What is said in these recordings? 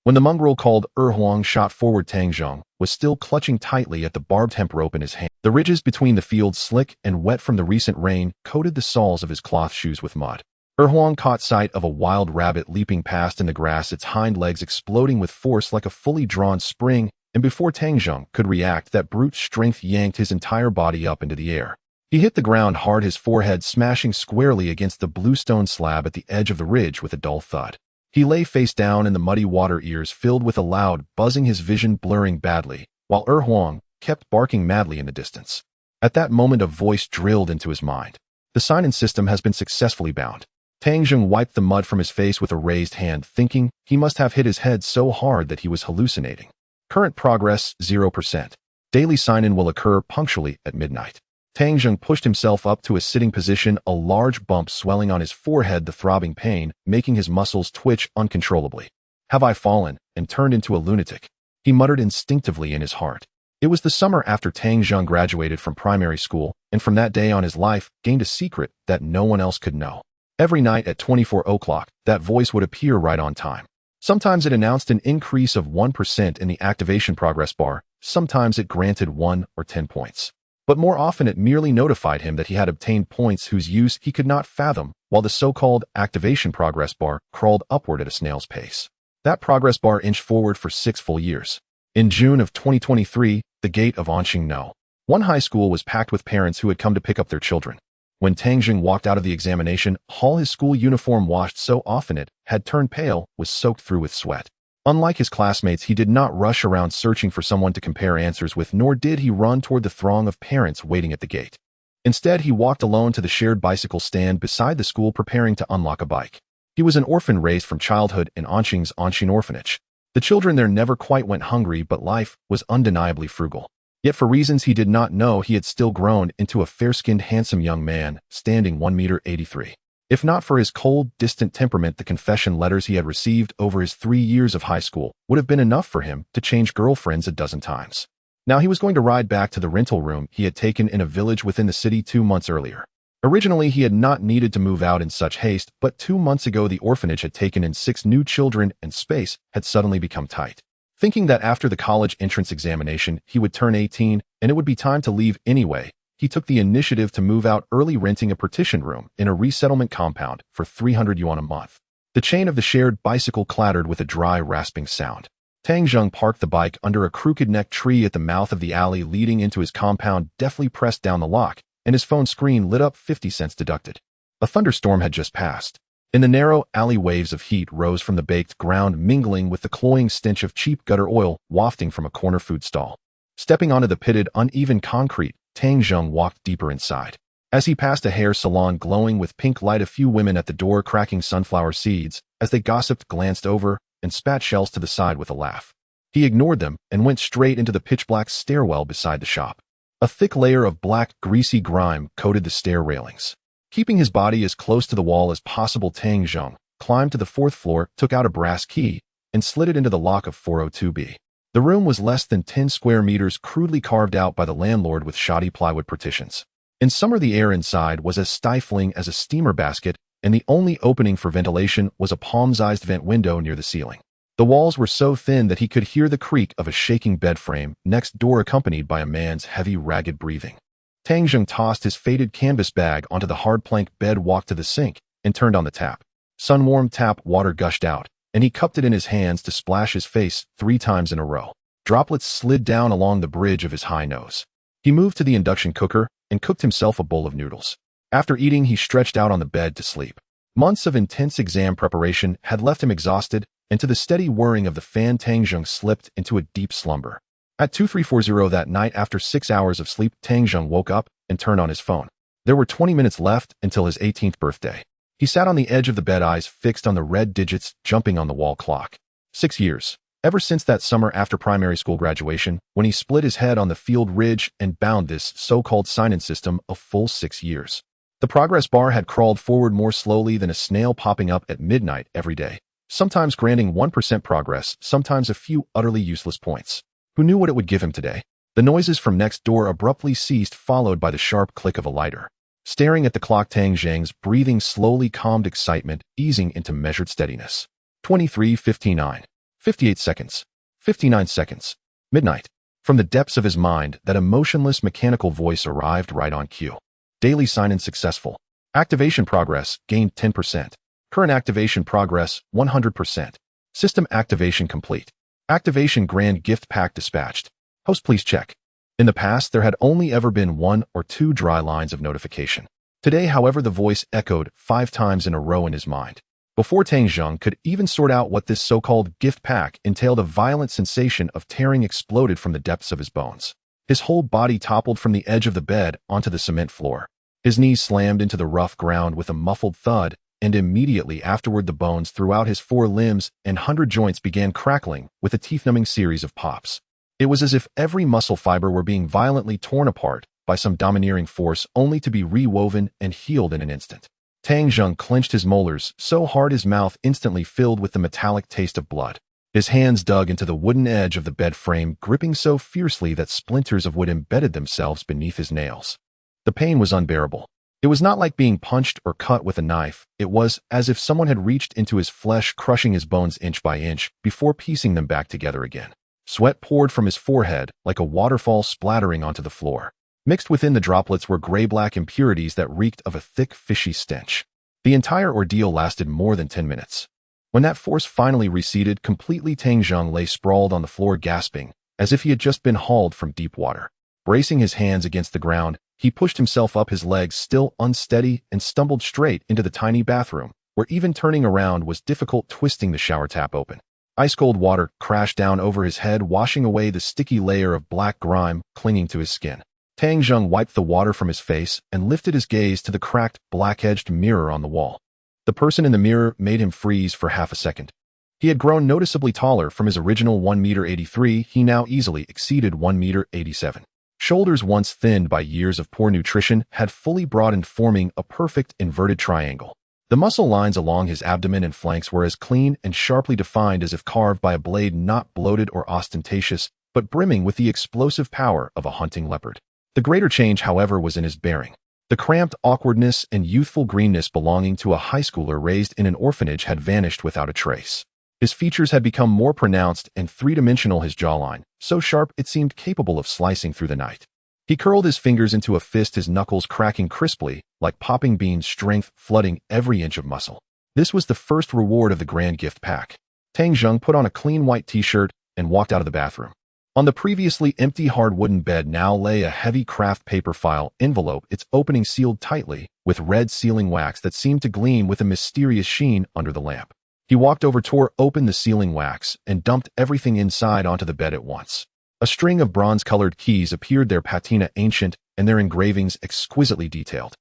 When the mongrel called Huang shot forward, Tang Zheng was still clutching tightly at the barbed hemp rope in his hand. The ridges between the fields, slick and wet from the recent rain, coated the soles of his cloth shoes with mud. Huang caught sight of a wild rabbit leaping past in the grass, its hind legs exploding with force like a fully drawn spring, and before Tang Zheng could react, that brute strength yanked his entire body up into the air. He hit the ground hard, his forehead smashing squarely against the bluestone slab at the edge of the ridge with a dull thud. He lay face down in the muddy water, ears filled with a loud buzzing, his vision blurring badly, while Huang kept barking madly in the distance. At that moment, a voice drilled into his mind. The sign-in system has been successfully bound. Tang Zheng wiped the mud from his face with a raised hand, thinking he must have hit his head so hard that he was hallucinating. Current progress 0%. Daily sign-in will occur punctually at midnight. Tang Zheng pushed himself up to a sitting position, a large bump swelling on his forehead, the throbbing pain making his muscles twitch uncontrollably. Have I fallen and turned into a lunatic? He muttered instinctively in his heart. It was the summer after Tang Zheng graduated from primary school, and from that day on his life gained a secret that no one else could know. Every night at 24 o'clock, that voice would appear right on time. Sometimes it announced an increase of 1% in the activation progress bar, sometimes it granted 1 or 10 points. But more often it merely notified him that he had obtained points whose use he could not fathom, while the so-called activation progress bar crawled upward at a snail's pace. That progress bar inched forward for 6 full years. In June of 2023, the gate of Anqing No. 1 high school was packed with parents who had come to pick up their children. When Tang Zheng walked out of the examination hall, his school uniform, washed so often it had turned pale, was soaked through with sweat. Unlike his classmates, he did not rush around searching for someone to compare answers with, nor did he run toward the throng of parents waiting at the gate. Instead, he walked alone to the shared bicycle stand beside the school, preparing to unlock a bike. He was an orphan raised from childhood in Anqing's Anqing orphanage. The children there never quite went hungry, but life was undeniably frugal. Yet for reasons he did not know, he had still grown into a fair-skinned, handsome young man, standing 1.83 meters. If not for his cold, distant temperament, the confession letters he had received over his 3 years of high school would have been enough for him to change girlfriends a dozen times. Now he was going to ride back to the rental room he had taken in a village within the city 2 months earlier. Originally, he had not needed to move out in such haste, but 2 months ago the orphanage had taken in 6 new children and space had suddenly become tight. Thinking that after the college entrance examination he would turn 18 and it would be time to leave anyway, he took the initiative to move out early, renting a partition room in a resettlement compound for 300 yuan a month. The chain of the shared bicycle clattered with a dry, rasping sound. Tang Zheng parked the bike under a crooked-neck tree at the mouth of the alley leading into his compound, deftly pressed down the lock, and his phone screen lit up, 50 cents deducted. A thunderstorm had just passed. In the narrow alley, waves of heat rose from the baked ground, mingling with the cloying stench of cheap gutter oil wafting from a corner food stall. Stepping onto the pitted, uneven concrete, Tang Zheng walked deeper inside. As he passed a hair salon glowing with pink light, a few women at the door cracking sunflower seeds, as they gossiped, glanced over and spat shells to the side with a laugh. He ignored them and went straight into the pitch-black stairwell beside the shop. A thick layer of black, greasy grime coated the stair railings. Keeping his body as close to the wall as possible, Tang Zheng climbed to the 4th floor, took out a brass key, and slid it into the lock of 402B. The room was less than 10 square meters, crudely carved out by the landlord with shoddy plywood partitions. In summer, the air inside was as stifling as a steamer basket, and the only opening for ventilation was a palm-sized vent window near the ceiling. The walls were so thin that he could hear the creak of a shaking bed frame next door, accompanied by a man's heavy, ragged breathing. Tang Zheng tossed his faded canvas bag onto the hard plank bed, walked to the sink, and turned on the tap. Sun-warmed tap water gushed out, and he cupped it in his hands to splash his face 3 times in a row. Droplets slid down along the bridge of his high nose. He moved to the induction cooker and cooked himself a bowl of noodles. After eating, he stretched out on the bed to sleep. Months of intense exam preparation had left him exhausted, and to the steady whirring of the fan, Tang Zheng slipped into a deep slumber. At 2340 that night, after 6 hours of sleep, Tang Zheng woke up and turned on his phone. There were 20 minutes left until his 18th birthday. He sat on the edge of the bed, eyes fixed on the red digits jumping on the wall clock. 6 years. Ever since that summer after primary school graduation, when he split his head on the field ridge and bound this so-called sign-in system, a full 6 years. The progress bar had crawled forward more slowly than a snail, popping up at midnight every day, sometimes granting 1% progress, sometimes a few utterly useless points. Who knew what it would give him today? The noises from next door abruptly ceased, followed by the sharp click of a lighter. Staring at the clock, Tang Zheng's breathing slowly calmed, excitement easing into measured steadiness. 23:59. 58 seconds. 59 seconds. Midnight. From the depths of his mind, that emotionless mechanical voice arrived right on cue. Daily sign-in successful. Activation progress gained 10%. Current activation progress 100%. System activation complete. Activation grand gift pack dispatched. Host please check. In the past, there had only ever been 1 or 2 dry lines of notification. Today, however, the voice echoed 5 times in a row in his mind. Before Tang Zheng could even sort out what this so-called gift pack entailed, a violent sensation of tearing exploded from the depths of his bones. His whole body toppled from the edge of the bed onto the cement floor. His knees slammed into the rough ground with a muffled thud, and immediately afterward the bones throughout his 4 limbs and 100 joints began crackling with a teeth-numbing series of pops. It was as if every muscle fiber were being violently torn apart by some domineering force, only to be rewoven and healed in an instant. Tang Zheng clenched his molars so hard his mouth instantly filled with the metallic taste of blood. His hands dug into the wooden edge of the bed frame, gripping so fiercely that splinters of wood embedded themselves beneath his nails. The pain was unbearable. It was not like being punched or cut with a knife. It was as if someone had reached into his flesh, crushing his bones inch by inch before piecing them back together again. Sweat poured from his forehead like a waterfall, splattering onto the floor. Mixed within the droplets were gray-black impurities that reeked of a thick, fishy stench. The entire ordeal lasted more than 10 minutes. When that force finally receded completely, Tang Zheng lay sprawled on the floor, gasping, as if he had just been hauled from deep water. Bracing his hands against the ground, he pushed himself up, his legs still unsteady, and stumbled straight into the tiny bathroom, where even turning around was difficult, twisting the shower tap open. Ice-cold water crashed down over his head, washing away the sticky layer of black grime clinging to his skin. Tang Zheng wiped the water from his face and lifted his gaze to the cracked, black-edged mirror on the wall. The person in the mirror made him freeze for half a second. He had grown noticeably taller. From his original 1.83 m, he now easily exceeded 1.87 m. Shoulders, once thinned by years of poor nutrition, had fully broadened, forming a perfect inverted triangle. The muscle lines along his abdomen and flanks were as clean and sharply defined as if carved by a blade, not bloated or ostentatious, but brimming with the explosive power of a hunting leopard. The greater change, however, was in his bearing. The cramped awkwardness and youthful greenness belonging to a high schooler raised in an orphanage had vanished without a trace. His features had become more pronounced and three-dimensional, his jawline, so sharp it seemed capable of slicing through the night. He curled his fingers into a fist, his knuckles cracking crisply, like popping beans, strength flooding every inch of muscle. This was the first reward of the grand gift pack. Tang Zheng put on a clean white t-shirt and walked out of the bathroom. On the previously empty hard wooden bed now lay a heavy craft paper file envelope, its opening sealed tightly with red sealing wax that seemed to gleam with a mysterious sheen under the lamp. He walked over, tore open the sealing wax, and dumped everything inside onto the bed at once. A string of bronze-colored keys appeared, their patina ancient and their engravings exquisitely detailed.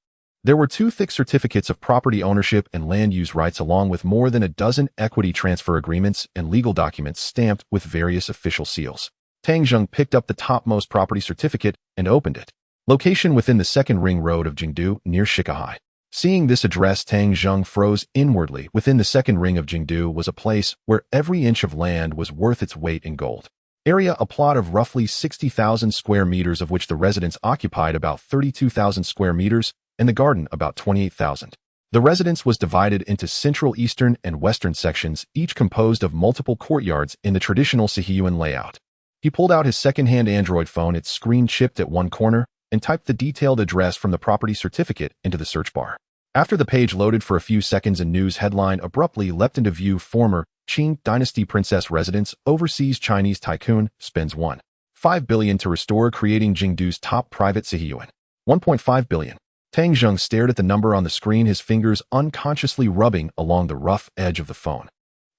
There were 2 thick certificates of property ownership and land use rights, along with more than a dozen equity transfer agreements and legal documents stamped with various official seals. Tang Zheng picked up the topmost property certificate and opened it. Location within the second ring road of Jingdu, near Shikahai. Seeing this address, Tang Zheng froze inwardly. Within the second ring of Jingdu was a place where every inch of land was worth its weight in gold. Area, a plot of roughly 60,000 square meters, of which the residents occupied about 32,000 square meters and the garden about 28,000. The residence was divided into central, eastern, and western sections, each composed of multiple courtyards in the traditional Sihiyuan layout. He pulled out his second-hand Android phone, its screen chipped at one corner, and typed the detailed address from the property certificate into the search bar. After the page loaded for a few seconds, a news headline abruptly leapt into view. Former Qing Dynasty Princess residence, overseas Chinese tycoon, spends 1.5 billion to restore, creating Jingdu's top private Sihiyuan. 1.5 billion. Tang Zheng stared at the number on the screen, his fingers unconsciously rubbing along the rough edge of the phone.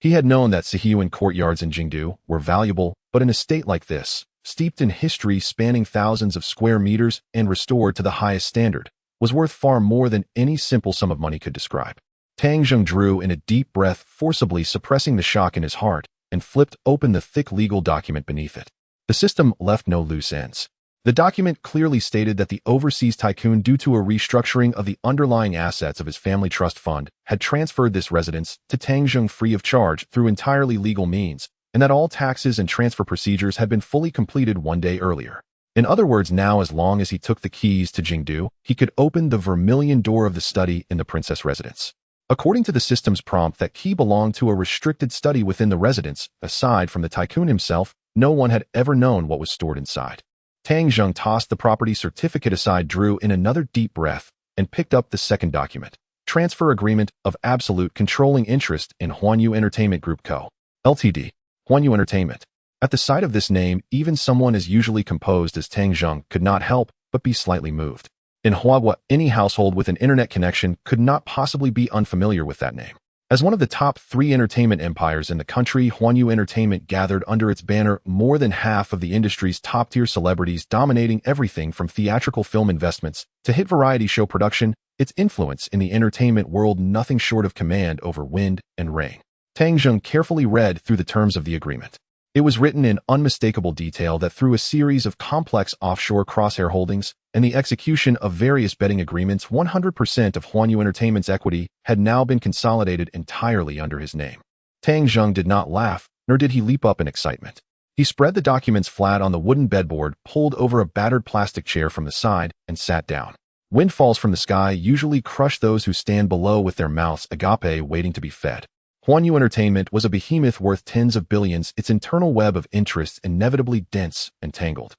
He had known that Sihiyuan courtyards in Jingdu were valuable, but in a state like this, steeped in history spanning thousands of square meters and restored to the highest standard, was worth far more than any simple sum of money could describe. Tang Zheng drew in a deep breath, forcibly suppressing the shock in his heart, and flipped open the thick legal document beneath it. The system left no loose ends. The document clearly stated that the overseas tycoon, due to a restructuring of the underlying assets of his family trust fund, had transferred this residence to Tang Zheng free of charge through entirely legal means, and that all taxes and transfer procedures had been fully completed 1 day earlier. In other words, now, as long as he took the keys to Jingdu, he could open the vermilion door of the study in the princess residence. According to the system's prompt, that key belonged to a restricted study within the residence. Aside from the Tycoon himself, no one had ever known what was stored inside. Tang Zheng tossed the property certificate aside, drew in another deep breath, and picked up the second document. Transfer Agreement of Absolute Controlling Interest in Huanyu Entertainment Group Co., Ltd., Huanyu Entertainment. At the sight of this name, even someone as usually composed as Tang Zheng could not help but be slightly moved. In Huahua, any household with an internet connection could not possibly be unfamiliar with that name. As one of the top 3 entertainment empires in the country, Huanyu Entertainment gathered under its banner more than half of the industry's top-tier celebrities, dominating everything from theatrical film investments to hit variety show production. Its influence in the entertainment world nothing short of command over wind and rain. Tang Zheng carefully read through the terms of the agreement. It was written in unmistakable detail that through a series of complex offshore crosshair holdings and the execution of various betting agreements, 100% of Huanyu Entertainment's equity had now been consolidated entirely under his name. Tang Zheng did not laugh, nor did he leap up in excitement. He spread the documents flat on the wooden bedboard, pulled over a battered plastic chair from the side, and sat down. Windfalls from the sky usually crush those who stand below with their mouths agape waiting to be fed. Huanyu Entertainment was a behemoth worth tens of billions, its internal web of interests inevitably dense and tangled.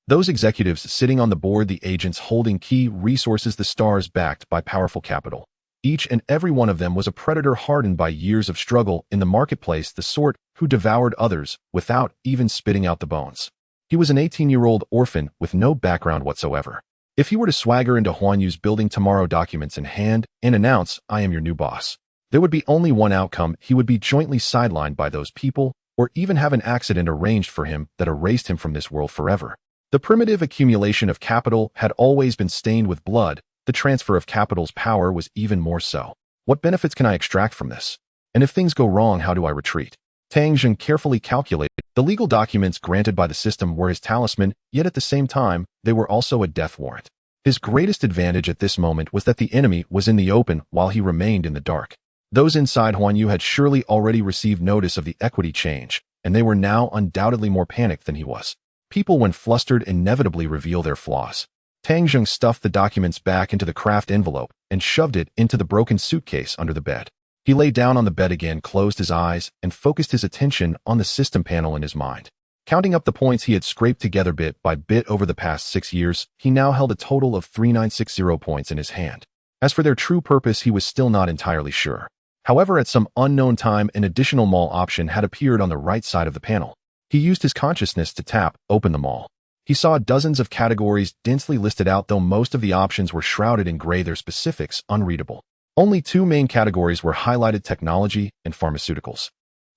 Those executives sitting on the board, the agents holding key resources, the stars backed by powerful capital. Each and every one of them was a predator hardened by years of struggle in the marketplace, the sort who devoured others without even spitting out the bones. He was an 18-year-old orphan with no background whatsoever. If he were to swagger into Huanyu's building tomorrow, documents in hand, and announce, "I am your new boss," there would be only one outcome. He would be jointly sidelined by those people, or even have an accident arranged for him that erased him from this world forever. The primitive accumulation of capital had always been stained with blood. The transfer of capital's power was even more so. What benefits can I extract from this? And if things go wrong, how do I retreat? Tang Zheng carefully calculated. The legal documents granted by the system were his talisman, yet at the same time, they were also a death warrant. His greatest advantage at this moment was that the enemy was in the open while he remained in the dark. Those inside Huanyu had surely already received notice of the equity change, and they were now undoubtedly more panicked than he was. People, when flustered, inevitably reveal their flaws. Tang Zheng stuffed the documents back into the craft envelope and shoved it into the broken suitcase under the bed. He lay down on the bed again, closed his eyes, and focused his attention on the system panel in his mind. Counting up the points he had scraped together bit by bit over the past 6 years, he now held a total of 3960 points in his hand. As for their true purpose, he was still not entirely sure. However, at some unknown time, an additional mall option had appeared on the right side of the panel. He used his consciousness to tap open the mall. He saw dozens of categories densely listed out, though most of the options were shrouded in gray, their specifics unreadable. Only 2 main categories were highlighted: technology and pharmaceuticals.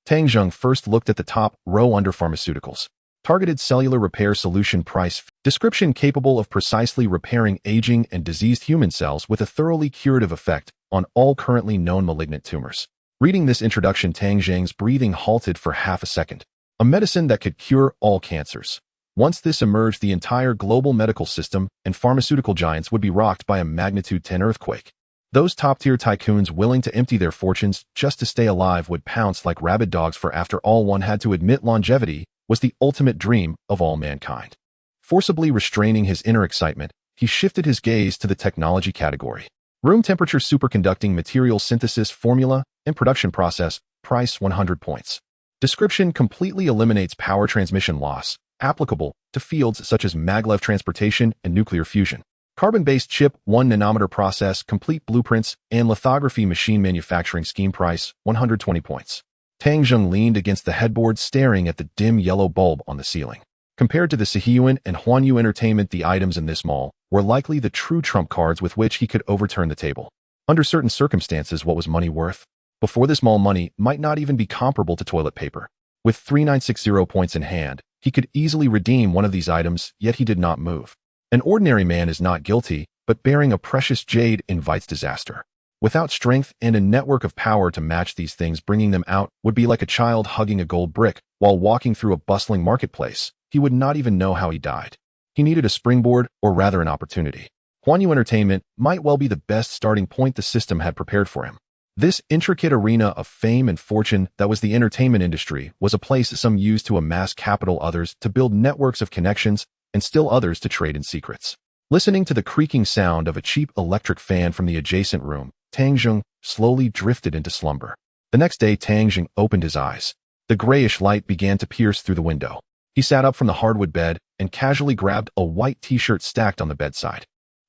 Tang Zheng first looked at the top row under pharmaceuticals. Targeted cellular repair solution, price, description: capable of precisely repairing aging and diseased human cells with a thoroughly curative effect on all currently known malignant tumors. Reading this introduction, Tang Zheng's breathing halted for half a second. A medicine that could cure all cancers. Once this emerged, the entire global medical system and pharmaceutical giants would be rocked by a magnitude 10 earthquake. Those top-tier tycoons willing to empty their fortunes just to stay alive would pounce like rabid dogs, for after all, one had to admit longevity was the ultimate dream of all mankind. Forcibly restraining his inner excitement, he shifted his gaze to the technology category. Room temperature superconducting material synthesis formula and production process, price 100 points. Description: completely eliminates power transmission loss, applicable to fields such as maglev transportation and nuclear fusion. Carbon-based chip, 1 nanometer process, complete blueprints, and lithography machine manufacturing scheme, price 120 points. Tang Zheng leaned against the headboard, staring at the dim yellow bulb on the ceiling. Compared to the Sihiyuan and Huanyu Entertainment, the items in this mall were likely the true trump cards with which he could overturn the table. Under certain circumstances, what was money worth? Before this mall, money might not even be comparable to toilet paper. With 3960 points in hand, he could easily redeem one of these items, yet he did not move. An ordinary man is not guilty, but bearing a precious jade invites disaster. Without strength and a network of power to match these things, bringing them out would be like a child hugging a gold brick while walking through a bustling marketplace. He would not even know how he died. He needed a springboard, or rather an opportunity. Huanyu Entertainment might well be the best starting point the system had prepared for him. This intricate arena of fame and fortune that was the entertainment industry was a place some used to amass capital, others to build networks of connections, and still others to trade in secrets. Listening to the creaking sound of a cheap electric fan from the adjacent room, Tang Zheng slowly drifted into slumber. The next day, Tang Zheng opened his eyes. The grayish light began to pierce through the window. He sat up from the hardwood bed and casually grabbed a white t-shirt stacked on the bedside.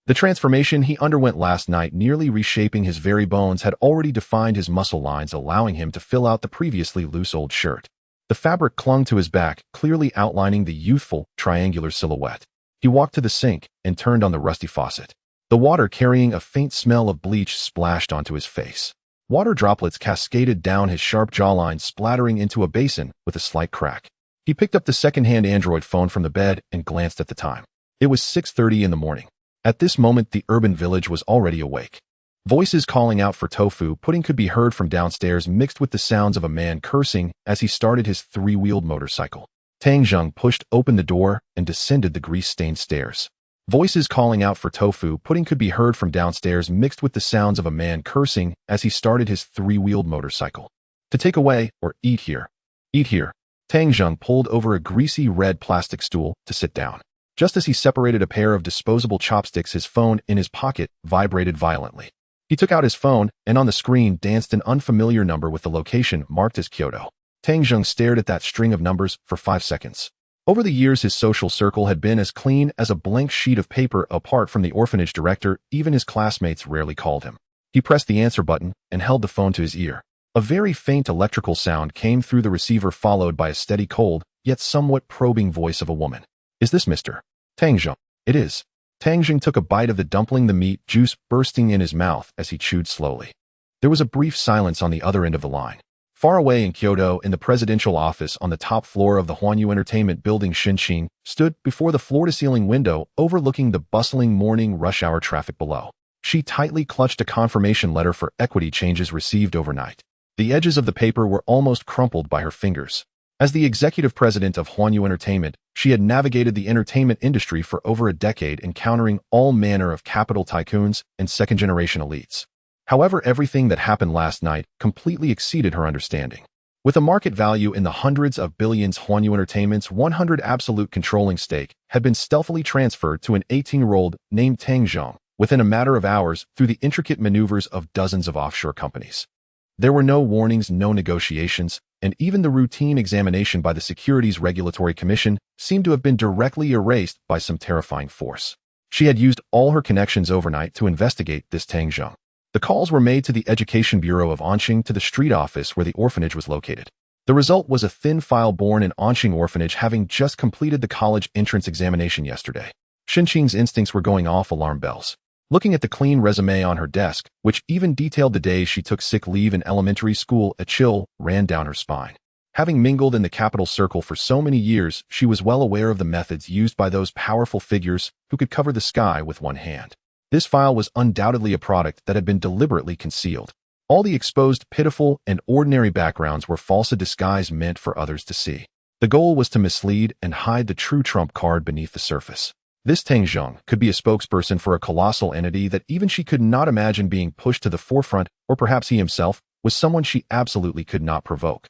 The transformation he underwent last night, nearly reshaping his very bones, had already defined his muscle lines, allowing him to fill out the previously loose old shirt. The fabric clung to his back, clearly outlining the youthful, triangular silhouette. He walked to the sink and turned on the rusty faucet. The water, carrying a faint smell of bleach, splashed onto his face. Water droplets cascaded down his sharp jawline, splattering into a basin with a slight crack. He picked up the second-hand Android phone from the bed and glanced at the time. It was 6:30 in the morning. At this moment, the urban village was already awake. Voices calling out for tofu pudding could be heard from downstairs, mixed with the sounds of a man cursing as he started his three-wheeled motorcycle. Tang Zheng pushed open the door and descended the grease-stained stairs. Voices calling out for tofu pudding could be heard from downstairs, mixed with the sounds of a man cursing as he started his three-wheeled motorcycle. To take away or eat here. Eat here. Tang Zheng pulled over a greasy red plastic stool to sit down. Just as he separated a pair of disposable chopsticks, his phone in his pocket vibrated violently. He took out his phone, and on the screen danced an unfamiliar number with the location marked as Kyoto. Tang Zheng stared at that string of numbers for 5 seconds. Over the years, his social circle had been as clean as a blank sheet of paper. Apart from the orphanage director, even his classmates rarely called him. He pressed the answer button and held the phone to his ear. A very faint electrical sound came through the receiver, followed by a steady, cold, yet somewhat probing voice of a woman. "Is this Mr. Tang Zheng?" "It is." Tang Zheng took a bite of the dumpling, the meat juice bursting in his mouth as he chewed slowly. There was a brief silence on the other end of the line. Far away in Kyoto, in the presidential office on the top floor of the Huanyu Entertainment Building, Xinqing stood before the floor-to-ceiling window overlooking the bustling morning rush hour traffic below. She tightly clutched a confirmation letter for equity changes received overnight. The edges of the paper were almost crumpled by her fingers. As the executive president of Huanyu Entertainment, she had navigated the entertainment industry for over a decade, encountering all manner of capital tycoons and second-generation elites. However, everything that happened last night completely exceeded her understanding. With a market value in the hundreds of billions, Huanyu Entertainment's 100% absolute controlling stake had been stealthily transferred to an 18-year-old named Tang Zheng within a matter of hours through the intricate maneuvers of dozens of offshore companies. There were no warnings, no negotiations, and even the routine examination by the Securities Regulatory Commission seemed to have been directly erased by some terrifying force. She had used all her connections overnight to investigate this Tang Zheng. The calls were made to the Education Bureau of Anqing, to the street office where the orphanage was located. The result was a thin file born in Anqing Orphanage, having just completed the college entrance examination yesterday. Xinqing's instincts were going off alarm bells. Looking at the clean resume on her desk, which even detailed the days she took sick leave in elementary school, a chill ran down her spine. Having mingled in the capital circle for so many years, she was well aware of the methods used by those powerful figures who could cover the sky with one hand. This file was undoubtedly a product that had been deliberately concealed. All the exposed, pitiful, and ordinary backgrounds were false, a disguise meant for others to see. The goal was to mislead and hide the true trump card beneath the surface. This Tang Zheng could be a spokesperson for a colossal entity that even she could not imagine being pushed to the forefront, or perhaps he himself was someone she absolutely could not provoke.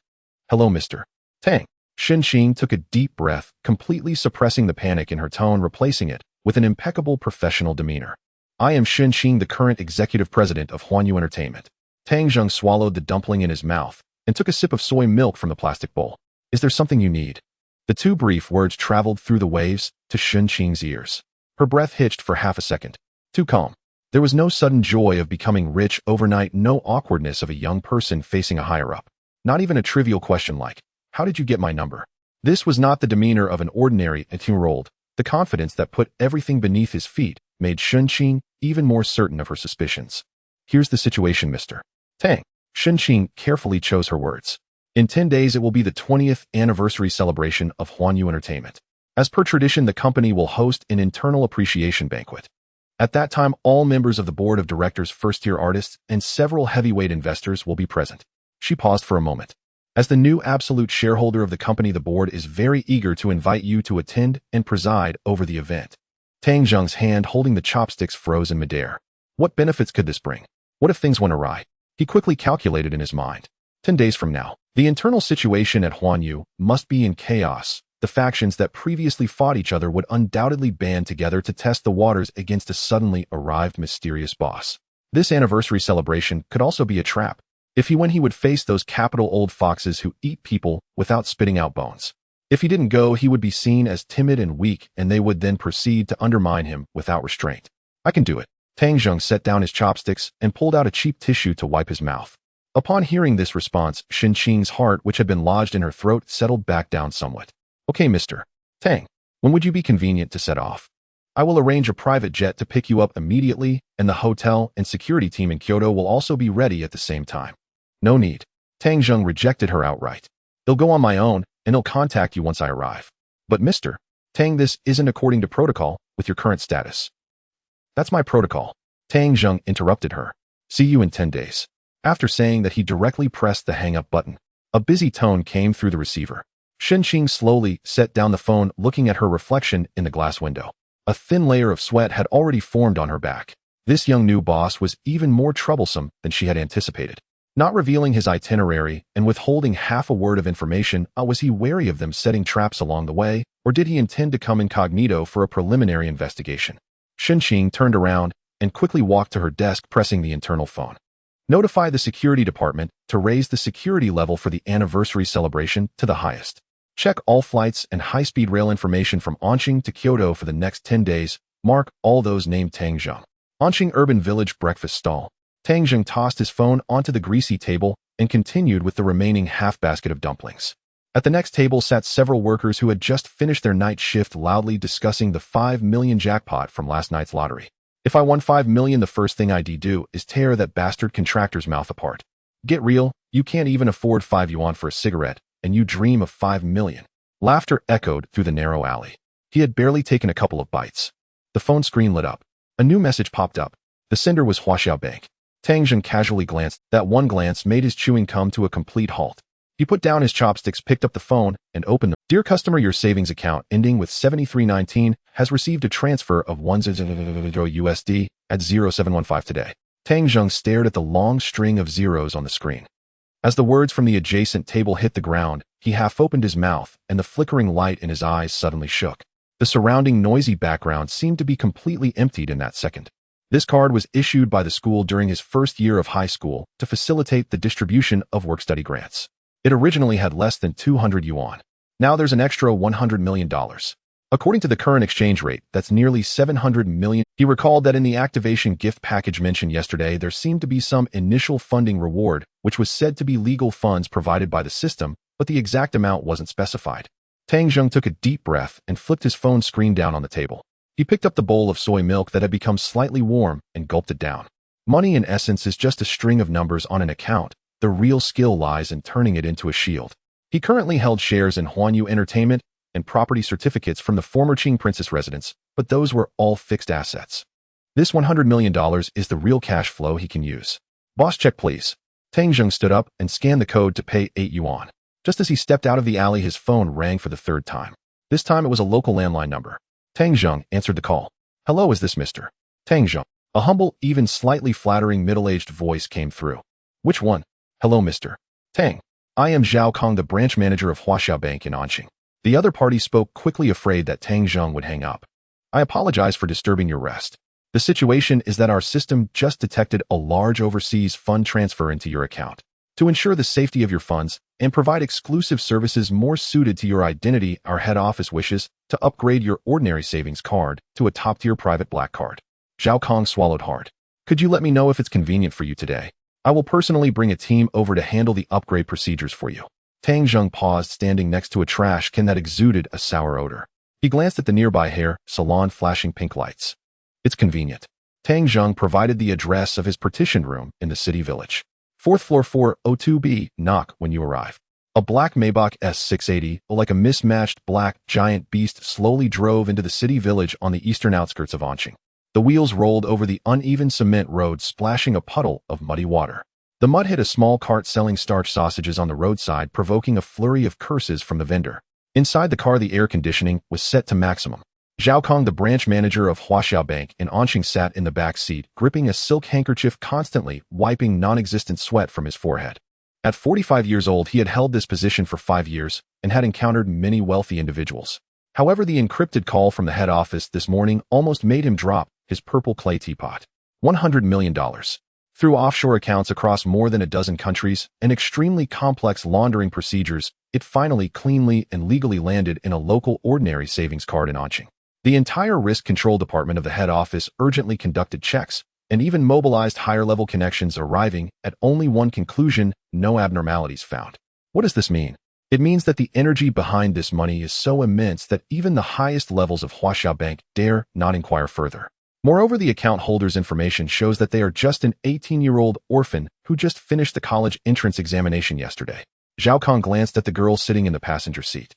"Hello, Mr. Tang." Xinqing took a deep breath, completely suppressing the panic in her tone, replacing it with an impeccable professional demeanor. "I am Xinqing, the current executive president of Huanyu Entertainment." Tang Zheng swallowed the dumpling in his mouth and took a sip of soy milk from the plastic bowl. "Is there something you need?" The two brief words traveled through the waves to Xinqing's ears. Her breath hitched for half a second. Too calm. There was no sudden joy of becoming rich overnight, no awkwardness of a young person facing a higher-up. Not even a trivial question like, "How did you get my number?" This was not the demeanor of an ordinary 18-year-old. The confidence that put everything beneath his feet made Xinqing even more certain of her suspicions. "Here's the situation, Mr. Tang." Xinqing carefully chose her words. "In 10 days, it will be the 20th anniversary celebration of Huanyu Entertainment. As per tradition, the company will host an internal appreciation banquet. At that time, all members of the board of directors, first-tier artists, and several heavyweight investors will be present." She paused for a moment. "As the new absolute shareholder of the company, the board is very eager to invite you to attend and preside over the event." Tang Zheng's hand holding the chopsticks froze in midair. What benefits could this bring? What if things went awry? He quickly calculated in his mind. 10 days from now, the internal situation at Huanyu must be in chaos. The factions that previously fought each other would undoubtedly band together to test the waters against a suddenly arrived mysterious boss. This anniversary celebration could also be a trap. If he went, he would face those capital old foxes who eat people without spitting out bones. If he didn't go, he would be seen as timid and weak, and they would then proceed to undermine him without restraint. I can do it. Tang Zheng set down his chopsticks and pulled out a cheap tissue to wipe his mouth. Upon hearing this response, Shen Qing's heart, which had been lodged in her throat, settled back down somewhat. Okay, Mr. Tang, when would you be convenient to set off? I will arrange a private jet to pick you up immediately, and the hotel and security team in Kyoto will also be ready at the same time. No need. Tang Zheng rejected her outright. They'll go on my own, and I'll contact you once I arrive. But Mr. Tang, this isn't according to protocol with your current status. That's my protocol. Tang Zheng interrupted her. See you in 10 days. After saying that, he directly pressed the hang-up button. A busy tone came through the receiver. Shen Qing slowly set down the phone, looking at her reflection in the glass window. A thin layer of sweat had already formed on her back. This young new boss was even more troublesome than she had anticipated. Not revealing his itinerary and withholding half a word of information, was he wary of them setting traps along the way, or did he intend to come incognito for a preliminary investigation? Shen Qing turned around and quickly walked to her desk, pressing the internal phone. Notify the security department to raise the security level for the anniversary celebration to the highest. Check all flights and high-speed rail information from Anqing to Kyoto for the next 10 days. Mark all those named Tang Zheng. Anqing Urban Village Breakfast Stall. Tang Zheng tossed his phone onto the greasy table and continued with the remaining half-basket of dumplings. At the next table sat several workers who had just finished their night shift, loudly discussing the 5 million jackpot from last night's lottery. If I won 5 million, the first thing I'd do is tear that bastard contractor's mouth apart. Get real, you can't even afford 5 yuan for a cigarette, and you dream of 5 million. Laughter echoed through the narrow alley. He had barely taken a couple of bites. The phone screen lit up. A new message popped up. The sender was Huaxiao Bank. Tang Zheng casually glanced. That one glance made his chewing come to a complete halt. He put down his chopsticks, picked up the phone, and opened them. Dear customer, your savings account ending with 7319 has received a transfer of 10 USD at 0715 today. Tang Zheng stared at the long string of zeros on the screen. As the words from the adjacent table hit the ground, he half opened his mouth, and the flickering light in his eyes suddenly shook. The surrounding noisy background seemed to be completely emptied in that second. This card was issued by the school during his first year of high school to facilitate the distribution of work-study grants. It originally had less than 200 yuan. Now there's an extra $100 million. According to the current exchange rate, that's nearly 700 million. He recalled that in the activation gift package mentioned yesterday, there seemed to be some initial funding reward, which was said to be legal funds provided by the system, but the exact amount wasn't specified. Tang Zheng took a deep breath and flipped his phone screen down on the table. He picked up the bowl of soy milk that had become slightly warm and gulped it down. Money, in essence, is just a string of numbers on an account. The real skill lies in turning it into a shield. He currently held shares in Huanyu Entertainment and property certificates from the former Qing Princess residence, but those were all fixed assets. This $100 million is the real cash flow he can use. Boss, check please. Tang Zheng stood up and scanned the code to pay 8 yuan. Just as he stepped out of the alley, his phone rang for the third time. This time it was a local landline number. Tang Zheng answered the call. Hello, is this Mr. Tang Zheng? A humble, even slightly flattering middle-aged voice came through. Which one? Hello, Mr. Tang. I am Zhao Kong, the branch manager of Huaxiao Bank in Anqing. The other party spoke quickly, afraid that Tang Zheng would hang up. I apologize for disturbing your rest. The situation is that our system just detected a large overseas fund transfer into your account. To ensure the safety of your funds and provide exclusive services more suited to your identity, our head office wishes to upgrade your ordinary savings card to a top-tier private black card. Zhao Kong swallowed hard. Could you let me know if it's convenient for you today? I will personally bring a team over to handle the upgrade procedures for you. Tang Zheng paused, standing next to a trash can that exuded a sour odor. He glanced at the nearby hair salon, flashing pink lights. It's convenient. Tang Zheng provided the address of his partitioned room in the city village. 4th floor 402B, knock when you arrive. A black Maybach S680, like a mismatched black giant beast, slowly drove into the city village on the eastern outskirts of Anqing. The wheels rolled over the uneven cement road, splashing a puddle of muddy water. The mud hit a small cart selling starch sausages on the roadside, provoking a flurry of curses from the vendor. Inside the car, the air conditioning was set to maximum. Zhao Kong, the branch manager of Huaxiao Bank in Anqing, sat in the back seat, gripping a silk handkerchief, constantly wiping non-existent sweat from his forehead. At 45 years old, he had held this position for 5 years and had encountered many wealthy individuals. However, the encrypted call from the head office this morning almost made him drop his purple clay teapot. $100 million. Through offshore accounts across more than a dozen countries and extremely complex laundering procedures, it finally cleanly and legally landed in a local ordinary savings card in Anqing. The entire risk control department of the head office urgently conducted checks and even mobilized higher-level connections, arriving at only one conclusion: no abnormalities found. What does this mean? It means that the energy behind this money is so immense that even the highest levels of Huaxia Bank dare not inquire further. Moreover, the account holder's information shows that they are just an 18-year-old orphan who just finished the college entrance examination yesterday. Zhao Kong glanced at the girl sitting in the passenger seat.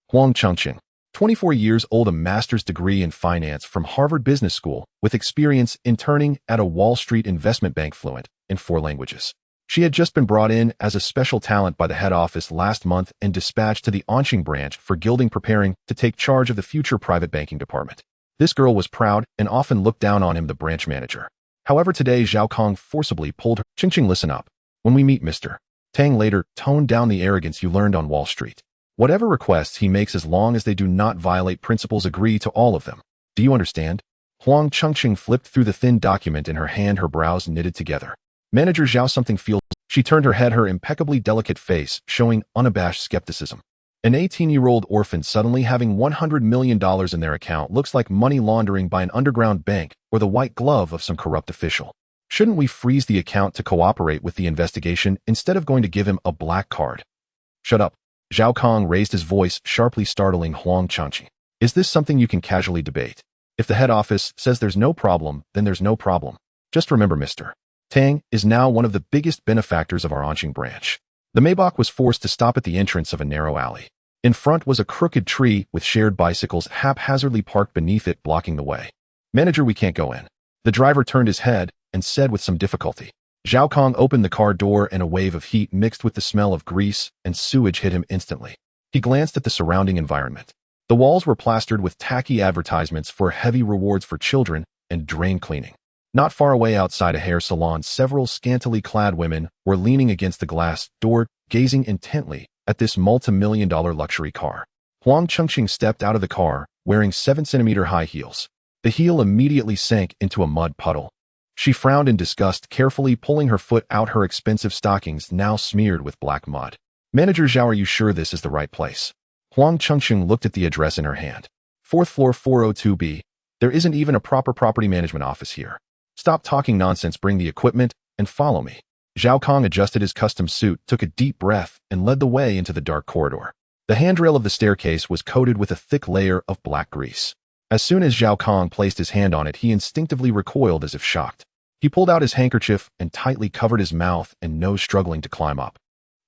Huang Chengqing, 24 years old, a master's degree in finance from Harvard Business School, with experience interning at a Wall Street investment bank, fluent in 4 languages. She had just been brought in as a special talent by the head office last month and dispatched to the Anqing branch for gilding, preparing to take charge of the future private banking department. This girl was proud and often looked down on him, the branch manager. However, today Zhao Kong forcibly pulled her. Ching, listen up. When we meet Mr. Tang later, tone down the arrogance you learned on Wall Street. Whatever requests he makes, as long as they do not violate principles, agree to all of them. Do you understand? Huang Chengqing flipped through the thin document in her hand, her brows knitted together. Manager Zhao, something feels. She turned her head, her impeccably delicate face showing unabashed skepticism. An 18-year-old orphan suddenly having $100 million in their account looks like money laundering by an underground bank or the white glove of some corrupt official. Shouldn't we freeze the account to cooperate with the investigation instead of going to give him a black card? Shut up. Zhao Kong raised his voice, sharply startling Huang Chengqing. Is this something you can casually debate? If the head office says there's no problem, then there's no problem. Just remember, Mr. Tang is now one of the biggest benefactors of our Anqing branch. The Maybach was forced to stop at the entrance of a narrow alley. In front was a crooked tree with shared bicycles haphazardly parked beneath it, blocking the way. Manager, we can't go in. The driver turned his head and said with some difficulty. Zhao Kong opened the car door and a wave of heat mixed with the smell of grease and sewage hit him instantly. He glanced at the surrounding environment. The walls were plastered with tacky advertisements for heavy rewards for children and drain cleaning. Not far away outside a hair salon, several scantily clad women were leaning against the glass door, gazing intently at this multi-million-dollar luxury car. Huang Chengqing stepped out of the car, wearing 7-centimeter high heels. The heel immediately sank into a mud puddle. She frowned in disgust, carefully pulling her foot out, her expensive stockings now smeared with black mud. Manager Zhao, are you sure this is the right place? Huang Chengqing looked at the address in her hand. 4th floor, 402B. There isn't even a proper property management office here. Stop talking nonsense, bring the equipment, and follow me. Zhao Kong adjusted his custom suit, took a deep breath, and led the way into the dark corridor. The handrail of the staircase was coated with a thick layer of black grease. As soon as Zhao Kong placed his hand on it, he instinctively recoiled as if shocked. He pulled out his handkerchief and tightly covered his mouth and nose, struggling to climb up.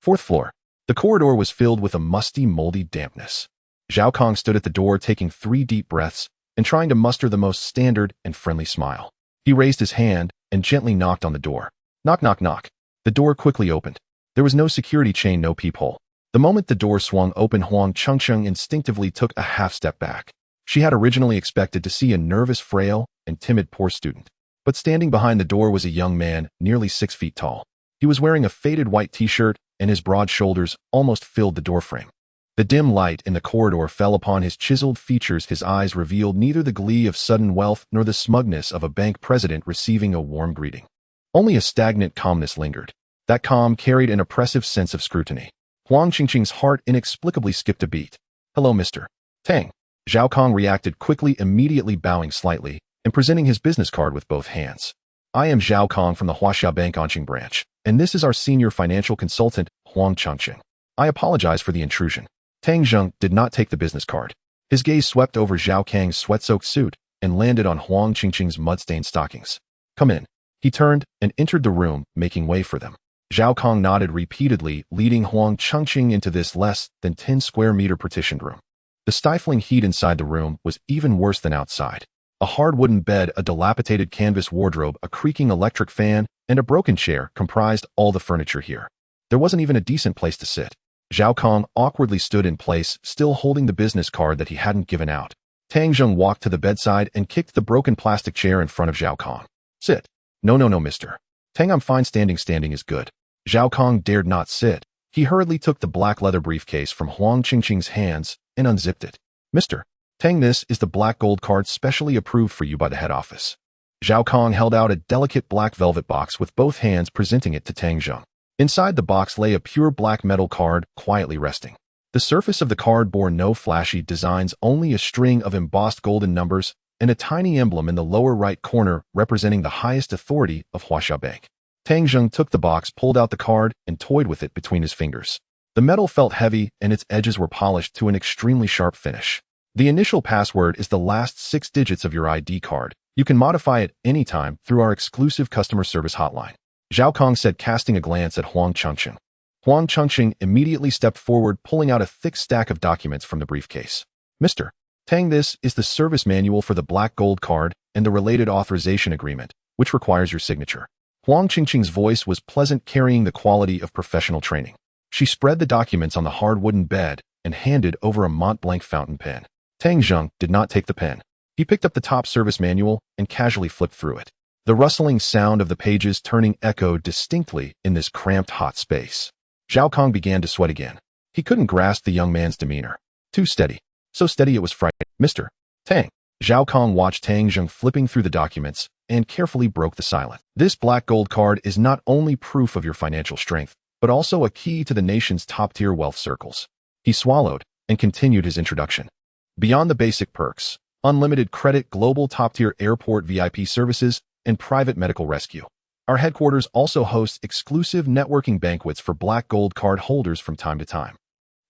4th floor. The corridor was filled with a musty, moldy dampness. Zhao Kong stood at the door, taking 3 deep breaths and trying to muster the most standard and friendly smile. He raised his hand and gently knocked on the door. Knock, knock, knock. The door quickly opened. There was no security chain, no peephole. The moment the door swung open, Huang Chengqing instinctively took a half step back. She had originally expected to see a nervous, frail, and timid poor student. But standing behind the door was a young man, nearly 6 feet tall. He was wearing a faded white t-shirt, and his broad shoulders almost filled the doorframe. The dim light in the corridor fell upon his chiseled features. His eyes revealed neither the glee of sudden wealth nor the smugness of a bank president receiving a warm greeting. Only a stagnant calmness lingered. That calm carried an oppressive sense of scrutiny. Huang Chengqing's heart inexplicably skipped a beat. Hello, Mr. Tang. Zhao Kong reacted quickly, immediately bowing slightly and presenting his business card with both hands. I am Zhao Kong from the Huaxia Bank Anqing branch, and this is our senior financial consultant, Huang Chengqing. I apologize for the intrusion. Tang Zheng did not take the business card. His gaze swept over Zhao Kang's sweat-soaked suit and landed on Huang Chengqing's mud-stained stockings. Come in. He turned and entered the room, making way for them. Zhao Kong nodded repeatedly, leading Huang Chengqing into this less than 10 square meter partitioned room. The stifling heat inside the room was even worse than outside. A hard wooden bed, a dilapidated canvas wardrobe, a creaking electric fan, and a broken chair comprised all the furniture here. There wasn't even a decent place to sit. Zhao Kong awkwardly stood in place, still holding the business card that he hadn't given out. Tang Zheng walked to the bedside and kicked the broken plastic chair in front of Zhao Kong. Sit. No, Mr. Tang, I'm fine. Standing is good. Zhao Kong dared not sit. He hurriedly took the black leather briefcase from Huang Chengqing's hands and unzipped it. Mr. Tang, this is the black gold card specially approved for you by the head office. Zhao Kong held out a delicate black velvet box with both hands, presenting it to Tang Zheng. Inside the box lay a pure black metal card, quietly resting. The surface of the card bore no flashy designs, only a string of embossed golden numbers and a tiny emblem in the lower right corner representing the highest authority of Huaxia Bank. Tang Zheng took the box, pulled out the card, and toyed with it between his fingers. The metal felt heavy, and its edges were polished to an extremely sharp finish. The initial password is the last 6 digits of your ID card. You can modify it anytime through our exclusive customer service hotline, Zhao Kong said, casting a glance at Huang Chengqing. Huang Chengqing immediately stepped forward, pulling out a thick stack of documents from the briefcase. Mr. Tang, this is the service manual for the black gold card and the related authorization agreement, which requires your signature. Huang Chengqing's voice was pleasant, carrying the quality of professional training. She spread the documents on the hard wooden bed and handed over a Mont Blanc fountain pen. Tang Zheng did not take the pen. He picked up the top service manual and casually flipped through it. The rustling sound of the pages turning echoed distinctly in this cramped, hot space. Zhao Kong began to sweat again. He couldn't grasp the young man's demeanor. Too steady. So steady it was frightening. Mr. Tang. Zhao Kong watched Tang Zheng flipping through the documents and carefully broke the silence. This black gold card is not only proof of your financial strength, but also a key to the nation's top-tier wealth circles. He swallowed and continued his introduction. Beyond the basic perks, unlimited credit, global top-tier airport VIP services, and private medical rescue, our headquarters also hosts exclusive networking banquets for black gold card holders from time to time.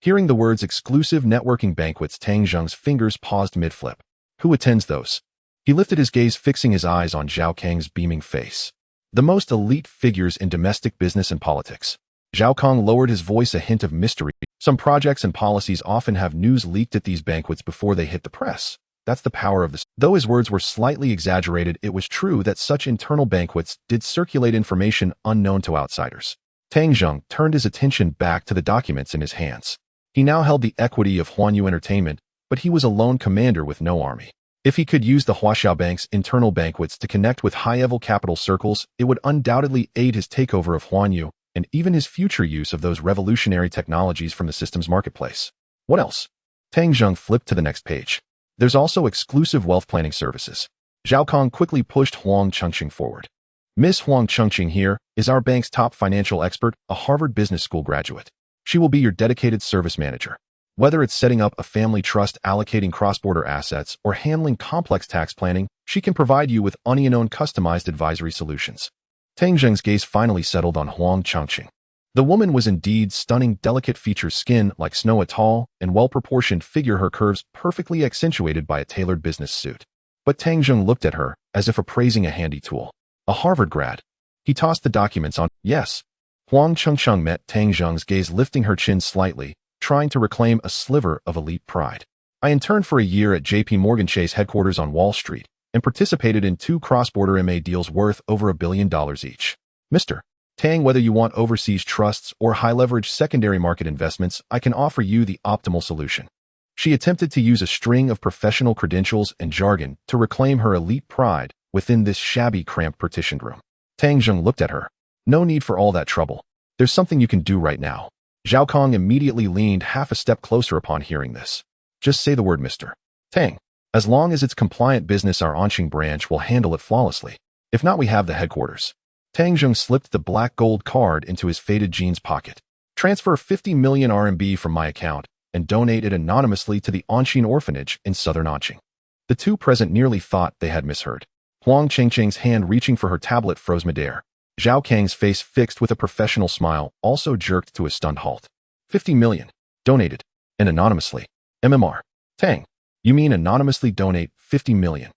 Hearing the words exclusive networking banquets, Tang Zheng's fingers paused mid-flip. Who attends those? He lifted his gaze, fixing his eyes on Zhao Kang's beaming face. The most elite figures in domestic business and politics. Zhao Kong lowered his voice, a hint of mystery. Some projects and policies often have news leaked at these banquets before they hit the press. That's the power of this. Though his words were slightly exaggerated, it was true that such internal banquets did circulate information unknown to outsiders. Tang Zheng turned his attention back to the documents in his hands. He now held the equity of Huanyu Entertainment, but he was a lone commander with no army. If he could use the Huaxia Bank's internal banquets to connect with high-level capital circles, it would undoubtedly aid his takeover of Huanyu and even his future use of those revolutionary technologies from the system's marketplace. What else? Tang Zheng flipped to the next page. There's also exclusive wealth planning services. Zhao Kong quickly pushed Huang Chengqing forward. Miss Huang Chengqing here is our bank's top financial expert, a Harvard Business School graduate. She will be your dedicated service manager. Whether it's setting up a family trust, allocating cross-border assets, or handling complex tax planning, she can provide you with onion-owned customized advisory solutions. Tang Zheng's gaze finally settled on Huang Chengqing. The woman was indeed stunning, delicate features, skin like snow, a tall and well-proportioned figure, her curves perfectly accentuated by a tailored business suit. But Tang Zheng looked at her as if appraising a handy tool. A Harvard grad. He tossed the documents on. Yes. Huang Chengqing met Tang Zheng's gaze, lifting her chin slightly, trying to reclaim a sliver of elite pride. I interned for a year at JP Morgan Chase headquarters on Wall Street and participated in 2 cross-border M&A deals worth over $1 billion each. Mr. Tang, whether you want overseas trusts or high-leverage secondary market investments, I can offer you the optimal solution. She attempted to use a string of professional credentials and jargon to reclaim her elite pride within this shabby, cramped, partitioned room. Tang Zheng looked at her. No need for all that trouble. There's something you can do right now. Zhao Kong immediately leaned half a step closer upon hearing this. Just say the word, Mr. Tang. As long as it's compliant business, our Anqing branch will handle it flawlessly. If not, we have the headquarters. Tang Zheng slipped the black gold card into his faded jeans pocket. Transfer 50 million RMB from my account and donate it anonymously to the Anqing orphanage in southern Anqing. The two present nearly thought they had misheard. Huang Chengqing's hand reaching for her tablet froze midair. Zhao Kang's face, fixed with a professional smile, also jerked to a stunned halt. 50 million. Donated. And anonymously. MMR. Tang. You mean anonymously donate 50 million?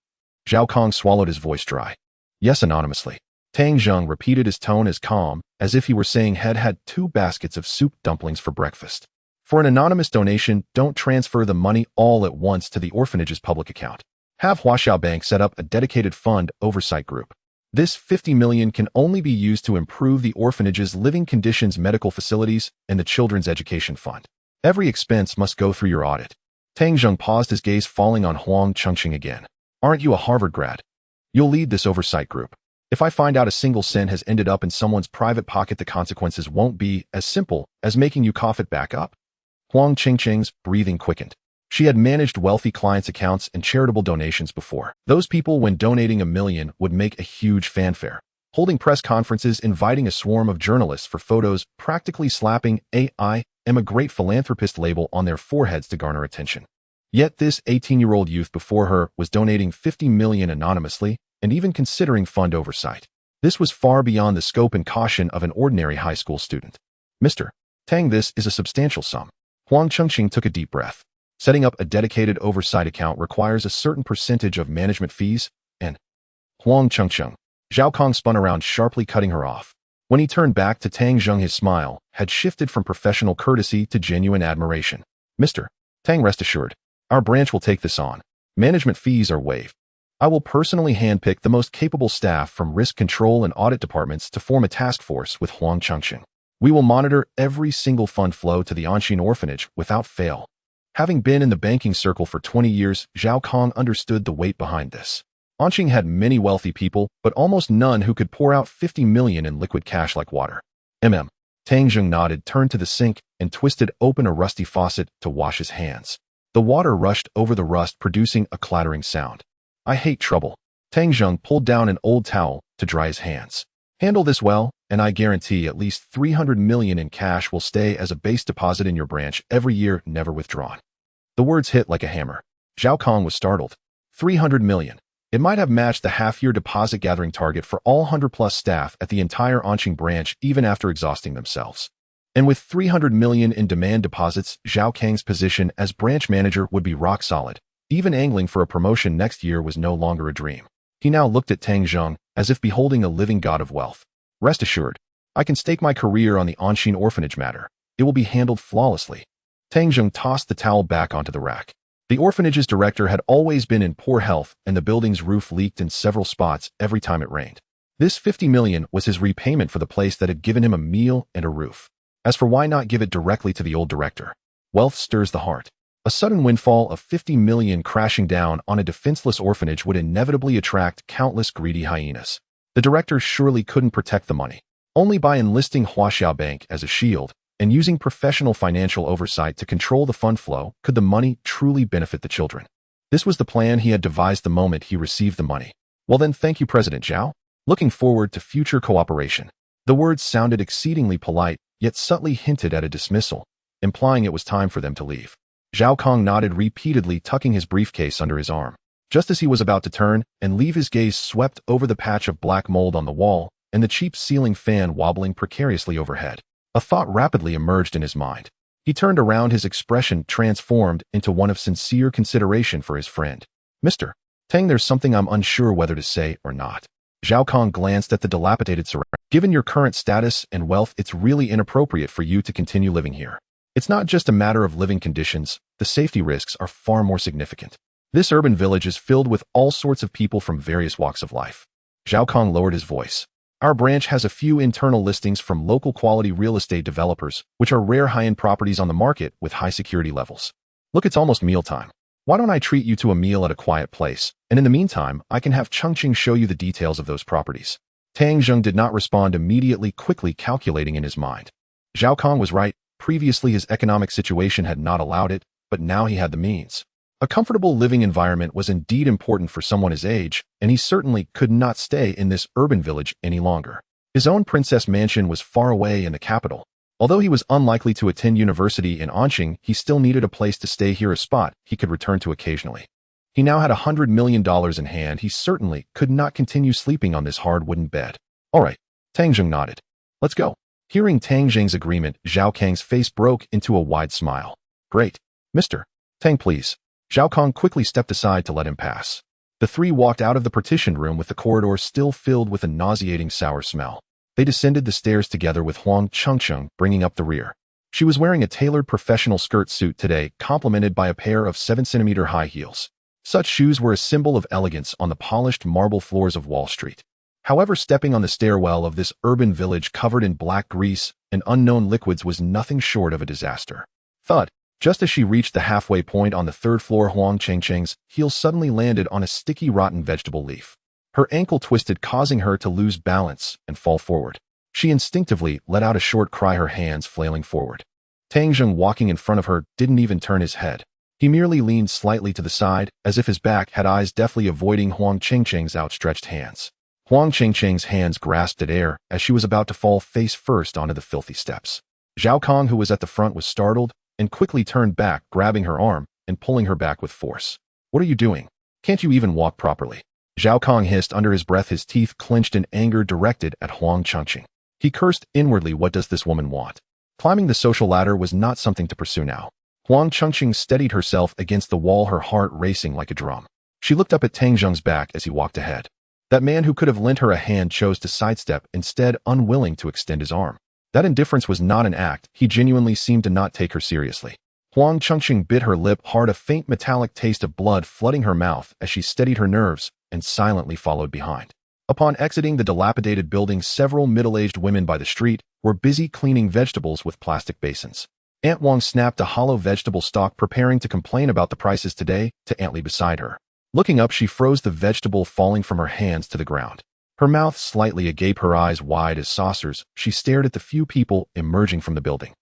Zhao Kong swallowed, his voice dry. Yes, anonymously. Tang Zheng repeated, his tone as calm as if he were saying had 2 baskets of soup dumplings for breakfast. For an anonymous donation, don't transfer the money all at once to the orphanage's public account. Have Huaxia Bank set up a dedicated fund oversight group. This 50 million can only be used to improve the orphanage's living conditions, medical facilities, and the children's education fund. Every expense must go through your audit. Tang Zheng paused, his gaze falling on Huang Chengqing again. Aren't you a Harvard grad? You'll lead this oversight group. If I find out a single cent has ended up in someone's private pocket, the consequences won't be as simple as making you cough it back up. Huang Chengqing's breathing quickened. She had managed wealthy clients' accounts and charitable donations before. Those people, when donating $1 million, would make a huge fanfare, holding press conferences, inviting a swarm of journalists for photos, practically slapping "I am a great philanthropist" label on their foreheads to garner attention. Yet this 18-year-old youth before her was donating $50 million anonymously and even considering fund oversight. This was far beyond the scope and caution of an ordinary high school student. Mr. Tang, this is a substantial sum. Huang Chengqing took a deep breath. Setting up a dedicated oversight account requires a certain percentage of management fees, and Huang Chengqing. Zhao Kong spun around, sharply cutting her off. When he turned back to Tang Zheng, his smile had shifted from professional courtesy to genuine admiration. Mr. Tang, rest assured, our branch will take this on. Management fees are waived. I will personally handpick the most capable staff from risk control and audit departments to form a task force with Huang Chengqing. We will monitor every single fund flow to the Anshin orphanage without fail. Having been in the banking circle for 20 years, Zhao Kong understood the weight behind this. Anshin had many wealthy people, but almost none who could pour out $50 million in liquid cash like water. Tang Zheng nodded, turned to the sink, and twisted open a rusty faucet to wash his hands. The water rushed over the rust, producing a clattering sound. I hate trouble. Tang Zheng pulled down an old towel to dry his hands. Handle this well, and I guarantee at least $300 million in cash will stay as a base deposit in your branch every year, never withdrawn. The words hit like a hammer. Zhao Kong was startled. $300 million. It might have matched the half-year deposit gathering target for all 100-plus staff at the entire Anshin branch, even after exhausting themselves. And with $300 million in demand deposits, Zhao Kang's position as branch manager would be rock solid. Even angling for a promotion next year was no longer a dream. He now looked at Tang Zheng as if beholding a living god of wealth. Rest assured, I can stake my career on the Anshin orphanage matter. It will be handled flawlessly. Tang Zheng tossed the towel back onto the rack. The orphanage's director had always been in poor health, and the building's roof leaked in several spots every time it rained. This $50 million was his repayment for the place that had given him a meal and a roof. As for why not give it directly to the old director? Wealth stirs the heart. A sudden windfall of $50 million crashing down on a defenseless orphanage would inevitably attract countless greedy hyenas. The director surely couldn't protect the money. Only by enlisting Huaxiao Bank as a shield and using professional financial oversight to control the fund flow could the money truly benefit the children. This was the plan he had devised the moment he received the money. Well then, thank you, President Zhao. Looking forward to future cooperation. The words sounded exceedingly polite, yet subtly hinted at a dismissal, implying it was time for them to leave. Zhao Kong nodded repeatedly, tucking his briefcase under his arm. Just as he was about to turn and leave, his gaze swept over the patch of black mold on the wall and the cheap ceiling fan wobbling precariously overhead. A thought rapidly emerged in his mind. He turned around, his expression transformed into one of sincere consideration for his friend. Mr. Tang, there's something I'm unsure whether to say or not. Zhao Kong glanced at the dilapidated surroundings. Given your current status and wealth, it's really inappropriate for you to continue living here. It's not just a matter of living conditions, the safety risks are far more significant. This urban village is filled with all sorts of people from various walks of life. Zhao Kong lowered his voice. Our branch has a few internal listings from local quality real estate developers, which are rare high-end properties on the market with high security levels. Look, it's almost mealtime. Why don't I treat you to a meal at a quiet place, and in the meantime, I can have Chengqing show you the details of those properties. Tang Zheng did not respond immediately, quickly calculating in his mind. Zhao Kong was right. Previously, his economic situation had not allowed it, but now he had the means. A comfortable living environment was indeed important for someone his age, and he certainly could not stay in this urban village any longer. His own princess mansion was far away in the capital. Although he was unlikely to attend university in Anshin, he still needed a place to stay here, a spot he could return to occasionally. He now had $100 million in hand. He certainly could not continue sleeping on this hard wooden bed. All right, Tang Zheng nodded. Let's go. Hearing Tang Zheng's agreement, Zhao Kang's face broke into a wide smile. Great. Mr. Tang, please. Zhao Kong quickly stepped aside to let him pass. The three walked out of the partitioned room with the corridor still filled with a nauseating sour smell. They descended the stairs together with Huang Chengqing bringing up the rear. She was wearing a tailored professional skirt suit today, complemented by a pair of 7-centimeter high heels. Such shoes were a symbol of elegance on the polished marble floors of Wall Street. However, stepping on the stairwell of this urban village covered in black grease and unknown liquids was nothing short of a disaster. Thud! Just as she reached the halfway point on the third floor, Huang Chengqing's heel suddenly landed on a sticky, rotten vegetable leaf. Her ankle twisted, causing her to lose balance and fall forward. She instinctively let out a short cry, her hands flailing forward. Tang Zheng, walking in front of her, didn't even turn his head. He merely leaned slightly to the side, as if his back had eyes, deftly avoiding Huang Qingqing's outstretched hands. Huang Qingqing's hands grasped at air as she was about to fall face first onto the filthy steps. Zhao Kong, who was at the front, was startled and quickly turned back, grabbing her arm and pulling her back with force. "What are you doing? Can't you even walk properly?" Zhao Kong hissed under his breath, his teeth clenched in anger directed at Huang Qingqing. He cursed inwardly. What does this woman want? Climbing the social ladder was not something to pursue now. Huang Qingqing steadied herself against the wall, her heart racing like a drum. She looked up at Tang Zheng's back as he walked ahead. That man who could have lent her a hand chose to sidestep, instead unwilling to extend his arm. That indifference was not an act. He genuinely seemed to not take her seriously. Huang Qingqing bit her lip hard, a faint metallic taste of blood flooding her mouth as she steadied her nerves and silently followed behind. Upon exiting the dilapidated building, several middle-aged women by the street were busy cleaning vegetables with plastic basins. Aunt Wang snapped a hollow vegetable stalk, preparing to complain about the prices today to Aunt Li beside her. Looking up, she froze the vegetable falling from her hands to the ground. Her mouth slightly agape, her eyes wide as saucers, she stared at the few people emerging from the building.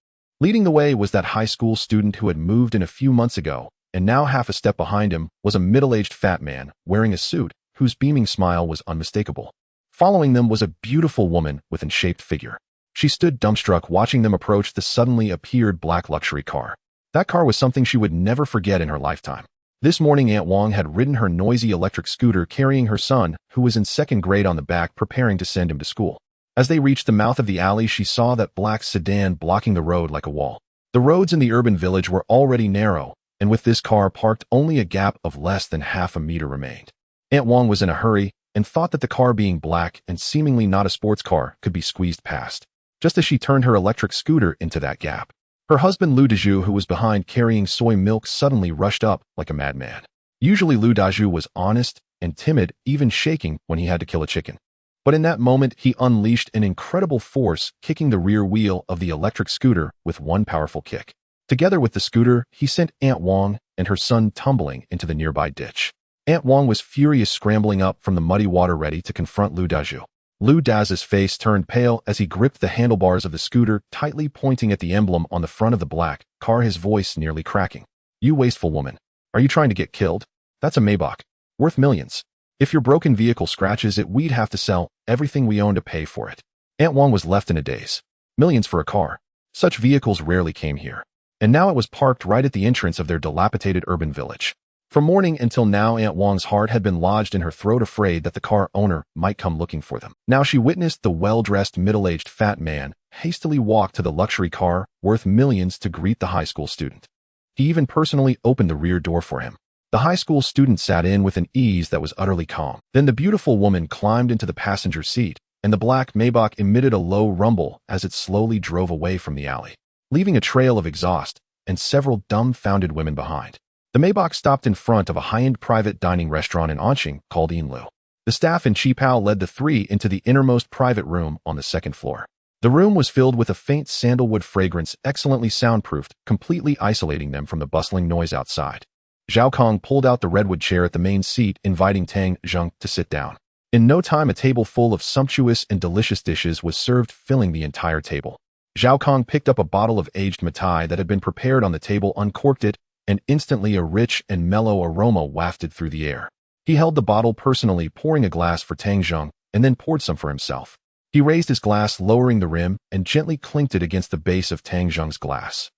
Leading the way was that high school student who had moved in a few months ago, and now half a step behind him was a middle-aged fat man wearing a suit whose beaming smile was unmistakable. Following them was a beautiful woman with an shaped figure. She stood dumbstruck watching them approach the suddenly appeared black luxury car. That car was something she would never forget in her lifetime. This morning, Aunt Wang had ridden her noisy electric scooter carrying her son, who was in second grade, on the back, preparing to send him to school. As they reached the mouth of the alley, she saw that black sedan blocking the road like a wall. The roads in the urban village were already narrow, and with this car parked, only a gap of less than half a meter remained. Aunt Wang was in a hurry and thought that the car, being black and seemingly not a sports car, could be squeezed past. Just as she turned her electric scooter into that gap, her husband Lu Dazhu, who was behind carrying soy milk, suddenly rushed up like a madman. Usually Lu Dazhu was honest and timid, even shaking when he had to kill a chicken. But in that moment, he unleashed an incredible force, kicking the rear wheel of the electric scooter with one powerful kick. Together with the scooter, he sent Aunt Wang and her son tumbling into the nearby ditch. Aunt Wang was furious, scrambling up from the muddy water ready to confront Lu Dazhu. Lu Daz's face turned pale as he gripped the handlebars of the scooter, tightly pointing at the emblem on the front of the black car, his voice nearly cracking. "You wasteful woman. Are you trying to get killed? That's a Maybach. Worth millions. If your broken vehicle scratches it, we'd have to sell everything we own to pay for it." Aunt Wang was left in a daze. Millions for a car. Such vehicles rarely came here. And now it was parked right at the entrance of their dilapidated urban village. From morning until now, Aunt Wang's heart had been lodged in her throat, afraid that the car owner might come looking for them. Now she witnessed the well-dressed middle-aged fat man hastily walk to the luxury car worth millions to greet the high school student. He even personally opened the rear door for him. The high school student sat in with an ease that was utterly calm. Then the beautiful woman climbed into the passenger seat, and the black Maybach emitted a low rumble as it slowly drove away from the alley, leaving a trail of exhaust and several dumbfounded women behind. The Maybach stopped in front of a high-end private dining restaurant in Anqing called Yinlu. The staff in Qipao led the three into the innermost private room on the second floor. The room was filled with a faint sandalwood fragrance, excellently soundproofed, completely isolating them from the bustling noise outside. Zhao Kong pulled out the redwood chair at the main seat, inviting Tang Zheng to sit down. In no time, a table full of sumptuous and delicious dishes was served, filling the entire table. Zhao Kong picked up a bottle of aged Matai that had been prepared on the table, uncorked it, and instantly a rich and mellow aroma wafted through the air. He held the bottle personally, pouring a glass for Tang Zheng, and then poured some for himself. He raised his glass, lowering the rim, and gently clinked it against the base of Tang Zheng's glass.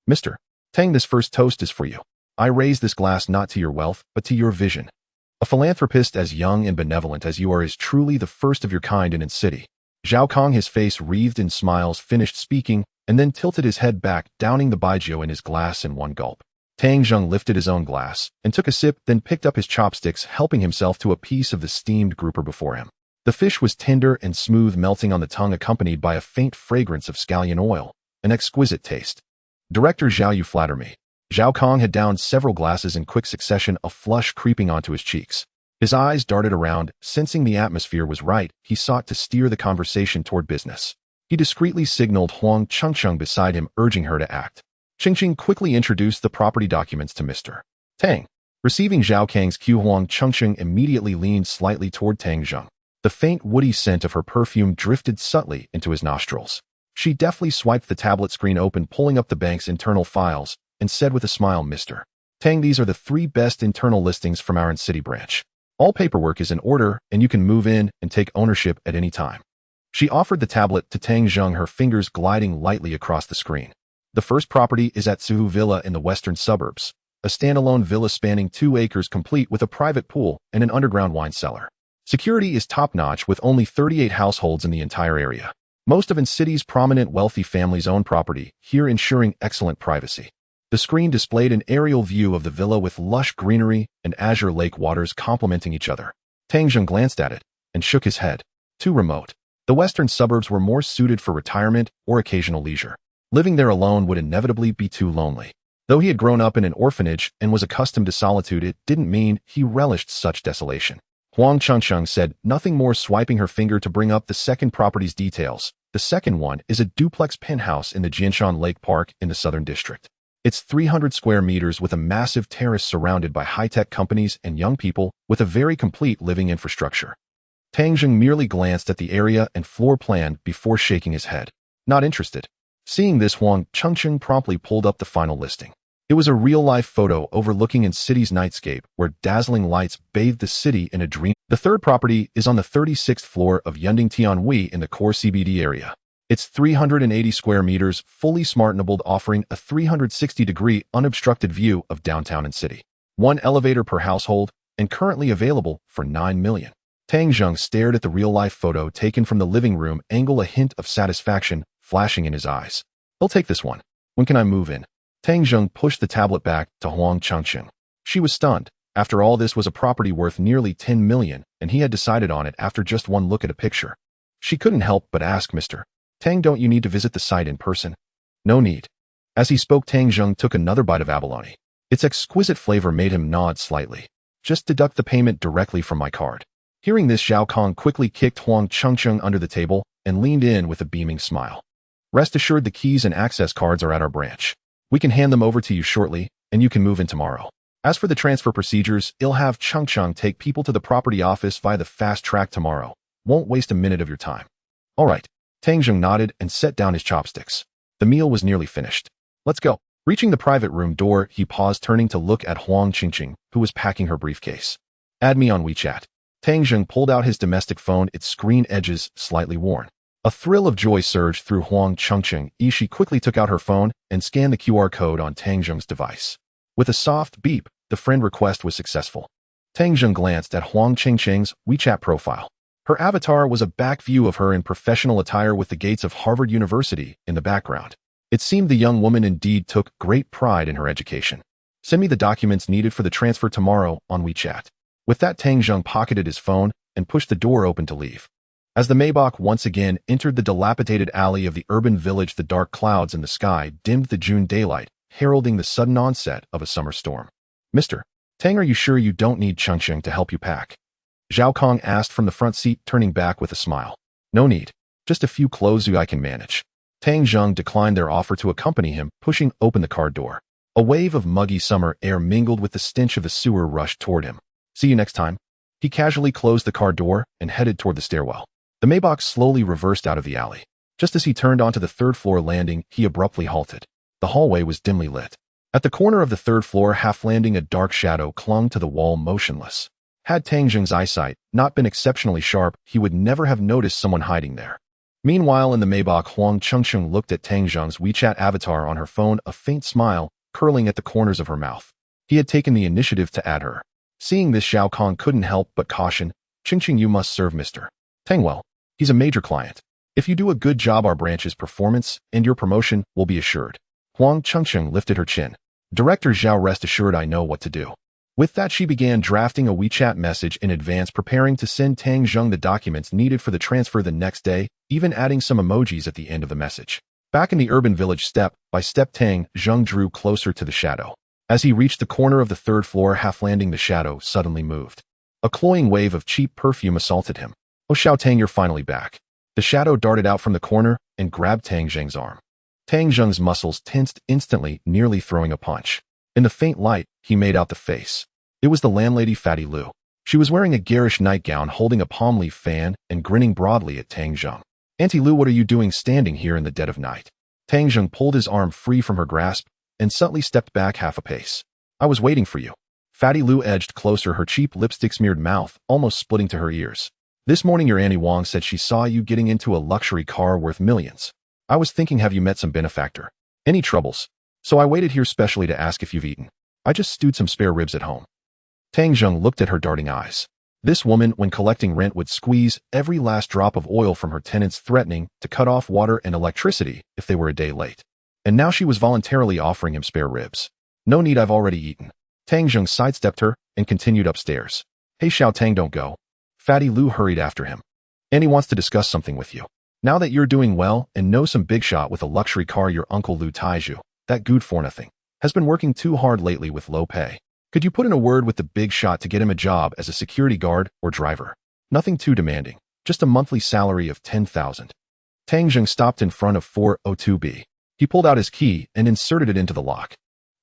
"Mr. Tang, this first toast is for you. I raise this glass not to your wealth, but to your vision. A philanthropist as young and benevolent as you are is truly the first of your kind in its city." Zhao Kong, his face wreathed in smiles, finished speaking, and then tilted his head back, downing the baijiu in his glass in one gulp. Tang Zheng lifted his own glass and took a sip, then picked up his chopsticks, helping himself to a piece of the steamed grouper before him. The fish was tender and smooth, melting on the tongue, accompanied by a faint fragrance of scallion oil, an exquisite taste. "Director Zhao, you flatter me." Zhao Kong had downed several glasses in quick succession, a flush creeping onto his cheeks. His eyes darted around, sensing the atmosphere was right. He sought to steer the conversation toward business. He discreetly signaled Huang Qingqing beside him, urging her to act. Qingqing quickly introduced the property documents to Mr. Tang. Receiving Zhao Kang's cue, Huang Qingqing immediately leaned slightly toward Tang Zheng. The faint woody scent of her perfume drifted subtly into his nostrils. She deftly swiped the tablet screen open, pulling up the bank's internal files, and said with a smile, "Mr. Tang, these are the 3 best internal listings from our city branch. All paperwork is in order, and you can move in and take ownership at any time. She offered the tablet to Tang Zheng, her fingers gliding lightly across the screen. The first property is at Suhu Villa in the western suburbs, a standalone villa spanning 2 acres complete with a private pool and an underground wine cellar. Security is top-notch with only 38 households in the entire area. Most of city's prominent wealthy families own property, here ensuring excellent privacy. The screen displayed an aerial view of the villa with lush greenery and azure lake waters complementing each other. Tang Zheng glanced at it and shook his head. Too remote. The western suburbs were more suited for retirement or occasional leisure. Living there alone would inevitably be too lonely. Though he had grown up in an orphanage and was accustomed to solitude, it didn't mean he relished such desolation. Huang Chengcheng said nothing more, swiping her finger to bring up the second property's details. The second one is a duplex penthouse in the Jianshan Lake Park in the Southern District. It's 300 square meters with a massive terrace surrounded by high-tech companies and young people with a very complete living infrastructure. Tang Zheng merely glanced at the area and floor plan before shaking his head. Not interested. Seeing this, Huang Chengcheng promptly pulled up the final listing. It was a real-life photo overlooking the city's nightscape, where dazzling lights bathed the city in a dream. The third property is on the 36th floor of Yunding Tianhui in the core CBD area. It's 380 square meters, fully smart-enabled, offering a 360-degree unobstructed view of downtown and city. 1 elevator per household, and currently available for 9 million. Tang Zheng stared at the real-life photo taken from the living room angle, a hint of satisfaction flashing in his eyes. I'll take this one. When can I move in? Tang Zheng pushed the tablet back to Huang Chengcheng. She was stunned. After all, this was a property worth nearly 10 million, and he had decided on it after just one look at a picture. She couldn't help but ask, Mr. Tang, don't you need to visit the site in person? No need. As he spoke, Tang Zheng took another bite of abalone. Its exquisite flavor made him nod slightly. Just deduct the payment directly from my card. Hearing this, Zhao Kong quickly kicked Huang Chengcheng under the table and leaned in with a beaming smile. Rest assured, the keys and access cards are at our branch. We can hand them over to you shortly, and you can move in tomorrow. As for the transfer procedures, I'll have Chengcheng take people to the property office via the fast track tomorrow. Won't waste a minute of your time. All right. Tang Zheng nodded and set down his chopsticks. The meal was nearly finished. Let's go. Reaching the private room door, he paused, turning to look at Huang Chengcheng, who was packing her briefcase. Add me on WeChat. Tang Zheng pulled out his domestic phone, its screen edges slightly worn. A thrill of joy surged through Huang Chengcheng. She quickly took out her phone and scanned the QR code on Tang Zheng's device. With a soft beep, the friend request was successful. Tang Zheng glanced at Huang Chengcheng's WeChat profile. Her avatar was a back view of her in professional attire with the gates of Harvard University in the background. It seemed the young woman indeed took great pride in her education. Send me the documents needed for the transfer tomorrow on WeChat. With that, Tang Zheng pocketed his phone and pushed the door open to leave. As the Maybach once again entered the dilapidated alley of the urban village, the dark clouds in the sky dimmed the June daylight, heralding the sudden onset of a summer storm. Mr. Tang, are you sure you don't need Chengcheng to help you pack? Zhao Kong asked from the front seat, turning back with a smile. No need. Just a few clothes I can manage. Tang Zheng declined their offer to accompany him, pushing open the car door. A wave of muggy summer air mingled with the stench of the sewer rushed toward him. See you next time. He casually closed the car door and headed toward the stairwell. The Maybach slowly reversed out of the alley. Just as he turned onto the third-floor landing, he abruptly halted. The hallway was dimly lit. At the corner of the third floor, half landing, a dark shadow clung to the wall, motionless. Had Tang Zheng's eyesight not been exceptionally sharp, he would never have noticed someone hiding there. Meanwhile, in the Maybach, Huang Chengcheng looked at Tang Zheng's WeChat avatar on her phone, a faint smile curling at the corners of her mouth. He had taken the initiative to add her. Seeing this, Zhao Kong couldn't help but caution, Chengcheng, you must serve Mr. Tang well. He's a major client. If you do a good job, our branch's performance and your promotion will be assured. Huang Chengcheng lifted her chin. Director Zhao, rest assured I know what to do. With that, she began drafting a WeChat message in advance, preparing to send Tang Zheng the documents needed for the transfer the next day, even adding some emojis at the end of the message. Back in the urban village, step by step, Tang Zheng drew closer to the shadow. As he reached the corner of the third floor, half landing, the shadow suddenly moved. A cloying wave of cheap perfume assaulted him. Oh, Xiao Tang, you're finally back. The shadow darted out from the corner and grabbed Tang Zheng's arm. Tang Zheng's muscles tensed instantly, nearly throwing a punch. In the faint light, he made out the face. It was the landlady, Fatty Lu. She was wearing a garish nightgown, holding a palm leaf fan, and grinning broadly at Tang Zheng. Auntie Lu, what are you doing standing here in the dead of night? Tang Zheng pulled his arm free from her grasp and subtly stepped back half a pace. I was waiting for you. Fatty Lou edged closer, her cheap lipstick-smeared mouth almost splitting to her ears. This morning your Auntie Wong said she saw you getting into a luxury car worth millions. I was thinking, have you met some benefactor? Any troubles? So I waited here specially to ask if you've eaten. I just stewed some spare ribs at home. Tang Zheng looked at her darting eyes. This woman, when collecting rent, would squeeze every last drop of oil from her tenants, threatening to cut off water and electricity if they were a day late. And now she was voluntarily offering him spare ribs. No need, I've already eaten. Tang Zheng sidestepped her and continued upstairs. Hey Xiao Tang, don't go. Fatty Lou hurried after him. Annie wants to discuss something with you. Now that you're doing well and know some big shot with a luxury car, your uncle Lu Taiju, that good for nothing, has been working too hard lately with low pay. Could you put in a word with the big shot to get him a job as a security guard or driver? Nothing too demanding, just a monthly salary of 10,000. Tang Zheng stopped in front of 402B. He pulled out his key and inserted it into the lock.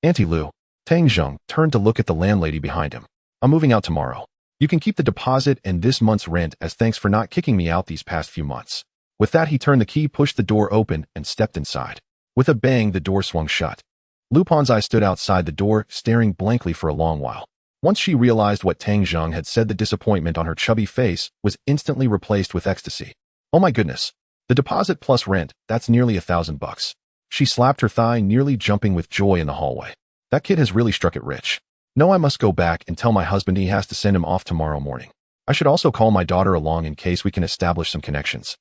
Auntie Lou. Tang Zheng turned to look at the landlady behind him. I'm moving out tomorrow. You can keep the deposit and this month's rent as thanks for not kicking me out these past few months. With that, he turned the key, pushed the door open, and stepped inside. With a bang, the door swung shut. Lu Ponzai stood outside the door, staring blankly for a long while. Once she realized what Tang Zheng had said, the disappointment on her chubby face was instantly replaced with ecstasy. Oh my goodness. The deposit plus rent, that's nearly $1,000. She slapped her thigh, nearly jumping with joy in the hallway. That kid has really struck it rich. No, I must go back and tell my husband he has to send him off tomorrow morning. I should also call my daughter along in case we can establish some connections.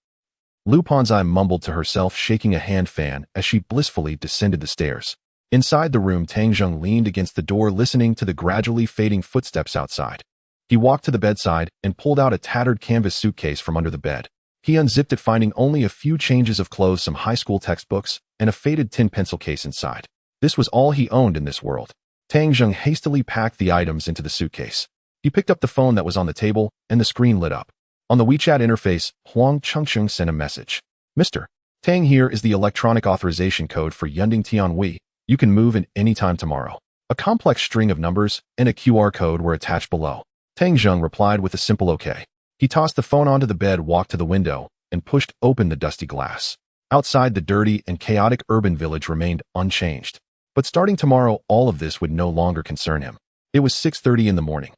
Lu Ponzai mumbled to herself, shaking a hand fan as she blissfully descended the stairs. Inside the room, Tang Zheng leaned against the door, listening to the gradually fading footsteps outside. He walked to the bedside and pulled out a tattered canvas suitcase from under the bed. He unzipped it, finding only a few changes of clothes, some high school textbooks, and a faded tin pencil case inside. This was all he owned in this world. Tang Zheng hastily packed the items into the suitcase. He picked up the phone that was on the table, and the screen lit up. On the WeChat interface, Huang Chengcheng sent a message. Mr. Tang, here is the electronic authorization code for Yunding Tianhui. You can move in any time tomorrow. A complex string of numbers and a QR code were attached below. Tang Zheng replied with a simple okay. He tossed the phone onto the bed, walked to the window, and pushed open the dusty glass. Outside, the dirty and chaotic urban village remained unchanged. But starting tomorrow, all of this would no longer concern him. It was 6:30 in the morning.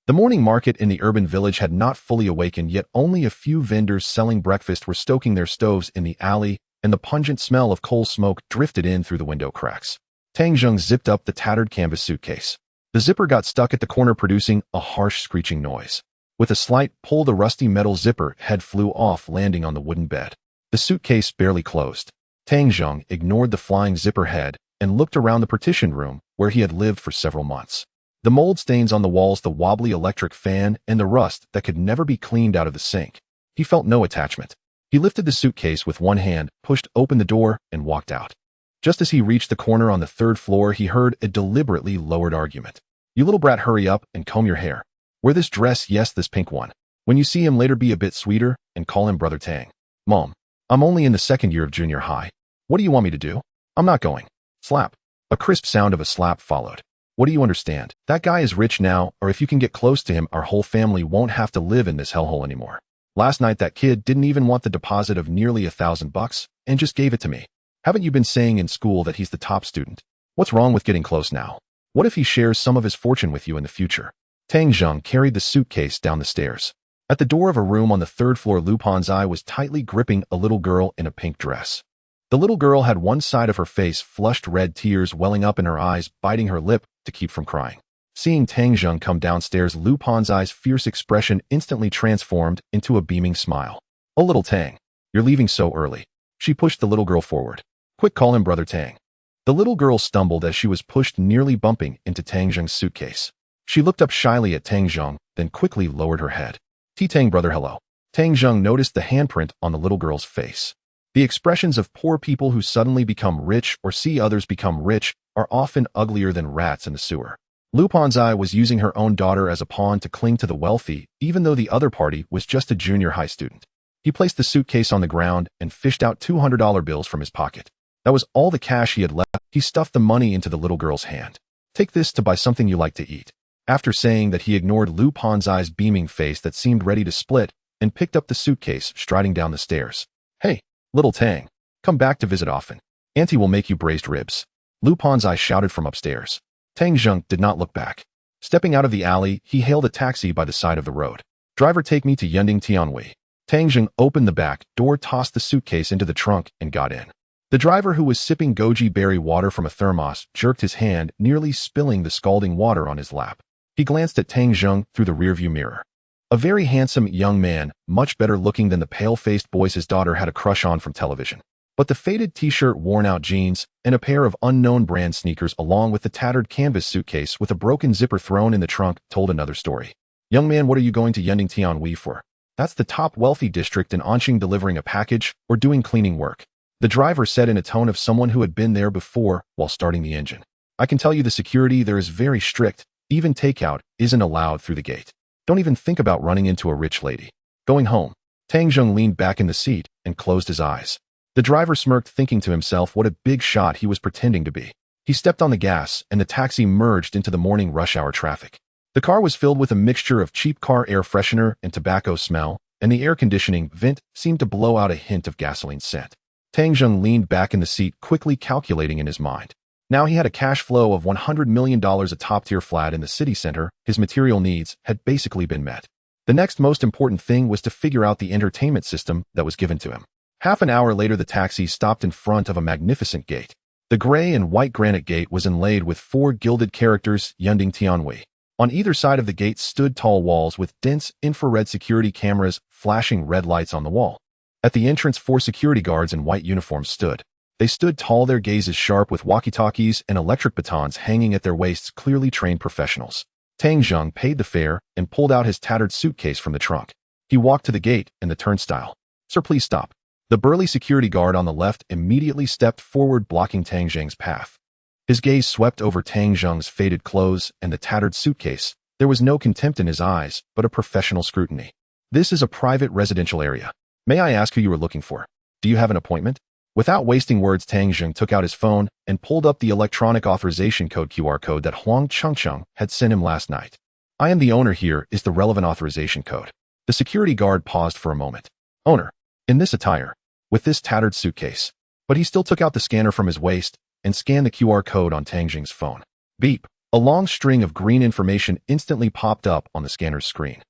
The morning market in the urban village had not fully awakened yet. Only a few vendors selling breakfast were stoking their stoves in the alley, and the pungent smell of coal smoke drifted in through the window cracks. Tang Zheng zipped up the tattered canvas suitcase. The zipper got stuck at the corner, producing a harsh screeching noise. With a slight pull, the rusty metal zipper head flew off, landing on the wooden bed. The suitcase barely closed. Tang Zheng ignored the flying zipper head and looked around the partitioned room where he had lived for several months. The mold stains on the walls, the wobbly electric fan, and the rust that could never be cleaned out of the sink. He felt no attachment. He lifted the suitcase with one hand, pushed open the door, and walked out. Just as he reached the corner on the third floor, he heard a deliberately lowered argument. You little brat, hurry up and comb your hair. Wear this dress, yes, this pink one. When you see him later, be a bit sweeter and call him Brother Tang. Mom, I'm only in the second year of junior high. What do you want me to do? I'm not going. Slap. A crisp sound of a slap followed. What do you understand? That guy is rich now, or if you can get close to him, our whole family won't have to live in this hellhole anymore. Last night that kid didn't even want the deposit of nearly $1,000 and just gave it to me. Haven't you been saying in school that he's the top student? What's wrong with getting close now? What if he shares some of his fortune with you in the future? Tang Zheng carried the suitcase down the stairs. At the door of a room on the third floor, Lu Ponzai was tightly gripping a little girl in a pink dress. The little girl had one side of her face flushed red, tears welling up in her eyes, biting her lip to keep from crying. Seeing Tang Zheng come downstairs, Lu Ponzai's fierce expression instantly transformed into a beaming smile. Oh, little Tang, you're leaving so early. She pushed the little girl forward. Quick, call him Brother Tang. The little girl stumbled as she was pushed, nearly bumping into Tang Zheng's suitcase. She looked up shyly at Tang Zheng, then quickly lowered her head. Tang, brother, hello. Tang Zheng noticed the handprint on the little girl's face. The expressions of poor people who suddenly become rich or see others become rich are often uglier than rats in the sewer. Lu Ponzai was using her own daughter as a pawn to cling to the wealthy, even though the other party was just a junior high student. He placed the suitcase on the ground and fished out $200 bills from his pocket. That was all the cash he had left. He stuffed the money into the little girl's hand. Take this to buy something you like to eat. After saying that, he ignored Lu Ponzai's beaming face that seemed ready to split and picked up the suitcase, striding down the stairs. Hey, little Tang, come back to visit often. Auntie will make you braised ribs. Lu Ponzai shouted from upstairs. Tang Zheng did not look back. Stepping out of the alley, he hailed a taxi by the side of the road. "Driver, take me to Yunding Tianwei." Tang Zheng opened the back door, tossed the suitcase into the trunk, and got in. The driver, who was sipping goji berry water from a thermos, jerked his hand, nearly spilling the scalding water on his lap. He glanced at Tang Zheng through the rearview mirror. A very handsome young man, much better looking than the pale-faced boys his daughter had a crush on from television. But the faded t-shirt, worn-out jeans, and a pair of unknown brand sneakers, along with the tattered canvas suitcase with a broken zipper thrown in the trunk, told another story. "Young man, what are you going to Yunding Tianwei for?" "That's the top wealthy district in Anqing, delivering a package or doing cleaning work," the driver said in a tone of someone who had been there before while starting the engine. "I can tell you the security there is very strict. Even takeout isn't allowed through the gate. Don't even think about running into a rich lady." "Going home." Tang Zheng leaned back in the seat and closed his eyes. The driver smirked, thinking to himself what a big shot he was pretending to be. He stepped on the gas, and the taxi merged into the morning rush hour traffic. The car was filled with a mixture of cheap car air freshener and tobacco smell, and the air conditioning vent seemed to blow out a hint of gasoline scent. Tang Zheng leaned back in the seat, quickly calculating in his mind. Now he had a cash flow of $100 million, a top-tier flat in the city center. His material needs had basically been met. The next most important thing was to figure out the entertainment system that was given to him. Half an hour later, the taxi stopped in front of a magnificent gate. The gray and white granite gate was inlaid with 4 gilded characters, Yunding Tianwei. On either side of the gate stood tall walls with dense infrared security cameras flashing red lights on the wall. At the entrance, 4 security guards in white uniforms stood. They stood tall, their gazes sharp, with walkie-talkies and electric batons hanging at their waists, clearly trained professionals. Tang Zheng paid the fare and pulled out his tattered suitcase from the trunk. He walked to the gate and the turnstile. "Sir, please stop." The burly security guard on the left immediately stepped forward, blocking Tang Zheng's path. His gaze swept over Tang Zheng's faded clothes and the tattered suitcase. There was no contempt in his eyes, but a professional scrutiny. "This is a private residential area. May I ask who you were looking for? Do you have an appointment?" Without wasting words, Tang Zheng took out his phone and pulled up the electronic authorization code QR code that Huang Chengcheng had sent him last night. "I am the owner. Here is the relevant authorization code." The security guard paused for a moment. "Owner? In this attire? With this tattered suitcase?" But he still took out the scanner from his waist and scanned the QR code on Tang Zheng's phone. Beep. A long string of green information instantly popped up on the scanner's screen.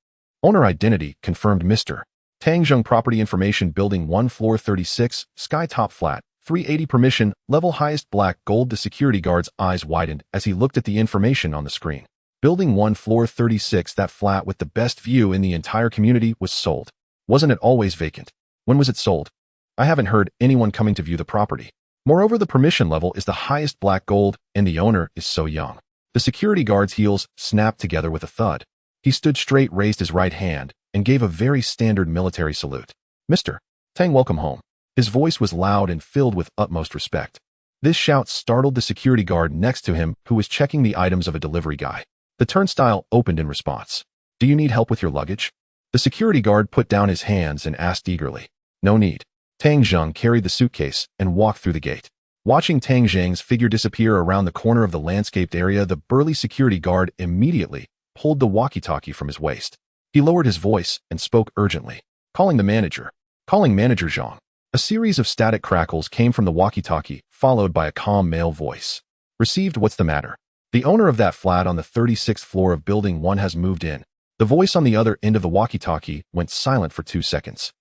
"Owner identity confirmed, Mr. Tang Zheng. Property information: Building 1, floor 36, sky top flat, 380 permission, level highest, black gold." The security guard's eyes widened as he looked at the information on the screen. Building 1, floor 36, that flat with the best view in the entire community, was sold. Wasn't it always vacant? When was it sold? I haven't heard anyone coming to view the property. Moreover, the permission level is the highest, black gold, and the owner is so young. The security guard's heels snapped together with a thud. He stood straight, raised his right hand, and gave a very standard military salute. "Mr. Tang, welcome home." His voice was loud and filled with utmost respect. This shout startled the security guard next to him, who was checking the items of a delivery guy. The turnstile opened in response. "Do you need help with your luggage?" The security guard put down his hands and asked eagerly. "No need." Tang Zheng carried the suitcase and walked through the gate. Watching Tang Zheng's figure disappear around the corner of the landscaped area, the burly security guard immediately pulled the walkie-talkie from his waist. He lowered his voice and spoke urgently. "Calling the manager." "Calling Manager Zhang." A series of static crackles came from the walkie-talkie, followed by a calm male voice. "Received. What's the matter?" "The owner of that flat on the 36th floor of Building 1 has moved in." The voice on the other end of the walkie-talkie went silent for 2 seconds.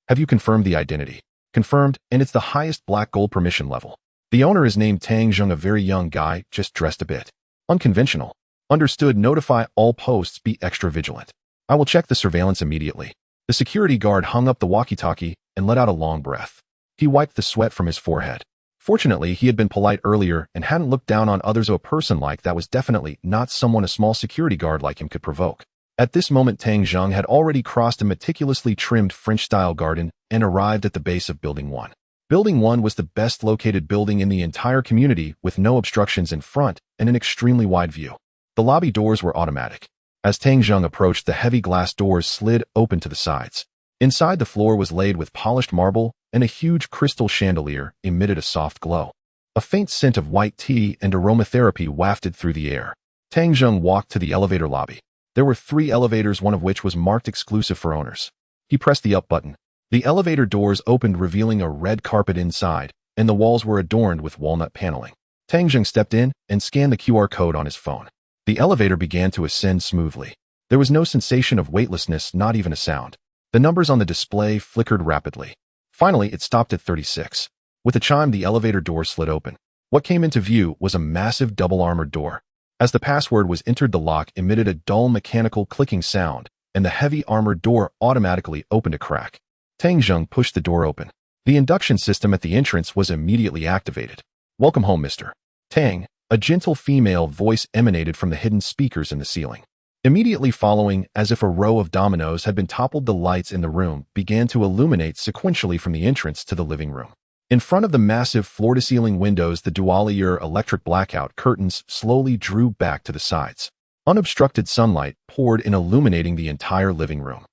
"Have you confirmed the identity?" "Confirmed, and it's the highest, black gold permission level. The owner is named Tang Zheng, a very young guy, just dressed a bit unconventional." "Understood. Notify all posts. Be extra vigilant." "I will check the surveillance immediately." The security guard hung up the walkie-talkie and let out a long breath. He wiped the sweat from his forehead. Fortunately, he had been polite earlier and hadn't looked down on others. A person like that was definitely not someone a small security guard like him could provoke. At this moment, Tang Zheng had already crossed a meticulously trimmed French-style garden and arrived at the base of Building 1. Building 1 was the best located building in the entire community, with no obstructions in front and an extremely wide view. The lobby doors were automatic. As Tang Zheng approached, the heavy glass doors slid open to the sides. Inside, the floor was laid with polished marble, and a huge crystal chandelier emitted a soft glow. A faint scent of white tea and aromatherapy wafted through the air. Tang Zheng walked to the elevator lobby. There were 3 elevators, one of which was marked exclusive for owners. He pressed the up button. The elevator doors opened, revealing a red carpet inside, and the walls were adorned with walnut paneling. Tang Zheng stepped in and scanned the QR code on his phone. The elevator began to ascend smoothly. There was no sensation of weightlessness, not even a sound. The numbers on the display flickered rapidly. Finally, it stopped at 36. With a chime, the elevator door slid open. What came into view was a massive double-armored door. As the password was entered, the lock emitted a dull mechanical clicking sound, and the heavy armored door automatically opened a crack. Tang Zheng pushed the door open. The induction system at the entrance was immediately activated. "Welcome home, Mr. Tang," a gentle female voice emanated from the hidden speakers in the ceiling. Immediately following, as if a row of dominoes had been toppled, the lights in the room began to illuminate sequentially from the entrance to the living room. In front of the massive floor-to-ceiling windows, the dual-layer electric blackout curtains slowly drew back to the sides. Unobstructed sunlight poured in, illuminating the entire living room.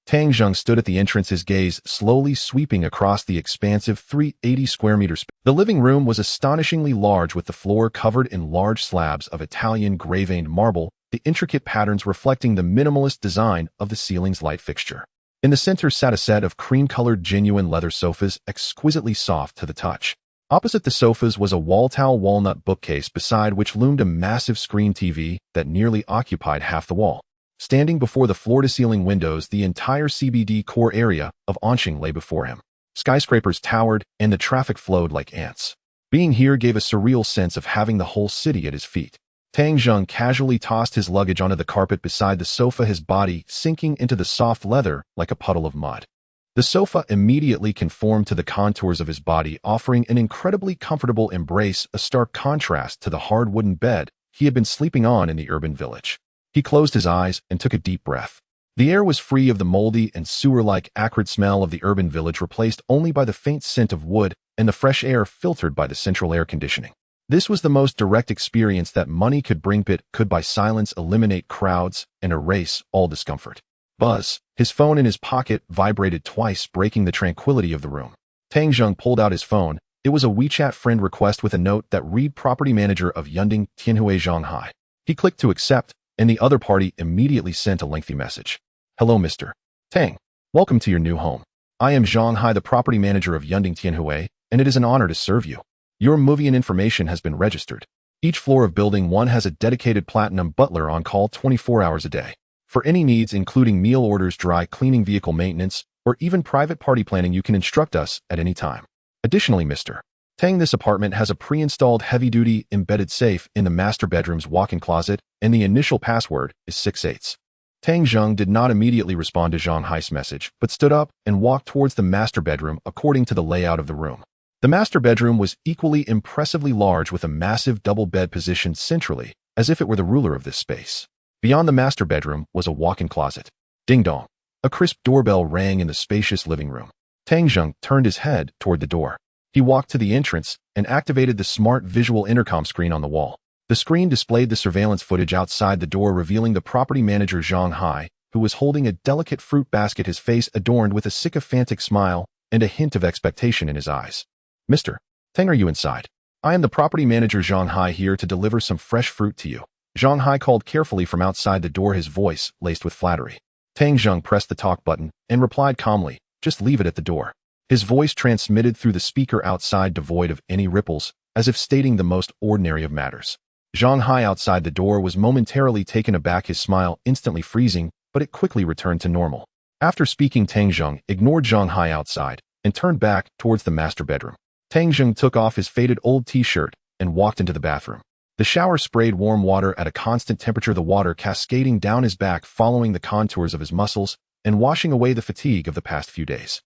Tang Zheng stood at the entrance, his gaze slowly sweeping across the expansive 380 square meter space. The living room was astonishingly large, with the floor covered in large slabs of Italian gray-veined marble, the intricate patterns reflecting the minimalist design of the ceiling's light fixture. In the center sat a set of cream-colored genuine leather sofas, exquisitely soft to the touch. Opposite the sofas was a wall-towel walnut bookcase, beside which loomed a massive screen TV that nearly occupied half the wall. Standing before the floor-to-ceiling windows, the entire CBD core area of Anqing lay before him. Skyscrapers towered, and the traffic flowed like ants. Being here gave a surreal sense of having the whole city at his feet. Tang Zheng casually tossed his luggage onto the carpet beside the sofa, his body sinking into the soft leather like a puddle of mud. The sofa immediately conformed to the contours of his body, offering an incredibly comfortable embrace, a stark contrast to the hard wooden bed he had been sleeping on in the urban village. He closed his eyes and took a deep breath. The air was free of the moldy and sewer-like acrid smell of the urban village, replaced only by the faint scent of wood and the fresh air filtered by the central air conditioning. This was the most direct experience that money could bring. It could by silence eliminate crowds and erase all discomfort. Buzz. His phone in his pocket vibrated twice, breaking the tranquility of the room. Tang Zheng pulled out his phone. It was a WeChat friend request with a note that read, "Property manager of Yunding Tianhui Shanghai." He clicked to accept, and the other party immediately sent a lengthy message. "Hello, Mr. Tang. Welcome to your new home. I am Zhang Hai, the property manager of Yunding Tianhui, and it is an honor to serve you. Your movie and information has been registered. Each floor of Building 1 has a dedicated platinum butler on call 24 hours a day. For any needs, including meal orders, dry cleaning, vehicle maintenance, or even private party planning, you can instruct us at any time. Additionally, Mr. Tang, this apartment has a pre-installed heavy-duty embedded safe in the master bedroom's walk-in closet, and the initial password is 6/8. Tang Zheng did not immediately respond to Zhang Hai's message, but stood up and walked towards the master bedroom according to the layout of the room. The master bedroom was equally impressively large, with a massive double bed positioned centrally, as if it were the ruler of this space. Beyond the master bedroom was a walk-in closet. Ding dong. A crisp doorbell rang in the spacious living room. Tang Zheng turned his head toward the door. He walked to the entrance and activated the smart visual intercom screen on the wall. The screen displayed the surveillance footage outside the door, revealing the property manager Zhang Hai, who was holding a delicate fruit basket, his face adorned with a sycophantic smile and a hint of expectation in his eyes. "Mr. Tang, are you inside? I am the property manager Zhang Hai, here to deliver some fresh fruit to you." Zhang Hai called carefully from outside the door, his voice laced with flattery. Tang Zheng pressed the talk button and replied calmly, "Just leave it at the door." His voice transmitted through the speaker outside, devoid of any ripples, as if stating the most ordinary of matters. Zhang Hai outside the door was momentarily taken aback, his smile instantly freezing, but it quickly returned to normal. After speaking, Tang Zheng ignored Zhang Hai outside and turned back towards the master bedroom. Tang Zheng took off his faded old t-shirt and walked into the bathroom. The shower sprayed warm water at a constant temperature, the water cascading down his back, following the contours of his muscles and washing away the fatigue of the past few days.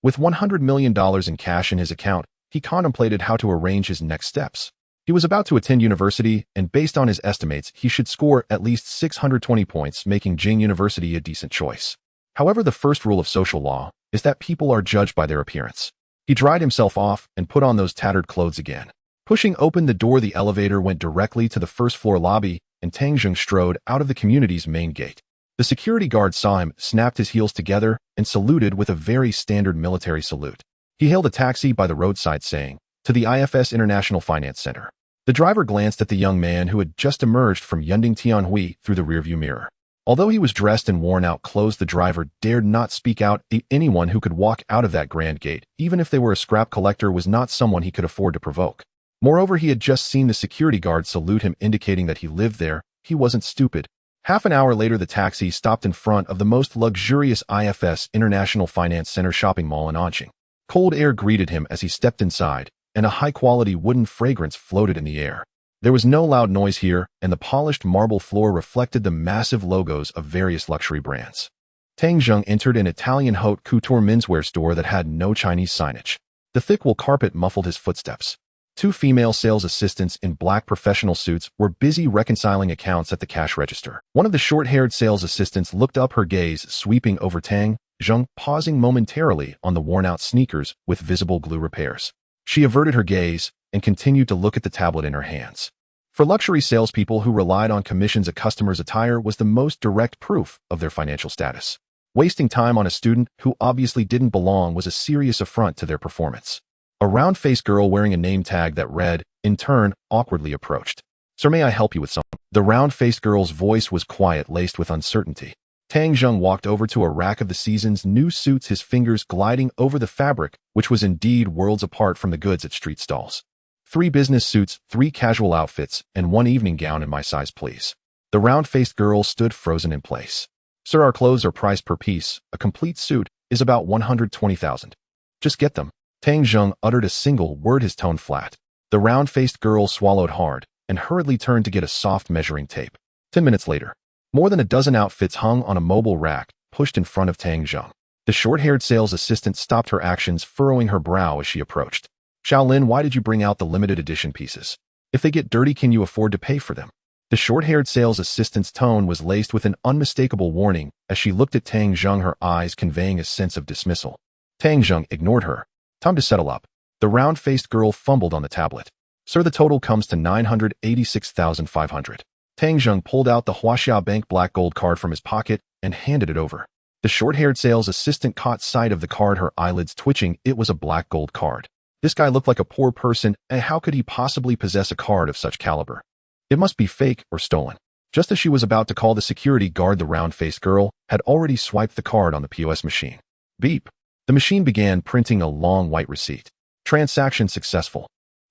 With $100 million in cash in his account, he contemplated how to arrange his next steps. He was about to attend university, and based on his estimates, he should score at least 620 points, making Jing University a decent choice. However, the first rule of social law is that people are judged by their appearance. He dried himself off and put on those tattered clothes again. Pushing open the door, the elevator went directly to the first-floor lobby, and Tang Zheng strode out of the community's main gate. The security guard saw him, snapped his heels together, and saluted with a very standard military salute. He hailed a taxi by the roadside, saying, "To the IFS International Finance Center." The driver glanced at the young man who had just emerged from Yunding Tianhui through the rearview mirror. Although he was dressed in worn-out clothes, the driver dared not speak out. Anyone who could walk out of that grand gate, even if they were a scrap collector, was not someone he could afford to provoke. Moreover, he had just seen the security guard salute him, indicating that he lived there. He wasn't stupid. Half an hour later, the taxi stopped in front of the most luxurious IFS International Finance Center shopping mall in Anqing. Cold air greeted him as he stepped inside, and a high-quality wooden fragrance floated in the air. There was no loud noise here, and the polished marble floor reflected the massive logos of various luxury brands. Tang Zheng entered an Italian haute couture menswear store that had no Chinese signage. The thick wool carpet muffled his footsteps. Two female sales assistants in black professional suits were busy reconciling accounts at the cash register. One of the short-haired sales assistants looked up, her gaze sweeping over Tang Zheng, pausing momentarily on the worn-out sneakers with visible glue repairs. She averted her gaze and continued to look at the tablet in her hands. For luxury salespeople who relied on commissions, a customer's attire was the most direct proof of their financial status. Wasting time on a student who obviously didn't belong was a serious affront to their performance. A round-faced girl wearing a name tag that read, in turn, awkwardly approached. "Sir, may I help you with something?" The round-faced girl's voice was quiet, laced with uncertainty. Tang Zheng walked over to a rack of the season's new suits, his fingers gliding over the fabric, which was indeed worlds apart from the goods at street stalls. 3 business suits, 3 casual outfits, and 1 evening gown in my size, please." The round-faced girl stood frozen in place. "Sir, our clothes are priced per piece. A complete suit is about 120,000. Just get them." Tang Zheng uttered a single word, his tone flat. The round-faced girl swallowed hard and hurriedly turned to get a soft measuring tape. 10 minutes later, more than a dozen outfits hung on a mobile rack, pushed in front of Tang Zheng. The short-haired sales assistant stopped her actions, furrowing her brow as she approached. "Shaolin, why did you bring out the limited edition pieces? If they get dirty, can you afford to pay for them?" The short-haired sales assistant's tone was laced with an unmistakable warning as she looked at Tang Zheng, her eyes conveying a sense of dismissal. Tang Zheng ignored her. "Time to settle up." The round-faced girl fumbled on the tablet. "Sir, the total comes to 986,500. Tang Zheng pulled out the Huaxia Bank black gold card from his pocket and handed it over. The short-haired sales assistant caught sight of the card, her eyelids twitching. It was a black gold card. This guy looked like a poor person, and how could he possibly possess a card of such caliber? It must be fake or stolen. Just as she was about to call the security guard, the round-faced girl had already swiped the card on the POS machine. Beep. The machine began printing a long white receipt. Transaction successful.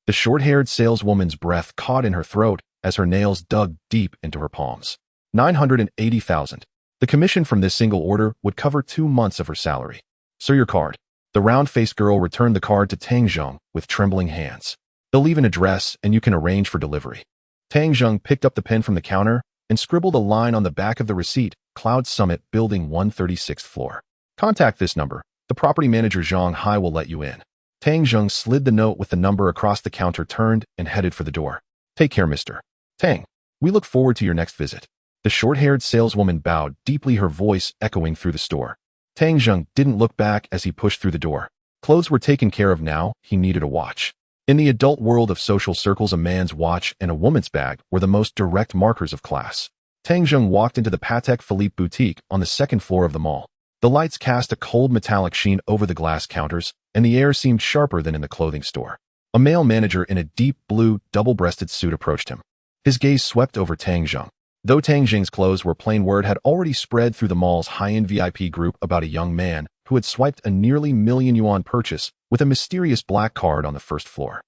The short-haired saleswoman's breath caught in her throat as her nails dug deep into her palms. 980,000. The commission from this single order would cover 2 months of her salary. "Sir, your card." The round-faced girl returned the card to Tang Zheng with trembling hands. "They'll leave an address and you can arrange for delivery." Tang Zheng picked up the pen from the counter and scribbled a line on the back of the receipt: Cloud Summit, Building 136th floor. "Contact this number. The property manager Zhang Hai will let you in." Tang Zheng slid the note with the number across the counter, turned, and headed for the door. "Take care, Mr. Tang. We look forward to your next visit." The short-haired saleswoman bowed deeply, her voice echoing through the store. Tang Zheng didn't look back as he pushed through the door. Clothes were taken care of now, he needed a watch. In the adult world of social circles, a man's watch and a woman's bag were the most direct markers of class. Tang Zheng walked into the Patek Philippe boutique on the 2nd floor of the mall. The lights cast a cold metallic sheen over the glass counters, and the air seemed sharper than in the clothing store. A male manager in a deep blue, double-breasted suit approached him. His gaze swept over Tang Zheng. Though Tang Zheng's clothes were plain, word had already spread through the mall's high-end VIP group about a young man who had swiped a nearly million-yuan purchase with a mysterious black card on the 1st floor.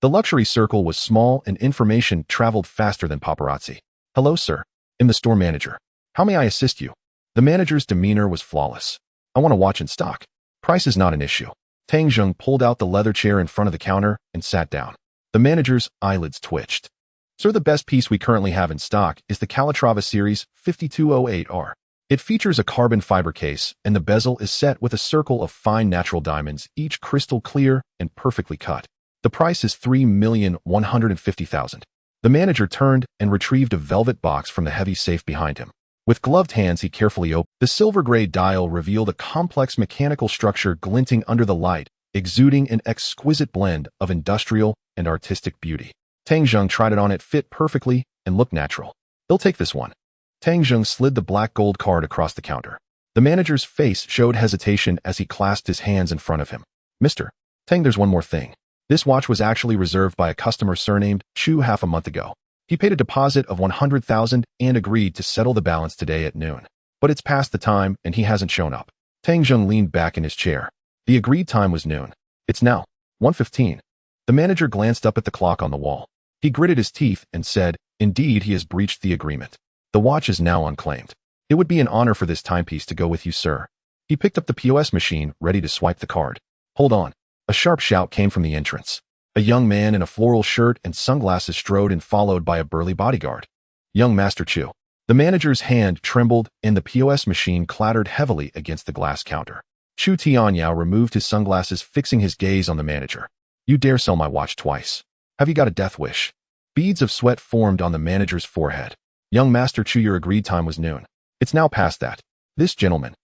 The luxury circle was small and information traveled faster than paparazzi. "Hello, sir. I'm the store manager. How may I assist you?" The manager's demeanor was flawless. "I want a watch in stock. Price is not an issue." Tang Zheng pulled out the leather chair in front of the counter and sat down. The manager's eyelids twitched. "Sir, the best piece we currently have in stock is the Calatrava Series 5208R. It features a carbon fiber case, and the bezel is set with a circle of fine natural diamonds, each crystal clear and perfectly cut. The price is 3,150,000. The manager turned and retrieved a velvet box from the heavy safe behind him. With gloved hands, he carefully opened. The silver-gray dial revealed a complex mechanical structure glinting under the light, exuding an exquisite blend of industrial and artistic beauty. Tang Zheng tried it on. It fit perfectly and looked natural. "They'll take this one." Tang Zheng slid the black gold card across the counter. The manager's face showed hesitation as he clasped his hands in front of him. "Mr. Tang, there's one more thing. This watch was actually reserved by a customer surnamed Chu half a month ago. He paid a deposit of 100,000 and agreed to settle the balance today at noon. But it's past the time and he hasn't shown up." Tang Zheng leaned back in his chair. The agreed time was noon. It's now 1:15. The The manager glanced up at the clock on the wall. He gritted his teeth and said, "Indeed, he has breached the agreement. The watch is now unclaimed. It would be an honor for this timepiece to go with you, sir." He picked up the POS machine, ready to swipe the card. "Hold on." A sharp shout came from the entrance. A young man in a floral shirt and sunglasses strode in, followed by a burly bodyguard. "Young Master Chu." The manager's hand trembled and the POS machine clattered heavily against the glass counter. Chu Tianyao removed his sunglasses, fixing his gaze on the manager. "You dare sell my watch twice? Have you got a death wish?" Beads of sweat formed on the manager's forehead. "Young Master Chu, your agreed time was noon. It's now past that. This gentleman."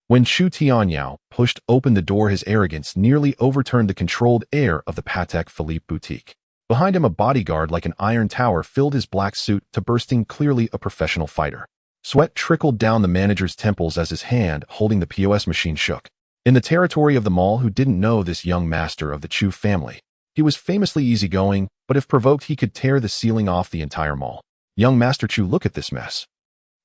When Chu Tianyao pushed open the door, his arrogance nearly overturned the controlled air of the Patek Philippe boutique. Behind him, a bodyguard like an iron tower filled his black suit to bursting, clearly a professional fighter. Sweat trickled down the manager's temples as his hand holding the POS machine shook. In the territory of the mall, who didn't know this young master of the Chu family? He was famously easygoing, but if provoked, he could tear the ceiling off the entire mall. "Young Master Chu, look at this mess."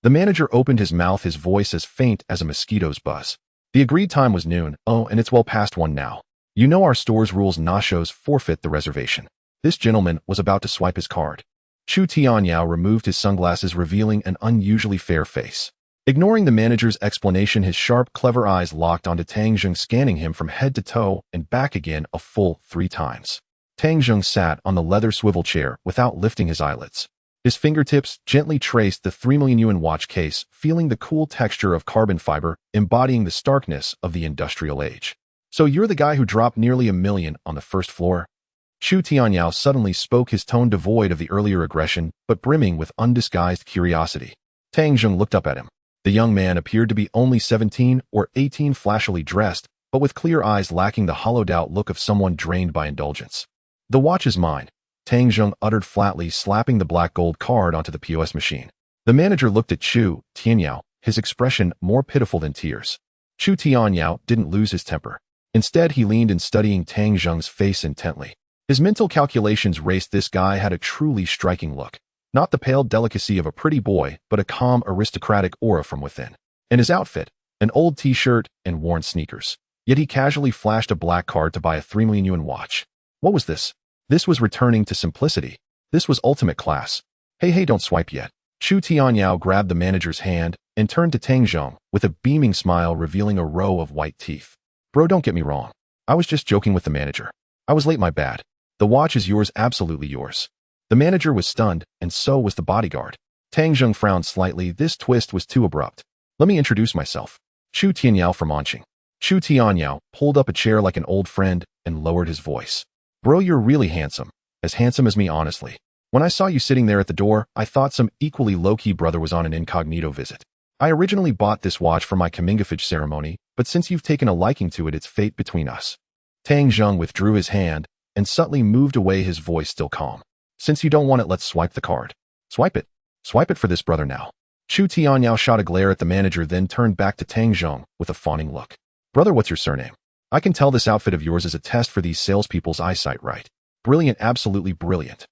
The manager opened his mouth, his voice as faint as a mosquito's buzz. "The agreed time was noon. Oh, and it's well past 1 now. You know our store's rules. Nachos, forfeit the reservation." This gentleman was about to swipe his card. Chu Tianyao removed his sunglasses, revealing an unusually fair face. Ignoring the manager's explanation, his sharp, clever eyes locked onto Tang Zheng, scanning him from head to toe and back again a full 3 times. Tang Zheng sat on the leather swivel chair without lifting his eyelids. His fingertips gently traced the 3 million yuan watch case, feeling the cool texture of carbon fiber, embodying the starkness of the industrial age. "So you're the guy who dropped nearly $1 million on the first floor?" Chu Tianyao suddenly spoke, his tone devoid of the earlier aggression, but brimming with undisguised curiosity. Tang Zheng looked up at him. The young man appeared to be only 17 or 18, flashily dressed, but with clear eyes lacking the hollowed-out look of someone drained by indulgence. "The watch is mine," Tang Zheng uttered flatly, slapping the black gold card onto the POS machine. The manager looked at Chu Tianyao, his expression more pitiful than tears. Chu Tianyao didn't lose his temper. Instead, he leaned in, studying Tang Zheng's face intently. His mental calculations raced. This guy had a truly striking look. Not the pale delicacy of a pretty boy, but a calm, aristocratic aura from within. And his outfit, an old t-shirt and worn sneakers. Yet he casually flashed a black card to buy a 3 million yuan watch. What was this? This was returning to simplicity. This was ultimate class. Hey, don't swipe yet." Chu Tianyao grabbed the manager's hand and turned to Tang Zheng with a beaming smile, revealing a row of white teeth. "Bro, don't get me wrong. I was just joking with the manager. I was late, my bad. The watch is yours, absolutely yours." The manager was stunned, and so was the bodyguard. Tang Zheng frowned slightly. This twist was too abrupt. "Let me introduce myself. Chu Tianyao from Anqing." Chu Tianyao pulled up a chair like an old friend and lowered his voice. "Bro, you're really handsome. As handsome as me, honestly. When I saw you sitting there at the door, I thought some equally low-key brother was on an incognito visit. I originally bought this watch for my comingafage ceremony, but since you've taken a liking to it, it's fate between us." Tang Zheng withdrew his hand and subtly moved away, his voice still calm. "Since you don't want it, let's swipe the card. Swipe it. Swipe it for this brother now." Chu Tianyao shot a glare at the manager, then turned back to Tang Zheng with a fawning look. "Brother, what's your surname? I can tell this outfit of yours is a test for these salespeople's eyesight, right? Brilliant, absolutely brilliant."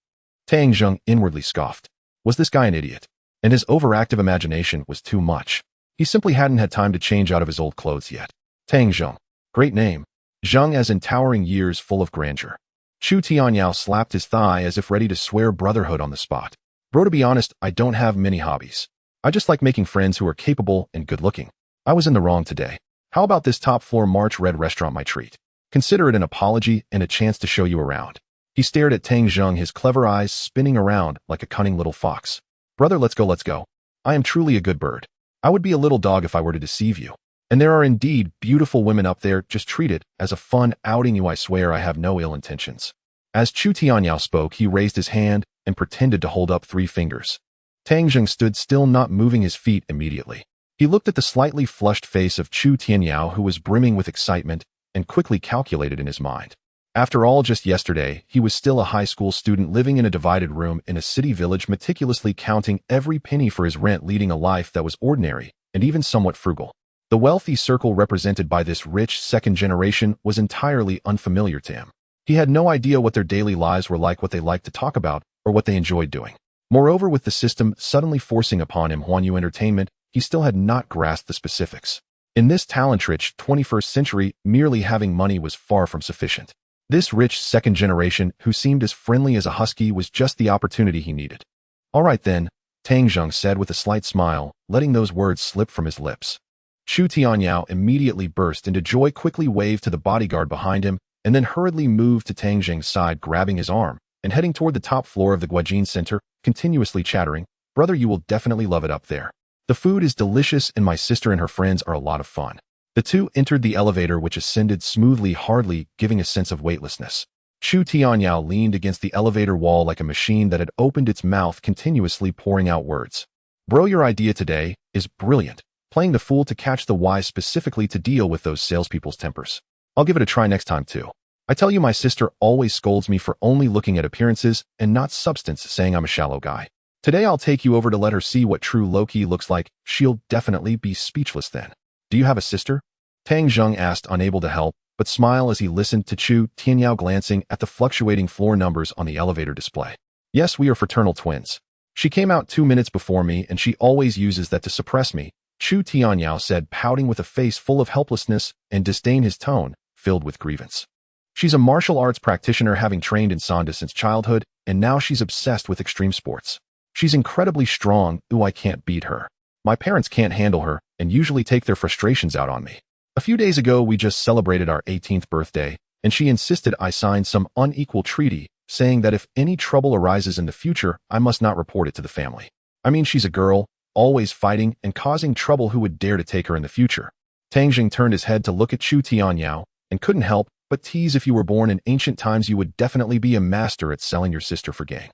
Tang Zheng inwardly scoffed. Was this guy an idiot? And his overactive imagination was too much. He simply hadn't had time to change out of his old clothes yet. Tang Zheng. Great name. Zheng as in towering years, full of grandeur. Chu Tianyao slapped his thigh as if ready to swear brotherhood on the spot. "Bro, to be honest, I don't have many hobbies. I just like making friends who are capable and good-looking. I was in the wrong today. How about this top-floor March Red restaurant, my treat? Consider it an apology and a chance to show you around." He stared at Tang Zheng, his clever eyes spinning around like a cunning little fox. "Brother, let's go, let's go. I am truly a good bird. I would be a little dog if I were to deceive you. And there are indeed beautiful women up there. Just treat it as a fun outing. You, I swear I have no ill intentions." As Chu Tianyao spoke, he raised his hand and pretended to hold up 3 fingers. Tang Zheng stood still, not moving his feet immediately. He looked at the slightly flushed face of Chu Tianyao, who was brimming with excitement, and quickly calculated in his mind. After all, just yesterday, he was still a high school student living in a divided room in a city village, meticulously counting every penny for his rent, leading a life that was ordinary and even somewhat frugal. The wealthy circle represented by this rich second generation was entirely unfamiliar to him. He had no idea what their daily lives were like, what they liked to talk about, or what they enjoyed doing. Moreover, with the system suddenly forcing upon him Huanyu entertainment, he still had not grasped the specifics. In this talent-rich 21st century, merely having money was far from sufficient. This rich second generation, who seemed as friendly as a husky, was just the opportunity he needed. All right then, Tang Zheng said with a slight smile, letting those words slip from his lips. Chu Tianyao immediately burst into joy, quickly waved to the bodyguard behind him, and then hurriedly moved to Tang Zheng's side, grabbing his arm, and heading toward the top floor of the Guojin Center, continuously chattering, "Brother, you will definitely love it up there. The food is delicious and my sister and her friends are a lot of fun." The two entered the elevator, which ascended smoothly, hardly giving a sense of weightlessness. Chu Tianyao leaned against the elevator wall like a machine that had opened its mouth, continuously pouring out words. "Bro, your idea today is brilliant. Playing the fool to catch the wise, specifically to deal with those salespeople's tempers. I'll give it a try next time too. I tell you, my sister always scolds me for only looking at appearances and not substance, saying I'm a shallow guy. Today I'll take you over to let her see what true Loki looks like. She'll definitely be speechless then." "Do you have a sister?" Tang Zheng asked, unable to help but smile as he listened to Chu Tianyao glancing at the fluctuating floor numbers on the elevator display. "Yes, we are fraternal twins. She came out 2 minutes before me and she always uses that to suppress me," Chu Tianyao said, pouting with a face full of helplessness and disdain, his tone filled with grievance. "She's a martial arts practitioner, having trained in Sanda since childhood, and now she's obsessed with extreme sports. She's incredibly strong. Ooh, I can't beat her. My parents can't handle her and usually take their frustrations out on me. A few days ago, we just celebrated our 18th birthday, and she insisted I sign some unequal treaty, saying that if any trouble arises in the future, I must not report it to the family. I mean, she's a girl, always fighting and causing trouble. Who would dare to take her in the future?" Tang Zheng turned his head to look at Chu Tianyao and couldn't help but tease, "If you were born in ancient times, you would definitely be a master at selling your sister for gain.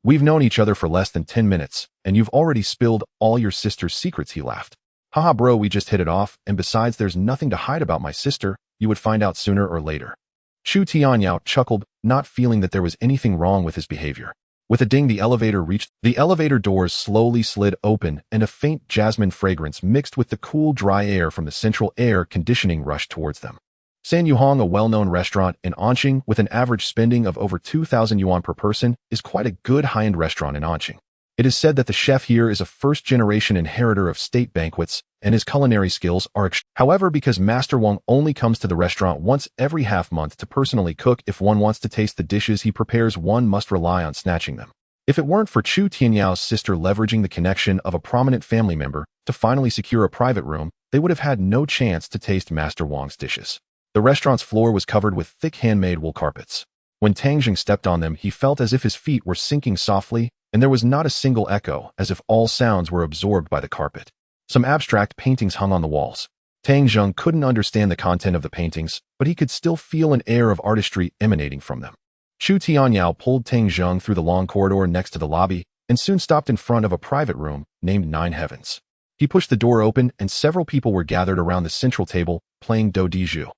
We've known each other for less than 10 minutes, and you've already spilled all your sister's secrets," he laughed. "Haha, bro, we just hit it off, and besides, there's nothing to hide about my sister. You would find out sooner or later." Chu Tianyao chuckled, not feeling that there was anything wrong with his behavior. With a ding, the elevator doors slowly slid open, and a faint jasmine fragrance mixed with the cool, dry air from the central air conditioning rushed towards them. San Yuhong, a well-known restaurant in Anqing with an average spending of over 2,000 yuan per person, is quite a good high-end restaurant in Anqing. It is said that the chef here is a first-generation inheritor of state banquets, and his culinary skills are However, because Master Wang only comes to the restaurant once every half-month to personally cook, if one wants to taste the dishes he prepares, one must rely on snatching them. If it weren't for Chu Tianyao's sister leveraging the connection of a prominent family member to finally secure a private room, they would have had no chance to taste Master Wang's dishes. The restaurant's floor was covered with thick handmade wool carpets. When Tang Zheng stepped on them, he felt as if his feet were sinking softly, and there was not a single echo, as if all sounds were absorbed by the carpet. Some abstract paintings hung on the walls. Tang Zheng couldn't understand the content of the paintings, but he could still feel an air of artistry emanating from them. Chu Tianyao pulled Tang Zheng through the long corridor next to the lobby, and soon stopped in front of a private room named Nine Heavens. He pushed the door open, and several people were gathered around the central table, playing do di zhu.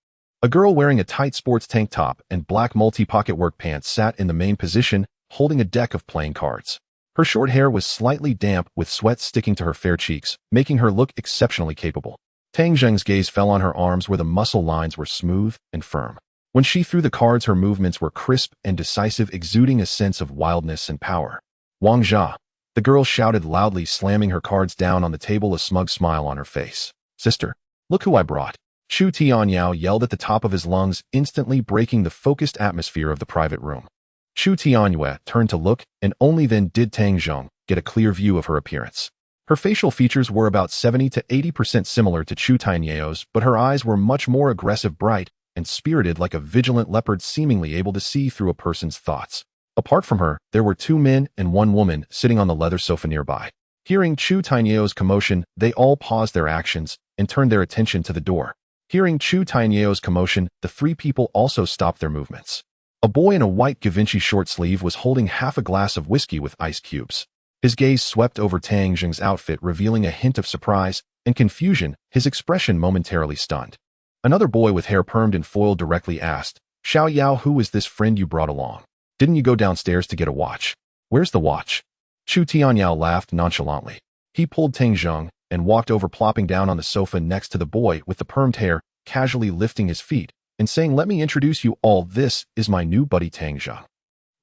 A girl wearing a tight sports tank top and black multi-pocket work pants sat in the main position, holding a deck of playing cards. Her short hair was slightly damp, with sweat sticking to her fair cheeks, making her look exceptionally capable. Tang Zheng's gaze fell on her arms, where the muscle lines were smooth and firm. When she threw the cards, her movements were crisp and decisive, exuding a sense of wildness and power. "Wang Jia!" the girl shouted loudly, slamming her cards down on the table, a smug smile on her face. "Sister, look who I brought." Chu Tianyao yelled at the top of his lungs, instantly breaking the focused atmosphere of the private room. Chu Tianyao turned to look, and only then did Tang Zheng get a clear view of her appearance. Her facial features were about 70 to 80% similar to Chu Tianyao's, but her eyes were much more aggressive, bright, and spirited, like a vigilant leopard seemingly able to see through a person's thoughts. Apart from her, there were 2 men and 1 woman sitting on the leather sofa nearby. Hearing Chu Tianyao's commotion, they all paused their actions and turned their attention to the door. Hearing Chu Tianyao's commotion, the 3 people also stopped their movements. A boy in a white Givenchy short sleeve was holding half a glass of whiskey with ice cubes. His gaze swept over Tang Zheng's outfit, revealing a hint of surprise and confusion, his expression momentarily stunned. Another boy with hair permed and foiled directly asked, "Xiao Yao, who is this friend you brought along? Didn't you go downstairs to get a watch? Where's the watch?" Chu Tianyao laughed nonchalantly. He pulled Tang Zheng and walked over, plopping down on the sofa next to the boy with the permed hair, casually lifting his feet and saying, "Let me introduce you all. This is my new buddy Tang Zheng.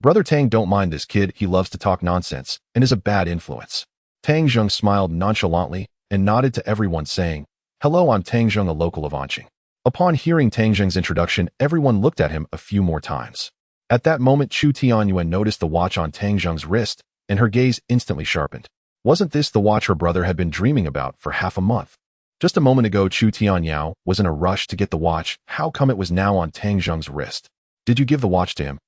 Brother Tang, don't mind this kid. He loves to talk nonsense and is a bad influence." Tang Zheng smiled nonchalantly and nodded to everyone, saying, "Hello, I'm Tang Zheng, a local of Anqing. Upon hearing Tang Zheng's introduction, everyone looked at him a few more times. At that moment, Chu Tianyue noticed the watch on Tang Zheng's wrist, and her gaze instantly sharpened. Wasn't this the watch her brother had been dreaming about for half a month? Just a moment ago, Chu Tianyao was in a rush to get the watch. How come it was now on Tang Zheng's wrist? Did you give the watch to him?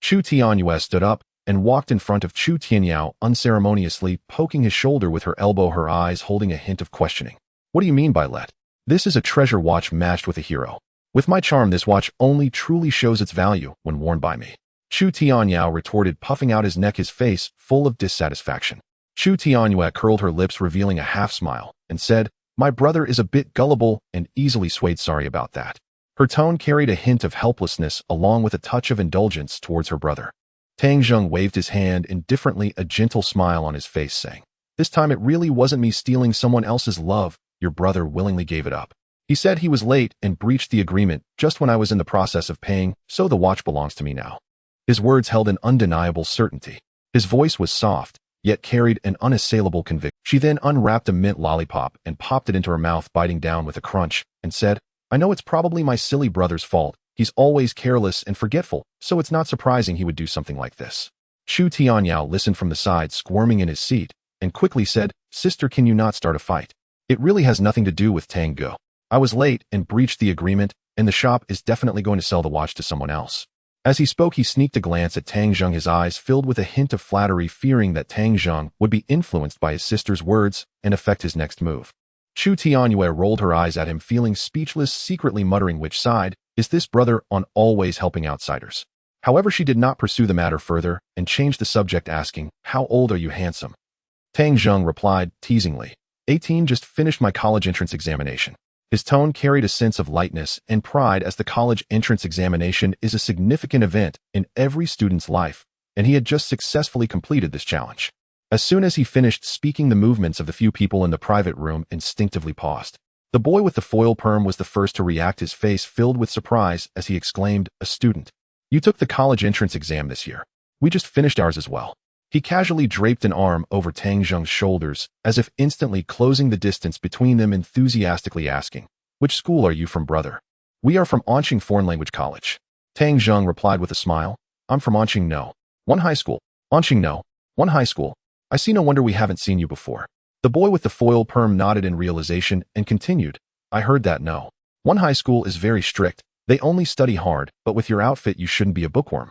Chu Tianyue stood up and walked in front of Chu Tianyao, unceremoniously poking his shoulder with her elbow, her eyes holding a hint of questioning. What do you mean by let? This is a treasure watch matched with a hero. With my charm, this watch only truly shows its value when worn by me. Chu Tianyao retorted, puffing out his neck, his face full of dissatisfaction. Chu Tianyue curled her lips, revealing a half-smile, and said, my brother is a bit gullible and easily swayed. Sorry about that. Her tone carried a hint of helplessness along with a touch of indulgence towards her brother. Tang Zheng waved his hand indifferently, a gentle smile on his face, saying, this time it really wasn't me stealing someone else's love. Your brother willingly gave it up. He said he was late and breached the agreement just when I was in the process of paying, so the watch belongs to me now. His words held an undeniable certainty. His voice was soft, yet carried an unassailable conviction. She then unwrapped a mint lollipop and popped it into her mouth, biting down with a crunch, and said, I know it's probably my silly brother's fault. He's always careless and forgetful, so it's not surprising he would do something like this. Chu Tianyao listened from the side, squirming in his seat, and quickly said, sister, can you not start a fight? It really has nothing to do with Tang Go. I was late and breached the agreement, and the shop is definitely going to sell the watch to someone else. As he spoke, he sneaked a glance at Tang Zheng, his eyes filled with a hint of flattery, fearing that Tang Zheng would be influenced by his sister's words and affect his next move. Chu Tianyue rolled her eyes at him, feeling speechless, secretly muttering, which side is this brother on, always helping outsiders? However, she did not pursue the matter further and changed the subject, asking, how old are you, handsome? Tang Zheng replied, teasingly, 18, just finished my college entrance examination. His tone carried a sense of lightness and pride, as the college entrance examination is a significant event in every student's life, and he had just successfully completed this challenge. As soon as he finished speaking, the movements of the few people in the private room instinctively paused. The boy with the foil perm was the first to react, his face filled with surprise as he exclaimed, a student. You took the college entrance exam this year. We just finished ours as well. He casually draped an arm over Tang Zheng's shoulders, as if instantly closing the distance between them, enthusiastically asking, which school are you from, brother? We are from Anqing Foreign Language College. Tang Zheng replied with a smile, I'm from Anqing No. One high school. Anqing No. One high school. I see, no wonder we haven't seen you before. The boy with the foil perm nodded in realization and continued, I heard that. No. One high school is very strict. They only study hard, but with your outfit you shouldn't be a bookworm.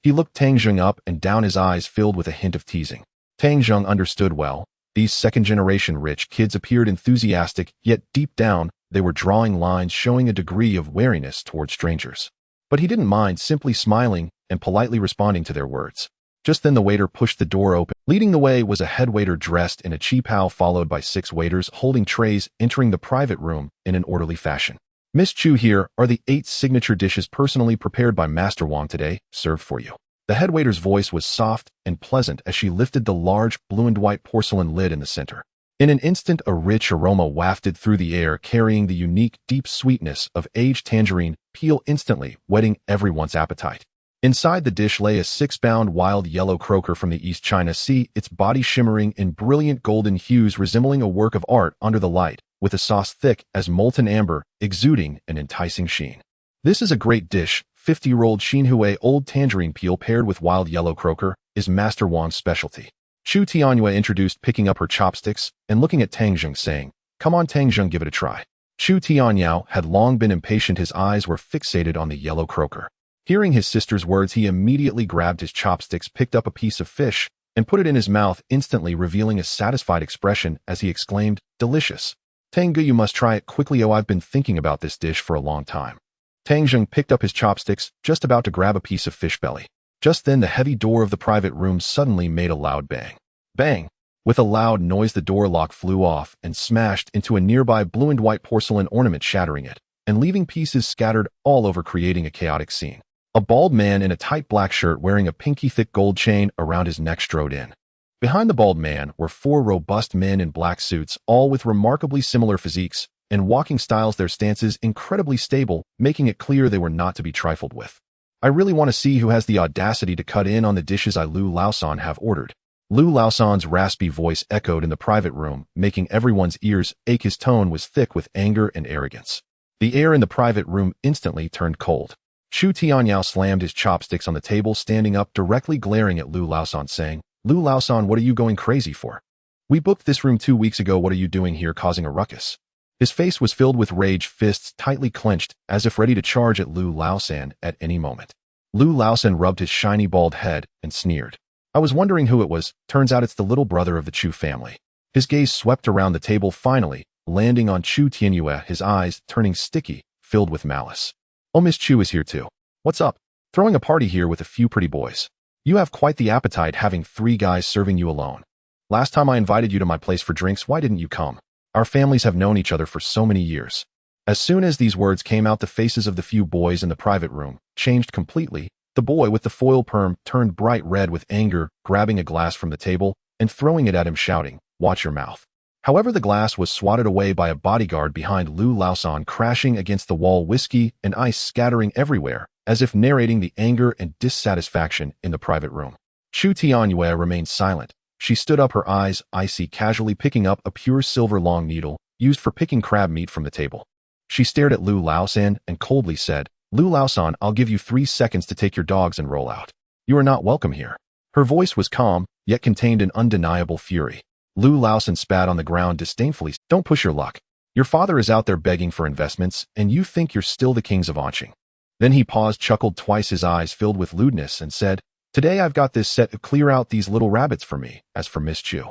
He looked Tang Zheng up and down, his eyes filled with a hint of teasing. Tang Zheng understood well. These second-generation rich kids appeared enthusiastic, yet deep down, they were drawing lines, showing a degree of wariness toward strangers. But he didn't mind, simply smiling and politely responding to their words. Just then the waiter pushed the door open. Leading the way was a head waiter dressed in a cheapao, followed by 6 waiters holding trays, entering the private room in an orderly fashion. Miss Chu, here are the 8 signature dishes personally prepared by Master Wang today, served for you. The head waiter's voice was soft and pleasant as she lifted the large blue and white porcelain lid in the center. In an instant, a rich aroma wafted through the air, carrying the unique, deep sweetness of aged tangerine peel, instantly whetting everyone's appetite. Inside the dish lay a 6-pound wild yellow croaker from the East China Sea, its body shimmering in brilliant golden hues, resembling a work of art under the light, with a sauce thick as molten amber, exuding an enticing sheen. This is a great dish. 50-year-old Xinhui old tangerine peel paired with wild yellow croaker is Master Wang's specialty. Chu Tianyue introduced, picking up her chopsticks and looking at Tang Zheng, saying, come on, Tang Zheng, give it a try. Chu Tianyao had long been impatient. His eyes were fixated on the yellow croaker. Hearing his sister's words, he immediately grabbed his chopsticks, picked up a piece of fish, and put it in his mouth, instantly revealing a satisfied expression as he exclaimed, delicious. Tang Gu, you must try it quickly. Oh, I've been thinking about this dish for a long time. Tang Zheng picked up his chopsticks, just about to grab a piece of fish belly. Just then the heavy door of the private room suddenly made a loud bang. Bang! With a loud noise, the door lock flew off and smashed into a nearby blue and white porcelain ornament, shattering it, and leaving pieces scattered all over, creating a chaotic scene. A bald man in a tight black shirt wearing a pinky thick gold chain around his neck strode in. Behind the bald man were 4 robust men in black suits, all with remarkably similar physiques and walking styles, their stances incredibly stable, making it clear they were not to be trifled with. I really want to see who has the audacity to cut in on the dishes I, Lu Laosan, have ordered. Lu Laosan's raspy voice echoed in the private room, making everyone's ears ache. His tone was thick with anger and arrogance. The air in the private room instantly turned cold. Chu Tianyao slammed his chopsticks on the table, standing up, directly glaring at Lu Laosan, saying, "Lu Laosan, what are you going crazy for? We booked this room 2 weeks ago. What are you doing here causing a ruckus?" His face was filled with rage, fists tightly clenched, as if ready to charge at Lu Laosan at any moment. Lu Laosan rubbed his shiny bald head and sneered. "I was wondering who it was. Turns out it's the little brother of the Chu family." His gaze swept around the table, finally landing on Chu Tianyue, his eyes turning sticky, filled with malice. "Oh, Miss Chu is here too. What's up? Throwing a party here with a few pretty boys. You have quite the appetite, having 3 guys serving you alone. Last time I invited you to my place for drinks, why didn't you come? Our families have known each other for so many years." As soon as these words came out, the faces of the few boys in the private room changed completely. The boy with the foil perm turned bright red with anger, grabbing a glass from the table and throwing it at him, shouting, "Watch your mouth." However, the glass was swatted away by a bodyguard behind Lu Laosan, crashing against the wall, whiskey and ice scattering everywhere, as if narrating the anger and dissatisfaction in the private room. Chu Tianyue remained silent. She stood up, her eyes icy, casually picking up a pure silver long needle used for picking crab meat from the table. She stared at Lu Laosan and coldly said, "Lu Laosan, I'll give you 3 seconds to take your dogs and roll out. You are not welcome here." Her voice was calm, yet contained an undeniable fury. Lu Laosan spat on the ground disdainfully. "Don't push your luck. Your father is out there begging for investments, and you think you're still the kings of Anqing." Then he paused, chuckled twice, his eyes filled with lewdness, and said, "Today I've got this set to clear out these little rabbits for me. As for Miss Chu,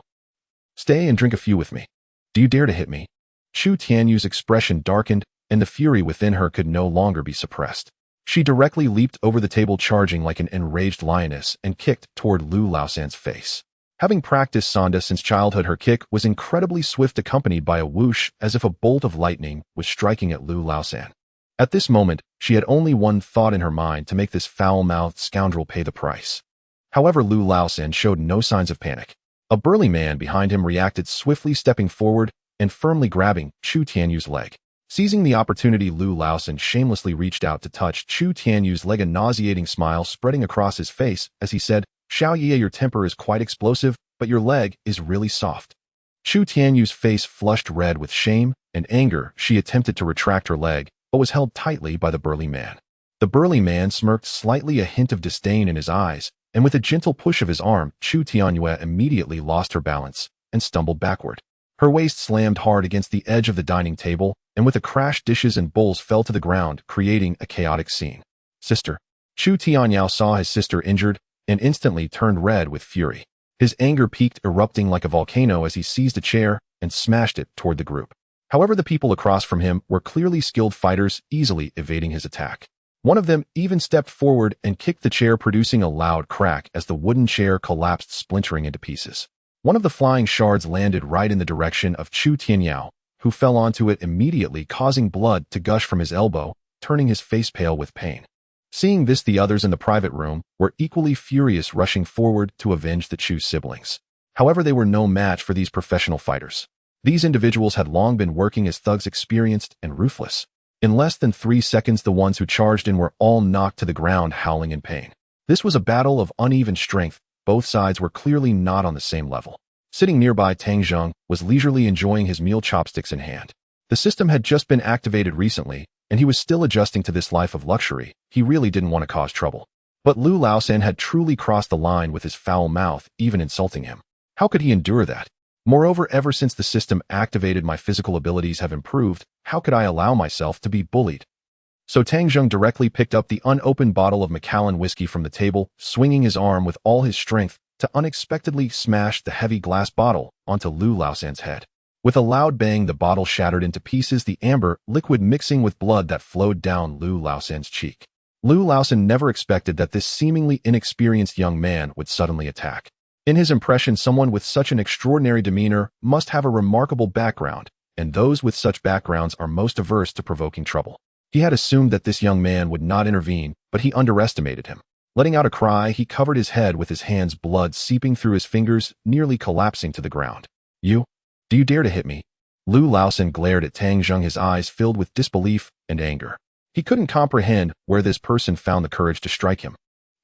stay and drink a few with me. Do you dare to hit me?" Chu Tianyu's expression darkened, and the fury within her could no longer be suppressed. She directly leaped over the table, charging like an enraged lioness, and kicked toward Lu Laosan's face. Having practiced Sanda since childhood, her kick was incredibly swift, accompanied by a whoosh as if a bolt of lightning was striking at Lu Laosan. At this moment, she had only one thought in her mind: to make this foul-mouthed scoundrel pay the price. However, Lu Laosan showed no signs of panic. A burly man behind him reacted swiftly, stepping forward and firmly grabbing Chu Tianyu's leg. Seizing the opportunity, Lu Laosan shamelessly reached out to touch Chu Tianyu's leg, a nauseating smile spreading across his face as he said, "Xiao Ye, your temper is quite explosive, but your leg is really soft." Chu Tianyu's face flushed red with shame and anger. She attempted to retract her leg, but was held tightly by the burly man. The burly man smirked slightly, a hint of disdain in his eyes, and with a gentle push of his arm, Chu Tianyue immediately lost her balance and stumbled backward. Her waist slammed hard against the edge of the dining table, and with a crash, dishes and bowls fell to the ground, creating a chaotic scene. "Sister." Chu Tianyao saw his sister injured and instantly turned red with fury. His anger peaked, erupting like a volcano as he seized a chair and smashed it toward the group. However, the people across from him were clearly skilled fighters, easily evading his attack. One of them even stepped forward and kicked the chair, producing a loud crack as the wooden chair collapsed, splintering into pieces. One of the flying shards landed right in the direction of Chu Tianyao, who fell onto it immediately, causing blood to gush from his elbow, turning his face pale with pain. Seeing this, the others in the private room were equally furious, rushing forward to avenge the Chu siblings. However, they were no match for these professional fighters. These individuals had long been working as thugs, experienced and ruthless. In less than 3 seconds, the ones who charged in were all knocked to the ground, howling in pain. This was a battle of uneven strength. Both sides were clearly not on the same level. Sitting nearby, Tang Zheng was leisurely enjoying his meal, chopsticks in hand. The system had just been activated recently, and he was still adjusting to this life of luxury. He really didn't want to cause trouble. But Lu Laosan had truly crossed the line with his foul mouth, even insulting him. How could he endure that? Moreover, ever since the system activated, my physical abilities have improved. How could I allow myself to be bullied? So Tang Zheng directly picked up the unopened bottle of Macallan whiskey from the table, swinging his arm with all his strength to unexpectedly smash the heavy glass bottle onto Lu Laosan's head. With a loud bang, the bottle shattered into pieces, the amber liquid mixing with blood that flowed down Lu Laosan's cheek. Lu Laosan never expected that this seemingly inexperienced young man would suddenly attack. In his impression, someone with such an extraordinary demeanor must have a remarkable background, and those with such backgrounds are most averse to provoking trouble. He had assumed that this young man would not intervene, but he underestimated him. Letting out a cry, he covered his head with his hands, blood seeping through his fingers, nearly collapsing to the ground. Do you dare to hit me?" Lu Laosan glared at Tang Zheng, his eyes filled with disbelief and anger. He couldn't comprehend where this person found the courage to strike him.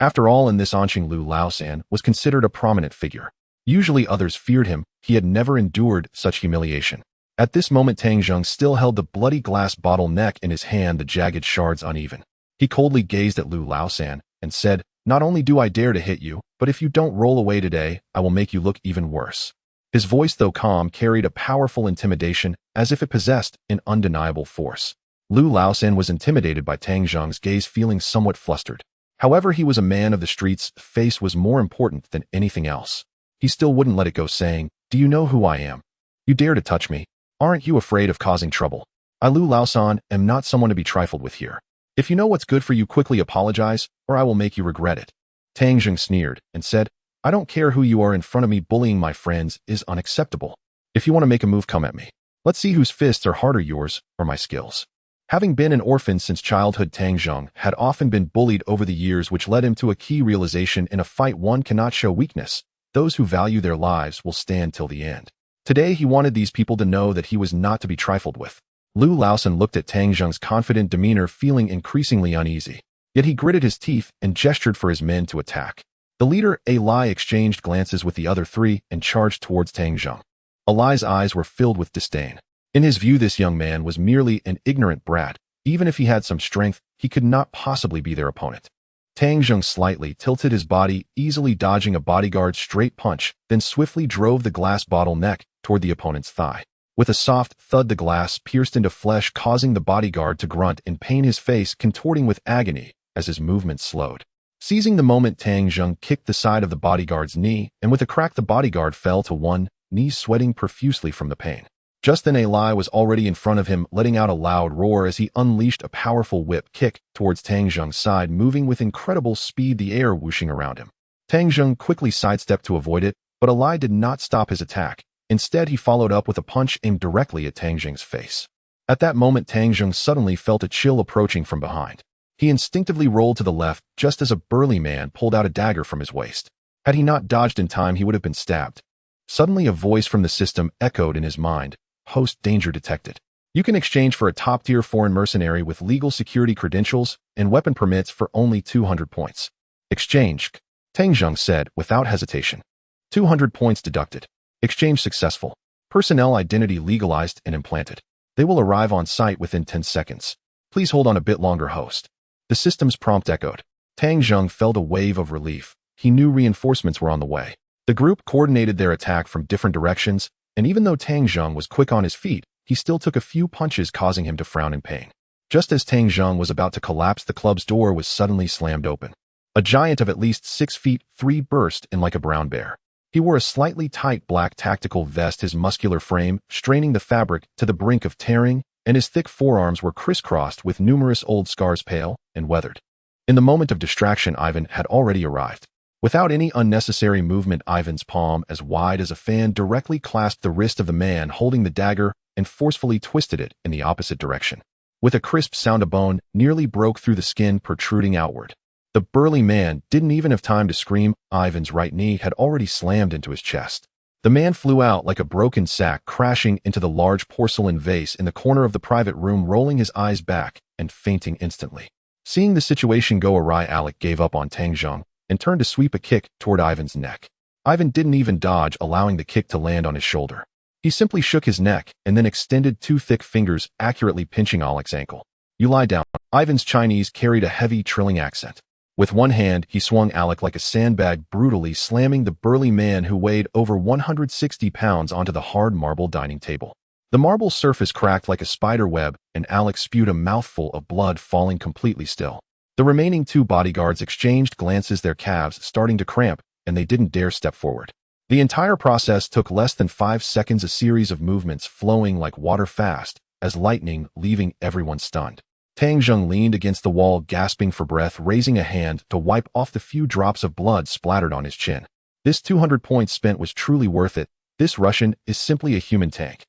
After all, in this Anqing, Lu Laosan was considered a prominent figure. Usually others feared him. He had never endured such humiliation. At this moment Tang Zheng still held the bloody glass bottle neck in his hand, the jagged shards uneven. He coldly gazed at Lu Laosan and said, "Not only do I dare to hit you, but if you don't roll away today, I will make you look even worse." His voice, though calm, carried a powerful intimidation, as if it possessed an undeniable force. Lu Laosan was intimidated by Tang Zheng's gaze, feeling somewhat flustered. However, he was a man of the streets. Face was more important than anything else. He still wouldn't let it go, saying, "Do you know who I am? You dare to touch me? Aren't you afraid of causing trouble? I, Lu Laosan, am not someone to be trifled with here. If you know what's good for you, quickly apologize, or I will make you regret it." Tang Zheng sneered and said, "I don't care who you are in front of me. Bullying my friends is unacceptable. If you want to make a move, come at me. Let's see whose fists are harder, yours or my skills." Having been an orphan since childhood, Tang Zheng had often been bullied over the years, which led him to a key realization: in a fight, one cannot show weakness. Those who value their lives will stand till the end. Today, he wanted these people to know that he was not to be trifled with. Lu Laosan looked at Tang Zheng's confident demeanor, feeling increasingly uneasy. Yet he gritted his teeth and gestured for his men to attack. The leader, Lai, exchanged glances with the other three and charged towards Tang Zheng. Lai's eyes were filled with disdain. In his view, this young man was merely an ignorant brat. Even if he had some strength, he could not possibly be their opponent. Tang Zheng slightly tilted his body, easily dodging a bodyguard's straight punch, then swiftly drove the glass bottle neck toward the opponent's thigh. With a soft thud, the glass pierced into flesh, causing the bodyguard to grunt in pain, his face contorting with agony as his movements slowed. Seizing the moment, Tang Zheng kicked the side of the bodyguard's knee, and with a crack the bodyguard fell to one knee, sweating profusely from the pain. Just then, Lai was already in front of him, letting out a loud roar as he unleashed a powerful whip kick towards Tang Zheng's side, moving with incredible speed, the air whooshing around him. Tang Zheng quickly sidestepped to avoid it, but Lai did not stop his attack. Instead, he followed up with a punch aimed directly at Tang Zheng's face. At that moment, Tang Zheng suddenly felt a chill approaching from behind. He instinctively rolled to the left, just as a burly man pulled out a dagger from his waist. Had he not dodged in time, he would have been stabbed. Suddenly, a voice from the system echoed in his mind. "Host danger detected. You can exchange for a top-tier foreign mercenary with legal security credentials and weapon permits for only 200 points. Exchange," Tang Zheng said without hesitation. 200 points deducted. Exchange successful. Personnel identity legalized and implanted. They will arrive on site within 10 seconds. Please hold on a bit longer, host. The system's prompt echoed. Tang Zheng felt a wave of relief. He knew reinforcements were on the way. The group coordinated their attack from different directions, and even though Tang Zheng was quick on his feet, he still took a few punches, causing him to frown in pain. Just as Tang Zheng was about to collapse, the club's door was suddenly slammed open. A giant of at least 6 feet 3 burst in like a brown bear. He wore a slightly tight black tactical vest, his muscular frame straining the fabric to the brink of tearing, and his thick forearms were crisscrossed with numerous old scars, pale and weathered. In the moment of distraction, Ivan had already arrived. Without any unnecessary movement, Ivan's palm, as wide as a fan, directly clasped the wrist of the man holding the dagger and forcefully twisted it in the opposite direction. With a crisp sound, a bone nearly broke through the skin, protruding outward. The burly man didn't even have time to scream. Ivan's right knee had already slammed into his chest. The man flew out like a broken sack, crashing into the large porcelain vase in the corner of the private room, rolling his eyes back and fainting instantly. Seeing the situation go awry, Alec gave up on Tang Zheng and turned to sweep a kick toward Ivan's neck. Ivan didn't even dodge, allowing the kick to land on his shoulder. He simply shook his neck and then extended 2 thick fingers, accurately pinching Alec's ankle. "You lie down." Ivan's Chinese carried a heavy, trilling accent. With one hand, he swung Alec like a sandbag, brutally slamming the burly man who weighed over 160 pounds onto the hard marble dining table. The marble surface cracked like a spider web, and Alec spewed a mouthful of blood, falling completely still. The remaining 2 bodyguards exchanged glances, their calves starting to cramp, and they didn't dare step forward. The entire process took less than 5 seconds, a series of movements flowing like water fast as lightning, leaving everyone stunned. Tang Zheng leaned against the wall, gasping for breath, raising a hand to wipe off the few drops of blood splattered on his chin. This 200 points spent was truly worth it. This Russian is simply a human tank.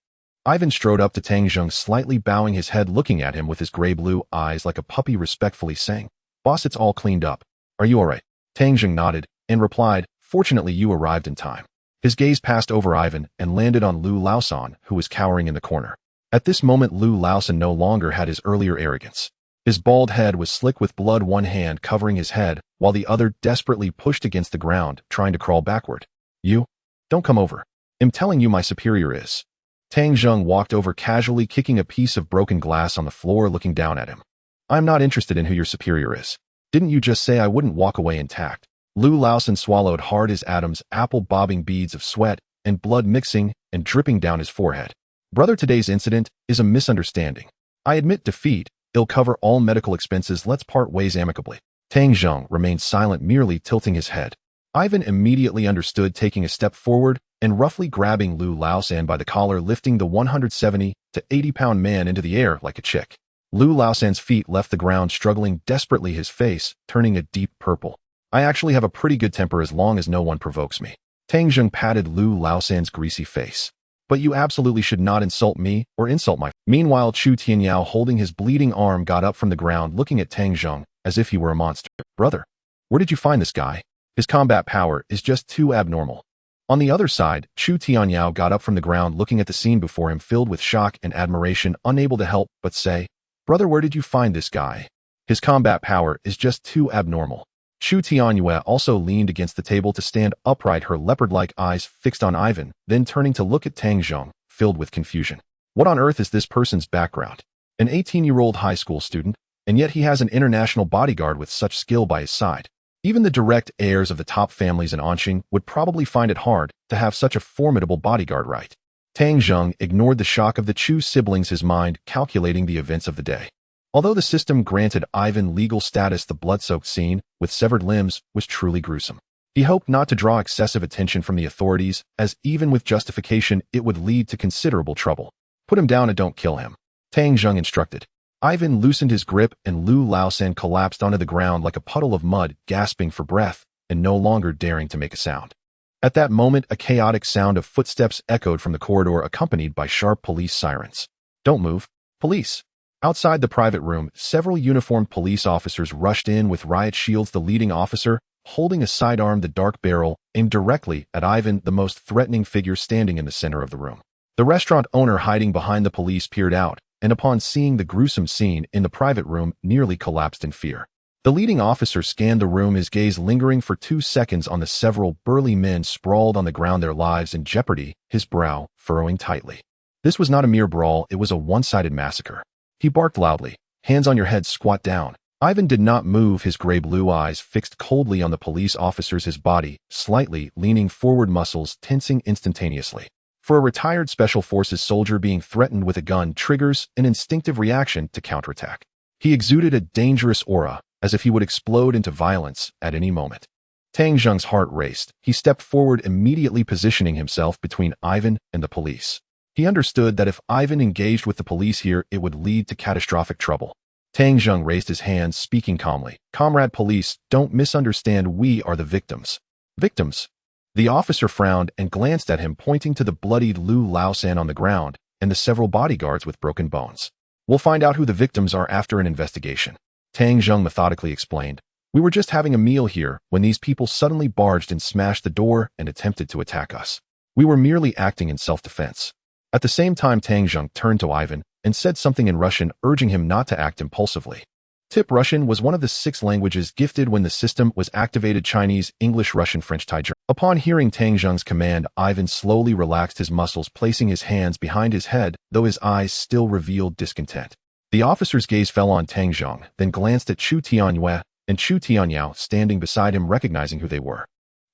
Ivan strode up to Tang Zheng, slightly bowing his head, looking at him with his gray-blue eyes like a puppy, respectfully saying, "Boss, it's all cleaned up. Are you all right?" Tang Zheng nodded and replied, "Fortunately, you arrived in time." His gaze passed over Ivan and landed on Lu Laosan, who was cowering in the corner. At this moment, Lu Laosan no longer had his earlier arrogance. His bald head was slick with blood, one hand covering his head, while the other desperately pushed against the ground, trying to crawl backward. "You? Don't come over. I'm telling you, my superior is." Tang Zheng walked over casually, kicking a piece of broken glass on the floor, looking down at him. I'm not interested in who your superior is. Didn't you just say I wouldn't walk away intact? Lu Laosan swallowed hard as atoms, apple bobbing beads of sweat and blood mixing and dripping down his forehead. Brother, today's incident is a misunderstanding. I admit defeat. I'll cover all medical expenses. Let's part ways amicably. Tang Zheng remained silent, merely tilting his head. Ivan immediately understood, taking a step forward and roughly grabbing Lu Laosan by the collar, lifting the 170 to 80-pound man into the air like a chick. Lu Laosan's feet left the ground, struggling desperately, his face turning a deep purple. I actually have a pretty good temper as long as no one provokes me. Tang Zheng patted Lu Laosan's greasy face. But you absolutely should not insult me or insult my... Meanwhile, Chu Tianyao, holding his bleeding arm, got up from the ground, looking at Tang Zheng as if he were a monster. Brother, where did you find this guy? His combat power is just too abnormal. On the other side, Chu Tianyao got up from the ground, looking at the scene before him, filled with shock and admiration, unable to help but say, Brother, where did you find this guy? His combat power is just too abnormal. Chu Tianyue also leaned against the table to stand upright, her leopard-like eyes fixed on Ivan, then turning to look at Tang Zheng, filled with confusion. What on earth is this person's background? An 18-year-old high school student, and yet he has an international bodyguard with such skill by his side. Even the direct heirs of the top families in Anqing would probably find it hard to have such a formidable bodyguard, right? Tang Zheng ignored the shock of the Chu siblings, his mind calculating the events of the day. Although the system granted Ivan legal status, the blood-soaked scene with severed limbs was truly gruesome. He hoped not to draw excessive attention from the authorities, as even with justification, it would lead to considerable trouble. Put him down and don't kill him, Tang Zheng instructed. Ivan loosened his grip and Lu Laosan collapsed onto the ground like a puddle of mud, gasping for breath and no longer daring to make a sound. At that moment, a chaotic sound of footsteps echoed from the corridor, accompanied by sharp police sirens. Don't move. Police. Outside the private room, several uniformed police officers rushed in with riot shields, the leading officer holding a sidearm, the dark barrel aimed directly at Ivan, the most threatening figure standing in the center of the room. The restaurant owner, hiding behind the police, peered out, and upon seeing the gruesome scene in the private room, nearly collapsed in fear. The leading officer scanned the room, his gaze lingering for 2 seconds on the several burly men sprawled on the ground, their lives in jeopardy, his brow furrowing tightly. This was not a mere brawl, it was a one-sided massacre. He barked loudly, Hands on your head, squat down. Ivan did not move, his gray-blue eyes fixed coldly on the police officers, his body slightly leaning forward, muscles tensing instantaneously. For a retired Special Forces soldier, being threatened with a gun triggers an instinctive reaction to counterattack. He exuded a dangerous aura, as if he would explode into violence at any moment. Tang Zheng's heart raced. He stepped forward, immediately positioning himself between Ivan and the police. He understood that if Ivan engaged with the police here, it would lead to catastrophic trouble. Tang Zheng raised his hands, speaking calmly. Comrade police, don't misunderstand, we are the victims. Victims? The officer frowned and glanced at him, pointing to the bloodied Lu Laosan on the ground and the several bodyguards with broken bones. We'll find out who the victims are after an investigation. Tang Zheng methodically explained. We were just having a meal here when these people suddenly barged and smashed the door and attempted to attack us. We were merely acting in self-defense. At the same time, Tang Zheng turned to Ivan and said something in Russian, urging him not to act impulsively. Tip Russian was one of the 6 languages gifted when the system was activated: Chinese, English, Russian, French, Thai, German. Upon hearing Tang Zheng's command, Ivan slowly relaxed his muscles, placing his hands behind his head, though his eyes still revealed discontent. The officer's gaze fell on Tang Zheng, then glanced at Chu Tianyue and Chu Tianyao standing beside him, recognizing who they were.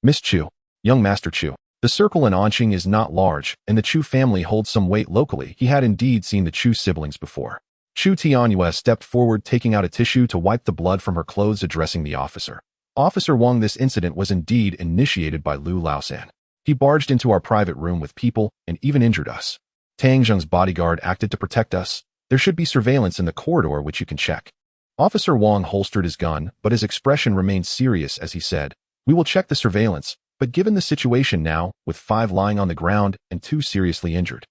Miss Chu, young Master Chu. The circle in Anqing is not large, and the Chu family holds some weight locally. He had indeed seen the Chu siblings before. Chu Tianyue stepped forward, taking out a tissue to wipe the blood from her clothes, addressing the officer. Officer Wang, this incident was indeed initiated by Lu Laosan. He barged into our private room with people and even injured us. Tang Zheng's bodyguard acted to protect us. There should be surveillance in the corridor, which you can check. Officer Wang holstered his gun, but his expression remained serious as he said, we will check the surveillance, but given the situation now, with 5 lying on the ground and 2 seriously injured,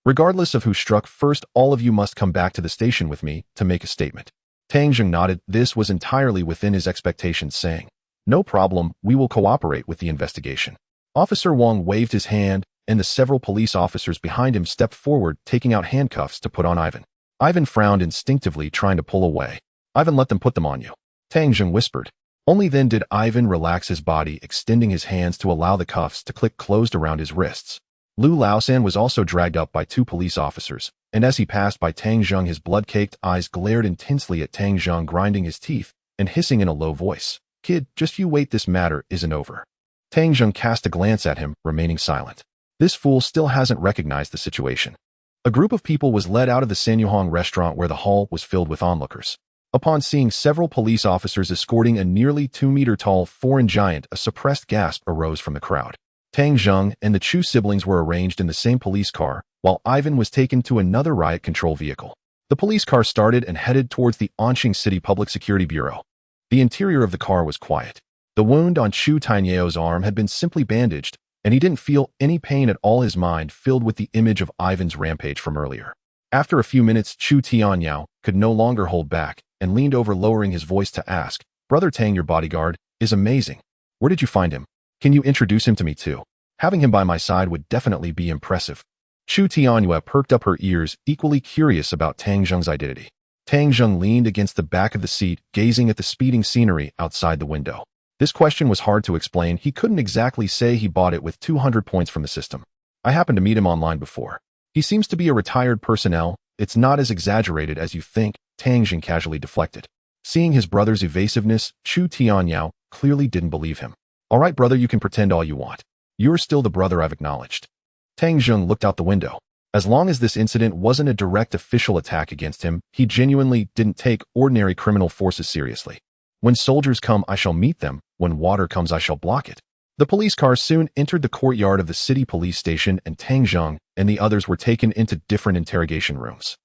regardless of who struck first, all of you must come back to the station with me to make a statement. Tang Zheng nodded. This was entirely within his expectations, saying, no problem, we will cooperate with the investigation. Officer Wang waved his hand, and the several police officers behind him stepped forward, taking out handcuffs to put on Ivan. Ivan frowned instinctively, trying to pull away. Ivan, let them put them on you, Tang Zheng whispered. Only then did Ivan relax his body, extending his hands to allow the cuffs to click closed around his wrists. Lu Laosan was also dragged up by two police officers, and as he passed by Tang Zheng, his blood-caked eyes glared intensely at Tang Zheng, grinding his teeth and hissing in a low voice. "Kid, just you wait, this matter isn't over." Tang Zheng cast a glance at him, remaining silent. This fool still hasn't recognized the situation. A group of people was led out of the Sanyuhong restaurant where the hall was filled with onlookers. Upon seeing several police officers escorting a nearly 2-meter-tall foreign giant, a suppressed gasp arose from the crowd. Tang Zheng and the Chu siblings were arranged in the same police car, while Ivan was taken to another riot control vehicle. The police car started and headed towards the Anqing City Public Security Bureau. The interior of the car was quiet. The wound on Chu Tianyao's arm had been simply bandaged, and he didn't feel any pain at all, his mind filled with the image of Ivan's rampage from earlier. After a few minutes, Chu Tianyao could no longer hold back and leaned over, lowering his voice to ask, "Brother Tang, your bodyguard is amazing. Where did you find him? Can you introduce him to me too? Having him by my side would definitely be impressive." Chu Tianyao perked up her ears, equally curious about Tang Zheng's identity. Tang Zheng leaned against the back of the seat, gazing at the speeding scenery outside the window. This question was hard to explain. He couldn't exactly say he bought it with 200 points from the system. "I happened to meet him online before. He seems to be a retired personnel. It's not as exaggerated as you think," Tang Zheng casually deflected. Seeing his brother's evasiveness, Chu Tianyao clearly didn't believe him. "All right, brother, you can pretend all you want. You're still the brother I've acknowledged." Tang Zheng looked out the window. As long as this incident wasn't a direct official attack against him, he genuinely didn't take ordinary criminal forces seriously. "When soldiers come, I shall meet them. When water comes, I shall block it." The police car soon entered the courtyard of the city police station, and Tang Zheng and the others were taken into different interrogation rooms.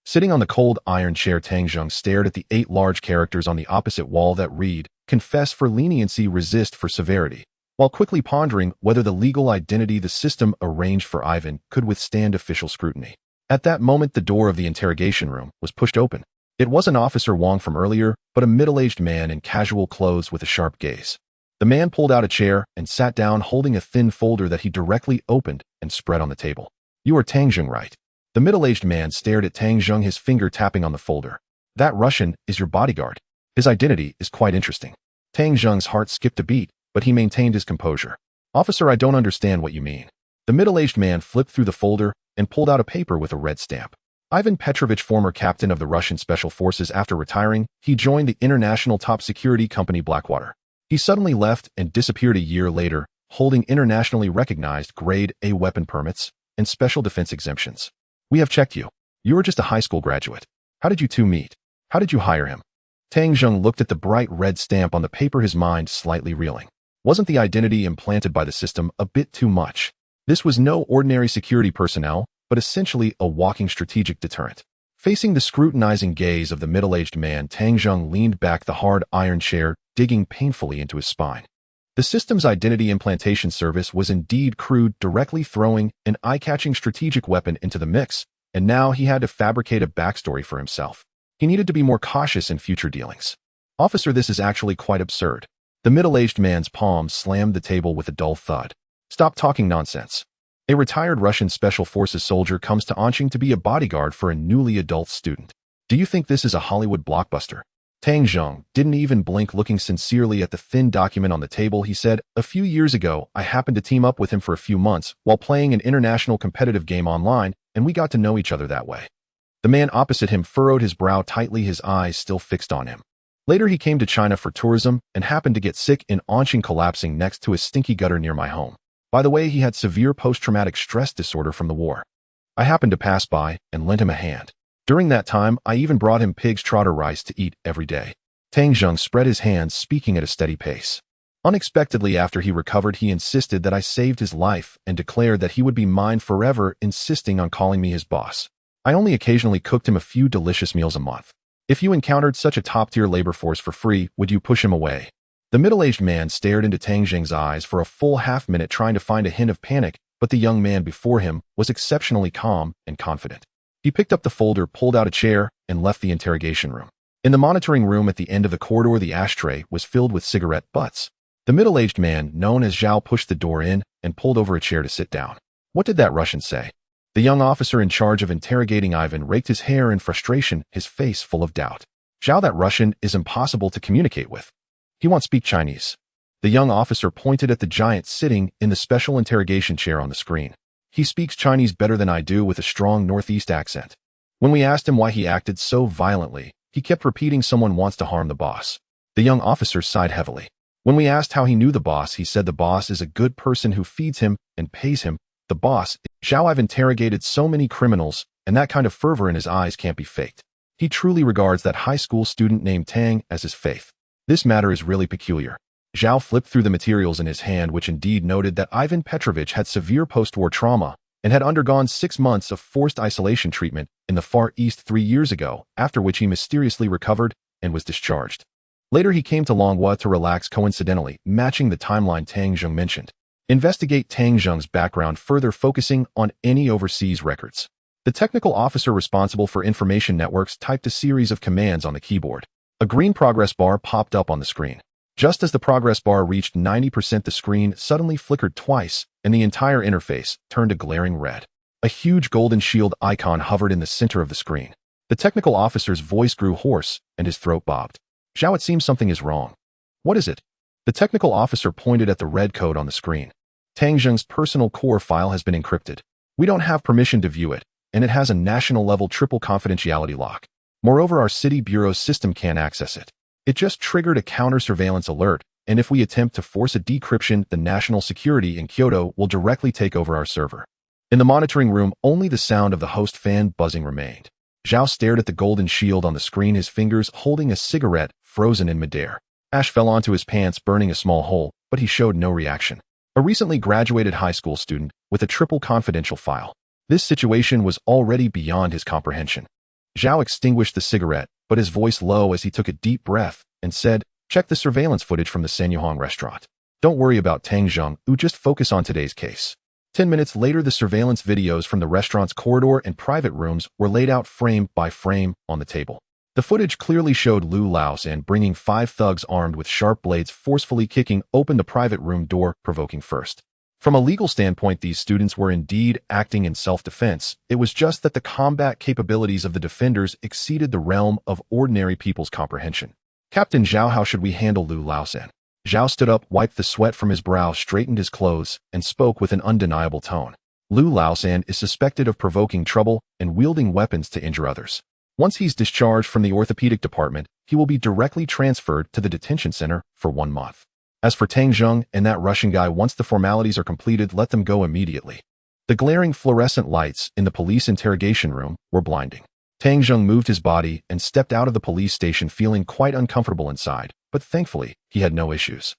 Sitting on the cold iron chair, Tang Zheng stared at the 8 large characters on the opposite wall that read, "Confess for leniency, resist for severity," while quickly pondering whether the legal identity the system arranged for Ivan could withstand official scrutiny. At that moment, the door of the interrogation room was pushed open. It wasn't Officer Wong from earlier, but a middle-aged man in casual clothes with a sharp gaze. The man pulled out a chair and sat down, holding a thin folder that he directly opened and spread on the table. "You are Tang Zheng, right?" The middle-aged man stared at Tang Zheng, his finger tapping on the folder. "That Russian is your bodyguard. His identity is quite interesting." Tang Zheng's heart skipped a beat, but he maintained his composure. "Officer, I don't understand what you mean." The middle-aged man flipped through the folder and pulled out a paper with a red stamp. Ivan Petrovich, former captain of the Russian Special Forces. After retiring, he joined the international top security company Blackwater. He suddenly left and disappeared a year later, holding internationally recognized Grade A weapon permits and special defense exemptions. "We have checked you. You were just a high school graduate. How did you two meet? How did you hire him?" Tang Zheng looked at the bright red stamp on the paper, his mind slightly reeling. Wasn't the identity implanted by the system a bit too much? This was no ordinary security personnel, but essentially a walking strategic deterrent. Facing the scrutinizing gaze of the middle-aged man, Tang Zheng leaned back the hard iron chair, digging painfully into his spine. The system's identity implantation service was indeed crude, directly throwing an eye-catching strategic weapon into the mix, and now he had to fabricate a backstory for himself. He needed to be more cautious in future dealings. "Officer, this is actually quite absurd." The middle-aged man's palm slammed the table with a dull thud. "Stop talking nonsense. A retired Russian Special Forces soldier comes to Anqing to be a bodyguard for a newly adult student. Do you think this is a Hollywood blockbuster?" Tang Zheng didn't even blink, looking sincerely at the thin document on the table. He said, "A few years ago, I happened to team up with him for a few months while playing an international competitive game online, and we got to know each other that way." The man opposite him furrowed his brow tightly, his eyes still fixed on him. "Later, he came to China for tourism and happened to get sick in Anqing, collapsing next to a stinky gutter near my home. By the way, he had severe post-traumatic stress disorder from the war. I happened to pass by and lent him a hand. During that time, I even brought him pig's trotter rice to eat every day." Tang Zheng spread his hands, speaking at a steady pace. "Unexpectedly, after he recovered, he insisted that I saved his life and declared that he would be mine forever, insisting on calling me his boss. I only occasionally cooked him a few delicious meals a month. If you encountered such a top-tier labor force for free, would you push him away?" The middle-aged man stared into Tang Zheng's eyes for a full half-minute, trying to find a hint of panic, but the young man before him was exceptionally calm and confident. He picked up the folder, pulled out a chair, and left the interrogation room. In the monitoring room at the end of the corridor, the ashtray was filled with cigarette butts. The middle-aged man, known as Zhao, pushed the door in and pulled over a chair to sit down. "What did that Russian say?" The young officer in charge of interrogating Ivan raked his hair in frustration, his face full of doubt. "Zhao, that Russian is impossible to communicate with. He won't speak Chinese." The young officer pointed at the giant sitting in the special interrogation chair on the screen. He speaks Chinese better than I do with a strong Northeast accent. When we asked him why he acted so violently, he kept repeating someone wants to harm the boss. The young officer sighed heavily. When we asked how he knew the boss, he said the boss is a good person who feeds him and pays him. The boss, Zhao, I've interrogated so many criminals, and that kind of fervor in his eyes can't be faked. He truly regards that high school student named Tang as his faith. This matter is really peculiar. Zhao flipped through the materials in his hand, which indeed noted that Ivan Petrovich had severe post-war trauma and had undergone 6 months of forced isolation treatment in the Far East 3 years ago, after which he mysteriously recovered and was discharged. Later he came to Longhua to relax, coincidentally matching the timeline Tang Zheng mentioned. Investigate Tang Zheng's background further, focusing on any overseas records. The technical officer responsible for information networks typed a series of commands on the keyboard. A green progress bar popped up on the screen. Just as the progress bar reached 90%, the screen suddenly flickered twice, and the entire interface turned a glaring red. A huge golden shield icon hovered in the center of the screen. The technical officer's voice grew hoarse, and his throat bobbed. Zhao, it seems something is wrong. What is it? The technical officer pointed at the red code on the screen. Tang Zheng's personal core file has been encrypted. We don't have permission to view it, and it has a national-level triple confidentiality lock. Moreover, our city bureau's system can't access it. It just triggered a counter-surveillance alert, and if we attempt to force a decryption, the national security in Kyoto will directly take over our server. In the monitoring room, only the sound of the host fan buzzing remained. Zhao stared at the golden shield on the screen, his fingers holding a cigarette frozen in midair. Ash fell onto his pants, burning a small hole, but he showed no reaction. A recently graduated high school student with a triple confidential file. This situation was already beyond his comprehension. Zhao extinguished the cigarette, but his voice low as he took a deep breath and said, check the surveillance footage from the Sanyuhong restaurant. Don't worry about Tang Zheng, just focus on today's case. 10 minutes later, the surveillance videos from the restaurant's corridor and private rooms were laid out frame by frame on the table. The footage clearly showed Lu Laosan bringing 5 thugs armed with sharp blades forcefully kicking open the private room door, provoking first. From a legal standpoint, these students were indeed acting in self-defense. It was just that the combat capabilities of the defenders exceeded the realm of ordinary people's comprehension. Captain Zhao, how should we handle Lu Laosan? Zhao stood up, wiped the sweat from his brow, straightened his clothes, and spoke with an undeniable tone. Lu Laosan is suspected of provoking trouble and wielding weapons to injure others. Once he's discharged from the orthopedic department, he will be directly transferred to the detention center for 1 month. As for Tang Zheng and that Russian guy, once the formalities are completed, let them go immediately. The glaring fluorescent lights in the police interrogation room were blinding. Tang Zheng moved his body and stepped out of the police station, feeling quite uncomfortable inside, but thankfully, he had no issues.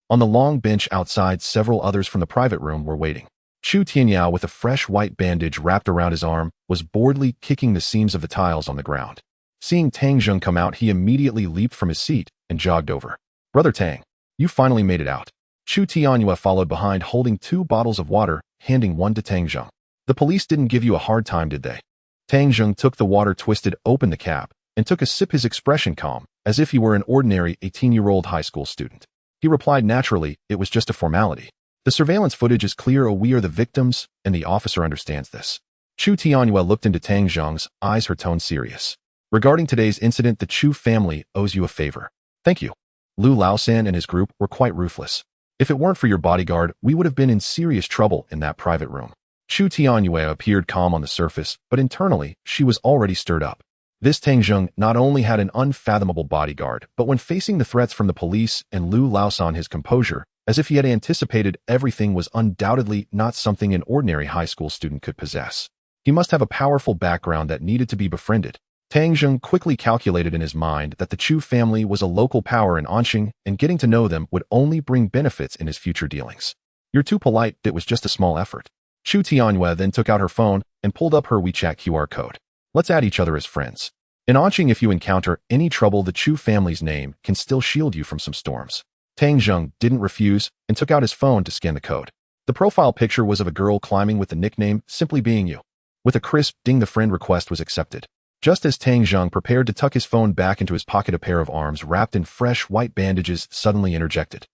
On the long bench outside, several others from the private room were waiting. Chu Tianyao, with a fresh white bandage wrapped around his arm, was boredly kicking the seams of the tiles on the ground. Seeing Tang Zheng come out, he immediately leaped from his seat and jogged over. Brother Tang, you finally made it out. Chu Tianyao followed behind, holding 2 bottles of water, handing one to Tang Zheng. The police didn't give you a hard time, did they? Tang Zheng took the water, twisted open the cap, and took a sip, his expression calm, as if he were an ordinary 18-year-old high school student. He replied naturally, it was just a formality. The surveillance footage is clear, we are the victims, and the officer understands this. Chu Tianyao looked into Tang Zheng's eyes, her tone serious. Regarding today's incident, the Chu family owes you a favor. Thank you. Lu Laosan and his group were quite ruthless. If it weren't for your bodyguard, we would have been in serious trouble in that private room. Chu Tianyao appeared calm on the surface, but internally, she was already stirred up. This Tang Zheng not only had an unfathomable bodyguard, but when facing the threats from the police and Lu Laosan, his composure, as if he had anticipated everything, was undoubtedly not something an ordinary high school student could possess. He must have a powerful background that needed to be befriended. Tang Zheng quickly calculated in his mind that the Chu family was a local power in Anqing, and getting to know them would only bring benefits in his future dealings. You're too polite, it was just a small effort. Chu Tianyao then took out her phone and pulled up her WeChat QR code. Let's add each other as friends. In Anqing, if you encounter any trouble, the Chu family's name can still shield you from some storms. Tang Zheng didn't refuse and took out his phone to scan the code. The profile picture was of a girl climbing with the nickname Simply Being You. With a crisp ding, the friend request was accepted. Just as Tang Zheng prepared to tuck his phone back into his pocket, a pair of arms wrapped in fresh white bandages suddenly interjected.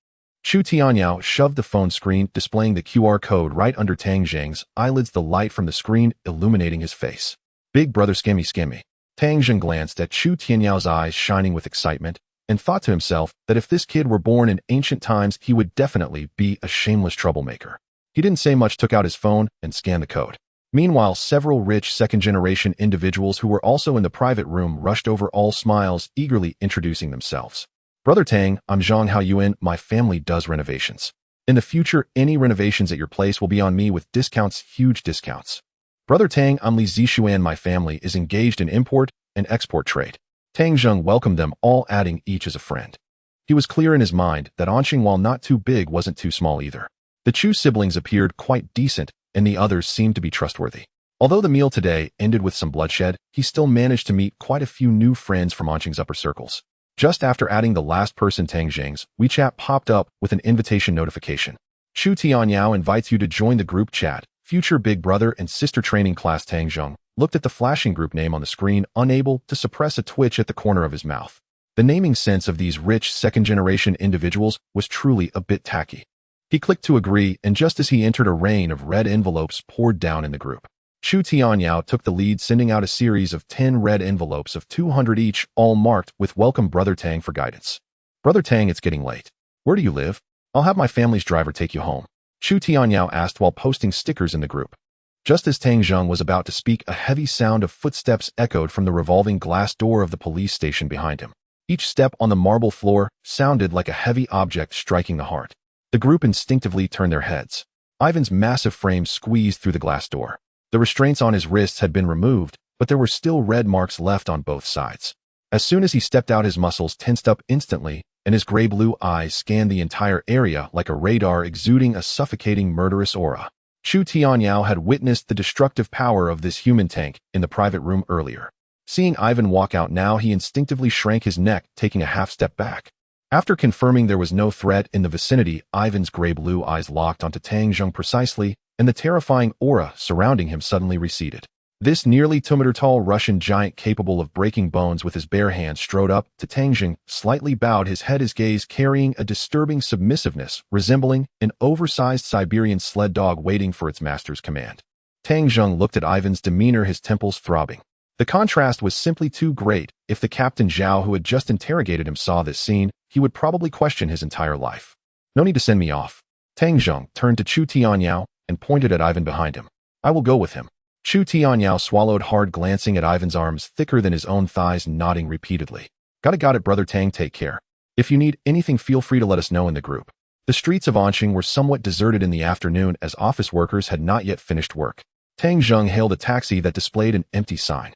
Chu Tianyao shoved the phone screen, displaying the QR code right under Tang Zheng's eyelids, the light from the screen illuminating his face. Big brother, scammy scammy. Tang Zheng glanced at Chu Tianyao's eyes shining with excitement, and thought to himself that if this kid were born in ancient times, he would definitely be a shameless troublemaker. He didn't say much, took out his phone and scanned the code. Meanwhile, several rich second-generation individuals who were also in the private room rushed over, all smiles, eagerly introducing themselves. Brother Tang, I'm Zhang Haoyuan. My family does renovations. In the future, any renovations at your place will be on me with discounts, huge discounts. Brother Tang, I'm Li Zixuan. My family is engaged in import and export trade. Tang Zheng welcomed them all, adding each as a friend. He was clear in his mind that Anqing, while not too big, wasn't too small either. The Chu siblings appeared quite decent, and the others seemed to be trustworthy. Although the meal today ended with some bloodshed, he still managed to meet quite a few new friends from Anqing's upper circles. Just after adding the last person, Tang Zheng's WeChat popped up with an invitation notification. Chu Tianyao invites you to join the group chat. Future big brother and sister training class. Tang Zheng looked at the flashing group name on the screen, unable to suppress a twitch at the corner of his mouth. The naming sense of these rich second-generation individuals was truly a bit tacky. He clicked to agree, and just as he entered, a rain of red envelopes poured down in the group. Chu Tianyao took the lead, sending out a series of 10 red envelopes of 200 each, all marked with "Welcome Brother Tang" for guidance. Brother Tang, it's getting late. Where do you live? I'll have my family's driver take you home. Chu Tianyao asked while posting stickers in the group. Just as Tang Zheng was about to speak, a heavy sound of footsteps echoed from the revolving glass door of the police station behind him. Each step on the marble floor sounded like a heavy object striking the heart. The group instinctively turned their heads. Ivan's massive frame squeezed through the glass door. The restraints on his wrists had been removed, but there were still red marks left on both sides. As soon as he stepped out, his muscles tensed up instantly, and his gray-blue eyes scanned the entire area like a radar, exuding a suffocating, murderous aura. Chu Tianyao had witnessed the destructive power of this human tank in the private room earlier. Seeing Ivan walk out now, he instinctively shrank his neck, taking a half step back. After confirming there was no threat in the vicinity, Ivan's gray-blue eyes locked onto Tang Zheng precisely, and the terrifying aura surrounding him suddenly receded. This nearly 2-meter-tall Russian giant, capable of breaking bones with his bare hands, strode up to Tang Zheng, slightly bowed his head, his gaze carrying a disturbing submissiveness, resembling an oversized Siberian sled dog waiting for its master's command. Tang Zheng looked at Ivan's demeanor, his temples throbbing. The contrast was simply too great. If the Captain Zhao who had just interrogated him saw this scene, he would probably question his entire life. No need to send me off. Tang Zheng turned to Chu Tianyao and pointed at Ivan behind him. I will go with him. Chu Tianyao swallowed hard, glancing at Ivan's arms thicker than his own thighs, nodding repeatedly. Got it, Brother Tang, take care. If you need anything, feel free to let us know in the group. The streets of Anqing were somewhat deserted in the afternoon, as office workers had not yet finished work. Tang Zheng hailed a taxi that displayed an empty sign.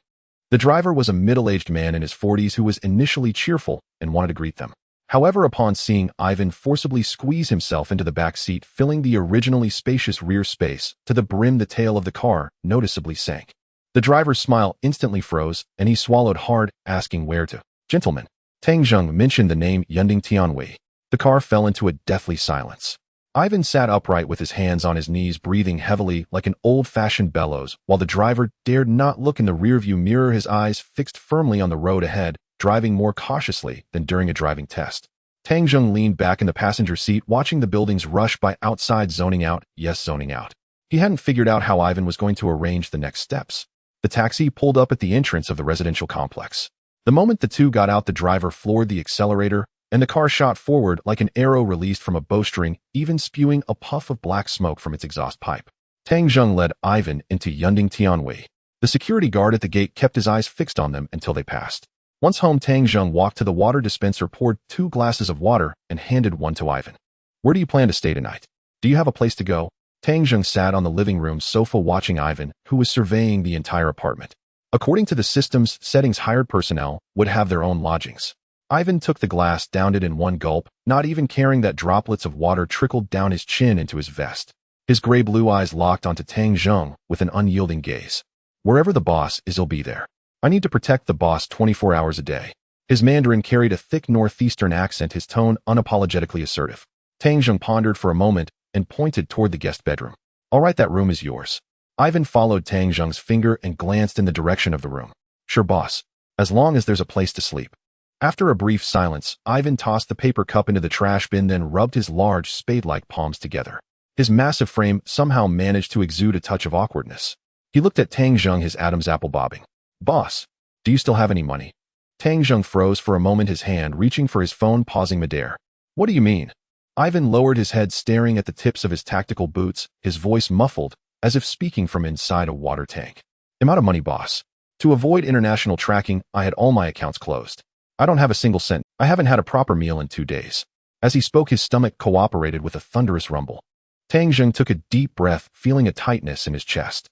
The driver was a middle-aged man in his 40s who was initially cheerful and wanted to greet them. However, upon seeing Ivan forcibly squeeze himself into the back seat, filling the originally spacious rear space to the brim, the tail of the car noticeably sank. The driver's smile instantly froze, and he swallowed hard, asking where to. Gentlemen. Tang Zheng mentioned the name Yunding Tianwei. The car fell into a deathly silence. Ivan sat upright with his hands on his knees, breathing heavily like an old-fashioned bellows, while the driver dared not look in the rearview mirror, his eyes fixed firmly on the road ahead, driving more cautiously than during a driving test. Tang Zheng leaned back in the passenger seat, watching the buildings rush by outside, zoning out. Yes, zoning out. He hadn't figured out how Ivan was going to arrange the next steps. The taxi pulled up at the entrance of the residential complex. The moment the two got out, the driver floored the accelerator, and the car shot forward like an arrow released from a bowstring, even spewing a puff of black smoke from its exhaust pipe. Tang Zheng led Ivan into Yunding Tianwei. The security guard at the gate kept his eyes fixed on them until they passed. Once home, Tang Zheng walked to the water dispenser, poured 2 glasses of water, and handed one to Ivan. Where do you plan to stay tonight? Do you have a place to go? Tang Zheng sat on the living room sofa watching Ivan, who was surveying the entire apartment. According to the system's settings, hired personnel would have their own lodgings. Ivan took the glass, downed it in one gulp, not even caring that droplets of water trickled down his chin into his vest. His gray-blue eyes locked onto Tang Zheng with an unyielding gaze. Wherever the boss is, he'll be there. I need to protect the boss 24 hours a day. His Mandarin carried a thick northeastern accent, his tone unapologetically assertive. Tang Zheng pondered for a moment and pointed toward the guest bedroom. All right, that room is yours. Ivan followed Tang Zheng's finger and glanced in the direction of the room. Sure, boss. As long as there's a place to sleep. After a brief silence, Ivan tossed the paper cup into the trash bin, then rubbed his large, spade-like palms together. His massive frame somehow managed to exude a touch of awkwardness. He looked at Tang Zheng, his Adam's apple bobbing. Boss, do you still have any money? Tang Zheng froze for a moment, his hand reaching for his phone, pausing midair. What do you mean? Ivan lowered his head, staring at the tips of his tactical boots, his voice muffled, as if speaking from inside a water tank. I'm out of money, boss. To avoid international tracking, I had all my accounts closed. I don't have a single cent. I haven't had a proper meal in 2 days. As he spoke, his stomach cooperated with a thunderous rumble. Tang Zheng took a deep breath, feeling a tightness in his chest.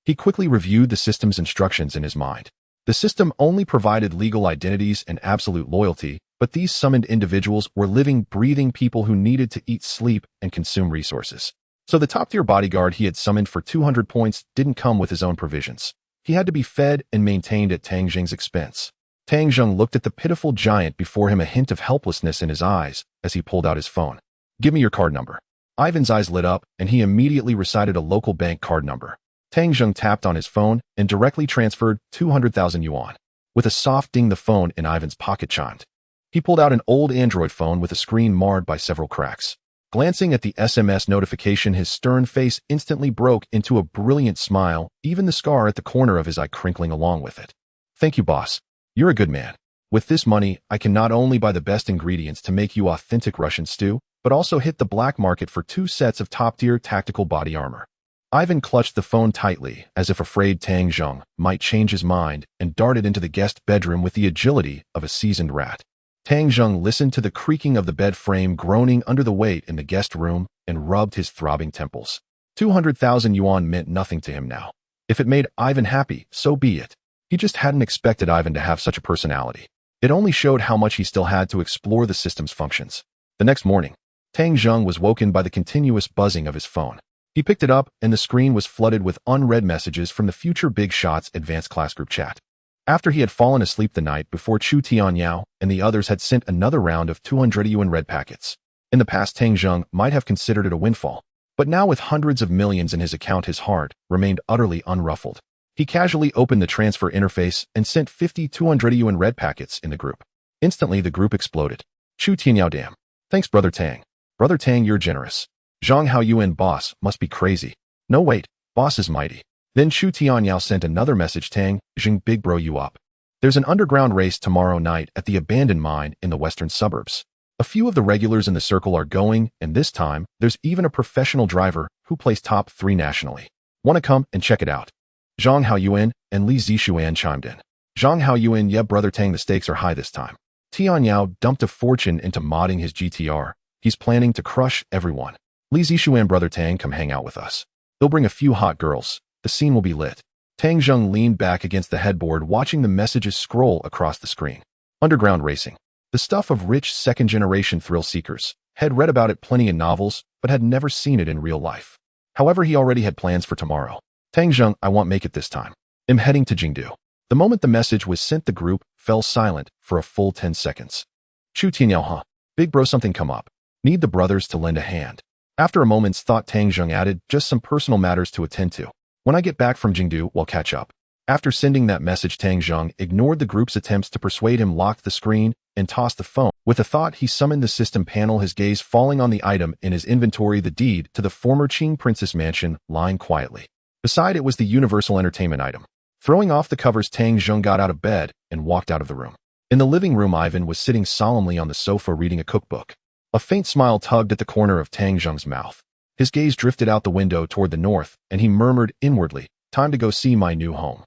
He quickly reviewed the system's instructions in his mind. The system only provided legal identities and absolute loyalty, but these summoned individuals were living, breathing people who needed to eat, sleep, and consume resources. So the top-tier bodyguard he had summoned for 200 points didn't come with his own provisions. He had to be fed and maintained at Tang Zheng's expense. Tang Zheng looked at the pitiful giant before him, a hint of helplessness in his eyes as he pulled out his phone. Give me your card number. Ivan's eyes lit up, and he immediately recited a local bank card number. Tang Zheng tapped on his phone and directly transferred 200,000 yuan. With a soft ding, the phone in Ivan's pocket chimed. He pulled out an old Android phone with a screen marred by several cracks. Glancing at the SMS notification, his stern face instantly broke into a brilliant smile, even the scar at the corner of his eye crinkling along with it. Thank you, boss. You're a good man. With this money, I can not only buy the best ingredients to make you authentic Russian stew, but also hit the black market for 2 sets of top-tier tactical body armor. Ivan clutched the phone tightly, as if afraid Tang Zheng might change his mind, and darted into the guest bedroom with the agility of a seasoned rat. Tang Zheng listened to the creaking of the bed frame groaning under the weight in the guest room and rubbed his throbbing temples. 200,000 yuan meant nothing to him now. If it made Ivan happy, so be it. He just hadn't expected Ivan to have such a personality. It only showed how much he still had to explore the system's functions. The next morning, Tang Zheng was woken by the continuous buzzing of his phone. He picked it up, and the screen was flooded with unread messages from the Future Big Shots advanced class group chat. After he had fallen asleep the night before, Chu Tianyao and the others had sent another round of 200 yuan red packets. In the past, Tang Zheng might have considered it a windfall, but now with hundreds of millions in his account, his heart remained utterly unruffled. He casually opened the transfer interface and sent 50 200 yuan red packets in the group. Instantly, the group exploded. Chu Tianyao, damn. Thanks, Brother Tang. Brother Tang, you're generous. Zhang Hao Yuan, boss, must be crazy. No, wait, boss is mighty. Then Chu Tianyao sent another message. Tang, Jing, big bro, you up. There's an underground race tomorrow night at the abandoned mine in the western suburbs. A few of the regulars in the circle are going, and this time, there's even a professional driver who placed top 3 nationally. Wanna come and check it out? Zhang Hao Yuan and Li Zishuan chimed in. Zhang Hao Yuan, yeah, Brother Tang, the stakes are high this time. Tianyao dumped a fortune into modding his GTR. He's planning to crush everyone. Li Zishuan, Brother Tang, come hang out with us. They'll bring a few hot girls. The scene will be lit. Tang Zheng leaned back against the headboard, watching the messages scroll across the screen. Underground racing. The stuff of rich second-generation thrill-seekers. Had read about it plenty in novels, but had never seen it in real life. However, he already had plans for tomorrow. Tang Zheng, I won't make it this time. I'm heading to Jingdu. The moment the message was sent, the group fell silent for a full 10 seconds. Chu Tianyao, huh? Big bro, something come up. Need the brothers to lend a hand. After a moment's thought, Tang Zheng added, just some personal matters to attend to. When I get back from Jingdu, we'll catch up. After sending that message, Tang Zheng ignored the group's attempts to persuade him, locked the screen, and tossed the phone. With a thought, he summoned the system panel, his gaze falling on the item in his inventory, the deed to the former Qing Princess mansion, lying quietly. Beside it was the universal entertainment item. Throwing off the covers, Tang Zheng got out of bed and walked out of the room. In the living room, Ivan was sitting solemnly on the sofa reading a cookbook. A faint smile tugged at the corner of Tang Zheng's mouth. His gaze drifted out the window toward the north, and he murmured inwardly, time to go see my new home.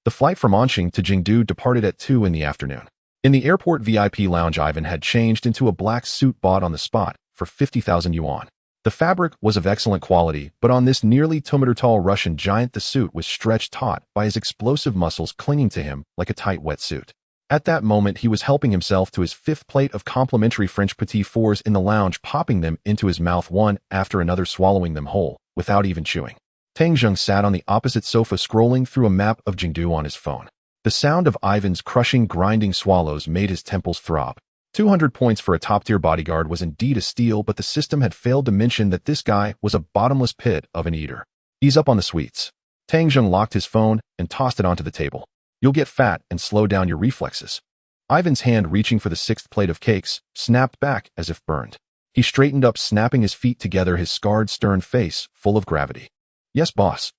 The flight from Anqing to Jingdu departed at 2 in the afternoon. In the airport VIP lounge, Ivan had changed into a black suit bought on the spot for 50,000 yuan. The fabric was of excellent quality, but on this nearly 2-meter-tall Russian giant, the suit was stretched taut by his explosive muscles clinging to him like a tight wetsuit. At that moment, he was helping himself to his 5th plate of complimentary French petit fours in the lounge, popping them into his mouth one after another, swallowing them whole, without even chewing. Tang Zheng sat on the opposite sofa, scrolling through a map of Jingdu on his phone. The sound of Ivan's crushing, grinding swallows made his temples throb. 200 points for a top-tier bodyguard was indeed a steal, but the system had failed to mention that this guy was a bottomless pit of an eater. Ease up on the sweets. Tang Zheng locked his phone and tossed it onto the table. You'll get fat and slow down your reflexes. Ivan's hand, reaching for the 6th plate of cakes, snapped back as if burned. He straightened up, snapping his feet together, his scarred, stern face full of gravity. Yes, boss.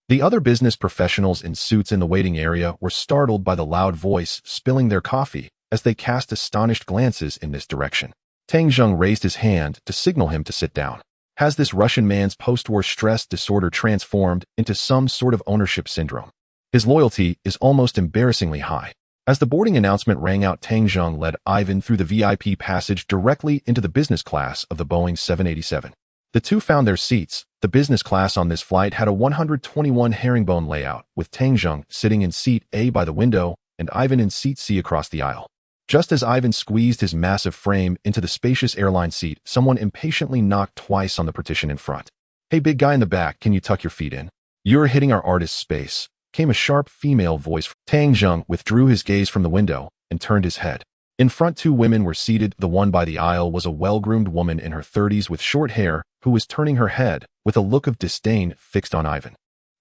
The other business professionals in suits in the waiting area were startled by the loud voice, spilling their coffee as they cast astonished glances in this direction. Tang Zheng raised his hand to signal him to sit down. Has this Russian man's post-war stress disorder transformed into some sort of ownership syndrome? His loyalty is almost embarrassingly high. As the boarding announcement rang out, Tang Zheng led Ivan through the VIP passage directly into the business class of the Boeing 787. The two found their seats. The business class on this flight had a 121 herringbone layout, with Tang Zheng sitting in seat A by the window and Ivan in seat C across the aisle. Just as Ivan squeezed his massive frame into the spacious airline seat, someone impatiently knocked twice on the partition in front. "Hey, big guy in the back, can you tuck your feet in? You're hitting our artist's space," came a sharp female voice. Tang Zheng withdrew his gaze from the window and turned his head. In front, two women were seated. The one by the aisle was a well-groomed woman in her 30s with short hair who was turning her head with a look of disdain fixed on Ivan.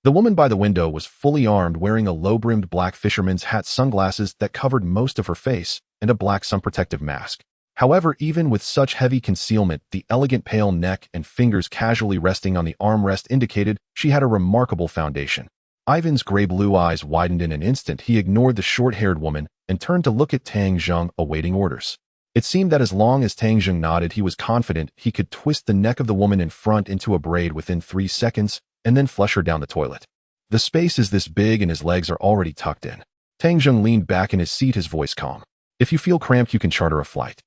The woman by the window was fully armed, wearing a low-brimmed black fisherman's hat, sunglasses that covered most of her face, and a black sun-protective mask. However, even with such heavy concealment, the elegant pale neck and fingers casually resting on the armrest indicated she had a remarkable foundation. Ivan's gray-blue eyes widened in an instant. He ignored the short-haired woman and turned to look at Tang Zheng, awaiting orders. It seemed that as long as Tang Zheng nodded, he was confident he could twist the neck of the woman in front into a braid within 3 seconds and then flush her down the toilet. The space is this big and his legs are already tucked in. Tang Zheng leaned back in his seat, his voice calm. "If you feel cramped, you can charter a flight."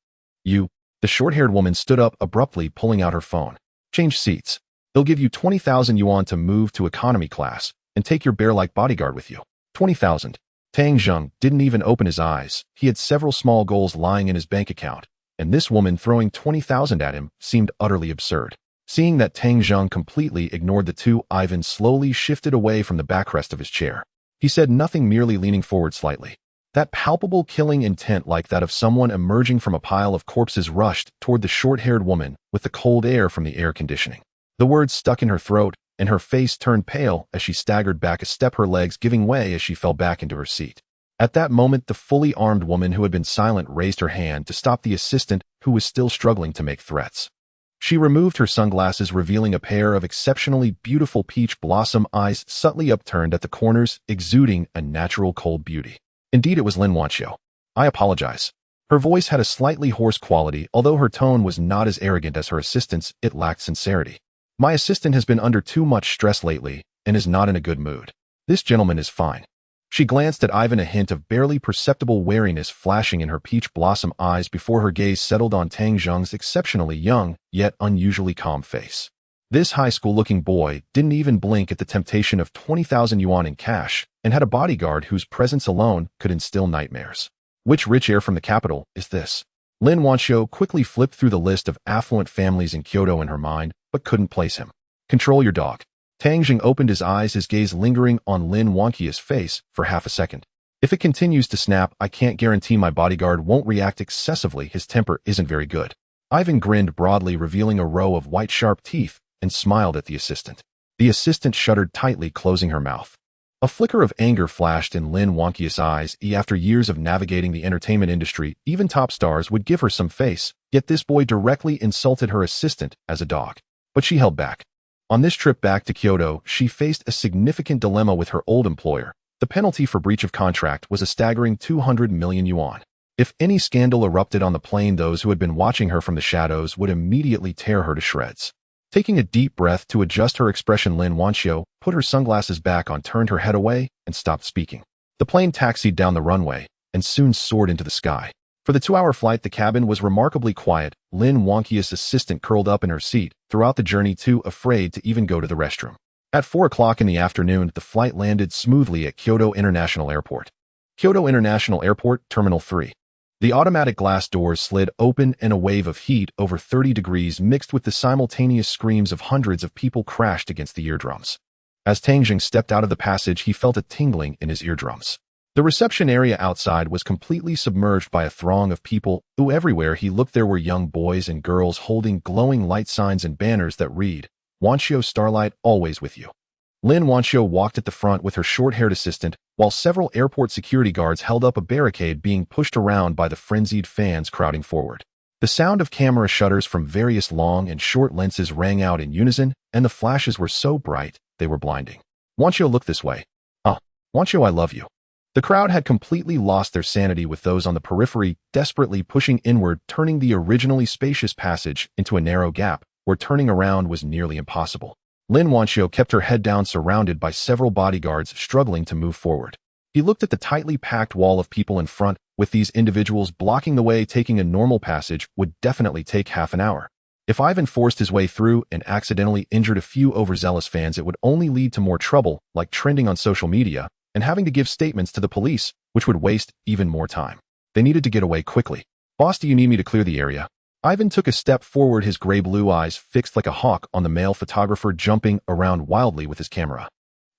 "You..." The short-haired woman stood up abruptly, pulling out her phone. "Change seats. They'll give you 20,000 yuan to move to economy class, and take your bear-like bodyguard with you." 20,000. Tang Zheng didn't even open his eyes. He had several small goals lying in his bank account, and this woman throwing 20,000 at him seemed utterly absurd. Seeing that Tang Zheng completely ignored the two, Ivan slowly shifted away from the backrest of his chair. He said nothing, merely leaning forward slightly. That palpable killing intent, like that of someone emerging from a pile of corpses, rushed toward the short-haired woman with the cold air from the air conditioning. The words stuck in her throat, and her face turned pale as she staggered back a step, her legs giving way as she fell back into her seat. At that moment, the fully armed woman who had been silent raised her hand to stop the assistant, who was still struggling to make threats. She removed her sunglasses, revealing a pair of exceptionally beautiful peach blossom eyes subtly upturned at the corners, exuding a natural cold beauty. Indeed, it was Lin Wanxiu. "I apologize." Her voice had a slightly hoarse quality, although her tone was not as arrogant as her assistant's. It lacked sincerity. "My assistant has been under too much stress lately and is not in a good mood. This gentleman is fine." She glanced at Ivan, a hint of barely perceptible wariness flashing in her peach blossom eyes before her gaze settled on Tang Zheng's exceptionally young, yet unusually calm face. This high school-looking boy didn't even blink at the temptation of 20,000 yuan in cash and had a bodyguard whose presence alone could instill nightmares. Which rich heir from the capital is this? Lin Wanxiu quickly flipped through the list of affluent families in Kyoto in her mind, but couldn't place him. "Control your dog." Tang Zheng opened his eyes, his gaze lingering on Lin Wanxiu's face for half a second. "If it continues to snap, I can't guarantee my bodyguard won't react excessively. His temper isn't very good." Ivan grinned broadly, revealing a row of white sharp teeth, and smiled at the assistant. The assistant shuddered tightly, closing her mouth. A flicker of anger flashed in Lin Wanxiu's eyes. After years of navigating the entertainment industry, even top stars would give her some face, yet this boy directly insulted her assistant as a dog. But she held back. On this trip back to Kyoto, she faced a significant dilemma with her old employer. The penalty for breach of contract was a staggering 200 million yuan. If any scandal erupted on the plane, those who had been watching her from the shadows would immediately tear her to shreds. Taking a deep breath to adjust her expression, Lin Wanxiu put her sunglasses back on, turned her head away, and stopped speaking. The plane taxied down the runway and soon soared into the sky. For the 2-hour flight, the cabin was remarkably quiet. Lin Wanxiu's assistant curled up in her seat throughout the journey, too afraid to even go to the restroom. At 4 o'clock in the afternoon, the flight landed smoothly at Kyoto International Airport. Kyoto International Airport, Terminal 3. The automatic glass doors slid open and a wave of heat over 30 degrees mixed with the simultaneous screams of hundreds of people crashed against the eardrums. As Tang Zheng stepped out of the passage, he felt a tingling in his eardrums. The reception area outside was completely submerged by a throng of people who everywhere he looked there were young boys and girls holding glowing light signs and banners that read, "Wanxiu Starlight, always with you." Lin Wanxiu walked at the front with her short-haired assistant, while several airport security guards held up a barricade, being pushed around by the frenzied fans crowding forward. The sound of camera shutters from various long and short lenses rang out in unison, and the flashes were so bright they were blinding. "Wanxiu, look this way." "Ah, Wanxiu, I love you." The crowd had completely lost their sanity, with those on the periphery desperately pushing inward, turning the originally spacious passage into a narrow gap where turning around was nearly impossible. Lin Wanxiu kept her head down, surrounded by several bodyguards struggling to move forward. He looked at the tightly packed wall of people in front, with these individuals blocking the way. Taking a normal passage would definitely take half an hour. If Ivan forced his way through and accidentally injured a few overzealous fans, it would only lead to more trouble, like trending on social media and having to give statements to the police, which would waste even more time. They needed to get away quickly. "Boss, do you need me to clear the area?" Ivan took a step forward, his gray-blue eyes fixed like a hawk on the male photographer, jumping around wildly with his camera.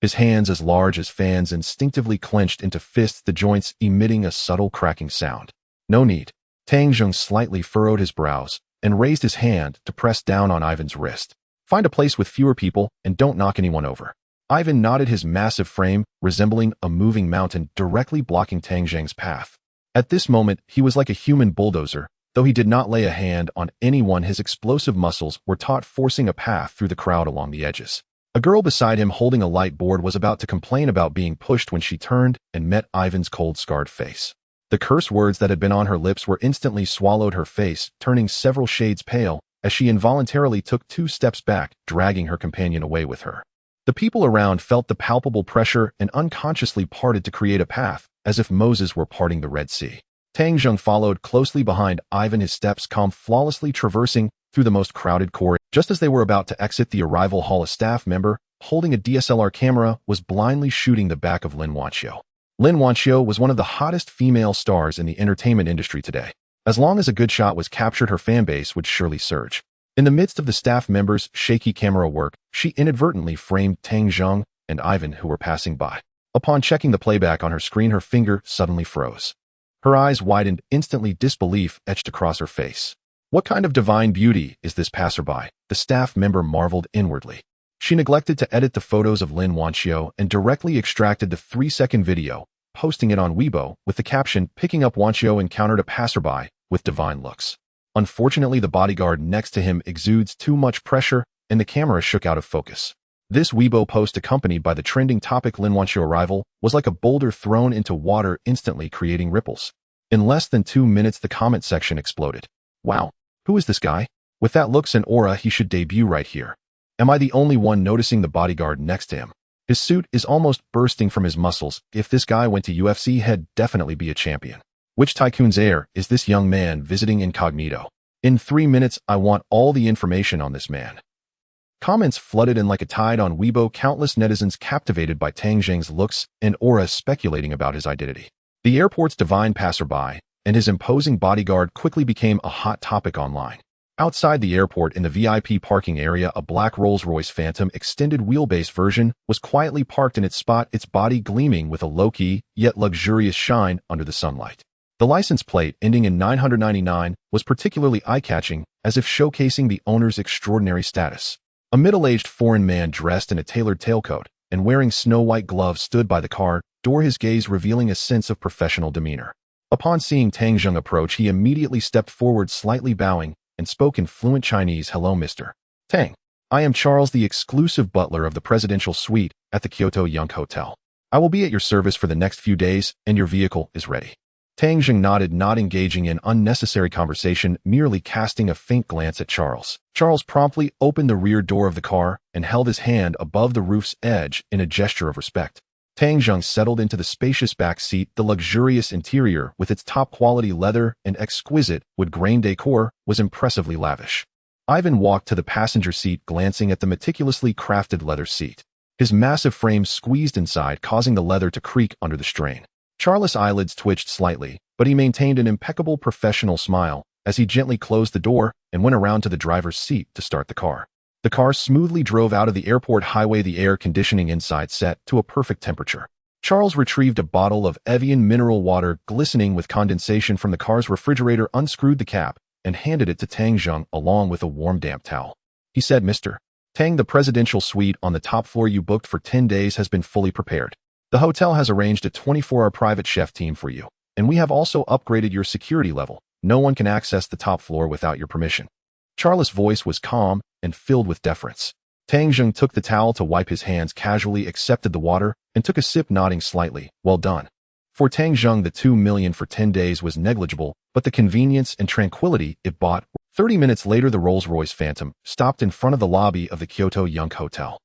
His hands, as large as fans, instinctively clenched into fists, the joints emitting a subtle cracking sound. "No need." Tang Zheng slightly furrowed his brows and raised his hand to press down on Ivan's wrist. "Find a place with fewer people and don't knock anyone over." Ivan nodded, his massive frame resembling a moving mountain directly blocking Tang Zheng's path. At this moment, he was like a human bulldozer. Though he did not lay a hand on anyone, his explosive muscles were taut, forcing a path through the crowd along the edges. A girl beside him holding a light board was about to complain about being pushed when she turned and met Ivan's cold, scarred face. The curse words that had been on her lips were instantly swallowed, her face turning several shades pale as she involuntarily took 2 steps back, dragging her companion away with her. The people around felt the palpable pressure and unconsciously parted to create a path, as if Moses were parting the Red Sea. Tang Zheng followed closely behind Ivan, his steps calm, flawlessly traversing through the most crowded corridor. Just as they were about to exit the arrival hall, a staff member holding a DSLR camera was blindly shooting the back of Lin Wanxiu. Lin Wanxiu was one of the hottest female stars in the entertainment industry today. As long as a good shot was captured, her fan base would surely surge. In the midst of the staff members' shaky camera work, she inadvertently framed Tang Zheng and Ivan, who were passing by. Upon checking the playback on her screen, her finger suddenly froze. Her eyes widened, instantly disbelief etched across her face. "What kind of divine beauty is this passerby?" the staff member marveled inwardly. She neglected to edit the photos of Lin Wanxiu and directly extracted the 3-second video, posting it on Weibo with the caption, "Picking up Wanxiu encountered a passerby with divine looks." Unfortunately, the bodyguard next to him exudes too much pressure and the camera shook out of focus. This Weibo post, accompanied by the trending topic Lin Wanxiu arrival, was like a boulder thrown into water, instantly creating ripples. In less than 2 minutes, the comment section exploded. "Wow, who is this guy? With that looks and aura, he should debut right here. Am I the only one noticing the bodyguard next to him? His suit is almost bursting from his muscles. If this guy went to UFC, he'd definitely be a champion. Which Tycoon's heir is this young man visiting incognito? In 3 minutes, I want all the information on this man." Comments flooded in like a tide on Weibo, countless netizens captivated by Tang Zheng's looks and aura speculating about his identity. The airport's divine passerby and his imposing bodyguard quickly became a hot topic online. Outside the airport, in the VIP parking area, a black Rolls-Royce Phantom extended wheelbase version was quietly parked in its spot, its body gleaming with a low-key yet luxurious shine under the sunlight. The license plate, ending in 999, was particularly eye-catching, as if showcasing the owner's extraordinary status. A middle-aged foreign man dressed in a tailored tailcoat and wearing snow-white gloves stood by the car door, his gaze revealing a sense of professional demeanor. Upon seeing Tang Zheng approach, he immediately stepped forward, slightly bowing, and spoke in fluent Chinese. "Hello, Mr. Tang. I am Charles, the exclusive butler of the presidential suite at the Kyoto Yunk Hotel. I will be at your service for the next few days, and your vehicle is ready." Tang Zheng nodded, not engaging in unnecessary conversation, merely casting a faint glance at Charles. Charles promptly opened the rear door of the car and held his hand above the roof's edge in a gesture of respect. Tang Zheng settled into the spacious back seat. The luxurious interior, with its top-quality leather and exquisite wood-grain decor, was impressively lavish. Ivan walked to the passenger seat, glancing at the meticulously crafted leather seat. His massive frame squeezed inside, causing the leather to creak under the strain. Charles' eyelids twitched slightly, but he maintained an impeccable professional smile as he gently closed the door and went around to the driver's seat to start the car. The car smoothly drove out of the airport highway, the air conditioning inside set to a perfect temperature. Charles retrieved a bottle of Evian mineral water glistening with condensation from the car's refrigerator, unscrewed the cap, and handed it to Tang Zheng along with a warm damp towel. He said, "Mr. Tang, the presidential suite on the top floor you booked for 10 days has been fully prepared. The hotel has arranged a 24-hour private chef team for you, and we have also upgraded your security level. No one can access the top floor without your permission." Charles' voice was calm and filled with deference. Tang Zheng took the towel to wipe his hands, casually accepted the water, and took a sip, nodding slightly. "Well done." For Tang Zheng, the 2 million for 10 days was negligible, but the convenience and tranquility it bought. 30 minutes later, the Rolls-Royce Phantom stopped in front of the lobby of the Kyoto Yunk Hotel.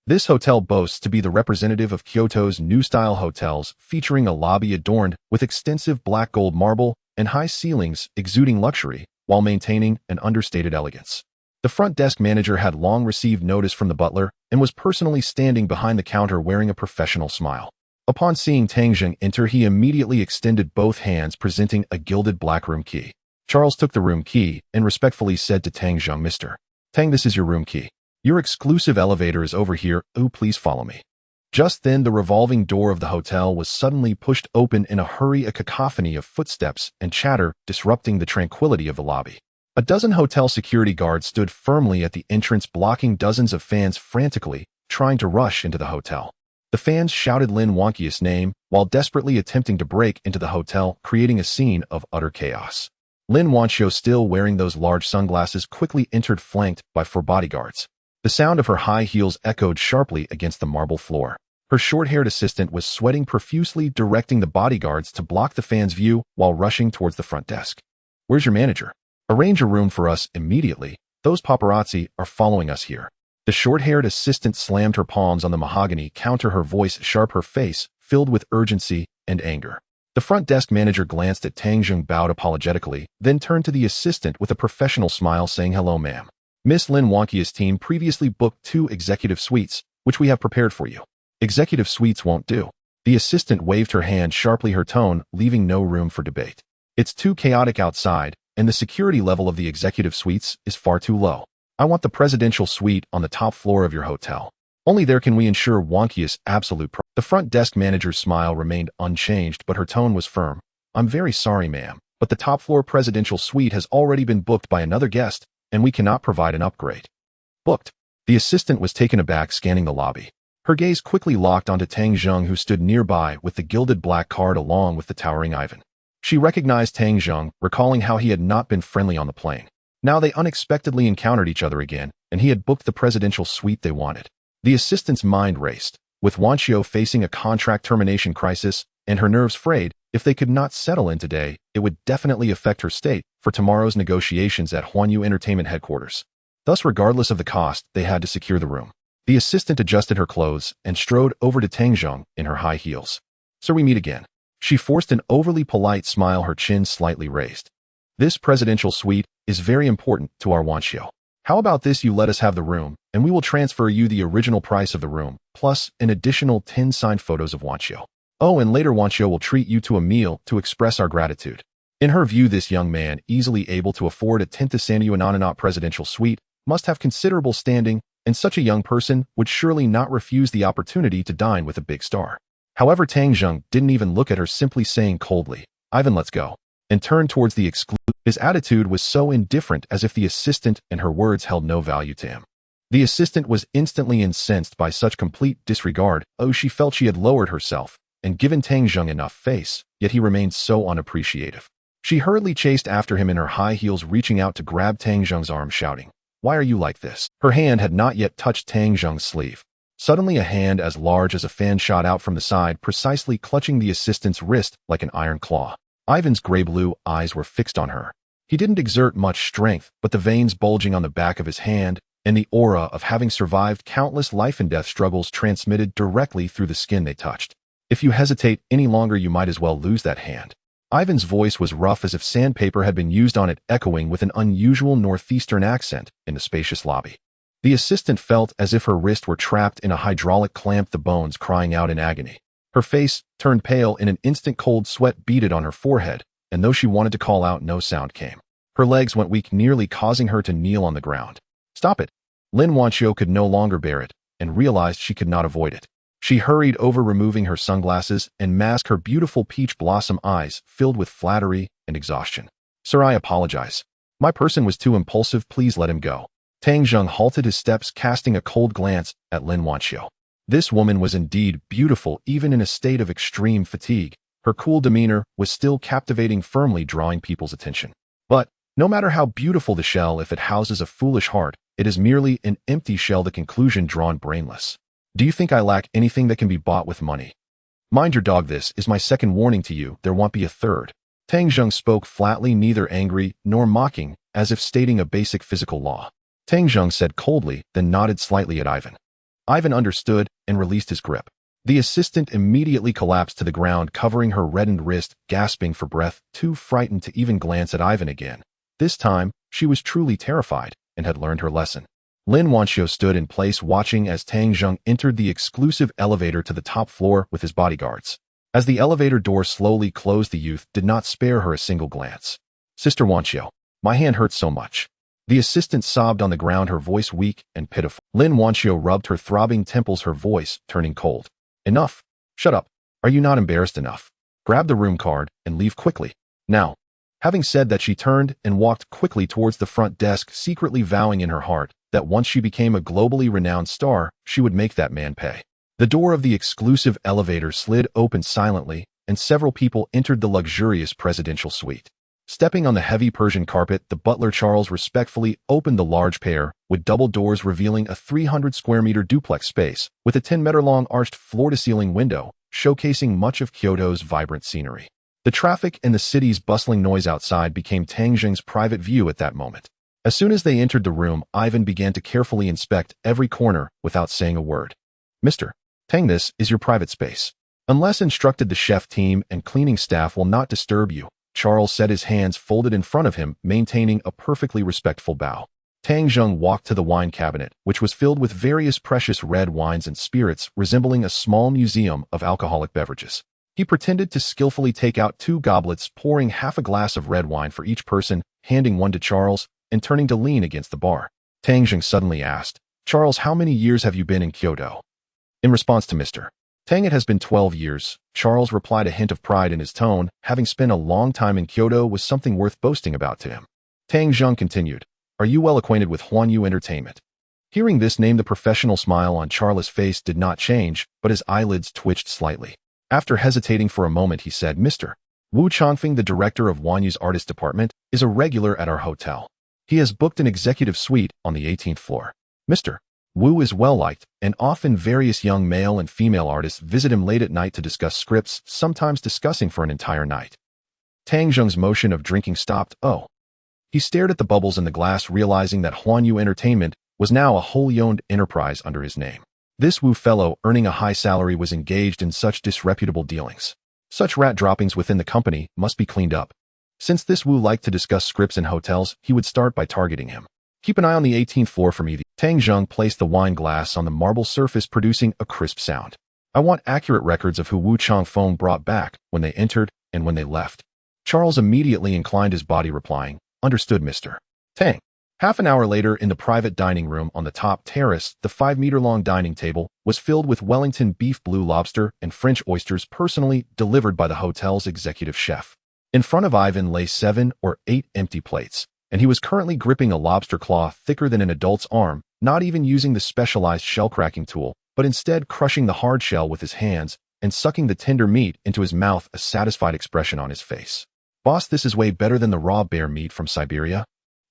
This hotel boasts to be the representative of Kyoto's new-style hotels, featuring a lobby adorned with extensive black gold marble and high ceilings exuding luxury, while maintaining an understated elegance. The front desk manager had long received notice from the butler and was personally standing behind the counter wearing a professional smile. Upon seeing Tang Zheng enter, he immediately extended both hands, presenting a gilded black room key. Charles took the room key and respectfully said to Tang Zheng, "Mr. Tang, this is your room key. Your exclusive elevator is over here. Oh, please follow me." Just then, the revolving door of the hotel was suddenly pushed open in a hurry, a cacophony of footsteps and chatter disrupting the tranquility of the lobby. A dozen hotel security guards stood firmly at the entrance, blocking dozens of fans frantically trying to rush into the hotel. The fans shouted Lin Wanqia's name while desperately attempting to break into the hotel, creating a scene of utter chaos. Lin Wanqia, still wearing those large sunglasses, quickly entered, flanked by 4 bodyguards. The sound of her high heels echoed sharply against the marble floor. Her short-haired assistant was sweating profusely, directing the bodyguards to block the fans' view while rushing towards the front desk. "Where's your manager? Arrange a room for us immediately. Those paparazzi are following us here." The short-haired assistant slammed her palms on the mahogany counter, her voice sharp, her face filled with urgency and anger. The front desk manager glanced at Tang Zheng, bowed apologetically, then turned to the assistant with a professional smile, saying, "Hello, ma'am. Miss Lin Wanqia's team previously booked 2 executive suites, which we have prepared for you." "Executive suites won't do." The assistant waved her hand sharply, her tone leaving no room for debate. "It's too chaotic outside, and the security level of the executive suites is far too low. I want the presidential suite on the top floor of your hotel. Only there can we ensure Wanqia's absolute The front desk manager's smile remained unchanged, but her tone was firm. "I'm very sorry, ma'am, but the top floor presidential suite has already been booked by another guest, and we cannot provide an upgrade." "Booked?" The assistant was taken aback, scanning the lobby. Her gaze quickly locked onto Tang Zheng, who stood nearby with the gilded black card along with the towering Ivan. She recognized Tang Zheng, recalling how he had not been friendly on the plane. Now they unexpectedly encountered each other again, and he had booked the presidential suite they wanted. The assistant's mind raced, with Wanqia facing a contract termination crisis and her nerves frayed. If they could not settle in today, it would definitely affect her state for tomorrow's negotiations at Huanyu Entertainment headquarters. Thus, regardless of the cost, they had to secure the room. The assistant adjusted her clothes and strode over to Tang Zheng in her high heels. "So we meet again." She forced an overly polite smile, her chin slightly raised. "This presidential suite is very important to our Wanqiao. How about this? You let us have the room, and we will transfer you the original price of the room, plus an additional 10 signed photos of Wanqiao. Oh, and later Wanqiao will treat you to a meal to express our gratitude." In her view, this young man, easily able to afford a Tentasanyu Anananat presidential suite, must have considerable standing, and such a young person would surely not refuse the opportunity to dine with a big star. However, Tang Zheng didn't even look at her, simply saying coldly, "Ivan, let's go," and turned towards the His attitude was so indifferent, as if the assistant and her words held no value to him. The assistant was instantly incensed by such complete disregard. Oh, she felt she had lowered herself and given Tang Zheng enough face, yet he remained so unappreciative. She hurriedly chased after him in her high heels, reaching out to grab Tang Zheng's arm, shouting, "Why are you like this?" Her hand had not yet touched Tang Zheng's sleeve. Suddenly, a hand as large as a fan shot out from the side, precisely clutching the assistant's wrist like an iron claw. Ivan's gray-blue eyes were fixed on her. He didn't exert much strength, but the veins bulging on the back of his hand and the aura of having survived countless life-and-death struggles transmitted directly through the skin they touched. "If you hesitate any longer, you might as well lose that hand." Ivan's voice was rough, as if sandpaper had been used on it, echoing with an unusual northeastern accent in the spacious lobby. The assistant felt as if her wrist were trapped in a hydraulic clamp, the bones crying out in agony. Her face turned pale. In an instant, cold sweat beaded on her forehead, and though she wanted to call out, no sound came. Her legs went weak, nearly causing her to kneel on the ground. "Stop it!" Lin Wanqiao could no longer bear it, and realized she could not avoid it. She hurried over, removing her sunglasses and masked her beautiful peach blossom eyes filled with flattery and exhaustion. "Sir, I apologize. My person was too impulsive. Please let him go." Tang Zheng halted his steps, casting a cold glance at Lin Wanqiao. This woman was indeed beautiful, even in a state of extreme fatigue. Her cool demeanor was still captivating, firmly drawing people's attention. But no matter how beautiful the shell, if it houses a foolish heart, it is merely an empty shell. The conclusion drawn brainless. "Do you think I lack anything that can be bought with money?" Mind your dog, this is my second warning to you, there won't be a third. Tang Zheng spoke flatly, neither angry nor mocking, as if stating a basic physical law. Tang Zheng said coldly, then nodded slightly at Ivan. Ivan understood and released his grip. The assistant immediately collapsed to the ground, covering her reddened wrist, gasping for breath, too frightened to even glance at Ivan again. This time, she was truly terrified and had learned her lesson. Lin Wanxiu stood in place watching as Tang Zheng entered the exclusive elevator to the top floor with his bodyguards. As the elevator door slowly closed, the youth did not spare her a single glance. Sister Wanxiu, my hand hurts so much. The assistant sobbed on the ground, her voice weak and pitiful. Lin Wanxiu rubbed her throbbing temples, her voice turning cold. Enough. Shut up. Are you not embarrassed enough? Grab the room card and leave quickly. Now. Having said that, she turned and walked quickly towards the front desk, secretly vowing in her heart that once she became a globally renowned star, she would make that man pay. The door of the exclusive elevator slid open silently, and several people entered the luxurious presidential suite. Stepping on the heavy Persian carpet, the butler Charles respectfully opened the large pair, with double doors revealing a 300-square-meter duplex space, with a 10-meter-long arched floor-to-ceiling window, showcasing much of Kyoto's vibrant scenery. The traffic and the city's bustling noise outside became Tang Zheng's private view at that moment. As soon as they entered the room, Ivan began to carefully inspect every corner without saying a word. Mr. Tang, this is your private space. Unless instructed, the chef team and cleaning staff will not disturb you. Charles said, his hands folded in front of him, maintaining a perfectly respectful bow. Tang Zheng walked to the wine cabinet, which was filled with various precious red wines and spirits resembling a small museum of alcoholic beverages. He pretended to skillfully take out 2 goblets, pouring half a glass of red wine for each person, handing one to Charles, and turning to lean against the bar. Tang Zheng suddenly asked, Charles, how many years have you been in Kyoto? In response to Mr. Tang, it has been 12 years, Charles replied, a hint of pride in his tone. Having spent a long time in Kyoto was something worth boasting about to him. Tang Zheng continued, are you well acquainted with Huanyu Entertainment? Hearing this name, the professional smile on Charles' face did not change, but his eyelids twitched slightly. After hesitating for a moment, he said, Mr. Wu Changfeng, the director of Huanyu's artist department, is a regular at our hotel. He has booked an executive suite on the 18th floor. Mr. Wu is well-liked, and often various young male and female artists visit him late at night to discuss scripts, sometimes discussing for an entire night. Tang Zheng's motion of drinking stopped. Oh. He stared at the bubbles in the glass, realizing that Huanyu Entertainment was now a wholly owned enterprise under his name. This Wu fellow, earning a high salary, was engaged in such disreputable dealings. Such rat droppings within the company must be cleaned up. Since this Wu liked to discuss scripts in hotels, he would start by targeting him. Keep an eye on the 18th floor for me. Tang Zheng placed the wine glass on the marble surface, producing a crisp sound. I want accurate records of who Wu Changfeng brought back, when they entered and when they left. Charles immediately inclined his body, replying, Understood, Mr. Tang. Half an hour later, in the private dining room on the top terrace, the 5-meter-long dining table was filled with Wellington beef, blue lobster, and French oysters personally delivered by the hotel's executive chef. In front of Ivan lay 7 or 8 empty plates, and he was currently gripping a lobster claw thicker than an adult's arm, not even using the specialized shell-cracking tool, but instead crushing the hard shell with his hands and sucking the tender meat into his mouth, a satisfied expression on his face. Boss, this is way better than the raw bear meat from Siberia.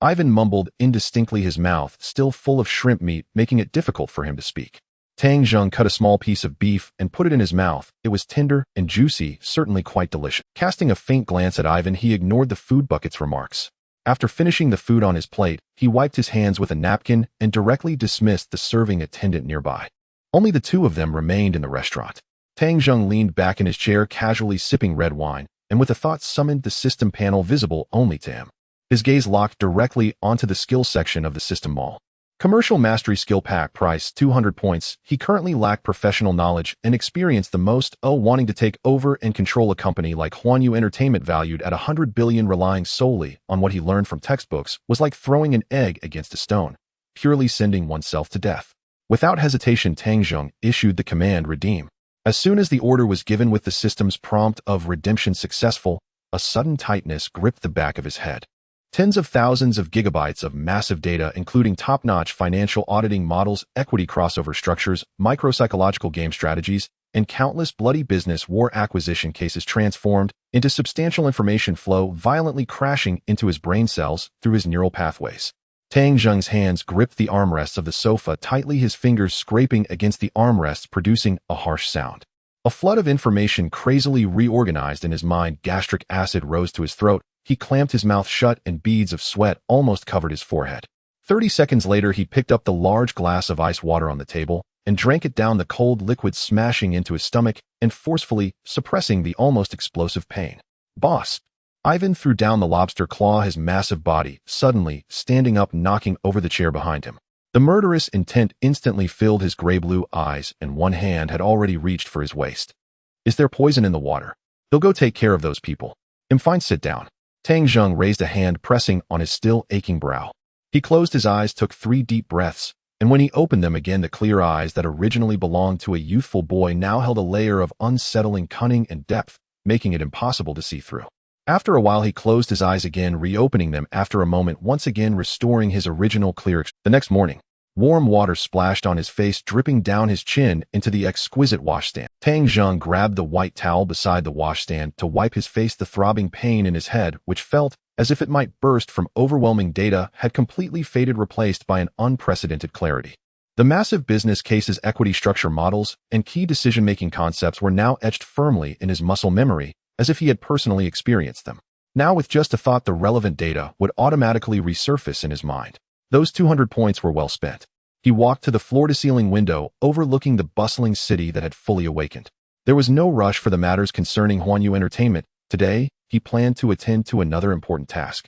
Ivan mumbled indistinctly, his mouth still full of shrimp meat, making it difficult for him to speak. Tang Zheng cut a small piece of beef and put it in his mouth. It was tender and juicy, certainly quite delicious. Casting a faint glance at Ivan, he ignored the food bucket's remarks. After finishing the food on his plate, he wiped his hands with a napkin and directly dismissed the serving attendant nearby. Only the 2 of them remained in the restaurant. Tang Zheng leaned back in his chair, casually sipping red wine, and with a thought summoned the system panel visible only to him. His gaze locked directly onto the skill section of the system mall. Commercial Mastery Skill Pack, price 200 points. He currently lacked professional knowledge and experience the most. Wanting to take over and control a company like Huanyu Entertainment valued at 100 billion, relying solely on what he learned from textbooks, was like throwing an egg against a stone, purely sending oneself to death. Without hesitation, Tang Zheng issued the command, redeem. As soon as the order was given with the system's prompt of redemption successful, a sudden tightness gripped the back of his head. Tens of thousands of gigabytes of massive data, including top-notch financial auditing models, equity crossover structures, micropsychological game strategies, and countless bloody business war acquisition cases, transformed into substantial information flow, violently crashing into his brain cells through his neural pathways. Tang Zheng's hands gripped the armrests of the sofa tightly, his fingers scraping against the armrests, producing a harsh sound. A flood of information crazily reorganized in his mind. Gastric acid rose to his throat. He clamped his mouth shut and beads of sweat almost covered his forehead. 30 seconds later, he picked up the large glass of ice water on the table and drank it down, the cold liquid smashing into his stomach and forcefully suppressing the almost explosive pain. Boss! Ivan threw down the lobster claw, his massive body suddenly standing up, knocking over the chair behind him. The murderous intent instantly filled his gray-blue eyes, and one hand had already reached for his waist. Is there poison in the water? They'll go take care of those people. I'm fine, sit down. Tang Zheng raised a hand, pressing on his still aching brow. He closed his eyes, took 3 deep breaths, and when he opened them again, the clear eyes that originally belonged to a youthful boy now held a layer of unsettling cunning and depth, making it impossible to see through. After a while, he closed his eyes again, reopening them after a moment, once again restoring his original clear. The next morning, warm water splashed on his face, dripping down his chin into the exquisite washstand. Tang Zheng grabbed the white towel beside the washstand to wipe his face. The throbbing pain in his head, which felt as if it might burst from overwhelming data, had completely faded, replaced by an unprecedented clarity. The massive business cases, equity structure models, and key decision-making concepts were now etched firmly in his muscle memory, as if he had personally experienced them. Now, with just a thought, the relevant data would automatically resurface in his mind. Those 200 points were well spent. He walked to the floor-to-ceiling window, overlooking the bustling city that had fully awakened. There was no rush for the matters concerning Huanyu Entertainment. Today, he planned to attend to another important task.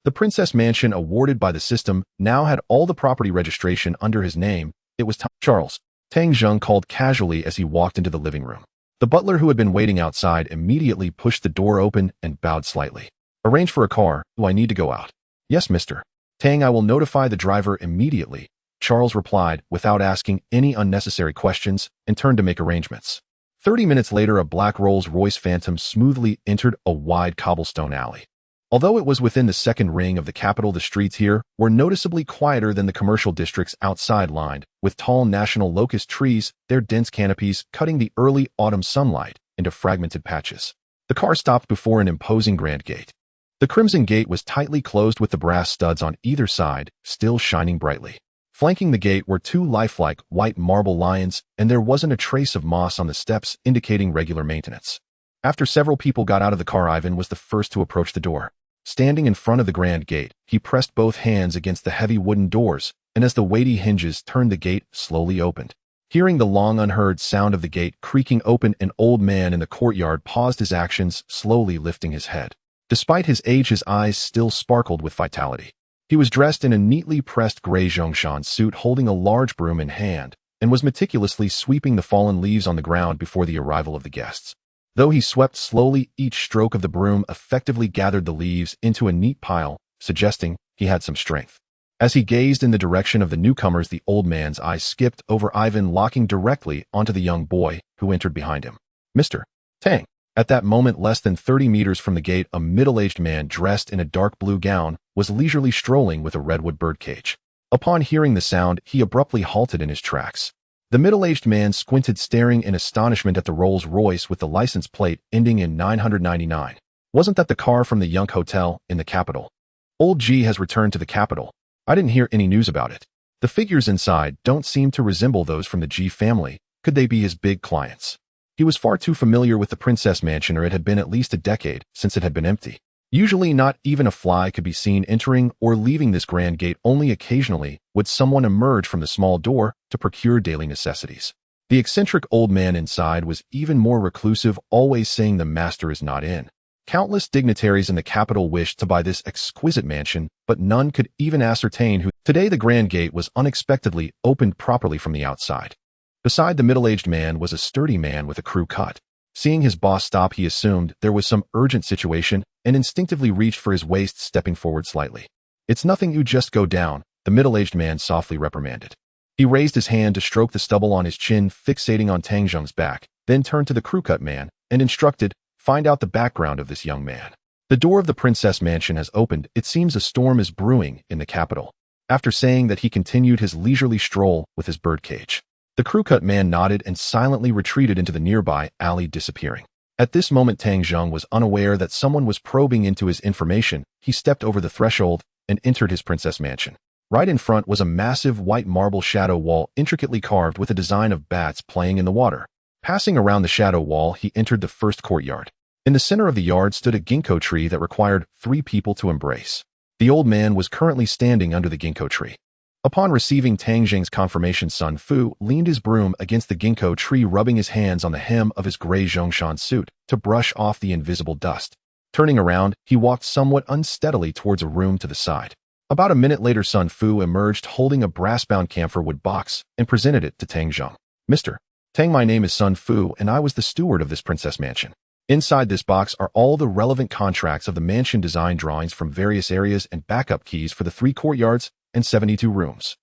The Princess Mansion, awarded by the system, now had all the property registration under his name. It was time. Charles, Tang Zheng called casually as he walked into the living room. The butler, who had been waiting outside, immediately pushed the door open and bowed slightly. Arrange for a car. Do I need to go out? Yes, Mr. Tang, I will notify the driver immediately, Charles replied without asking any unnecessary questions, and turned to make arrangements. 30 minutes later, a black Rolls-Royce Phantom smoothly entered a wide cobblestone alley. Although it was within the second ring of the capital, the streets here were noticeably quieter than the commercial districts outside, lined with tall national locust trees, their dense canopies cutting the early autumn sunlight into fragmented patches. The car stopped before an imposing grand gate. The crimson gate was tightly closed, with the brass studs on either side still shining brightly. Flanking the gate were 2 lifelike white marble lions, and there wasn't a trace of moss on the steps, indicating regular maintenance. After several people got out of the car, Ivan was the first to approach the door. Standing in front of the grand gate, he pressed both hands against the heavy wooden doors, and as the weighty hinges turned, the gate slowly opened. Hearing the long unheard sound of the gate creaking open, an old man in the courtyard paused his actions, slowly lifting his head. Despite his age, his eyes still sparkled with vitality. He was dressed in a neatly pressed gray Zhongshan suit, holding a large broom in hand, and was meticulously sweeping the fallen leaves on the ground before the arrival of the guests. Though he swept slowly, each stroke of the broom effectively gathered the leaves into a neat pile, suggesting he had some strength. As he gazed in the direction of the newcomers, the old man's eyes skipped over Ivan, locking directly onto the young boy who entered behind him. Mr. Tang. At that moment, less than 30 meters from the gate, a middle-aged man dressed in a dark blue gown was leisurely strolling with a redwood birdcage. Upon hearing the sound, he abruptly halted in his tracks. The middle-aged man squinted, staring in astonishment at the Rolls-Royce with the license plate ending in 999. Wasn't that the car from the Yunk Hotel in the capital? Old G has returned to the capital. I didn't hear any news about it. The figures inside don't seem to resemble those from the G family. Could they be his big clients? He was far too familiar with the Princess Mansion, or it had been at least a decade since it had been empty. Usually not even a fly could be seen entering or leaving this grand gate. Only occasionally would someone emerge from the small door to procure daily necessities. The eccentric old man inside was even more reclusive, always saying the master is not in. Countless dignitaries in the capital wished to buy this exquisite mansion, but none could even ascertain who. Today the grand gate was unexpectedly opened properly from the outside. Beside the middle-aged man was a sturdy man with a crew cut. Seeing his boss stop, he assumed there was some urgent situation and instinctively reached for his waist, stepping forward slightly. It's nothing, you just go down, the middle-aged man softly reprimanded. He raised his hand to stroke the stubble on his chin, fixating on Tang Zheng's back, then turned to the crew-cut man and instructed, find out the background of this young man. The door of the Princess Mansion has opened. It seems a storm is brewing in the capital. After saying that, he continued his leisurely stroll with his birdcage. The crew-cut man nodded and silently retreated into the nearby alley, disappearing. At this moment, Tang Zheng was unaware that someone was probing into his information. He stepped over the threshold and entered his Princess Mansion. Right in front was a massive white marble shadow wall, intricately carved with a design of bats playing in the water. Passing around the shadow wall, he entered the first courtyard. In the center of the yard stood a ginkgo tree that required 3 people to embrace. The old man was currently standing under the ginkgo tree. Upon receiving Tang Jing's confirmation, Sun Fu leaned his broom against the ginkgo tree, rubbing his hands on the hem of his gray Zhongshan suit to brush off the invisible dust. Turning around, he walked somewhat unsteadily towards a room to the side. About a minute later, Sun Fu emerged holding a brass-bound camphor wood box and presented it to Tang Zheng. Mr. Tang, my name is Sun Fu, and I was the steward of this princess mansion. Inside this box are all the relevant contracts of the mansion, design drawings from various areas, and backup keys for the 3 courtyards and 72 rooms.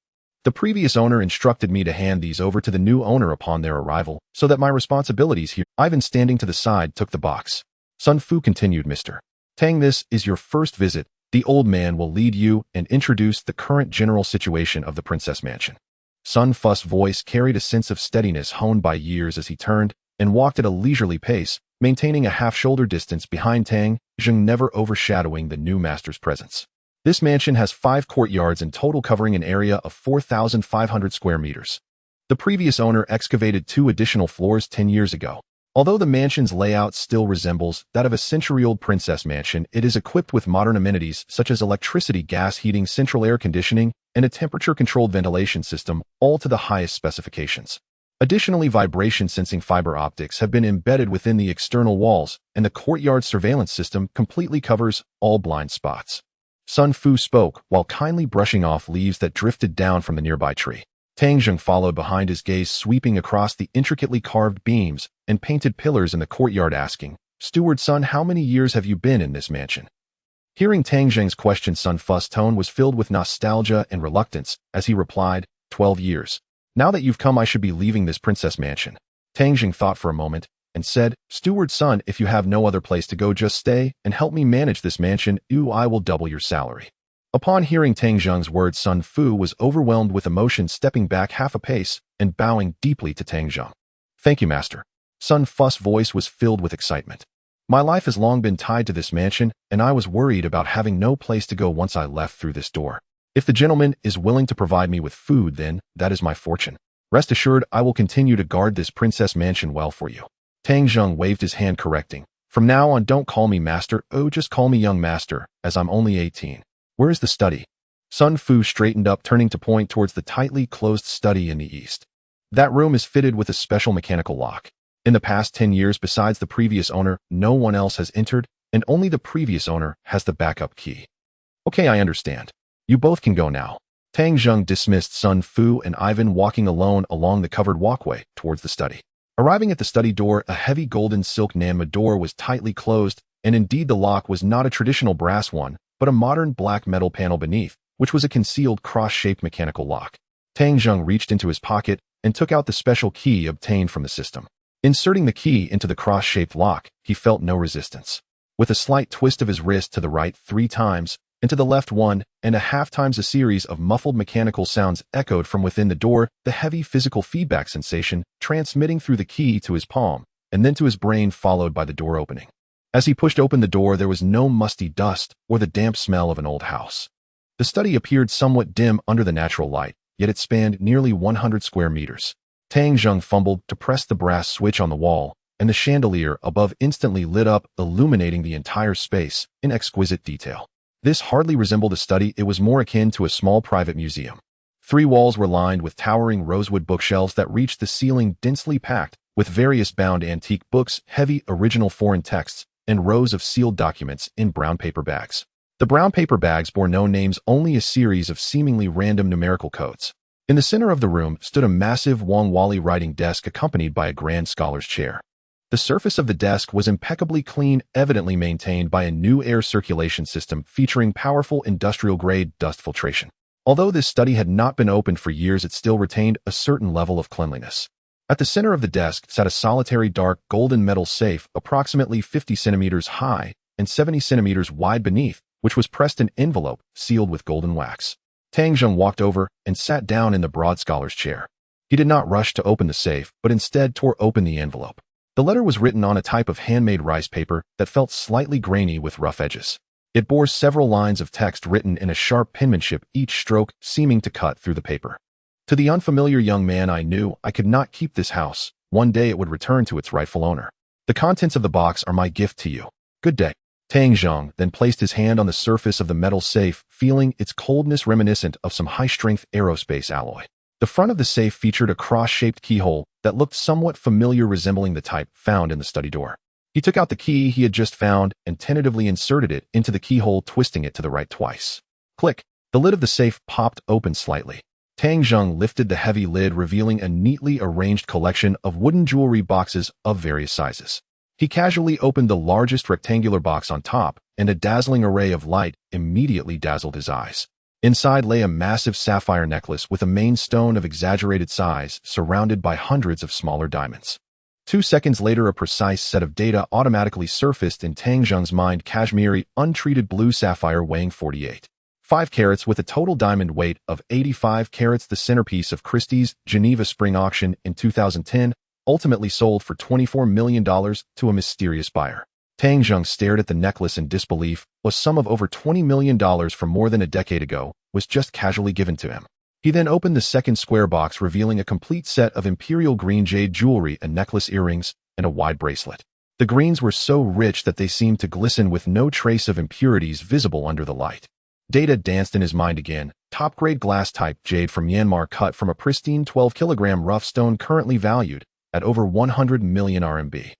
The previous owner instructed me to hand these over to the new owner upon their arrival, so that my responsibilities here. Ivan, standing to the side, took the box. Sun Fu continued, Mr. Tang, this is your first visit. The old man will lead you and introduce the current general situation of the princess mansion. Sun Fu's voice carried a sense of steadiness honed by years as he turned and walked at a leisurely pace, maintaining a half-shoulder distance behind Tang Zheng, never overshadowing the new master's presence. This mansion has 5 courtyards in total, covering an area of 4,500 square meters. The previous owner excavated 2 additional floors 10 years ago. Although the mansion's layout still resembles that of a century-old princess mansion, it is equipped with modern amenities such as electricity, gas heating, central air conditioning, and a temperature-controlled ventilation system, all to the highest specifications. Additionally, vibration-sensing fiber optics have been embedded within the external walls, and the courtyard surveillance system completely covers all blind spots. Sun Fu spoke while kindly brushing off leaves that drifted down from the nearby tree. Tang Zheng followed behind, his gaze sweeping across the intricately carved beams and painted pillars in the courtyard, asking, Steward Sun, how many years have you been in this mansion? Hearing Tang Zheng's question, Sun Fu's tone was filled with nostalgia and reluctance as he replied, 12 years. Now that you've come, I should be leaving this princess mansion. Tang Zheng thought for a moment and said, Steward Sun, if you have no other place to go, just stay and help me manage this mansion. I will double your salary. Upon hearing Tang Zheng's words, Sun Fu was overwhelmed with emotion, stepping back half a pace and bowing deeply to Tang Zheng. Thank you, master. Sun Fu's voice was filled with excitement. My life has long been tied to this mansion, and I was worried about having no place to go once I left through this door. If the gentleman is willing to provide me with food, then that is my fortune. Rest assured, I will continue to guard this princess mansion well for you. Tang Zheng waved his hand, correcting, From now on, don't call me master, just call me young master, as I'm only 18. Where is the study? Sun Fu straightened up, turning to point towards the tightly closed study in the east. That room is fitted with a special mechanical lock. In the past 10 years, besides the previous owner, no one else has entered, and only the previous owner has the backup key. Okay, I understand. You both can go now. Tang Zheng dismissed Sun Fu and Ivan, walking alone along the covered walkway towards the study. Arriving at the study door, a heavy golden silk Nanma door was tightly closed, and indeed the lock was not a traditional brass one, but a modern black metal panel beneath, which was a concealed cross-shaped mechanical lock. Tang Zheng reached into his pocket and took out the special key obtained from the system. Inserting the key into the cross-shaped lock, he felt no resistance. With a slight twist of his wrist to the right 3 times, and to the left 1.5 times, a series of muffled mechanical sounds echoed from within the door, the heavy physical feedback sensation transmitting through the key to his palm, and then to his brain, followed by the door opening. As he pushed open the door, there was no musty dust or the damp smell of an old house. The study appeared somewhat dim under the natural light, yet it spanned nearly 100 square meters. Tang Zheng fumbled to press the brass switch on the wall, and the chandelier above instantly lit up, illuminating the entire space in exquisite detail. This hardly resembled a study, it was more akin to a small private museum. 3 walls were lined with towering rosewood bookshelves that reached the ceiling, densely packed with various bound antique books, heavy original foreign texts, and rows of sealed documents in brown paper bags. The brown paper bags bore no names, only a series of seemingly random numerical codes. In the center of the room stood a massive Wang Wali writing desk accompanied by a grand scholar's chair. The surface of the desk was impeccably clean, evidently maintained by a new air circulation system featuring powerful industrial-grade dust filtration. Although this study had not been opened for years, it still retained a certain level of cleanliness. At the center of the desk sat a solitary dark golden metal safe approximately 50 centimeters high and 70 centimeters wide beneath, which was pressed in envelope sealed with golden wax. Tang Zheng walked over and sat down in the broad scholar's chair. He did not rush to open the safe, but instead tore open the envelope. The letter was written on a type of handmade rice paper that felt slightly grainy with rough edges. It bore several lines of text written in a sharp penmanship, each stroke seeming to cut through the paper. To the unfamiliar young man, I knew I could not keep this house, One day it would return to its rightful owner. The contents of the box are my gift to you. Good day. Tang Zhang then placed his hand on the surface of the metal safe, feeling its coldness reminiscent of some high-strength aerospace alloy. The front of the safe featured a cross-shaped keyhole that looked somewhat familiar, resembling the type found in the study door. He took out the key he had just found and tentatively inserted it into the keyhole, twisting it to the right twice. Click! The lid of the safe popped open slightly. Tang Zhang lifted the heavy lid, revealing a neatly arranged collection of wooden jewelry boxes of various sizes. He casually opened the largest rectangular box on top, and a dazzling array of light immediately dazzled his eyes. Inside lay a massive sapphire necklace with a main stone of exaggerated size, surrounded by hundreds of smaller diamonds. 2 seconds later, a precise set of data automatically surfaced in Tang Zhang's mind: Kashmiri, untreated blue sapphire weighing 48.5 carats with a total diamond weight of 85 carats, the centerpiece of Christie's Geneva spring auction in 2010, ultimately sold for $24 million to a mysterious buyer. Tang Zhang stared at the necklace in disbelief. A sum of over $20 million from more than a decade ago was just casually given to him. He then opened the second square box, revealing a complete set of imperial green jade jewelry, a necklace, earrings, and a wide bracelet. The greens were so rich that they seemed to glisten, with no trace of impurities visible under the light. Data danced in his mind again. Top-grade glass-type jade from Myanmar, cut from a pristine 12-kilogram rough stone, currently valued at over 100 million RMB.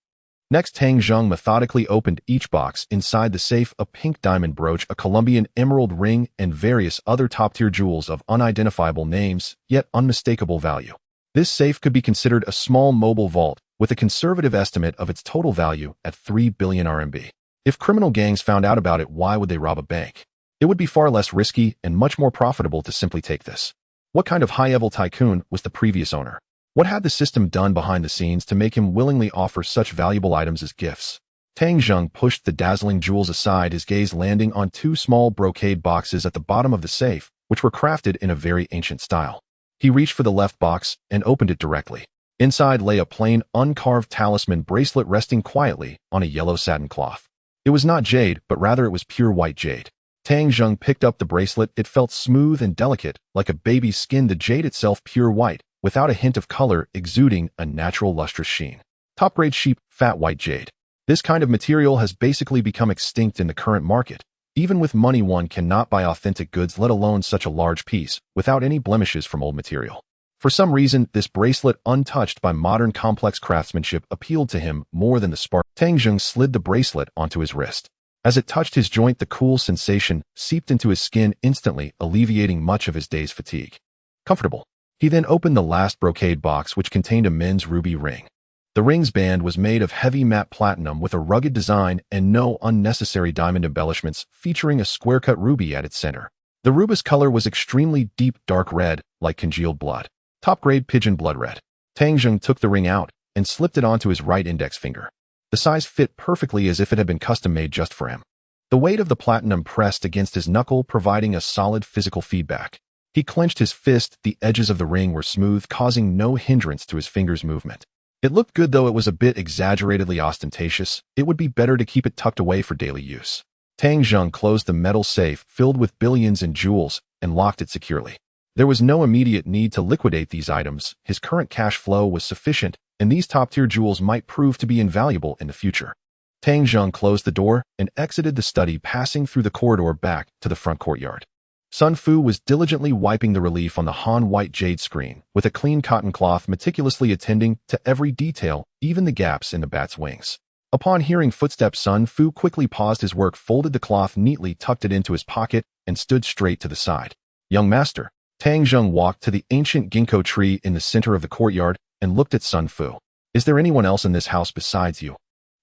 Next, Tang Zhang methodically opened each box. Inside the safe, a pink diamond brooch, a Colombian emerald ring, and various other top-tier jewels of unidentifiable names, yet unmistakable value. This safe could be considered a small mobile vault, with a conservative estimate of its total value at 3 billion RMB. If criminal gangs found out about it, why would they rob a bank? It would be far less risky and much more profitable to simply take this. What kind of high-level tycoon was the previous owner? What had the system done behind the scenes to make him willingly offer such valuable items as gifts? Tang Zhang pushed the dazzling jewels aside, his gaze landing on 2 small brocade boxes at the bottom of the safe, which were crafted in a very ancient style. He reached for the left box and opened it directly. Inside lay a plain, uncarved talisman bracelet resting quietly on a yellow satin cloth. It was not jade, but rather it was pure white jade. Tang Zhang picked up the bracelet. It felt smooth and delicate, like a baby's skin, the jade itself pure white, without a hint of color, exuding a natural lustrous sheen. Top-grade sheep, fat white jade. This kind of material has basically become extinct in the current market. Even with money, one cannot buy authentic goods, let alone such a large piece, without any blemishes from old material. For some reason, this bracelet, untouched by modern complex craftsmanship, appealed to him more than the spark. Tang Zhang slid the bracelet onto his wrist. As it touched his joint, the cool sensation seeped into his skin, instantly alleviating much of his day's fatigue. Comfortable. He then opened the last brocade box, which contained a men's ruby ring. The ring's band was made of heavy matte platinum with a rugged design and no unnecessary diamond embellishments, featuring a square-cut ruby at its center. The ruby's color was extremely deep dark red, like congealed blood. Top-grade pigeon blood red. Tang Zhang took the ring out and slipped it onto his right index finger. The size fit perfectly, as if it had been custom-made just for him. The weight of the platinum pressed against his knuckle, providing a solid physical feedback. He clenched his fist. The edges of the ring were smooth, causing no hindrance to his fingers' movement. It looked good, though it was a bit exaggeratedly ostentatious. It would be better to keep it tucked away for daily use. Tang Zhang closed the metal safe filled with billions in jewels and locked it securely. There was no immediate need to liquidate these items. His current cash flow was sufficient, and these top-tier jewels might prove to be invaluable in the future. Tang Zhang closed the door and exited the study, passing through the corridor back to the front courtyard. Sun Fu was diligently wiping the relief on the Han white jade screen with a clean cotton cloth, meticulously attending to every detail, even the gaps in the bat's wings. Upon hearing footsteps, Sun Fu quickly paused his work, folded the cloth neatly, tucked it into his pocket, and stood straight to the side. Young master. Tang Zhang walked to the ancient ginkgo tree in the center of the courtyard and looked at Sun Fu. Is there anyone else in this house besides you?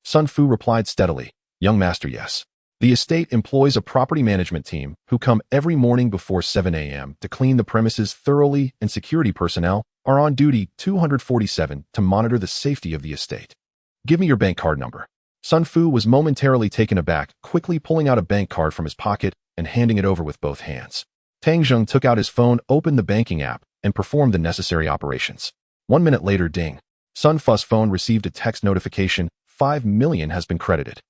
Sun Fu replied steadily. Young master, yes. The estate employs a property management team who come every morning before 7 a.m. to clean the premises thoroughly, and security personnel are on duty 247 to monitor the safety of the estate. Give me your bank card number. Sun Fu was momentarily taken aback, quickly pulling out a bank card from his pocket and handing it over with both hands. Tang Zhang took out his phone, opened the banking app, and performed the necessary operations. 1 minute later, ding. Sun Fu's phone received a text notification. 5 million has been credited.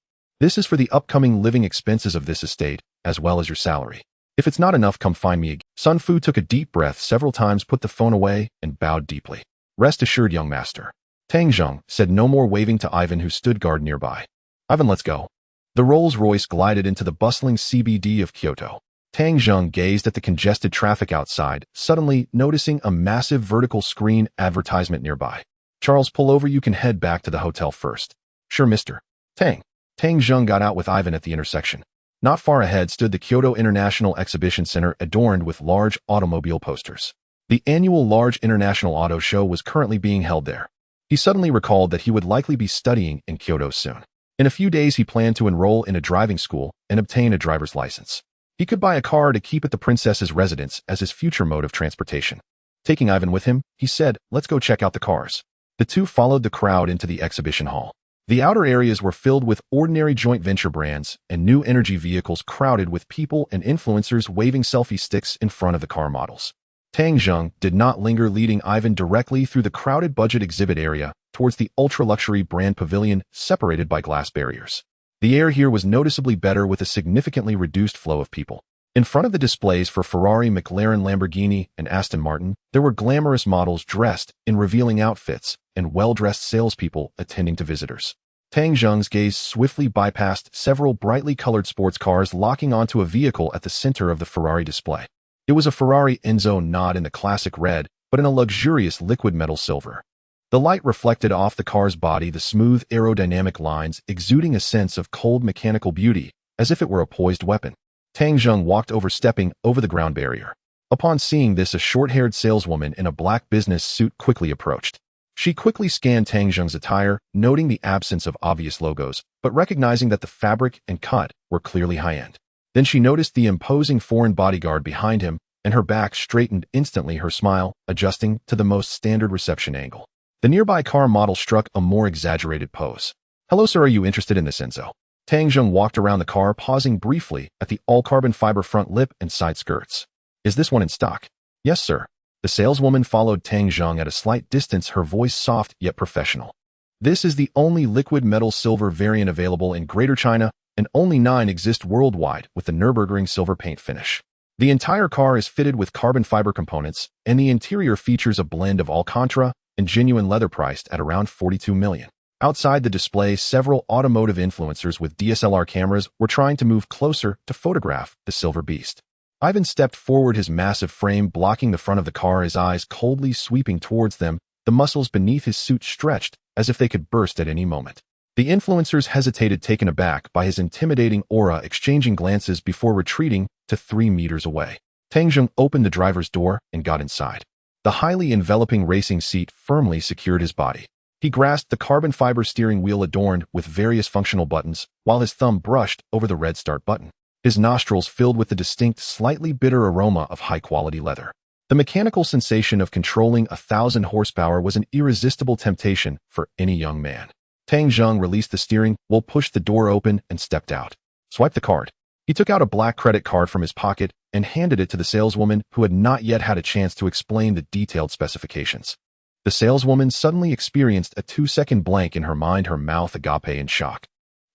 This is for the upcoming living expenses of this estate, as well as your salary. If it's not enough, come find me again. Sun Fu took a deep breath several times, put the phone away, and bowed deeply. Rest assured, young master. Tang Zheng said no more, waving to Ivan, who stood guard nearby. Ivan, let's go. The Rolls-Royce glided into the bustling CBD of Kyoto. Tang Zheng gazed at the congested traffic outside, suddenly noticing a massive vertical screen advertisement nearby. Charles, pull over, you can head back to the hotel first. Sure, mister. Tang Zheng got out with Ivan at the intersection. Not far ahead stood the Kyoto International Exhibition Center, adorned with large automobile posters. The annual Large International Auto Show was currently being held there. He suddenly recalled that he would likely be studying in Kyoto soon. In a few days, he planned to enroll in a driving school and obtain a driver's license. He could buy a car to keep at the princess's residence as his future mode of transportation. Taking Ivan with him, he said, let's go check out the cars. The two followed the crowd into the exhibition hall. The outer areas were filled with ordinary joint venture brands and new energy vehicles, crowded with people and influencers waving selfie sticks in front of the car models. Tang Zheng did not linger, leading Ivan directly through the crowded budget exhibit area towards the ultra-luxury brand pavilion, separated by glass barriers. The air here was noticeably better, with a significantly reduced flow of people. In front of the displays for Ferrari, McLaren, Lamborghini, and Aston Martin, there were glamorous models dressed in revealing outfits and well-dressed salespeople attending to visitors. Tang Zheng's gaze swiftly bypassed several brightly colored sports cars, locking onto a vehicle at the center of the Ferrari display. It was a Ferrari Enzo, not in the classic red, but in a luxurious liquid metal silver. The light reflected off the car's body, the smooth aerodynamic lines exuding a sense of cold mechanical beauty, as if it were a poised weapon. Tang Zheng walked over, stepping over the ground barrier. Upon seeing this, a short-haired saleswoman in a black business suit quickly approached. She quickly scanned Tang Zheng's attire, noting the absence of obvious logos, but recognizing that the fabric and cut were clearly high-end. Then she noticed the imposing foreign bodyguard behind him, and her back straightened instantly, her smile adjusting to the most standard reception angle. The nearby car model struck a more exaggerated pose. Hello, sir, are you interested in this Enzo? Tang Zheng walked around the car, pausing briefly at the all-carbon fiber front lip and side skirts. Is this one in stock? Yes, sir. The saleswoman followed Tang Zheng at a slight distance, her voice soft yet professional. This is the only liquid metal silver variant available in Greater China, and only 9 exist worldwide with the Nürburgring silver paint finish. The entire car is fitted with carbon fiber components, and the interior features a blend of Alcantara and genuine leather, priced at around 42 million. Outside the display, several automotive influencers with DSLR cameras were trying to move closer to photograph the silver beast. Ivan stepped forward, his massive frame blocking the front of the car, his eyes coldly sweeping towards them, the muscles beneath his suit stretched as if they could burst at any moment. The influencers hesitated, taken aback by his intimidating aura, exchanging glances before retreating to 3 meters away. Tang Zheng opened the driver's door and got inside. The highly enveloping racing seat firmly secured his body. He grasped the carbon fiber steering wheel adorned with various functional buttons, while his thumb brushed over the red start button. His nostrils filled with the distinct, slightly bitter aroma of high-quality leather. The mechanical sensation of controlling 1,000 horsepower was an irresistible temptation for any young man. Tang Zheng released the steering wheel, pushed the door open, and stepped out. Swipe the card. He took out a black credit card from his pocket and handed it to the saleswoman, who had not yet had a chance to explain the detailed specifications. The saleswoman suddenly experienced a 2-second blank in her mind, her mouth agape in shock.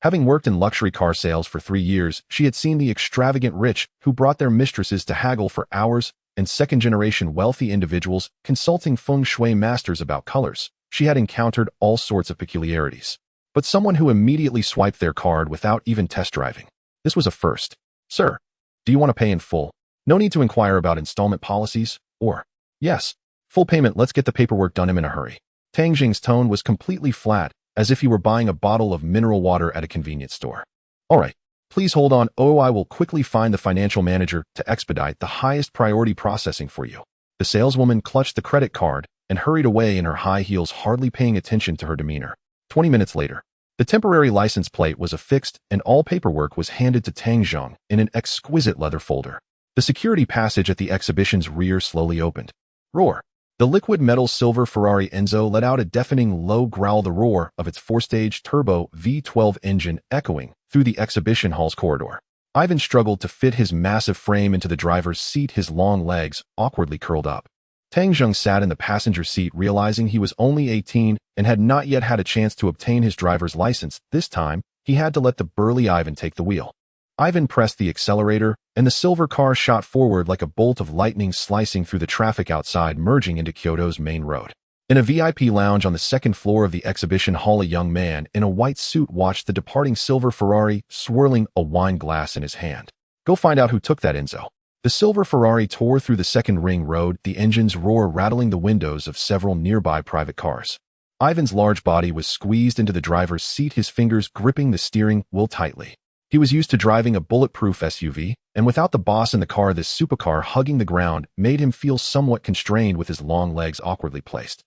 Having worked in luxury car sales for 3 years, she had seen the extravagant rich who brought their mistresses to haggle for hours, and second-generation wealthy individuals consulting feng shui masters about colors. She had encountered all sorts of peculiarities. But someone who immediately swiped their card without even test driving. This was a first. Sir, do you want to pay in full? No need to inquire about installment policies, or, yes, full payment, let's get the paperwork done in a hurry. Tang Zheng's tone was completely flat, as if he were buying a bottle of mineral water at a convenience store. All right, please hold on. Oh, I will quickly find the financial manager to expedite the highest priority processing for you. The saleswoman clutched the credit card and hurried away in her high heels, hardly paying attention to her demeanor. 20 minutes later, the temporary license plate was affixed and all paperwork was handed to Tang Zheng in an exquisite leather folder. The security passage at the exhibition's rear slowly opened. Roar! The liquid metal silver Ferrari Enzo let out a deafening low growl, the roar of its 4-stage turbo V12 engine echoing through the exhibition hall's corridor. Ivan struggled to fit his massive frame into the driver's seat, his long legs awkwardly curled up. Tang Zheng sat in the passenger seat, realizing he was only 18 and had not yet had a chance to obtain his driver's license. This time, he had to let the burly Ivan take the wheel. Ivan pressed the accelerator, and the silver car shot forward like a bolt of lightning, slicing through the traffic outside, merging into Kyoto's main road. In a VIP lounge on the second floor of the exhibition hall, a young man in a white suit watched the departing silver Ferrari, swirling a wine glass in his hand. Go find out who took that, Enzo. The silver Ferrari tore through the second ring road, the engine's roar rattling the windows of several nearby private cars. Ivan's large body was squeezed into the driver's seat, his fingers gripping the steering wheel tightly. He was used to driving a bulletproof SUV, and without the boss in the car, this supercar hugging the ground made him feel somewhat constrained with his long legs awkwardly placed.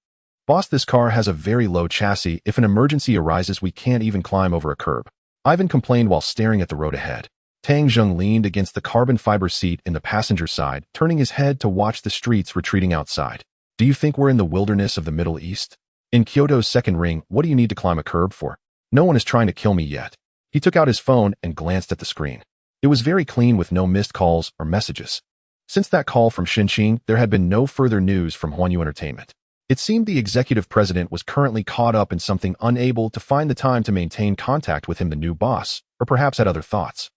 Boss, this car has a very low chassis. If an emergency arises, we can't even climb over a curb. Ivan complained while staring at the road ahead. Tang Zheng leaned against the carbon fiber seat in the passenger side, turning his head to watch the streets retreating outside. Do you think we're in the wilderness of the Middle East? In Kyoto's second ring, what do you need to climb a curb for? No one is trying to kill me yet. He took out his phone and glanced at the screen. It was very clean with no missed calls or messages. Since that call from Xinqing, there had been no further news from Huanyu Entertainment. It seemed the executive president was currently caught up in something, unable to find the time to maintain contact with him, the new boss, or perhaps had other thoughts.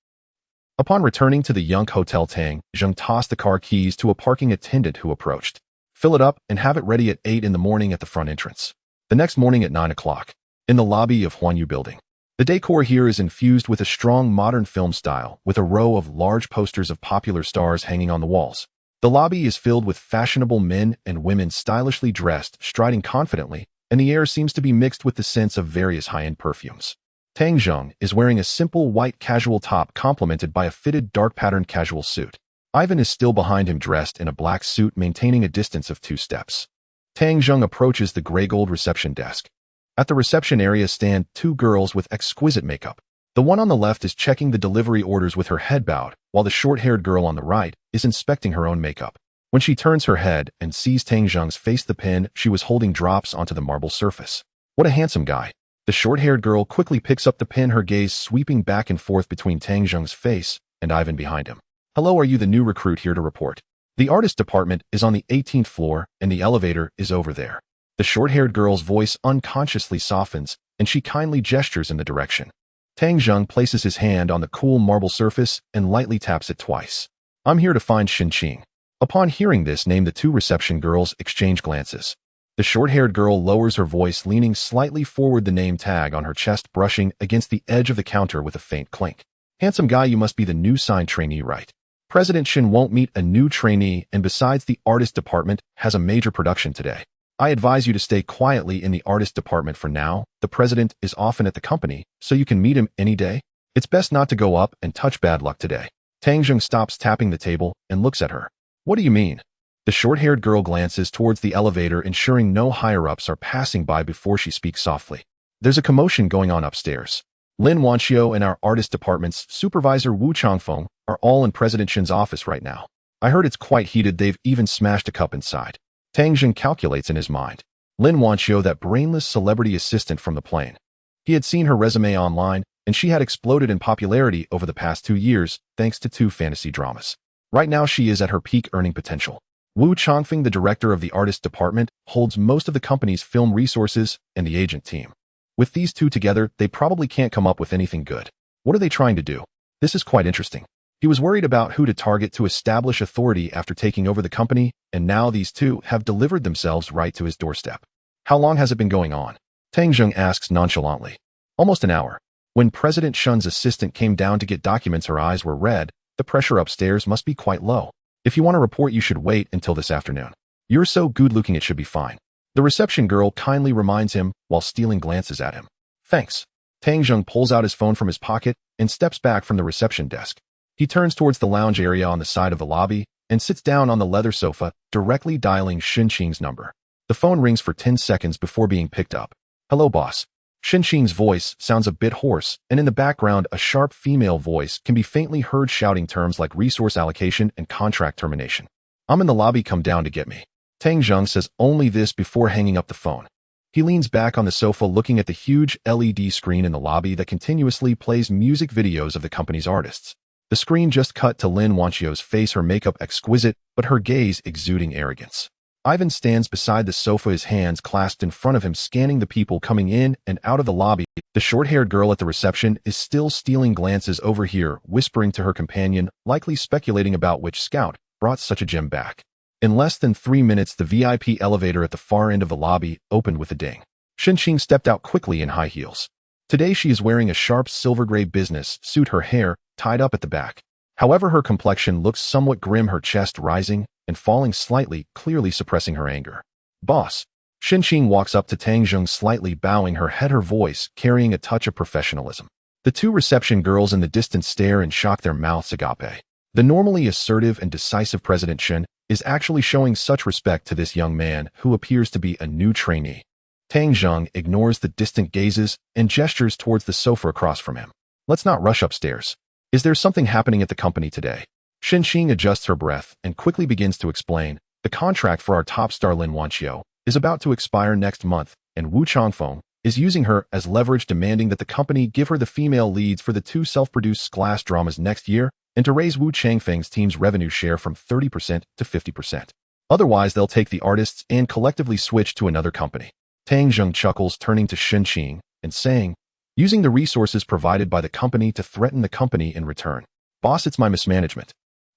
Upon returning to the Yonk Hotel, Tang Zheng tossed the car keys to a parking attendant who approached. Fill it up and have it ready at 8 in the morning at the front entrance. The next morning at 9 o'clock, in the lobby of Huanyu Building. The decor here is infused with a strong modern film style, with a row of large posters of popular stars hanging on the walls. The lobby is filled with fashionable men and women stylishly dressed, striding confidently, and the air seems to be mixed with the scents of various high-end perfumes. Tang Zheng is wearing a simple white casual top complemented by a fitted dark patterned casual suit. Ivan is still behind him, dressed in a black suit, maintaining a distance of 2 steps. Tang Zheng approaches the gray-gold reception desk. At the reception area stand 2 girls with exquisite makeup. The one on the left is checking the delivery orders with her head bowed, while the short-haired girl on the right is inspecting her own makeup. When she turns her head and sees Tang Zheng's face, the pen she was holding drops onto the marble surface. What a handsome guy. The short-haired girl quickly picks up the pen, her gaze sweeping back and forth between Tang Zheng's face and Ivan behind him. Hello, are you the new recruit here to report? The artist department is on the 18th floor and the elevator is over there. The short-haired girl's voice unconsciously softens and she kindly gestures in the direction. Tang Zheng places his hand on the cool marble surface and lightly taps it twice. I'm here to find Xinqing. Upon hearing this name, the 2 reception girls exchange glances. The short-haired girl lowers her voice, leaning slightly forward, the name tag on her chest brushing against the edge of the counter with a faint clink. Handsome guy, you must be the new signed trainee, right? President Shin won't meet a new trainee, and besides, the artist department has a major production today. I advise you to stay quietly in the artist department for now. The president is often at the company, so you can meet him any day. It's best not to go up and touch bad luck today. Tang Zheng stops tapping the table and looks at her. What do you mean? The short-haired girl glances towards the elevator, ensuring no higher-ups are passing by before she speaks softly. There's a commotion going on upstairs. Lin Wanxiu and our artist department's supervisor Wu Changfeng are all in President Shin's office right now. I heard it's quite heated. They've even smashed a cup inside. Tang Zheng calculates in his mind. Lin Wanxiu, that brainless celebrity assistant from the plane. He had seen her resume online, and she had exploded in popularity over the past 2 years thanks to 2 fantasy dramas. Right now she is at her peak earning potential. Wu Changfeng, the director of the artist department, holds most of the company's film resources and the agent team. With these 2 together, they probably can't come up with anything good. What are they trying to do? This is quite interesting. He was worried about who to target to establish authority after taking over the company, and now these 2 have delivered themselves right to his doorstep. How long has it been going on? Tang Zheng asks nonchalantly. Almost an hour. When President Shun's assistant came down to get documents, her eyes were red. The pressure upstairs must be quite low. If you want to report, you should wait until this afternoon. You're so good-looking, it should be fine. The reception girl kindly reminds him while stealing glances at him. Thanks. Tang Zheng pulls out his phone from his pocket and steps back from the reception desk. He turns towards the lounge area on the side of the lobby and sits down on the leather sofa, directly dialing Xinqing's number. The phone rings for 10 seconds before being picked up. Hello, boss. Xinqing's voice sounds a bit hoarse, and in the background, a sharp female voice can be faintly heard shouting terms like resource allocation and contract termination. I'm in the lobby, come down to get me. Tang Zheng says only this before hanging up the phone. He leans back on the sofa, looking at the huge LED screen in the lobby that continuously plays music videos of the company's artists. The screen just cut to Lin Wanxiu's face, her makeup exquisite, but her gaze exuding arrogance. Ivan stands beside the sofa, his hands clasped in front of him, scanning the people coming in and out of the lobby. The short-haired girl at the reception is still stealing glances over here, whispering to her companion, likely speculating about which scout brought such a gem back. In less than 3 minutes, the VIP elevator at the far end of the lobby opened with a ding. Xinqing stepped out quickly in high heels. Today she is wearing a sharp silver-gray business suit, her hair tied up at the back. However, her complexion looks somewhat grim, her chest rising and falling slightly, clearly suppressing her anger. "Boss." Xinqing walks up to Tang Zheng, slightly bowing her head, her voice carrying a touch of professionalism. The two reception girls in the distance stare and shock their mouths agape. The normally assertive and decisive President Shen is actually showing such respect to this young man who appears to be a new trainee. Tang Zheng ignores the distant gazes and gestures towards the sofa across from him. "Let's not rush upstairs. Is there something happening at the company today?" Xinqing adjusts her breath and quickly begins to explain. "The contract for our top star Lin Wanqiu is about to expire next month, and Wu Changfeng is using her as leverage, demanding that the company give her the female leads for the 2 self-produced class dramas next year and to raise Wu Changfeng's team's revenue share from 30% to 50%. Otherwise, they'll take the artists and collectively switch to another company." Tang Zheng chuckles, turning to Xinqing and saying, "Using the resources provided by the company to threaten the company in return. Boss, it's my mismanagement.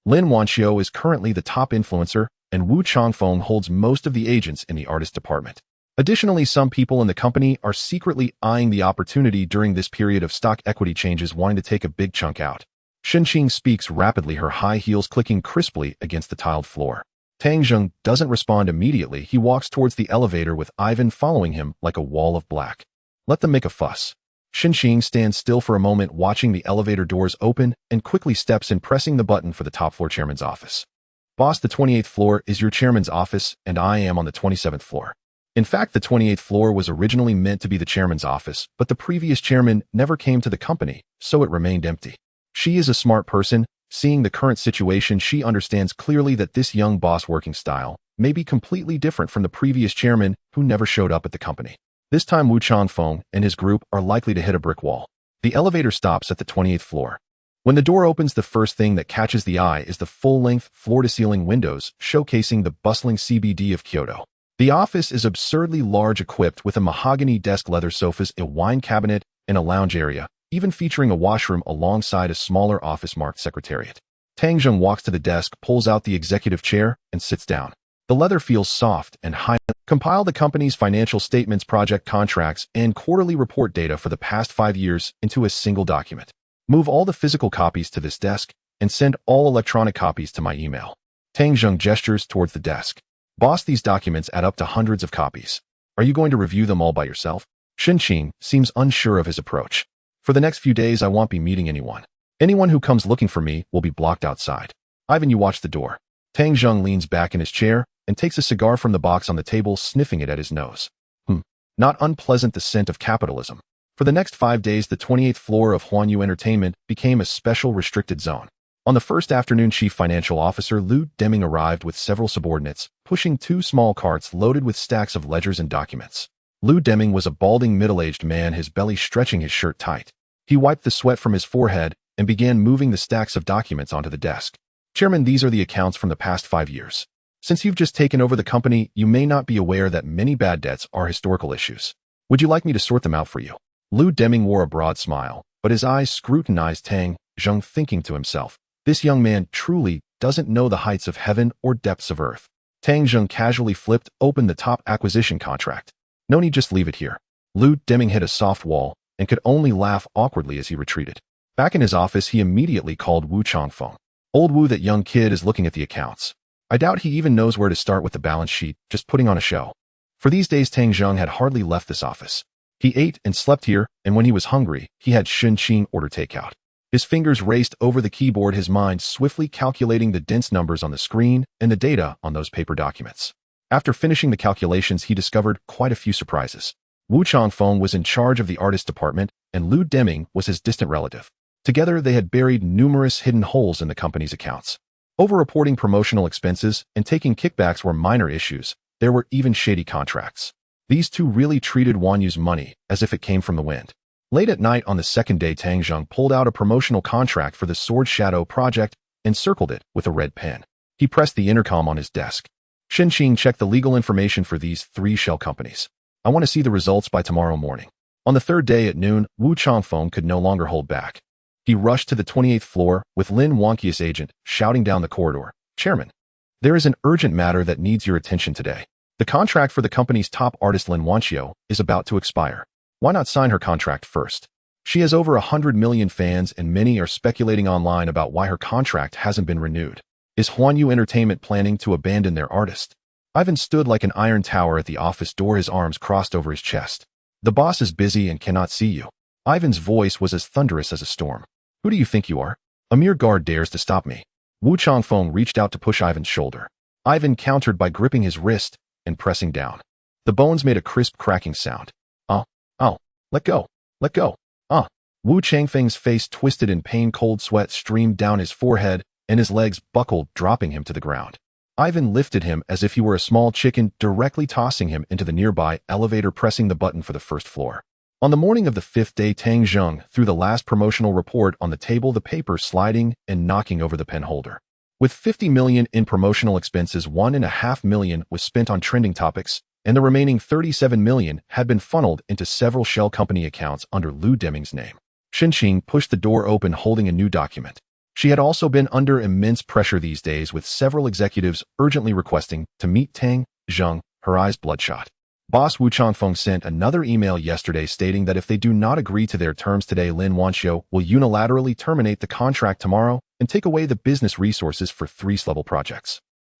Lin Wanqiu is currently the top influencer, and Wu Changfeng holds most of the agents in the artist department. Additionally, some people in the company are secretly eyeing the opportunity during this period of stock equity changes, wanting to take a big chunk out." Xinqing speaks rapidly, her high heels clicking crisply against the tiled floor. Tang Zheng doesn't respond immediately. He walks towards the elevator with Ivan following him like a wall of black. "Let them make a fuss." Xinqing stands still for a moment, watching the elevator doors open, and quickly steps in, pressing the button for the top floor chairman's office. "Boss, the 28th floor is your chairman's office, and I am on the 27th floor. In fact, the 28th floor was originally meant to be the chairman's office, but the previous chairman never came to the company, so it remained empty." She is a smart person. Seeing the current situation, she understands clearly that this young boss working style may be completely different from the previous chairman who never showed up at the company. This time, Wu Changfeng and his group are likely to hit a brick wall. The elevator stops at the 28th floor. When the door opens, the first thing that catches the eye is the full-length, floor-to-ceiling windows showcasing the bustling CBD of Kyoto. The office is absurdly large, equipped with a mahogany desk, leather sofas, a wine cabinet, and a lounge area, even featuring a washroom alongside a smaller office marked secretariat. Tang Zheng walks to the desk, pulls out the executive chair, and sits down. The leather feels soft and high. "Compile the company's financial statements, project contracts, and quarterly report data for the past 5 years into a single document. Move all the physical copies to this desk, and send all electronic copies to my email." Tang Zheng gestures towards the desk. "Boss, these documents add up to hundreds of copies. Are you going to review them all by yourself?" Xinqing seems unsure of his approach. "For the next few days, I won't be meeting anyone. Anyone who comes looking for me will be blocked outside. Ivan, you watch the door." Tang Zheng leans back in his chair and takes a cigar from the box on the table, sniffing it at his nose. Not unpleasant, the scent of capitalism. For the next 5 days, the 28th floor of Huanyu Entertainment became a special restricted zone. On the first afternoon, Chief Financial Officer Lu Deming arrived with several subordinates, pushing 2 small carts loaded with stacks of ledgers and documents. Lu Deming was a balding, middle-aged man, his belly stretching his shirt tight. He wiped the sweat from his forehead and began moving the stacks of documents onto the desk. "Chairman, these are the accounts from the past 5 years. Since you've just taken over the company, you may not be aware that many bad debts are historical issues. Would you like me to sort them out for you?" Lu Deming wore a broad smile, but his eyes scrutinized Tang Zheng, thinking to himself, "This young man truly doesn't know the heights of heaven or depths of earth." Tang Zheng casually flipped open the top acquisition contract. "No need, just leave it here." Lu Deming hit a soft wall and could only laugh awkwardly as he retreated. Back in his office, he immediately called Wu Changfeng. "Old Wu, that young kid is looking at the accounts. I doubt he even knows where to start with the balance sheet, just putting on a show." For these days, Tang Zheng had hardly left this office. He ate and slept here, and when he was hungry, he had Xinqing order takeout. His fingers raced over the keyboard, his mind swiftly calculating the dense numbers on the screen and the data on those paper documents. After finishing the calculations, he discovered quite a few surprises. Wu Changfeng was in charge of the artist department, and Lu Deming was his distant relative. Together, they had buried numerous hidden holes in the company's accounts. Over-reporting promotional expenses and taking kickbacks were minor issues. There were even shady contracts. These two really treated Wanyu's money as if it came from the wind. Late at night on the second day, Tang Zheng pulled out a promotional contract for the Sword Shadow project and circled it with a red pen. He pressed the intercom on his desk. "Xinqing, check the legal information for these 3 shell companies. I want to see the results by tomorrow morning." On the third day at noon, Wu Changfeng could no longer hold back. He rushed to the 28th floor with Lin Wanqiu's agent, shouting down the corridor, "Chairman, There is an urgent matter that needs your attention today. The contract for the company's top artist Lin Wanxiu is about to expire. Why not sign her contract first? She has over 100 million fans and many are speculating online about why her contract hasn't been renewed. Is Huanyu Entertainment planning to abandon their artist? Ivan stood like an iron tower at the office door, his arms crossed over his chest. The boss is busy and cannot see you. Ivan's voice was as thunderous as a storm. Who do you think you are? A mere guard dares to stop me. Wu Changfeng reached out to push Ivan's shoulder. Ivan countered by gripping his wrist and pressing down. The bones made a crisp cracking sound. Oh, let go, let go, Wu Changfeng's face twisted in pain, cold sweat streamed down his forehead, and his legs buckled, dropping him to the ground. Ivan lifted him as if he were a small chicken, directly tossing him into the nearby elevator, pressing the button for the first floor. On the morning of the fifth day, Tang Zheng threw the last promotional report on the table, the paper sliding and knocking over the pen holder. With 50 million in promotional expenses, 1.5 million was spent on trending topics, and the remaining 37 million had been funneled into several shell company accounts under Lu Deming's name. Xinqing pushed the door open, holding a new document. She had also been under immense pressure these days, with several executives urgently requesting to meet Tang Zheng, her eyes bloodshot. Boss Wu Changfeng sent another email yesterday stating that if they do not agree to their terms today, Lin Wanxiu will unilaterally terminate the contract tomorrow and take away the business resources for 3 level projects.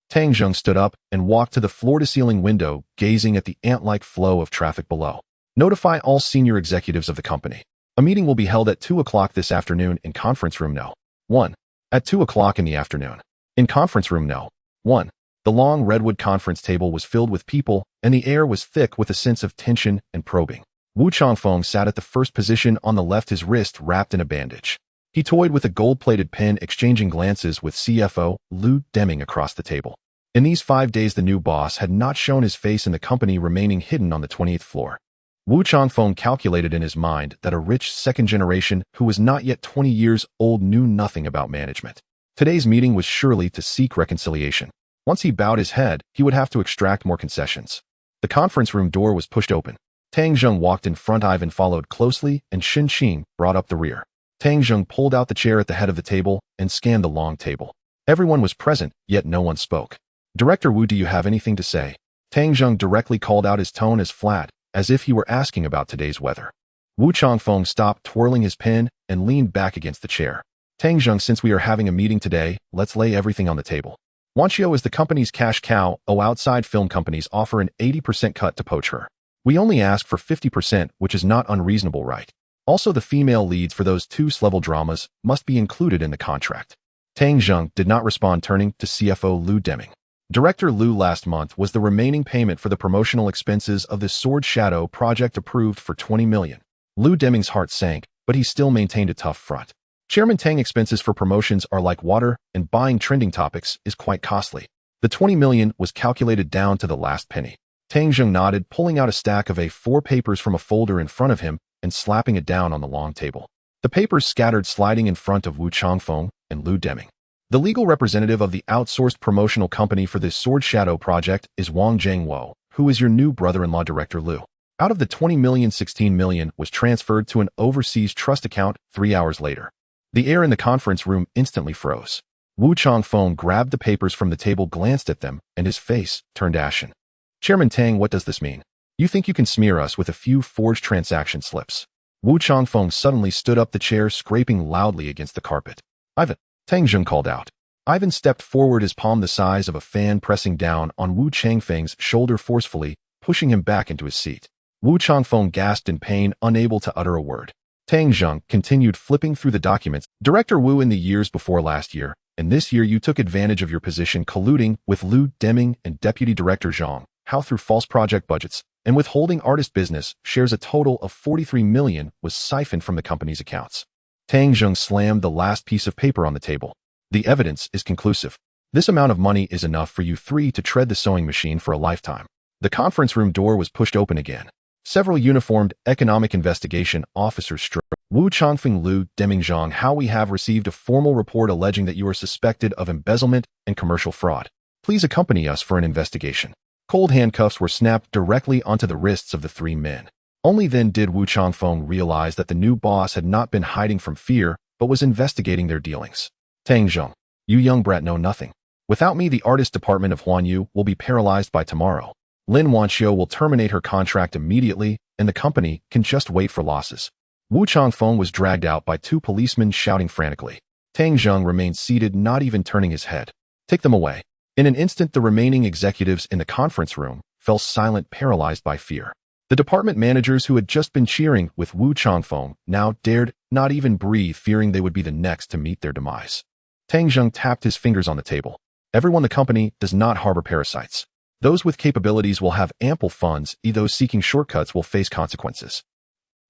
Tang Zheng stood up and walked to the floor-to-ceiling window, gazing at the ant-like flow of traffic below. Notify all senior executives of the company. A meeting will be held at 2 o'clock this afternoon in conference room No. 1. At 2 o'clock in the afternoon. In conference room No. 1. The long redwood conference table was filled with people, and the air was thick with a sense of tension and probing. Wu Changfeng sat at the first position on the left, his wrist wrapped in a bandage. He toyed with a gold-plated pen, exchanging glances with CFO Lu Deming across the table. In these 5 days, the new boss had not shown his face in the company, remaining hidden on the 20th floor. Wu Changfeng calculated in his mind that a rich second generation who was not yet 20 years old knew nothing about management. Today's meeting was surely to seek reconciliation. Once he bowed his head, he would have to extract more concessions. The conference room door was pushed open. Tang Zheng walked in front, Ivan followed closely, and Xinqing brought up the rear. Tang Zheng pulled out the chair at the head of the table and scanned the long table. Everyone was present, yet no one spoke. Director Wu, do you have anything to say? Tang Zheng directly called out, his tone as flat as if he were asking about today's weather. Wu Changfeng stopped twirling his pen and leaned back against the chair. Tang Zheng, since we are having a meeting today, let's lay everything on the table. Wanxiu is the company's cash cow. Outside film companies offer an 80% cut to poach her. We only ask for 50%, which is not unreasonable, right? Also, the female leads for those 2 level dramas must be included in the contract. Tang Zheng did not respond, turning to CFO Lu Deming. Director Lu, last month was the remaining payment for the promotional expenses of the Sword Shadow project approved for 20 million. Lu Deming's heart sank, but he still maintained a tough front. Chairman Tang, expenses for promotions are like water, and buying trending topics is quite costly. The 20 million was calculated down to the last penny. Tang Zheng nodded, pulling out a stack of A4 papers from a folder in front of him and slapping it down on the long table. The papers scattered, sliding in front of Wu Changfeng and Lu Deming. The legal representative of the outsourced promotional company for this Sword Shadow project is Wang Zhengwo, who is your new brother-in-law, Director Lu. Out of the 20 million, 16 million was transferred to an overseas trust account 3 hours later. The air in the conference room instantly froze. Wu Changfeng grabbed the papers from the table, glanced at them, and his face turned ashen. Chairman Tang, what does this mean? You think you can smear us with a few forged transaction slips? Wu Changfeng suddenly stood up, the chair scraping loudly against the carpet. Ivan, Tang Zheng called out. Ivan stepped forward, his palm the size of a fan pressing down on Wu Changfeng's shoulder forcefully, pushing him back into his seat. Wu Changfeng gasped in pain, unable to utter a word. Tang Zheng continued flipping through the documents. Director Wu, in the years before last year, and this year you took advantage of your position, colluding with Lu Deming and Deputy Director Zhang Hao through false project budgets and withholding artist business shares. A total of 43 million was siphoned from the company's accounts. Tang Zheng slammed the last piece of paper on the table. The evidence is conclusive. This amount of money is enough for you 3 to tread the sewing machine for a lifetime. The conference room door was pushed open again. Several uniformed economic investigation officers strode. Wu Changfeng, Lu Deming, Zhang Hao, we have received a formal report alleging that you are suspected of embezzlement and commercial fraud. Please accompany us for an investigation. Cold handcuffs were snapped directly onto the wrists of the 3 men. Only then did Wu Changfeng realize that the new boss had not been hiding from fear, but was investigating their dealings. Tang Zheng, you young brat know nothing. Without me, the artist department of Huanyu will be paralyzed by tomorrow. Lin Wanxiu will terminate her contract immediately, and the company can just wait for losses. Wu Changfeng was dragged out by two policemen shouting frantically. Tang Zheng remained seated, not even turning his head. Take them away. In an instant, the remaining executives in the conference room fell silent, paralyzed by fear. The department managers who had just been cheering with Wu Changfeng now dared not even breathe, fearing they would be the next to meet their demise. Tang Zheng tapped his fingers on the table. Everyone, the company does not harbor parasites. Those with capabilities will have ample funds, those seeking shortcuts will face consequences.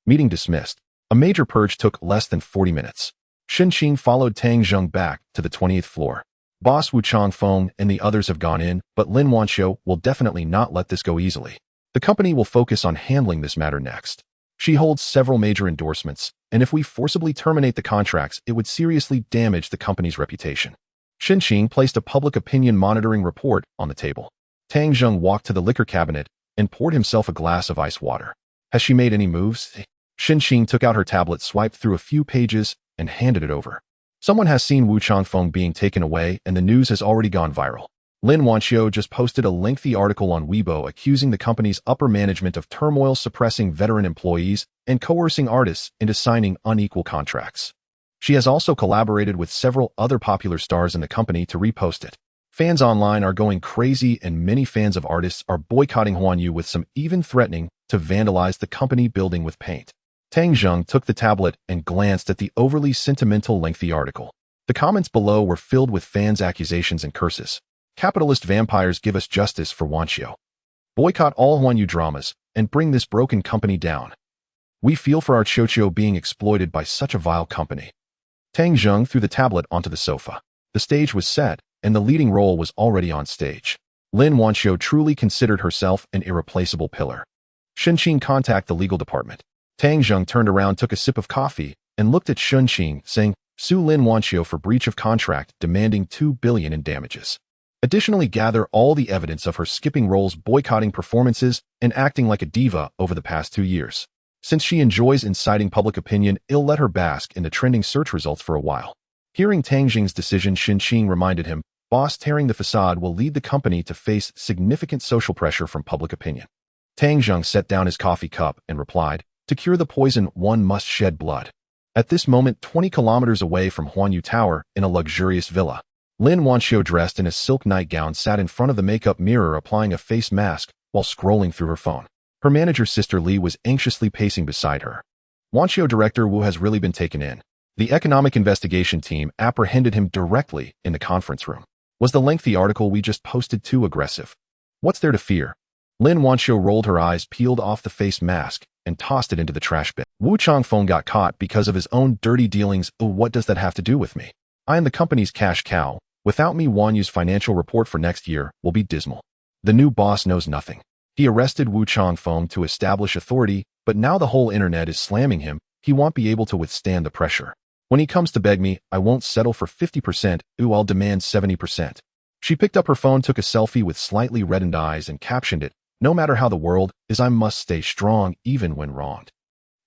Meeting dismissed. A major purge took less than 40 minutes. Shen Qing followed Tang Zheng back to the 20th floor. Boss Wu Changfeng and the others have gone in, but Lin Wanxiu will definitely not let this go easily. The company will focus on handling this matter next. She holds several major endorsements, and if we forcibly terminate the contracts, it would seriously damage the company's reputation. Shen Qing placed a public opinion monitoring report on the table. Tang Zheng walked to the liquor cabinet and poured himself a glass of ice water. Has she made any moves? Shen Qing took out her tablet, swiped through a few pages, and handed it over. Someone has seen Wu Changfeng being taken away, and the news has already gone viral. Lin Wanxiu just posted a lengthy article on Weibo accusing the company's upper management of turmoil, suppressing veteran employees, and coercing artists into signing unequal contracts. She has also collaborated with several other popular stars in the company to repost it. Fans online are going crazy, and many fans of artists are boycotting Huanyu, with some even threatening to vandalize the company building with paint. Tang Zheng took the tablet and glanced at the overly sentimental, lengthy article. The comments below were filled with fans' accusations and curses. Capitalist vampires, give us justice for Wanxiu. Boycott all Huanyu dramas and bring this broken company down. We feel for our Qiuqiu being exploited by such a vile company. Tang Zheng threw the tablet onto the sofa. The stage was set, and the leading role was already on stage. Lin Wanxiu truly considered herself an irreplaceable pillar. Shen Qing, contact the legal department. Tang Zheng turned around, took a sip of coffee, and looked at Shen Qing, saying, sue Lin Wanxiu for breach of contract, demanding $2 billion in damages. Additionally, gather all the evidence of her skipping roles, boycotting performances, and acting like a diva over the past 2 years. Since she enjoys inciting public opinion, it'll let her bask in the trending search results for a while. Hearing Tang Zheng's decision, Shen Qing reminded him, boss, tearing the facade will lead the company to face significant social pressure from public opinion. Tang Zheng set down his coffee cup and replied, to cure the poison, one must shed blood. At this moment, 20 kilometers away from Huanyu Tower, in a luxurious villa, Lin Wanxiu, dressed in a silk nightgown, sat in front of the makeup mirror, applying a face mask while scrolling through her phone. Her manager, Sister Li, was anxiously pacing beside her. Wanxiu, Director Wu has really been taken in. The economic investigation team apprehended him directly in the conference room. Was the lengthy article we just posted too aggressive? What's there to fear? Lin Wanxiu rolled her eyes, peeled off the face mask, and tossed it into the trash bin. Wu Changfeng got caught because of his own dirty dealings. Oh, what does that have to do with me? I am the company's cash cow. Without me, Huanyu's financial report for next year will be dismal. The new boss knows nothing. He arrested Wu Changfeng to establish authority, but now the whole internet is slamming him. He won't be able to withstand the pressure. When he comes to beg me, I won't settle for 50%. Ooh, I'll demand 70%. She picked up her phone, took a selfie with slightly reddened eyes, and captioned it, no matter how the world is, I must stay strong even when wronged.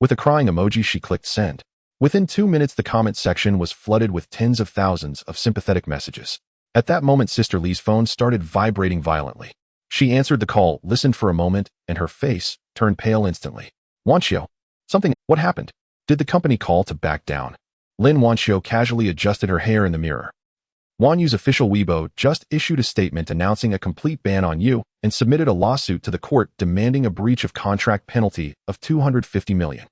With a crying emoji, she clicked send. Within 2 minutes, the comment section was flooded with tens of thousands of sympathetic messages. At that moment, Sister Li's phone started vibrating violently. She answered the call, listened for a moment, and her face turned pale instantly. Wanxiu, something, what happened? Did the company call to back down? Lin Wanxiu casually adjusted her hair in the mirror. Huanyu's official Weibo just issued a statement announcing a complete ban on you and submitted a lawsuit to the court demanding a breach of contract penalty of $250 million.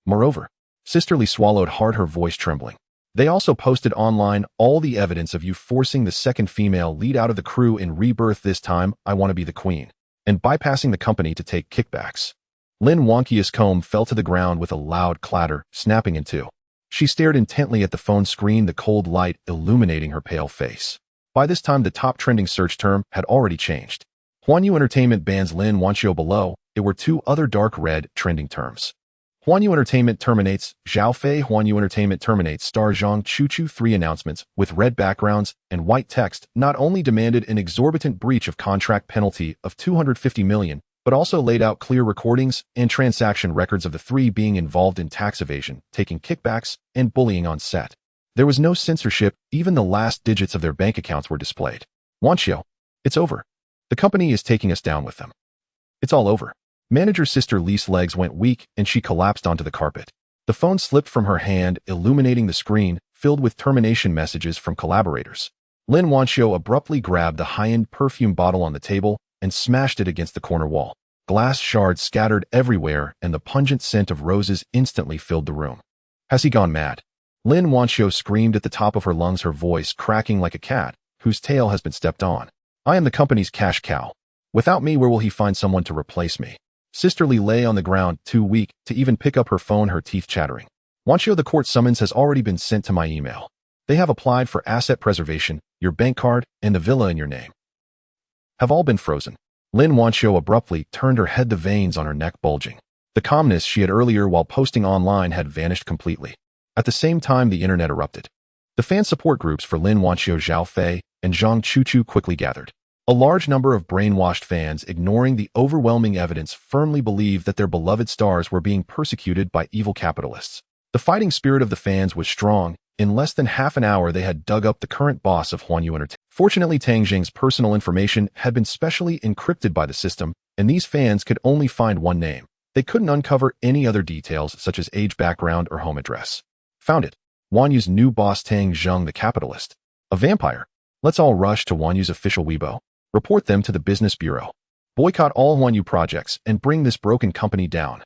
Moreover, Sister Li swallowed hard, her voice trembling. They also posted online all the evidence of you forcing the second female lead out of the crew in Rebirth, this time I Want to Be the Queen, and bypassing the company to take kickbacks. Lin Wanxiu's comb fell to the ground with a loud clatter, snapping in two. She stared intently at the phone screen, the cold light illuminating her pale face. By this time, the top trending search term had already changed. Huanyu Entertainment bans Lin Wanxiu. Below it were 2 other dark red trending terms. Huanyu Entertainment terminates Zhao Fei. Huanyu Entertainment terminates star Zhang Chuchu. 3 announcements with red backgrounds and white text not only demanded an exorbitant breach of contract penalty of $250 million, but also laid out clear recordings and transaction records of the 3 being involved in tax evasion, taking kickbacks, and bullying on set. There was no censorship, even the last digits of their bank accounts were displayed. Wanxiu, it's over. The company is taking us down with them. It's all over. Manager Sister Lee's legs went weak and she collapsed onto the carpet. The phone slipped from her hand, illuminating the screen, filled with termination messages from collaborators. Lin Wanxiu abruptly grabbed the high-end perfume bottle on the table and smashed it against the corner wall. Glass shards scattered everywhere and the pungent scent of roses instantly filled the room. Has he gone mad? Lin Wanxiu screamed at the top of her lungs, her voice cracking like a cat whose tail has been stepped on. I am the company's cash cow. Without me, where will he find someone to replace me? Sister Lee lay on the ground, too weak to even pick up her phone, her teeth chattering. Wanxiu, the court summons has already been sent to my email. They have applied for asset preservation, your bank card, and the villa in your name have all been frozen. Lin Wanxiu abruptly turned her head, the veins on her neck bulging. The calmness she had earlier while posting online had vanished completely. At the same time, the internet erupted. The fan support groups for Lin Wanxiu, Zhao Fei, and Zhang Chuchu quickly gathered. A large number of brainwashed fans, ignoring the overwhelming evidence, firmly believed that their beloved stars were being persecuted by evil capitalists. The fighting spirit of the fans was strong. In less than half an hour, they had dug up the current boss of Huanyu Entertainment. Fortunately, Tang Jing's personal information had been specially encrypted by the system, and these fans could only find one name. They couldn't uncover any other details, such as age, background, or home address. Found it. Huanyu's new boss, Tang Zheng, the capitalist. A vampire. Let's all rush to Huanyu's official Weibo. Report them to the business bureau. Boycott all Huanyu projects and bring this broken company down.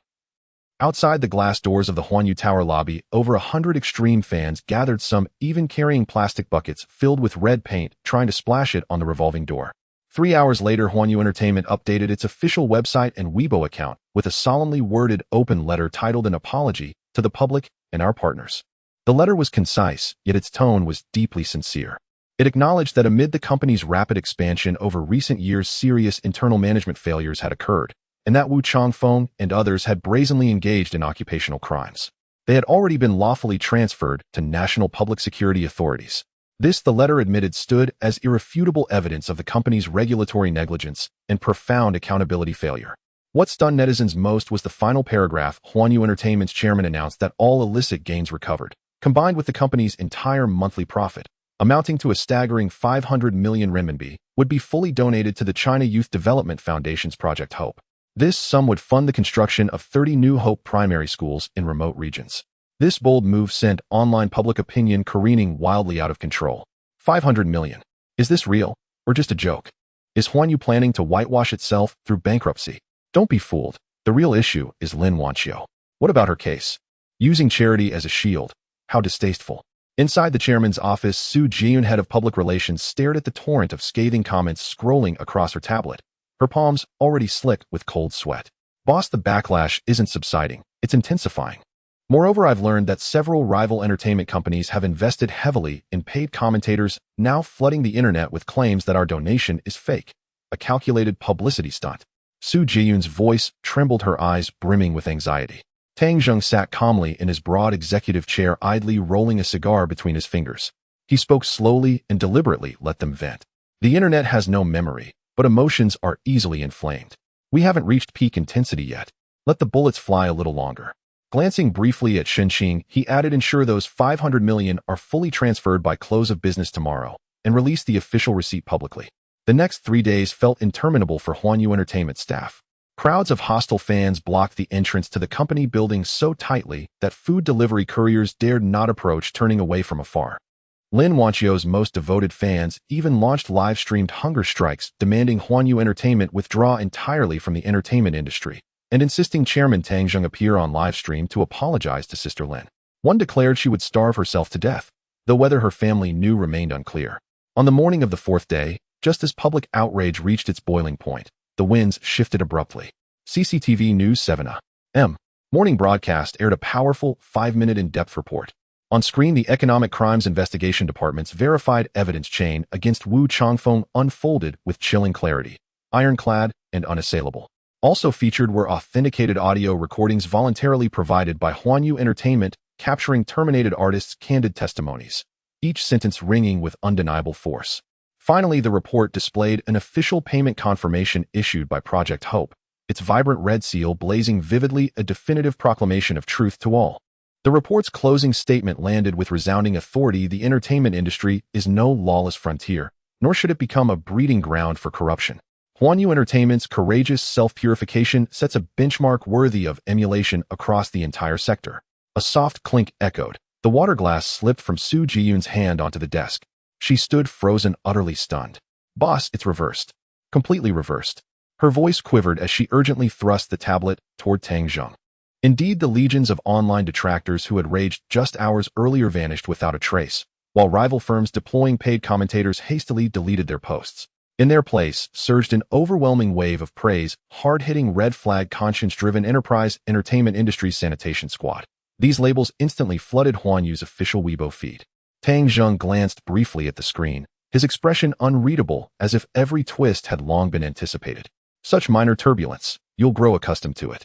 Outside the glass doors of the Huanyu Tower lobby, over 100 extreme fans gathered, some even carrying plastic buckets filled with red paint, trying to splash it on the revolving door. 3 hours later, Huanyu Entertainment updated its official website and Weibo account with a solemnly worded open letter titled An Apology to the Public and Our Partners. The letter was concise, yet its tone was deeply sincere. It acknowledged that amid the company's rapid expansion over recent years, serious internal management failures had occurred, and that Wu Changfeng and others had brazenly engaged in occupational crimes. They had already been lawfully transferred to national public security authorities. This, the letter admitted, stood as irrefutable evidence of the company's regulatory negligence and profound accountability failure. What stunned netizens most was the final paragraph. Huanyu Entertainment's chairman announced that all illicit gains recovered, combined with the company's entire monthly profit, amounting to a staggering 500 million renminbi, would be fully donated to the China Youth Development Foundation's Project Hope. This sum would fund the construction of 30 new Hope primary schools in remote regions. This bold move sent online public opinion careening wildly out of control. 500 million. Is this real, or just a joke? Is Huanyu planning to whitewash itself through bankruptcy? Don't be fooled. The real issue is Lin Wanxiu. What about her case? Using charity as a shield. How distasteful. Inside the chairman's office, Su Jiyun, head of public relations, stared at the torrent of scathing comments scrolling across her tablet, her palms already slick with cold sweat. Boss, the backlash isn't subsiding, it's intensifying. Moreover, I've learned that several rival entertainment companies have invested heavily in paid commentators, now flooding the internet with claims that our donation is fake, a calculated publicity stunt. Su Jiyun's voice trembled, her eyes brimming with anxiety. Tang Zheng sat calmly in his broad executive chair, idly rolling a cigar between his fingers. He spoke slowly and deliberately, let them vent. The internet has no memory, but emotions are easily inflamed. We haven't reached peak intensity yet. Let the bullets fly a little longer. Glancing briefly at Shenxing, he added, ensure those 500 million are fully transferred by close of business tomorrow, and release the official receipt publicly. The next 3 days felt interminable for Huanyu Entertainment staff. Crowds of hostile fans blocked the entrance to the company building so tightly that food delivery couriers dared not approach, turning away from afar. Lin Wanxiu's most devoted fans even launched live-streamed hunger strikes, demanding Huanyu Entertainment withdraw entirely from the entertainment industry, and insisting Chairman Tang Zheng appear on livestream to apologize to Sister Lin. One declared she would starve herself to death, though whether her family knew remained unclear. On the morning of the 4th day, just as public outrage reached its boiling point, the winds shifted abruptly. CCTV News 7 a.m. morning broadcast aired a powerful 5-minute in-depth report. On screen, the Economic Crimes Investigation Department's verified evidence chain against Wu Changfeng unfolded with chilling clarity, ironclad and unassailable. Also featured were authenticated audio recordings voluntarily provided by Huanyu Entertainment, capturing terminated artists' candid testimonies, each sentence ringing with undeniable force. Finally, the report displayed an official payment confirmation issued by Project Hope, its vibrant red seal blazing vividly, a definitive proclamation of truth to all. The report's closing statement landed with resounding authority: the entertainment industry is no lawless frontier, nor should it become a breeding ground for corruption. Huanyu Entertainment's courageous self-purification sets a benchmark worthy of emulation across the entire sector. A soft clink echoed. The water glass slipped from Su Jiyun's hand onto the desk. She stood frozen, utterly stunned. "Boss, it's reversed. Completely reversed." Her voice quivered as she urgently thrust the tablet toward Tang Zheng. Indeed, the legions of online detractors who had raged just hours earlier vanished without a trace, while rival firms deploying paid commentators hastily deleted their posts. In their place surged an overwhelming wave of praise, hard-hitting red flag conscience-driven enterprise entertainment industry sanitation squad. These labels instantly flooded Huanyu's official Weibo feed. Tang Zheng glanced briefly at the screen, his expression unreadable as if every twist had long been anticipated. "Such minor turbulence. You'll grow accustomed to it.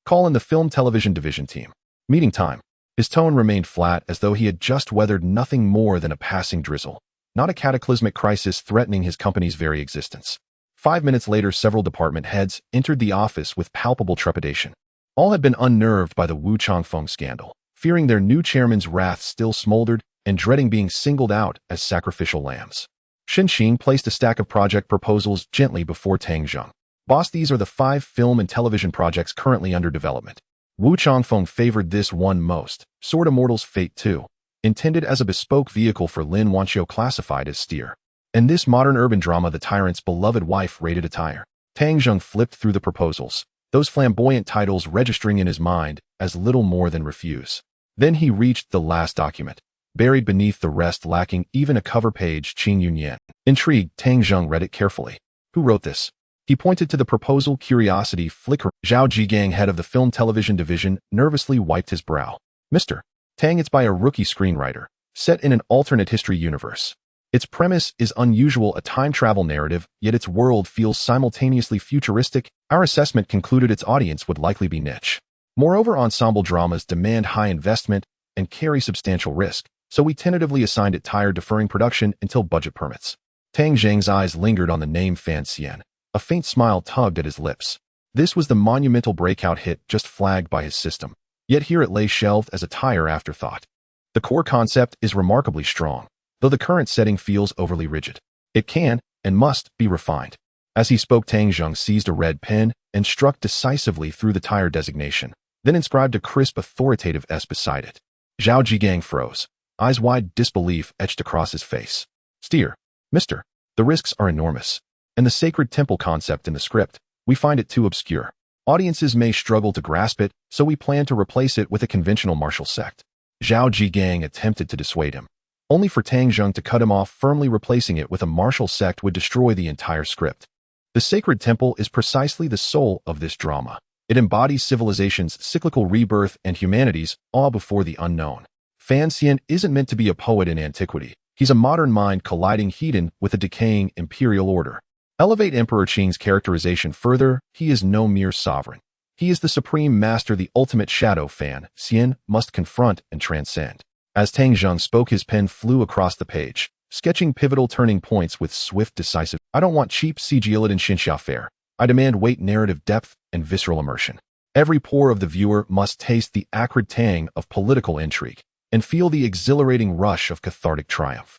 Call in the film television division team. Meeting time." His tone remained flat as though he had just weathered nothing more than a passing drizzle, not a cataclysmic crisis threatening his company's very existence. 5 minutes later, several department heads entered the office with palpable trepidation. All had been unnerved by the Wu Changfeng scandal, fearing their new chairman's wrath still smoldered and dreading being singled out as sacrificial lambs. Shen Qing placed a stack of project proposals gently before Tang Zheng. "Boss, these are the 5 film and television projects currently under development. Wu Changfeng favored this one most, Sword Immortal's Fate 2, intended as a bespoke vehicle for Lin Wanqiu classified as steer. And this modern urban drama, The Tyrant's Beloved Wife rated attire." Tang Zheng flipped through the proposals, those flamboyant titles registering in his mind as little more than refuse. Then he reached the last document, buried beneath the rest lacking even a cover page. Qing Yunyan. Intrigued, Tang Zheng read it carefully. "Who wrote this?" He pointed to the proposal, curiosity flickering. Zhao Jigang, head of the film television division, nervously wiped his brow. "Mr. Tang, it's by a rookie screenwriter, set in an alternate history universe. Its premise is unusual, a time travel narrative, yet its world feels simultaneously futuristic. Our assessment concluded its audience would likely be niche. Moreover, ensemble dramas demand high investment and carry substantial risk, so we tentatively assigned it tired, deferring production until budget permits." Tang Zheng's eyes lingered on the name Fan Xian. A faint smile tugged at his lips. This was the monumental breakout hit just flagged by his system, yet here it lay shelved as a tire afterthought. The core concept is remarkably strong, though the current setting feels overly rigid. It can, and must, be refined. As he spoke, Tang Zheng seized a red pen and struck decisively through the tire designation, then inscribed a crisp, authoritative S beside it. Zhao Jigang froze. Eyes wide, disbelief etched across his face. "Steer, Mr. The risks are enormous. And the sacred temple concept in the script, we find it too obscure. Audiences may struggle to grasp it, so we plan to replace it with a conventional martial sect." Zhao Jigang attempted to dissuade him, only for Tang Zheng to cut him off firmly. Replacing it with a martial sect would destroy the entire script. The sacred temple is precisely the soul of this drama. It embodies civilization's cyclical rebirth and humanity's awe before the unknown. Fan Xian isn't meant to be a poet in antiquity. He's a modern mind colliding hedon with a decaying imperial order. Elevate Emperor Qing's characterization further, he is no mere sovereign. He is the supreme master, the ultimate shadow Fan Xian must confront and transcend. As Tang Zheng spoke, his pen flew across the page, sketching pivotal turning points with swift, decisive. "I don't want cheap CGI and Xinxia fare. I demand weight, narrative depth, and visceral immersion. Every pore of the viewer must taste the acrid tang of political intrigue and feel the exhilarating rush of cathartic triumph."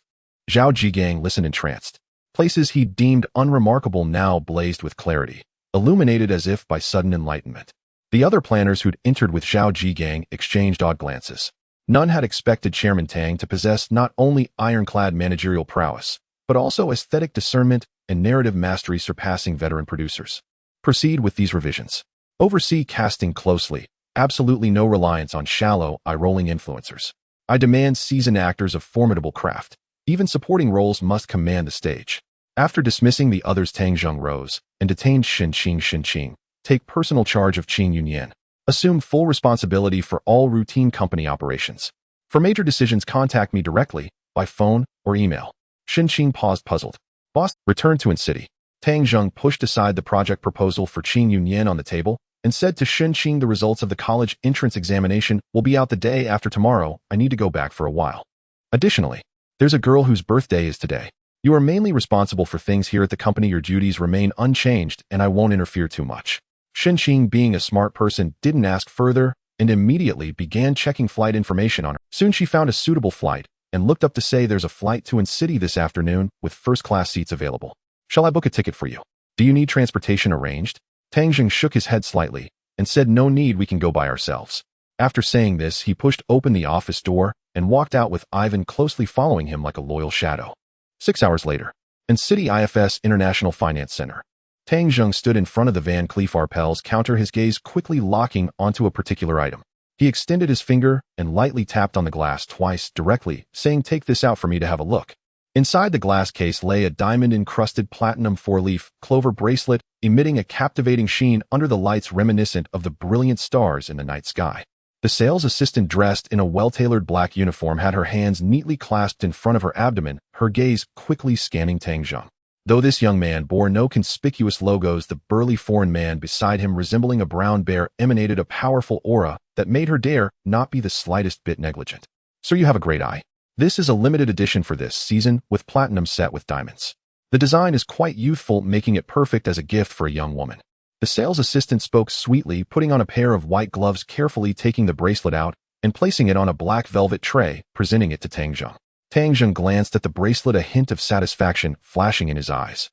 Zhao Jigang listened entranced. Places he deemed unremarkable now blazed with clarity, illuminated as if by sudden enlightenment. The other planners who'd entered with Zhao Jigang exchanged odd glances. None had expected Chairman Tang to possess not only ironclad managerial prowess, but also aesthetic discernment and narrative mastery surpassing veteran producers. "Proceed with these revisions. Oversee casting closely. Absolutely no reliance on shallow, eye-rolling influencers. I demand seasoned actors of formidable craft. Even supporting roles must command the stage." After dismissing the others, Tang Zheng rose and detained Shen Qing. "Take personal charge of Qing Yunyan. Assume full responsibility for all routine company operations. For major decisions, contact me directly, by phone or email." Shen Qing paused, puzzled. "Boss, return to In-City." Tang Zheng pushed aside the project proposal for Qing Yunyan on the table and said to Shen Qing, "The results of the college entrance examination will be out the day after tomorrow. I need to go back for a while. Additionally, there's a girl whose birthday is today. You are mainly responsible for things here at the company. Your duties remain unchanged, and I won't interfere too much." Shen Qing, being a smart person, didn't ask further and immediately began checking flight information on her. Soon she found a suitable flight and looked up to say there's a flight to City this afternoon with first-class seats available. Shall I book a ticket for you? Do you need transportation arranged? Tang Zheng shook his head slightly and said no need, we can go by ourselves. After saying this, he pushed open the office door and walked out with Ivan closely following him like a loyal shadow. 6 hours later, in City IFS International Finance Center, Tang Zheng stood in front of the Van Cleef Arpels counter, his gaze quickly locking onto a particular item. He extended his finger and lightly tapped on the glass twice directly, saying, "Take this out for me to have a look." Inside the glass case lay a diamond-encrusted platinum four-leaf clover bracelet, emitting a captivating sheen under the lights reminiscent of the brilliant stars in the night sky. The sales assistant, dressed in a well-tailored black uniform, had her hands neatly clasped in front of her abdomen, her gaze quickly scanning Tang Zheng. Though this young man bore no conspicuous logos, the burly foreign man beside him, resembling a brown bear, emanated a powerful aura that made her dare not be the slightest bit negligent. "Sir, you have a great eye. This is a limited edition for this season, with platinum set with diamonds. The design is quite youthful, making it perfect as a gift for a young woman." The sales assistant spoke sweetly, putting on a pair of white gloves, carefully taking the bracelet out and placing it on a black velvet tray, presenting it to Tang Zheng. Tang Zheng glanced at the bracelet, a hint of satisfaction flashing in his eyes.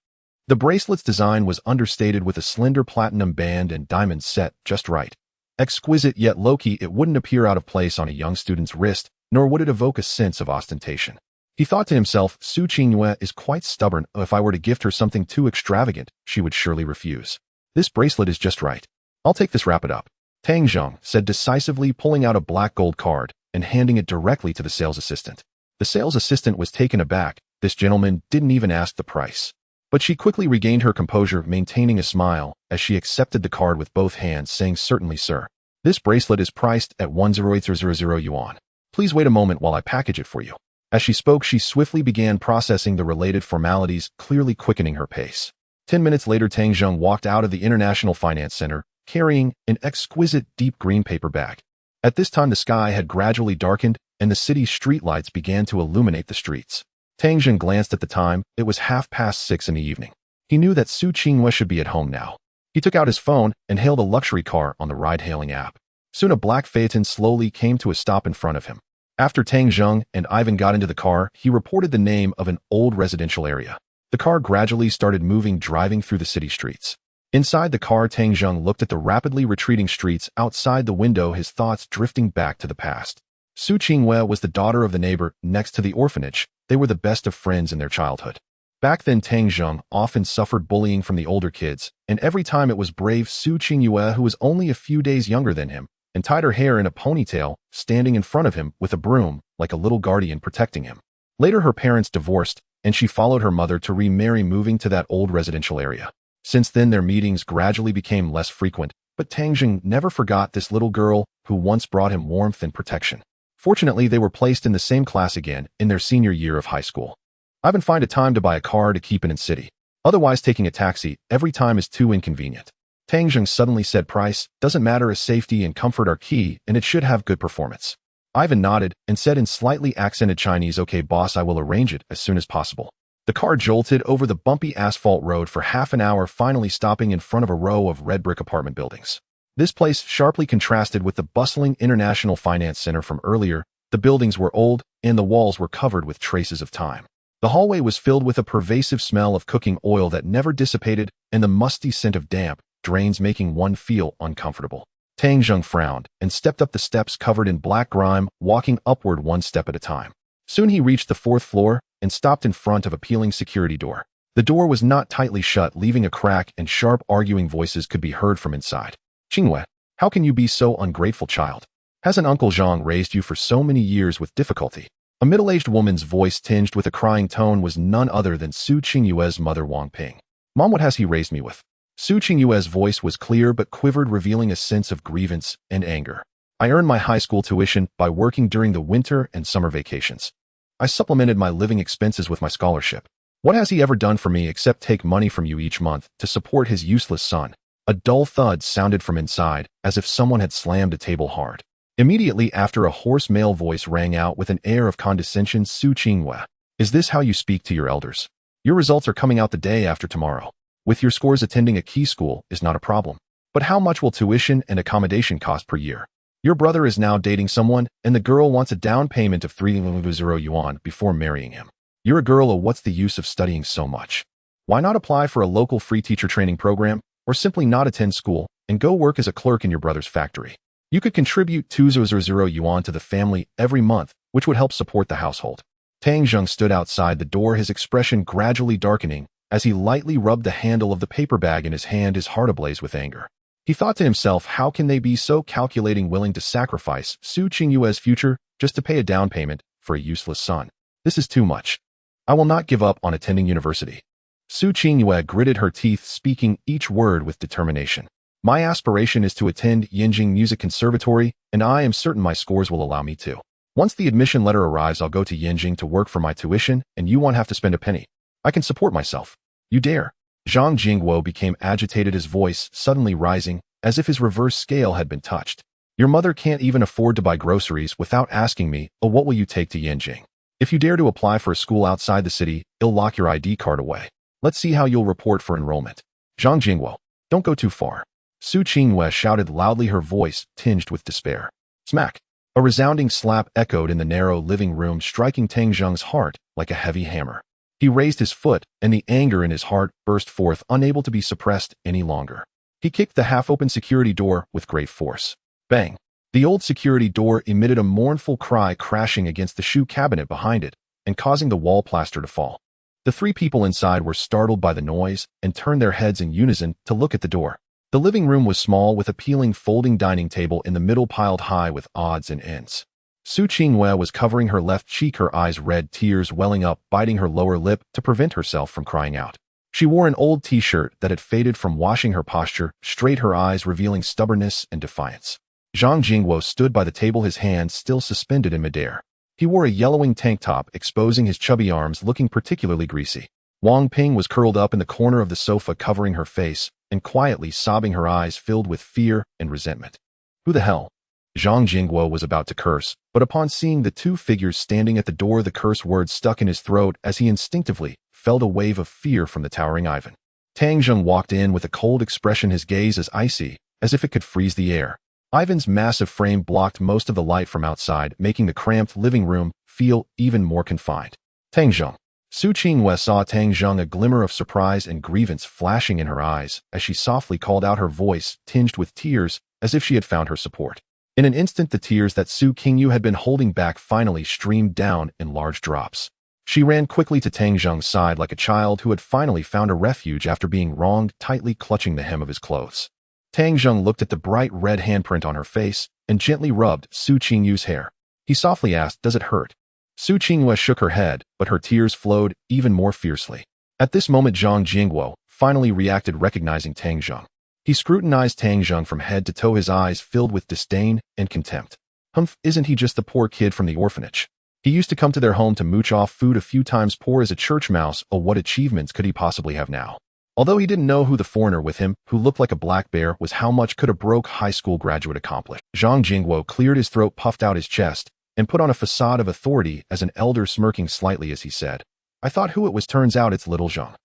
The bracelet's design was understated, with a slender platinum band and diamonds set just right. Exquisite, yet low-key, it wouldn't appear out of place on a young student's wrist, nor would it evoke a sense of ostentation. He thought to himself, Su Qingyue is quite stubborn. If I were to gift her something too extravagant, she would surely refuse. This bracelet is just right. I'll take this, wrap it up, Tang Zheng said decisively, pulling out a black gold card and handing it directly to the sales assistant. The sales assistant was taken aback. This gentleman didn't even ask the price. But she quickly regained her composure, maintaining a smile as she accepted the card with both hands, saying, "Certainly, sir. This bracelet is priced at 10800 yuan. Please wait a moment while I package it for you." As she spoke, she swiftly began processing the related formalities, clearly quickening her pace. 10 minutes later, Tang Zheng walked out of the International Finance Center, carrying an exquisite deep green paper bag. At this time, the sky had gradually darkened, and the city's streetlights began to illuminate the streets. Tang Zheng glanced at the time. It was 6:30 in the evening. He knew that Su Qingyue should be at home now. He took out his phone and hailed a luxury car on the ride-hailing app. Soon a black phaeton slowly came to a stop in front of him. After Tang Zheng and Ivan got into the car, he reported the name of an old residential area. The car gradually started moving, driving through the city streets. Inside the car, Tang Zheng looked at the rapidly retreating streets outside the window, his thoughts drifting back to the past. Su Qingyue was the daughter of the neighbor next to the orphanage. They were the best of friends in their childhood. Back then, Tang Zheng often suffered bullying from the older kids, and every time it was brave Su Qingyue, who was only a few days younger than him, and tied her hair in a ponytail, standing in front of him with a broom, like a little guardian protecting him. Later, her parents divorced, and she followed her mother to remarry, moving to that old residential area. Since then, their meetings gradually became less frequent, but Tang Zheng never forgot this little girl who once brought him warmth and protection. Fortunately, they were placed in the same class again in their senior year of high school. Ivan find a time to buy a car to keep in city. Otherwise, taking a taxi every time is too inconvenient. Tang Zheng suddenly said, "Price doesn't matter as safety and comfort are key, and it should have good performance." Ivan nodded and said in slightly accented Chinese, "Okay, boss, I will arrange it as soon as possible." The car jolted over the bumpy asphalt road for half an hour, finally stopping in front of a row of red brick apartment buildings. This place sharply contrasted with the bustling International Finance Center from earlier. The buildings were old, and the walls were covered with traces of time. The hallway was filled with a pervasive smell of cooking oil that never dissipated, and the musty scent of damp drains making one feel uncomfortable. Tang Zheng frowned and stepped up the steps covered in black grime, walking upward one step at a time. Soon he reached the 4th floor and stopped in front of a peeling security door. The door was not tightly shut, leaving a crack, and sharp arguing voices could be heard from inside. "Qingyue, how can you be so ungrateful, child? Hasn't Uncle Zhang raised you for so many years with difficulty?" A middle-aged woman's voice, tinged with a crying tone, was none other than Su Qingyue's mother, Wang Ping. "Mom, what has he raised me with?" Su Qingyue's voice was clear but quivered, revealing a sense of grievance and anger. "I earned my high school tuition by working during the winter and summer vacations. I supplemented my living expenses with my scholarship. What has he ever done for me except take money from you each month to support his useless son?" A dull thud sounded from inside, as if someone had slammed a table hard. Immediately after, a hoarse male voice rang out with an air of condescension, "Su Qingyue, is this how you speak to your elders? Your results are coming out the day after tomorrow. With your scores, attending a key school is not a problem. But how much will tuition and accommodation cost per year? Your brother is now dating someone, and the girl wants a down payment of 300 yuan before marrying him. You're a girl, or what's the use of studying so much? Why not apply for a local free teacher training program, or simply not attend school and go work as a clerk in your brother's factory? You could contribute 200 yuan to the family every month, which would help support the household. Tang Zheng stood outside the door, his expression gradually darkening as he lightly rubbed the handle of the paper bag in his hand, his heart ablaze with anger. He thought to himself, how can they be so calculating, willing to sacrifice Su Qingyue's future just to pay a down payment for a useless son? This is too much. I will not give up on attending university. Su Qingyue gritted her teeth, speaking each word with determination. My aspiration is to attend Yinjing Music Conservatory, and I am certain my scores will allow me to. Once the admission letter arrives, I'll go to Yinjing to work for my tuition, and you won't have to spend a penny. I can support myself. You dare? Zhang Jingguo became agitated, his voice suddenly rising, as if his reverse scale had been touched. Your mother can't even afford to buy groceries without asking me, oh, what will you take to Yinjing? If you dare to apply for a school outside the city, it'll lock your ID card away. Let's see how you'll report for enrollment. Zhang Jingguo, don't go too far. Su Qingyue shouted loudly, her voice tinged with despair. Smack! A resounding slap echoed in the narrow living room, striking Tang Zheng's heart like a heavy hammer. He raised his foot, and the anger in his heart burst forth, unable to be suppressed any longer. He kicked the half-open security door with great force. Bang! The old security door emitted a mournful cry, crashing against the shoe cabinet behind it and causing the wall plaster to fall. The three people inside were startled by the noise and turned their heads in unison to look at the door. The living room was small, with a peeling folding dining table in the middle piled high with odds and ends. Su Qingyue was covering her left cheek, her eyes red, tears welling up, biting her lower lip to prevent herself from crying out. She wore an old t-shirt that had faded from washing, her posture straight, her eyes revealing stubbornness and defiance. Zhang Jingguo stood by the table, his hands still suspended in midair. He wore a yellowing tank top, exposing his chubby arms, looking particularly greasy. Wang Ping was curled up in the corner of the sofa, covering her face and quietly sobbing, her eyes filled with fear and resentment. Who the hell? Zhang Jingguo was about to curse, but upon seeing the two figures standing at the door, the curse word stuck in his throat as he instinctively felt a wave of fear from the towering Ivan. Tang Zheng walked in with a cold expression, his gaze as icy as if it could freeze the air. Ivan's massive frame blocked most of the light from outside, making the cramped living room feel even more confined. Tang Zheng. Su Qingyue saw Tang Zheng, a glimmer of surprise and grievance flashing in her eyes as she softly called out, her voice tinged with tears as if she had found her support. In an instant, the tears that Su Qingyue had been holding back finally streamed down in large drops. She ran quickly to Tang Zheng's side like a child who had finally found a refuge after being wronged, tightly clutching the hem of his clothes. Tang Zheng looked at the bright red handprint on her face and gently rubbed Su Qingyue's hair. He softly asked, does it hurt? Su Qingyue shook her head, but her tears flowed even more fiercely. At this moment, Zhang Jingguo finally reacted, recognizing Tang Zheng. He scrutinized Tang Zheng from head to toe, his eyes filled with disdain and contempt. Humph, isn't he just the poor kid from the orphanage? He used to come to their home to mooch off food a few times, poor as a church mouse. Oh, what achievements could he possibly have now? Although he didn't know who the foreigner with him, who looked like a black bear, was, how much could a broke high school graduate accomplish? Zhang Jingguo cleared his throat, puffed out his chest, and put on a facade of authority as an elder, smirking slightly as he said, I thought who it was, turns out it's little Zhang.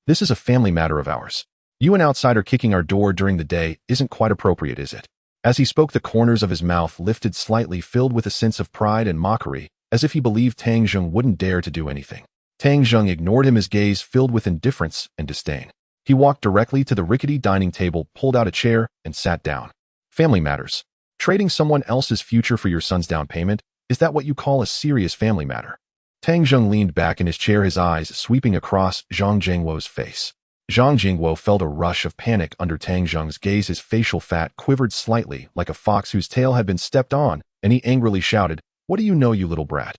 This is a family matter of ours. You, an outsider, kicking our door during the day isn't quite appropriate, is it? As he spoke, the corners of his mouth lifted slightly, filled with a sense of pride and mockery, as if he believed Tang Zheng wouldn't dare to do anything. Tang Zheng ignored him, his gaze filled with indifference and disdain. He walked directly to the rickety dining table, pulled out a chair, and sat down. Family matters. Trading someone else's future for your son's down payment, is that what you call a serious family matter? Tang Zheng leaned back in his chair, his eyes sweeping across Zhang Jingguo's face. Zhang Jingguo felt a rush of panic under Tang Zheng's gaze. His facial fat quivered slightly like a fox whose tail had been stepped on, and he angrily shouted, what do you know, you little brat?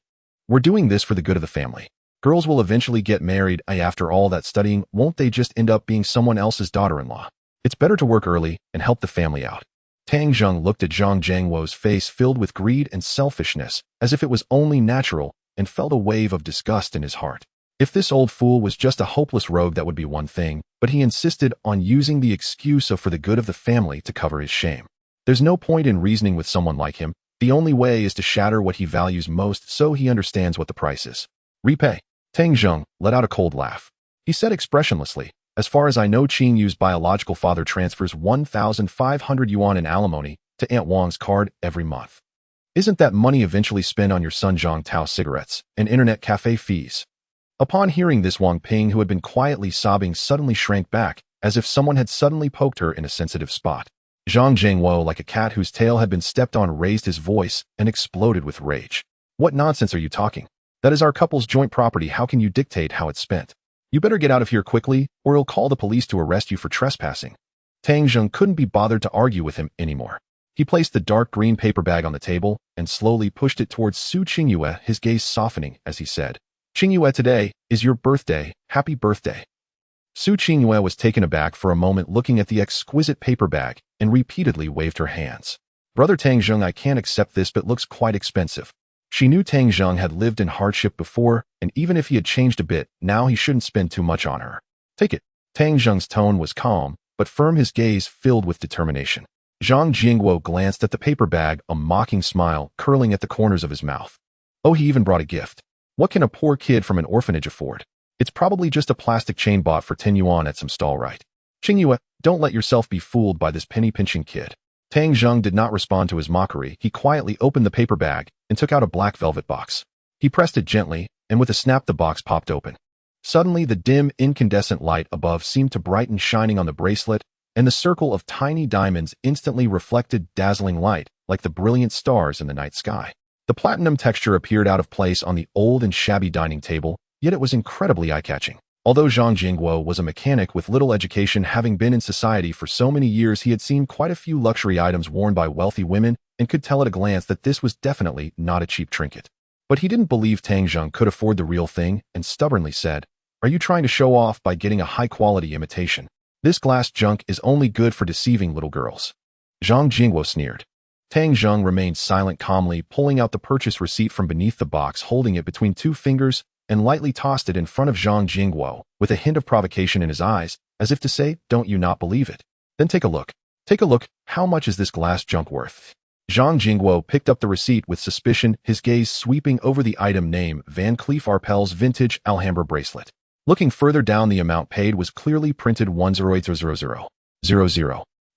We're doing this for the good of the family. Girls will eventually get married. After all that studying, won't they just end up being someone else's daughter-in-law? It's better to work early and help the family out. Tang Zheng looked at Zhang Jingguo's face filled with greed and selfishness, as if it was only natural, and felt a wave of disgust in his heart. If this old fool was just a hopeless rogue, that would be one thing, but he insisted on using the excuse of for the good of the family to cover his shame. There's no point in reasoning with someone like him. The only way is to shatter what he values most, so he understands what the price is. Repay. Tang Zheng let out a cold laugh. He said expressionlessly, as far as I know, Qin Yu's biological father transfers 1,500 yuan in alimony to Aunt Wang's card every month. Isn't that money eventually spent on your son Zhang Tao cigarettes and internet cafe fees? Upon hearing this, Wang Ping, who had been quietly sobbing, suddenly shrank back, as if someone had suddenly poked her in a sensitive spot. Zhang Jingwo, like a cat whose tail had been stepped on, raised his voice and exploded with rage. What nonsense are you talking? That is our couple's joint property. How can you dictate how it's spent? You better get out of here quickly, or he'll call the police to arrest you for trespassing. Tang Zheng couldn't be bothered to argue with him anymore. He placed the dark green paper bag on the table and slowly pushed it towards Su Qingyue, his gaze softening as he said, "Qingyue, today is your birthday. Happy birthday." Su Qingyue was taken aback for a moment, looking at the exquisite paper bag, and repeatedly waved her hands. "Brother Tang Zheng, I can't accept this, but looks quite expensive." She knew Tang Zheng had lived in hardship before, and even if he had changed a bit, now he shouldn't spend too much on her. "Take it." Tang Zheng's tone was calm, but firm, his gaze filled with determination. Zhang Jingguo glanced at the paper bag, a mocking smile curling at the corners of his mouth. Oh, he even brought a gift. What can a poor kid from an orphanage afford? It's probably just a plastic chain bought for 10 yuan at some stall, right? Qingyue, don't let yourself be fooled by this penny-pinching kid. Tang Zheng did not respond to his mockery. He quietly opened the paper bag and took out a black velvet box. He pressed it gently, and with a snap the box popped open. Suddenly, the dim, incandescent light above seemed to brighten, shining on the bracelet, and the circle of tiny diamonds instantly reflected dazzling light, like the brilliant stars in the night sky. The platinum texture appeared out of place on the old and shabby dining table, yet it was incredibly eye-catching. Although Zhang Jingguo was a mechanic with little education, having been in society for so many years, he had seen quite a few luxury items worn by wealthy women and could tell at a glance that this was definitely not a cheap trinket. But he didn't believe Tang Zheng could afford the real thing and stubbornly said, "Are you trying to show off by getting a high-quality imitation? This glass junk is only good for deceiving little girls." Zhang Jingguo sneered. Tang Zheng remained silent, calmly pulling out the purchase receipt from beneath the box, holding it between two fingers, and lightly tossed it in front of Zhang Jingguo, with a hint of provocation in his eyes, as if to say, "Don't you not believe it? Then take a look. Take a look. How much is this glass junk worth?" Zhang Jingguo picked up the receipt with suspicion, his gaze sweeping over the item name, Van Cleef Arpels Vintage Alhambra Bracelet. Looking further down, the amount paid was clearly printed 1080000.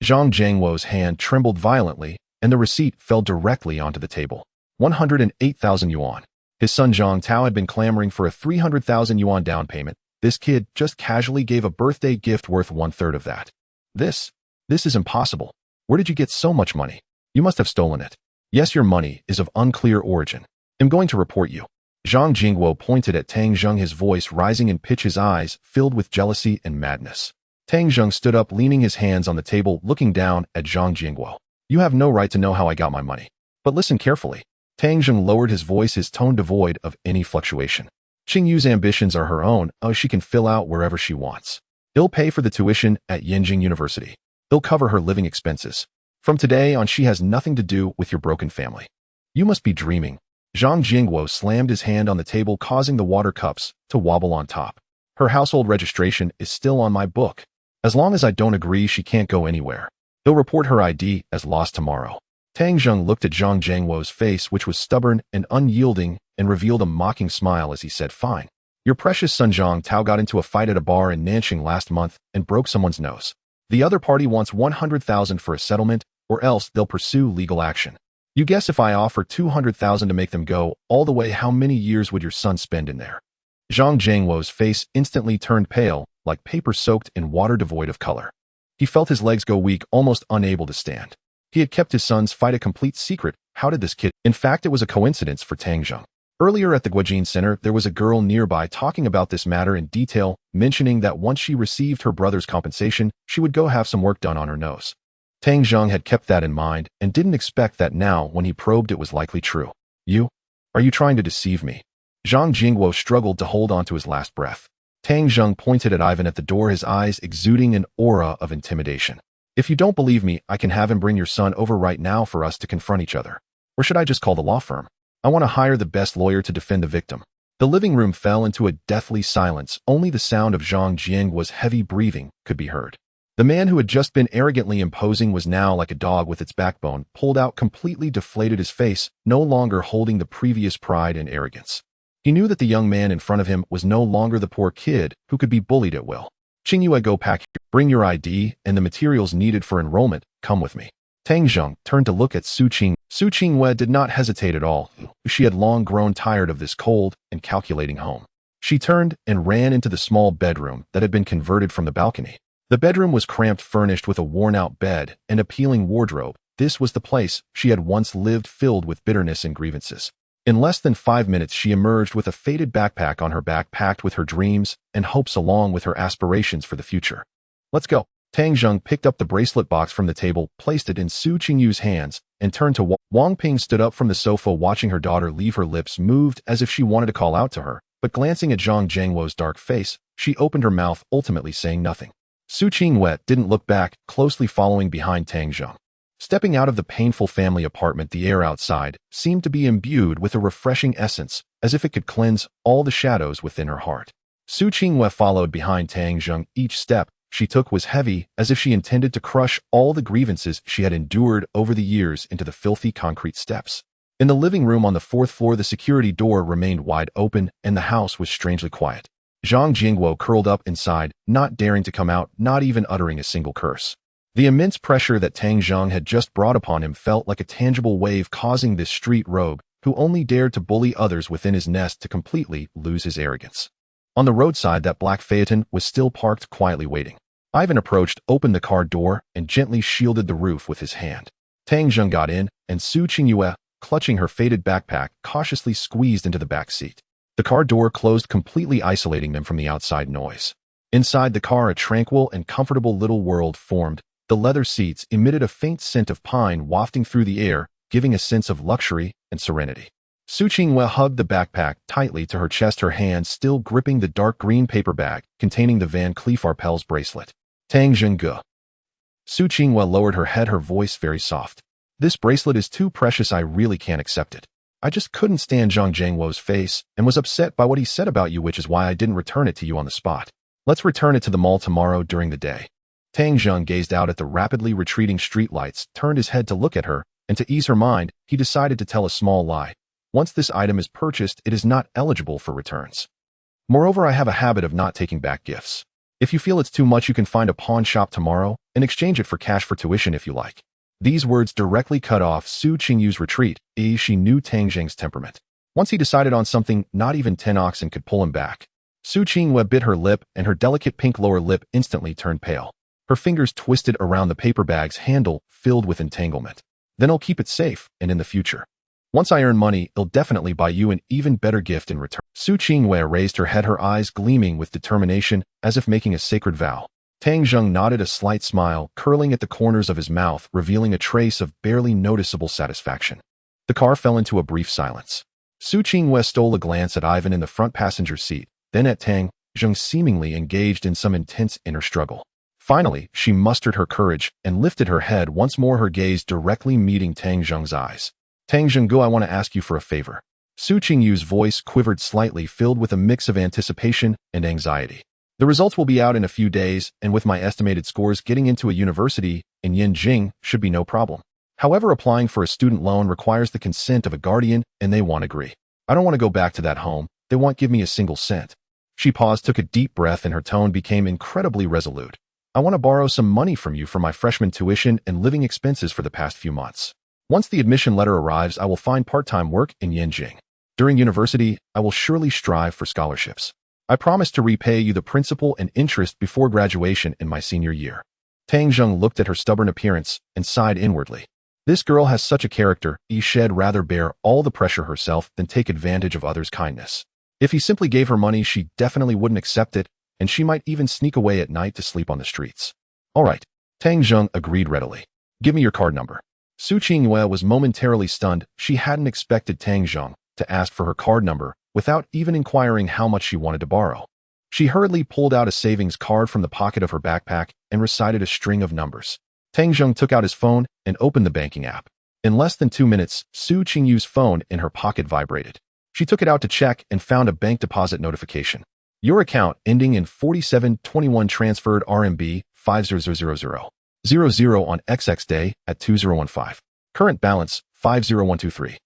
Zhang Jingguo's hand trembled violently, and the receipt fell directly onto the table. 108,000 yuan. His son Zhang Tao had been clamoring for a 300,000 yuan down payment. This kid just casually gave a birthday gift worth one-third of that. This is impossible. Where did you get so much money? You must have stolen it. Yes, your money is of unclear origin. I'm going to report you. Zhang Jingguo pointed at Tang Zheng, his voice rising in pitch, his eyes filled with jealousy and madness. Tang Zheng stood up, leaning his hands on the table, looking down at Zhang Jingguo. "You have no right to know how I got my money. But listen carefully." Tang Zheng lowered his voice, his tone devoid of any fluctuation. "Qingyu's ambitions are her own. She can fill out wherever she wants. He'll pay for the tuition at Yenjing University. He'll cover her living expenses. From today on, she has nothing to do with your broken family." "You must be dreaming." Zhang Jingguo slammed his hand on the table, causing the water cups to wobble on top. "Her household registration is still on my book. As long as I don't agree, she can't go anywhere. He'll report her ID as lost tomorrow." Tang Zheng looked at Zhang Jingguo's face, which was stubborn and unyielding, and revealed a mocking smile as he said, "Fine. Your precious son Zhang Tao got into a fight at a bar in Nanjing last month and broke someone's nose. The other party wants 100,000 for a settlement, or else they'll pursue legal action. You guess if I offer 200,000 to make them go all the way, how many years would your son spend in there?" Zhang Jingguo's face instantly turned pale, like paper soaked in water devoid of color. He felt his legs go weak, almost unable to stand. He had kept his son's fight a complete secret. How did this kid? In fact, it was a coincidence for Tang Zheng. Earlier at the Guojin Center, there was a girl nearby talking about this matter in detail, mentioning that once she received her brother's compensation, she would go have some work done on her nose. Tang Zheng had kept that in mind and didn't expect that now, when he probed, it was likely true. Are you trying to deceive me?" Zhang Jingguo struggled to hold on to his last breath. Tang Zheng pointed at Ivan at the door, his eyes exuding an aura of intimidation. "If you don't believe me, I can have him bring your son over right now for us to confront each other. Or should I just call the law firm? I want to hire the best lawyer to defend the victim." The living room fell into a deathly silence. Only the sound of Zhang Jingguo's heavy breathing could be heard. The man who had just been arrogantly imposing was now like a dog with its backbone pulled out, completely deflated, his face no longer holding the previous pride and arrogance. He knew that the young man in front of him was no longer the poor kid who could be bullied at will. "Qingyue, go pack. Bring your ID and the materials needed for enrollment. Come with me." Tang Zheng turned to look at Su Qing. Su Qingwei did not hesitate at all. She had long grown tired of this cold and calculating home. She turned and ran into the small bedroom that had been converted from the balcony. The bedroom was cramped, furnished with a worn-out bed and a peeling wardrobe. This was the place she had once lived, filled with bitterness and grievances. In less than 5 minutes, she emerged with a faded backpack on her back, packed with her dreams and hopes along with her aspirations for the future. Let's go. Tang Zheng picked up the bracelet box from the table, placed it in Su Qingyu's hands, and turned to Wang Ping. Stood up from the sofa, watching her daughter leave. Her lips moved as if she wanted to call out to her, but glancing at Zhang Jiangwo's dark face, she opened her mouth, ultimately saying nothing. Su Qingwei didn't look back, closely following behind Tang Zheng. Stepping out of the painful family apartment, the air outside seemed to be imbued with a refreshing essence, as if it could cleanse all the shadows within her heart. Su Qingwei followed behind Tang Zheng. Each step she took was heavy, as if she intended to crush all the grievances she had endured over the years into the filthy concrete steps. In the living room on the 4th floor, the security door remained wide open, and the house was strangely quiet. Zhang Jingguo curled up inside, not daring to come out, not even uttering a single curse. The immense pressure that Tang Zheng had just brought upon him felt like a tangible wave, causing this street rogue, who only dared to bully others within his nest, to completely lose his arrogance. On the roadside, that black phaeton was still parked, quietly waiting. Ivan approached, opened the car door, and gently shielded the roof with his hand. Tang Zheng got in, and Su Qingyue, clutching her faded backpack, cautiously squeezed into the back seat. The car door closed, completely isolating them from the outside noise. Inside the car, a tranquil and comfortable little world formed. The leather seats emitted a faint scent of pine wafting through the air, giving a sense of luxury and serenity. Su Qingwei hugged the backpack tightly to her chest, her hand still gripping the dark green paper bag containing the Van Cleef Arpels bracelet. Tang Zheng. Su Qingwei lowered her head, her voice very soft. This bracelet is too precious. I really can't accept it. I just couldn't stand Zhang Jiangwo's face and was upset by what he said about you, which is why I didn't return it to you on the spot. Let's return it to the mall tomorrow during the day. Tang Zheng gazed out at the rapidly retreating streetlights, turned his head to look at her, and to ease her mind, he decided to tell a small lie. Once this item is purchased, it is not eligible for returns. Moreover, I have a habit of not taking back gifts. If you feel it's too much, you can find a pawn shop tomorrow and exchange it for cash for tuition if you like. These words directly cut off Su Qingyu's retreat. She knew Tang Zheng's temperament. Once he decided on something, not even 10 oxen could pull him back. Su Qingwei bit her lip, and her delicate pink lower lip instantly turned pale. Her fingers twisted around the paper bag's handle, filled with entanglement. Then I'll keep it safe, and in the future. Once I earn money, I'll definitely buy you an even better gift in return. Su Qingwei raised her head, her eyes gleaming with determination, as if making a sacred vow. Tang Zheng nodded, a slight smile curling at the corners of his mouth, revealing a trace of barely noticeable satisfaction. The car fell into a brief silence. Su Qingwei stole a glance at Ivan in the front passenger seat, then at Tang Zheng, seemingly engaged in some intense inner struggle. Finally, she mustered her courage and lifted her head once more, her gaze directly meeting Tang Zheng's eyes. Tang Zheng, I want to ask you for a favor. Su Qingyu's voice quivered slightly, filled with a mix of anticipation and anxiety. The results will be out in a few days, and with my estimated scores, getting into a university in Yanjing should be no problem. However, applying for a student loan requires the consent of a guardian, and they won't agree. I don't want to go back to that home. They won't give me a single cent. She paused, took a deep breath, and her tone became incredibly resolute. I want to borrow some money from you for my freshman tuition and living expenses for the past few months. Once the admission letter arrives, I will find part-time work in Yanjing. During university, I will surely strive for scholarships. I promise to repay you the principal and interest before graduation in my senior year. Tang Zheng looked at her stubborn appearance and sighed inwardly. This girl has such a character. She'd rather bear all the pressure herself than take advantage of others' kindness. If he simply gave her money, she definitely wouldn't accept it, and she might even sneak away at night to sleep on the streets. All right, Tang Zheng agreed readily. Give me your card number. Su Qingwei was momentarily stunned. She hadn't expected Tang Zheng to ask for her card number without even inquiring how much she wanted to borrow. She hurriedly pulled out a savings card from the pocket of her backpack and recited a string of numbers. Tang Zheng took out his phone and opened the banking app. In less than 2 minutes, Su Qingyu's phone in her pocket vibrated. She took it out to check and found a bank deposit notification. Your account ending in 4721 transferred RMB 500000 on XX day at 2015. Current balance 50123.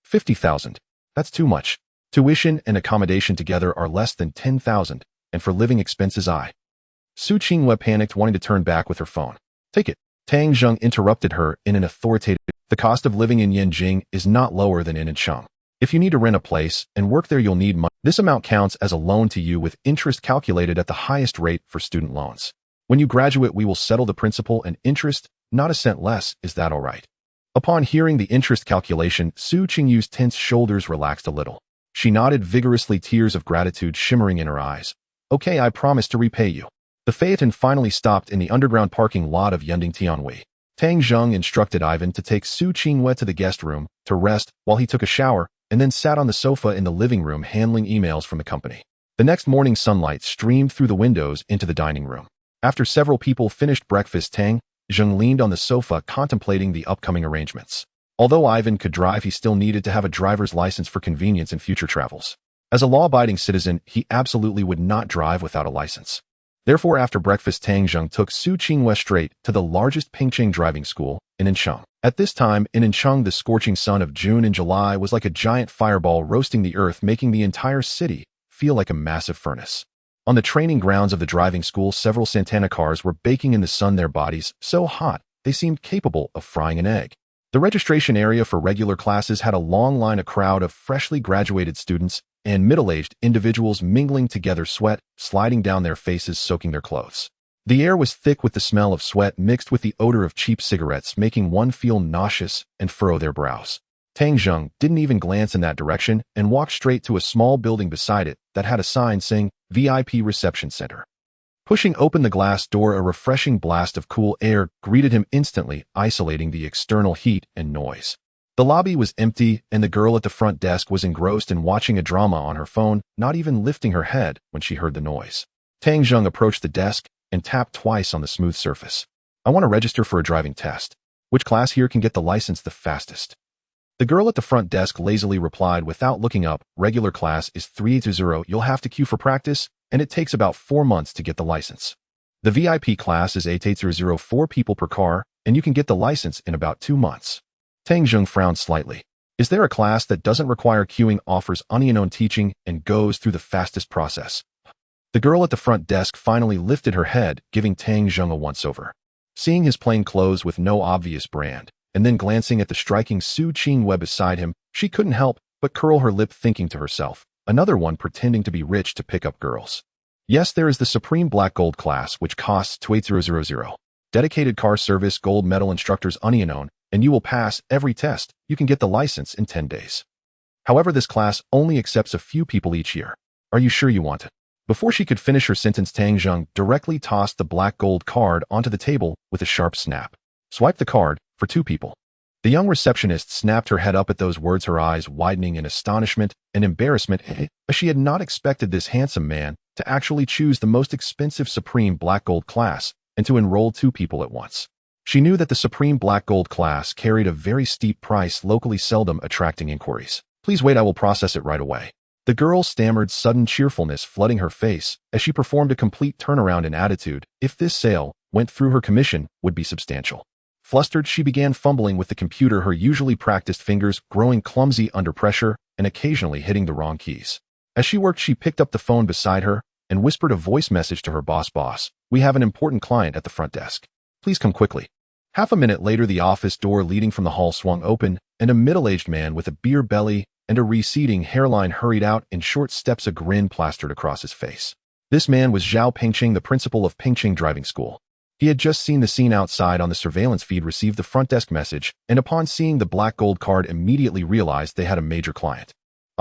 50,000. That's too much. Tuition and accommodation together are less than 10,000, and for living expenses Su Qingwei panicked, wanting to turn back with her phone. Take it. Tang Zheng interrupted her in an authoritative, the cost of living in Yanjing is not lower than in Incheon. If you need to rent a place and work there, you'll need money. This amount counts as a loan to you with interest calculated at the highest rate for student loans. When you graduate, we will settle the principal and interest, not a cent less. Is that all right? Upon hearing the interest calculation, Su Qingyu's tense shoulders relaxed a little. She nodded vigorously, tears of gratitude shimmering in her eyes. Okay, I promise to repay you. The phaeton finally stopped in the underground parking lot of Yunding Tianwei. Tang Zheng instructed Ivan to take Su Qingyue to the guest room to rest while he took a shower, and then sat on the sofa in the living room handling emails from the company. The next morning, sunlight streamed through the windows into the dining room. After several people finished breakfast, Tang Zheng leaned on the sofa contemplating the upcoming arrangements. Although Ivan could drive, he still needed to have a driver's license for convenience in future travels. As a law-abiding citizen, he absolutely would not drive without a license. Therefore, after breakfast, Tang Zheng took Su Qingyue straight to the largest Pingcheng driving school in Incheon. At this time, in Incheon, the scorching sun of June and July was like a giant fireball roasting the earth, making the entire city feel like a massive furnace. On the training grounds of the driving school, several Santana cars were baking in the sun, their bodies so hot they seemed capable of frying an egg. The registration area for regular classes had a long line, a crowd of freshly graduated students and middle-aged individuals mingling together, sweat sliding down their faces, soaking their clothes. The air was thick with the smell of sweat mixed with the odor of cheap cigarettes, making one feel nauseous and furrow their brows. Tang Zheng didn't even glance in that direction and walked straight to a small building beside it that had a sign saying VIP Reception Center. Pushing open the glass door, a refreshing blast of cool air greeted him instantly, isolating the external heat and noise. The lobby was empty, and the girl at the front desk was engrossed in watching a drama on her phone, not even lifting her head when she heard the noise. Tang Zheng approached the desk and tapped twice on the smooth surface. I want to register for a driving test. Which class here can get the license the fastest? The girl at the front desk lazily replied without looking up. Regular class is 380. You'll have to queue for practice, and it takes about 4 months to get the license. The VIP class is 8800, 4 people per car, and you can get the license in about 2 months. Tang Zheng frowned slightly. Is there a class that doesn't require queuing, offers unknown teaching, and goes through the fastest process? The girl at the front desk finally lifted her head, giving Tang Zheng a once-over. Seeing his plain clothes with no obvious brand, and then glancing at the striking Su Qingyue beside him, she couldn't help but curl her lip, thinking to herself, another one pretending to be rich to pick up girls. Yes, there is the Supreme Black Gold class, which costs 28000. Dedicated car service, gold medal, instructors unknown, and you will pass every test. You can get the license in 10 days. However, this class only accepts a few people each year. Are you sure you want it? Before she could finish her sentence, Tang Zheng directly tossed the black gold card onto the table with a sharp snap. Swipe the card for 2 people. The young receptionist snapped her head up at those words, her eyes widening in astonishment and embarrassment, as she had not expected this handsome man to actually choose the most expensive Supreme Black Gold class and to enroll 2 people at once. She knew that the Supreme Black Gold class carried a very steep price, locally seldom attracting inquiries. Please wait, I will process it right away. The girl stammered, sudden cheerfulness flooding her face as she performed a complete turnaround in attitude. If this sale went through, her commission would be substantial. Flustered, she began fumbling with the computer, her usually practiced fingers growing clumsy under pressure and occasionally hitting the wrong keys. As she worked, she picked up the phone beside her and whispered a voice message to her boss. Boss, we have an important client at the front desk. Please come quickly. Half a minute later, the office door leading from the hall swung open, and a middle-aged man with a beer belly and a receding hairline hurried out in short steps, a grin plastered across his face. This man was Zhao Pingcheng, the principal of Pingcheng Driving School. He had just seen the scene outside on the surveillance feed, received the front desk message, and upon seeing the black gold card immediately realized they had a major client.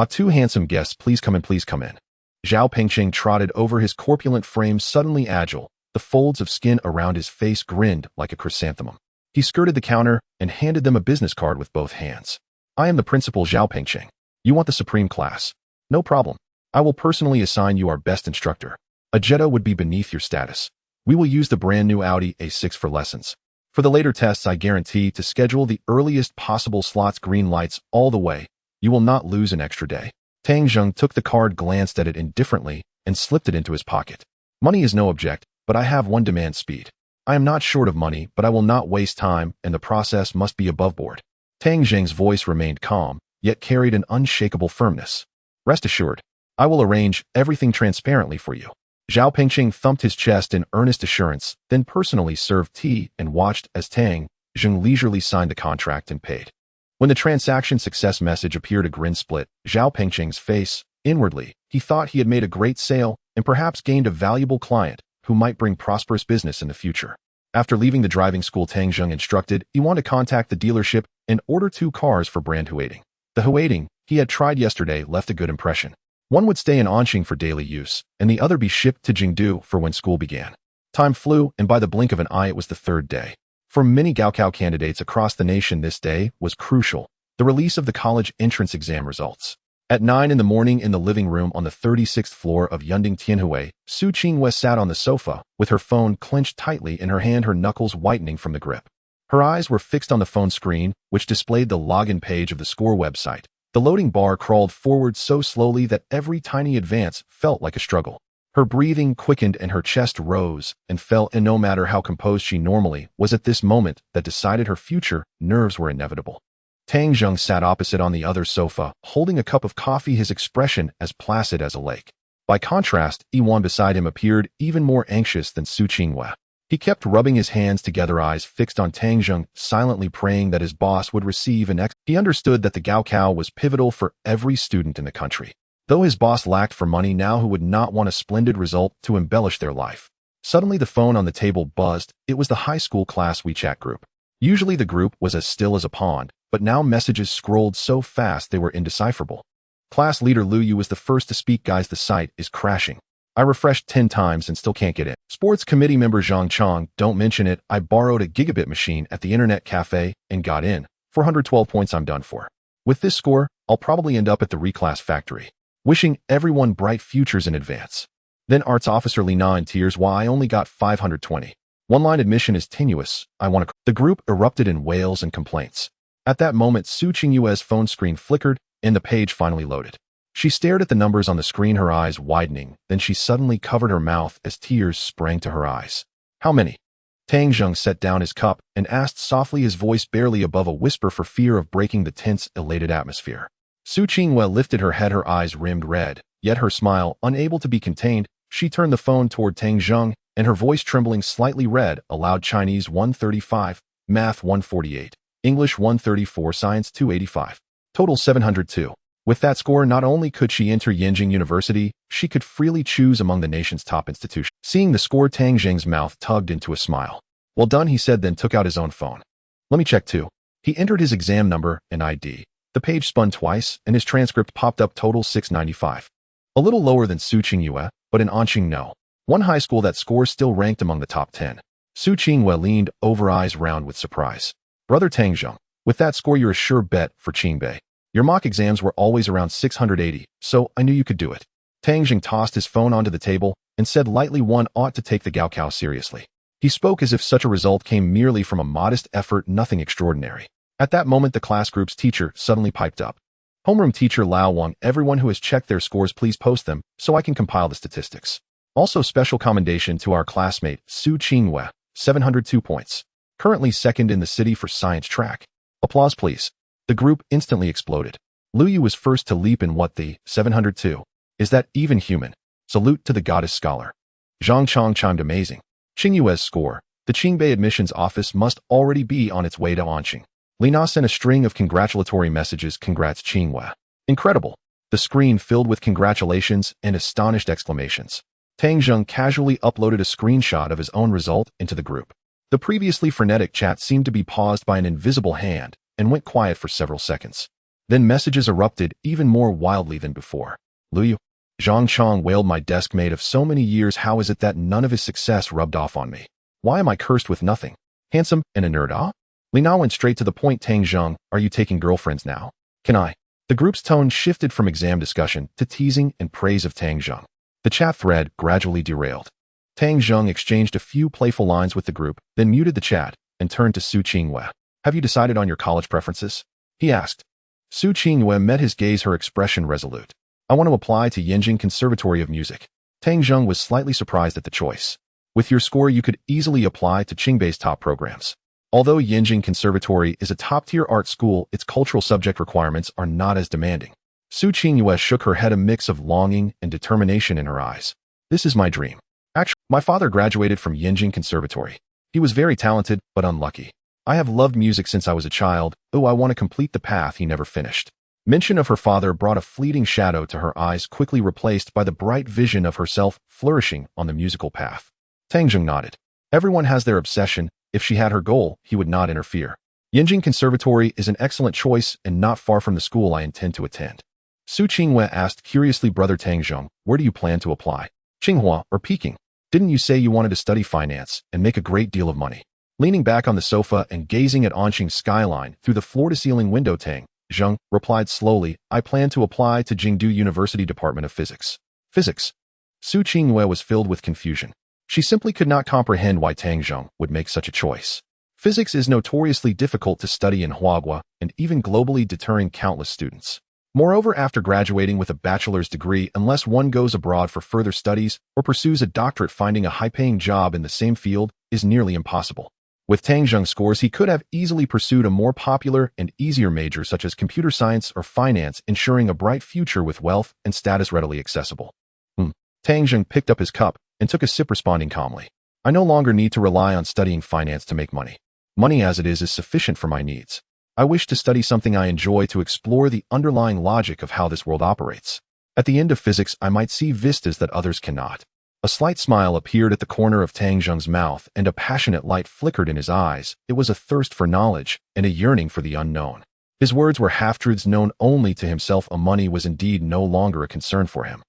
2 handsome guests, please come in, please come in. Zhao Pingcheng trotted over, his corpulent frame suddenly agile. The folds of skin around his face grinned like a chrysanthemum. He skirted the counter and handed them a business card with both hands. I am the principal, Zhao Pingcheng. You want the Supreme class? No problem. I will personally assign you our best instructor. A Jetta would be beneath your status. We will use the brand new Audi A6 for lessons. For the later tests, I guarantee to schedule the earliest possible slots, green lights all the way. You will not lose an extra day. Tang Zheng took the card, glanced at it indifferently, and slipped it into his pocket. Money is no object, but I have one demand: speed. I am not short of money, but I will not waste time, and the process must be above board. Tang Zheng's voice remained calm, yet carried an unshakable firmness. Rest assured, I will arrange everything transparently for you. Zhao Pengqing thumped his chest in earnest assurance, then personally served tea and watched as Tang Zheng leisurely signed the contract and paid. When the transaction success message appeared, a grin split Zhao Pengqing's face. Inwardly, he thought he had made a great sale and perhaps gained a valuable client who might bring prosperous business in the future. After leaving the driving school, Tang Zheng instructed Iwan to contact the dealership and order 2 cars for brand Huading. The Huading he had tried yesterday left a good impression. One would stay in Anqing for daily use, and the other be shipped to Jingdu for when school began. Time flew, and by the blink of an eye it was the 3rd day. For many Gaokao candidates across the nation, this day was crucial, the release of the college entrance exam results. At 9 in the morning in the living room on the 36th floor of Yunding Tianhui, Su Qinghua sat on the sofa, with her phone clenched tightly in her hand, her knuckles whitening from the grip. Her eyes were fixed on the phone screen, which displayed the login page of the score website. The loading bar crawled forward so slowly that every tiny advance felt like a struggle. Her breathing quickened and her chest rose and fell, and no matter how composed she normally was at this moment that decided her future, nerves were inevitable. Tang Zheng sat opposite on the other sofa, holding a cup of coffee, his expression as placid as a lake. By contrast, Iwan beside him appeared even more anxious than Su Qinghua. He kept rubbing his hands together, eyes fixed on Tang Zheng, silently praying that his boss would receive an He understood that the Gaokao was pivotal for every student in the country. Though his boss lacked for money now, who would not want a splendid result to embellish their life? Suddenly the phone on the table buzzed. It was the high school class WeChat group. Usually the group was as still as a pond, but now messages scrolled so fast they were indecipherable. Class leader Lu Yu was the first to speak. Guys, the site is crashing. I refreshed 10 times and still can't get in. Sports committee member Zhang Chong, don't mention it. I borrowed a gigabit machine at the internet cafe and got in. 412 points, I'm done for. With this score, I'll probably end up at the reclass factory. Wishing everyone bright futures in advance. Then arts officer Li Na in tears. Why, I only got 520. One-line admission is tenuous. I want to. The group erupted in wails and complaints. At that moment, Su Qingyue's phone screen flickered, and the page finally loaded. She stared at the numbers on the screen, her eyes widening. Then she suddenly covered her mouth as tears sprang to her eyes. How many? Tang Zheng set down his cup and asked softly, his voice barely above a whisper for fear of breaking the tense, elated atmosphere. Su Qinghua lifted her head, her eyes rimmed red, yet her smile unable to be contained. She turned the phone toward Tang Zheng, and her voice trembling slightly read aloud: Chinese 135, Math 148, English 134, Science 285. Total 702. With that score, not only could she enter Yenjing University, she could freely choose among the nation's top institutions. Seeing the score, Tang Zheng's mouth tugged into a smile. Well done, he said, then took out his own phone. Let me check too. He entered his exam number and ID. The page spun twice, and his transcript popped up. Total 695. A little lower than Su Qinghua, but in Anqing, no. One high school that score still ranked among the top 10. Su Qinghua leaned over, eyes round with surprise. Brother Tang Zheng, with that score you're a sure bet for Qingbei. Your mock exams were always around 680, so I knew you could do it. Tang Zheng tossed his phone onto the table and said lightly, one ought to take the Gaokao seriously. He spoke as if such a result came merely from a modest effort, nothing extraordinary. At that moment, the class group's teacher suddenly piped up. Homeroom teacher Lao Wang, everyone who has checked their scores, please post them so I can compile the statistics. Also, special commendation to our classmate Su Qinghua, 702 points. Currently second in the city for science track. Applause, please. The group instantly exploded. Lu Yu was first to leap in. What, the 702? Is that even human? Salute to the goddess scholar. Zhang Chong chimed, amazing. Qingyue's score. The Qingbei admissions office must already be on its way to Anqing. Li Na sent a string of congratulatory messages. Congrats, Qinghua. Incredible. The screen filled with congratulations and astonished exclamations. Tang Zheng casually uploaded a screenshot of his own result into the group. The previously frenetic chat seemed to be paused by an invisible hand and went quiet for several seconds. Then messages erupted even more wildly than before. Lu Yu. Zhang Chong wailed, my desk mate of so many years, how is it that none of his success rubbed off on me? Why am I cursed with nothing? Handsome and a nerd, ah? Li Na went straight to the point. Tang Zheng, are you taking girlfriends now? Can I? The group's tone shifted from exam discussion to teasing and praise of Tang Zheng. The chat thread gradually derailed. Tang Zheng exchanged a few playful lines with the group, then muted the chat and turned to Su Qinghua. Have you decided on your college preferences? He asked. Su Qinghua met his gaze, her expression resolute. I want to apply to Yenjing Conservatory of Music. Tang Zheng was slightly surprised at the choice. With your score, you could easily apply to Qingbei's top programs. Although Yenjing Conservatory is a top-tier art school, its cultural subject requirements are not as demanding. Su Qinghua shook her head, a mix of longing and determination in her eyes. This is my dream. Actually, my father graduated from Yinjing Conservatory. He was very talented, but unlucky. I have loved music since I was a child, though I want to complete the path he never finished. Mention of her father brought a fleeting shadow to her eyes, quickly replaced by the bright vision of herself flourishing on the musical path. Tang Zheng nodded. Everyone has their obsession. If she had her goal, he would not interfere. Yinjing Conservatory is an excellent choice and not far from the school I intend to attend. Su Qinghua asked curiously, Brother Tang Zheng, where do you plan to apply? Tsinghua or Peking? Didn't you say you wanted to study finance and make a great deal of money? Leaning back on the sofa and gazing at Anqing's skyline through the floor-to-ceiling window, Tang Zheng replied slowly, I plan to apply to Jingdu University Department of Physics. Physics? Su Qinghua was filled with confusion. She simply could not comprehend why Tang Zheng would make such a choice. Physics is notoriously difficult to study in Huagua and even globally deterring countless students. Moreover, after graduating with a bachelor's degree, unless one goes abroad for further studies or pursues a doctorate, finding a high-paying job in the same field is nearly impossible. With Tang Zheng's scores, he could have easily pursued a more popular and easier major such as computer science or finance, ensuring a bright future with wealth and status readily accessible. Tang Zheng picked up his cup and took a sip, responding calmly. I no longer need to rely on studying finance to make money. Money as it is sufficient for my needs. I wish to study something I enjoy to explore the underlying logic of how this world operates. At the end of physics, I might see vistas that others cannot. A slight smile appeared at the corner of Tang Zheng's mouth and a passionate light flickered in his eyes. It was a thirst for knowledge and a yearning for the unknown. His words were half-truths known only to himself. Money was indeed no longer a concern for him.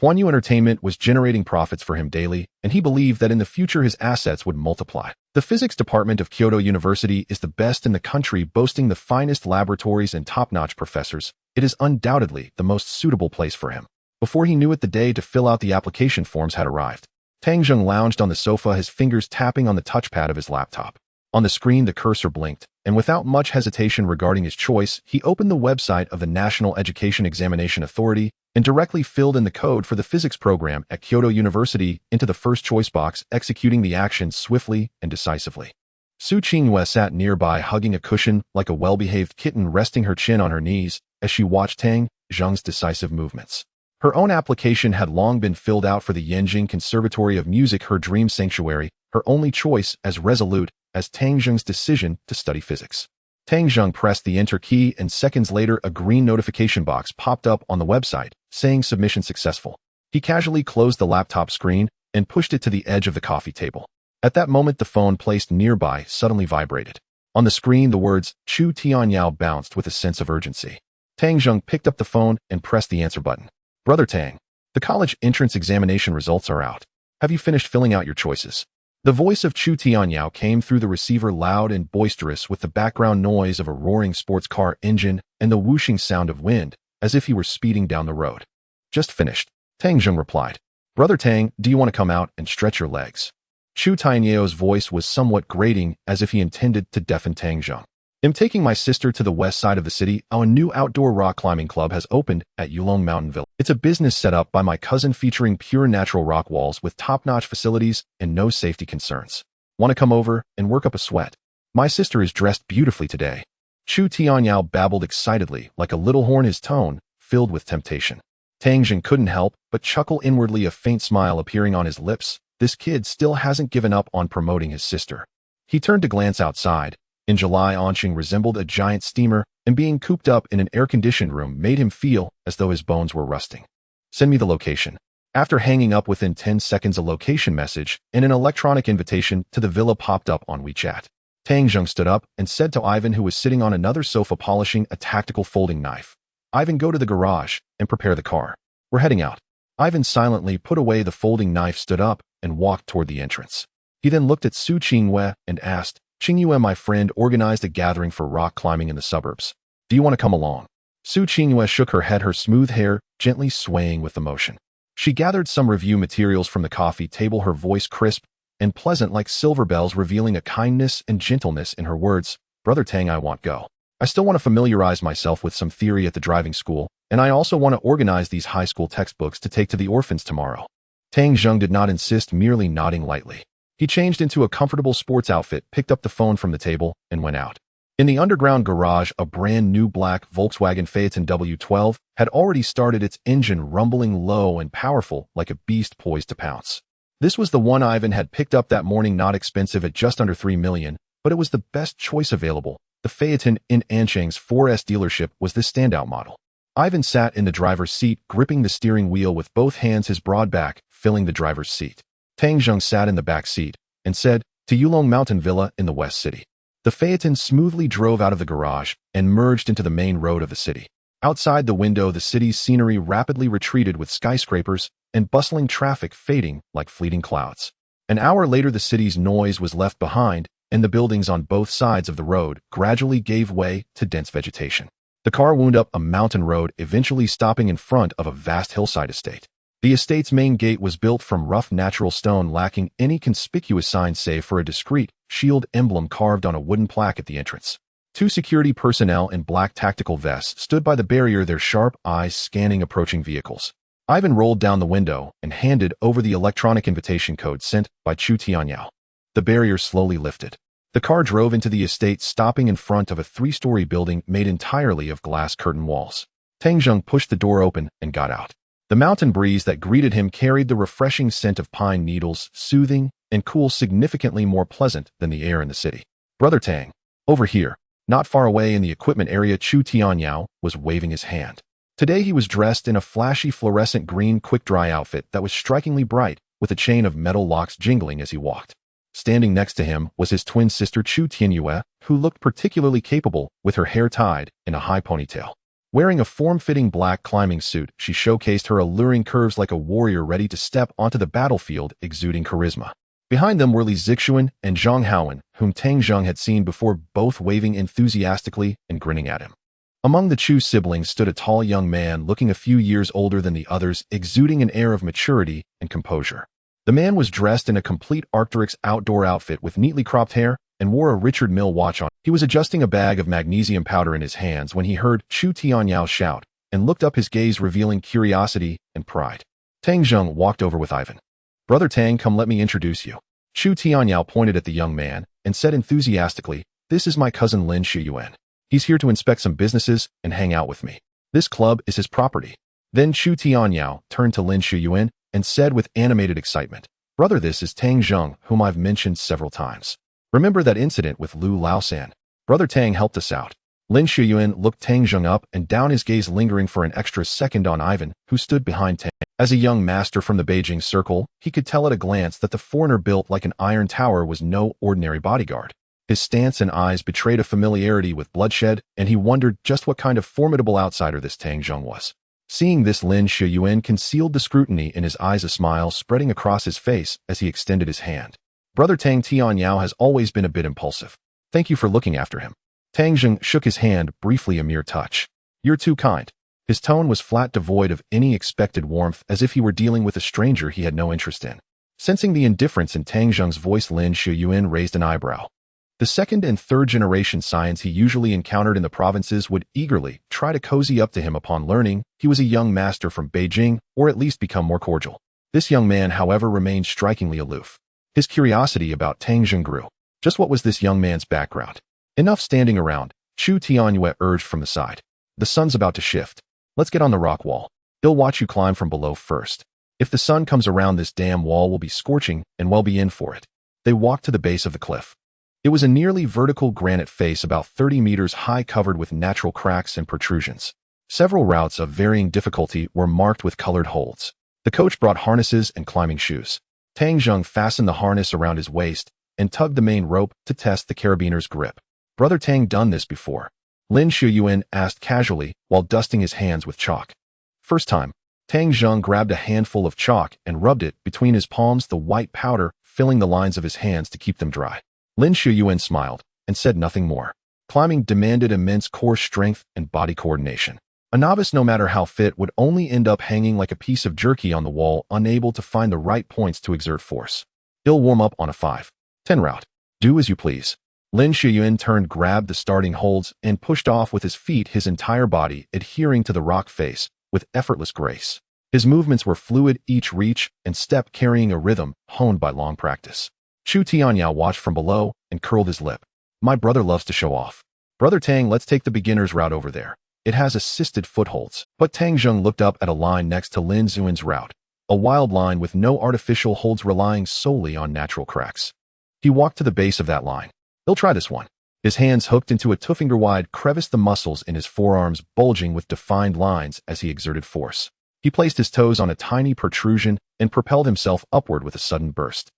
Huanyu Entertainment was generating profits for him daily, and he believed that in the future his assets would multiply. The physics department of Kyoto University is the best in the country, boasting the finest laboratories and top-notch professors. It is undoubtedly the most suitable place for him. Before he knew it, the day to fill out the application forms had arrived. Tang Zheng lounged on the sofa, his fingers tapping on the touchpad of his laptop. On the screen, the cursor blinked, and without much hesitation regarding his choice, he opened the website of the National Education Examination Authority and directly filled in the code for the physics program at Kyoto University into the first choice box, executing the action swiftly and decisively. Su Qinghua sat nearby, hugging a cushion like a well-behaved kitten, resting her chin on her knees as she watched Tang Zheng's decisive movements. Her own application had long been filled out for the Yinjing Conservatory of Music, her dream sanctuary, her only choice, as resolute as Tang Zheng's decision to study physics. Tang Zheng pressed the enter key, and seconds later a green notification box popped up on the website, saying submission successful. He casually closed the laptop screen and pushed it to the edge of the coffee table. At that moment, the phone placed nearby suddenly vibrated. On the screen, the words Chu Tianyao bounced with a sense of urgency. Tang Zheng picked up the phone and pressed the answer button. Brother Tang, the college entrance examination results are out. Have you finished filling out your choices? The voice of Chu Tianyao came through the receiver, loud and boisterous, with the background noise of a roaring sports car engine and the whooshing sound of wind, as if he were speeding down the road. Just finished, Tang Zheng replied. Brother Tang, do you want to come out and stretch your legs? Chu Tianyao's voice was somewhat grating, as if he intended to deafen Tang Zheng. I'm taking my sister to the west side of the city. A new outdoor rock climbing club has opened at Yulong Mountain Village. It's a business set up by my cousin featuring pure natural rock walls with top-notch facilities and no safety concerns. Want to come over and work up a sweat? My sister is dressed beautifully today. Chu Tianyao babbled excitedly like a little horn, his tone filled with temptation. Tang Zheng couldn't help but chuckle inwardly, a faint smile appearing on his lips. This kid still hasn't given up on promoting his sister. He turned to glance outside. In July, Anqing resembled a giant steamer, and being cooped up in an air-conditioned room made him feel as though his bones were rusting. Send me the location. After hanging up within 10 seconds, a location message and an electronic invitation to the villa popped up on WeChat. Tang Zheng stood up and said to Ivan, who was sitting on another sofa polishing a tactical folding knife, Ivan, go to the garage and prepare the car. We're heading out. Ivan silently put away the folding knife, stood up, and walked toward the entrance. He then looked at Su Qinghua and asked, Qinghua, my friend organized a gathering for rock climbing in the suburbs. Do you want to come along? Su Qinghua shook her head, her smooth hair gently swaying with emotion. She gathered some review materials from the coffee table, her voice crisp and pleasant like silver bells, revealing a kindness and gentleness in her words. Brother Tang, I want go. I still want to familiarize myself with some theory at the driving school, and I also want to organize these high school textbooks to take to the orphans tomorrow. Tang Zheng did not insist, merely nodding lightly. He changed into a comfortable sports outfit, picked up the phone from the table, and went out. In the underground garage, a brand new black Volkswagen Phaeton W12 had already started, its engine rumbling low and powerful like a beast poised to pounce. This was the one Ivan had picked up that morning, not expensive at just under $3 million, but it was the best choice available. The Phaeton in Anshang's 4S dealership was the standout model. Ivan sat in the driver's seat, gripping the steering wheel with both hands, his broad back filling the driver's seat. Tang Zheng sat in the back seat and said, "To Yulong Mountain Villa in the West City." The Phaeton smoothly drove out of the garage and merged into the main road of the city. Outside the window, the city's scenery rapidly retreated, with skyscrapers and bustling traffic fading like fleeting clouds. An hour later, the city's noise was left behind, and the buildings on both sides of the road gradually gave way to dense vegetation. The car wound up a mountain road, eventually stopping in front of a vast hillside estate. The estate's main gate was built from rough natural stone, lacking any conspicuous sign save for a discreet shield emblem carved on a wooden plaque at the entrance. Two security personnel in black tactical vests stood by the barrier, their sharp eyes scanning approaching vehicles. Ivan rolled down the window and handed over the electronic invitation code sent by Chu Tianyao. The barrier slowly lifted. The car drove into the estate, stopping in front of a 3-story building made entirely of glass curtain walls. Tang Zheng pushed the door open and got out. The mountain breeze that greeted him carried the refreshing scent of pine needles, soothing and cool, significantly more pleasant than the air in the city. "Brother Tang, over here." Not far away in the equipment area, Chu Tianyao was waving his hand. Today he was dressed in a flashy fluorescent green quick-dry outfit that was strikingly bright, with a chain of metal locks jingling as he walked. Standing next to him was his twin sister Chu Tianyue, who looked particularly capable with her hair tied in a high ponytail. Wearing a form-fitting black climbing suit, she showcased her alluring curves like a warrior ready to step onto the battlefield, exuding charisma. Behind them were Li Zixuan and Zhang Haowen, whom Tang Zheng had seen before, both waving enthusiastically and grinning at him. Among the Chu siblings stood a tall young man looking a few years older than the others, exuding an air of maturity and composure. The man was dressed in a complete Arc'teryx outdoor outfit with neatly cropped hair and wore a Richard Mille watch on. He was adjusting a bag of magnesium powder in his hands when he heard Chu Tianyao shout and looked up, his gaze revealing curiosity and pride. Tang Zheng walked over with Ivan. "Brother Tang, come let me introduce you." Chu Tianyao pointed at the young man and said enthusiastically, "This is my cousin Lin Shuyuan. He's here to inspect some businesses and hang out with me. This club is his property." Then Chu Tianyao turned to Lin Shuyuan and said with animated excitement, "Brother, this is Tang Zheng, whom I've mentioned several times. Remember that incident with Lu Laosan? Brother Tang helped us out." Lin Shuyuan looked Tang Zheng up and down, his gaze lingering for an extra second on Ivan, who stood behind Tang. As a young master from the Beijing circle, he could tell at a glance that the foreigner built like an iron tower was no ordinary bodyguard. His stance and eyes betrayed a familiarity with bloodshed, and he wondered just what kind of formidable outsider this Tang Zheng was. Seeing this, Lin Shuyuan concealed the scrutiny in his eyes, a smile spreading across his face as he extended his hand. "Brother Tang, Tianyao has always been a bit impulsive. Thank you for looking after him." Tang Zheng shook his hand briefly, a mere touch. "You're too kind." His tone was flat, devoid of any expected warmth, as if he were dealing with a stranger he had no interest in. Sensing the indifference in Tang Zheng's voice, Lin Shuyuan raised an eyebrow. The second and third generation scions he usually encountered in the provinces would eagerly try to cozy up to him upon learning he was a young master from Beijing, or at least become more cordial. This young man, however, remained strikingly aloof. His curiosity about Tang Zheng grew. Just what was this young man's background? "Enough standing around," Chu Tianyue urged from the side. "The sun's about to shift. Let's get on the rock wall. He'll watch you climb from below first. If the sun comes around, this damn wall will be scorching, and we'll be in for it." They walked to the base of the cliff. It was a nearly vertical granite face about 30 meters high, covered with natural cracks and protrusions. Several routes of varying difficulty were marked with colored holds. The coach brought harnesses and climbing shoes. Tang Zheng fastened the harness around his waist and tugged the main rope to test the carabiner's grip. "Brother Tang done this before?" Lin Shuyuan asked casually while dusting his hands with chalk. "First time." Tang Zheng grabbed a handful of chalk and rubbed it between his palms, the white powder filling the lines of his hands to keep them dry. Lin Shuyuan smiled and said nothing more. Climbing demanded immense core strength and body coordination. A novice, no matter how fit, would only end up hanging like a piece of jerky on the wall, unable to find the right points to exert force. "He'll warm up on a 5-10 route. Do as you please." Lin Shuyuan turned, grabbed the starting holds, and pushed off with his feet, his entire body adhering to the rock face with effortless grace. His movements were fluid, each reach and step carrying a rhythm honed by long practice. Chu Tianyao watched from below and curled his lip. "My brother loves to show off." Brother Tang, let's take the beginner's route over there. It has assisted footholds. But Tang Zheng looked up at a line next to Lin Xuan's route, a wild line with no artificial holds relying solely on natural cracks. He walked to the base of that line. He'll try this one. His hands hooked into a 2-finger-wide crevice, the muscles in his forearms bulging with defined lines as he exerted force. He placed his toes on a tiny protrusion and propelled himself upward with a sudden burst.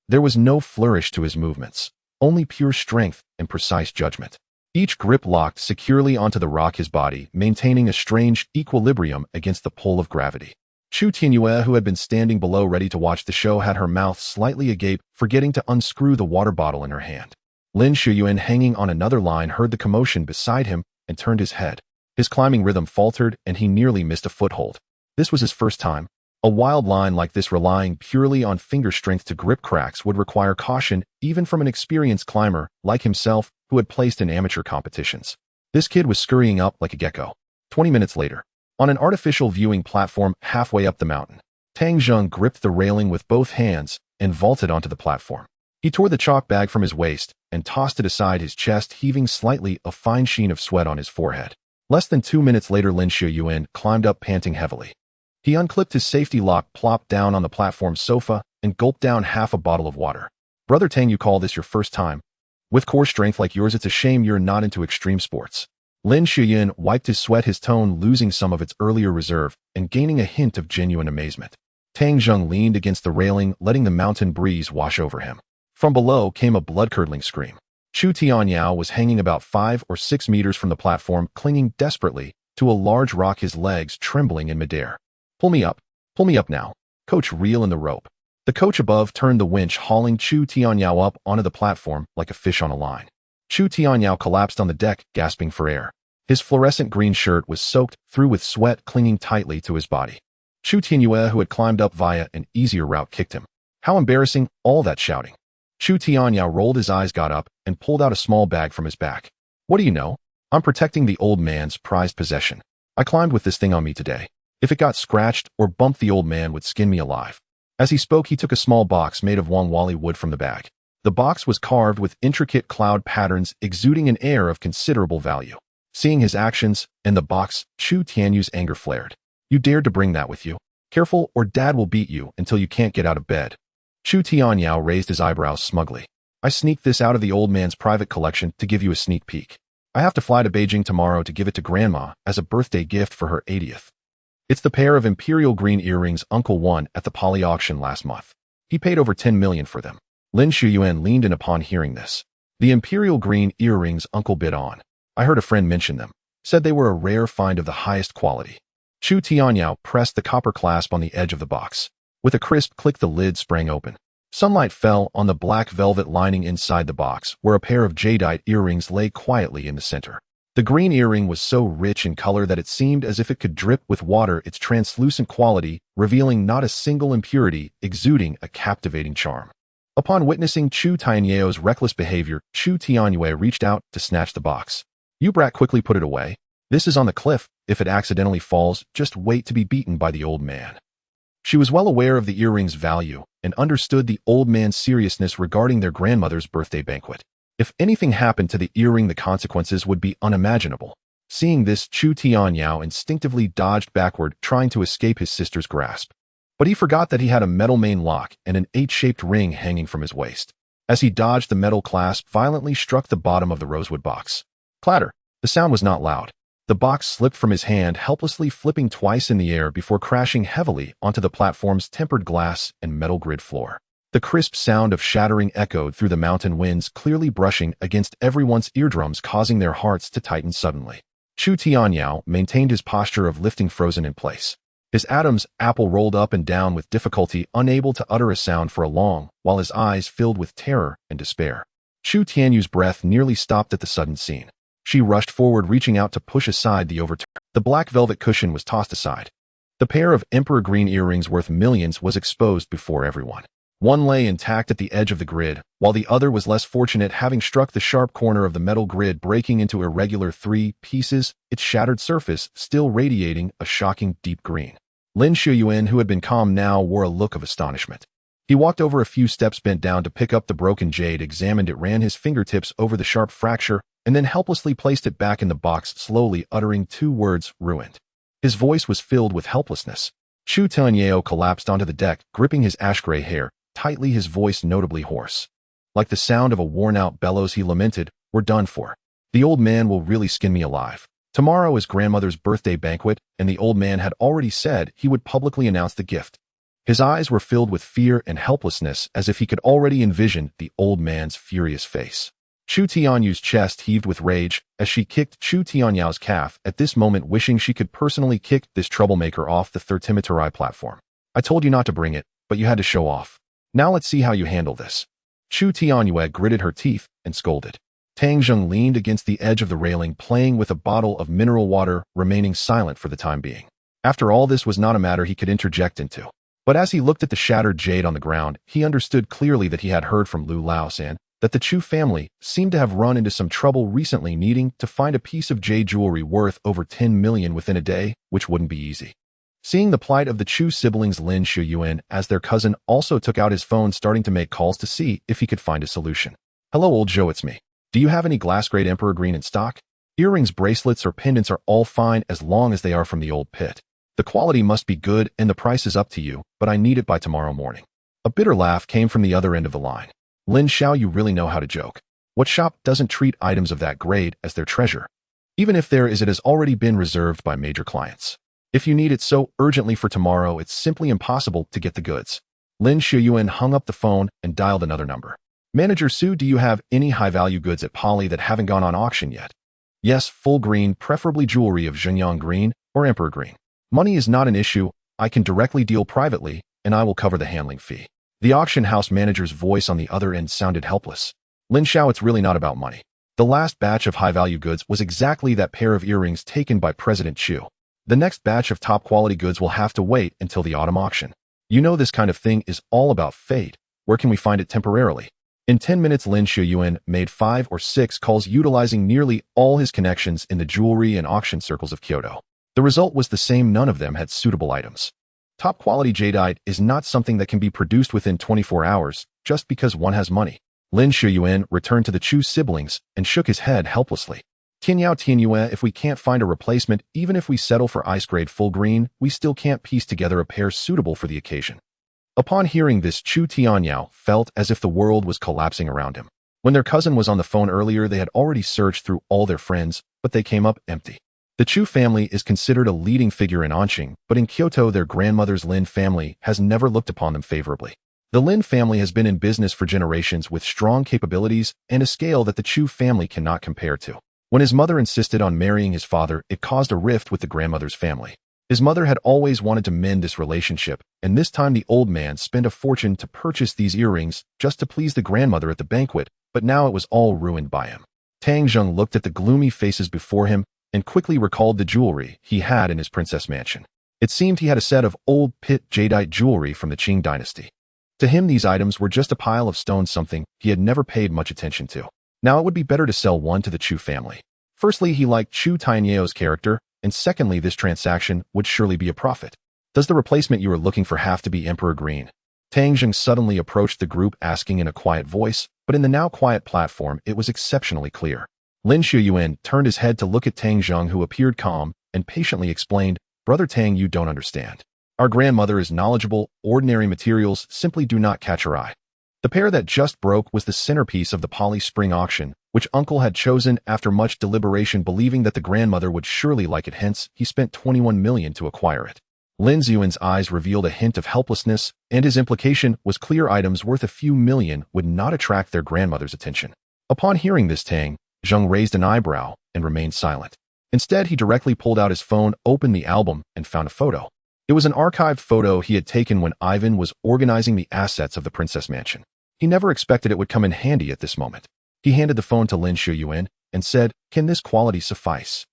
There was no flourish to his movements, only pure strength and precise judgment. Each grip locked securely onto the rock, his body maintaining a strange equilibrium against the pull of gravity. Chu Tianyue, who had been standing below ready to watch the show, had her mouth slightly agape, forgetting to unscrew the water bottle in her hand. Lin Shuyuan, hanging on another line, heard the commotion beside him and turned his head. His climbing rhythm faltered and he nearly missed a foothold. This was his first time. A wild line like this, relying purely on finger strength to grip cracks, would require caution even from an experienced climber like himself who had placed in amateur competitions. This kid was scurrying up like a gecko. 20 minutes later, on an artificial viewing platform halfway up the mountain, Tang Zheng gripped the railing with both hands and vaulted onto the platform. He tore the chalk bag from his waist and tossed it aside, his chest heaving slightly, a fine sheen of sweat on his forehead. Less than 2 minutes later, Lin Shuyuan climbed up panting heavily. He unclipped his safety lock, plopped down on the platform sofa, and gulped down half a bottle of water. Brother Tang, you call this your first time? With core strength like yours, it's a shame you're not into extreme sports. Lin Shuyuan wiped his sweat, his tone losing some of its earlier reserve and gaining a hint of genuine amazement. Tang Zheng leaned against the railing, letting the mountain breeze wash over him. From below came a blood-curdling scream. Chu Tianyao was hanging about 5 or 6 meters from the platform, clinging desperately to a large rock, his legs trembling in midair. Pull me up now. Coach, reel in the rope. The coach above turned the winch, hauling Chu Tianyao up onto the platform like a fish on a line. Chu Tianyao collapsed on the deck, gasping for air. His fluorescent green shirt was soaked through with sweat, clinging tightly to his body. Chu Tianyue, who had climbed up via an easier route, kicked him. How embarrassing, all that shouting. Chu Tianyao rolled his eyes, got up, and pulled out a small bag from his back. What do you know? I'm protecting the old man's prized possession. I climbed with this thing on me today. If it got scratched or bumped, the old man would skin me alive. As he spoke, he took a small box made of Wangwali wood from the bag. The box was carved with intricate cloud patterns, exuding an air of considerable value. Seeing his actions and the box, Chu Tianyu's anger flared. You dared to bring that with you? Careful, or Dad will beat you until you can't get out of bed. Chu Tianyao raised his eyebrows smugly. I sneaked this out of the old man's private collection to give you a sneak peek. I have to fly to Beijing tomorrow to give it to Grandma as a birthday gift for her 80th. It's the pair of imperial green earrings Uncle won at the Poly auction last month. He paid over 10 million for them. Lin Shuyuan leaned in upon hearing this. The imperial green earrings Uncle bid on. I heard a friend mention them. Said they were a rare find of the highest quality. Chu Tianyao pressed the copper clasp on the edge of the box. With a crisp click, the lid sprang open. Sunlight fell on the black velvet lining inside the box, where a pair of jadeite earrings lay quietly in the center. The green earring was so rich in color that it seemed as if it could drip with water, its translucent quality revealing not a single impurity, exuding a captivating charm. Upon witnessing Chu Tianyeo's reckless behavior, Chu Tianyue reached out to snatch the box. You brat, quickly put it away. This is on the cliff. If it accidentally falls, just wait to be beaten by the old man. She was well aware of the earring's value and understood the old man's seriousness regarding their grandmother's birthday banquet. If anything happened to the earring, the consequences would be unimaginable. Seeing this, Chu Tianyao instinctively dodged backward, trying to escape his sister's grasp. But he forgot that he had a metal main lock and an 8-shaped ring hanging from his waist. As he dodged, the metal clasp violently struck the bottom of the rosewood box. Clatter! The sound was not loud. The box slipped from his hand, helplessly flipping twice in the air before crashing heavily onto the platform's tempered glass and metal grid floor. The crisp sound of shattering echoed through the mountain winds, clearly brushing against everyone's eardrums, causing their hearts to tighten suddenly. Chu Tianyao maintained his posture of lifting, frozen in place. His Adam's apple rolled up and down with difficulty, unable to utter a sound for a long, while his eyes filled with terror and despair. Chu Tianyu's breath nearly stopped at the sudden scene. She rushed forward, reaching out to push aside the overturned. The black velvet cushion was tossed aside. The pair of emperor green earrings worth millions was exposed before everyone. One lay intact at the edge of the grid, while the other was less fortunate, having struck the sharp corner of the metal grid, breaking into irregular 3 pieces, its shattered surface still radiating a shocking deep green. Lin Shuyuan, who had been calm now, wore a look of astonishment. He walked over a few steps, bent down to pick up the broken jade, examined it, ran his fingertips over the sharp fracture, and then helplessly placed it back in the box, slowly uttering 2 words, ruined. His voice was filled with helplessness. Chu Tianyeo collapsed onto the deck, gripping his ash-gray hair, tightly, his voice notably hoarse. Like the sound of a worn-out bellows, he lamented, "We're done for. The old man will really skin me alive." Tomorrow is grandmother's birthday banquet, and the old man had already said he would publicly announce the gift. His eyes were filled with fear and helplessness, as if he could already envision the old man's furious face. Chu Tianyu's chest heaved with rage as she kicked Chu Tianyao's calf, at this moment wishing she could personally kick this troublemaker off the Thirtimitarai platform. "I told you not to bring it, but you had to show off. Now let's see how you handle this." Chu Tianyue gritted her teeth and scolded. Tang Zheng leaned against the edge of the railing, playing with a bottle of mineral water, remaining silent for the time being. After all, this was not a matter he could interject into. But as he looked at the shattered jade on the ground, he understood clearly that he had heard from Lu Laosan that the Chu family seemed to have run into some trouble recently, needing to find a piece of jade jewelry worth over 10 million within a day, which wouldn't be easy. Seeing the plight of the Chu siblings, Lin Shuyuan, as their cousin, also took out his phone, starting to make calls to see if he could find a solution. "Hello, old Joe, it's me. Do you have any glass-grade Emperor Green in stock? Earrings, bracelets, or pendants are all fine as long as they are from the old pit. The quality must be good and the price is up to you, but I need it by tomorrow morning." A bitter laugh came from the other end of the line. "Lin Xiao, you really know how to joke. What shop doesn't treat items of that grade as their treasure? Even if there is, it has already been reserved by major clients. If you need it so urgently for tomorrow, it's simply impossible to get the goods." Lin Shuyuan hung up the phone and dialed another number. "Manager Su, do you have any high-value goods at Poly that haven't gone on auction yet?" "Yes, full green, preferably jewelry of Zhenyang green or Emperor green. Money is not an issue. I can directly deal privately, and I will cover the handling fee." The auction house manager's voice on the other end sounded helpless. "Lin Xiao, it's really not about money. The last batch of high-value goods was exactly that pair of earrings taken by President Chu. The next batch of top-quality goods will have to wait until the autumn auction. You know this kind of thing is all about fate. Where can we find it temporarily?" In 10 minutes, Lin Shuyuan made 5 or 6 calls utilizing nearly all his connections in the jewelry and auction circles of Kyoto. The result was the same: none of them had suitable items. Top-quality jadeite is not something that can be produced within 24 hours, just because one has money. Lin Shuyuan returned to the Chu siblings and shook his head helplessly. Tianyue, if we can't find a replacement, even if we settle for ice-grade full green, we still can't piece together a pair suitable for the occasion." Upon hearing this, Chu Tianyao felt as if the world was collapsing around him. When their cousin was on the phone earlier, they had already searched through all their friends, but they came up empty. The Chu family is considered a leading figure in Anqing, but in Kyoto their grandmother's Lin family has never looked upon them favorably. The Lin family has been in business for generations with strong capabilities and a scale that the Chu family cannot compare to. When his mother insisted on marrying his father, it caused a rift with the grandmother's family. His mother had always wanted to mend this relationship, and this time the old man spent a fortune to purchase these earrings just to please the grandmother at the banquet, but now it was all ruined by him. Tang Zheng looked at the gloomy faces before him and quickly recalled the jewelry he had in his princess mansion. It seemed he had a set of old pit jadeite jewelry from the Qing dynasty. To him, these items were just a pile of stones, something he had never paid much attention to. Now it would be better to sell one to the Chu family. Firstly, he liked Chu Tianyeo's character, and secondly, this transaction would surely be a profit. "Does the replacement you are looking for have to be Emperor Green?" Tang Zheng suddenly approached the group, asking in a quiet voice, but in the now quiet platform it was exceptionally clear. Lin Shuyuan turned his head to look at Tang Zheng, who appeared calm, and patiently explained, "Brother Tang, you don't understand. Our grandmother is knowledgeable. Ordinary materials simply do not catch her eye. The pair that just broke was the centerpiece of the Poly Spring auction, which Uncle had chosen after much deliberation, believing that the grandmother would surely like it, hence he spent 21 million to acquire it." Lin Ziyuan's eyes revealed a hint of helplessness, and his implication was clear: items worth a few million would not attract their grandmother's attention. Upon hearing this, Tang Zheng raised an eyebrow and remained silent. Instead, he directly pulled out his phone, opened the album, and found a photo. It was an archived photo he had taken when Ivan was organizing the assets of the princess mansion. He never expected it would come in handy at this moment. He handed the phone to Lin Shuyuan and said, "Can this quality suffice?"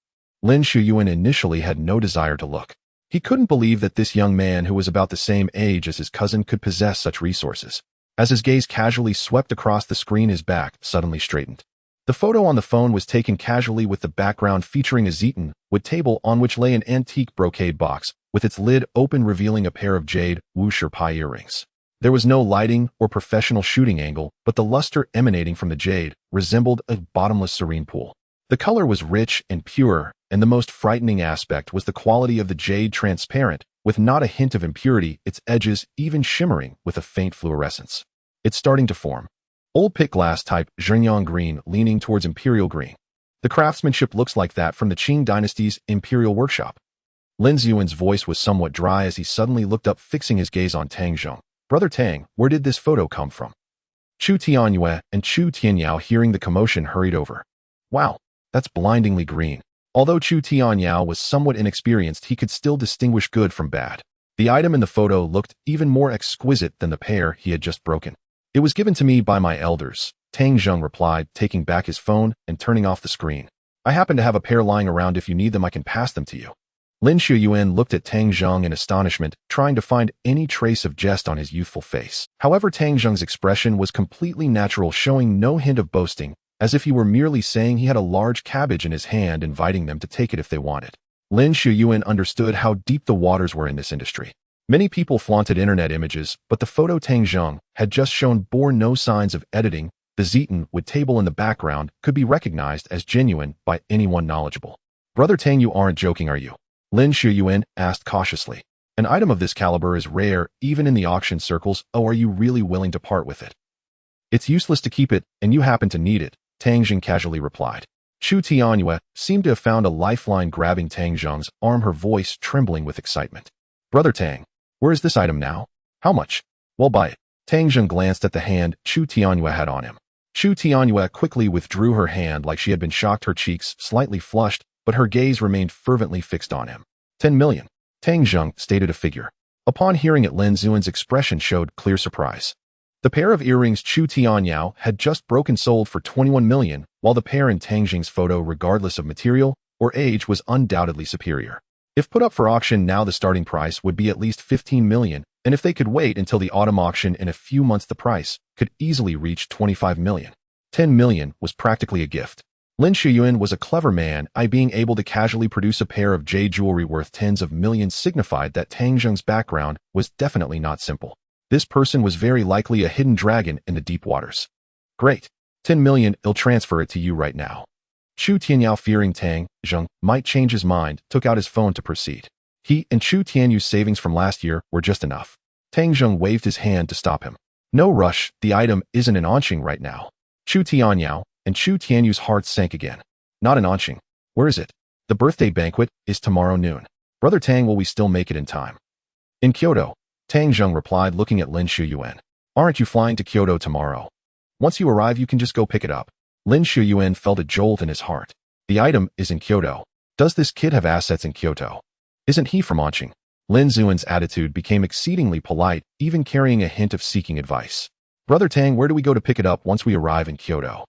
Lin Shuyuan initially had no desire to look. He couldn't believe that this young man, who was about the same age as his cousin, could possess such resources. As his gaze casually swept across the screen, his back suddenly straightened. The photo on the phone was taken casually, with the background featuring a Zeton wood table on which lay an antique brocade box, with its lid open, revealing a pair of jade Wuxi Pai earrings. There was no lighting or professional shooting angle, but the luster emanating from the jade resembled a bottomless serene pool. The color was rich and pure, and the most frightening aspect was the quality of the jade, transparent, with not a hint of impurity, its edges even shimmering with a faint fluorescence. It's starting to form. Old pick glass type, Zhenyang green, leaning towards imperial green. The craftsmanship looks like that from the Qing dynasty's imperial workshop. Lin Ziyuan's voice was somewhat dry as he suddenly looked up, fixing his gaze on Tang Zhong. Brother Tang, where did this photo come from? Chu Tianyue and Chu Tianyao, hearing the commotion, hurried over. Wow, that's blindingly green. Although Chu Tianyao was somewhat inexperienced, he could still distinguish good from bad. The item in the photo looked even more exquisite than the pair he had just broken. It was given to me by my elders, Tang Zhong replied, taking back his phone and turning off the screen. I happen to have a pair lying around. If you need them, I can pass them to you. Lin Shuyuan looked at Tang Zhong in astonishment, trying to find any trace of jest on his youthful face. However, Tang Zhong's expression was completely natural, showing no hint of boasting, as if he were merely saying he had a large cabbage in his hand, inviting them to take it if they wanted. Lin Shuyuan understood how deep the waters were in this industry. Many people flaunted internet images, but the photo Tang Zhong had just shown bore no signs of editing. The Zeton wood table in the background could be recognized as genuine by anyone knowledgeable. Brother Tang, you aren't joking, are you? Lin Shuyuan asked cautiously. An item of this caliber is rare, even in the auction circles. Oh, are you really willing to part with it? It's useless to keep it, and you happen to need it, Tang Zhong casually replied. Chu Tianyue seemed to have found a lifeline, grabbing Tang Zhong's arm, her voice trembling with excitement. Brother Tang, where is this item now? How much? Well, buy it. Tang Zhong glanced at the hand Chu Tianyue had on him. Chu Tianyue quickly withdrew her hand like she had been shocked, her cheeks slightly flushed, but her gaze remained fervently fixed on him. 10 million. Tang Zhong stated a figure. Upon hearing it, Lin Ziyuan's expression showed clear surprise. The pair of earrings Chu Tianyao had just broken sold for 21 million, while the pair in Tang Zhong's photo, regardless of material or age, was undoubtedly superior. If put up for auction now, the starting price would be at least 15 million, and if they could wait until the autumn auction in a few months, the price could easily reach 25 million. 10 million was practically a gift. Lin Shuyuan was a clever man. Being able to casually produce a pair of jade jewelry worth tens of millions signified that Tang Zhong's background was definitely not simple. This person was very likely a hidden dragon in the deep waters. Great. 10 million, I'll transfer it to you right now. Chu Tianyao, fearing Tang Zhong might change his mind, took out his phone to proceed. He and Chu Tianyu's savings from last year were just enough. Tang Zhong waved his hand to stop him. No rush, the item isn't in auction right now. Chu Tianyao and Chu Tianyu's hearts sank again. Not in auction. Where is it? The birthday banquet is tomorrow noon. Brother Tang, will we still make it in time? In Kyoto, Tang Zhong replied, looking at Lin Shuyuan. Aren't you flying to Kyoto tomorrow? Once you arrive, you can just go pick it up. Lin Shuyuan felt a jolt in his heart. The item is in Kyoto. Does this kid have assets in Kyoto? Isn't he from Anqing? Lin Ziyuan's attitude became exceedingly polite, even carrying a hint of seeking advice. Brother Tang, where do we go to pick it up once we arrive in Kyoto?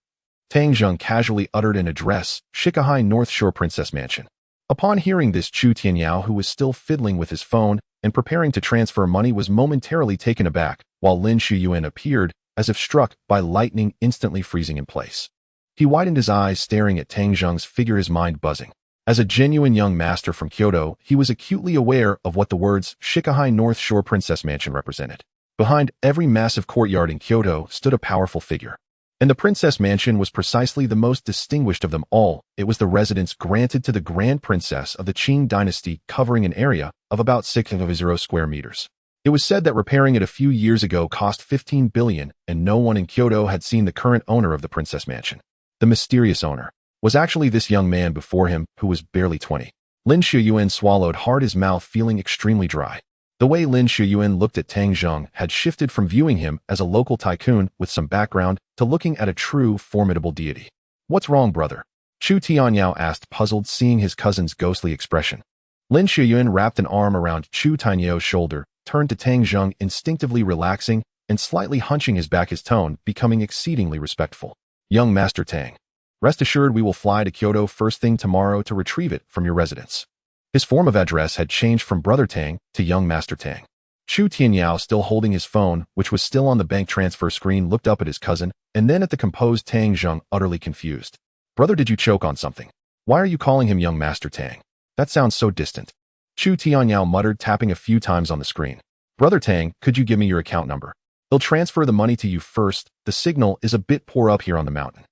Tang Zhong casually uttered an address, Shikahai North Shore Princess Mansion. Upon hearing this, Chu Tianyao, who was still fiddling with his phone and preparing to transfer money, was momentarily taken aback, while Lin Shuyuan appeared, as if struck by lightning, instantly freezing in place. He widened his eyes, staring at Tang Zhong's figure, his mind buzzing. As a genuine young master from Kyoto, he was acutely aware of what the words Shikahai North Shore Princess Mansion represented. Behind every massive courtyard in Kyoto stood a powerful figure. And the Princess Mansion was precisely the most distinguished of them all. It was the residence granted to the Grand Princess of the Qing dynasty, covering an area of about 6.0 square meters. It was said that repairing it a few years ago cost 15 billion, and no one in Kyoto had seen the current owner of the Princess Mansion. The mysterious owner was actually this young man before him, who was barely 20. Lin Shuyuan swallowed hard, his mouth feeling extremely dry. The way Lin Shuyuan looked at Tang Zhong had shifted from viewing him as a local tycoon with some background to looking at a true, formidable deity. What's wrong, brother? Chu Tianyao asked, puzzled, seeing his cousin's ghostly expression. Lin Shuyuan wrapped an arm around Chu Tianyao's shoulder, turned to Tang Zhong, instinctively relaxing and slightly hunching his back, his tone becoming exceedingly respectful. Young Master Tang, rest assured we will fly to Kyoto first thing tomorrow to retrieve it from your residence. His form of address had changed from Brother Tang to Young Master Tang. Chu Tianyao, still holding his phone, which was still on the bank transfer screen, looked up at his cousin and then at the composed Tang Zhong, utterly confused. Brother, did you choke on something? Why are you calling him Young Master Tang? That sounds so distant. Chu Tianyao muttered, tapping a few times on the screen. Brother Tang, could you give me your account number? I'll transfer the money to you first. The signal is a bit poor up here on the mountain.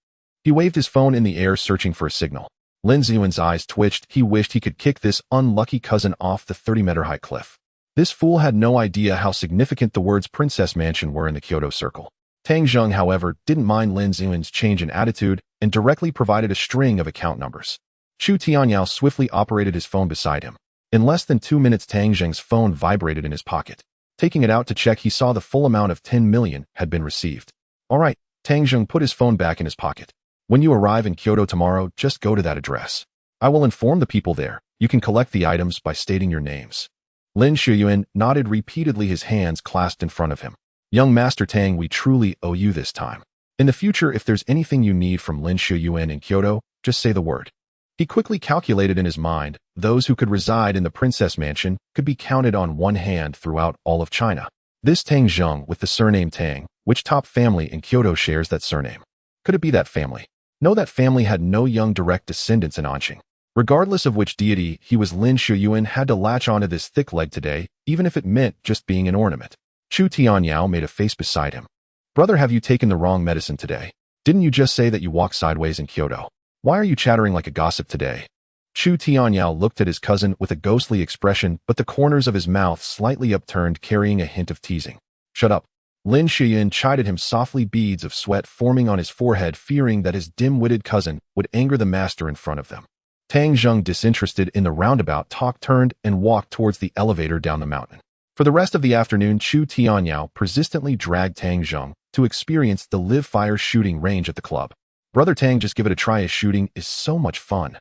He waved his phone in the air, searching for a signal. Lin Ziyuan's eyes twitched. He wished he could kick this unlucky cousin off the 30-meter-high cliff. This fool had no idea how significant the words Princess Mansion were in the Kyoto circle. Tang Zheng, however, didn't mind Lin Ziyuan's change in attitude and directly provided a string of account numbers. Chu Tianyao swiftly operated his phone beside him. In less than 2 minutes, Tang Zheng's phone vibrated in his pocket. Taking it out to check, he saw the full amount of 10 million had been received. All right, Tang Zheng put his phone back in his pocket. When you arrive in Kyoto tomorrow, just go to that address. I will inform the people there. You can collect the items by stating your names. Lin Shuyuan nodded repeatedly, his hands clasped in front of him. Young Master Tang, we truly owe you this time. In the future, if there's anything you need from Lin Shuyuan in Kyoto, just say the word. He quickly calculated in his mind, those who could reside in the Princess Mansion could be counted on one hand throughout all of China. This Tang Zheng with the surname Tang, which top family in Kyoto shares that surname? Could it be that family? No, that family had no young direct descendants in Anqing. Regardless of which deity he was, Lin Shuyuan had to latch onto this thick leg today, even if it meant just being an ornament. Chu Tianyao made a face beside him. Brother, have you taken the wrong medicine today? Didn't you just say that you walk sideways in Kyoto? Why are you chattering like a gossip today? Chu Tianyao looked at his cousin with a ghostly expression, but the corners of his mouth slightly upturned, carrying a hint of teasing. Shut up. Lin Shuyuan chided him softly, beads of sweat forming on his forehead, fearing that his dim-witted cousin would anger the master in front of them. Tang Zheng, disinterested in the roundabout talk, turned and walked towards the elevator down the mountain. For the rest of the afternoon, Chu Tianyao persistently dragged Tang Zheng to experience the live fire shooting range at the club. Brother Tang, just give it a try, as shooting is so much fun.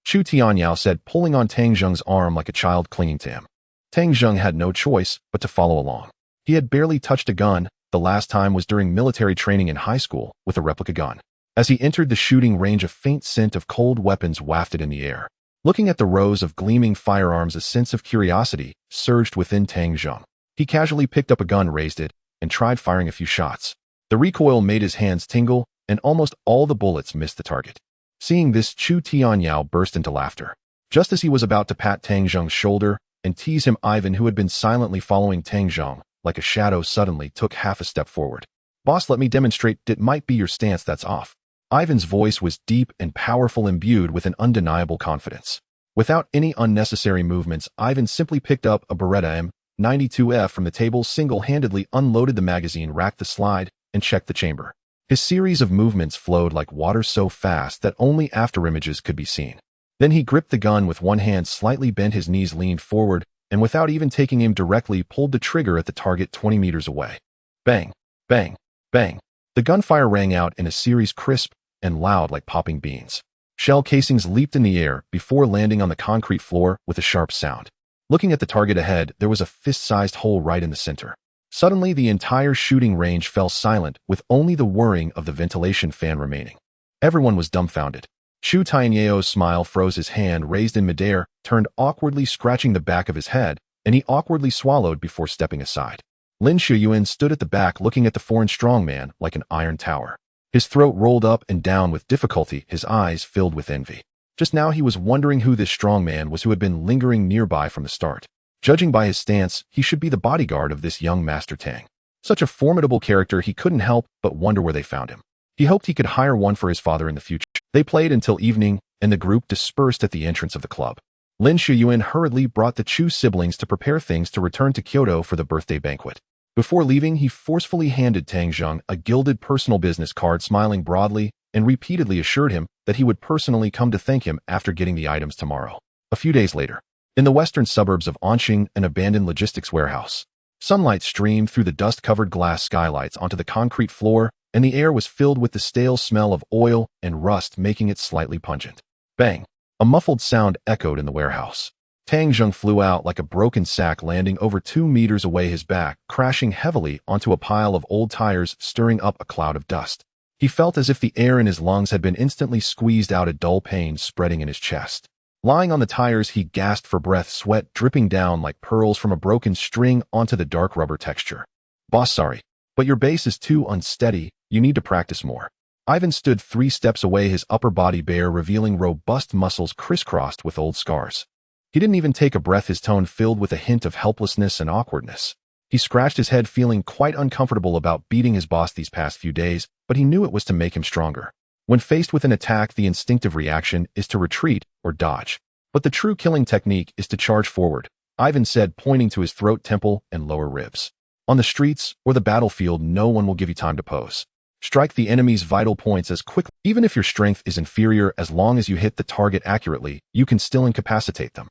Chu Tianyao said, pulling on Tang Zheng's arm like a child clinging to him. Tang Zheng had no choice but to follow along. He had barely touched a gun. The last time was during military training in high school with a replica gun. As he entered the shooting range, a faint scent of cold weapons wafted in the air. Looking at the rows of gleaming firearms, a sense of curiosity surged within Tang Zheng. He casually picked up a gun, raised it, and tried firing a few shots. The recoil made his hands tingle, and almost all the bullets missed the target. Seeing this, Chu Tianyao burst into laughter. Just as he was about to pat Tang Zheng's shoulder and tease him, Ivan, who had been silently following Tang Zheng like a shadow, suddenly took half a step forward. Boss, let me demonstrate. It might be your stance that's off. Ivan's voice was deep and powerful, imbued with an undeniable confidence. Without any unnecessary movements, Ivan simply picked up a Beretta M92F from the table, single-handedly unloaded the magazine, racked the slide, and checked the chamber. His series of movements flowed like water, so fast that only afterimages could be seen. Then he gripped the gun with one hand, slightly bent his knees, leaned forward, and without even taking aim directly, pulled the trigger at the target 20 meters away. Bang! Bang! Bang! The gunfire rang out in a series, crisp and loud like popping beans. Shell casings leaped in the air before landing on the concrete floor with a sharp sound. Looking at the target ahead, there was a fist-sized hole right in the center. Suddenly, the entire shooting range fell silent, with only the whirring of the ventilation fan remaining. Everyone was dumbfounded. Chu Tianyao's smile froze, his hand raised in midair, turned awkwardly, scratching the back of his head, and he awkwardly swallowed before stepping aside. Lin Shuyuan stood at the back, looking at the foreign strongman like an iron tower. His throat rolled up and down with difficulty, his eyes filled with envy. Just now he was wondering who this strongman was, who had been lingering nearby from the start. Judging by his stance, he should be the bodyguard of this young Master Tang. Such a formidable character, he couldn't help but wonder where they found him. He hoped he could hire one for his father in the future. They played until evening, and the group dispersed at the entrance of the club. Lin Shuyuan hurriedly brought the Chu siblings to prepare things to return to Kyoto for the birthday banquet. Before leaving, he forcefully handed Tang Zheng a gilded personal business card, smiling broadly, and repeatedly assured him that he would personally come to thank him after getting the items tomorrow. A few days later, in the western suburbs of Anqing, an abandoned logistics warehouse. Sunlight streamed through the dust-covered glass skylights onto the concrete floor, and the air was filled with the stale smell of oil and rust, making it slightly pungent. Bang! A muffled sound echoed in the warehouse. Tang Zheng flew out like a broken sack, landing over 2 meters away, his back crashing heavily onto a pile of old tires, stirring up a cloud of dust. He felt as if the air in his lungs had been instantly squeezed out, a dull pain spreading in his chest. Lying on the tires, he gasped for breath, sweat dripping down like pearls from a broken string onto the dark rubber texture. Boss, sorry, but your base is too unsteady. You need to practice more. Ivan stood 3 steps away, his upper body bare, revealing robust muscles crisscrossed with old scars. He didn't even take a breath, his tone filled with a hint of helplessness and awkwardness. He scratched his head, feeling quite uncomfortable about beating his boss these past few days, but he knew it was to make him stronger. When faced with an attack, the instinctive reaction is to retreat or dodge. But the true killing technique is to charge forward, Ivan said, pointing to his throat, temple, and lower ribs. On the streets or the battlefield, no one will give you time to pose. Strike the enemy's vital points as quickly. Even if your strength is inferior, as long as you hit the target accurately, you can still incapacitate them.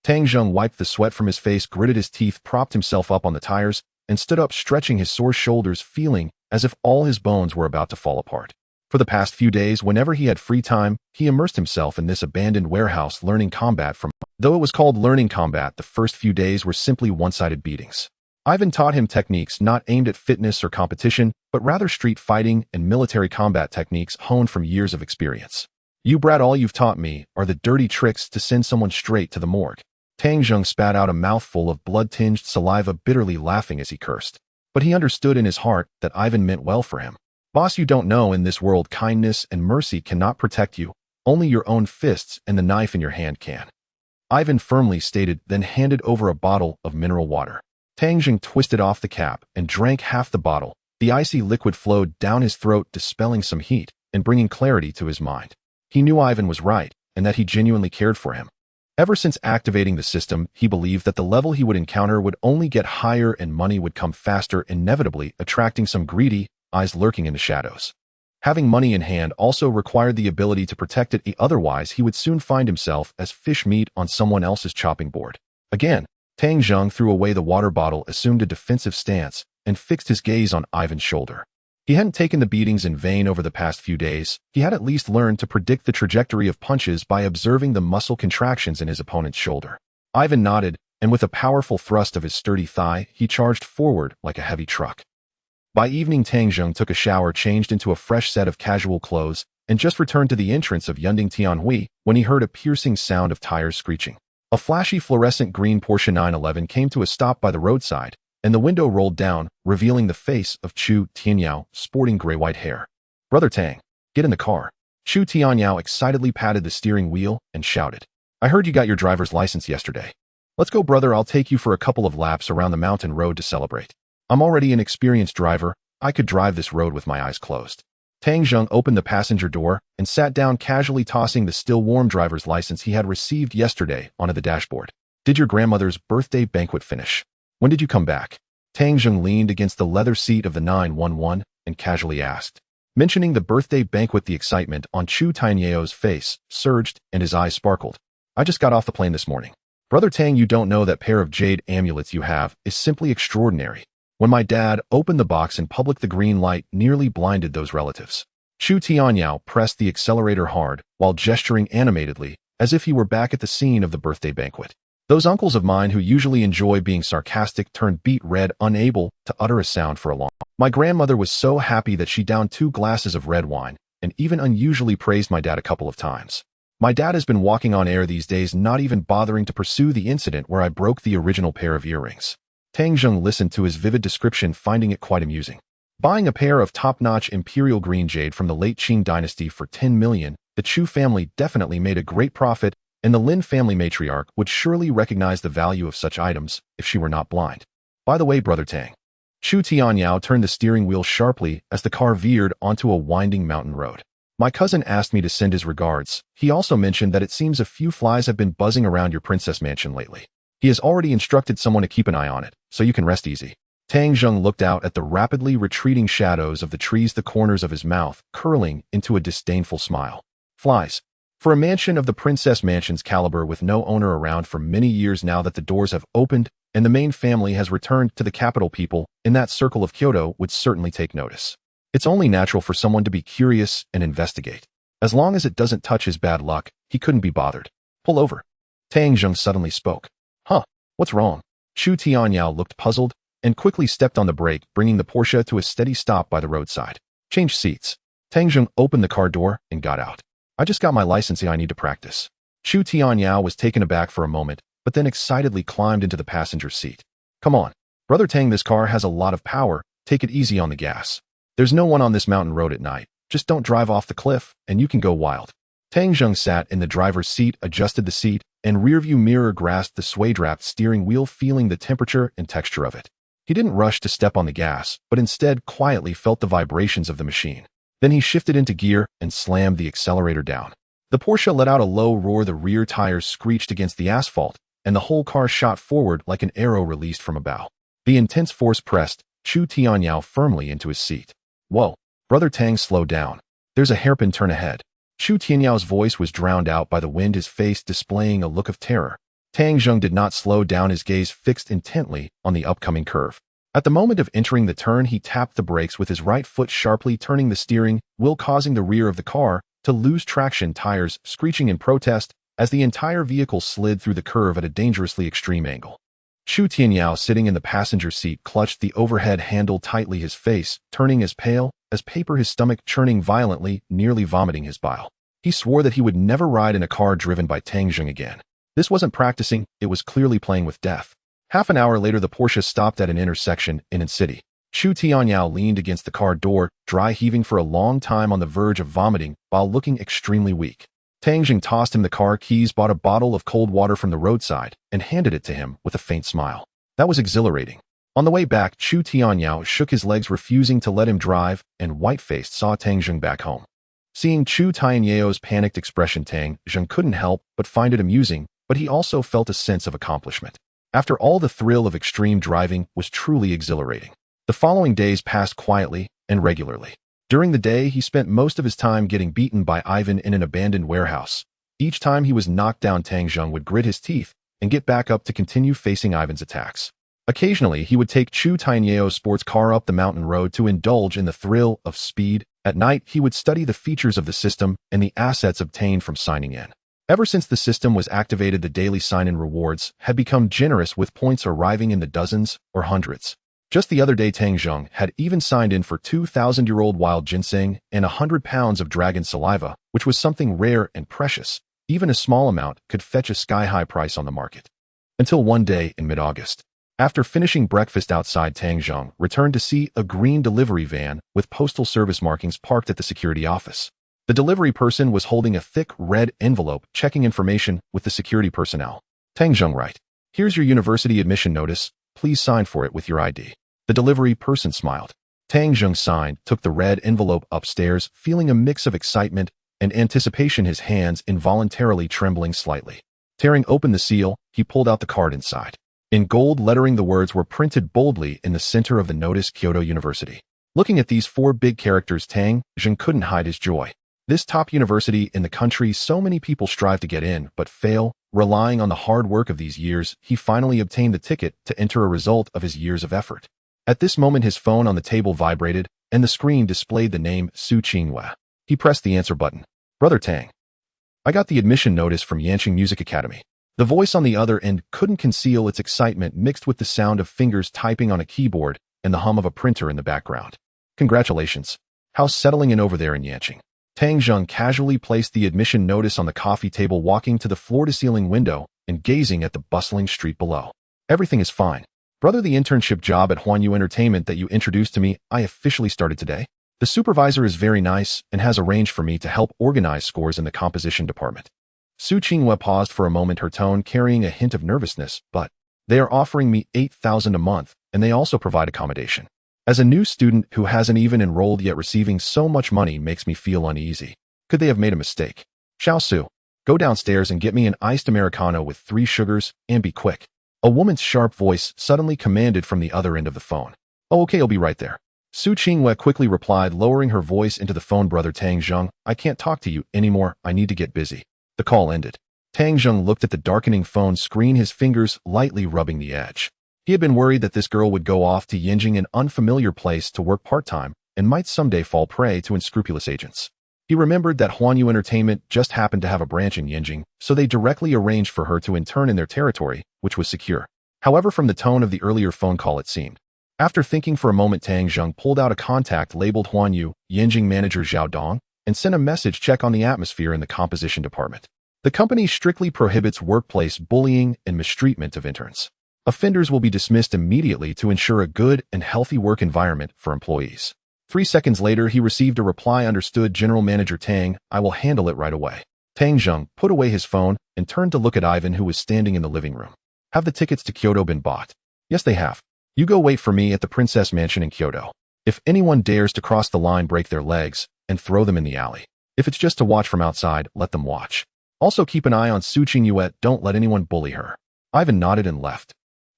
Tang Zheng wiped the sweat from his face, gritted his teeth, propped himself up on the tires, and stood up, stretching his sore shoulders, feeling as if all his bones were about to fall apart. For the past few days, whenever he had free time, he immersed himself in this abandoned warehouse learning combat from. Though it was called learning combat, the first few days were simply one-sided beatings. Ivan taught him techniques not aimed at fitness or competition, but rather street fighting and military combat techniques honed from years of experience. You brat, all you've taught me are the dirty tricks to send someone straight to the morgue. Tang Zheng spat out a mouthful of blood-tinged saliva, bitterly laughing as he cursed. But he understood in his heart that Ivan meant well for him. Boss, you don't know, in this world kindness and mercy cannot protect you. Only your own fists and the knife in your hand can. Ivan firmly stated, then handed over a bottle of mineral water. Tang Zheng twisted off the cap and drank half the bottle. The icy liquid flowed down his throat, dispelling some heat and bringing clarity to his mind. He knew Ivan was right and that he genuinely cared for him. Ever since activating the system, he believed that the level he would encounter would only get higher and money would come faster, inevitably attracting some greedy eyes lurking in the shadows. Having money in hand also required the ability to protect it, otherwise he would soon find himself as fish meat on someone else's chopping board. Again, Tang Zheng threw away the water bottle, assumed a defensive stance, and fixed his gaze on Ivan's shoulder. He hadn't taken the beatings in vain over the past few days. He had at least learned to predict the trajectory of punches by observing the muscle contractions in his opponent's shoulder. Ivan nodded, and with a powerful thrust of his sturdy thigh, he charged forward like a heavy truck. By evening, Tang Zheng took a shower, changed into a fresh set of casual clothes, and just returned to the entrance of Yunding Tianhui when he heard a piercing sound of tires screeching. A flashy fluorescent green Porsche 911 came to a stop by the roadside, and the window rolled down, revealing the face of Chu Tianyao, sporting gray-white hair. "Brother Tang, get in the car." Chu Tianyao excitedly patted the steering wheel and shouted, "I heard you got your driver's license yesterday. Let's go, brother. I'll take you for a couple of laps around the mountain road to celebrate. I'm already an experienced driver. I could drive this road with my eyes closed." Tang Zheng opened the passenger door and sat down, casually tossing the still-warm driver's license he had received yesterday onto the dashboard. "Did your grandmother's birthday banquet finish? When did you come back?" Tang Zheng leaned against the leather seat of the 911 and casually asked. Mentioning the birthday banquet, the excitement on Chu Tianyao's face surged and his eyes sparkled. "I just got off the plane this morning. Brother Tang, you don't know that pair of jade amulets you have is simply extraordinary. When my dad opened the box in public, the green light nearly blinded those relatives." Chu Tianyao pressed the accelerator hard while gesturing animatedly, as if he were back at the scene of the birthday banquet. Those uncles of mine who usually enjoy being sarcastic turned beet red, unable to utter a sound for a long time. My grandmother was so happy that she downed 2 glasses of red wine and even unusually praised my dad a couple of times. My dad has been walking on air these days, not even bothering to pursue the incident where I broke the original pair of earrings. Tang Zheng listened to his vivid description, finding it quite amusing. Buying a pair of top-notch imperial green jade from the late Qing dynasty for 10 million, the Chu family definitely made a great profit, and the Lin family matriarch would surely recognize the value of such items if she were not blind. By the way, Brother Tang. Chu Tianyao turned the steering wheel sharply as the car veered onto a winding mountain road. My cousin asked me to send his regards. He also mentioned that it seems a few flies have been buzzing around your princess mansion lately. He has already instructed someone to keep an eye on it, so you can rest easy." Tang Zheng looked out at the rapidly retreating shadows of the trees, the corners of his mouth curling into a disdainful smile. "Flies. For a mansion of the princess mansion's caliber, with no owner around for many years now that the doors have opened and the main family has returned to the capital, people in that circle of Kyoto would certainly take notice. It's only natural for someone to be curious and investigate. As long as it doesn't touch his bad luck, he couldn't be bothered. Pull over." Tang Zheng suddenly spoke. "Huh, what's wrong?" Chu Tianyao looked puzzled and quickly stepped on the brake, bringing the Porsche to a steady stop by the roadside. "Change seats." Tang Zheng opened the car door and got out. "I just got my license, I need to practice." Chu Tianyao was taken aback for a moment, but then excitedly climbed into the passenger seat. "Come on, Brother Tang, this car has a lot of power. Take it easy on the gas. There's no one on this mountain road at night. Just don't drive off the cliff, and you can go wild." Tang Zheng sat in the driver's seat, adjusted the seat and rearview mirror, grasped the sway-wrapped steering wheel, feeling the temperature and texture of it. He didn't rush to step on the gas, but instead quietly felt the vibrations of the machine. Then he shifted into gear and slammed the accelerator down. The Porsche let out a low roar, the rear tires screeched against the asphalt, and the whole car shot forward like an arrow released from a bow. The intense force pressed Chu Tianyao firmly into his seat. Whoa, Brother Tang, slow down. There's a hairpin turn ahead. Chu Tianyao's voice was drowned out by the wind, his face displaying a look of terror. Tang Zheng did not slow down, his gaze fixed intently on the upcoming curve. At the moment of entering the turn, he tapped the brakes with his right foot, sharply turning the steering wheel, causing the rear of the car to lose traction, tires screeching in protest as the entire vehicle slid through the curve at a dangerously extreme angle. Chu Tianyao, sitting in the passenger seat, clutched the overhead handle tightly, his face turning as pale as paper, his stomach churning violently, nearly vomiting his bile. He swore that he would never ride in a car driven by Tang Zheng again. This wasn't practicing, it was clearly playing with death. Half an hour later, the Porsche stopped at an intersection in a city. Chu Tianyao leaned against the car door, dry heaving for a long time, on the verge of vomiting while looking extremely weak. Tang Zheng tossed him the car keys, bought a bottle of cold water from the roadside, and handed it to him with a faint smile. That was exhilarating. On the way back, Chu Tianyao shook his legs, refusing to let him drive, and white-faced saw Tang Zheng back home. Seeing Chu Tianyao's panicked expression, Tang Zheng couldn't help but find it amusing, but he also felt a sense of accomplishment. After all, the thrill of extreme driving was truly exhilarating. The following days passed quietly and regularly. During the day, he spent most of his time getting beaten by Ivan in an abandoned warehouse. Each time he was knocked down, Tang Zheng would grit his teeth and get back up to continue facing Ivan's attacks. Occasionally, he would take Chu Tianyao's sports car up the mountain road to indulge in the thrill of speed. At night, he would study the features of the system and the assets obtained from signing in. Ever since the system was activated, the daily sign-in rewards had become generous, with points arriving in the dozens or hundreds. Just the other day, Tang Zheng had even signed in for 2,000-year-old wild ginseng and 100 pounds of dragon saliva, which was something rare and precious. Even a small amount could fetch a sky-high price on the market. Until one day in mid-August. After finishing breakfast outside, Tang Zheng returned to see a green delivery van with postal service markings parked at the security office. The delivery person was holding a thick red envelope, checking information with the security personnel. Tang Zheng, right. Here's your university admission notice. Please sign for it with your ID. The delivery person smiled. Tang Zheng signed, took the red envelope upstairs, feeling a mix of excitement and anticipation, his hands involuntarily trembling slightly. Tearing open the seal, he pulled out the card. Inside, in gold lettering, the words were printed boldly in the center of the notice: Kyoto University. Looking at these 4 big characters, Tang Zheng couldn't hide his joy. This top university in the country so many people strive to get in but fail. Relying on the hard work of these years, he finally obtained the ticket to enter, a result of his years of effort. At this moment, his phone on the table vibrated, and the screen displayed the name Su Qinghua. He pressed the answer button. Brother Tang, I got the admission notice from Yanqing Music Academy. The voice on the other end couldn't conceal its excitement, mixed with the sound of fingers typing on a keyboard and the hum of a printer in the background. Congratulations. How's settling in over there in Yanqing? Tang Zheng casually placed the admission notice on the coffee table, walking to the floor-to-ceiling window and gazing at the bustling street below. Everything is fine. Brother, the internship job at Huanyu Entertainment that you introduced to me, I officially started today. The supervisor is very nice and has arranged for me to help organize scores in the composition department. Su Qinghua paused for a moment, her tone carrying a hint of nervousness, but they are offering me 8,000 a month, and they also provide accommodation. As a new student who hasn't even enrolled yet, receiving so much money makes me feel uneasy. Could they have made a mistake? Xiao Su, go downstairs and get me an iced Americano with 3 sugars, and be quick. A woman's sharp voice suddenly commanded from the other end of the phone. Oh, okay, I'll be right there. Su Qinghua quickly replied, lowering her voice into the phone. Brother Tang Zheng, I can't talk to you anymore, I need to get busy. The call ended. Tang Zheng looked at the darkening phone screen, his fingers lightly rubbing the edge. He had been worried that this girl would go off to Yanqing, an unfamiliar place, to work part-time and might someday fall prey to unscrupulous agents. He remembered that Huanyu Entertainment just happened to have a branch in Yanqing, so they directly arranged for her to intern in their territory, which was secure. However, from the tone of the earlier phone call, it seemed. After thinking for a moment, Tang Zheng pulled out a contact labeled Huanyu, Yanqing manager Zhao Dong, and sent a message: check on the atmosphere in the composition department. The company strictly prohibits workplace bullying and mistreatment of interns. Offenders will be dismissed immediately to ensure a good and healthy work environment for employees. 3 seconds later, he received a reply: understood, General Manager Tang, I will handle it right away. Tang Zheng put away his phone and turned to look at Ivan, who was standing in the living room. Have the tickets to Kyoto been bought? Yes, they have. You go wait for me at the Princess Mansion in Kyoto. If anyone dares to cross the line, break their legs, and throw them in the alley. If it's just to watch from outside, let them watch. Also keep an eye on Su Qingyuet, don't let anyone bully her. Ivan nodded and left.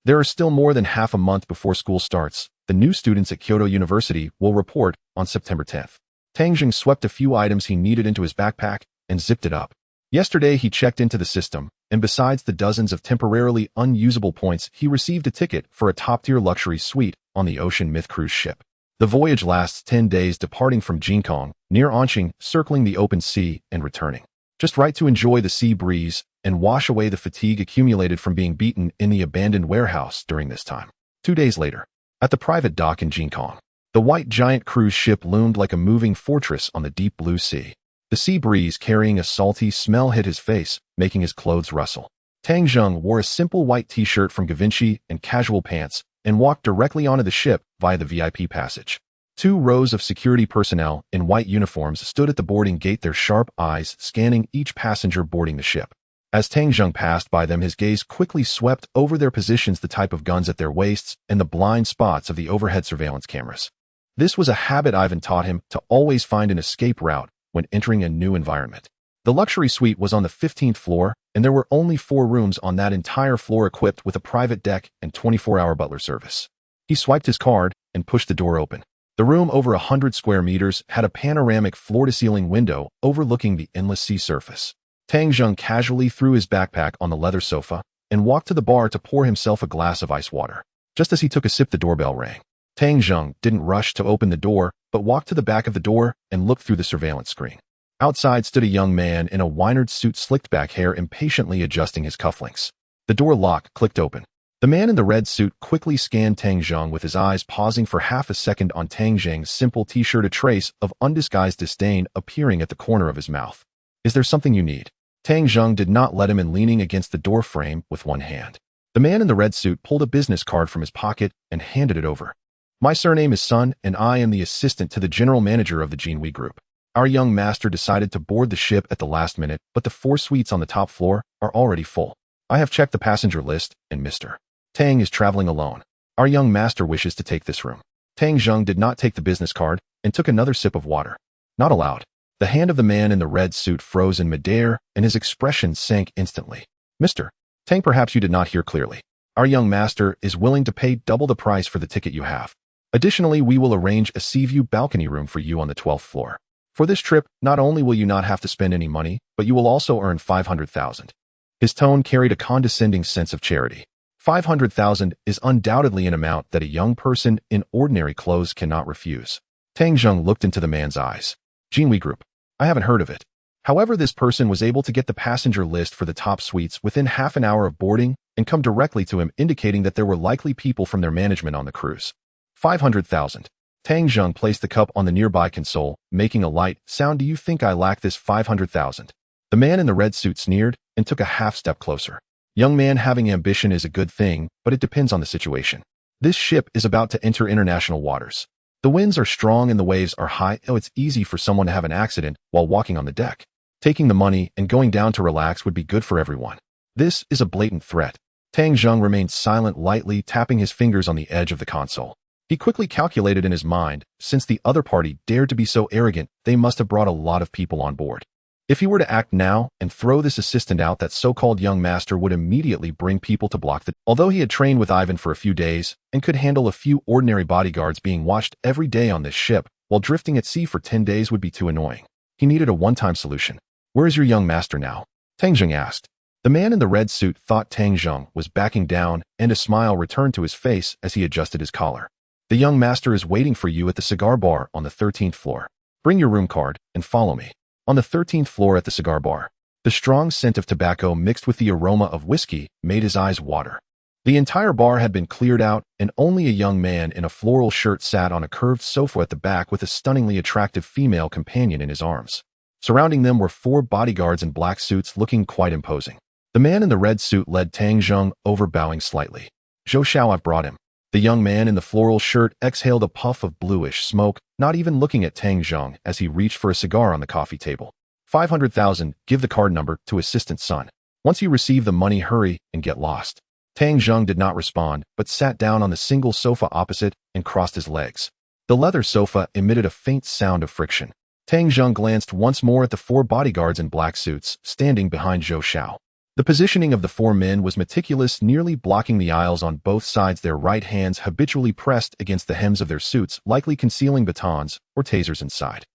There are still more than half a month before school starts. The new students at Kyoto University will report on September 10th. Tang Jing swept a few items he needed into his backpack and zipped it up. Yesterday he checked into the system, and besides the dozens of temporarily unusable points, he received a ticket for a top-tier luxury suite on the Ocean Myth cruise ship. The voyage lasts 10 days, departing from Jinkong, near Anqing, circling the open sea and returning. Just right to enjoy the sea breeze and wash away the fatigue accumulated from being beaten in the abandoned warehouse during this time. 2 days later, at the private dock in Jinkong, the white giant cruise ship loomed like a moving fortress on the deep blue sea. The sea breeze carrying a salty smell hit his face, making his clothes rustle. Tang Jing wore a simple white t-shirt from Givenchy and casual pants and walked directly onto the ship via the VIP passage. 2 rows of security personnel in white uniforms stood at the boarding gate, their sharp eyes scanning each passenger boarding the ship. As Tang Jing passed by them, his gaze quickly swept over their positions, the type of guns at their waists, and the blind spots of the overhead surveillance cameras. This was a habit Ivan taught him, to always find an escape route when entering a new environment. The luxury suite was on the 15th floor, and there were only 4 rooms on that entire floor equipped with a private deck and 24-hour butler service. He swiped his card and pushed the door open. The room, over 100 square meters, had a panoramic floor-to-ceiling window overlooking the endless sea surface. Tang Jing casually threw his backpack on the leather sofa and walked to the bar to pour himself a glass of ice water. Just as he took a sip, the doorbell rang. Tang Jing didn't rush to open the door, but walked to the back of the door and looked through the surveillance screen. Outside stood a young man in a Weinard suit, slicked back hair, impatiently adjusting his cufflinks. The door lock clicked open. The man in the red suit quickly scanned Tang Jing with his eyes, pausing for half a second on Tang Jing's simple t-shirt, a trace of undisguised disdain appearing at the corner of his mouth. "Is there something you need?" Tang Jing did not let him in, leaning against the door frame with one hand. The man in the red suit pulled a business card from his pocket and handed it over. "My surname is Sun, and I am the assistant to the general manager of the Jinhui Group. Our young master decided to board the ship at the last minute, but the 4 suites on the top floor are already full. I have checked the passenger list, and Mr. Tang is traveling alone. Our young master wishes to take this room." Tang Jing did not take the business card and took another sip of water. "Not allowed." The hand of the man in the red suit froze in midair, and his expression sank instantly. "Mr. Tang, perhaps you did not hear clearly. Our young master is willing to pay double the price for the ticket you have. Additionally, we will arrange a sea view balcony room for you on the 12th floor. For this trip, not only will you not have to spend any money, but you will also earn 500,000. His tone carried a condescending sense of charity. 500,000 is undoubtedly an amount that a young person in ordinary clothes cannot refuse. Tang Jing looked into the man's eyes. "Jinhui Group. I haven't heard of it." However, this person was able to get the passenger list for the top suites within half an hour of boarding and come directly to him, indicating that there were likely people from their management on the cruise. 500,000. Tang Jing placed the cup on the nearby console, making a light sound. "Do you think I lack this 500,000? The man in the red suit sneered and took a half step closer. "Young man, having ambition is a good thing, but it depends on the situation. This ship is about to enter international waters. The winds are strong and the waves are high. It's easy for someone to have an accident while walking on the deck. Taking the money and going down to relax would be good for everyone. This is a blatant threat." Tang Jing remained silent, lightly tapping his fingers on the edge of the console. He quickly calculated in his mind, since the other party dared to be so arrogant, they must have brought a lot of people on board. If he were to act now and throw this assistant out, that so-called young master would immediately bring people to block the... Although he had trained with Ivan for a few days and could handle a few ordinary bodyguards, being watched every day on this ship while drifting at sea for 10 days would be too annoying. He needed a one-time solution. "Where is your young master now?" Tang Jing asked. The man in the red suit thought Tang Jing was backing down, and a smile returned to his face as he adjusted his collar. "The young master is waiting for you at the cigar bar on the 13th floor. Bring your room card and follow me." On the 13th floor at the cigar bar, the strong scent of tobacco mixed with the aroma of whiskey made his eyes water. The entire bar had been cleared out, and only a young man in a floral shirt sat on a curved sofa at the back with a stunningly attractive female companion in his arms. Surrounding them were 4 bodyguards in black suits, looking quite imposing. The man in the red suit led Tang Jing over, bowing slightly. "Zhou Xiao, I've brought him." The young man in the floral shirt exhaled a puff of bluish smoke, not even looking at Tang Jing as he reached for a cigar on the coffee table. 500,000, give the card number to Assistant Sun. Once you receive the money, hurry and get lost." Tang Jing did not respond, but sat down on the single sofa opposite and crossed his legs. The leather sofa emitted a faint sound of friction. Tang Zheng glanced once more at the 4 bodyguards in black suits, standing behind Zhou Xiao. The positioning of the 4 men was meticulous, nearly blocking the aisles on both sides, their right hands habitually pressed against the hems of their suits, likely concealing batons or tasers inside.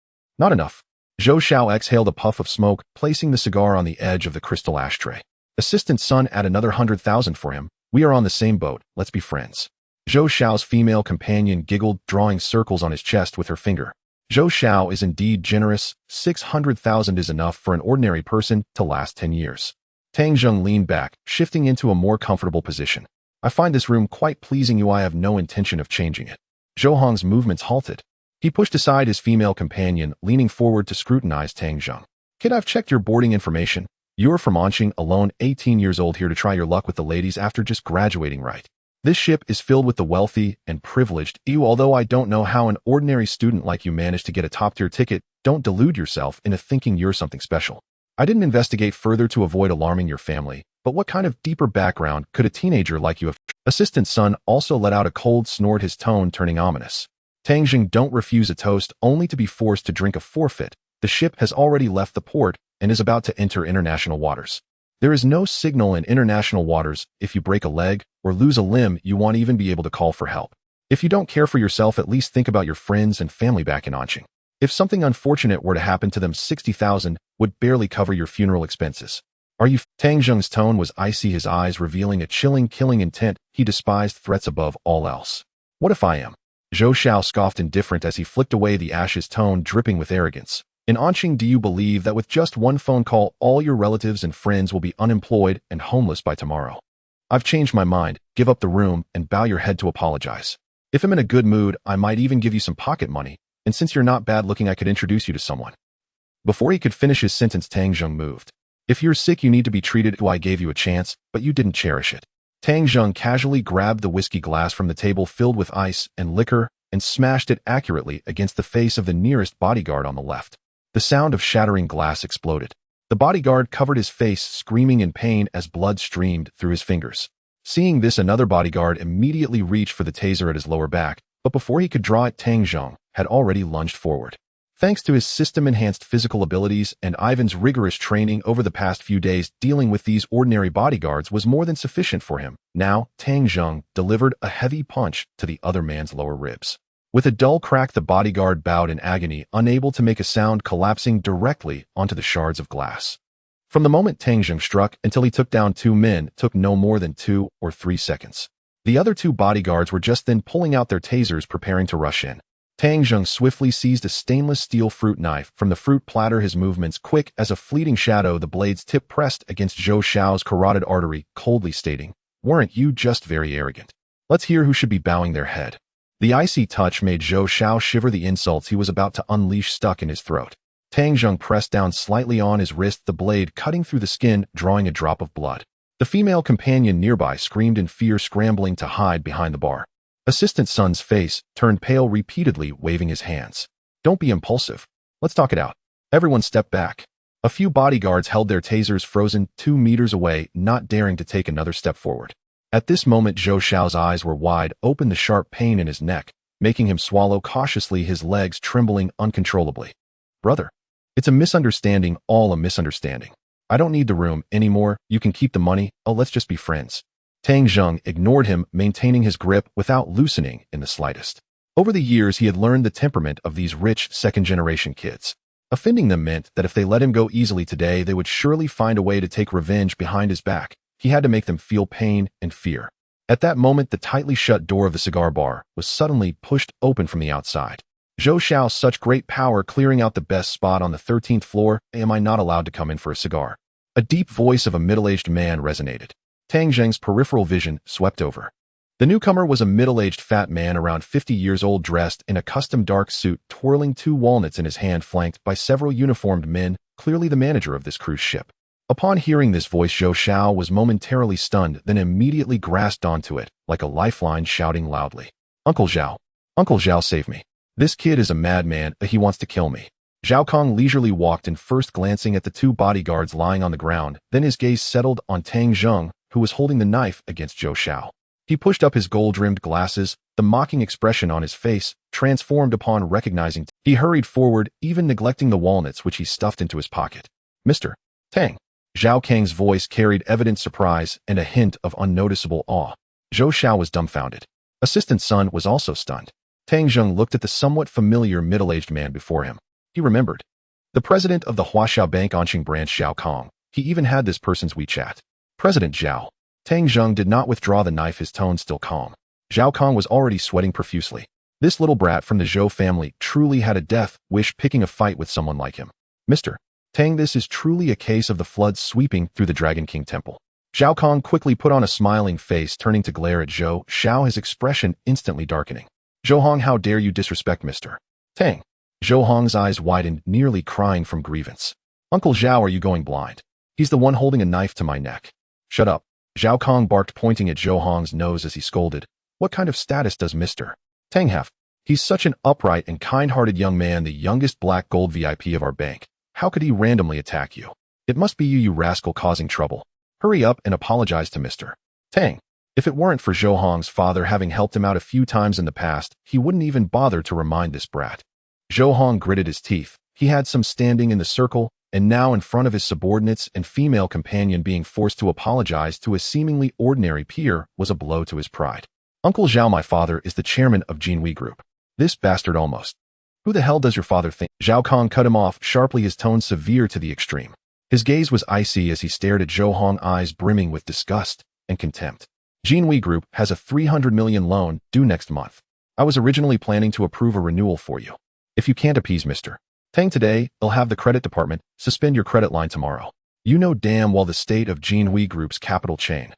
Not enough. Zhou Xiao exhaled a puff of smoke, placing the cigar on the edge of the crystal ashtray. Assistant Sun, add another 100,000 for him. We are on the same boat, let's be friends. Zhou Xiao's female companion giggled, drawing circles on his chest with her finger. Zhou Xiao is indeed generous. 600,000 is enough for an ordinary person to last 10 years. Tang Zheng leaned back, shifting into a more comfortable position. I find this room quite pleasing. I have no intention of changing it. Zhou Hong's movements halted. He pushed aside his female companion, leaning forward to scrutinize Tang Zheng. Kid, I've checked your boarding information. You're from Anqing, alone, 18 years old, here to try your luck with the ladies after just graduating, right? This ship is filled with the wealthy and privileged. Although I don't know how an ordinary student like you managed to get a top-tier ticket, don't delude yourself into thinking you're something special. I didn't investigate further to avoid alarming your family, but what kind of deeper background could a teenager like you have? Assistant Sun also let out a cold snort, his tone turning ominous. Tang Zheng, don't refuse a toast only to be forced to drink a forfeit. The ship has already left the port and is about to enter international waters. There is no signal in international waters. If you break a leg or lose a limb, you won't even be able to call for help. If you don't care for yourself, at least think about your friends and family back in Anqing. If something unfortunate were to happen to them, 60,000 would barely cover your funeral expenses. Are you? Tang Zheng's tone was icy, his eyes revealing a chilling, killing intent. He despised threats above all else. What if I am? Zhou Xiao scoffed, indifferent as he flicked away the ashes, tone dripping with arrogance. In Anqing, do you believe that with just one phone call, all your relatives and friends will be unemployed and homeless by tomorrow? I've changed my mind. Give up the room and bow your head to apologize. If I'm in a good mood, I might even give you some pocket money, and since you're not bad looking, I could introduce you to someone. Before he could finish his sentence, Tang Zheng moved. If you're sick, you need to be treated. I gave you a chance, but you didn't cherish it. Tang Zheng casually grabbed the whiskey glass from the table filled with ice and liquor and smashed it accurately against the face of the nearest bodyguard on the left. The sound of shattering glass exploded. The bodyguard covered his face, screaming in pain as blood streamed through his fingers. Seeing this, another bodyguard immediately reached for the taser at his lower back, but before he could draw it, Tang Zheng had already lunged forward. Thanks to his system-enhanced physical abilities and Ivan's rigorous training over the past few days, dealing with these ordinary bodyguards was more than sufficient for him. Now, Tang Zheng delivered a heavy punch to the other man's lower ribs. With a dull crack, the bodyguard bowed in agony, unable to make a sound, collapsing directly onto the shards of glass. From the moment Tang Zheng struck until he took down 2 men took no more than 2 or 3 seconds. The other 2 bodyguards were just then pulling out their tasers, preparing to rush in. Tang Zheng swiftly seized a stainless steel fruit knife from the fruit platter, his movements quick as a fleeting shadow, the blade's tip pressed against Zhou Xiao's carotid artery, coldly stating, "Weren't you just very arrogant? Let's hear who should be bowing their head." The icy touch made Zhou Xiao shiver. The insults he was about to unleash stuck in his throat. Tang Zheng pressed down slightly on his wrist, the blade cutting through the skin, drawing a drop of blood. The female companion nearby screamed in fear, scrambling to hide behind the bar. Assistant Sun's face turned pale, repeatedly waving his hands. "Don't be impulsive. Let's talk it out." Everyone stepped back. A few bodyguards held their tasers frozen 2 meters away, not daring to take another step forward. At this moment, Zhou Xiao's eyes were wide open, the sharp pain in his neck making him swallow cautiously, his legs trembling uncontrollably. "Brother, it's a misunderstanding, all a misunderstanding. I don't need the room anymore. You can keep the money. Oh, let's just be friends." Tang Zheng ignored him, maintaining his grip without loosening in the slightest. Over the years, he had learned the temperament of these rich second-generation kids. Offending them meant that if they let him go easily today, they would surely find a way to take revenge behind his back. He had to make them feel pain and fear. At that moment, the tightly shut door of the cigar bar was suddenly pushed open from the outside. Zhou Xiao, such great power, clearing out the best spot on the 13th floor. "Am I not allowed to come in for a cigar?" A deep voice of a middle-aged man resonated. Tang Zheng's peripheral vision swept over. The newcomer was a middle-aged fat man around 50 years old, dressed in a custom dark suit, twirling 2 walnuts in his hand, flanked by several uniformed men, clearly the manager of this cruise ship. Upon hearing this voice, Zhou Xiao was momentarily stunned, then immediately grasped onto it, like a lifeline, shouting loudly, "Uncle Zhao! Uncle Zhao, save me! This kid is a madman, he wants to kill me." Zhao Kong leisurely walked in, first glancing at the 2 bodyguards lying on the ground, then his gaze settled on Tang Zheng, who was holding the knife against Zhou Xiao. He pushed up his gold-rimmed glasses, the mocking expression on his face transformed upon recognizing. He hurried forward, even neglecting the walnuts which he stuffed into his pocket. Mr. Tang. Zhao Kang's voice carried evident surprise and a hint of unnoticeable awe. Zhou Xiao was dumbfounded. Assistant Sun was also stunned. Tang Zheng looked at the somewhat familiar middle-aged man before him. He remembered. The president of the Huaxiao Bank Anqing branch, Zhao Kong. He even had this person's WeChat. President Zhao. Tang Zheng did not withdraw the knife, his tone still calm. Zhao Kong was already sweating profusely. This little brat from the Zhou family truly had a death wish picking a fight with someone like him. Mr. Tang, this is truly a case of the floods sweeping through the Dragon King temple. Zhao Kong quickly put on a smiling face, turning to glare at Zhou Xiao, his expression instantly darkening. Zhou Hong, how dare you disrespect Mr. Tang? Zhou Hong's eyes widened, nearly crying from grievance. Uncle Zhao, are you going blind? He's the one holding a knife to my neck. Shut up. Zhao Kong barked, pointing at Zhou Hong's nose as he scolded. What kind of status does Mr. Tang have? He's such an upright and kind-hearted young man, the youngest black gold VIP of our bank. How could he randomly attack you? It must be you, you rascal, causing trouble. Hurry up and apologize to Mr. Tang. If it weren't for Zhou Hong's father having helped him out a few times in the past, he wouldn't even bother to remind this brat. Zhou Hong gritted his teeth. He had some standing in the circle, and now in front of his subordinates and female companion, being forced to apologize to a seemingly ordinary peer was a blow to his pride. Uncle Zhao, my father is the chairman of Jinhui Group. This bastard almost. Who the hell does your father think? Zhao Kong cut him off sharply, his tone severe to the extreme. His gaze was icy as he stared at Zhou Hong, eyes brimming with disgust and contempt. Jinhui Group has a 300 million loan due next month. I was originally planning to approve a renewal for you. If you can't appease Mr. Tang today, I'll have the credit department suspend your credit line tomorrow. You know damn well the state of Jinhui Group's capital chain.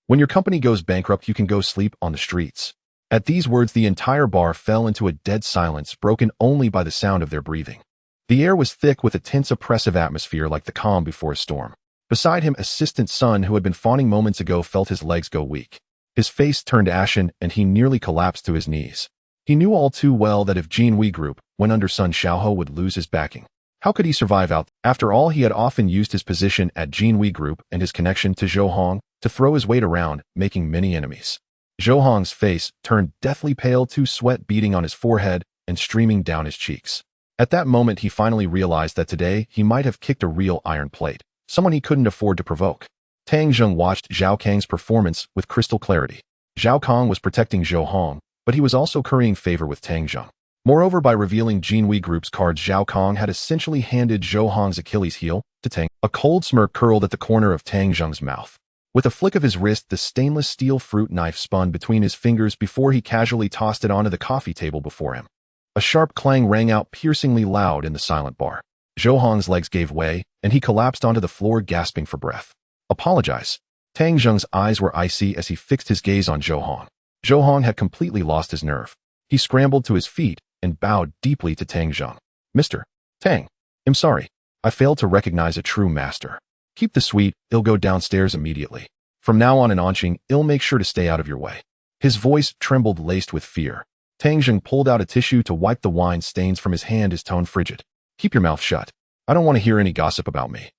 When your company goes bankrupt, you can go sleep on the streets. At these words, the entire bar fell into a dead silence, broken only by the sound of their breathing. The air was thick with a tense, oppressive atmosphere like the calm before a storm. Beside him, Assistant Sun, who had been fawning moments ago, felt his legs go weak. His face turned ashen, and he nearly collapsed to his knees. He knew all too well that if Jinhui Group went under, Sun Xiaohe would lose his backing. How could he survive out? After all, he had often used his position at Jinhui Group and his connection to Zhou Hong to throw his weight around, making many enemies. Zhou Hong's face turned deathly pale, sweat beading on his forehead and streaming down his cheeks. At that moment, he finally realized that today he might have kicked a real iron plate, someone he couldn't afford to provoke. Tang Zheng watched Zhao Kang's performance with crystal clarity. Zhao Kong was protecting Zhou Hong, but he was also currying favor with Tang Zheng. Moreover, by revealing Jinhui Group's cards, Zhao Kong had essentially handed Zhou Hong's Achilles heel to Tang. A cold smirk curled at the corner of Tang Zheng's mouth. With a flick of his wrist, the stainless steel fruit knife spun between his fingers before he casually tossed it onto the coffee table before him. A sharp clang rang out piercingly loud in the silent bar. Zhou Hong's legs gave way, and he collapsed onto the floor, gasping for breath. Apologize. Tang Zheng's eyes were icy as he fixed his gaze on Zhou Hong. Zhou Hong had completely lost his nerve. He scrambled to his feet and bowed deeply to Tang Zheng. Mr. Tang, I'm sorry. I failed to recognize a true master. Keep the sweet, I'll go downstairs immediately. From now on in Anqing, I'll make sure to stay out of your way. His voice trembled, laced with fear. Tang Zheng pulled out a tissue to wipe the wine stains from his hand, his tone frigid. Keep your mouth shut. I don't want to hear any gossip about me.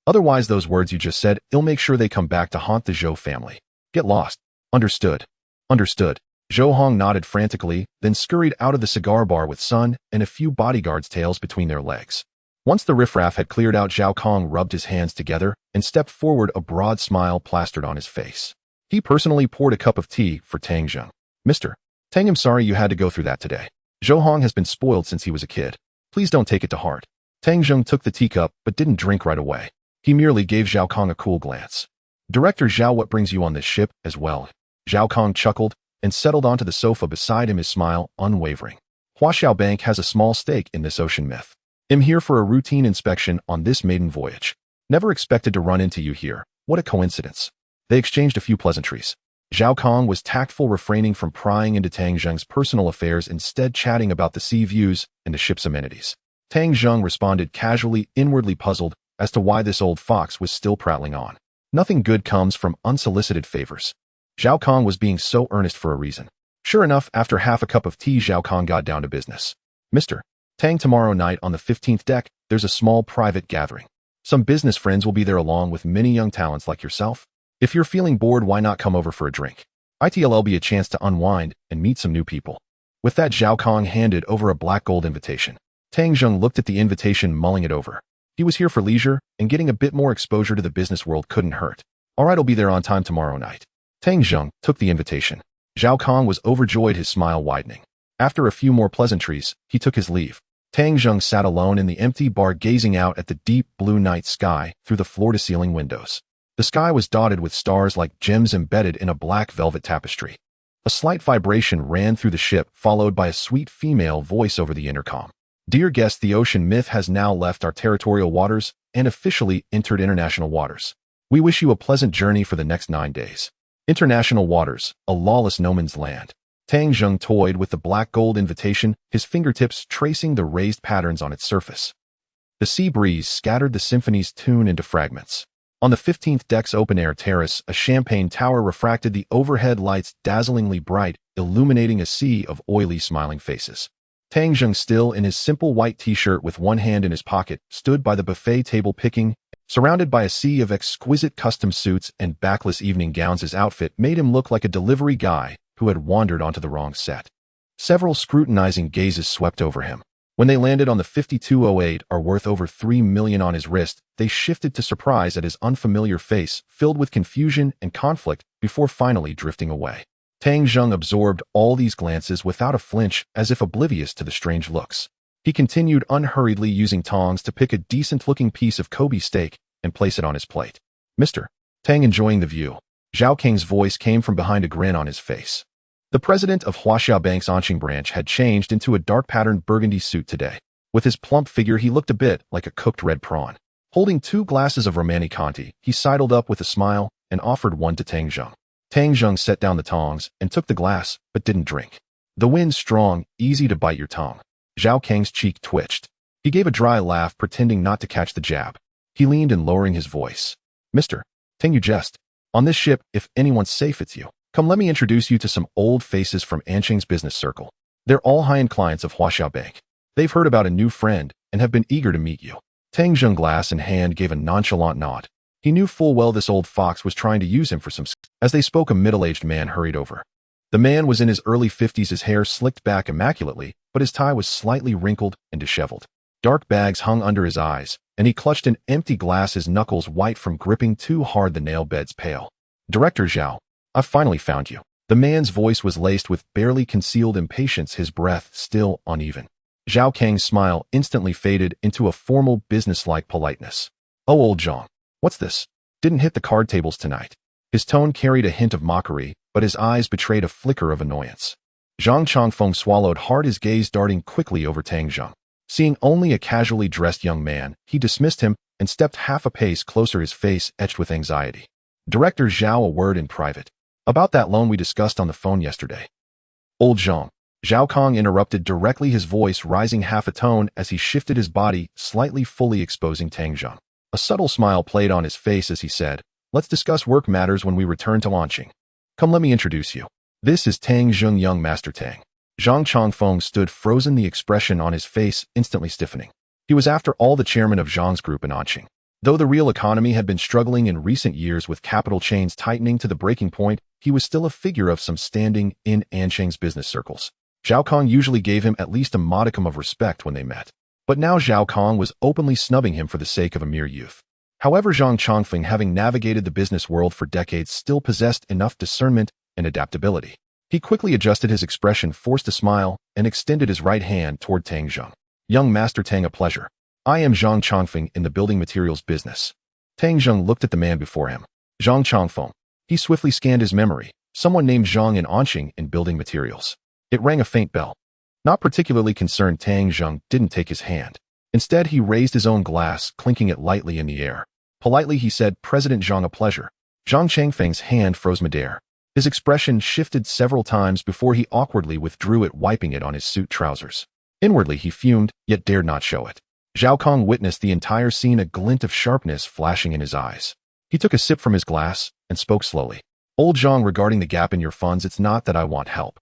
Otherwise, those words you just said, I'll make sure they come back to haunt the Zhou family. Get lost. Understood. Understood. Zhou Hong nodded frantically, then scurried out of the cigar bar with Sun and a few bodyguards' tails between their legs. Once the riffraff had cleared out, Zhao Kong rubbed his hands together and stepped forward, a broad smile plastered on his face. He personally poured a cup of tea for Tang Zheng. Mr. Tang, I'm sorry you had to go through that today. Zhou Hong has been spoiled since he was a kid. Please don't take it to heart. Tang Zheng took the teacup but didn't drink right away. He merely gave Zhao Kong a cool glance. Director Zhao, what brings you on this ship as well? Zhao Kong chuckled and settled onto the sofa beside him, his smile unwavering. Huaxiao Bank has a small stake in this ocean myth. I'm here for a routine inspection on this maiden voyage. Never expected to run into you here. What a coincidence. They exchanged a few pleasantries. Zhao Kong was tactful, refraining from prying into Tang Zheng's personal affairs, instead chatting about the sea views and the ship's amenities. Tang Zheng responded casually, inwardly puzzled as to why this old fox was still prattling on. Nothing good comes from unsolicited favors. Zhao Kong was being so earnest for a reason. Sure enough, after half a cup of tea, Zhao Kong got down to business. Mr. Tang, tomorrow night on the 15th deck, there's a small private gathering. Some business friends will be there along with many young talents like yourself. If you're feeling bored, why not come over for a drink? It'll be a chance to unwind and meet some new people. With that, Zhao Kong handed over a black gold invitation. Tang Zheng looked at the invitation, mulling it over. He was here for leisure, and getting a bit more exposure to the business world couldn't hurt. All right, I'll be there on time tomorrow night. Tang Zheng took the invitation. Zhao Kong was overjoyed, his smile widening. After a few more pleasantries, he took his leave. Tang Zheng sat alone in the empty bar, gazing out at the deep blue night sky through the floor-to-ceiling windows. The sky was dotted with stars like gems embedded in a black velvet tapestry. A slight vibration ran through the ship, followed by a sweet female voice over the intercom. Dear guest, the ocean myth has now left our territorial waters and officially entered international waters. We wish you a pleasant journey for the next 9 days. International waters, a lawless no man's land. Tang Zheng toyed with the black gold invitation, his fingertips tracing the raised patterns on its surface. The sea breeze scattered the symphony's tune into fragments. On the 15th deck's open-air terrace, a champagne tower refracted the overhead lights dazzlingly bright, illuminating a sea of oily, smiling faces. Tang Zheng, still in his simple white t-shirt with one hand in his pocket, stood by the buffet table picking, surrounded by a sea of exquisite custom suits and backless evening gowns. His outfit made him look like a delivery guy who had wandered onto the wrong set. Several scrutinizing gazes swept over him. When they landed on the 5208 are worth over $3 million on his wrist, they shifted to surprise at his unfamiliar face, filled with confusion and conflict, before finally drifting away. Tang Zheng absorbed all these glances without a flinch, as if oblivious to the strange looks. He continued unhurriedly, using tongs to pick a decent-looking piece of Kobe steak and place it on his plate. Mr. Tang, enjoying the view? Zhao King's voice came from behind, a grin on his face. The president of Huaxia Bank's Anqing branch had changed into a dark-patterned burgundy suit today. With his plump figure, he looked a bit like a cooked red prawn. Holding 2 glasses of Romani Conti, he sidled up with a smile and offered one to Tang Zheng. Tang Zheng set down the tongs and took the glass, but didn't drink. The wind's strong, easy to bite your tongue. Zhao King's cheek twitched. He gave a dry laugh, pretending not to catch the jab. He leaned in, lowering his voice. Mr. Tang, you jest. On this ship, if anyone's safe, it's you. Come, let me introduce you to some old faces from Anqing's business circle. They're all high-end clients of Huaxia Bank. They've heard about a new friend and have been eager to meet you. Tang Zheng, glass in hand, gave a nonchalant nod. He knew full well this old fox was trying to use him for some. As they spoke, a middle-aged man hurried over. The man was in his early 50s, his hair slicked back immaculately, but his tie was slightly wrinkled and disheveled. Dark bags hung under his eyes, and he clutched an empty glass, his knuckles white from gripping too hard, the nail beds pale. Director Zhao, I've finally found you. The man's voice was laced with barely concealed impatience, his breath still uneven. Zhao Kang's smile instantly faded into a formal, businesslike politeness. Oh, old Zhang, what's this? Didn't hit the card tables tonight. His tone carried a hint of mockery, but his eyes betrayed a flicker of annoyance. Zhang Chongfeng swallowed hard, his gaze darting quickly over Tang Zheng. Seeing only a casually dressed young man, he dismissed him and stepped half a pace closer, his face etched with anxiety. Director Zhao, a word in private. About that loan we discussed on the phone yesterday. Old Zhang. Zhao Kong interrupted directly, his voice rising half a tone as he shifted his body, slightly fully exposing Tang Zheng. A subtle smile played on his face as he said, let's discuss work matters when we return to launching. Come, let me introduce you. This is Tang Zheng, young Master Tang. Zhang Chongfeng stood frozen, the expression on his face instantly stiffening. He was, after all, the chairman of Zhang's group in Anqing. Though the real economy had been struggling in recent years, with capital chains tightening to the breaking point, he was still a figure of some standing in Anqing's business circles. Zhao Kong usually gave him at least a modicum of respect when they met. But now Zhao Kong was openly snubbing him for the sake of a mere youth. However, Zhang Chongfeng, having navigated the business world for decades, still possessed enough discernment and adaptability. He quickly adjusted his expression, forced a smile, and extended his right hand toward Tang Zheng. Young Master Tang, a pleasure. I am Zhang Chongfeng in the building materials business. Tang Zheng looked at the man before him. Zhang Chongfeng. He swiftly scanned his memory. Someone named Zhang in Anqing in building materials. It rang a faint bell. Not particularly concerned, Tang Zheng didn't take his hand. Instead, he raised his own glass, clinking it lightly in the air. Politely, he said, President Zhang, a pleasure. Zhang Changfeng's hand froze midair. His expression shifted several times before he awkwardly withdrew it, wiping it on his suit trousers. Inwardly, he fumed, yet dared not show it. Zhao Kong witnessed the entire scene, a glint of sharpness flashing in his eyes. He took a sip from his glass and spoke slowly. Old Zhang, regarding the gap in your funds, it's not that I want help.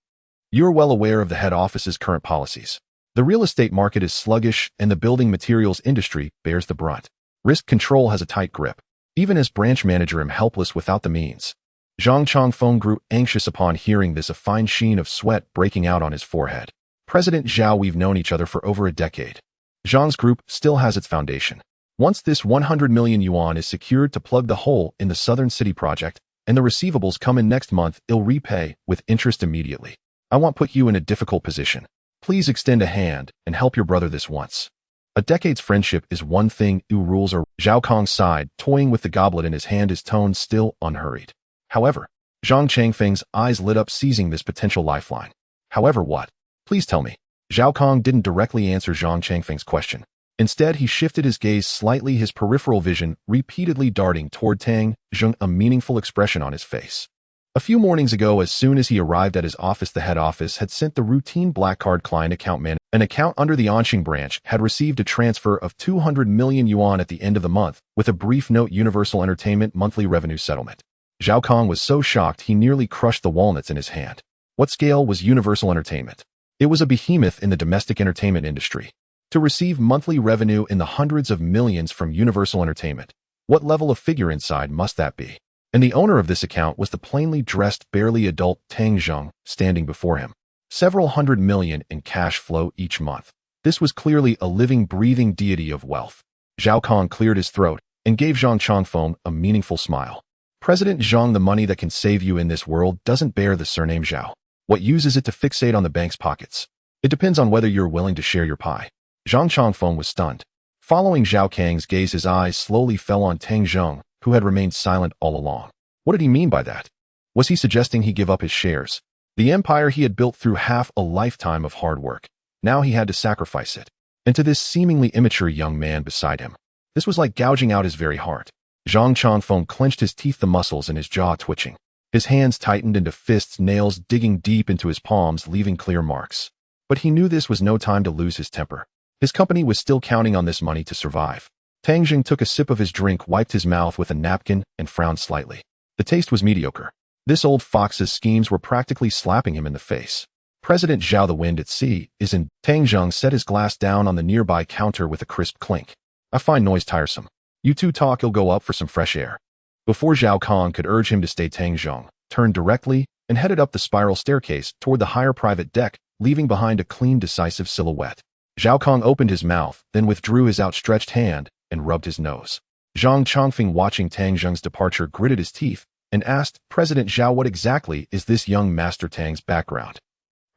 You're well aware of the head office's current policies. The real estate market is sluggish, and the building materials industry bears the brunt. Risk control has a tight grip. Even as branch manager, I'm helpless without the means. Zhang Chongfeng grew anxious upon hearing this, a fine sheen of sweat breaking out on his forehead. President Zhao, we've known each other for over a decade. Zhang's group still has its foundation. Once this 100 million yuan is secured to plug the hole in the Southern City project, and the receivables come in next month, it'll repay with interest immediately. I won't put you in a difficult position. Please extend a hand and help your brother this once. A decade's friendship is one thing, rules are. Zhao Kong sighed, toying with the goblet in his hand, his tone still unhurried. However, Zhang Changfeng's eyes lit up, seizing this potential lifeline. However what? Please tell me. Zhao Kong didn't directly answer Zhang Changfeng's question. Instead, he shifted his gaze slightly, his peripheral vision repeatedly darting toward Tang Zheng, a meaningful expression on his face. A few mornings ago, as soon as he arrived at his office, the head office had sent the routine black card client account man. An account under the Anqing branch had received a transfer of 200 million yuan at the end of the month, with a brief note: Universal Entertainment monthly revenue settlement. Zhao Kong was so shocked he nearly crushed the walnuts in his hand. What scale was Universal Entertainment? It was a behemoth in the domestic entertainment industry. To receive monthly revenue in the hundreds of millions from Universal Entertainment, what level of figure inside must that be? And the owner of this account was the plainly dressed, barely adult Tang Zheng standing before him. Several hundred million in cash flow each month. This was clearly a living, breathing deity of wealth. Zhao Kong cleared his throat and gave Zhang Chongfeng a meaningful smile. President Zhang, the money that can save you in this world doesn't bear the surname Zhao. What uses it to fixate on the bank's pockets? It depends on whether you're willing to share your pie. Zhang Chongfeng was stunned. Following Zhao Kang's gaze, his eyes slowly fell on Tang Zheng, who had remained silent all along. What did he mean by that? Was he suggesting he give up his shares? The empire he had built through half a lifetime of hard work. Now he had to sacrifice it. And to this seemingly immature young man beside him, this was like gouging out his very heart. Zhang Chongfeng clenched his teeth, the muscles in his jaw twitching. His hands tightened into fists, nails digging deep into his palms, leaving clear marks. But he knew this was no time to lose his temper. His company was still counting on this money to survive. Tang Zheng took a sip of his drink, wiped his mouth with a napkin, and frowned slightly. The taste was mediocre. This old fox's schemes were practically slapping him in the face. President Zhao, the wind at sea is in. Tang Zheng set his glass down on the nearby counter with a crisp clink. I find noise tiresome. You two talk, he'll go up for some fresh air. Before Zhao Kong could urge him to stay, Tang Zheng turned directly and headed up the spiral staircase toward the higher private deck, leaving behind a clean, decisive silhouette. Zhao Kong opened his mouth, then withdrew his outstretched hand and rubbed his nose. Zhang Chongfeng, watching Tang Zheng's departure, gritted his teeth and asked, President Zhao, what exactly is this young Master Tang's background?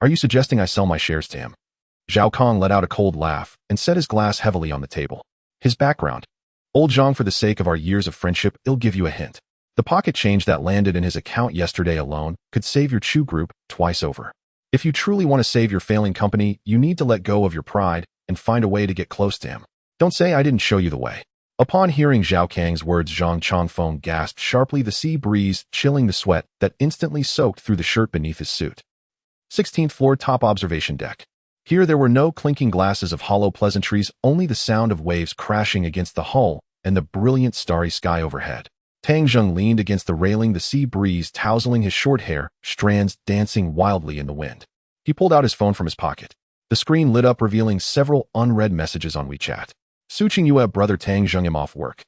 Are you suggesting I sell my shares to him? Zhao Kong let out a cold laugh and set his glass heavily on the table. His background. Old Zhang, for the sake of our years of friendship, I'll give you a hint. The pocket change that landed in his account yesterday alone could save your Chu Group twice over. If you truly want to save your failing company, you need to let go of your pride and find a way to get close to him. Don't say I didn't show you the way. Upon hearing Zhao Kang's words, Zhang Chongfeng gasped sharply, the sea breeze chilling the sweat that instantly soaked through the shirt beneath his suit. 16th floor, top observation deck. Here there were no clinking glasses of hollow pleasantries, only the sound of waves crashing against the hull and the brilliant starry sky overhead. Tang Zheng leaned against the railing, the sea breeze tousling his short hair, strands dancing wildly in the wind. He pulled out his phone from his pocket. The screen lit up, revealing several unread messages on WeChat. Suqing Yue, brother Tang Zheng, am off work.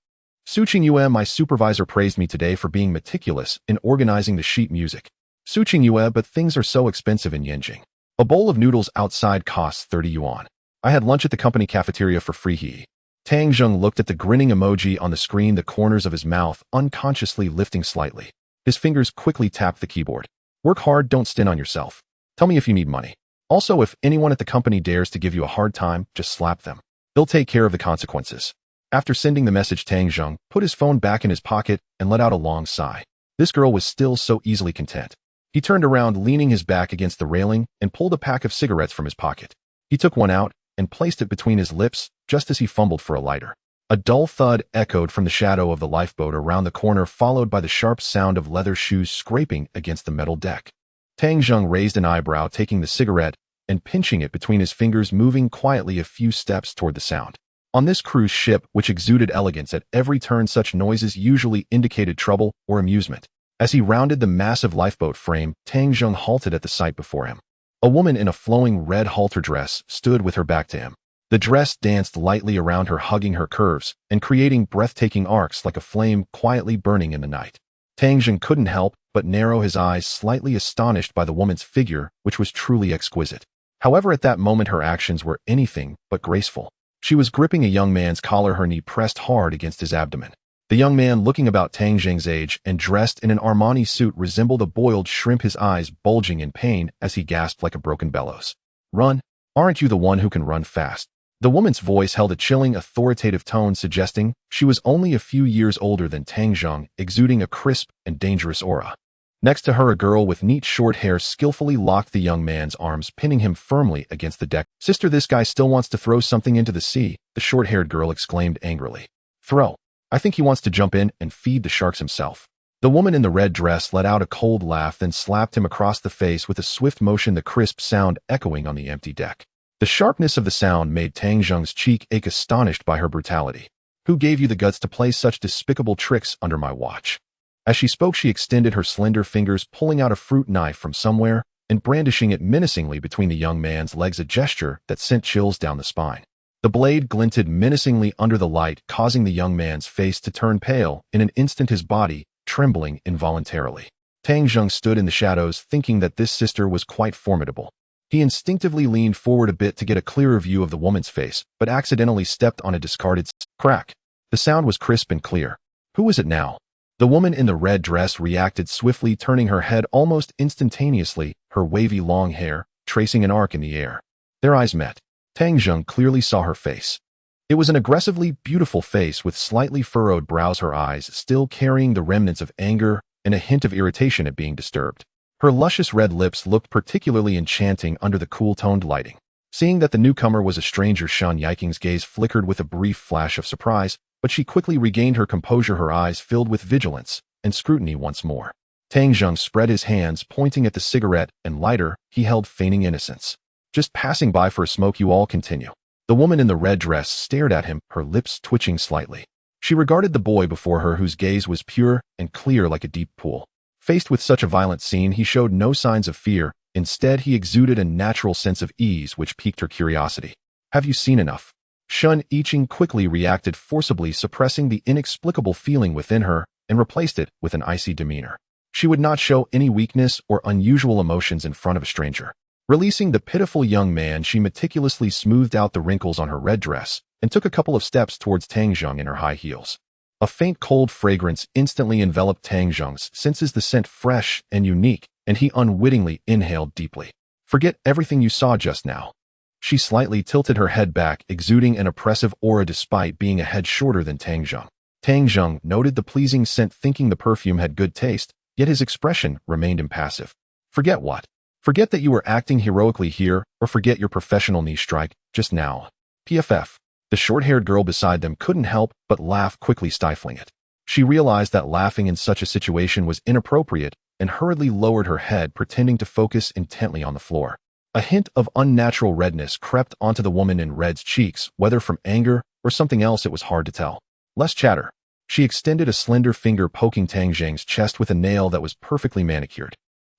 Suqing Yue, my supervisor praised me today for being meticulous in organizing the sheet music. Suqing Yue, but things are so expensive in Yanjing. A bowl of noodles outside costs 30 yuan. I had lunch at the company cafeteria for free. Tang Zheng looked at the grinning emoji on the screen, the corners of his mouth unconsciously lifting slightly. His fingers quickly tapped the keyboard. Work hard, don't stint on yourself. Tell me if you need money. Also, if anyone at the company dares to give you a hard time, just slap them. They'll take care of the consequences. After sending the message, Tang Zheng put his phone back in his pocket and let out a long sigh. This girl was still so easily content. He turned around, leaning his back against the railing, and pulled a pack of cigarettes from his pocket. He took one out and placed it between his lips just as he fumbled for a lighter. A dull thud echoed from the shadow of the lifeboat around the corner, followed by the sharp sound of leather shoes scraping against the metal deck. Tang Zheng raised an eyebrow, taking the cigarette and pinching it between his fingers, moving quietly a few steps toward the sound. On this cruise ship, which exuded elegance at every turn, such noises usually indicated trouble or amusement. As he rounded the massive lifeboat frame, Tang Zheng halted at the sight before him. A woman in a flowing red halter dress stood with her back to him. The dress danced lightly around her, hugging her curves and creating breathtaking arcs like a flame quietly burning in the night. Tang Zheng couldn't help but narrow his eyes, slightly astonished by the woman's figure, which was truly exquisite. However, at that moment her actions were anything but graceful. She was gripping a young man's collar, her knee pressed hard against his abdomen. The young man, looking about Tang Zheng's age and dressed in an Armani suit, resembled a boiled shrimp, his eyes bulging in pain as he gasped like a broken bellows. "Run! Aren't you the one who can run fast?" The woman's voice held a chilling, authoritative tone, suggesting she was only a few years older than Tang Zheng, exuding a crisp and dangerous aura. Next to her, a girl with neat short hair skillfully locked the young man's arms, pinning him firmly against the deck. "Sister, this guy still wants to throw something into the sea," the short-haired girl exclaimed angrily. "Throw? I think he wants to jump in and feed the sharks himself." The woman in the red dress let out a cold laugh, then slapped him across the face with a swift motion, the crisp sound echoing on the empty deck. The sharpness of the sound made Tang Zheng's cheek ache, astonished by her brutality. "Who gave you the guts to play such despicable tricks under my watch?" As she spoke, she extended her slender fingers, pulling out a fruit knife from somewhere and brandishing it menacingly between the young man's legs, a gesture that sent chills down the spine. The blade glinted menacingly under the light, causing the young man's face to turn pale. In an instant, his body trembling involuntarily. Tang Zheng stood in the shadows, thinking that this sister was quite formidable. He instinctively leaned forward a bit to get a clearer view of the woman's face, but accidentally stepped on a discarded crack. The sound was crisp and clear. Who was it now? The woman in the red dress reacted swiftly, turning her head almost instantaneously, her wavy long hair tracing an arc in the air. Their eyes met. Tang Zheng clearly saw her face. It was an aggressively beautiful face with slightly furrowed brows, her eyes still carrying the remnants of anger and a hint of irritation at being disturbed. Her luscious red lips looked particularly enchanting under the cool-toned lighting. Seeing that the newcomer was a stranger, Shan Yiking's gaze flickered with a brief flash of surprise, but she quickly regained her composure, her eyes filled with vigilance and scrutiny once more. Tang Zheng spread his hands, pointing at the cigarette and lighter he held, feigning innocence. "Just passing by for a smoke, you all continue." The woman in the red dress stared at him, her lips twitching slightly. She regarded the boy before her, whose gaze was pure and clear like a deep pool. Faced with such a violent scene, he showed no signs of fear. Instead, he exuded a natural sense of ease, which piqued her curiosity. "Have you seen enough?" Shan Yiqing quickly reacted, forcibly suppressing the inexplicable feeling within her and replaced it with an icy demeanor. She would not show any weakness or unusual emotions in front of a stranger. Releasing the pitiful young man, she meticulously smoothed out the wrinkles on her red dress and took a couple of steps towards Tang Zheng in her high heels. A faint cold fragrance instantly enveloped Tang Zheng's senses, the scent fresh and unique, and he unwittingly inhaled deeply. "Forget everything you saw just now." She slightly tilted her head back, exuding an oppressive aura despite being a head shorter than Tang Zheng. Tang Zheng noted the pleasing scent, thinking the perfume had good taste, yet his expression remained impassive. "Forget what? Forget that you were acting heroically here, or forget your professional knee strike just now." PFF. The short-haired girl beside them couldn't help but laugh, quickly stifling it. She realized that laughing in such a situation was inappropriate and hurriedly lowered her head, pretending to focus intently on the floor. A hint of unnatural redness crept onto the woman in red's cheeks, whether from anger or something else, it was hard to tell. "Less chatter." She extended a slender finger, poking Tang Zheng's chest with a nail that was perfectly manicured.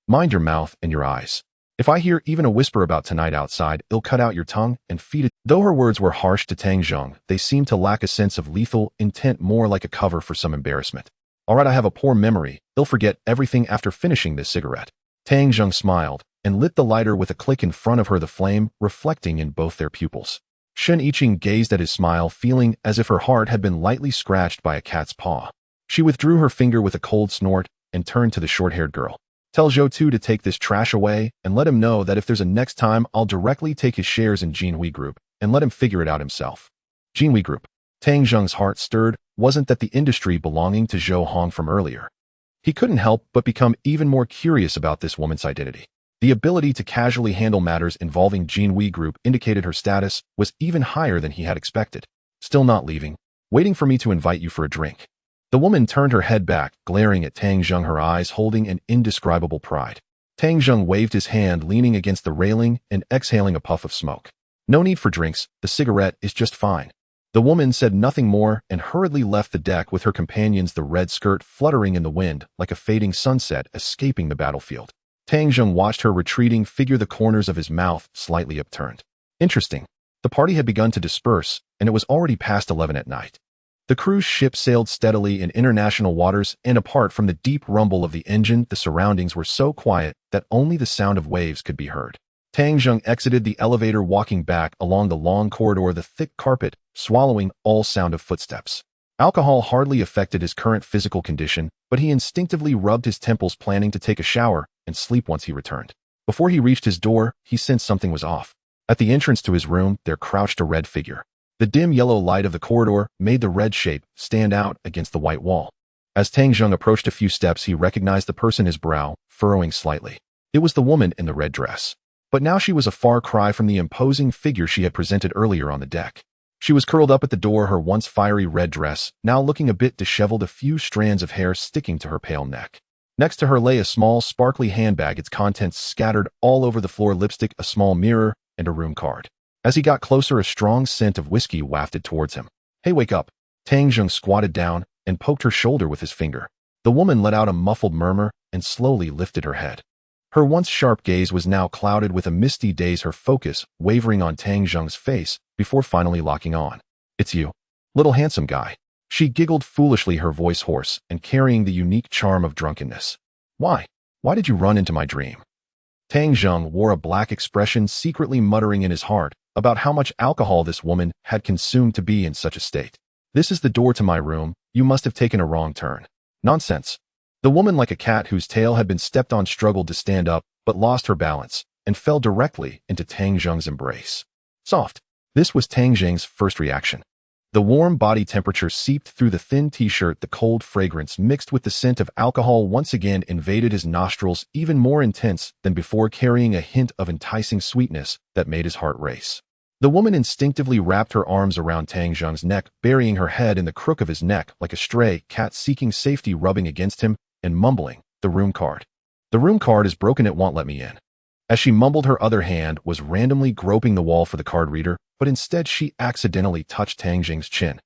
"Mind your mouth and your eyes. If I hear even a whisper about tonight outside, I'll cut out your tongue and feed it." Though her words were harsh to Tang Zheng, they seemed to lack a sense of lethal intent, more like a cover for some embarrassment. "All right, I have a poor memory. They'll forget everything after finishing this cigarette." Tang Zheng smiled and lit the lighter with a click in front of her, the flame reflecting in both their pupils. Shan Yiqing gazed at his smile, feeling as if her heart had been lightly scratched by a cat's paw. She withdrew her finger with a cold snort and turned to the short-haired girl. "Tell Zhou Tu to take this trash away and let him know that if there's a next time, I'll directly take his shares in Jinhui Group and let him figure it out himself." Jinhui Group. Tang Zheng's heart stirred. Wasn't that the industry belonging to Zhou Hong from earlier? He couldn't help but become even more curious about this woman's identity. The ability to casually handle matters involving Jinhui Group indicated her status was even higher than he had expected. "Still not leaving? Waiting for me to invite you for a drink." The woman turned her head back, glaring at Tang Zheng, her eyes holding an indescribable pride. Tang Zheng waved his hand, leaning against the railing and exhaling a puff of smoke. "No need for drinks, the cigarette is just fine." The woman said nothing more and hurriedly left the deck with her companions, the red skirt fluttering in the wind like a fading sunset escaping the battlefield. Tang Zheng watched her retreating figure, the corners of his mouth slightly upturned. Interesting. The party had begun to disperse, and it was already past 11 at night. The cruise ship sailed steadily in international waters, and apart from the deep rumble of the engine, the surroundings were so quiet that only the sound of waves could be heard. Tang Zheng exited the elevator, walking back along the long corridor, the thick carpet, swallowing all sound of footsteps. Alcohol hardly affected his current physical condition, but he instinctively rubbed his temples, planning to take a shower and sleep once he returned. Before he reached his door, he sensed something was off. At the entrance to his room, there crouched a red figure. The dim yellow light of the corridor made the red shape stand out against the white wall. As Tang Zheng approached a few steps, he recognized the person, his brow furrowing slightly. It was the woman in the red dress. But now she was a far cry from the imposing figure she had presented earlier on the deck. She was curled up at the door, her once fiery red dress now looking a bit disheveled, a few strands of hair sticking to her pale neck. Next to her lay a small, sparkly handbag, its contents scattered all over the floor: lipstick, a small mirror, and a room card. As he got closer, a strong scent of whiskey wafted towards him. "Hey, wake up." Tang Zheng squatted down and poked her shoulder with his finger. The woman let out a muffled murmur and slowly lifted her head. Her once sharp gaze was now clouded with a misty daze, her focus wavering on Tang Zheng's face before finally locking on. "It's you, little handsome guy." She giggled foolishly, her voice hoarse and carrying the unique charm of drunkenness. Why did you run into my dream?" Tang Zheng wore a black expression, secretly muttering in his heart about how much alcohol this woman had consumed to be in such a state. "This is the door to my room. You must have taken a wrong turn." "Nonsense." The woman, like a cat whose tail had been stepped on, struggled to stand up, but lost her balance and fell directly into Tang Zheng's embrace. Soft. This was Tang Zheng's first reaction. The warm body temperature seeped through the thin t-shirt. The cold fragrance mixed with the scent of alcohol once again invaded his nostrils, even more intense than before, carrying a hint of enticing sweetness that made his heart race. The woman instinctively wrapped her arms around Tang Zheng's neck, burying her head in the crook of his neck like a stray cat seeking safety, rubbing against him and mumbling, "The room card. The room card is broken, it won't let me in." As she mumbled, her other hand was randomly groping the wall for the card reader, but instead she accidentally touched Tang Zheng's chin.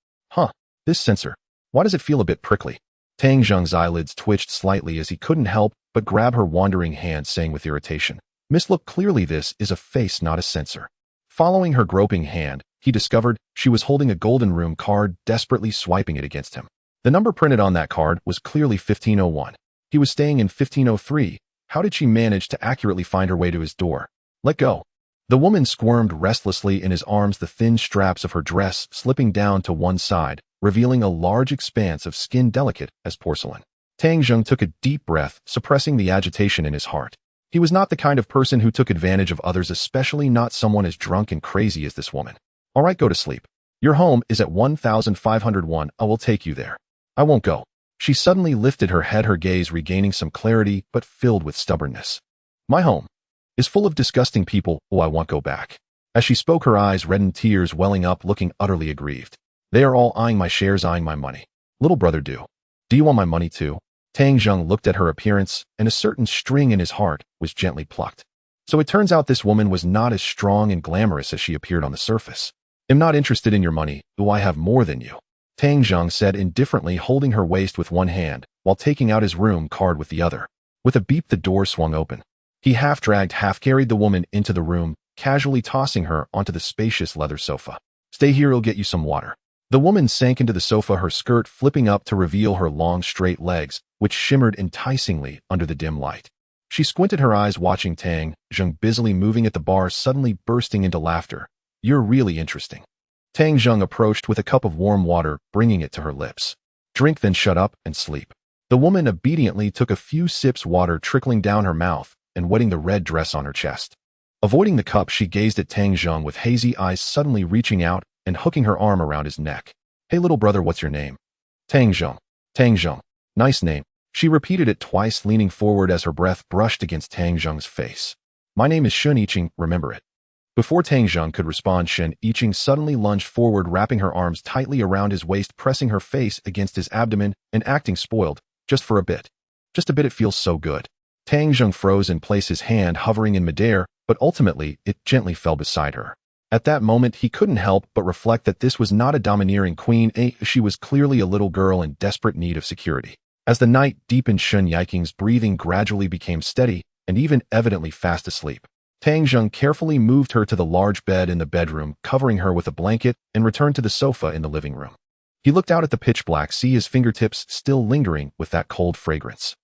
This sensor. Why does it feel a bit prickly?" Tang Zheng's eyelids twitched slightly as he couldn't help but grab her wandering hand, saying with irritation, "Miss, look clearly, this is a face, not a sensor." Following her groping hand, he discovered she was holding a golden room card, desperately swiping it against him. The number printed on that card was clearly 1501. He was staying in 1503. How did she manage to accurately find her way to his door? "Let go." The woman squirmed restlessly in his arms, the thin straps of her dress slipping down to one side, revealing a large expanse of skin delicate as porcelain. Tang Zheng took a deep breath, suppressing the agitation in his heart. He was not the kind of person who took advantage of others, especially not someone as drunk and crazy as this woman. "All right, go to sleep. Your home is at 1501. I will take you there." "I won't go." She suddenly lifted her head, her gaze regaining some clarity but filled with stubbornness. "My home is full of disgusting people. Oh, I won't go back." As she spoke, her eyes reddened, tears welling up, looking utterly aggrieved. "They are all eyeing my shares, eyeing my money. Little brother, do you want my money too?" Tang Zheng looked at her appearance, and a certain string in his heart was gently plucked. So it turns out this woman was not as strong and glamorous as she appeared on the surface. "I'm not interested in your money. I have more than you," Tang Zheng said indifferently, holding her waist with one hand while taking out his room card with the other. With a beep, the door swung open. He half dragged, half carried the woman into the room, casually tossing her onto the spacious leather sofa. "Stay here, I'll get you some water." The woman sank into the sofa, her skirt flipping up to reveal her long, straight legs, which shimmered enticingly under the dim light. She squinted her eyes, watching Tang Zheng busily moving at the bar, suddenly bursting into laughter. "You're really interesting." Tang Zheng approached with a cup of warm water, bringing it to her lips. "Drink, then shut up and sleep." The woman obediently took a few sips, water trickling down her mouth and wetting the red dress on her chest. Avoiding the cup, she gazed at Tang Zheng with hazy eyes, suddenly reaching out and hooking her arm around his neck. "Hey, little brother, what's your name?" "Tang Zheng." "Tang Zheng. Nice name." She repeated it twice, leaning forward as her breath brushed against Tang Zheng's face. "My name is Shen Yiqing, remember it." Before Tang Zheng could respond, Shen Yiqing suddenly lunged forward, wrapping her arms tightly around his waist, pressing her face against his abdomen and acting spoiled. "Just for a bit. Just a bit, it feels so good." Tang Zheng froze in place, his hand hovering in midair, but ultimately it gently fell beside her. At that moment, he couldn't help but reflect that this was not a domineering queen. She was clearly a little girl in desperate need of security. As the night deepened, Shen Yiqing's breathing gradually became steady and even evidently fast asleep. Tang Zheng carefully moved her to the large bed in the bedroom, covering her with a blanket, and returned to the sofa in the living room. He looked out at the pitch black sea, his fingertips still lingering with that cold fragrance.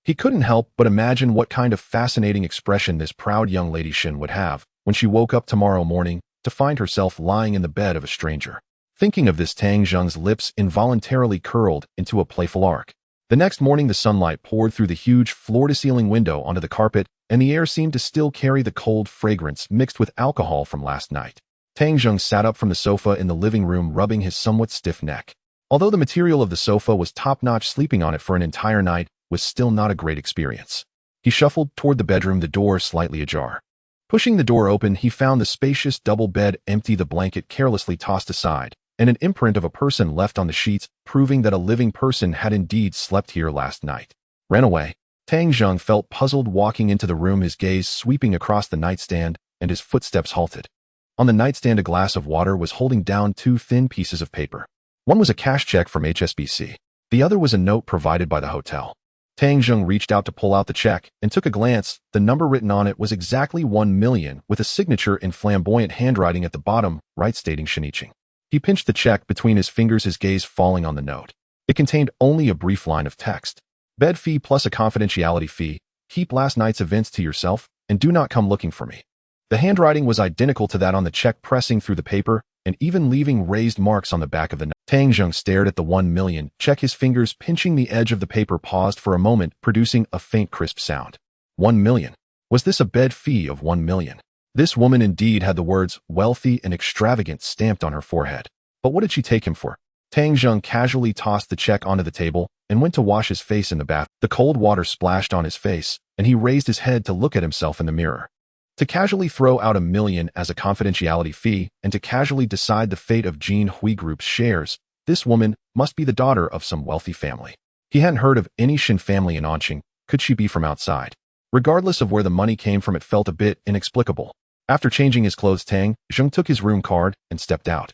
He couldn't help but imagine what kind of fascinating expression this proud young lady Shin would have when she woke up tomorrow morning to find herself lying in the bed of a stranger. Thinking of this, Tang Zheng's lips involuntarily curled into a playful arc. The next morning, the sunlight poured through the huge floor-to-ceiling window onto the carpet, and the air seemed to still carry the cold fragrance mixed with alcohol from last night. Tang Zheng sat up from the sofa in the living room, rubbing his somewhat stiff neck. Although the material of the sofa was top-notch, sleeping on it for an entire night was still not a great experience. He shuffled toward the bedroom, the door slightly ajar. Pushing the door open, he found the spacious double bed empty, the blanket carelessly tossed aside, and an imprint of a person left on the sheets, proving that a living person had indeed slept here last night. Ran away. Tang Zheng felt puzzled walking into the room, his gaze sweeping across the nightstand, and his footsteps halted. On the nightstand, a glass of water was holding down two thin pieces of paper. One was a cash check from HSBC. The other was a note provided by the hotel. Tang Zheng reached out to pull out the check and took a glance. The number written on it was exactly 1 million, with a signature in flamboyant handwriting at the bottom, right, stating Shiniching. He pinched the check between his fingers, his gaze falling on the note. It contained only a brief line of text. Bed fee plus a confidentiality fee. Keep last night's events to yourself, and do not come looking for me. The handwriting was identical to that on the check, pressing through the paper, and even leaving raised marks on the back of the note. Tang Zheng stared at the 1 million check, his fingers pinching the edge of the paper, paused for a moment, producing a faint crisp sound. 1 million. Was this a bed fee of 1 million? This woman indeed had the words wealthy and extravagant stamped on her forehead. But what did she take him for? Tang Zheng casually tossed the check onto the table and went to wash his face in the bath. The cold water splashed on his face, and he raised his head to look at himself in the mirror. To casually throw out 1 million as a confidentiality fee and to casually decide the fate of Jin Hui Group's shares, this woman must be the daughter of some wealthy family. He hadn't heard of any Shin family in Anqing. Could she be from outside? Regardless of where the money came from, it felt a bit inexplicable. After changing his clothes, Tang Zheng took his room card and stepped out.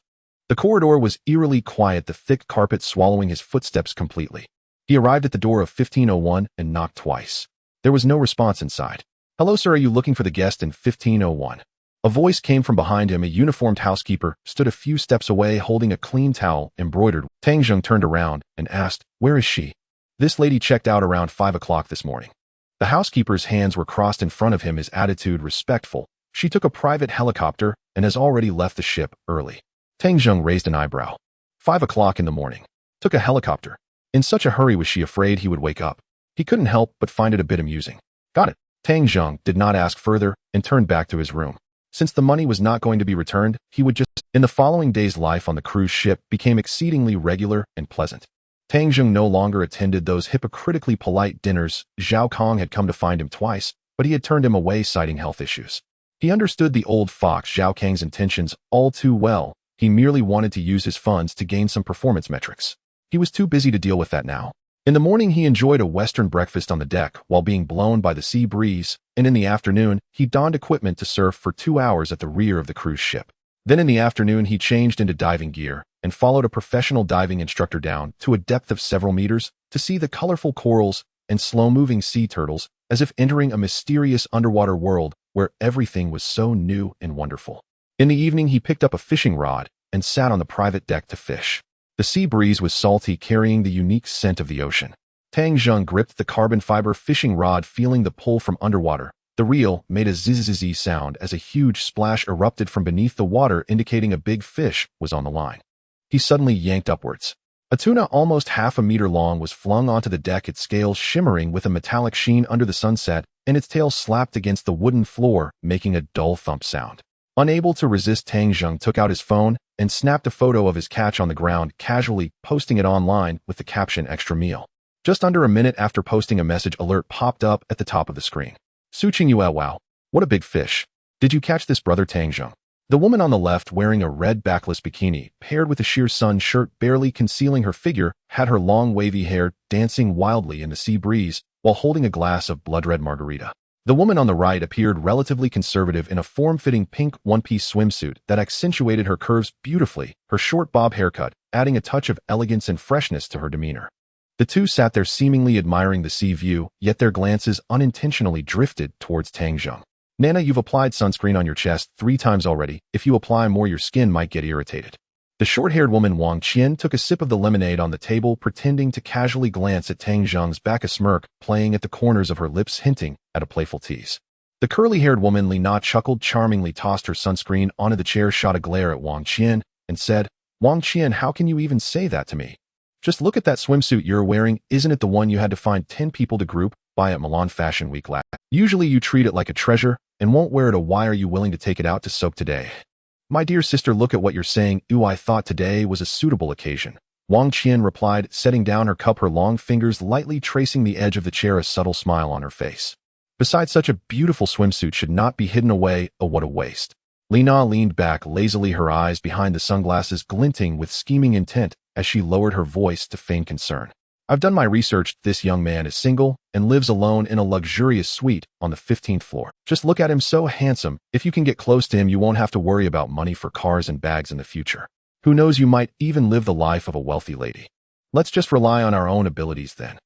The corridor was eerily quiet, the thick carpet swallowing his footsteps completely. He arrived at the door of 1501 and knocked twice. There was no response inside. "Hello, sir, are you looking for the guest in 1501? A voice came from behind him. A uniformed housekeeper stood a few steps away holding a clean towel embroidered. Tang Zheng turned around and asked, "Where is she?" "This lady checked out around 5 o'clock this morning." The housekeeper's hands were crossed in front of him, his attitude respectful. "She took a private helicopter and has already left the ship early." Tang Zheng raised an eyebrow. 5 o'clock in the morning. Took a helicopter. In such a hurry, was she afraid he would wake up? He couldn't help but find it a bit amusing. "Got it." Tang Zheng did not ask further and turned back to his room. Since the money was not going to be returned, he would just... In the following days, life on the cruise ship became exceedingly regular and pleasant. Tang Zheng no longer attended those hypocritically polite dinners. Zhao Kong had come to find him twice, but he had turned him away, citing health issues. He understood the old fox Zhao Kang's intentions all too well. He merely wanted to use his funds to gain some performance metrics. He was too busy to deal with that now. In the morning, he enjoyed a Western breakfast on the deck while being blown by the sea breeze, and in the afternoon, he donned equipment to surf for 2 hours at the rear of the cruise ship. Then in the afternoon, he changed into diving gear and followed a professional diving instructor down to a depth of several meters to see the colorful corals and slow-moving sea turtles, as if entering a mysterious underwater world where everything was so new and wonderful. In the evening, he picked up a fishing rod and sat on the private deck to fish. The sea breeze was salty, carrying the unique scent of the ocean. Tang Zheng gripped the carbon fiber fishing rod, feeling the pull from underwater. The reel made a zzz sound as a huge splash erupted from beneath the water, indicating a big fish was on the line. He suddenly yanked upwards. A tuna almost half a meter long was flung onto the deck, its scales shimmering with a metallic sheen under the sunset, and its tail slapped against the wooden floor, making a dull thump sound. Unable to resist, Tang Zheng took out his phone and snapped a photo of his catch on the ground, casually posting it online with the caption "extra meal." Just under a minute after posting, a message alert popped up at the top of the screen. "Suching Yue, wow, what a big fish. Did you catch this, brother Tang Zheng?" The woman on the left, wearing a red backless bikini paired with a sheer sun shirt barely concealing her figure, had her long wavy hair dancing wildly in the sea breeze while holding a glass of blood-red margarita. The woman on the right appeared relatively conservative in a form-fitting pink one-piece swimsuit that accentuated her curves beautifully, her short bob haircut adding a touch of elegance and freshness to her demeanor. The two sat there seemingly admiring the sea view, yet their glances unintentionally drifted towards Tang Zheng. "Nana, you've applied sunscreen on your chest 3 times already. If you apply more, your skin might get irritated." The short-haired woman Wang Qian took a sip of the lemonade on the table, pretending to casually glance at Tang Zheng's back, a smirk playing at the corners of her lips, hinting at a playful tease. The curly-haired woman Li Na chuckled charmingly, tossed her sunscreen onto the chair, shot a glare at Wang Qian, and said, "Wang Qian, how can you even say that to me? Just look at that swimsuit you're wearing. Isn't it the one you had to find 10 people to group buy at Milan Fashion Week last? Usually you treat it like a treasure and won't wear it. Why are you willing to take it out to soak today? My dear sister, look at what you're saying. Ooh, I thought today was a suitable occasion." Wang Qian replied, setting down her cup, her long fingers lightly tracing the edge of the chair, a subtle smile on her face. Besides, such a beautiful swimsuit should not be hidden away. Oh, what a waste. Li Na leaned back lazily, her eyes behind the sunglasses glinting with scheming intent as she lowered her voice to feign concern. "I've done my research. This young man is single and lives alone in a luxurious suite on the 15th floor. Just look at him, so handsome. If you can get close to him, you won't have to worry about money for cars and bags in the future. Who knows, you might even live the life of a wealthy lady. Let's just rely on our own abilities then."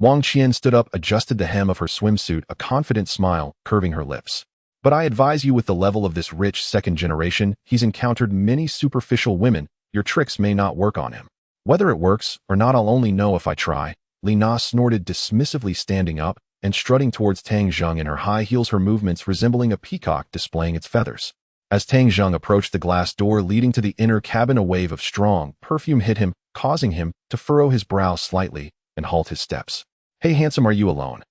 Wang Qian stood up, adjusted the hem of her swimsuit, a confident smile curving her lips. "But I advise you, with the level of this rich second generation, he's encountered many superficial women. Your tricks may not work on him." "Whether it works or not, I'll only know if I try," Li Na snorted dismissively, standing up and strutting towards Tang Zheng in her high heels, her movements resembling a peacock displaying its feathers. As Tang Zheng approached the glass door leading to the inner cabin, a wave of strong perfume hit him, causing him to furrow his brow slightly and halt his steps. "Hey handsome, are you alone?"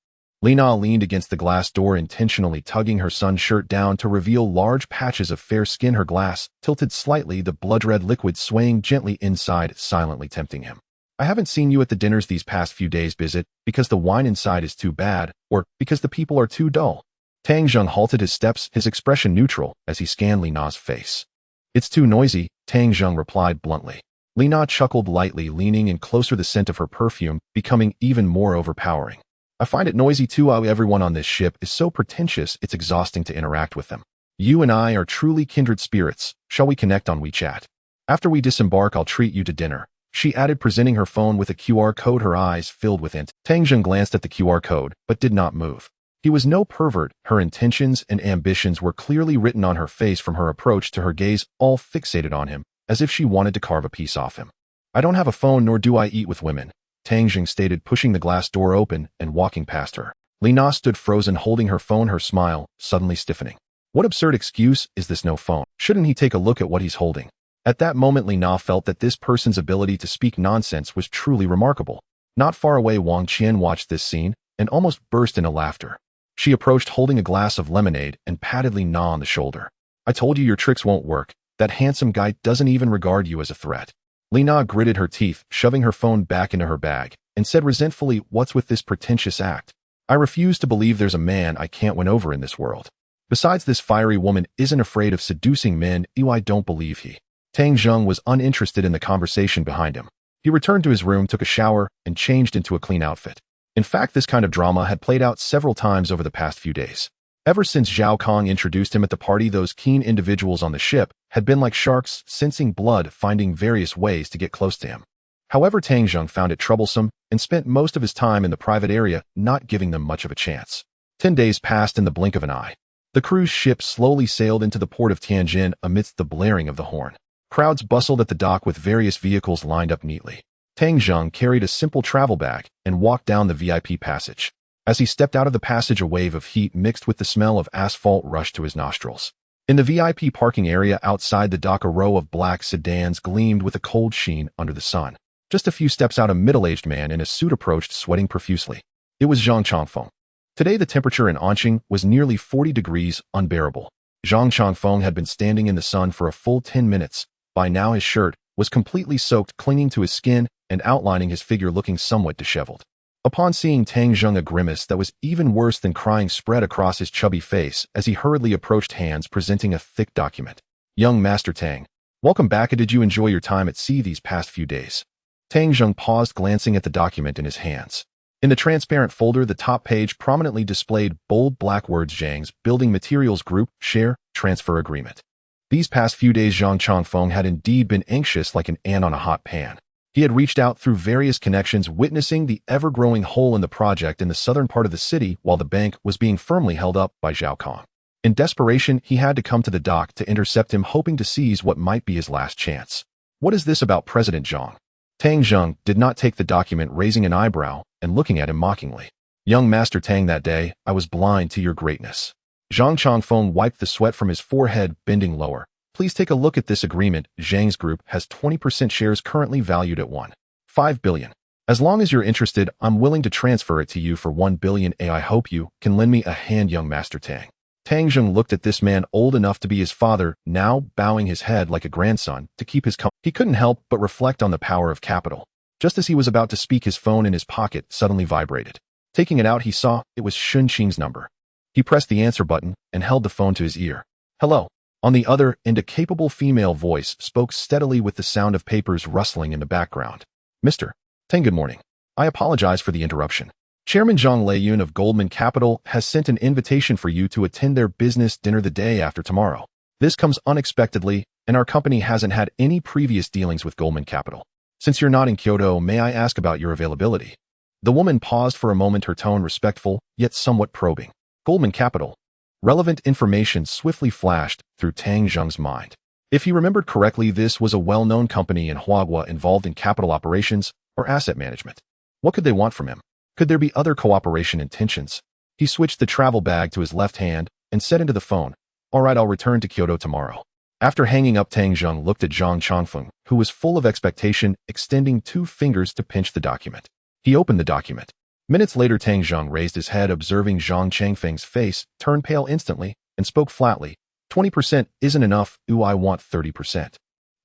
Li Na leaned against the glass door, intentionally tugging her sun shirt down to reveal large patches of fair skin, her glass tilted slightly, the blood-red liquid swaying gently inside, silently tempting him. "I haven't seen you at the dinners these past few days. Is it because the wine inside is too bad, or because the people are too dull?" Tang Zheng halted his steps, his expression neutral as he scanned Li Na's face. "It's too noisy," Tang Zheng replied bluntly. Li Na chuckled lightly, leaning in closer, the scent of her perfume becoming even more overpowering. "I find it noisy too. Everyone on this ship is so pretentious, it's exhausting to interact with them. You and I are truly kindred spirits. Shall we connect on WeChat? After we disembark, I'll treat you to dinner," she added, presenting her phone with a QR code, her eyes filled with int. Tang Zheng glanced at the QR code, but did not move. He was no pervert. Her intentions and ambitions were clearly written on her face, from her approach to her gaze, all fixated on him, as if she wanted to carve a piece off him. "I don't have a phone, nor do I eat with women," Tang Zheng stated, pushing the glass door open and walking past her. Li Na stood frozen, holding her phone, her smile suddenly stiffening. What absurd excuse is this? No phone? Shouldn't he take a look at what he's holding? At that moment, Li Na felt that this person's ability to speak nonsense was truly remarkable. Not far away, Wang Qian watched this scene and almost burst into laughter. She approached, holding a glass of lemonade, and patted Li Na on the shoulder. "I told you your tricks won't work. That handsome guy doesn't even regard you as a threat." Li Na gritted her teeth, shoving her phone back into her bag, and said resentfully, "What's with this pretentious act? I refuse to believe there's a man I can't win over in this world. Besides, this fiery woman isn't afraid of seducing men. I don't believe he." Tang Zheng was uninterested in the conversation behind him. He returned to his room, took a shower, and changed into a clean outfit. In fact, this kind of drama had played out several times over the past few days. Ever since Zhao Kong introduced him at the party, those keen individuals on the ship had been like sharks, sensing blood, finding various ways to get close to him. However, Tang Zheng found it troublesome and spent most of his time in the private area, not giving them much of a chance. 10 days passed in the blink of an eye. The cruise ship slowly sailed into the port of Tianjin amidst the blaring of the horn. Crowds bustled at the dock with various vehicles lined up neatly. Tang Zheng carried a simple travel bag and walked down the VIP passage. As he stepped out of the passage, a wave of heat mixed with the smell of asphalt rushed to his nostrils. In the VIP parking area outside the dock, a row of black sedans gleamed with a cold sheen under the sun. Just a few steps out, a middle-aged man in a suit approached, sweating profusely. It was Zhang Changfeng. Today the temperature in Anqing was nearly 40 degrees, unbearable. Zhang Changfeng had been standing in the sun for a full 10 minutes. By now his shirt was completely soaked, clinging to his skin and outlining his figure, looking somewhat disheveled. Upon seeing Tang Zheng, a grimace that was even worse than crying spread across his chubby face as he hurriedly approached, hands presenting a thick document. "Young Master Tang, welcome back. Did you enjoy your time at sea these past few days?" Tang Zheng paused, glancing at the document in his hands. In the transparent folder, the top page prominently displayed bold black words: Zhang's Building Materials Group Share Transfer Agreement. These past few days, Zhang Changfeng had indeed been anxious like an ant on a hot pan. He had reached out through various connections, witnessing the ever-growing hole in the project in the southern part of the city while the bank was being firmly held up by Zhao Kong. In desperation, he had to come to the dock to intercept him, hoping to seize what might be his last chance. What is this about President Zhang? Tang Zheng did not take the document, raising an eyebrow and looking at him mockingly. Young Master Tang, that day, I was blind to your greatness. Zhang Changfeng wiped the sweat from his forehead, bending lower. Please take a look at this agreement. Zhang's group has 20% shares currently valued at 1.5 billion. As long as you're interested, I'm willing to transfer it to you for 1 billion. I hope you can lend me a hand, young Master Tang. Tang Zheng looked at this man old enough to be his father, now bowing his head like a grandson to keep his He couldn't help but reflect on the power of capital. Just as he was about to speak, his phone in his pocket suddenly vibrated. Taking it out, he saw it was Shun Qing's number. He pressed the answer button and held the phone to his ear. Hello. On the other end, a capable female voice spoke steadily with the sound of papers rustling in the background. Mr. Tang, good morning. I apologize for the interruption. Chairman Zhang Leiyun of Goldman Capital has sent an invitation for you to attend their business dinner the day after tomorrow. This comes unexpectedly, and our company hasn't had any previous dealings with Goldman Capital. Since you're not in Kyoto, may I ask about your availability? The woman paused for a moment, her tone respectful, yet somewhat probing. Goldman Capital. Relevant information swiftly flashed through Tang Zheng's mind. If he remembered correctly, this was a well-known company in Huagua involved in capital operations or asset management. What could they want from him? Could there be other cooperation intentions? He switched the travel bag to his left hand and said into the phone, All right, I'll return to Kyoto tomorrow. After hanging up, Tang Zheng looked at Zhang Changfeng, who was full of expectation, extending 2 fingers to pinch the document. He opened the document. Minutes later, Tang Zheng raised his head, observing Zhang Changfeng's face, turned pale instantly, and spoke flatly. 20% isn't enough, I want 30%.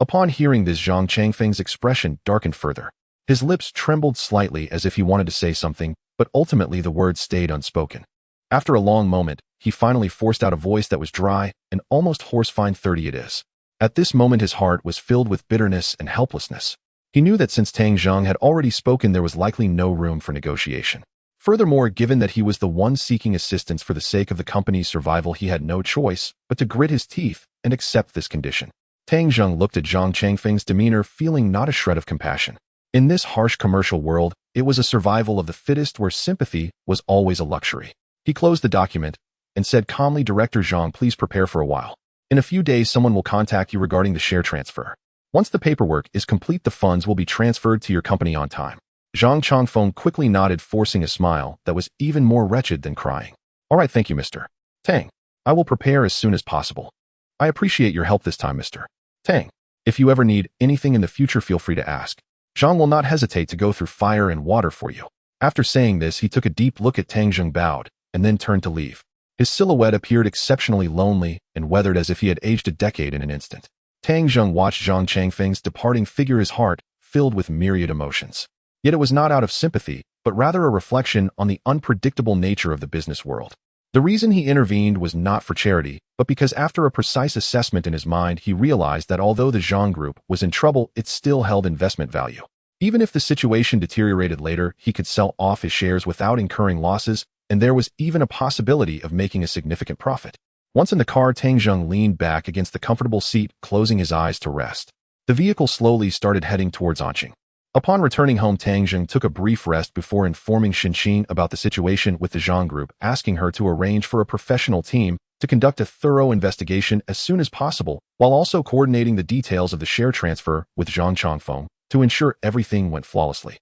Upon hearing this, Zhang Changfeng's expression darkened further. His lips trembled slightly as if he wanted to say something, but ultimately the words stayed unspoken. After a long moment, he finally forced out a voice that was dry and almost hoarse. Fine, 30 it is. At this moment, his heart was filled with bitterness and helplessness. He knew that since Tang Zheng had already spoken, there was likely no room for negotiation. Furthermore, given that he was the one seeking assistance for the sake of the company's survival, he had no choice but to grit his teeth and accept this condition. Tang Zheng looked at Zhang Changfeng's demeanor, feeling not a shred of compassion. In this harsh commercial world, it was a survival of the fittest where sympathy was always a luxury. He closed the document and said calmly, Director Zhang, please prepare for a while. In a few days, someone will contact you regarding the share transfer. Once the paperwork is complete, the funds will be transferred to your company on time. Zhang Changfeng quickly nodded, forcing a smile that was even more wretched than crying. All right, thank you, Mr. Tang. I will prepare as soon as possible. I appreciate your help this time, Mr. Tang. If you ever need anything in the future, feel free to ask. Zhang will not hesitate to go through fire and water for you. After saying this, he took a deep look at Tang Zheng, bowed, and then turned to leave. His silhouette appeared exceptionally lonely and weathered, as if he had aged a decade in an instant. Tang Zheng watched Zhang Changfeng's departing figure, his heart filled with myriad emotions. Yet it was not out of sympathy, but rather a reflection on the unpredictable nature of the business world. The reason he intervened was not for charity, but because after a precise assessment in his mind, he realized that although the Zhang Group was in trouble, it still held investment value. Even if the situation deteriorated later, he could sell off his shares without incurring losses, and there was even a possibility of making a significant profit. Once in the car, Tang Zheng leaned back against the comfortable seat, closing his eyes to rest. The vehicle slowly started heading towards Anqing. Upon returning home, Tang Zheng took a brief rest before informing Xinqing about the situation with the Zhang Group, asking her to arrange for a professional team to conduct a thorough investigation as soon as possible, while also coordinating the details of the share transfer with Zhang Changfeng to ensure everything went flawlessly.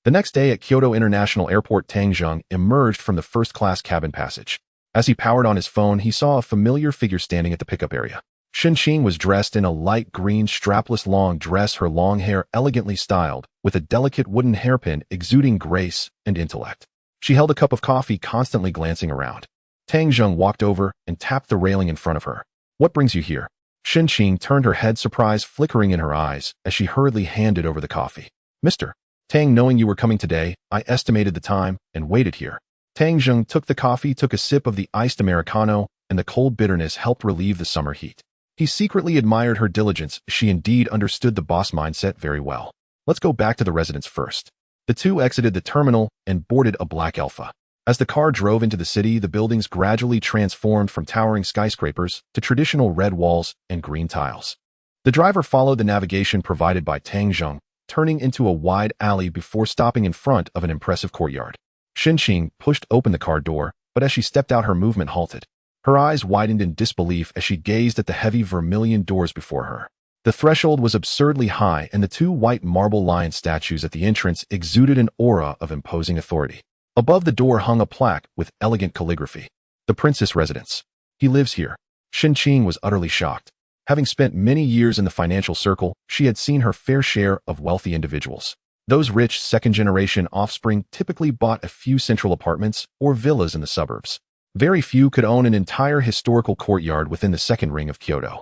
The next day at Kyoto International Airport, Tang Zheng emerged from the first-class cabin passage. As he powered on his phone, he saw a familiar figure standing at the pickup area. Xinqing was dressed in a light green strapless long dress, her long hair elegantly styled, with a delicate wooden hairpin exuding grace and intellect. She held a cup of coffee, constantly glancing around. Tang Zheng walked over and tapped the railing in front of her. What brings you here? Xinqing turned her head, surprise flickering in her eyes as she hurriedly handed over the coffee. Mr. Tang, knowing you were coming today, I estimated the time and waited here. Tang Zheng took the coffee, took a sip of the iced Americano, and the cold bitterness helped relieve the summer heat. He secretly admired her diligence. She indeed understood the boss mindset very well. Let's go back to the residence first. The two exited the terminal and boarded a black Alpha. As the car drove into the city, the buildings gradually transformed from towering skyscrapers to traditional red walls and green tiles. The driver followed the navigation provided by Tang Zheng, turning into a wide alley before stopping in front of an impressive courtyard. Xinqing pushed open the car door, but as she stepped out, her movement halted. Her eyes widened in disbelief as she gazed at the heavy vermilion doors before her. The threshold was absurdly high, and the two white marble lion statues at the entrance exuded an aura of imposing authority. Above the door hung a plaque with elegant calligraphy. The Princess Residence. He lives here. Qing was utterly shocked. Having spent many years in the financial circle, she had seen her fair share of wealthy individuals. Those rich second-generation offspring typically bought a few central apartments or villas in the suburbs. Very few could own an entire historical courtyard within the second ring of Kyoto.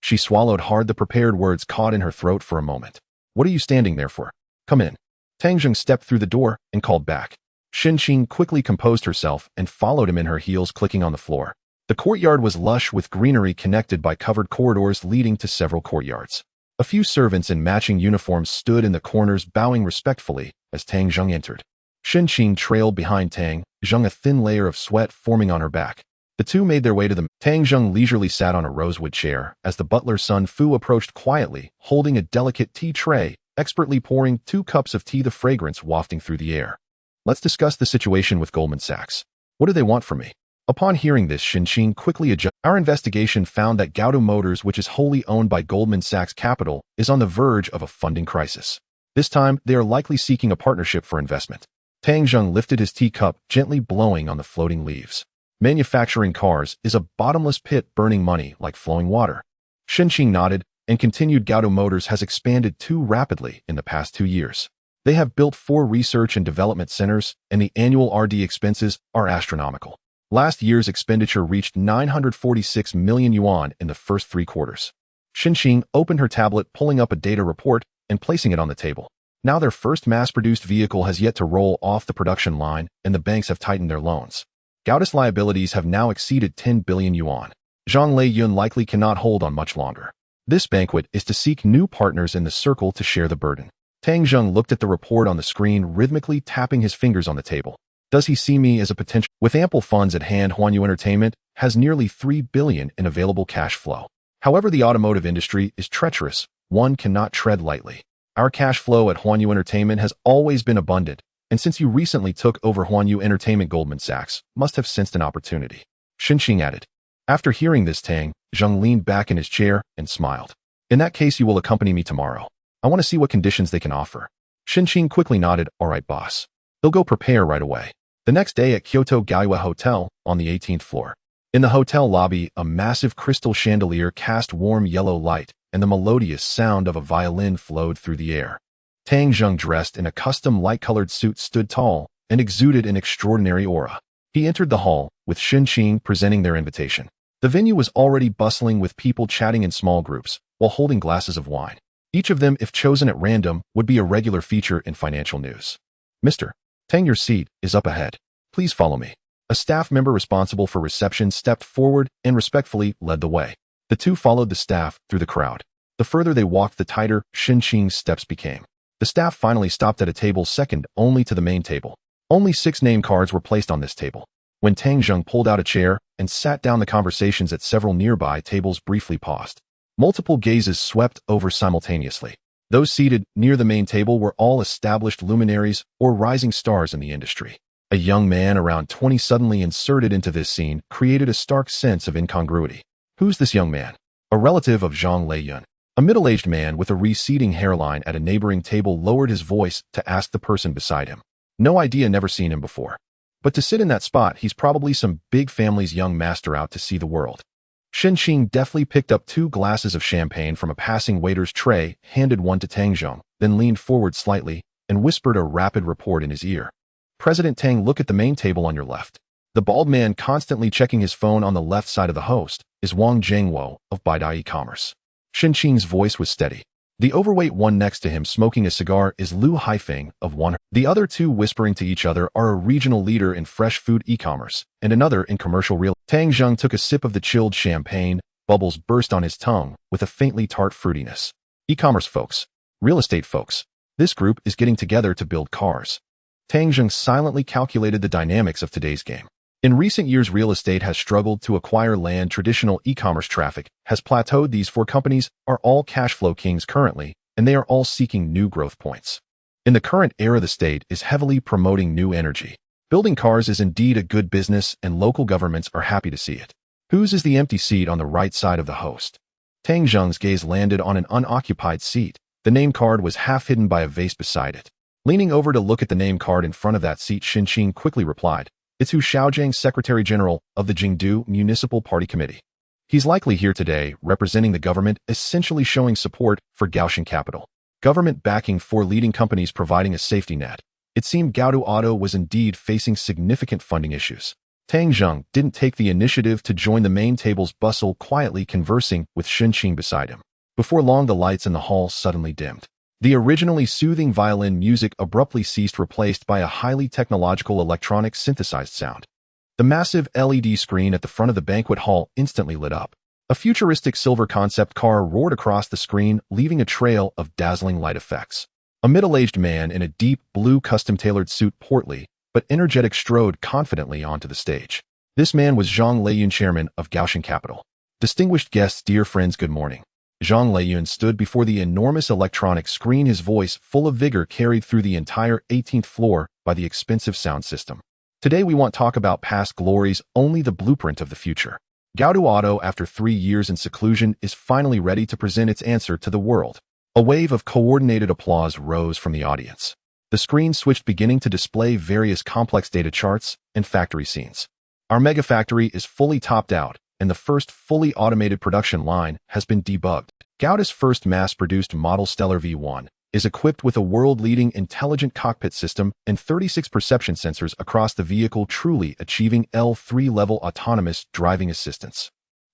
She swallowed hard, the prepared words caught in her throat for a moment. What are you standing there for? Come in. Tang Zheng stepped through the door and called back. Qing quickly composed herself and followed him, in her heels clicking on the floor. The courtyard was lush with greenery connected by covered corridors leading to several courtyards. A few servants in matching uniforms stood in the corners, bowing respectfully as Tang Zheng entered. Qing trailed behind Tang Zheng, a thin layer of sweat forming on her back. The two made their way to them. Tang Zheng leisurely sat on a rosewood chair as the butler Sun Fu approached quietly, holding a delicate tea tray, expertly pouring 2 cups of tea, the fragrance wafting through the air. Let's discuss the situation with Goldman Sachs. What do they want from me? Upon hearing this, Qing quickly adjusted. Our investigation found that Gaudu Motors, which is wholly owned by Goldman Sachs Capital, is on the verge of a funding crisis. This time, they are likely seeking a partnership for investment. Tang Zheng lifted his teacup, gently blowing on the floating leaves. Manufacturing cars is a bottomless pit, burning money like flowing water. Qing nodded and continued. Gaudu Motors has expanded too rapidly in the past 2 years. They have built 4 research and development centers, and the annual R&D expenses are astronomical. Last year's expenditure reached 946 million yuan in the first 3 quarters. Qing opened her tablet, pulling up a data report and placing it on the table. Now their first mass-produced vehicle has yet to roll off the production line, and the banks have tightened their loans. Gaudu's liabilities have now exceeded 10 billion yuan. Zhang Leiyun likely cannot hold on much longer. This banquet is to seek new partners in the circle to share the burden. Tang Zheng looked at the report on the screen, rhythmically tapping his fingers on the table. Does he see me as a potential? With ample funds at hand, Huanyu Entertainment has nearly 3 billion in available cash flow. However, the automotive industry is treacherous. One cannot tread lightly. Our cash flow at Huanyu Entertainment has always been abundant, and since you recently took over Huanyu Entertainment, Goldman Sachs must have sensed an opportunity. Qing added. After hearing this, Tang Zheng leaned back in his chair and smiled. In that case, you will accompany me tomorrow. I want to see what conditions they can offer. Qing quickly nodded. All right, boss. They'll go prepare right away. The next day at Kyoto Gaiwa Hotel on the 18th floor. In the hotel lobby, a massive crystal chandelier cast warm yellow light, and the melodious sound of a violin flowed through the air. Tang Zheng, dressed in a custom light-colored suit, stood tall and exuded an extraordinary aura. He entered the hall, with Qing presenting their invitation. The venue was already bustling with people chatting in small groups, while holding glasses of wine. Each of them, if chosen at random, would be a regular feature in financial news. Mr. Tang, your seat is up ahead. Please follow me. A staff member responsible for reception stepped forward and respectfully led the way. The two followed the staff through the crowd. The further they walked, the tighter Qing's steps became. The staff finally stopped at a table second only to the main table. Only 6 name cards were placed on this table. When Tang Zheng pulled out a chair and sat down, the conversations at several nearby tables briefly paused. Multiple gazes swept over simultaneously. Those seated near the main table were all established luminaries or rising stars in the industry. A young man around 20 suddenly inserted into this scene created a stark sense of incongruity. Who's this young man? A relative of Zhang Leiyun. A middle-aged man with a receding hairline at a neighboring table lowered his voice to ask the person beside him. No idea, never seen him before. But to sit in that spot, he's probably some big family's young master out to see the world. Qing deftly picked up 2 glasses of champagne from a passing waiter's tray, handed one to Tang Zheng, then leaned forward slightly and whispered a rapid report in his ear. President Tang, look at the main table on your left. The bald man constantly checking his phone on the left side of the host is Wang Zhengwo of Baidai E-Commerce. Qing's voice was steady. The overweight one next to him smoking a cigar is Lu Haifeng of One. The other 2 whispering to each other are a regional leader in fresh food e-commerce and another in commercial real. Tang Zheng took a sip of the chilled champagne. Bubbles burst on his tongue with a faintly tart fruitiness. E-commerce folks. Real estate folks. This group is getting together to build cars. Tang Zheng silently calculated the dynamics of today's game. In recent years, real estate has struggled to acquire land. Traditional e-commerce traffic has plateaued. These 4 companies are all cash flow kings currently, and they are all seeking new growth points. In the current era, the state is heavily promoting new energy. Building cars is indeed a good business, and local governments are happy to see it. Whose is the empty seat on the right side of the host? Tang Zheng's gaze landed on an unoccupied seat. The name card was half hidden by a vase beside it. Leaning over to look at the name card in front of that seat, Xin Qing quickly replied, "It's Hu Xiaojiang, Secretary General of the Jingdu Municipal Party Committee. He's likely here today, representing the government, essentially showing support for Gaoshan Capital. Government backing for leading companies providing a safety net." It seemed Gaodu Auto was indeed facing significant funding issues. Tang Zheng didn't take the initiative to join the main table's bustle, quietly conversing with Xin Qing beside him. Before long, the lights in the hall suddenly dimmed. The originally soothing violin music abruptly ceased, replaced by a highly technological electronic synthesized sound. The massive LED screen at the front of the banquet hall instantly lit up. A futuristic silver concept car roared across the screen, leaving a trail of dazzling light effects. A middle-aged man in a deep blue custom-tailored suit, portly but energetic, strode confidently onto the stage. This man was Zhang Leiyun, chairman of Gaoshan Capital. "Distinguished guests, dear friends, good morning." Zhang Leiyun stood before the enormous electronic screen, his voice full of vigor carried through the entire 18th floor by the expensive sound system. "Today we won't talk about past glories, only the blueprint of the future. Gaodu Auto, after 3 years in seclusion, is finally ready to present its answer to the world." A wave of coordinated applause rose from the audience. The screen switched, beginning to display various complex data charts and factory scenes. "Our mega factory is fully topped out, and the first fully automated production line has been debugged. Gaoda's first mass-produced model Stellar V1 is equipped with a world-leading intelligent cockpit system and 36 perception sensors across the vehicle, truly achieving L3-level autonomous driving assistance."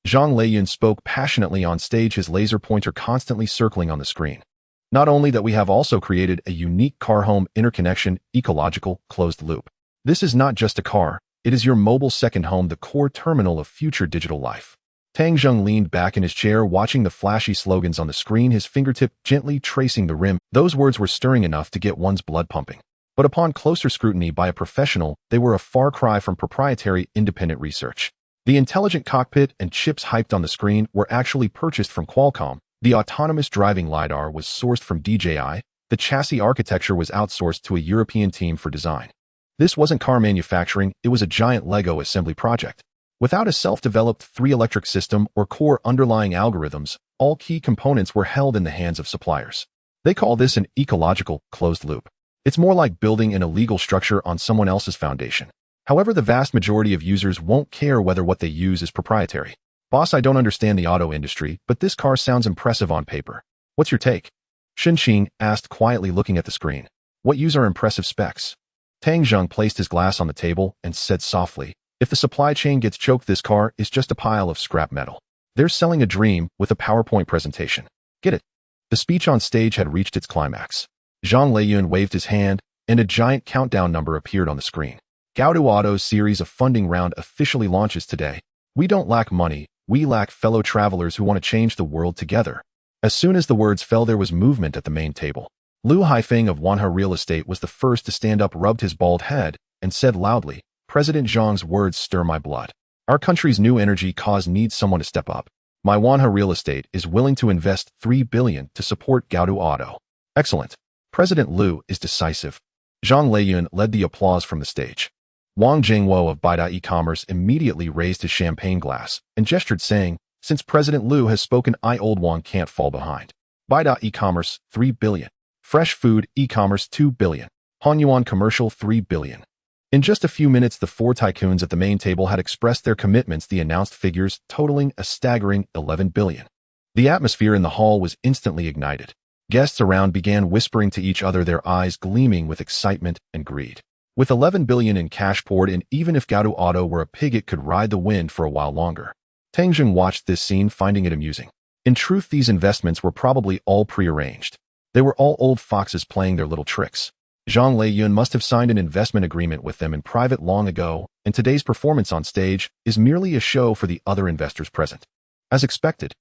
Zhang Leiyun spoke passionately on stage, his laser pointer constantly circling on the screen. "Not only that, we have also created a unique car-home interconnection, ecological, closed loop. This is not just a car, it is your mobile second home, the core terminal of future digital life." Tang Zheng leaned back in his chair, watching the flashy slogans on the screen, his fingertip gently tracing the rim. Those words were stirring enough to get one's blood pumping. But upon closer scrutiny by a professional, they were a far cry from proprietary independent research. The intelligent cockpit and chips hyped on the screen were actually purchased from Qualcomm. The autonomous driving LiDAR was sourced from DJI. The chassis architecture was outsourced to a European team for design. This wasn't car manufacturing, it was a giant Lego assembly project. Without a self-developed 3-electric system or core underlying algorithms, all key components were held in the hands of suppliers. They call this an ecological closed loop. It's more like building an illegal structure on someone else's foundation. However, the vast majority of users won't care whether what they use is proprietary. "Boss, I don't understand the auto industry, but this car sounds impressive on paper. What's your take?" Xin Qing asked quietly, looking at the screen. "What use are impressive specs?" Tang Zheng placed his glass on the table and said softly, "If the supply chain gets choked, this car is just a pile of scrap metal. They're selling a dream with a PowerPoint presentation. Get it?" The speech on stage had reached its climax. Zhang Leiyun waved his hand, and a giant countdown number appeared on the screen. "Gaodu Auto's series of funding round officially launches today. We don't lack money, we lack fellow travelers who want to change the world together." As soon as the words fell, there was movement at the main table. Lu Haifeng of Wanhe Real Estate was the first to stand up, rubbed his bald head, and said loudly, "President Zhang's words stir my blood. Our country's new energy cause needs someone to step up. My Wanhe Real Estate is willing to invest 3 billion to support Gaodu Auto." "Excellent. President Lu is decisive." Zhang Leiyun led the applause from the stage. Wang Jingwo of Baida e-commerce immediately raised his champagne glass and gestured, saying, "Since President Lu has spoken, I, Old Wang, can't fall behind. Baida e-commerce, 3 billion. Fresh food e-commerce, 2 billion. Hanyuan commercial, 3 billion. In just a few minutes, the 4 tycoons at the main table had expressed their commitments, the announced figures totaling a staggering 11 billion. The atmosphere in the hall was instantly ignited. Guests around began whispering to each other, their eyes gleaming with excitement and greed. With 11 billion in cash poured in, even if Gaodu Auto were a pig, it could ride the wind for a while longer. Tang Zheng watched this scene, finding it amusing. In truth, these investments were probably all prearranged. They were all old foxes playing their little tricks. Zhang Leiyun must have signed an investment agreement with them in private long ago, and today's performance on stage is merely a show for the other investors present. As expected,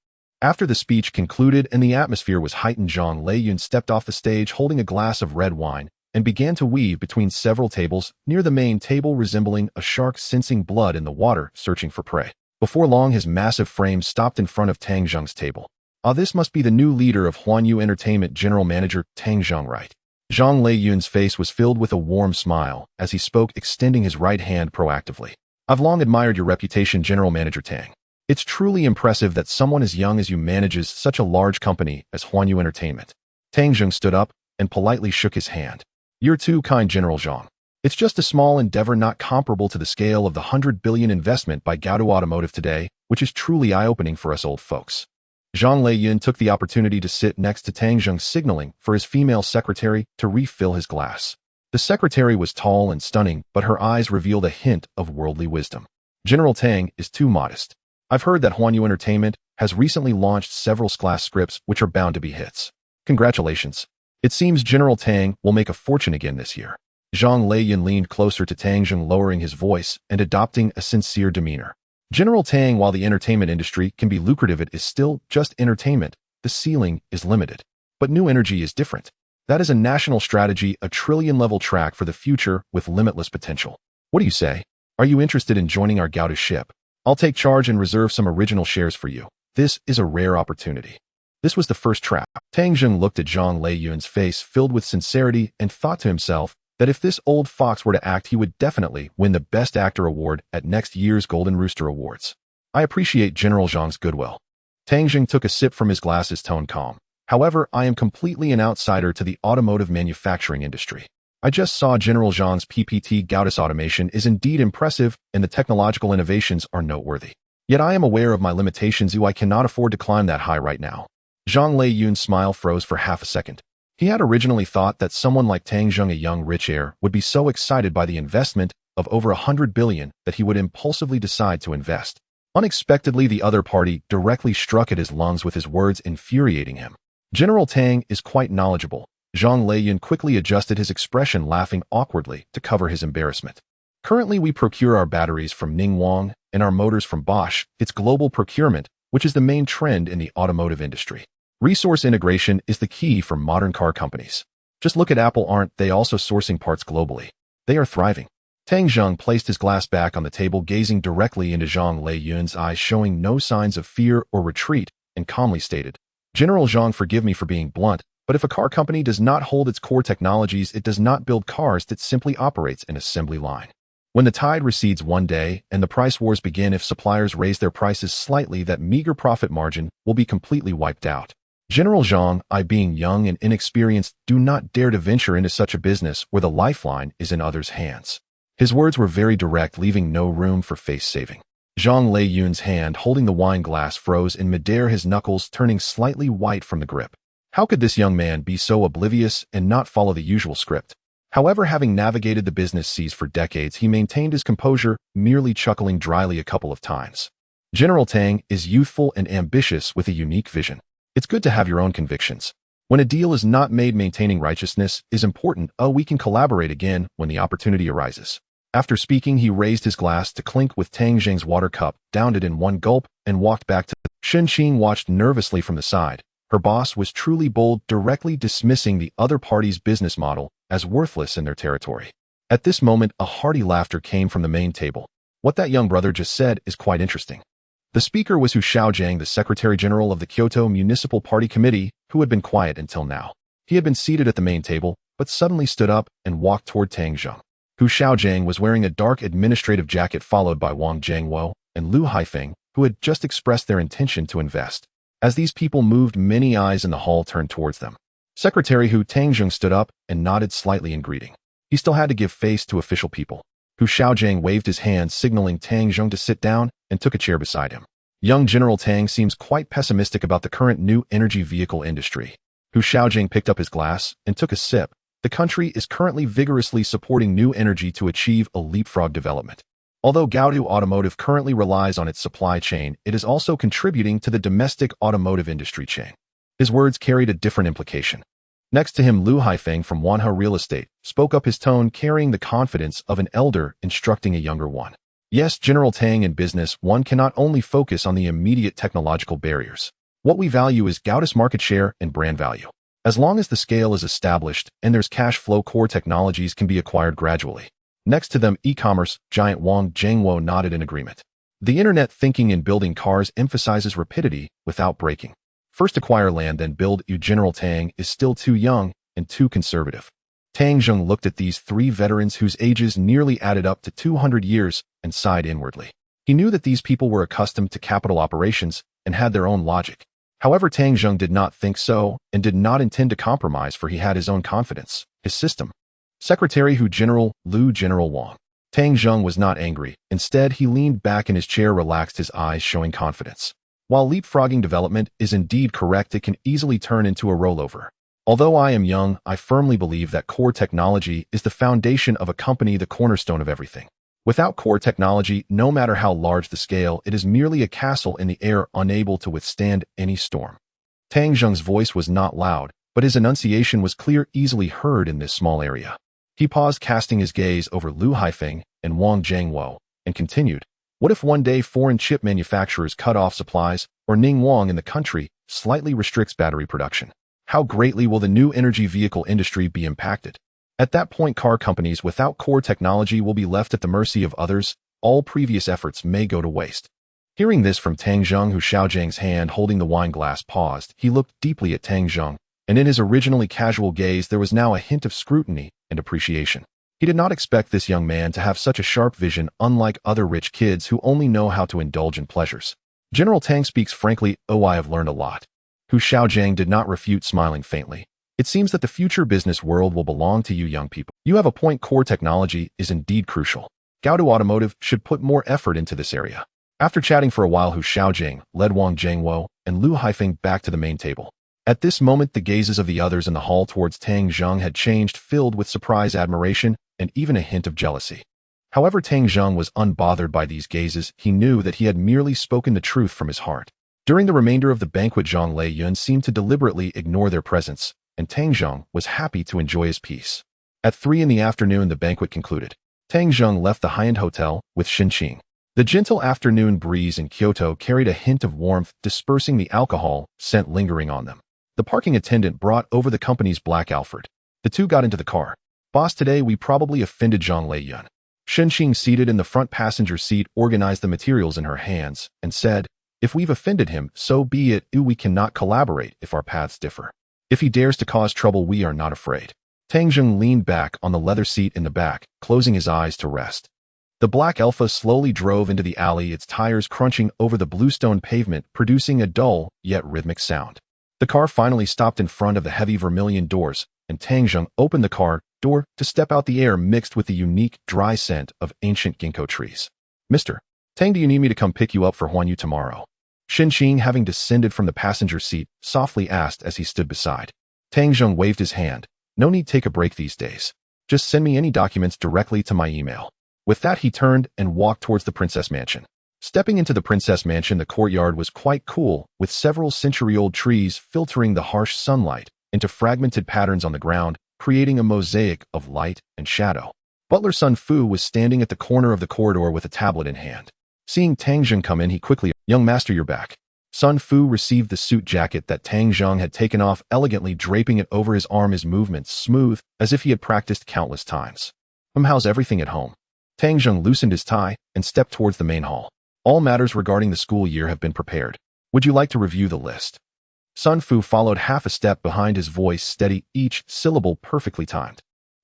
after the speech concluded and the atmosphere was heightened, Zhang Leiyun stepped off the stage holding a glass of red wine and began to weave between several tables near the main table, resembling a shark sensing blood in the water, searching for prey. Before long, his massive frame stopped in front of Tang Zheng's table. "Ah, this must be the new leader of Huanyu Entertainment, General Manager Tang Zheng, right?" Zhang Leiyun's face was filled with a warm smile as he spoke, extending his right hand proactively. "I've long admired your reputation, General Manager Tang. It's truly impressive that someone as young as you manages such a large company as Huanyu Entertainment. Tang Zheng stood up and politely shook his hand. You're too kind, General Zhang. It's just a small endeavor not comparable to the scale of the 100 billion investment by Gaodu Automotive today, which is truly eye-opening for us old folks. Zhang Leiyun took the opportunity to sit next to Tang Zheng, signaling for his female secretary to refill his glass. The secretary was tall and stunning, but her eyes revealed a hint of worldly wisdom. General Tang is too modest. I've heard that Huanyu Entertainment has recently launched several class scripts which are bound to be hits. Congratulations. It seems General Tang will make a fortune again this year. Zhang Leiyun leaned closer to Tang Zheng, lowering his voice and adopting a sincere demeanor. General Tang, while the entertainment industry can be lucrative, it is still just entertainment. The ceiling is limited. But new energy is different. That is a national strategy, a trillion-level track for the future with limitless potential. What do you say? Are you interested in joining our Gaodu ship? I'll take charge and reserve some original shares for you. This is a rare opportunity. This was the first trap. Tang Zheng looked at Zhang Leiyun's face filled with sincerity and thought to himself that if this old fox were to act, he would definitely win the Best Actor award at next year's Golden Rooster Awards. I appreciate General Zhang's goodwill. Tang Zheng took a sip from his glass, his tone calm. However, I am completely an outsider to the automotive manufacturing industry. I just saw General Zhang's PPT. Gaodu's automation is indeed impressive, and the technological innovations are noteworthy. Yet I am aware of my limitations. I cannot afford to climb that high right now. Zhang Leiyun's smile froze for half a second. He had originally thought that someone like Tang Zheng, a young rich heir, would be so excited by the investment of over 100 billion that he would impulsively decide to invest. Unexpectedly, the other party directly struck at his lungs with his words, infuriating him. General Tang is quite knowledgeable. Zhang Leiyun quickly adjusted his expression, laughing awkwardly to cover his embarrassment. Currently, we procure our batteries from Ningguang and our motors from Bosch. It's global procurement, which is the main trend in the automotive industry. Resource integration is the key for modern car companies. Just look at Apple, aren't they also sourcing parts globally? They are thriving. Tang Zheng placed his glass back on the table, gazing directly into Zhang Leiyun's eyes, showing no signs of fear or retreat, and calmly stated, General Zhang, forgive me for being blunt, but if a car company does not hold its core technologies, it does not build cars, that simply operates an assembly line. When the tide recedes one day and the price wars begin, if suppliers raise their prices slightly, that meager profit margin will be completely wiped out. General Zhang, I being young and inexperienced, do not dare to venture into such a business where the lifeline is in others' hands. His words were very direct, leaving no room for face-saving. Zhang Leiyun's hand holding the wine glass froze in midair, his knuckles turning slightly white from the grip. How could this young man be so oblivious and not follow the usual script? However, having navigated the business seas for decades, he maintained his composure, merely chuckling dryly a couple of times. General Tang is youthful and ambitious with a unique vision. It's good to have your own convictions. When a deal is not made, maintaining righteousness is important. We can collaborate again when the opportunity arises. After speaking, he raised his glass to clink with Tang Zheng's water cup, downed it in one gulp, and walked back to Shen Qing watched nervously from the side. Her boss was truly bold, directly dismissing the other party's business model as worthless in their territory. At this moment, a hearty laughter came from the main table. What that young brother just said is quite interesting. The speaker was Hu Xiaojiang, the Secretary General of the Kyoto Municipal Party Committee, who had been quiet until now. He had been seated at the main table, but suddenly stood up and walked toward Tang Zheng. Hu Xiaojiang was wearing a dark administrative jacket, followed by Wang Jiangwo and Lu Haifeng, who had just expressed their intention to invest. As these people moved, many eyes in the hall turned towards them. Secretary Hu Tang Zheng stood up and nodded slightly in greeting. He still had to give face to official people. Hu Xiaojiang waved his hand, signaling Tang Zheng to sit down, and took a chair beside him. Young General Tang seems quite pessimistic about the current new energy vehicle industry. Hu Xiaojiang picked up his glass and took a sip. The country is currently vigorously supporting new energy to achieve a leapfrog development. Although Gaodu Automotive currently relies on its supply chain, it is also contributing to the domestic automotive industry chain. His words carried a different implication. Next to him, Lu Haifeng from Wanhao Real Estate spoke up, his tone carrying the confidence of an elder instructing a younger one. Yes, General Tang, in business, one cannot only focus on the immediate technological barriers. What we value is Gaodu's market share and brand value. As long as the scale is established and there's cash flow, core technologies can be acquired gradually. Next to them, e-commerce giant Wang Jiangwo nodded in agreement. The internet thinking in building cars emphasizes rapidity without breaking. First acquire land, then build. General Tang is still too young and too conservative. Tang Zheng looked at these three veterans whose ages nearly added up to 200 years and sighed inwardly. He knew that these people were accustomed to capital operations and had their own logic. However, Tang Zheng did not think so and did not intend to compromise, for he had his own confidence, his system. Secretary Hu General Lu General Wang. Tang Zheng was not angry. Instead, he leaned back in his chair, relaxed his eyes, showing confidence. While leapfrogging development is indeed correct, it can easily turn into a rollover. Although I am young, I firmly believe that core technology is the foundation of a company, the cornerstone of everything. Without core technology, no matter how large the scale, it is merely a castle in the air, unable to withstand any storm. Tang Zheng's voice was not loud, but his enunciation was clear, easily heard in this small area. He paused, casting his gaze over Lu Haifeng and Wang Zhangwo, and continued, "What if one day foreign chip manufacturers cut off supplies, or Ning Wang in the country slightly restricts battery production? How greatly will the new energy vehicle industry be impacted? At that point, car companies without core technology will be left at the mercy of others. All previous efforts may go to waste." Hearing this from Tang Zheng, who Xiaozhang's hand holding the wine glass paused, he looked deeply at Tang Zheng, and in his originally casual gaze there was now a hint of scrutiny and appreciation. He did not expect this young man to have such a sharp vision, unlike other rich kids who only know how to indulge in pleasures. General Tang speaks frankly. "Oh, I have learned a lot." Hu Xiaozhang did not refute, smiling faintly. "It seems that the future business world will belong to you young people. You have a point. Core technology is indeed crucial. Gaodu Automotive should put more effort into this area." After chatting for a while, Hu Xiaozhang led Wang Zhangwo and Lu Haifeng back to the main table. At this moment, the gazes of the others in the hall towards Tang Zheng had changed, filled with surprise, admiration, and even a hint of jealousy. However, Tang Zheng was unbothered by these gazes. He knew that he had merely spoken the truth from his heart. During the remainder of the banquet, Zhang Lei Yun seemed to deliberately ignore their presence, and Tang Zheng was happy to enjoy his peace. At 3 in the afternoon, the banquet concluded. Tang Zheng left the high-end hotel with Xinqing. The gentle afternoon breeze in Kyoto carried a hint of warmth, dispersing the alcohol scent lingering on them. The parking attendant brought over the company's black Alfred. The two got into the car. "Boss, today we probably offended Zhang Lei Yun." Xinqing, seated in the front passenger seat, organized the materials in her hands and said, "If we've offended him, so be it. We cannot collaborate if our paths differ. If he dares to cause trouble, we are not afraid." Tang Zheng leaned back on the leather seat in the back, closing his eyes to rest. The black Alpha slowly drove into the alley, its tires crunching over the bluestone pavement, producing a dull yet rhythmic sound. The car finally stopped in front of the heavy vermilion doors, and Tang Zheng opened the car door to step out, the air mixed with the unique, dry scent of ancient ginkgo trees. "Mr. Tang, do you need me to come pick you up for Huanyu tomorrow?" Xinqing, having descended from the passenger seat, softly asked as he stood beside. Tang Zheng waved his hand. "No need take a break these days. Just send me any documents directly to my email." With that, he turned and walked towards the Princess Mansion. Stepping into the Princess Mansion, the courtyard was quite cool, with several century-old trees filtering the harsh sunlight into fragmented patterns on the ground, creating a mosaic of light and shadow. Butler Sun Fu was standing at the corner of the corridor with a tablet in hand. Seeing Tang Zheng come in, he quickly, "Young master, you're back." Sun Fu received the suit jacket that Tang Zheng had taken off, elegantly draping it over his arm, his movements smooth, as if he had practiced countless times. "How's everything at home?" Tang Zheng loosened his tie and stepped towards the main hall. "All matters regarding the school year have been prepared. Would you like to review the list?" Sun Fu followed half a step behind, his voice steady, each syllable perfectly timed.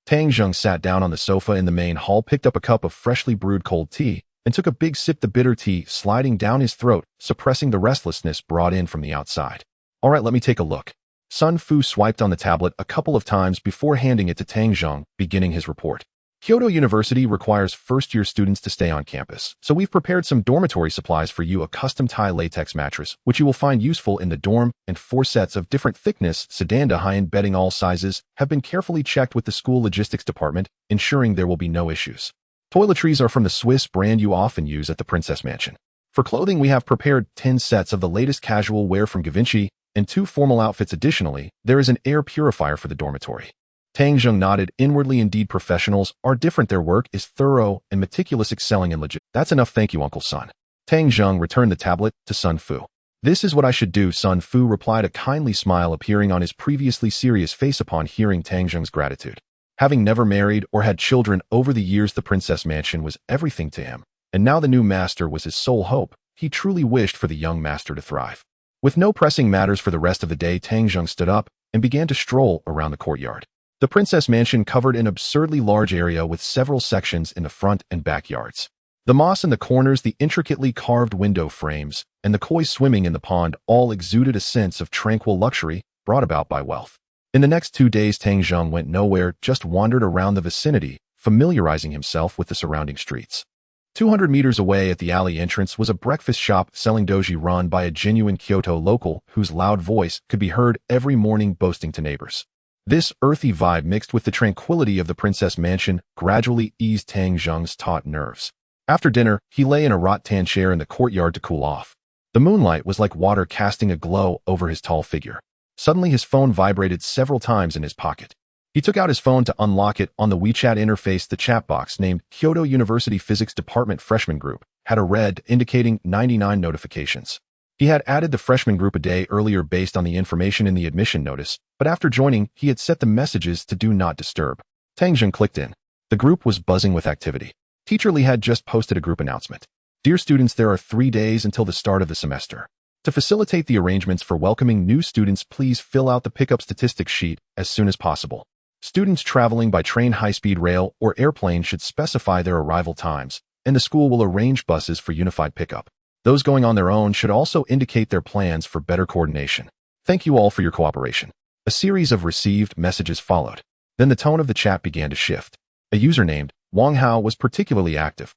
Tang Zheng sat down on the sofa in the main hall, picked up a cup of freshly brewed cold tea, and took a big sip, the bitter tea sliding down his throat, suppressing the restlessness brought in from the outside. "All right, let me take a look." Sun Fu swiped on the tablet a couple of times before handing it to Tang Zheng, beginning his report. "Kyoto University requires first-year students to stay on campus, so we've prepared some dormitory supplies for you: a custom Thai latex mattress, which you will find useful in the dorm, and 4 sets of different thickness sedanda high-end bedding. All sizes have been carefully checked with the school logistics department, ensuring there will be no issues. Toiletries are from the Swiss brand you often use at the Princess Mansion. For clothing, we have prepared 10 sets of the latest casual wear from Givenchy, and 2 formal outfits. Additionally, there is an air purifier for the dormitory." Tang Zheng nodded. Inwardly, indeed, professionals are different. Their work is thorough and meticulous, excelling in legit. "That's enough, thank you, Uncle Sun." Tang Zheng returned the tablet to Sun Fu. "This is what I should do," Sun Fu replied, a kindly smile appearing on his previously serious face upon hearing Tang Zheng's gratitude. Having never married or had children over the years, the Princess Mansion was everything to him, and now the new master was his sole hope. He truly wished for the young master to thrive. With no pressing matters for the rest of the day, Tang Zheng stood up and began to stroll around the courtyard. The Princess Mansion covered an absurdly large area with several sections in the front and backyards. The moss in the corners, the intricately carved window frames, and the koi swimming in the pond all exuded a sense of tranquil luxury brought about by wealth. In the next 2 days, Tang Zheng went nowhere, just wandered around the vicinity, familiarizing himself with the surrounding streets. 200 meters away at the alley entrance was a breakfast shop selling doji run by a genuine Kyoto local whose loud voice could be heard every morning boasting to neighbors. This earthy vibe mixed with the tranquility of the princess mansion gradually eased Tang Zheng's taut nerves. After dinner, he lay in a rattan chair in the courtyard to cool off. The moonlight was like water casting a glow over his tall figure. Suddenly his phone vibrated several times in his pocket. He took out his phone to unlock it. On the WeChat interface, the chat box named Kyoto University Physics Department Freshman Group had a red indicating 99 notifications. He had added the freshman group a day earlier based on the information in the admission notice, but after joining, he had set the messages to do not disturb. Tang Zheng clicked in. The group was buzzing with activity. Teacher Lee had just posted a group announcement. Dear students, there are 3 days until the start of the semester. To facilitate the arrangements for welcoming new students, please fill out the pickup statistics sheet as soon as possible. Students traveling by train, high-speed rail, or airplane should specify their arrival times, and the school will arrange buses for unified pickup. Those going on their own should also indicate their plans for better coordination. Thank you all for your cooperation. A series of received messages followed. Then the tone of the chat began to shift. A user named Wang Hao was particularly active.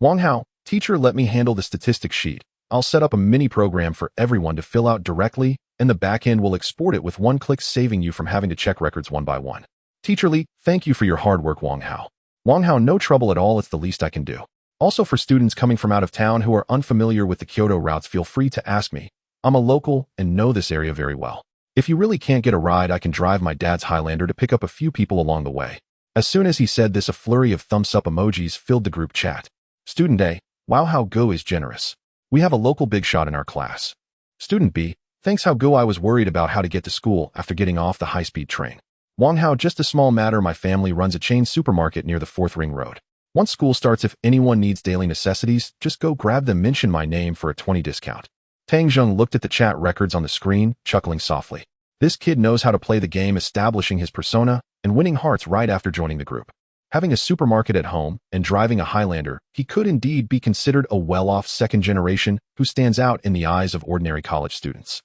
Wang Hao, teacher, let me handle the statistics sheet. I'll set up a mini program for everyone to fill out directly, and the backend will export it with 1 click, saving you from having to check records one by one. Teacher Lee, thank you for your hard work, Wang Hao. Wang Hao, no trouble at all, it's the least I can do. Also, for students coming from out of town who are unfamiliar with the Kyoto routes, feel free to ask me. I'm a local and know this area very well. If you really can't get a ride, I can drive my dad's Highlander to pick up a few people along the way. As soon as he said this, a flurry of thumbs-up emojis filled the group chat. Student A, wow, how Go is generous. We have a local big shot in our class. Student B, thanks how Go, I was worried about how to get to school after getting off the high-speed train. Wang Hao, just a small matter, my family runs a chain supermarket near the 4th Ring Road. Once school starts, if anyone needs daily necessities, just go grab them, mention my name for a 20% discount. Tang Zheng looked at the chat records on the screen, chuckling softly. This kid knows how to play the game, establishing his persona and winning hearts right after joining the group. Having a supermarket at home and driving a Highlander, he could indeed be considered a well-off second generation who stands out in the eyes of ordinary college students.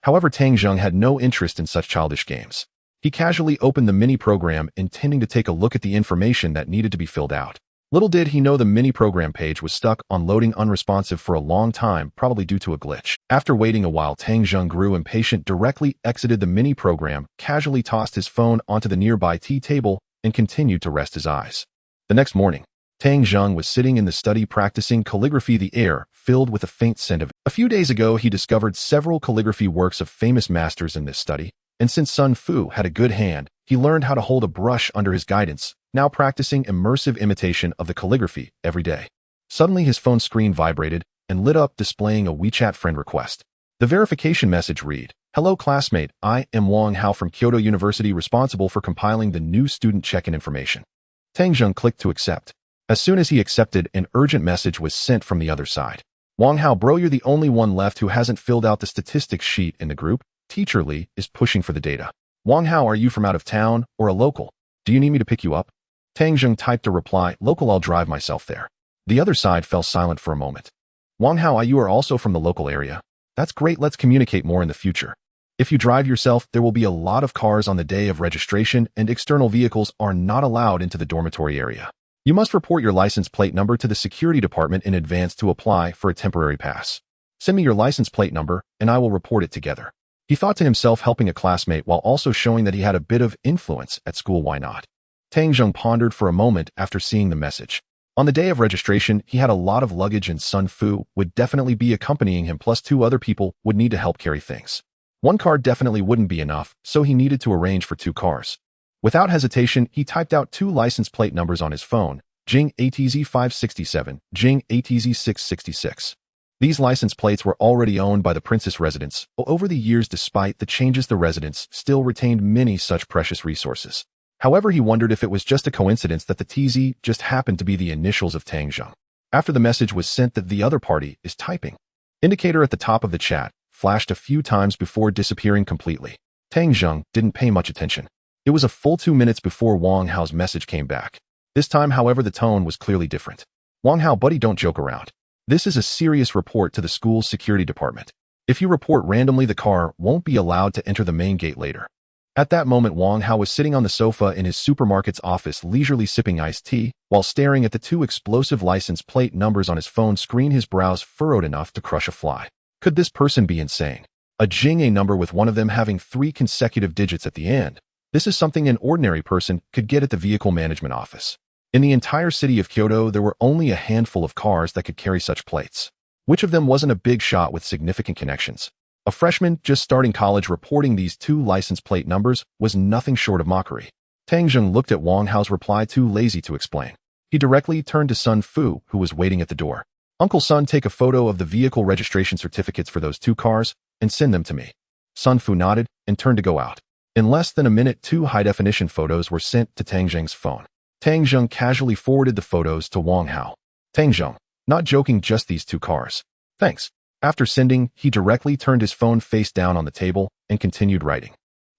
However, Tang Zheng had no interest in such childish games. He casually opened the mini program, intending to take a look at the information that needed to be filled out. Little did he know the mini program page was stuck on loading unresponsive for a long time, probably due to a glitch. After waiting a while, Tang Zheng grew impatient, directly exited the mini program, casually tossed his phone onto the nearby tea table, and continued to rest his eyes. The next morning, Tang Zheng was sitting in the study practicing calligraphy, the air filled with a faint scent of it. A few days ago, he discovered several calligraphy works of famous masters in this study, and since Sun Fu had a good hand, he learned how to hold a brush under his guidance, now practicing immersive imitation of the calligraphy every day. Suddenly, his phone screen vibrated and lit up, displaying a WeChat friend request. The verification message read, "Hello classmate, I am Wang Hao from Kyoto University, responsible for compiling the new student check-in information." Tang Zheng clicked to accept. As soon as he accepted, an urgent message was sent from the other side. Wang Hao, bro, you're the only one left who hasn't filled out the statistics sheet in the group. Teacher Lee is pushing for the data. Wang Hao, are you from out of town or a local? Do you need me to pick you up? Tang Zheng typed a reply, local, I'll drive myself there. The other side fell silent for a moment. Wang Hao, you are also from the local area. That's great, let's communicate more in the future. If you drive yourself, there will be a lot of cars on the day of registration, and external vehicles are not allowed into the dormitory area. You must report your license plate number to the security department in advance to apply for a temporary pass. Send me your license plate number, and I will report it together. He thought to himself, helping a classmate while also showing that he had a bit of influence at school, why not? Tang Zheng pondered for a moment after seeing the message. On the day of registration, he had a lot of luggage and Sun Fu would definitely be accompanying him, plus 2 other people would need to help carry things. 1 car definitely wouldn't be enough, so he needed to arrange for 2 cars. Without hesitation, he typed out 2 license plate numbers on his phone, Jing ATZ 567, Jing ATZ 666. These license plates were already owned by the princess residents. Over the years, despite the changes, the residents still retained many such precious resources. However, he wondered if it was just a coincidence that the TZ just happened to be the initials of Tang Zheng. After the message was sent that the other party is typing, indicator at the top of the chat flashed a few times before disappearing completely. Tang Zheng didn't pay much attention. It was a full 2 minutes before Wang Hao's message came back. This time, however, the tone was clearly different. Wang Hao, buddy, don't joke around. This is a serious report to the school's security department. If you report randomly, the car won't be allowed to enter the main gate later. At that moment, Wang Hao was sitting on the sofa in his supermarket's office, leisurely sipping iced tea, while staring at the two explosive license plate numbers on his phone screen, his brows furrowed enough to crush a fly. Could this person be insane? A Jing A number with one of them having 3 consecutive digits at the end. This is something an ordinary person could get at the vehicle management office. In the entire city of Kyoto, there were only a handful of cars that could carry such plates. Which of them wasn't a big shot with significant connections? A freshman just starting college reporting these 2 license plate numbers was nothing short of mockery. Tang Zheng looked at Wang Hao's reply, too lazy to explain. He directly turned to Sun Fu, who was waiting at the door. Uncle Sun, take a photo of the vehicle registration certificates for those 2 cars and send them to me. Sun Fu nodded and turned to go out. In less than a minute, 2 high-definition photos were sent to Tang Zheng's phone. Tang Zheng casually forwarded the photos to Wang Hao. Tang Zheng, not joking, just these 2 cars. Thanks. After sending, he directly turned his phone face down on the table and continued writing.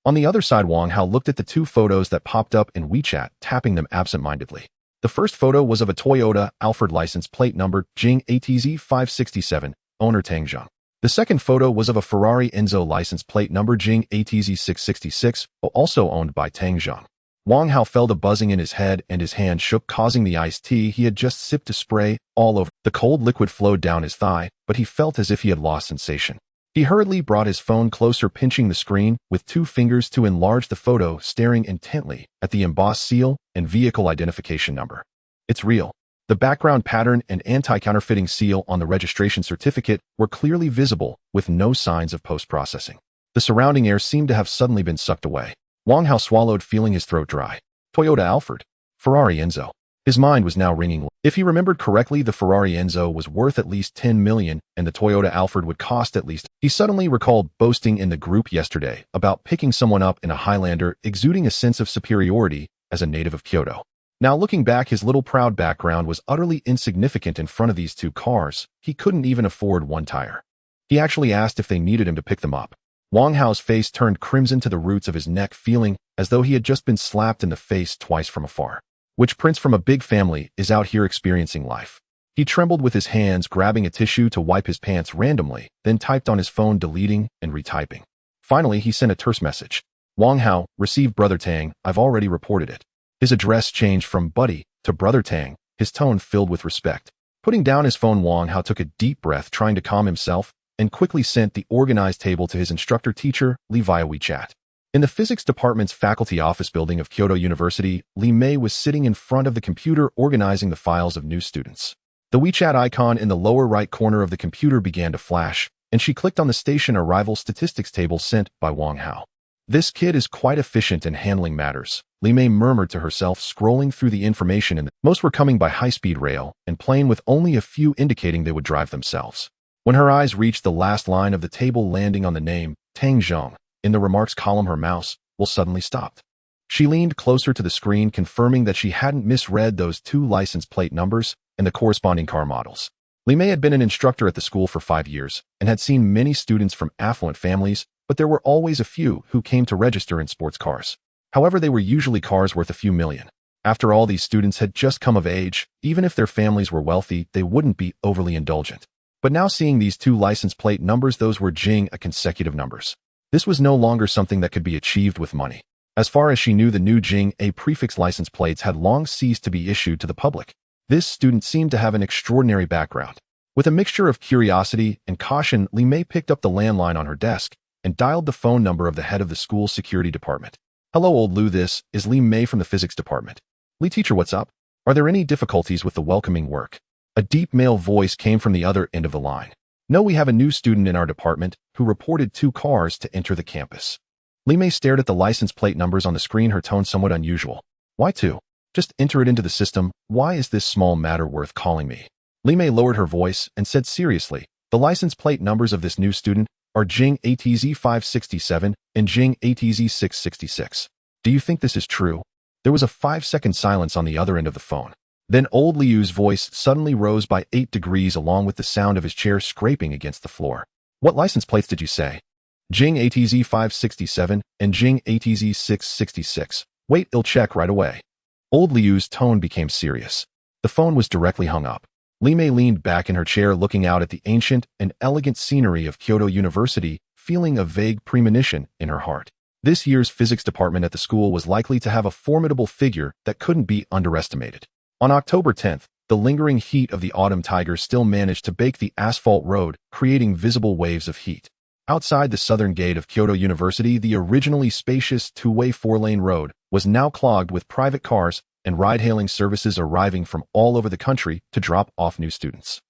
On the other side, Wang Hao looked at the 2 photos that popped up in WeChat, tapping them absent-mindedly. The first photo was of a Toyota Alphard license plate number Jing ATZ 567, owner Tang Zheng. The second photo was of a Ferrari Enzo license plate number Jing ATZ 666, also owned by Tang Zheng. Wang Hao felt a buzzing in his head and his hand shook, causing the iced tea he had just sipped to spray all over. The cold liquid flowed down his thigh, but he felt as if he had lost sensation. He hurriedly brought his phone closer, pinching the screen with 2 fingers to enlarge the photo, staring intently at the embossed seal and vehicle identification number. It's real. The background pattern and anti-counterfeiting seal on the registration certificate were clearly visible, with no signs of post-processing. The surrounding air seemed to have suddenly been sucked away. Wang Hao swallowed, feeling his throat dry. Toyota Alphard. Ferrari Enzo. His mind was now ringing. If he remembered correctly, the Ferrari Enzo was worth at least 10 million and the Toyota Alphard would cost at least. He suddenly recalled boasting in the group yesterday about picking someone up in a Highlander, exuding a sense of superiority as a native of Kyoto. Now looking back, his little proud background was utterly insignificant in front of these 2 cars. He couldn't even afford 1 tire. He actually asked if they needed him to pick them up. Wang Hao's face turned crimson to the roots of his neck, feeling as though he had just been slapped in the face twice from afar. Which prince from a big family is out here experiencing life? He trembled with his hands, grabbing a tissue to wipe his pants randomly, then typed on his phone, deleting and retyping. Finally, he sent a terse message. Wang Hao, received Brother Tang, I've already reported it. His address changed from buddy to Brother Tang, his tone filled with respect. Putting down his phone, Wang Hao took a deep breath, trying to calm himself, and quickly sent the organized table to his instructor-teacher, Li, via WeChat. In the physics department's faculty office building of Kyoto University, Li Mei was sitting in front of the computer organizing the files of new students. The WeChat icon in the lower right corner of the computer began to flash, and she clicked on the station arrival statistics table sent by Wang Hao. This kid is quite efficient in handling matters, Li Mei murmured to herself, scrolling through the information. Most were coming by high-speed rail and plane, with only a few indicating they would drive themselves. When her eyes reached the last line of the table, landing on the name, Tang Zheng, in the remarks column, her mouse will suddenly stopped. She leaned closer to the screen, confirming that she hadn't misread those 2 license plate numbers and the corresponding car models. Li Mei had been an instructor at the school for 5 years and had seen many students from affluent families, but there were always a few who came to register in sports cars. However, they were usually cars worth a few million. After all, these students had just come of age. Even if their families were wealthy, they wouldn't be overly indulgent. But now, seeing these 2 license plate numbers, those were Jing A consecutive numbers. This was no longer something that could be achieved with money. As far as she knew, the new Jing A prefix license plates had long ceased to be issued to the public. This student seemed to have an extraordinary background. With a mixture of curiosity and caution, Li Mei picked up the landline on her desk and dialed the phone number of the head of the school's security department. Hello, old Lu, this is Li Mei from the physics department. Li teacher, what's up? Are there any difficulties with the welcoming work? A deep male voice came from the other end of the line. No, we have a new student in our department who reported 2 cars to enter the campus. Li Mei stared at the license plate numbers on the screen, her tone somewhat unusual. Why 2? Just enter it into the system. Why is this small matter worth calling me? Li Mei lowered her voice and said seriously, the license plate numbers of this new student are Jing ATZ 567 and Jing ATZ 666. Do you think this is true? There was a 5-second silence on the other end of the phone. Then old Liu's voice suddenly rose by 8 degrees, along with the sound of his chair scraping against the floor. What license plates did you say? Jing ATZ 567 and Jing ATZ 666. Wait, I'll check right away. Old Liu's tone became serious. The phone was directly hung up. Lime leaned back in her chair looking out at the ancient and elegant scenery of Kyoto University, feeling a vague premonition in her heart. This year's physics department at the school was likely to have a formidable figure that couldn't be underestimated. On October 10th, the lingering heat of the autumn tiger still managed to bake the asphalt road, creating visible waves of heat. Outside the southern gate of Kyoto University, the originally spacious two-way four-lane road was now clogged with private cars and ride-hailing services arriving from all over the country to drop off new students.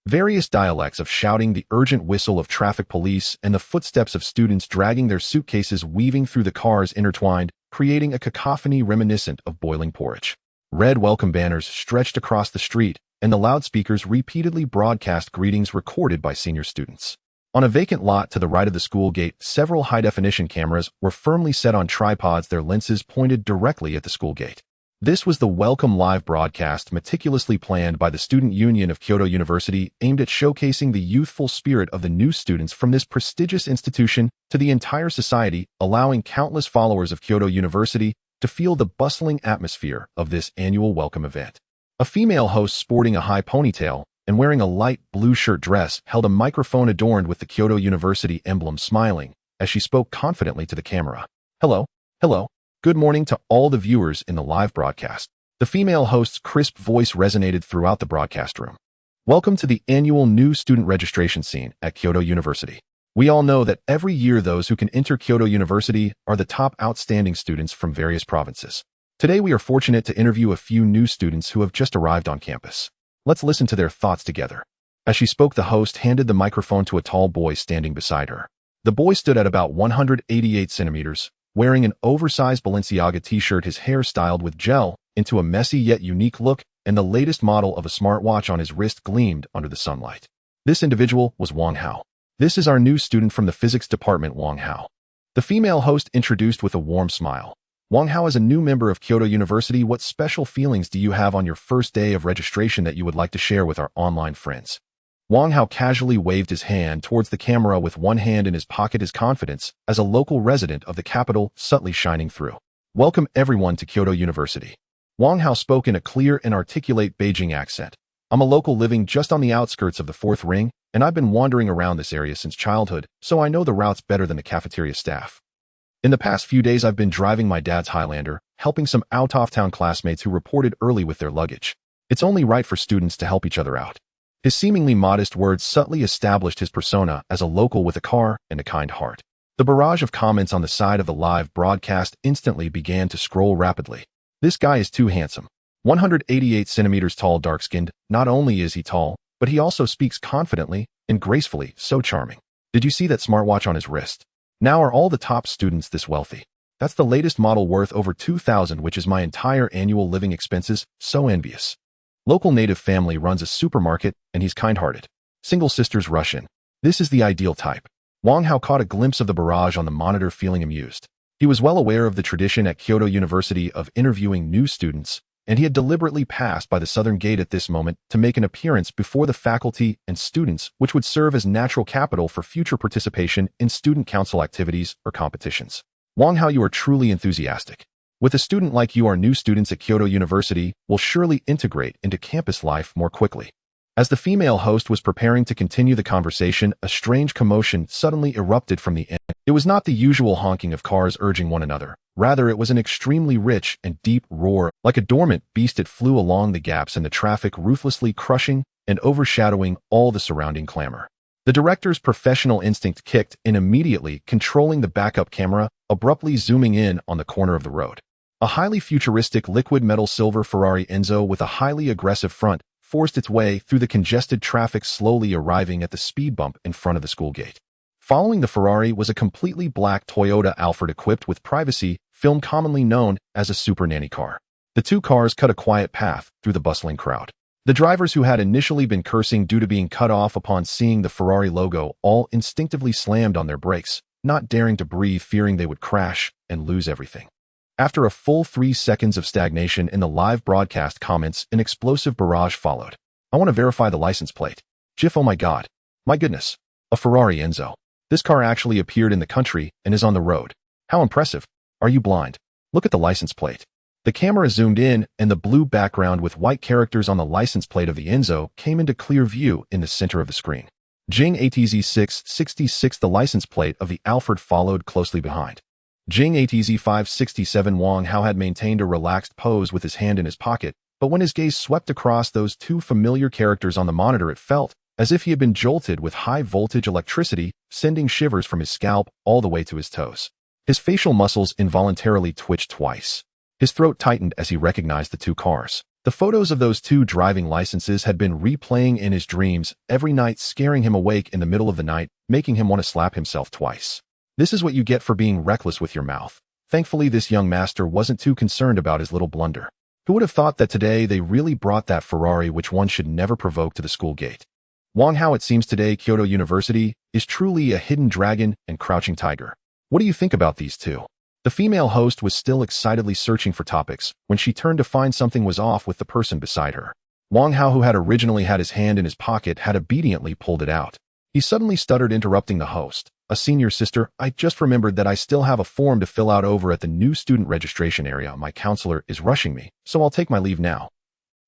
Various dialects of shouting, the urgent whistle of traffic police, and the footsteps of students dragging their suitcases weaving through the cars intertwined, creating a cacophony reminiscent of boiling porridge. Red welcome banners stretched across the street, and the loudspeakers repeatedly broadcast greetings recorded by senior students. On a vacant lot to the right of the school gate, several high-definition cameras were firmly set on tripods, their lenses pointed directly at the school gate. This was the welcome live broadcast meticulously planned by the Student Union of Kyoto University, aimed at showcasing the youthful spirit of the new students from this prestigious institution to the entire society, allowing countless followers of Kyoto University to feel the bustling atmosphere of this annual welcome event. A female host sporting a high ponytail and wearing a light blue shirt dress held a microphone adorned with the Kyoto University emblem, smiling as she spoke confidently to the camera. Hello. Good morning to all the viewers in the live broadcast. The female host's crisp voice resonated throughout the broadcast room. Welcome to the annual new student registration scene at Kyoto University. We all know that every year those who can enter Kyoto University are the top outstanding students from various provinces. Today we are fortunate to interview a few new students who have just arrived on campus. Let's listen to their thoughts together. As she spoke, the host handed the microphone to a tall boy standing beside her. The boy stood at about 188 centimeters, wearing an oversized Balenciaga t-shirt, his hair styled with gel into a messy yet unique look, and the latest model of a smartwatch on his wrist gleamed under the sunlight. This individual was Wang Hao. This is our new student from the physics department, Wang Hao. The female host introduced with a warm smile. Wang Hao is a new member of Kyoto University. What special feelings do you have on your first day of registration that you would like to share with our online friends? Wang Hao casually waved his hand towards the camera with one hand in his pocket, his confidence as a local resident of the capital subtly shining through. Welcome everyone to Kyoto University. Wang Hao spoke in a clear and articulate Beijing accent. I'm a local living just on the outskirts of the Fourth Ring, and I've been wandering around this area since childhood, so I know the routes better than the cafeteria staff. In the past few days, I've been driving my dad's Highlander, helping some out-of-town classmates who reported early with their luggage. It's only right for students to help each other out. His seemingly modest words subtly established his persona as a local with a car and a kind heart. The barrage of comments on the side of the live broadcast instantly began to scroll rapidly. This guy is too handsome. 188 centimeters tall, dark-skinned. Not only is he tall, but he also speaks confidently and gracefully. So charming. Did you see that smartwatch on his wrist? Now are all the top students this wealthy? That's the latest model worth over 2,000, which is my entire annual living expenses. So envious. Local native family runs a supermarket, and he's kind-hearted. Single sisters rush in. This is the ideal type. Wang Hao caught a glimpse of the barrage on the monitor, feeling amused. He was well aware of the tradition at Kyoto University of interviewing new students, and he had deliberately passed by the southern gate at this moment to make an appearance before the faculty and students, which would serve as natural capital for future participation in student council activities or competitions. Wang Hao, you are truly enthusiastic. With a student like you, our new students at Kyoto University will surely integrate into campus life more quickly. As the female host was preparing to continue the conversation, a strange commotion suddenly erupted from the end. It was not the usual honking of cars urging one another. Rather, it was an extremely rich and deep roar. Like a dormant beast, it flew along the gaps in the traffic, ruthlessly crushing and overshadowing all the surrounding clamor. The director's professional instinct kicked in immediately, controlling the backup camera, abruptly zooming in on the corner of the road. A highly futuristic liquid metal silver Ferrari Enzo with a highly aggressive front forced its way through the congested traffic, slowly arriving at the speed bump in front of the school gate. Following the Ferrari was a completely black Toyota Alphard equipped with privacy film, commonly known as a super nanny car. The two cars cut a quiet path through the bustling crowd. The drivers, who had initially been cursing due to being cut off upon seeing the Ferrari logo, all instinctively slammed on their brakes, not daring to breathe, fearing they would crash and lose everything. After a full 3 seconds of stagnation in the live broadcast comments, an explosive barrage followed. I want to verify the license plate. GIF, oh my god. My goodness. A Ferrari Enzo. This car actually appeared in the country and is on the road. How impressive. Are you blind? Look at the license plate. The camera zoomed in, and the blue background with white characters on the license plate of the Enzo came into clear view in the center of the screen. Jing ATZ 666, the license plate of the Alfred, followed closely behind. Jing ATZ 567. Wang Hao had maintained a relaxed pose with his hand in his pocket, but when his gaze swept across those two familiar characters on the monitor, it felt as if he had been jolted with high-voltage electricity, sending shivers from his scalp all the way to his toes. His facial muscles involuntarily twitched twice. His throat tightened as he recognized the two cars. The photos of those two driving licenses had been replaying in his dreams every night, scaring him awake in the middle of the night, making him want to slap himself twice. This is what you get for being reckless with your mouth. Thankfully, this young master wasn't too concerned about his little blunder. Who would have thought that today they really brought that Ferrari which one should never provoke to the school gate? Wang Hao, it seems today Kyoto University is truly a hidden dragon and crouching tiger. What do you think about these two? The female host was still excitedly searching for topics when she turned to find something was off with the person beside her. Wang Hao, who had originally had his hand in his pocket, had obediently pulled it out. He suddenly stuttered, interrupting the host. "A senior sister, I just remembered that I still have a form to fill out over at the new student registration area. My counselor is rushing me, so I'll take my leave now."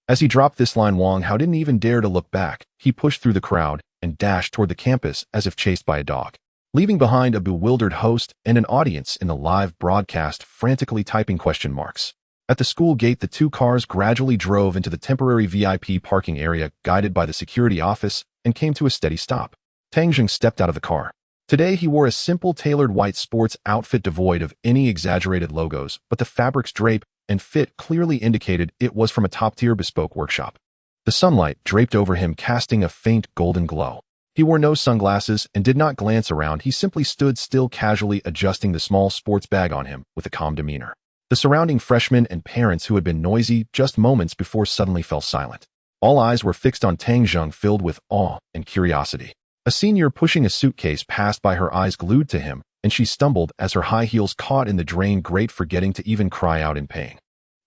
As he dropped this line, Wang Hao didn't even dare to look back. He pushed through the crowd and dashed toward the campus as if chased by a dog, leaving behind a bewildered host and an audience in the live broadcast frantically typing question marks. At the school gate, the two cars gradually drove into the temporary VIP parking area guided by the security office and came to a steady stop. Tang Zheng stepped out of the car. Today he wore a simple tailored white sports outfit devoid of any exaggerated logos, but the fabric's drape and fit clearly indicated it was from a top-tier bespoke workshop. The sunlight draped over him, casting a faint golden glow. He wore no sunglasses and did not glance around. He simply stood still, casually adjusting the small sports bag on him with a calm demeanor. The surrounding freshmen and parents, who had been noisy just moments before, suddenly fell silent. All eyes were fixed on Tang Zheng, filled with awe and curiosity. A senior pushing a suitcase passed by, her eyes glued to him, and she stumbled as her high heels caught in the drain grate, forgetting to even cry out in pain.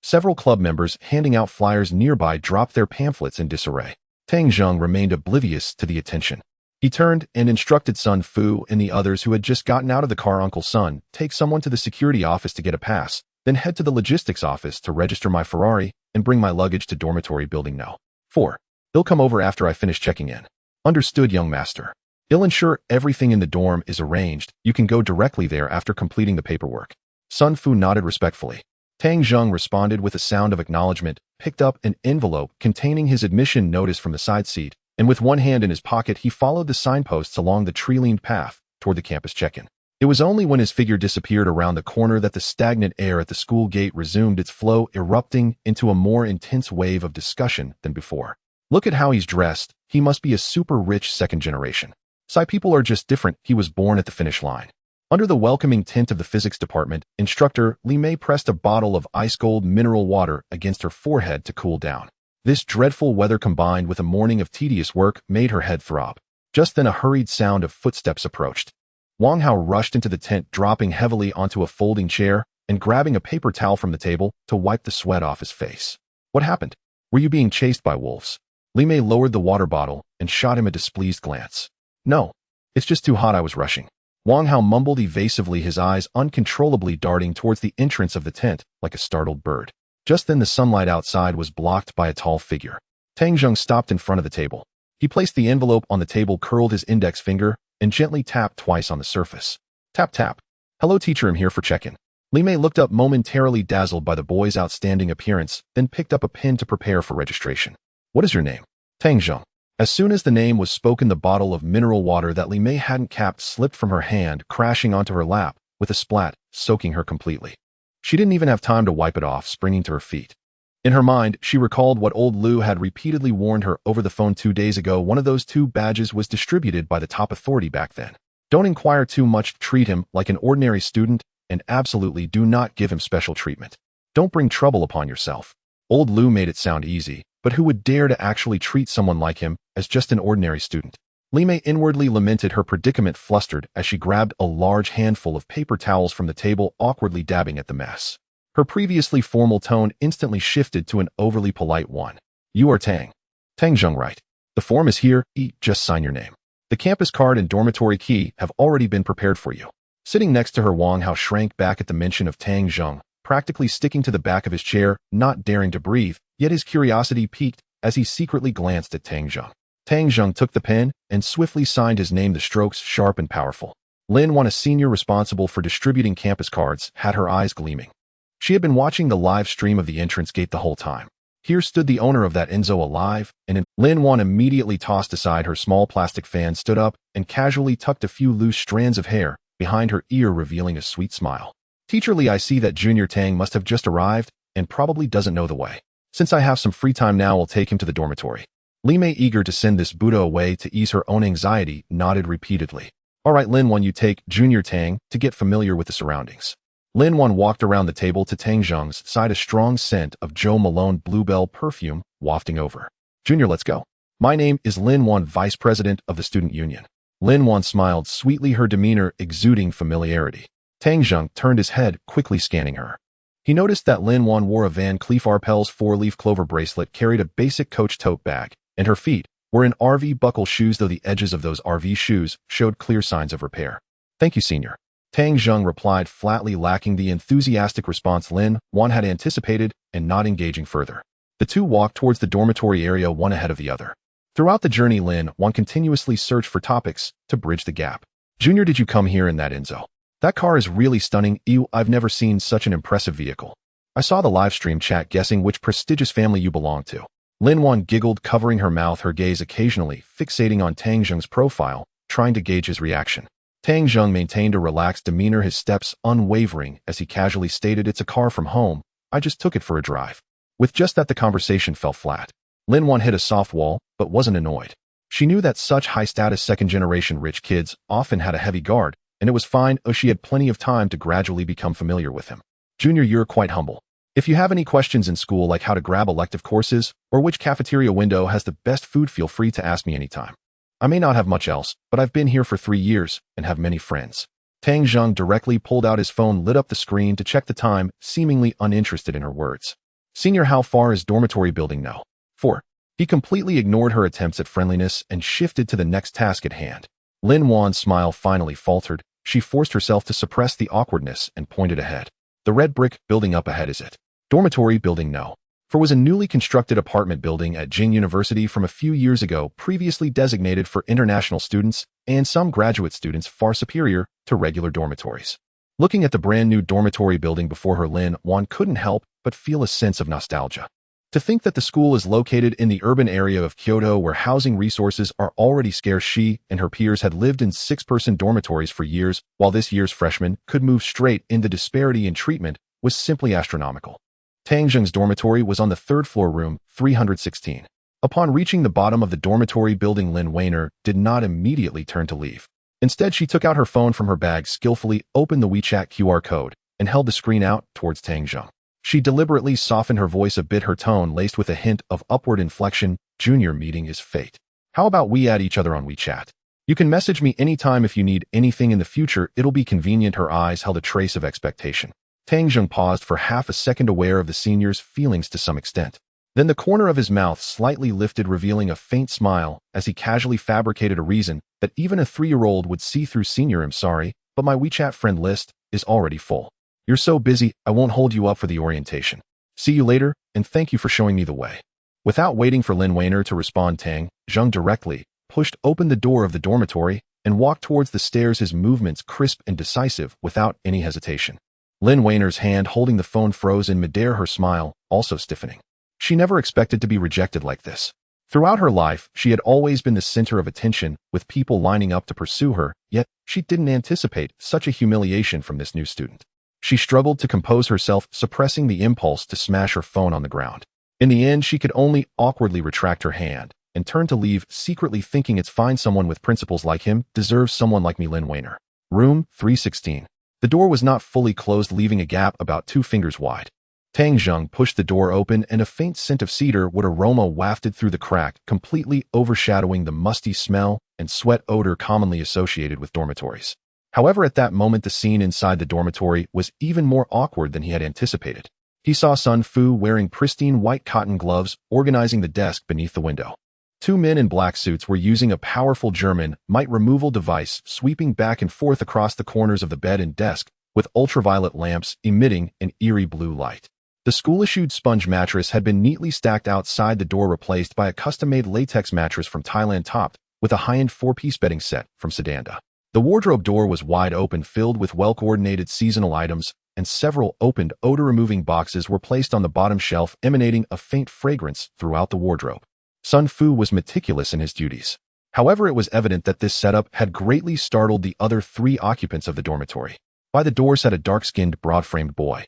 Several club members handing out flyers nearby dropped their pamphlets in disarray. Tang Zheng remained oblivious to the attention. He turned and instructed Sun Fu and the others who had just gotten out of the car, "Uncle Sun, take someone to the security office to get a pass, then head to the logistics office to register my Ferrari and bring my luggage to dormitory building No. 4. They'll come over after I finish checking in." "Understood, young master. I'll ensure everything in the dorm is arranged. You can go directly there after completing the paperwork." Sun Fu nodded respectfully. Tang Zheng responded with a sound of acknowledgement, picked up an envelope containing his admission notice from the side seat, and with one hand in his pocket he followed the signposts along the tree-lined path toward the campus check-in. It was only when his figure disappeared around the corner that the stagnant air at the school gate resumed its flow, erupting into a more intense wave of discussion than before. "Look at how he's dressed. He must be a super rich second generation. Psy people are just different. He was born at the finish line." Under the welcoming tint of the physics department, instructor Li Mei pressed a bottle of ice-cold mineral water against her forehead to cool down. This dreadful weather, combined with a morning of tedious work, made her head throb. Just then a hurried sound of footsteps approached. Wang Hao rushed into the tent, dropping heavily onto a folding chair and grabbing a paper towel from the table to wipe the sweat off his face. "What happened? Were you being chased by wolves?" Li Mei lowered the water bottle and shot him a displeased glance. "No, it's just too hot. I was rushing." Wang Hao mumbled evasively, his eyes uncontrollably darting towards the entrance of the tent like a startled bird. Just then the sunlight outside was blocked by a tall figure. Tang Zheng stopped in front of the table. He placed the envelope on the table, curled his index finger, and gently tapped twice on the surface. Tap, tap. "Hello, teacher. I'm here for check-in." Li Mei looked up, momentarily dazzled by the boy's outstanding appearance, then picked up a pen to prepare for registration. "What is your name?" "Tang Zheng." As soon as the name was spoken, the bottle of mineral water that Li Mei hadn't capped slipped from her hand, crashing onto her lap with a splat, soaking her completely. She didn't even have time to wipe it off, springing to her feet. In her mind, she recalled what old Lu had repeatedly warned her over the phone 2 days ago. One of those two badges was distributed by the top authority back then. Don't inquire too much, treat him like an ordinary student, and absolutely do not give him special treatment. Don't bring trouble upon yourself. Old Lu made it sound easy, but who would dare to actually treat someone like him as just an ordinary student? Li Mei inwardly lamented her predicament, flustered as she grabbed a large handful of paper towels from the table, awkwardly dabbing at the mess. Her previously formal tone instantly shifted to an overly polite one. "You are Tang Zheng, right? The form is here. Just sign your name. The campus card and dormitory key have already been prepared for you." Sitting next to her, Wang Hao shrank back at the mention of Tang Zheng, practically sticking to the back of his chair, not daring to breathe, yet his curiosity piqued as he secretly glanced at Tang Zheng. Tang Zheng took the pen and swiftly signed his name, the strokes sharp and powerful. Lin Wan, a senior responsible for distributing campus cards, had her eyes gleaming. She had been watching the live stream of the entrance gate the whole time. Here stood the owner of that Enzo alive, and Lin Wan immediately tossed aside her small plastic fan, stood up, and casually tucked a few loose strands of hair behind her ear, revealing a sweet smile. Teacher Lee, I see that Junior Tang must have just arrived and probably doesn't know the way. Since I have some free time now, I'll take him to the dormitory. Li Mei, eager to send this Buddha away to ease her own anxiety, nodded repeatedly. All right, Lin Wan, you take Junior Tang to get familiar with the surroundings. Lin Wan walked around the table to Tang Zheng's side, a strong scent of Joe Malone Bluebell perfume wafting over. Junior, let's go. My name is Lin Wan, Vice President of the Student Union. Lin Wan smiled sweetly, her demeanor exuding familiarity. Tang Zheng turned his head, quickly scanning her. He noticed that Lin Wan wore a Van Cleef Arpels 4-leaf clover bracelet, carried a basic Coach tote bag, and her feet were in RV buckle shoes, though the edges of those RV shoes showed clear signs of repair. Thank you, Senior. Tang Zheng replied flatly, lacking the enthusiastic response Lin Wan had anticipated, and not engaging further. The two walked towards the dormitory area, one ahead of the other. Throughout the journey, Lin Wan continuously searched for topics to bridge the gap. Junior, did you come here in that Enzo? That car is really stunning. Ew, I've never seen such an impressive vehicle. I saw the live stream chat guessing which prestigious family you belong to. Lin Wan giggled, covering her mouth, her gaze occasionally fixating on Tang Zheng's profile, trying to gauge his reaction. Tang Zheng maintained a relaxed demeanor, his steps unwavering as he casually stated, it's a car from home. I just took it for a drive. With just that, the conversation fell flat. Lin Wan hit a soft wall, but wasn't annoyed. She knew that such high-status second-generation rich kids often had a heavy guard, and it was fine, as she had plenty of time to gradually become familiar with him. Junior, you're quite humble. If you have any questions in school, like how to grab elective courses or which cafeteria window has the best food, feel free to ask me anytime. I may not have much else, but I've been here for 3 years and have many friends. Tang Zheng directly pulled out his phone, lit up the screen to check the time, seemingly uninterested in her words. Senior, how far is dormitory building now? 4. He completely ignored her attempts at friendliness and shifted to the next task at hand. Lin Wan's smile finally faltered. She forced herself to suppress the awkwardness and pointed ahead. The red brick building up ahead, is it? Dormitory building, no. For was a newly constructed apartment building at Jing University from a few years ago, previously designated for international students and some graduate students, far superior to regular dormitories. Looking at the brand new dormitory building before her, Lin Wan couldn't help but feel a sense of nostalgia. To think that the school is located in the urban area of Kyoto, where housing resources are already scarce. She and her peers had lived in 6-person dormitories for years, while this year's freshman could move straight in. The disparity in treatment was simply astronomical. Tang Zheng's dormitory was on the 3rd floor, room 316. Upon reaching the bottom of the dormitory building, Lin Weiner did not immediately turn to leave. Instead, she took out her phone from her bag, skillfully opened the WeChat QR code, and held the screen out towards Tang Zheng. She deliberately softened her voice a bit, her tone laced with a hint of upward inflection. Junior, meeting is fate. How about we add each other on WeChat? You can message me anytime if you need anything in the future. It'll be convenient. Her eyes held a trace of expectation. Tang Zheng paused for half a second, aware of the senior's feelings to some extent. Then the corner of his mouth slightly lifted, revealing a faint smile as he casually fabricated a reason that even a 3-year-old would see through. Senior, I'm sorry, but my WeChat friend list is already full. You're so busy, I won't hold you up for the orientation. See you later, and thank you for showing me the way. Without waiting for Lin Weiner to respond, Tang Zheng directly pushed open the door of the dormitory and walked towards the stairs, his movements crisp and decisive, without any hesitation. Lin Weiner's hand holding the phone froze in midair, her smile also stiffening. She never expected to be rejected like this. Throughout her life, she had always been the center of attention, with people lining up to pursue her, yet she didn't anticipate such a humiliation from this new student. She struggled to compose herself, suppressing the impulse to smash her phone on the ground. In the end, she could only awkwardly retract her hand and turn to leave, secretly thinking, it's fine, someone with principles like him deserves someone like me. Lin Weiner. Room 316. The door was not fully closed, leaving a gap about 2 fingers wide. Tang Zheng pushed the door open, and a faint scent of cedarwood aroma wafted through the crack, completely overshadowing the musty smell and sweat odor commonly associated with dormitories. However, at that moment, the scene inside the dormitory was even more awkward than he had anticipated. He saw Sun Fu wearing pristine white cotton gloves, organizing the desk beneath the window. 2 men in black suits were using a powerful German mite removal device, sweeping back and forth across the corners of the bed and desk, with ultraviolet lamps emitting an eerie blue light. The school-issued sponge mattress had been neatly stacked outside the door, replaced by a custom-made latex mattress from Thailand topped with a high-end 4-piece bedding set from Sedanda. The wardrobe door was wide open, filled with well-coordinated seasonal items, and several opened odor-removing boxes were placed on the bottom shelf, emanating a faint fragrance throughout the wardrobe. Sun Fu was meticulous in his duties. However, it was evident that this setup had greatly startled the other 3 occupants of the dormitory. By the door sat a dark-skinned, broad-framed boy.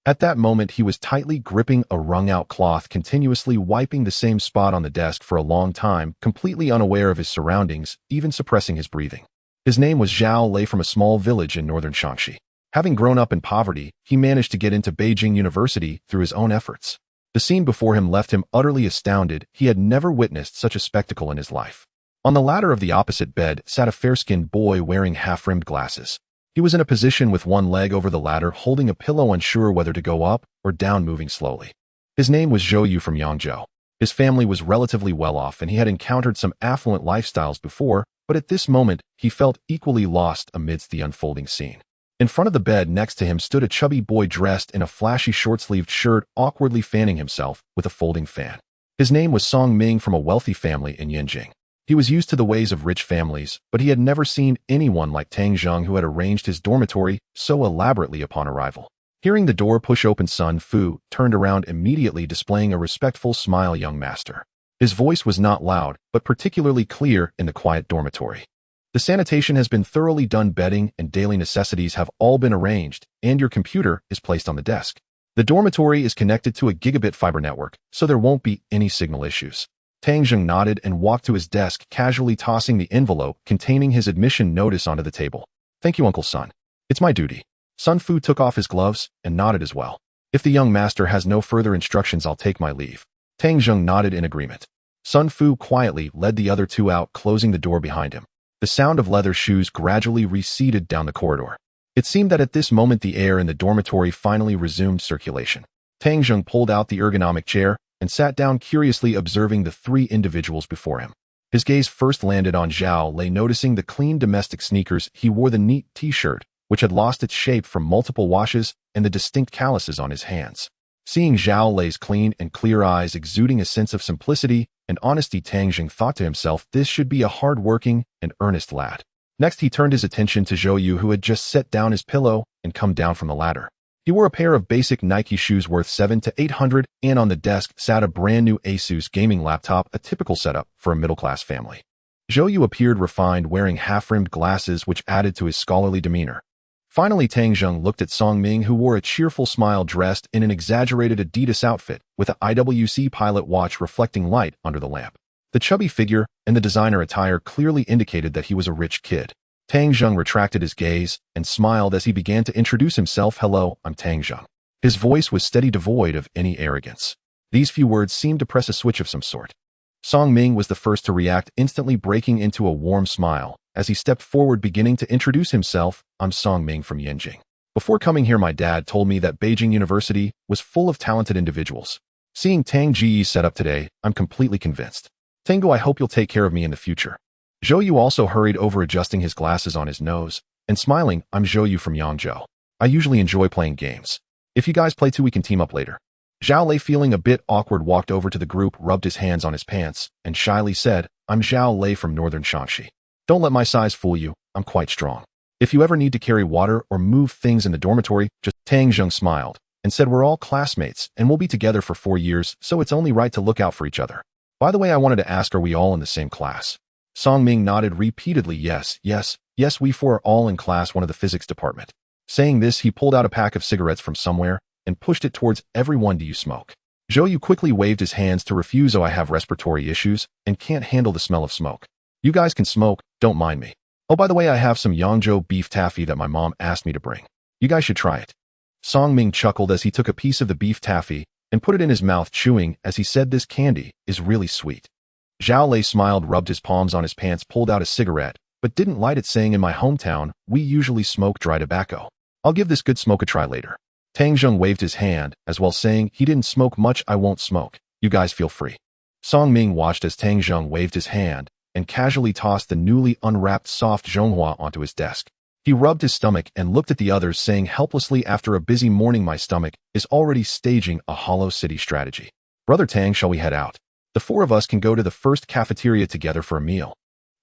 At that moment, he was tightly gripping a wrung-out cloth, continuously wiping the same spot on the desk for a long time, completely unaware of his surroundings, even suppressing his breathing. His name was Zhao Lei, from a small village in northern Shaanxi. Having grown up in poverty, he managed to get into Beijing University through his own efforts. The scene before him left him utterly astounded. He had never witnessed such a spectacle in his life. On the ladder of the opposite bed sat a fair-skinned boy wearing half-rimmed glasses. He was in a position with one leg over the ladder, holding a pillow, unsure whether to go up or down, moving slowly. His name was Zhou Yu, from Yangzhou. His family was relatively well-off, and he had encountered some affluent lifestyles before, but at this moment, he felt equally lost amidst the unfolding scene. In front of the bed next to him stood a chubby boy dressed in a flashy short-sleeved shirt, awkwardly fanning himself with a folding fan. His name was Song Ming, from a wealthy family in Yanjing. He was used to the ways of rich families, but he had never seen anyone like Tang Zheng, who had arranged his dormitory so elaborately upon arrival. Hearing the door push open, Sun Fu turned around immediately, displaying a respectful smile. "Young master." His voice was not loud, but particularly clear in the quiet dormitory. "The sanitation has been thoroughly done, bedding and daily necessities have all been arranged, and your computer is placed on the desk. The dormitory is connected to a gigabit fiber network, so there won't be any signal issues." Tang Zheng nodded and walked to his desk, casually tossing the envelope containing his admission notice onto the table. "Thank you, Uncle Sun. It's my duty." Sun Fu took off his gloves and nodded as well. "If the young master has no further instructions, I'll take my leave." Tang Zheng nodded in agreement. Sun Fu quietly led the other 2 out, closing the door behind him. The sound of leather shoes gradually receded down the corridor. It seemed that at this moment the air in the dormitory finally resumed circulation. Tang Zheng pulled out the ergonomic chair and sat down, curiously observing the 3 individuals before him. His gaze first landed on Zhao Lei, noticing the clean domestic sneakers he wore, the neat t-shirt, which had lost its shape from multiple washes, and the distinct calluses on his hands. Seeing Zhao Lei's clean and clear eyes exuding a sense of simplicity and honesty, Tang Zheng thought to himself, this should be a hard-working and earnest lad. Next, he turned his attention to Zhou Yu, who had just set down his pillow and come down from the ladder. He wore a pair of basic Nike shoes worth $700 to $800, and on the desk sat a brand new Asus gaming laptop, a typical setup for a middle-class family. Zhou Yu appeared refined, wearing half-rimmed glasses which added to his scholarly demeanor. Finally, Tang Zheng looked at Song Ming, who wore a cheerful smile, dressed in an exaggerated Adidas outfit with an IWC pilot watch reflecting light under the lamp. The chubby figure and the designer attire clearly indicated that he was a rich kid. Tang Zheng retracted his gaze and smiled as he began to introduce himself. "Hello, I'm Tang Zheng." His voice was steady, devoid of any arrogance. These few words seemed to press a switch of some sort. Song Ming was the first to react, instantly breaking into a warm smile as he stepped forward, beginning to introduce himself. "I'm Song Ming from Yanjing. Before coming here, my dad told me that Beijing University was full of talented individuals. Seeing Tang Ji's set up today, I'm completely convinced. Tango, I hope you'll take care of me in the future." Zhou Yu also hurried over, adjusting his glasses on his nose and smiling. "I'm Zhou Yu from Yangzhou. I usually enjoy playing games. If you guys play too, we can team up later." Zhao Lei, feeling a bit awkward, walked over to the group, rubbed his hands on his pants, and shyly said, "I'm Zhao Lei from northern Shaanxi. Don't let my size fool you, I'm quite strong. If you ever need to carry water or move things in the dormitory, just..." Tang Zheng smiled and said, "We're all classmates, and we'll be together for 4 years, so it's only right to look out for each other. By the way, I wanted to ask, are we all in the same class?" Song Ming nodded repeatedly. Yes, we 4 are all in class 1 of the physics department." Saying this, he pulled out a pack of cigarettes from somewhere and pushed it towards everyone. "Do you smoke?" Zhou Yu quickly waved his hands to refuse. "Oh, I have respiratory issues and can't handle the smell of smoke. You guys can smoke, don't mind me. Oh, by the way, I have some Yangzhou beef taffy that my mom asked me to bring. You guys should try it." Song Ming chuckled as he took a piece of the beef taffy and put it in his mouth, chewing as he said, "This candy is really sweet." Zhao Lei smiled, rubbed his palms on his pants, pulled out a cigarette, but didn't light it, saying, "In my hometown, we usually smoke dry tobacco. I'll give this good smoke a try later." Tang Zheng waved his hand as well, saying, "He didn't smoke much. I won't smoke. You guys feel free." Song Ming watched as Tang Zheng waved his hand and casually tossed the newly unwrapped soft zhonghua onto his desk. He rubbed his stomach and looked at the others, saying helplessly, after a busy morning, my stomach is already staging a hollow city strategy. Brother Tang, shall we head out? The four of us can go to the first cafeteria together for a meal.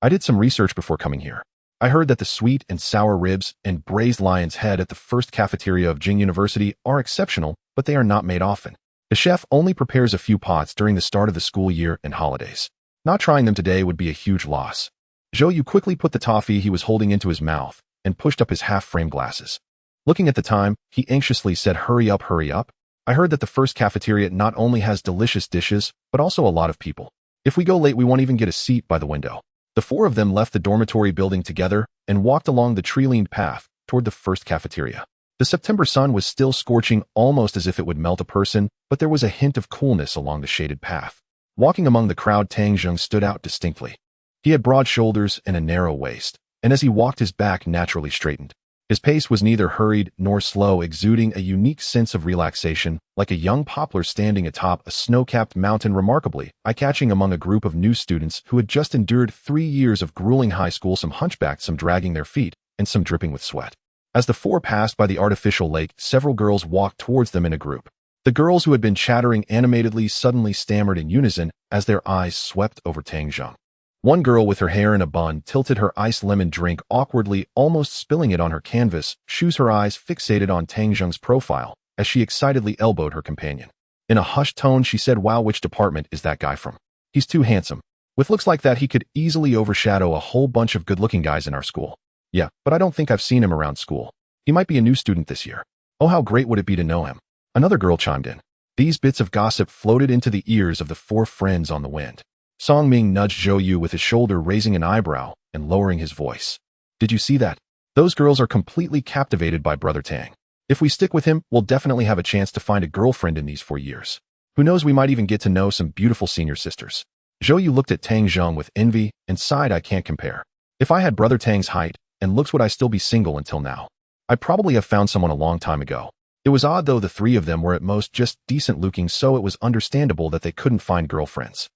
I did some research before coming here. I heard that the sweet and sour ribs and braised lion's head at the first cafeteria of Jing University are exceptional, but they are not made often. The chef only prepares a few pots during the start of the school year and holidays. Not trying them today would be a huge loss. Zhou Yu quickly put the toffee he was holding into his mouth and pushed up his half-frame glasses. Looking at the time, he anxiously said, hurry up, hurry up. I heard that the first cafeteria not only has delicious dishes, but also a lot of people. If we go late, we won't even get a seat by the window. The four of them left the dormitory building together and walked along the tree-lined path toward the first cafeteria. The September sun was still scorching, almost as if it would melt a person, but there was a hint of coolness along the shaded path. Walking among the crowd, Tang Zheng stood out distinctly. He had broad shoulders and a narrow waist, and as he walked, his back naturally straightened. His pace was neither hurried nor slow, exuding a unique sense of relaxation, like a young poplar standing atop a snow-capped mountain, remarkably eye-catching among a group of new students who had just endured 3 years of grueling high school, some hunchbacked, some dragging their feet, and some dripping with sweat. As the four passed by the artificial lake, several girls walked towards them in a group. The girls, who had been chattering animatedly, suddenly stammered in unison as their eyes swept over Tang Zheng. One girl with her hair in a bun tilted her iced lemon drink awkwardly, almost spilling it on her canvas, shoes, her eyes fixated on Tang Zheng's profile as she excitedly elbowed her companion. In a hushed tone, she said, wow, which department is that guy from? He's too handsome. With looks like that, he could easily overshadow a whole bunch of good-looking guys in our school. Yeah, but I don't think I've seen him around school. He might be a new student this year. Oh, how great would it be to know him? Another girl chimed in. These bits of gossip floated into the ears of the four friends on the wind. Song Ming nudged Zhou Yu with his shoulder, raising an eyebrow and lowering his voice. Did you see that? Those girls are completely captivated by Brother Tang. If we stick with him, we'll definitely have a chance to find a girlfriend in these 4 years. Who knows, we might even get to know some beautiful senior sisters. Zhou Yu looked at Tang Zheng with envy and sighed, I can't compare. If I had Brother Tang's height and looks, would I still be single until now? I'd probably have found someone a long time ago. It was odd, though. The three of them were at most just decent looking, so it was understandable that they couldn't find girlfriends.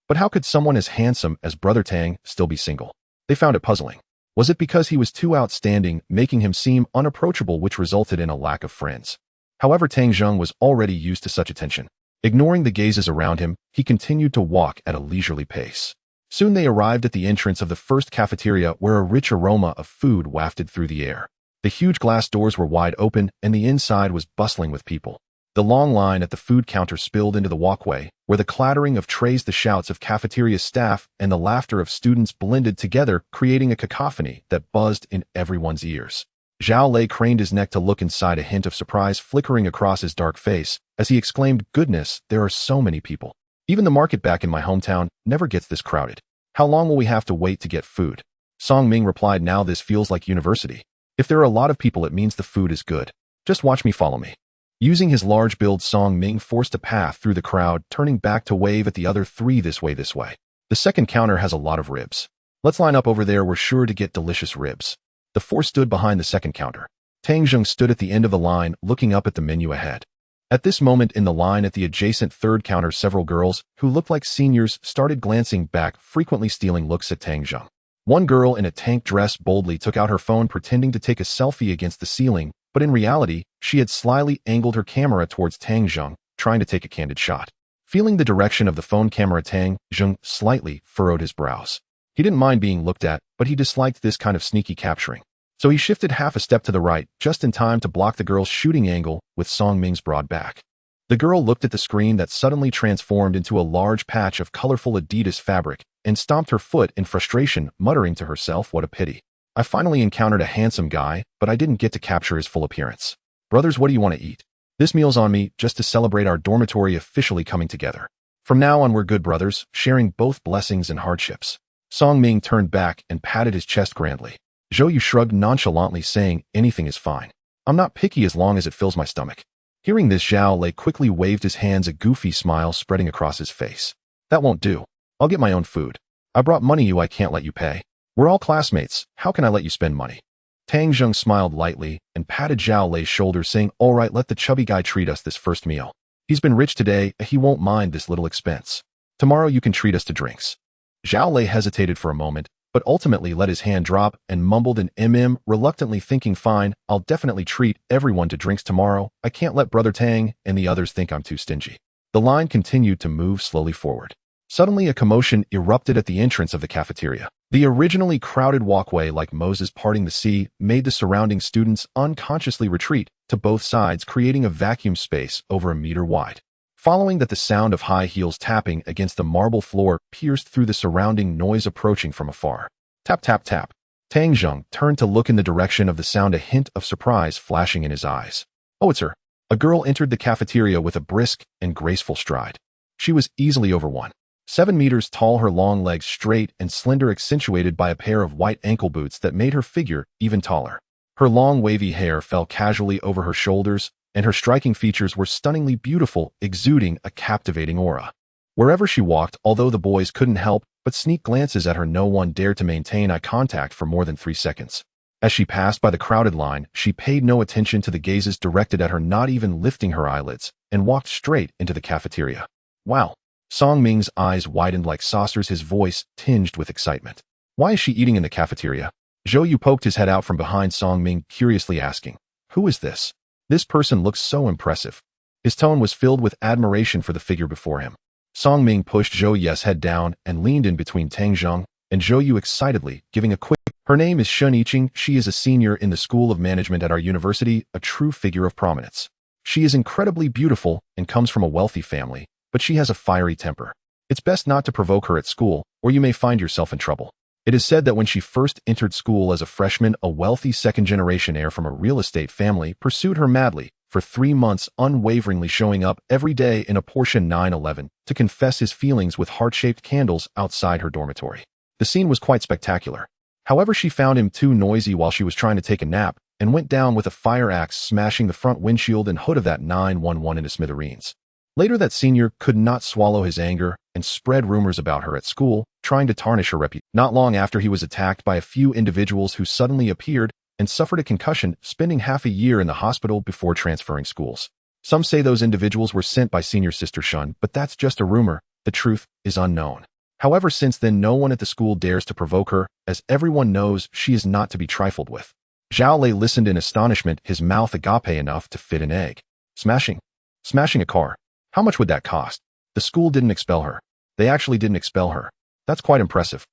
But how could someone as handsome as Brother Tang still be single? They found it puzzling. Was it because he was too outstanding, making him seem unapproachable, which resulted in a lack of friends? However, Tang Zheng was already used to such attention. Ignoring the gazes around him, he continued to walk at a leisurely pace. Soon they arrived at the entrance of the first cafeteria, where a rich aroma of food wafted through the air. The huge glass doors were wide open, and the inside was bustling with people. The long line at the food counter spilled into the walkway, where the clattering of trays, the shouts of cafeteria staff, and the laughter of students blended together, creating a cacophony that buzzed in everyone's ears. Zhao Lei craned his neck to look inside, a hint of surprise flickering across his dark face, as he exclaimed, goodness, there are so many people. Even the market back in my hometown never gets this crowded. How long will we have to wait to get food? Song Ming replied, now this feels like university. If there are a lot of people, it means the food is good. Just watch me, follow me. Using his large build, Song Ming forced a path through the crowd, turning back to wave at the other three, this way, this way. The second counter has a lot of ribs. Let's line up over there, we're sure to get delicious ribs. The four stood behind the second counter. Tang Zheng stood at the end of the line, looking up at the menu ahead. At this moment in the line at the adjacent third counter, several girls, who looked like seniors, started glancing back, frequently stealing looks at Tang Zheng. One girl in a tank dress boldly took out her phone, pretending to take a selfie against the ceiling, but in reality, she had slyly angled her camera towards Tang Zheng, trying to take a candid shot. Feeling the direction of the phone camera, Tang Zheng slightly furrowed his brows. He didn't mind being looked at, but he disliked this kind of sneaky capturing. So he shifted half a step to the right, just in time to block the girl's shooting angle with Song Ming's broad back. The girl looked at the screen that suddenly transformed into a large patch of colorful Adidas fabric and stomped her foot in frustration, muttering to herself, what a pity. I finally encountered a handsome guy, but I didn't get to capture his full appearance. Brothers, what do you want to eat? This meal's on me, just to celebrate our dormitory officially coming together. From now on, we're good brothers, sharing both blessings and hardships. Song Ming turned back and patted his chest grandly. Zhou Yu shrugged nonchalantly, saying, anything is fine. I'm not picky as long as it fills my stomach. Hearing this, Zhao Lei quickly waved his hands, a goofy smile spreading across his face. That won't do. I'll get my own food. I brought money, I can't let you pay. We're all classmates, how can I let you spend money? Tang Zheng smiled lightly and patted Zhao Lei's shoulder, saying, all right, let the chubby guy treat us this first meal. He's been rich today, he won't mind this little expense. Tomorrow you can treat us to drinks. Zhao Lei hesitated for a moment, but ultimately let his hand drop and mumbled an mm, reluctantly thinking, fine, I'll definitely treat everyone to drinks tomorrow. I can't let Brother Tang and the others think I'm too stingy. The line continued to move slowly forward. Suddenly, a commotion erupted at the entrance of the cafeteria. The originally crowded walkway, like Moses parting the sea, made the surrounding students unconsciously retreat to both sides, creating a vacuum space over a meter wide. Following that, the sound of high heels tapping against the marble floor pierced through the surrounding noise approaching from afar. Tap, tap, tap. Tang Zheng turned to look in the direction of the sound, a hint of surprise flashing in his eyes. Oh, it's her. A girl entered the cafeteria with a brisk and graceful stride. She was easily over 7 meters tall, her long legs straight and slender, accentuated by a pair of white ankle boots that made her figure even taller. Her long wavy hair fell casually over her shoulders, and her striking features were stunningly beautiful, exuding a captivating aura. Wherever she walked, although the boys couldn't help but sneak glances at her, no one dared to maintain eye contact for more than 3 seconds. As she passed by the crowded line, she paid no attention to the gazes directed at her, not even lifting her eyelids, and walked straight into the cafeteria. Wow. Song Ming's eyes widened like saucers, his voice tinged with excitement. Why is she eating in the cafeteria? Zhou Yu poked his head out from behind Song Ming, curiously asking, who is this? This person looks so impressive. His tone was filled with admiration for the figure before him. Song Ming pushed Zhou Yu's head down and leaned in between Tang Zheng and Zhou Yu excitedly, giving a quick, her name is Shun Yiqing. She is a senior in the School of Management at our university, a true figure of prominence. She is incredibly beautiful and comes from a wealthy family, but she has a fiery temper. It's best not to provoke her at school, or you may find yourself in trouble. It is said that when she first entered school as a freshman, a wealthy second-generation heir from a real estate family pursued her madly for 3 months, unwaveringly showing up every day in a Porsche 911 to confess his feelings with heart-shaped candles outside her dormitory. The scene was quite spectacular. However, she found him too noisy while she was trying to take a nap and went down with a fire axe, smashing the front windshield and hood of that 911 into smithereens. Later, that senior could not swallow his anger and spread rumors about her at school, trying to tarnish her reputation. Not long after, he was attacked by a few individuals who suddenly appeared and suffered a concussion, spending half a year in the hospital before transferring schools. Some say those individuals were sent by senior sister Shun, but that's just a rumor. The truth is unknown. However, since then, no one at the school dares to provoke her, as everyone knows she is not to be trifled with. Zhao Lei listened in astonishment, his mouth agape enough to fit an egg. Smashing a car. How much would that cost? The school didn't expel her. They actually didn't expel her. That's quite impressive.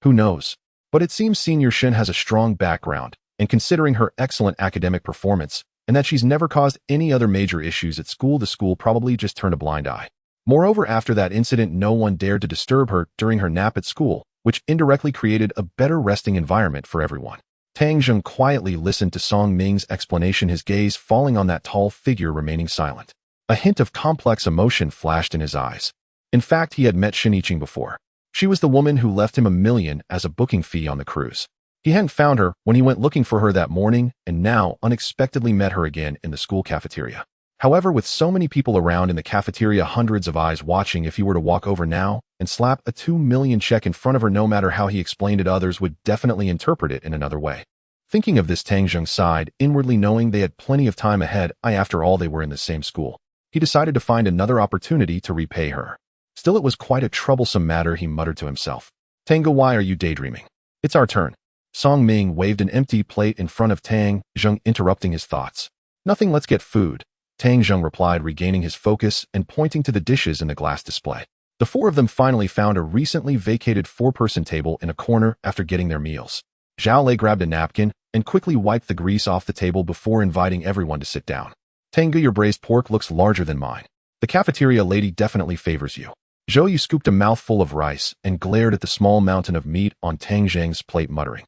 Who knows? But it seems Senior Shin has a strong background, and considering her excellent academic performance, and that she's never caused any other major issues at school, the school probably just turned a blind eye. Moreover, after that incident, no one dared to disturb her during her nap at school, which indirectly created a better resting environment for everyone. Tang Zheng quietly listened to Song Ming's explanation, his gaze falling on that tall figure remaining silent. A hint of complex emotion flashed in his eyes. In fact, he had met Shin Yiqing before. She was the woman who left him $1 million as a booking fee on the cruise. He hadn't found her when he went looking for her that morning, and now unexpectedly met her again in the school cafeteria. However, with so many people around in the cafeteria, hundreds of eyes watching, if he were to walk over now and slap a $2 million check in front of her, no matter how he explained it, others would definitely interpret it in another way. Thinking of this, Tang Zheng sighed, inwardly knowing they had plenty of time ahead. After all, they were in the same school. He decided to find another opportunity to repay her. Still, it was quite a troublesome matter, he muttered to himself. Tanga, why are you daydreaming? It's our turn. Song Ming waved an empty plate in front of Tang Zheng, interrupting his thoughts. Nothing, let's get food. Tang Zheng replied, regaining his focus and pointing to the dishes in the glass display. The four of them finally found a recently vacated 4-person table in a corner after getting their meals. Zhao Lei grabbed a napkin and quickly wiped the grease off the table before inviting everyone to sit down. Tanga, your braised pork looks larger than mine. The cafeteria lady definitely favors you. Zhou Yu scooped a mouthful of rice and glared at the small mountain of meat on Tang Zheng's plate, muttering.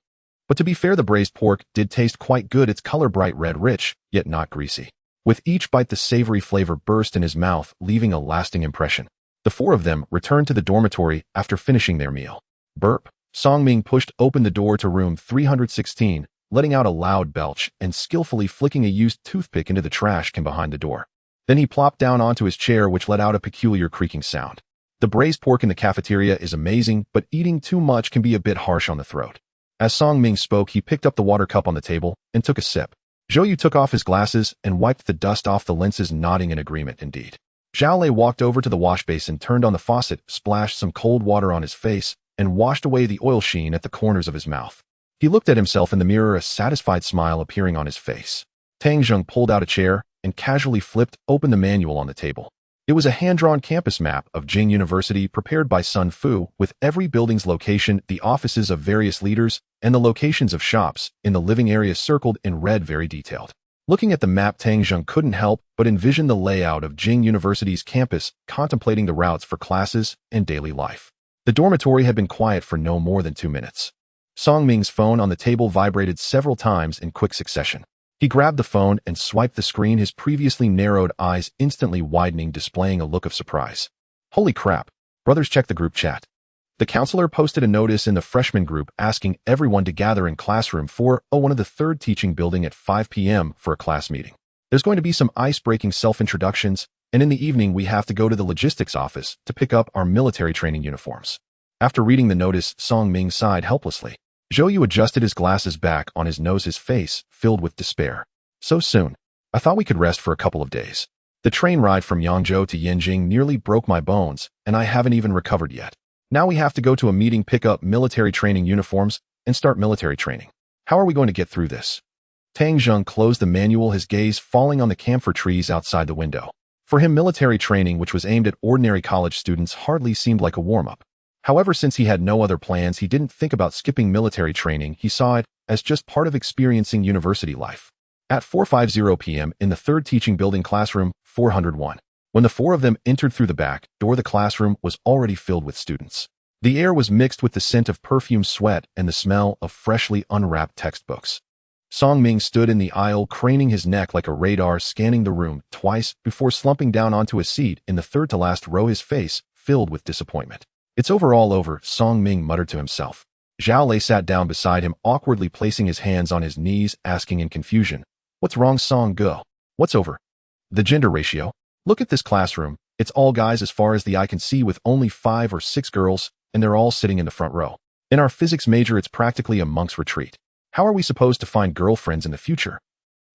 But to be fair, the braised pork did taste quite good, its color bright red, rich, yet not greasy. With each bite, the savory flavor burst in his mouth, leaving a lasting impression. The four of them returned to the dormitory after finishing their meal. Burp. Song Ming pushed open the door to room 316, letting out a loud belch and skillfully flicking a used toothpick into the trash can behind the door. Then he plopped down onto his chair, which let out a peculiar creaking sound. The braised pork in the cafeteria is amazing, but eating too much can be a bit harsh on the throat. As Song Ming spoke, he picked up the water cup on the table and took a sip. Zhou Yu took off his glasses and wiped the dust off the lenses, nodding in agreement indeed. Zhao Lei walked over to the wash basin, turned on the faucet, splashed some cold water on his face, and washed away the oil sheen at the corners of his mouth. He looked at himself in the mirror, a satisfied smile appearing on his face. Tang Zheng pulled out a chair and casually flipped open the manual on the table. It was a hand-drawn campus map of Jing University prepared by Sun Fu, with every building's location, the offices of various leaders, and the locations of shops in the living area circled in red, very detailed. Looking at the map, Tang Zheng couldn't help but envision the layout of Jing University's campus, contemplating the routes for classes and daily life. The dormitory had been quiet for no more than 2 minutes. Song Ming's phone on the table vibrated several times in quick succession. He grabbed the phone and swiped the screen, his previously narrowed eyes instantly widening, displaying a look of surprise. Holy crap! Brothers, check the group chat. The counselor posted a notice in the freshman group asking everyone to gather in classroom 401 of the third teaching building at 5 p.m. for a class meeting. There's going to be some ice-breaking self-introductions, and in the evening we have to go to the logistics office to pick up our military training uniforms. After reading the notice, Song Ming sighed helplessly. Zhou Yu adjusted his glasses back on his nose, his face filled with despair. So soon? I thought we could rest for a couple of days. The train ride from Yangzhou to Yanjing nearly broke my bones, and I haven't even recovered yet. Now we have to go to a meeting, pick up military training uniforms, and start military training. How are we going to get through this? Tang Zheng closed the manual, his gaze falling on the camphor trees outside the window. For him, military training, which was aimed at ordinary college students, hardly seemed like a warm-up. However, since he had no other plans, he didn't think about skipping military training. He saw it as just part of experiencing university life. At 4:50 p.m. in the third teaching building, classroom 401. When the four of them entered through the back door, the classroom was already filled with students. The air was mixed with the scent of perfume, sweat, and the smell of freshly unwrapped textbooks. Song Ming stood in the aisle, craning his neck like a radar, scanning the room twice before slumping down onto a seat in the third-to-last row, his face filled with disappointment. It's all over, Song Ming muttered to himself. Zhao Lei sat down beside him, awkwardly placing his hands on his knees, asking in confusion, "What's wrong, Song Ge? What's over?" "The gender ratio. Look at this classroom. It's all guys as far as the eye can see, with only 5 or 6 girls, and they're all sitting in the front row. In our physics major, it's practically a monk's retreat. How are we supposed to find girlfriends in the future?"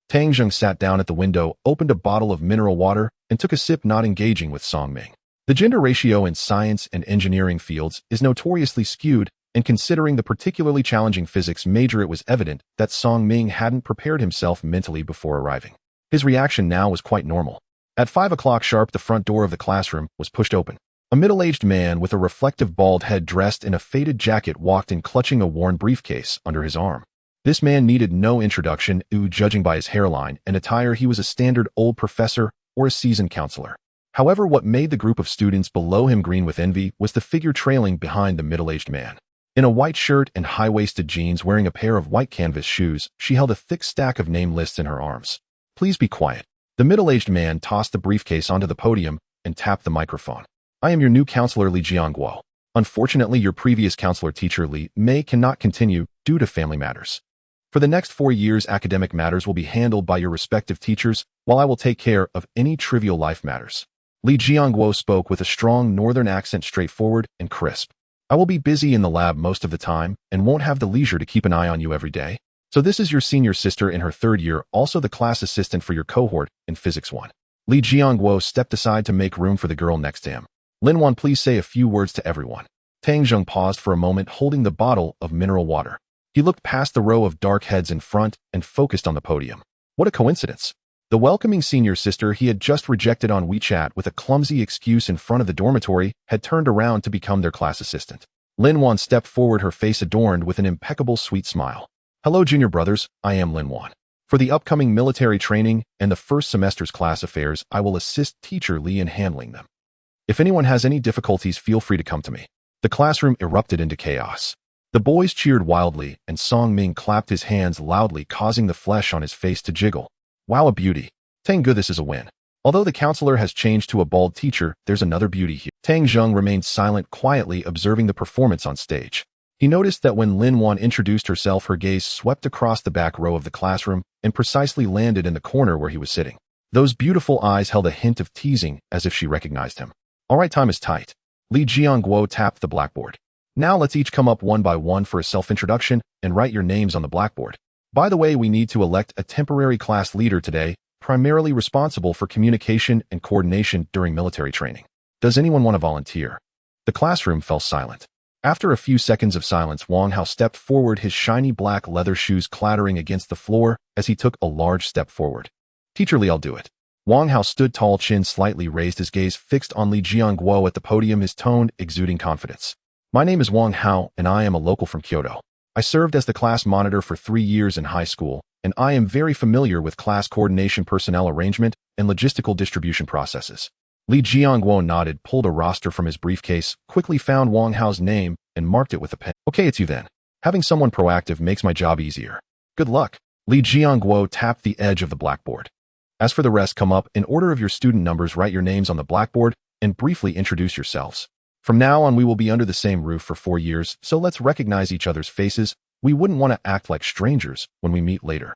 Tang Zheng sat down at the window, opened a bottle of mineral water, and took a sip, not engaging with Song Ming. The gender ratio in science and engineering fields is notoriously skewed, and considering the particularly challenging physics major, it was evident that Song Ming hadn't prepared himself mentally before arriving. His reaction now was quite normal. At 5 o'clock sharp, the front door of the classroom was pushed open. A middle-aged man with a reflective bald head, dressed in a faded jacket, walked in, clutching a worn briefcase under his arm. This man needed no introduction, judging by his hairline and attire. He was a standard old professor or a seasoned counselor. However, what made the group of students below him green with envy was the figure trailing behind the middle-aged man. In a white shirt and high-waisted jeans, wearing a pair of white canvas shoes, she held a thick stack of name lists in her arms. "Please be quiet." The middle-aged man tossed the briefcase onto the podium and tapped the microphone. "I am your new counselor, Li Jiangguo. Unfortunately, your previous counselor, teacher Li Mei, cannot continue due to family matters. For the next 4 years, academic matters will be handled by your respective teachers, while I will take care of any trivial life matters." Li Jiangguo spoke with a strong northern accent, straightforward and crisp. "I will be busy in the lab most of the time and won't have the leisure to keep an eye on you every day. So this is your senior sister in her 3rd year, also the class assistant for your cohort in Physics 1. Li Jiangguo stepped aside to make room for the girl next to him. "Lin Wan, please say a few words to everyone." Tang Zheng paused for a moment, holding the bottle of mineral water. He looked past the row of dark heads in front and focused on the podium. What a coincidence. The welcoming senior sister he had just rejected on WeChat with a clumsy excuse in front of the dormitory had turned around to become their class assistant. Lin Wan stepped forward, her face adorned with an impeccable sweet smile. "Hello, junior brothers, I am Lin Wan. For the upcoming military training and the first semester's class affairs, I will assist teacher Li in handling them. If anyone has any difficulties, feel free to come to me." The classroom erupted into chaos. The boys cheered wildly, and Song Ming clapped his hands loudly, causing the flesh on his face to jiggle. "Wow, a beauty. Tang Ge, this is a win. Although the counselor has changed to a bald teacher, there's another beauty here." Tang Zheng remained silent, quietly observing the performance on stage. He noticed that when Lin Wan introduced herself, her gaze swept across the back row of the classroom and precisely landed in the corner where he was sitting. Those beautiful eyes held a hint of teasing, as if she recognized him. "All right, time is tight." Li Jiangguo tapped the blackboard. "Now let's each come up one by one for a self-introduction and write your names on the blackboard. By the way, we need to elect a temporary class leader today, primarily responsible for communication and coordination during military training. Does anyone want to volunteer?" The classroom fell silent. After a few seconds of silence, Wang Hao stepped forward, his shiny black leather shoes clattering against the floor as he took a large step forward. Teacher Li, I'll do it. Wang Hao stood tall, chin slightly raised, his gaze fixed on Li Jiangguo at the podium, his tone exuding confidence. My name is Wang Hao, and I am a local from Kyoto. I served as the class monitor for 3 years in high school, and I am very familiar with class coordination, personnel arrangement, and logistical distribution processes. Li Jiangguo nodded, pulled a roster from his briefcase, quickly found Wang Hao's name, and marked it with a pen. Okay, it's you then. Having someone proactive makes my job easier. Good luck. Li Jiangguo tapped the edge of the blackboard. As for the rest, come up in order of your student numbers, write your names on the blackboard, and briefly introduce yourselves. From now on, we will be under the same roof for 4 years, so let's recognize each other's faces. We wouldn't want to act like strangers when we meet later.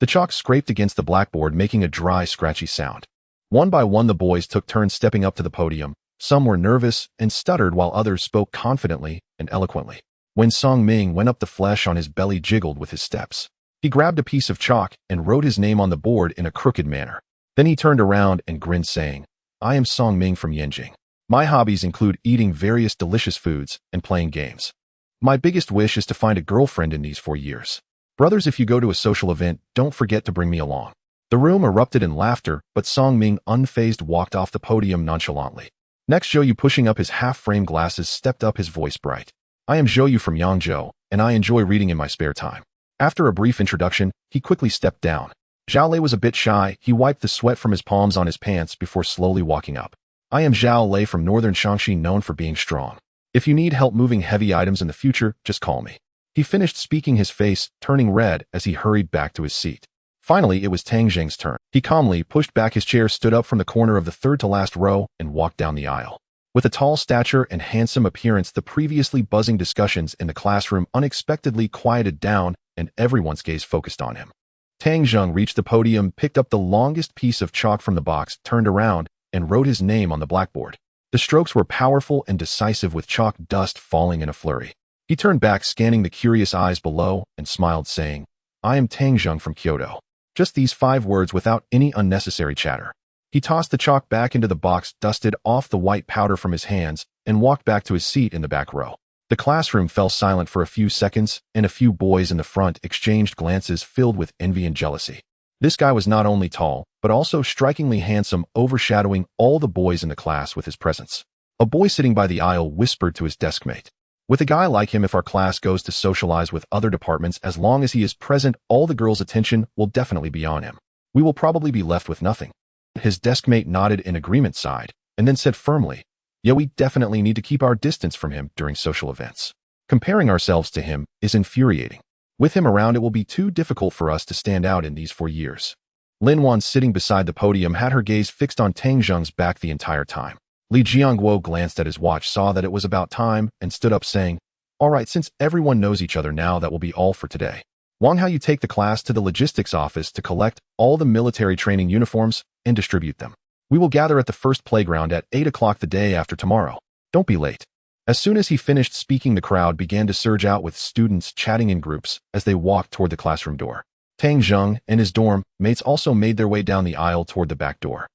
The chalk scraped against the blackboard, making a dry, scratchy sound. One by one, the boys took turns stepping up to the podium. Some were nervous and stuttered, while others spoke confidently and eloquently. When Song Ming went up, the flesh on his belly jiggled with his steps. He grabbed a piece of chalk and wrote his name on the board in a crooked manner. Then he turned around and grinned, saying, I am Song Ming from Yanjing. My hobbies include eating various delicious foods and playing games. My biggest wish is to find a girlfriend in these 4 years. Brothers, if you go to a social event, don't forget to bring me along. The room erupted in laughter, but Song Ming, unfazed, walked off the podium nonchalantly. Next, Zhou Yu, pushing up his half-frame glasses, stepped up, his voice bright. I am Zhou Yu from Yangzhou, and I enjoy reading in my spare time. After a brief introduction, he quickly stepped down. Zhao Lei was a bit shy. He wiped the sweat from his palms on his pants before slowly walking up. I am Zhao Lei from northern Shaanxi, known for being strong. If you need help moving heavy items in the future, just call me. He finished speaking, his face turning red as he hurried back to his seat. Finally, it was Tang Zheng's turn. He calmly pushed back his chair, stood up from the corner of the third-to-last row, and walked down the aisle. With a tall stature and handsome appearance, the previously buzzing discussions in the classroom unexpectedly quieted down, and everyone's gaze focused on him. Tang Zheng reached the podium, picked up the longest piece of chalk from the box, turned around, and wrote his name on the blackboard. The strokes were powerful and decisive, with chalk dust falling in a flurry. He turned back, scanning the curious eyes below, and smiled, saying, I am Tang Zheng from Kyoto. Just these 5 words without any unnecessary chatter. He tossed the chalk back into the box, dusted off the white powder from his hands, and walked back to his seat in the back row. The classroom fell silent for a few seconds, and a few boys in the front exchanged glances filled with envy and jealousy. This guy was not only tall, but also strikingly handsome, overshadowing all the boys in the class with his presence. A boy sitting by the aisle whispered to his deskmate, with a guy like him, if our class goes to socialize with other departments, as long as he is present, all the girls' attention will definitely be on him. We will probably be left with nothing. His deskmate nodded in agreement, sighed, and then said firmly, yeah, we definitely need to keep our distance from him during social events. Comparing ourselves to him is infuriating. With him around, it will be too difficult for us to stand out in these 4 years. Lin Wan, sitting beside the podium, had her gaze fixed on Tang Zheng's back the entire time. Li Jiangguo glanced at his watch, saw that it was about time, and stood up, saying, all right, since everyone knows each other now, that will be all for today. Wang Hao, you take the class to the logistics office to collect all the military training uniforms and distribute them. We will gather at the first playground at 8 o'clock the day after tomorrow. Don't be late. As soon as he finished speaking, the crowd began to surge out, with students chatting in groups as they walked toward the classroom door. Tang Zheng and his dorm mates also made their way down the aisle toward the back door.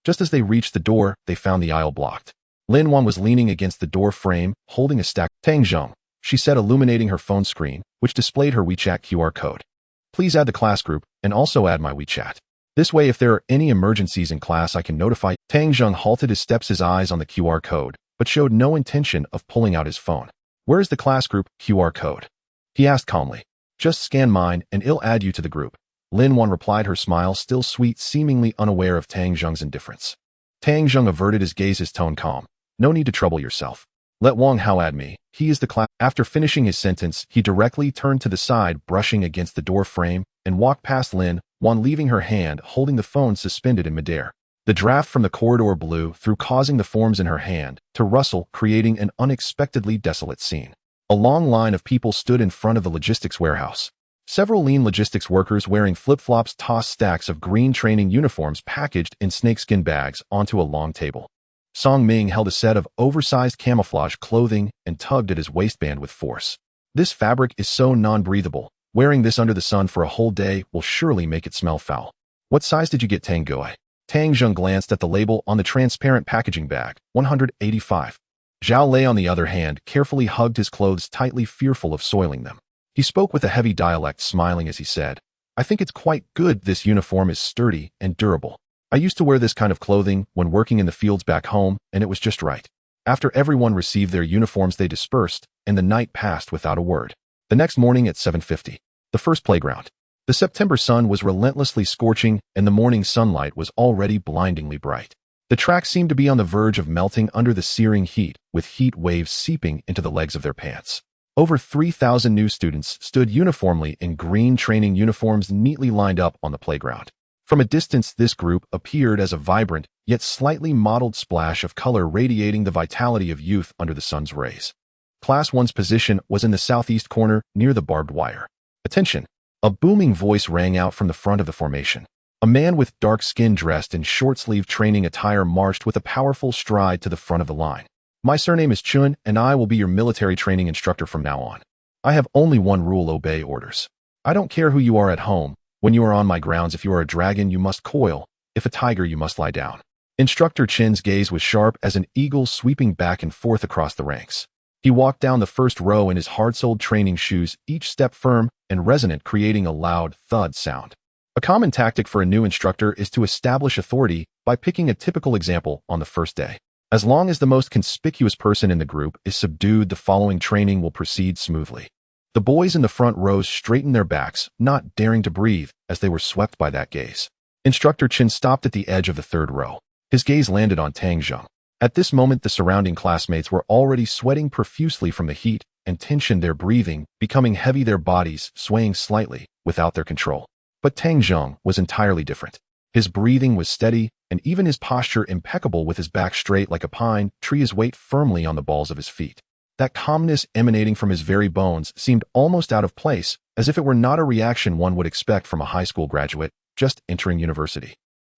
Just as they reached the door, they found the aisle blocked. Lin Wan was leaning against the door frame, holding a stack. Tang Zheng, she said, illuminating her phone screen, which displayed her WeChat QR code. Please add the class group, and also add my WeChat. This way, if there are any emergencies in class, I can notify. Tang Zheng halted his steps, his eyes on the QR code, but showed no intention of pulling out his phone. Where is the class group QR code? He asked calmly. Just scan mine, and it'll add you to the group. Lin Wan replied, her smile still sweet, seemingly unaware of Tang Zheng's indifference. Tang Zheng averted his gaze, his tone calm. No need to trouble yourself. Let Wang Hao add me. He is the class. After finishing his sentence, he directly turned to the side, brushing against the door frame, and walked past Lin Wan, leaving her hand holding the phone suspended in midair. The draft from the corridor blew through, causing the forms in her hand to rustle, creating an unexpectedly desolate scene. A long line of people stood in front of the logistics warehouse. Several lean logistics workers wearing flip-flops tossed stacks of green training uniforms packaged in snakeskin bags onto a long table. Song Ming held a set of oversized camouflage clothing and tugged at his waistband with force. This fabric is so non-breathable. Wearing this under the sun for a whole day will surely make it smell foul. What size did you get, Tang Goi? Tang Zheng glanced at the label on the transparent packaging bag. 185. Zhao Lei, on the other hand, carefully hugged his clothes tightly, fearful of soiling them. He spoke with a heavy dialect, smiling as he said, "I think it's quite good. This uniform is sturdy and durable. I used to wear this kind of clothing when working in the fields back home, and it was just right." After everyone received their uniforms, they dispersed, and the night passed without a word. The next morning at 7:50, the first playground. The September sun was relentlessly scorching, and the morning sunlight was already blindingly bright. The track seemed to be on the verge of melting under the searing heat, with heat waves seeping into the legs of their pants. Over 3,000 new students stood uniformly in green training uniforms, neatly lined up on the playground. From a distance, this group appeared as a vibrant, yet slightly mottled splash of color, radiating the vitality of youth under the sun's rays. Class 1's position was in the southeast corner, near the barbed wire. "Attention!" A booming voice rang out from the front of the formation. A man with dark skin, dressed in short-sleeved training attire, marched with a powerful stride to the front of the line. "My surname is Chun, and I will be your military training instructor from now on. I have only one rule: obey orders. I don't care who you are at home. When you are on my grounds, if you are a dragon, you must coil. If a tiger, you must lie down." Instructor Chin's gaze was sharp as an eagle, sweeping back and forth across the ranks. He walked down the first row in his hard-soled training shoes, each step firm and resonant, creating a loud thud sound. A common tactic for a new instructor is to establish authority by picking a typical example on the first day. As long as the most conspicuous person in the group is subdued, the following training will proceed smoothly. The boys in the front rows straightened their backs, not daring to breathe, as they were swept by that gaze. Instructor Chin stopped at the edge of the third row. His gaze landed on Tang Zheng. At this moment, the surrounding classmates were already sweating profusely from the heat and tension, their breathing becoming heavy, their bodies swaying slightly without their control. But Tang Zheng was entirely different. His breathing was steady, and even his posture impeccable, with his back straight like a pine tree, his weight firmly on the balls of his feet. That calmness emanating from his very bones seemed almost out of place, as if it were not a reaction one would expect from a high school graduate just entering university.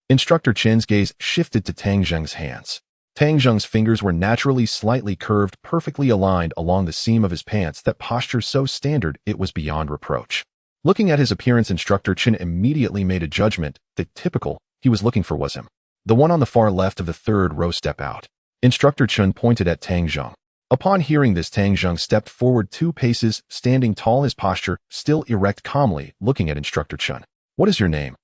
Instructor Chin's gaze shifted to Tang Zheng's hands. Tang Zheng's fingers were naturally slightly curved, perfectly aligned along the seam of his pants, that posture so standard it was beyond reproach. Looking at his appearance, Instructor Chin immediately made a judgment that typical he was looking for was him. The one on the far left of the third row step out. Instructor Chun pointed at Tang Zheng. Upon hearing this, Tang Zheng stepped forward 2 paces, standing tall, his posture still erect, calmly looking at Instructor Chun. "What is your name?"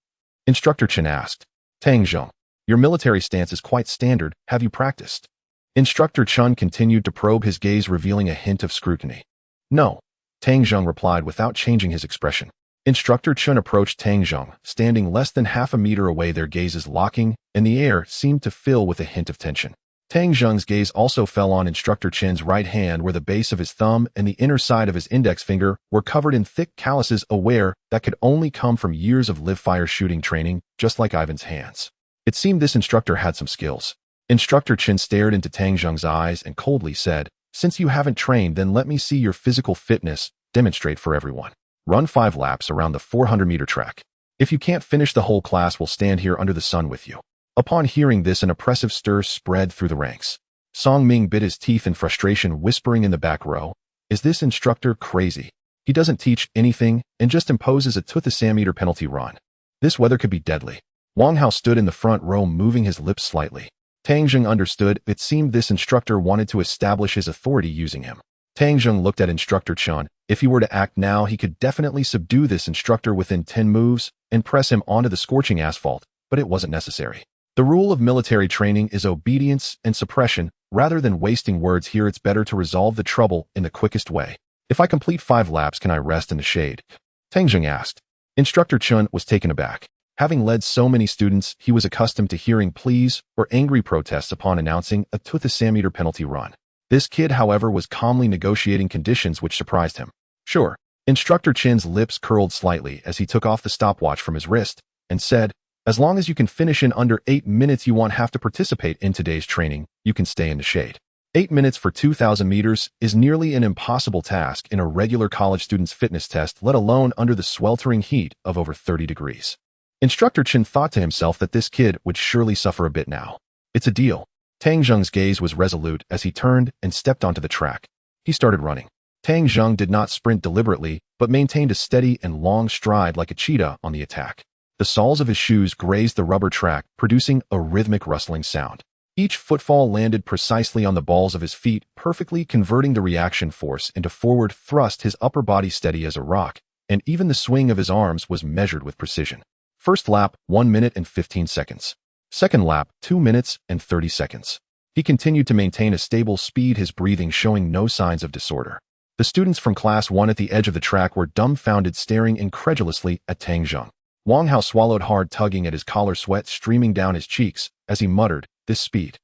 Instructor Chin asked. "Tang Zheng. Your military stance is quite standard. Have you practiced?" Instructor Chun continued to probe, his gaze revealing a hint of scrutiny. "No," Tang Zheng replied without changing his expression. Instructor Chun approached Tang Zheng, standing less than half a meter away, their gazes locking, and the air seemed to fill with a hint of tension. Tang Zheng's gaze also fell on Instructor Chin's right hand, where the base of his thumb and the inner side of his index finger were covered in thick calluses, aware that could only come from years of live-fire shooting training, just like Ivan's hands. It seemed this instructor had some skills. Instructor Chin stared into Tang Zheng's eyes and coldly said, "Since you haven't trained, then let me see your physical fitness. Demonstrate for everyone. Run 5 laps around the 400-meter track. If you can't finish, the whole class will stand here under the sun with you." Upon hearing this, an oppressive stir spread through the ranks. Song Ming bit his teeth in frustration, whispering in the back row, "Is this instructor crazy? He doesn't teach anything and just imposes a 2,000-meter penalty run. This weather could be deadly." Wang Hao stood in the front row, moving his lips slightly. Tang Zheng understood. It seemed this instructor wanted to establish his authority using him. Tang Zheng looked at Instructor Chun. If he were to act now, he could definitely subdue this instructor within 10 moves and press him onto the scorching asphalt, but it wasn't necessary. The rule of military training is obedience and suppression. Rather than wasting words here, it's better to resolve the trouble in the quickest way. "If I complete 5 laps, can I rest in the shade?" Tang Zheng asked. Instructor Chun was taken aback. Having led so many students, he was accustomed to hearing pleas or angry protests upon announcing a 2,000-meter penalty run. This kid, however, was calmly negotiating conditions, which surprised him. "Sure." Instructor Chin's lips curled slightly as he took off the stopwatch from his wrist and said, "As long as you can finish in under 8 minutes, you won't have to participate in today's training. You can stay in the shade." 8 minutes for 2,000 meters is nearly an impossible task in a regular college student's fitness test, let alone under the sweltering heat of over 30 degrees. Instructor Chin thought to himself that this kid would surely suffer a bit now. "It's a deal." Tang Zheng's gaze was resolute as he turned and stepped onto the track. He started running. Tang Zheng did not sprint deliberately, but maintained a steady and long stride like a cheetah on the attack. The soles of his shoes grazed the rubber track, producing a rhythmic rustling sound. Each footfall landed precisely on the balls of his feet, perfectly converting the reaction force into forward thrust, his upper body steady as a rock, and even the swing of his arms was measured with precision. First lap, 1 minute and 15 seconds. Second lap, 2 minutes and 30 seconds. He continued to maintain a stable speed, his breathing showing no signs of disorder. The students from Class 1 at the edge of the track were dumbfounded, staring incredulously at Tang Zheng. Wang Hao swallowed hard, tugging at his collar, sweat streaming down his cheeks, as he muttered, "This speed.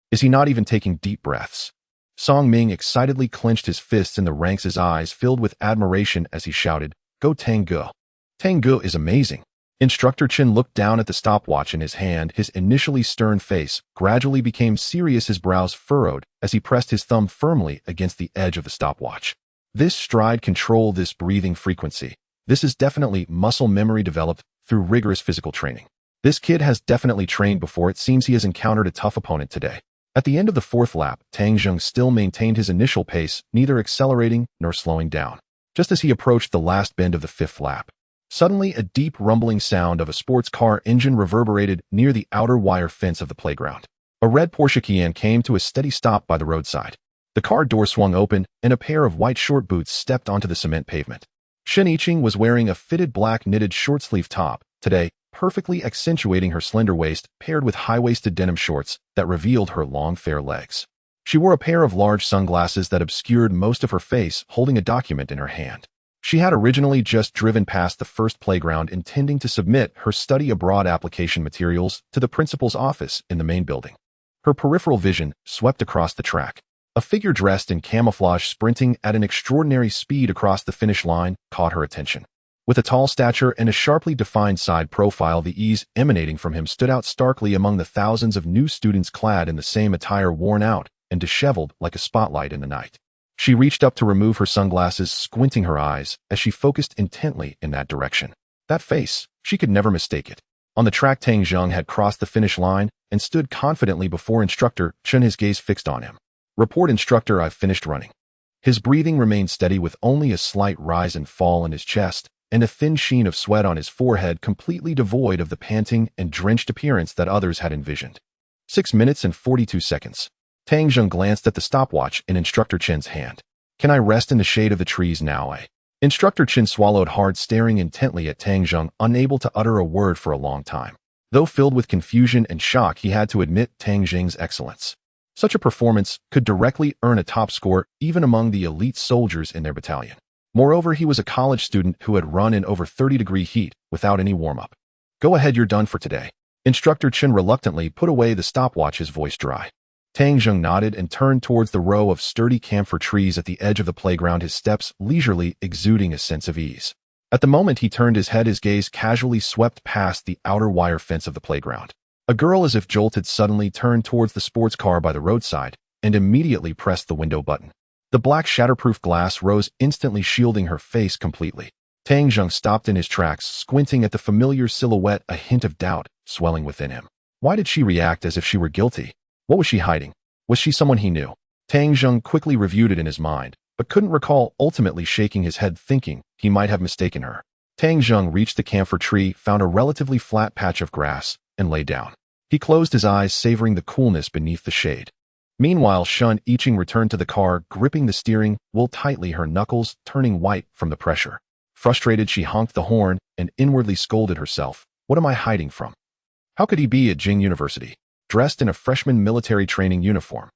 Is he not even taking deep breaths?" Song Ming excitedly clenched his fists in the ranks, his eyes filled with admiration as he shouted, "Go Tang Ge! Tang Ge is amazing." Instructor Chen looked down at the stopwatch in his hand. His initially stern face gradually became serious, his brows furrowed as he pressed his thumb firmly against the edge of the stopwatch. This stride control, this breathing frequency. This is definitely muscle memory developed through rigorous physical training. This kid has definitely trained before. It seems he has encountered a tough opponent today. At the end of the fourth lap, Tang Zheng still maintained his initial pace, neither accelerating nor slowing down. Just as he approached the last bend of the fifth lap, suddenly a deep rumbling sound of a sports car engine reverberated near the outer wire fence of the playground. A red Porsche Cayenne came to a steady stop by the roadside. The car door swung open, and a pair of white short boots stepped onto the cement pavement. Shen Yiqing was wearing a fitted black knitted short-sleeve top, today, perfectly accentuating her slender waist, paired with high-waisted denim shorts that revealed her long, fair legs. She wore a pair of large sunglasses that obscured most of her face, holding a document in her hand. She had originally just driven past the first playground, intending to submit her study abroad application materials to the principal's office in the main building. Her peripheral vision swept across the track. A figure dressed in camouflage sprinting at an extraordinary speed across the finish line caught her attention. With a tall stature and a sharply defined side profile, the ease emanating from him stood out starkly among the thousands of new students clad in the same attire, worn out and disheveled like a spotlight in the night. She reached up to remove her sunglasses, squinting her eyes as she focused intently in that direction. That face, she could never mistake it. On the track, Tang Zheng had crossed the finish line and stood confidently before Instructor Chen, his gaze fixed on him. "Report, Instructor, I've finished running." His breathing remained steady, with only a slight rise and fall in his chest and a thin sheen of sweat on his forehead, completely devoid of the panting and drenched appearance that others had envisioned. 6 minutes and 42 seconds. Tang Zheng glanced at the stopwatch in Instructor Chen's hand. "Can I rest in the shade of the trees now, eh?" Instructor Chen swallowed hard, staring intently at Tang Zheng, unable to utter a word for a long time. Though filled with confusion and shock, he had to admit Tang Zheng's excellence. Such a performance could directly earn a top score even among the elite soldiers in their battalion. Moreover, he was a college student who had run in over 30-degree heat without any warm-up. "Go ahead, you're done for today." Instructor Chen reluctantly put away the stopwatch, his voice dry. Tang Zheng nodded and turned towards the row of sturdy camphor trees at the edge of the playground, his steps leisurely, exuding a sense of ease. At the moment he turned his head, his gaze casually swept past the outer wire fence of the playground. A girl, as if jolted, suddenly turned towards the sports car by the roadside and immediately pressed the window button. The black shatterproof glass rose instantly, shielding her face completely. Tang Zheng stopped in his tracks, squinting at the familiar silhouette, a hint of doubt swelling within him. Why did she react as if she were guilty? What was she hiding? Was she someone he knew? Tang Zheng quickly reviewed it in his mind, but couldn't recall, ultimately shaking his head, thinking he might have mistaken her. Tang Zheng reached the camphor tree, found a relatively flat patch of grass, and lay down. He closed his eyes, savoring the coolness beneath the shade. Meanwhile, Shen Yiqing returned to the car, gripping the steering wheel tightly, her knuckles turning white from the pressure. Frustrated, she honked the horn and inwardly scolded herself. What am I hiding from? How could he be at Jing University, dressed in a freshman military training uniform?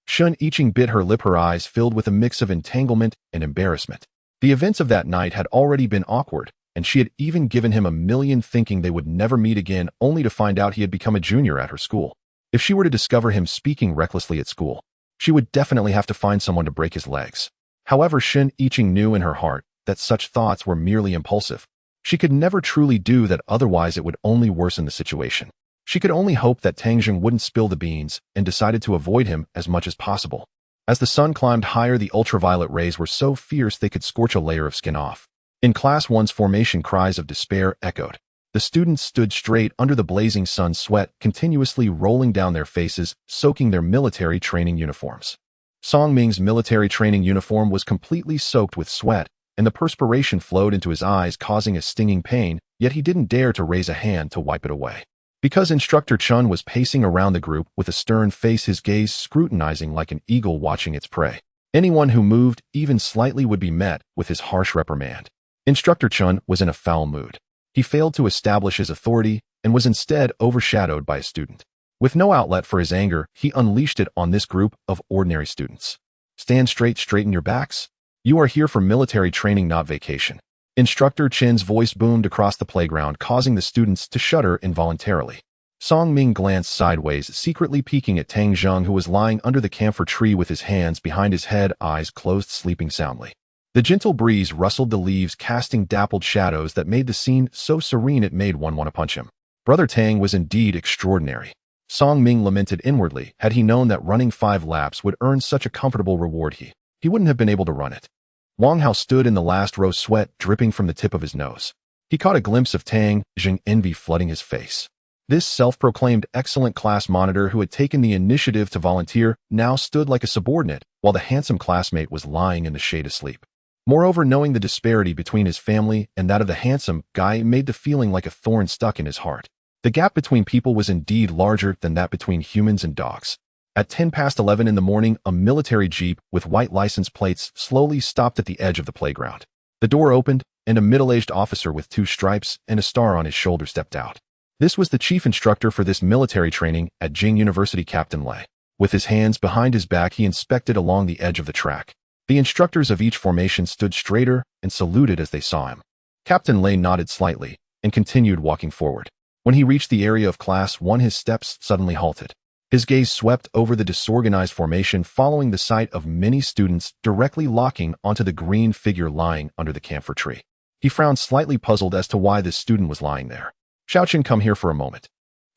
Shen Yiqing bit her lip, her eyes filled with a mix of entanglement and embarrassment. The events of that night had already been awkward, and she had even given him a million, thinking they would never meet again, only to find out he had become a junior at her school. If she were to discover him speaking recklessly at school, she would definitely have to find someone to break his legs. However, Shen Yiqing knew in her heart that such thoughts were merely impulsive. She could never truly do that, otherwise it would only worsen the situation. She could only hope that Tang Zheng wouldn't spill the beans, and decided to avoid him as much as possible. As the sun climbed higher, the ultraviolet rays were so fierce they could scorch a layer of skin off. In Class 1's formation, cries of despair echoed. The students stood straight under the blazing sun, sweat continuously rolling down their faces, soaking their military training uniforms. Song Ming's military training uniform was completely soaked with sweat, and the perspiration flowed into his eyes, causing a stinging pain, yet he didn't dare to raise a hand to wipe it away. Because Instructor Chun was pacing around the group with a stern face, his gaze scrutinizing like an eagle watching its prey. Anyone who moved even slightly would be met with his harsh reprimand. Instructor Chun was in a foul mood. He failed to establish his authority and was instead overshadowed by a student. With no outlet for his anger, he unleashed it on this group of ordinary students. Stand straight, straighten your backs. You are here for military training, not vacation. Instructor Chin's voice boomed across the playground, causing the students to shudder involuntarily. Song Ming glanced sideways, secretly peeking at Tang Zheng, who was lying under the camphor tree with his hands behind his head, eyes closed, sleeping soundly. The gentle breeze rustled the leaves, casting dappled shadows that made the scene so serene it made one want to punch him. Brother Tang was indeed extraordinary. Song Ming lamented inwardly. Had he known that running 5 laps would earn such a comfortable reward, he wouldn't have been able to run it. Wang Hao stood in the last row, sweat dripping from the tip of his nose. He caught a glimpse of Tang Zheng, envy flooding his face. This self-proclaimed excellent class monitor who had taken the initiative to volunteer now stood like a subordinate, while the handsome classmate was lying in the shade asleep. Moreover, knowing the disparity between his family and that of the handsome guy made the feeling like a thorn stuck in his heart. The gap between people was indeed larger than that between humans and dogs. At 11:10 in the morning, a military jeep with white license plates slowly stopped at the edge of the playground. The door opened, and a middle-aged officer with 2 stripes and a star on his shoulder stepped out. This was the chief instructor for this military training at Jing University, Captain Lei. With his hands behind his back, he inspected along the edge of the track. The instructors of each formation stood straighter and saluted as they saw him. Captain Lei nodded slightly and continued walking forward. When he reached the area of Class 1, his steps suddenly halted. His gaze swept over the disorganized formation, following the sight of many students directly locking onto the green figure lying under the camphor tree. He frowned, slightly puzzled as to why this student was lying there. Xiaoqin, come here for a moment.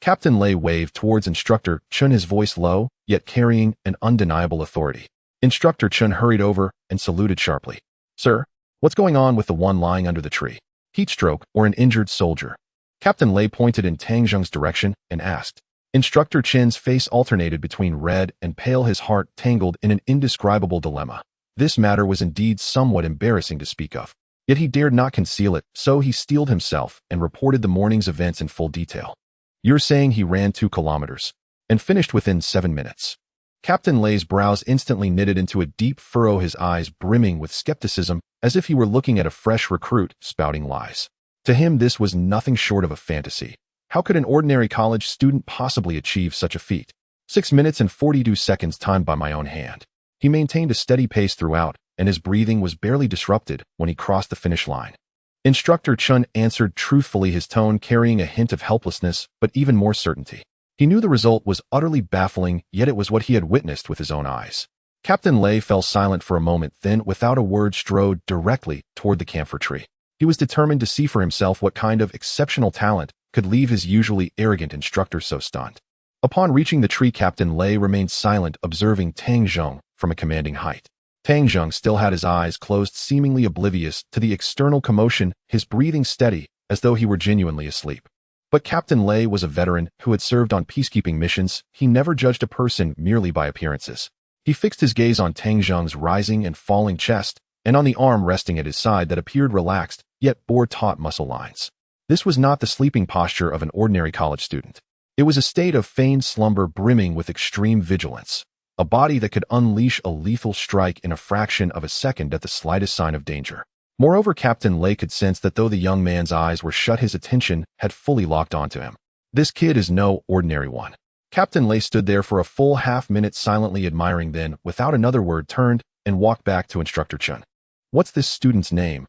Captain Lei waved towards Instructor Chun, his voice low, yet carrying an undeniable authority. Instructor Chun hurried over and saluted sharply. Sir, what's going on with the one lying under the tree? Heat stroke or an injured soldier? Captain Lei pointed in Tang Zheng's direction and asked. Instructor Chin's face alternated between red and pale, his heart tangled in an indescribable dilemma. This matter was indeed somewhat embarrassing to speak of. Yet he dared not conceal it, so he steeled himself and reported the morning's events in full detail. You're saying he ran 2 kilometers and finished within 7 minutes. Captain Lei's brows instantly knitted into a deep furrow, his eyes brimming with skepticism, as if he were looking at a fresh recruit spouting lies. To him, this was nothing short of a fantasy. How could an ordinary college student possibly achieve such a feat? 6 minutes and 42 seconds timed by my own hand. He maintained a steady pace throughout, and his breathing was barely disrupted when he crossed the finish line. Instructor Chun answered truthfully, his tone carrying a hint of helplessness, but even more certainty. He knew the result was utterly baffling, yet it was what he had witnessed with his own eyes. Captain Lei fell silent for a moment, then, without a word, strode directly toward the camphor tree. He was determined to see for himself what kind of exceptional talent could leave his usually arrogant instructor so stunned. Upon reaching the tree, Captain Lei remained silent, observing Tang Zheng from a commanding height. Tang Zheng still had his eyes closed, seemingly oblivious to the external commotion, his breathing steady, as though he were genuinely asleep. But Captain Lei was a veteran who had served on peacekeeping missions. He never judged a person merely by appearances. He fixed his gaze on Tang Zheng's rising and falling chest, and on the arm resting at his side that appeared relaxed, yet bore taut muscle lines. This was not the sleeping posture of an ordinary college student. It was a state of feigned slumber brimming with extreme vigilance, a body that could unleash a lethal strike in a fraction of a second at the slightest sign of danger. Moreover, Captain Lei could sense that though the young man's eyes were shut, his attention had fully locked onto him. This kid is no ordinary one. Captain Lei stood there for a full half-minute silently admiring, then, without another word, turned and walked back to Instructor Chun. What's this student's name?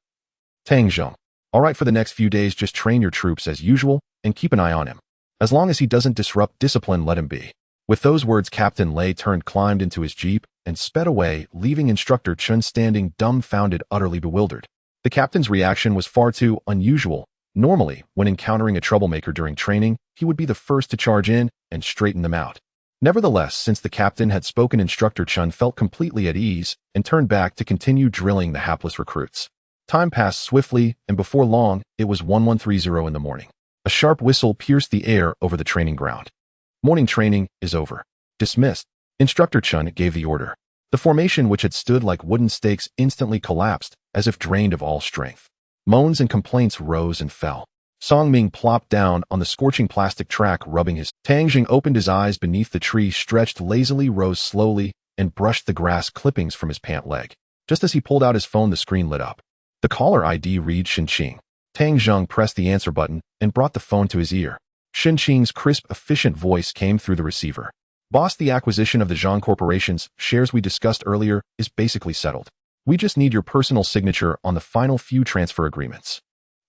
Tang Zheng. All right, for the next few days, just train your troops as usual and keep an eye on him. As long as he doesn't disrupt discipline, let him be. With those words, Captain Lei climbed into his jeep and sped away, leaving Instructor Chun standing dumbfounded, utterly bewildered. The captain's reaction was far too unusual. Normally, when encountering a troublemaker during training, he would be the first to charge in and straighten them out. Nevertheless, since the captain had spoken, Instructor Chun felt completely at ease and turned back to continue drilling the hapless recruits. Time passed swiftly, and before long, it was 11:30 in the morning. A sharp whistle pierced the air over the training ground. Morning training is over. Dismissed. Instructor Chun gave the order. The formation, which had stood like wooden stakes, instantly collapsed, as if drained of all strength. Moans and complaints rose and fell. Song Ming plopped down on the scorching plastic track, rubbing his. Tang Jing opened his eyes beneath the tree, stretched lazily, rose slowly, and brushed the grass clippings from his pant leg. Just as he pulled out his phone, the screen lit up. The caller ID read Xinqing. Tang Zheng pressed the answer button and brought the phone to his ear. Xinqing's crisp, efficient voice came through the receiver. Boss, the acquisition of the Zhang Corporation's shares we discussed earlier is basically settled. We just need your personal signature on the final few transfer agreements.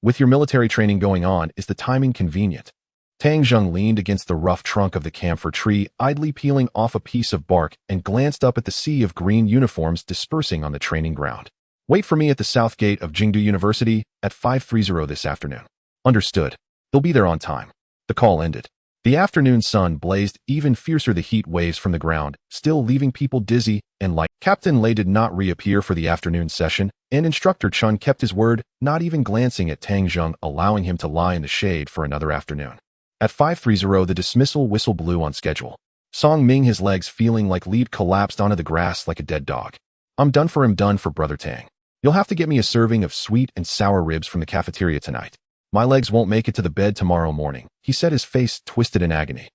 With your military training going on, is the timing convenient? Tang Zheng leaned against the rough trunk of the camphor tree, idly peeling off a piece of bark, and glanced up at the sea of green uniforms dispersing on the training ground. Wait for me at the south gate of Jingdu University at 5:30 this afternoon. Understood. He'll be there on time. The call ended. The afternoon sun blazed even fiercer, the heat waves from the ground, still leaving people dizzy and light. Captain Lei did not reappear for the afternoon session, and Instructor Chun kept his word, not even glancing at Tang Zheng, allowing him to lie in the shade for another afternoon. At 5:30, the dismissal whistle blew on schedule. Song Ming, his legs feeling like lead, collapsed onto the grass like a dead dog. I'm done for him, done for Brother Tang. You'll have to get me a serving of sweet and sour ribs from the cafeteria tonight. My legs won't make it to the bed tomorrow morning, he said, his face twisted in agony.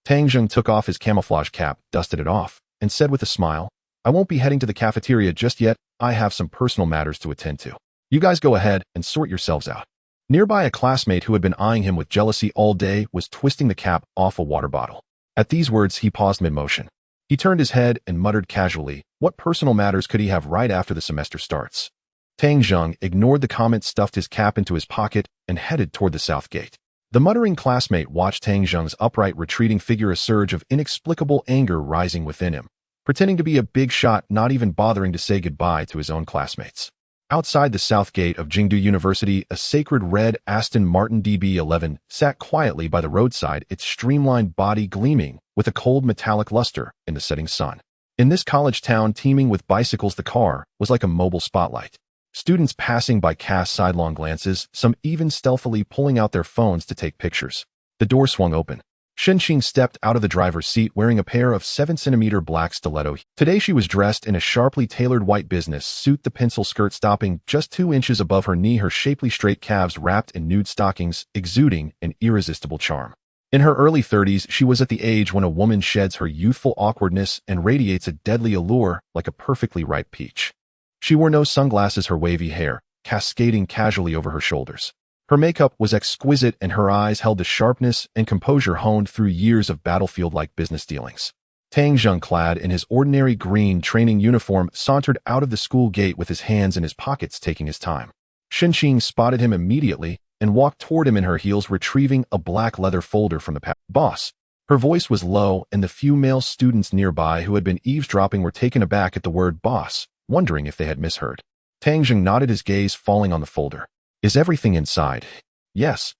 Tang Zheng took off his camouflage cap, dusted it off, and said with a smile, I won't be heading to the cafeteria just yet. I have some personal matters to attend to. You guys go ahead and sort yourselves out. Nearby, a classmate who had been eyeing him with jealousy all day was twisting the cap off a water bottle. At these words, he paused mid-motion. He turned his head and muttered casually, what personal matters could he have right after the semester starts? Tang Zheng ignored the comment, stuffed his cap into his pocket, and headed toward the south gate. The muttering classmate watched Tang Zheng's upright, retreating figure, a surge of inexplicable anger rising within him, pretending to be a big shot, not even bothering to say goodbye to his own classmates. Outside the south gate of Jingdu University, a sacred red Aston Martin DB11 sat quietly by the roadside, its streamlined body gleaming with a cold metallic luster in the setting sun. In this college town teeming with bicycles, the car was like a mobile spotlight. Students passing by cast sidelong glances, some even stealthily pulling out their phones to take pictures. The door swung open. Xinqing stepped out of the driver's seat wearing a pair of 7-centimeter black stiletto. Today she was dressed in a sharply tailored white business suit, the pencil skirt stopping just 2 inches above her knee, her shapely straight calves wrapped in nude stockings, exuding an irresistible charm. In her early 30s, she was at the age when a woman sheds her youthful awkwardness and radiates a deadly allure like a perfectly ripe peach. She wore no sunglasses, her wavy hair cascading casually over her shoulders. Her makeup was exquisite, and her eyes held the sharpness and composure honed through years of battlefield-like business dealings. Tang Zheng, clad in his ordinary green training uniform, sauntered out of the school gate with his hands in his pockets, taking his time. Xinqing spotted him immediately and walked toward him in her heels, retrieving a black leather folder from the pack. Boss. Her voice was low, and the few male students nearby who had been eavesdropping were taken aback at the word boss, wondering if they had misheard. Tang Zheng nodded, his gaze falling on the folder. Is everything inside? Yes.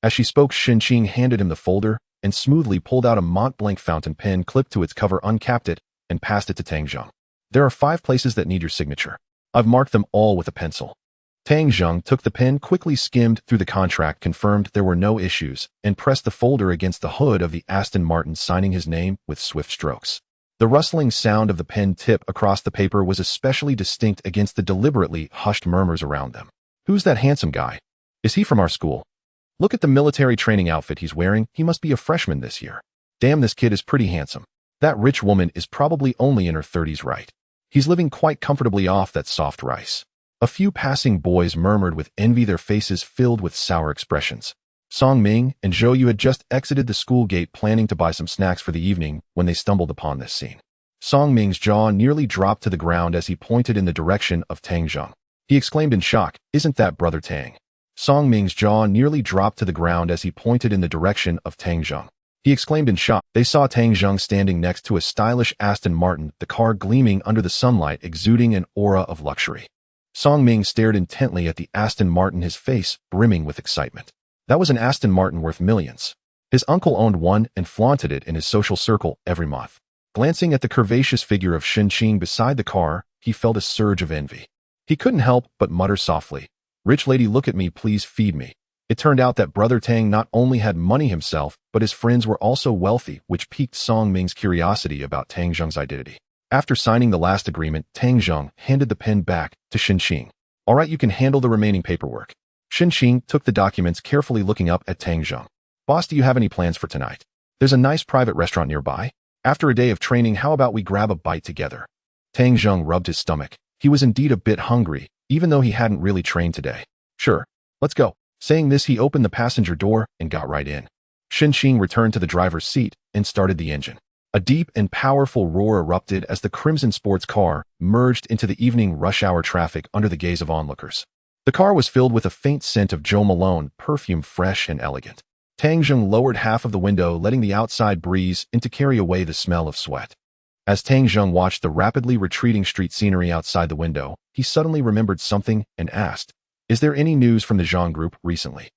As she spoke, Xinqing handed him the folder and smoothly pulled out a Mont Blanc fountain pen clipped to its cover, uncapped it, and passed it to Tang Zheng. There are 5 places that need your signature. I've marked them all with a pencil. Tang Zheng took the pen, quickly skimmed through the contract, confirmed there were no issues, and pressed the folder against the hood of the Aston Martin, signing his name with swift strokes. The rustling sound of the pen tip across the paper was especially distinct against the deliberately hushed murmurs around them. Who's that handsome guy? Is he from our school? Look at the military training outfit he's wearing. He must be a freshman this year. Damn, this kid is pretty handsome. That rich woman is probably only in her 30s, right? He's living quite comfortably off that soft rice. A few passing boys murmured with envy, their faces filled with sour expressions. Song Ming and Zhou Yu had just exited the school gate, planning to buy some snacks for the evening, when they stumbled upon this scene. Song Ming's jaw nearly dropped to the ground as he pointed in the direction of Tang Zheng. He exclaimed in shock, "Isn't that Brother Tang?" Song Ming's jaw nearly dropped to the ground as he pointed in the direction of Tang Zheng. He exclaimed in shock. They saw Tang Zheng standing next to a stylish Aston Martin, the car gleaming under the sunlight, exuding an aura of luxury. Song Ming stared intently at the Aston Martin, his face brimming with excitement. That was an Aston Martin worth millions. His uncle owned one and flaunted it in his social circle every month. Glancing at the curvaceous figure of Xinqing beside the car, he felt a surge of envy. He couldn't help but mutter softly, "Rich lady, look at me, please feed me." It turned out that Brother Tang not only had money himself, but his friends were also wealthy, which piqued Song Ming's curiosity about Tang Zheng's identity. After signing the last agreement, Tang Zheng handed the pen back to Xinqing. "All right, you can handle the remaining paperwork. Xing took the documents, carefully looking up at Tang Zheng. Boss, do you have any plans for tonight? There's a nice private restaurant nearby. After a day of training, how about we grab a bite together? Tang Zheng rubbed his stomach. He was indeed a bit hungry, even though he hadn't really trained today. Sure, let's go. Saying this, he opened the passenger door and got right in. Xing returned to the driver's seat and started the engine. A deep and powerful roar erupted as the crimson sports car merged into the evening rush hour traffic under the gaze of onlookers. The car was filled with a faint scent of Jo Malone perfume, fresh and elegant. Tang Zheng lowered half of the window, letting the outside breeze in to carry away the smell of sweat. As Tang Zheng watched the rapidly retreating street scenery outside the window, he suddenly remembered something and asked, "Is there any news from the Zhang Group recently?"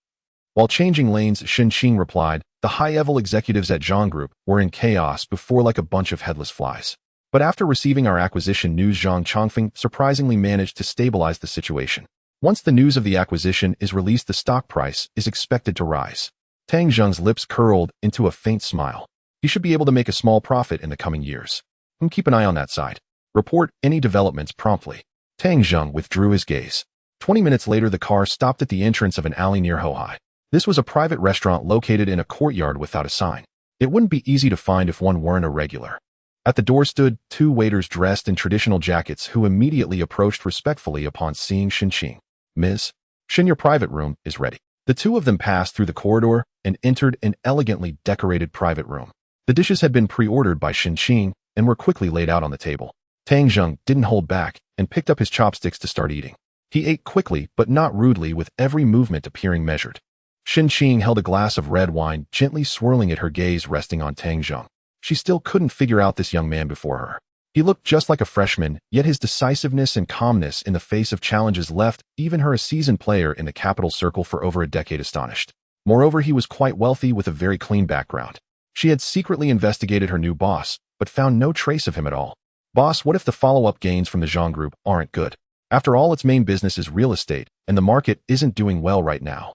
While changing lanes, Xing replied, "The high-level executives at Zhang Group were in chaos before like a bunch of headless flies. But after receiving our acquisition news, Zhang Chongfeng surprisingly managed to stabilize the situation. Once the news of the acquisition is released, the stock price is expected to rise." Tang Zheng's lips curled into a faint smile. He should be able to make a small profit in the coming years. Keep an eye on that side. Report any developments promptly. Tang Zheng withdrew his gaze. 20 minutes later, the car stopped at the entrance of an alley near Hohai. This was a private restaurant located in a courtyard without a sign. It wouldn't be easy to find if one weren't a regular. At the door stood two waiters dressed in traditional jackets who immediately approached respectfully upon seeing Xing. "Ms. Xin, your private room is ready." The two of them passed through the corridor and entered an elegantly decorated private room. The dishes had been pre-ordered by Xing and were quickly laid out on the table. Tang Zheng didn't hold back and picked up his chopsticks to start eating. He ate quickly but not rudely, with every movement appearing measured. Xing held a glass of red wine, gently swirling it, her gaze resting on Tang Zheng. She still couldn't figure out this young man before her. He looked just like a freshman, yet his decisiveness and calmness in the face of challenges left even her, a seasoned player in the capital circle for over a decade, astonished. Moreover, he was quite wealthy with a very clean background. She had secretly investigated her new boss, but found no trace of him at all. "Boss, what if the follow-up gains from the Zhang Group aren't good? After all, its main business is real estate, and the market isn't doing well right now."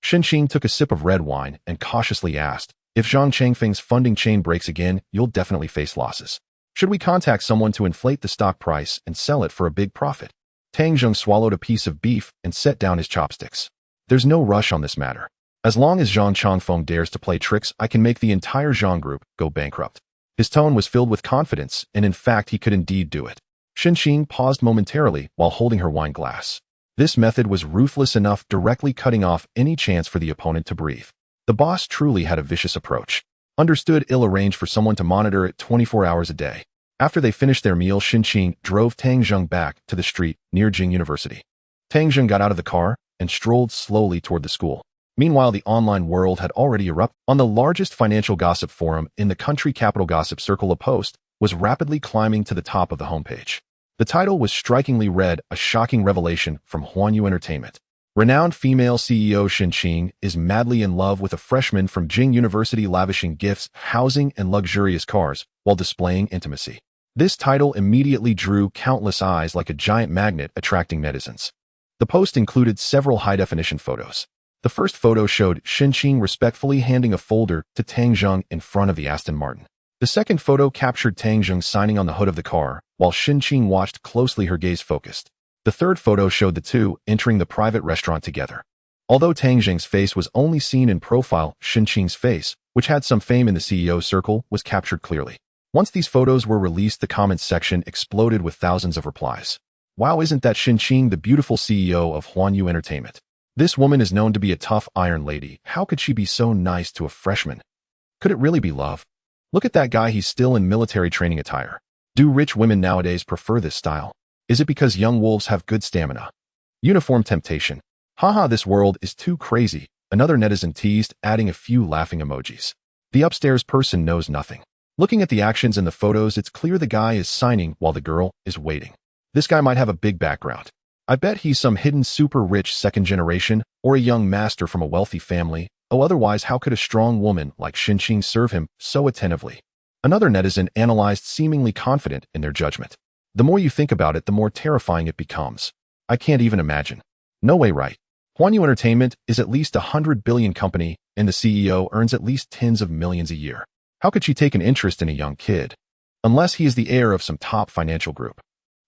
Xing took a sip of red wine and cautiously asked, "If Zhang Changfeng's funding chain breaks again, you'll definitely face losses. Should we contact someone to inflate the stock price and sell it for a big profit?" Tang Zheng swallowed a piece of beef and set down his chopsticks. "There's no rush on this matter. As long as Zhang Chongfeng dares to play tricks, I can make the entire Zhang Group go bankrupt." His tone was filled with confidence, and in fact he could indeed do it. Xing paused momentarily while holding her wine glass. This method was ruthless enough, directly cutting off any chance for the opponent to breathe. The boss truly had a vicious approach. Understood, ill arranged for someone to monitor it 24 hours a day. After they finished their meal, Xing drove Tang Zheng back to the street near Jing University. Tang Zheng got out of the car and strolled slowly toward the school. Meanwhile, the online world had already erupted. On the largest financial gossip forum in the country capital, Gossip Circle, a post was rapidly climbing to the top of the homepage. The title was strikingly read, "A shocking revelation from Huanyu Entertainment. Renowned female CEO Xing is madly in love with a freshman from Jing University, lavishing gifts, housing, and luxurious cars while displaying intimacy." This title immediately drew countless eyes like a giant magnet, attracting netizens. The post included several high-definition photos. The first photo showed Xing respectfully handing a folder to Tang Zheng in front of the Aston Martin. The second photo captured Tang Zheng signing on the hood of the car, while Xing watched closely, her gaze focused. The third photo showed the two entering the private restaurant together. Although Tang Zheng's face was only seen in profile, Xing's face, which had some fame in the CEO circle, was captured clearly. Once these photos were released, the comments section exploded with thousands of replies. "Wow, isn't that Xing the beautiful CEO of Huanyu Entertainment? This woman is known to be a tough iron lady. How could she be so nice to a freshman? Could it really be love? Look at that guy, he's still in military training attire. Do rich women nowadays prefer this style? Is it because young wolves have good stamina? Uniform temptation. Haha, this world is too crazy." Another netizen teased, adding a few laughing emojis. The upstairs person knows nothing. Looking at the actions in the photos, it's clear the guy is signing while the girl is waiting. This guy might have a big background. I bet he's some hidden super rich second generation or a young master from a wealthy family. Oh, otherwise how could a strong woman like Xing serve him so attentively? Another netizen analyzed, seemingly confident in their judgment. The more you think about it, the more terrifying it becomes. I can't even imagine. No way, right? Huanyu Entertainment is at least $100 billion company, and the CEO earns at least tens of millions a year. How could she take an interest in a young kid? Unless he is the heir of some top financial group.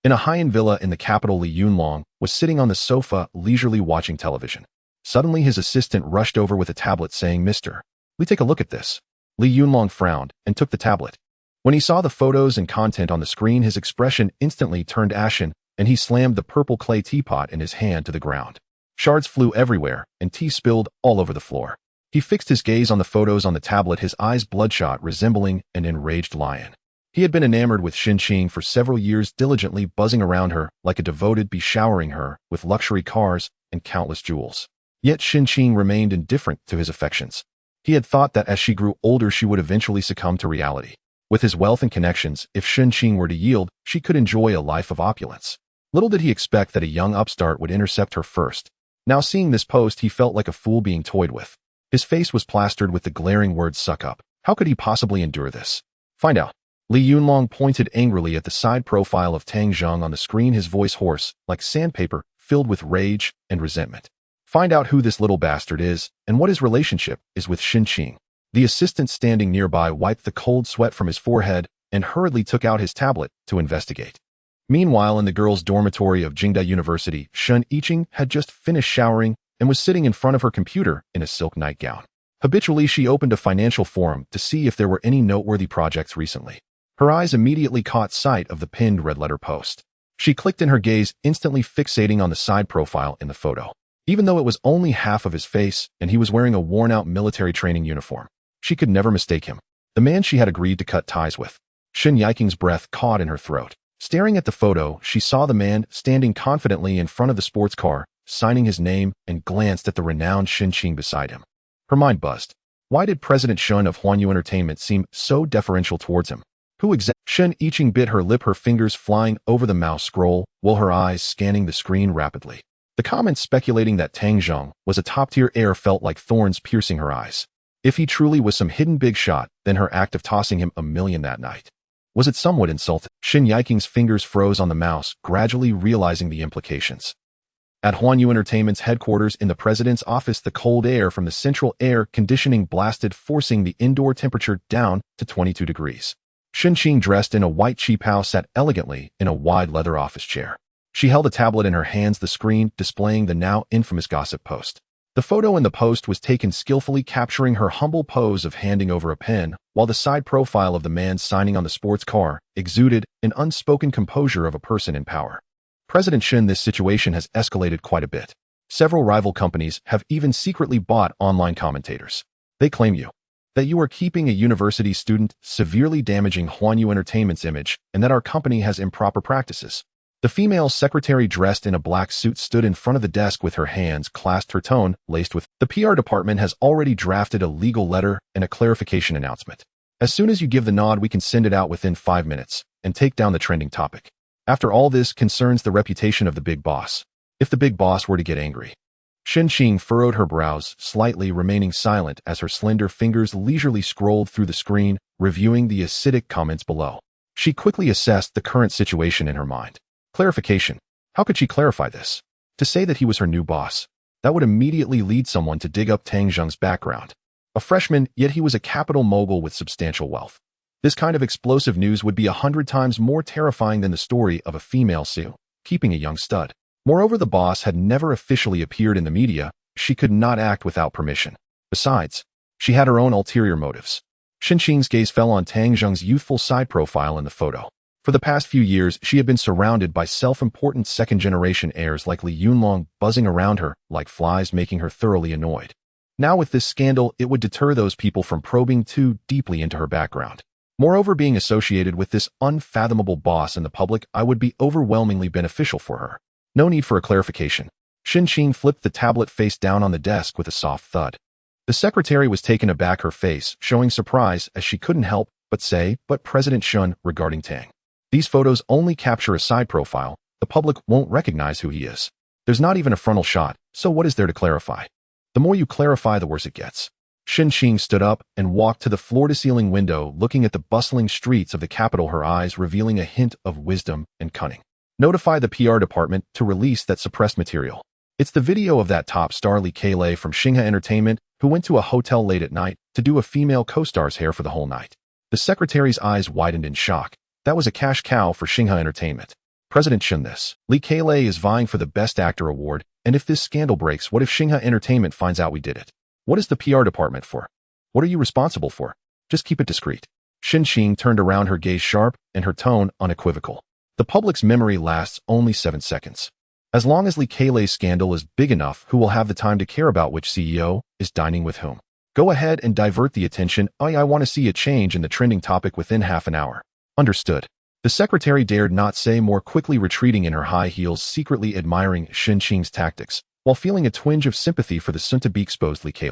In a high-end villa in the capital, Li Yunlong was sitting on the sofa, leisurely watching television. Suddenly his assistant rushed over with a tablet saying, "Mr. Lee, take a look at this." Li Yunlong frowned and took the tablet. When he saw the photos and content on the screen, his expression instantly turned ashen, and he slammed the purple clay teapot in his hand to the ground. Shards flew everywhere, and tea spilled all over the floor. He fixed his gaze on the photos on the tablet, his eyes bloodshot, resembling an enraged lion. He had been enamored with Xinqing for several years, diligently buzzing around her like a devoted bee, showering her with luxury cars and countless jewels. Yet Xinqing remained indifferent to his affections. He had thought that as she grew older she would eventually succumb to reality. With his wealth and connections, if Xinqing were to yield, she could enjoy a life of opulence. Little did he expect that a young upstart would intercept her first. Now seeing this post, he felt like a fool being toyed with. His face was plastered with the glaring word "suck up." How could he possibly endure this? Find out. Li Yunlong pointed angrily at the side profile of Tang Zheng on the screen, his voice hoarse, like sandpaper, filled with rage and resentment. Find out who this little bastard is and what his relationship is with Xinqing. The assistant standing nearby wiped the cold sweat from his forehead and hurriedly took out his tablet to investigate. Meanwhile, in the girls' dormitory of Jingda University, Shen Yiqing had just finished showering and was sitting in front of her computer in a silk nightgown. Habitually, she opened a financial forum to see if there were any noteworthy projects recently. Her eyes immediately caught sight of the pinned red-letter post. She clicked in, her gaze instantly fixating on the side profile in the photo. Even though it was only half of his face and he was wearing a worn-out military training uniform, she could never mistake him. The man she had agreed to cut ties with. Shen Yiking's breath caught in her throat. Staring at the photo, she saw the man standing confidently in front of the sports car, signing his name, and glanced at the renowned Xinqing beside him. Her mind buzzed. Why did President Shen of Huanyu Entertainment seem so deferential towards him? Who exactly? Shen Yiqing bit her lip, her fingers flying over the mouse scroll, while her eyes scanning the screen rapidly. The comments speculating that Tang Zheng was a top-tier heir felt like thorns piercing her eyes. If he truly was some hidden big shot, then her act of tossing him $1 million that night. Was it somewhat insulting? Shen Yiking's fingers froze on the mouse, gradually realizing the implications. At Huanyu Entertainment's headquarters in the president's office, the cold air from the central air conditioning blasted, forcing the indoor temperature down to 22 degrees. Xinqing, dressed in a white qipao, sat elegantly in a wide leather office chair. She held a tablet in her hands, the screen displaying the now infamous gossip post. The photo in the post was taken skillfully, capturing her humble pose of handing over a pen, while the side profile of the man signing on the sports car exuded an unspoken composure of a person in power. President Shen, this situation has escalated quite a bit. Several rival companies have even secretly bought online commentators. They claim that you are keeping a university student, severely damaging Huanyu Entertainment's image, and that our company has improper practices. The female secretary, dressed in a black suit, stood in front of the desk with her hands clasped, her tone laced with, "The PR department has already drafted a legal letter and a clarification announcement. As soon as you give the nod, we can send it out within 5 minutes and take down the trending topic. After all, this concerns the reputation of the big boss. If the big boss were to get angry." Xinqing furrowed her brows slightly, remaining silent as her slender fingers leisurely scrolled through the screen, reviewing the acidic comments below. She quickly assessed the current situation in her mind. Clarification. How could she clarify this? To say that he was her new boss. That would immediately lead someone to dig up Tang Zheng's background. A freshman, yet he was a capital mogul with substantial wealth. This kind of explosive news would be 100 times more terrifying than the story of a female Sioux keeping a young stud. Moreover, the boss had never officially appeared in the media. She could not act without permission. Besides, she had her own ulterior motives. Xinqing's gaze fell on Tang Zheng's youthful side profile in the photo. For the past few years, she had been surrounded by self-important second-generation heirs like Li Yunlong buzzing around her like flies, making her thoroughly annoyed. Now with this scandal, it would deter those people from probing too deeply into her background. Moreover, being associated with this unfathomable boss in the public eye would be overwhelmingly beneficial for her. No need for a clarification. Xinqing flipped the tablet face down on the desk with a soft thud. The secretary was taken aback, her face showing surprise as she couldn't help but say, "But President Shen, regarding Tang. These photos only capture a side profile. The public won't recognize who he is. There's not even a frontal shot, so what is there to clarify? The more you clarify, the worse it gets." Xinqing stood up and walked to the floor-to-ceiling window, looking at the bustling streets of the capital, her eyes revealing a hint of wisdom and cunning. "Notify the PR department to release that suppressed material. It's the video of that top star Li Kailei from Xingha Entertainment who went to a hotel late at night to do a female co-star's hair for the whole night." The secretary's eyes widened in shock. That was a cash cow for Xingha Entertainment. President Chun this. Lee Kei is vying for the Best Actor award, and if this scandal breaks, what if Xinghe Entertainment finds out we did it? What is the PR department for? What are you responsible for? Just keep it discreet. Xin Qing turned around, her gaze sharp and her tone unequivocal. The public's memory lasts only 7 seconds. As long as Lee Kei's scandal is big enough, who will have the time to care about which CEO is dining with whom? Go ahead and divert the attention. I want to see a change in the trending topic within half an hour. Understood. The secretary dared not say more, quickly retreating in her high heels, secretly admiring Xin Qing's tactics, while feeling a twinge of sympathy for the soon-to-be-exposed Lee Kei.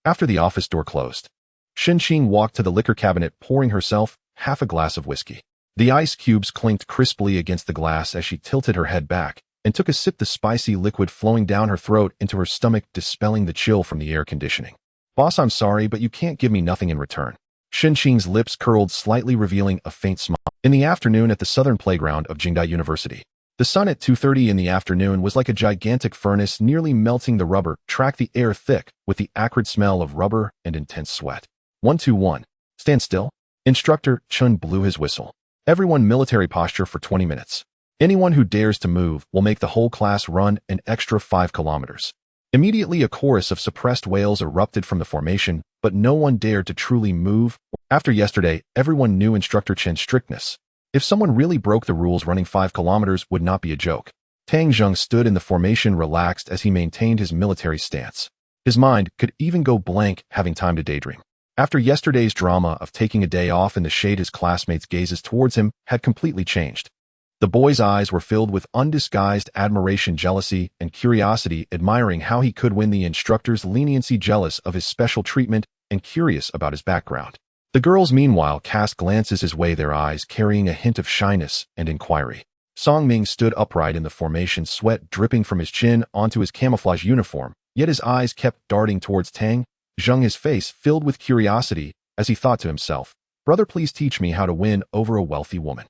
After the office door closed, Xin Qing walked to the liquor cabinet, pouring herself half a glass of whiskey. The ice cubes clinked crisply against the glass as she tilted her head back and took a sip, the spicy liquid flowing down her throat into her stomach, dispelling the chill from the air conditioning. Boss, I'm sorry, but you can't give me nothing in return. Xin Qing's lips curled slightly, revealing a faint smile. In the afternoon at the southern playground of Jingdai University, the sun at 2:30 in the afternoon was like a gigantic furnace, nearly melting the rubber, tracked the air thick with the acrid smell of rubber and intense sweat. 121. Stand still. Instructor Chun blew his whistle. Everyone military posture for 20 minutes. Anyone who dares to move will make the whole class run an extra 5 kilometers. Immediately, a chorus of suppressed wails erupted from the formation, but no one dared to truly move. After yesterday, everyone knew Instructor Chen's strictness. If someone really broke the rules, running 5 kilometers would not be a joke. Tang Zheng stood in the formation, relaxed as he maintained his military stance. His mind could even go blank, having time to daydream. After yesterday's drama of taking a day off in the shade, his classmates' gazes towards him had completely changed. The boy's eyes were filled with undisguised admiration, jealousy, and curiosity, admiring how he could win the instructor's leniency, jealous of his special treatment, and curious about his background. The girls, meanwhile, cast glances his way, their eyes carrying a hint of shyness and inquiry. Song Ming stood upright in the formation, sweat dripping from his chin onto his camouflage uniform, yet his eyes kept darting towards Tang Zheng, his face filled with curiosity as he thought to himself, "Brother, please teach me how to win over a wealthy woman."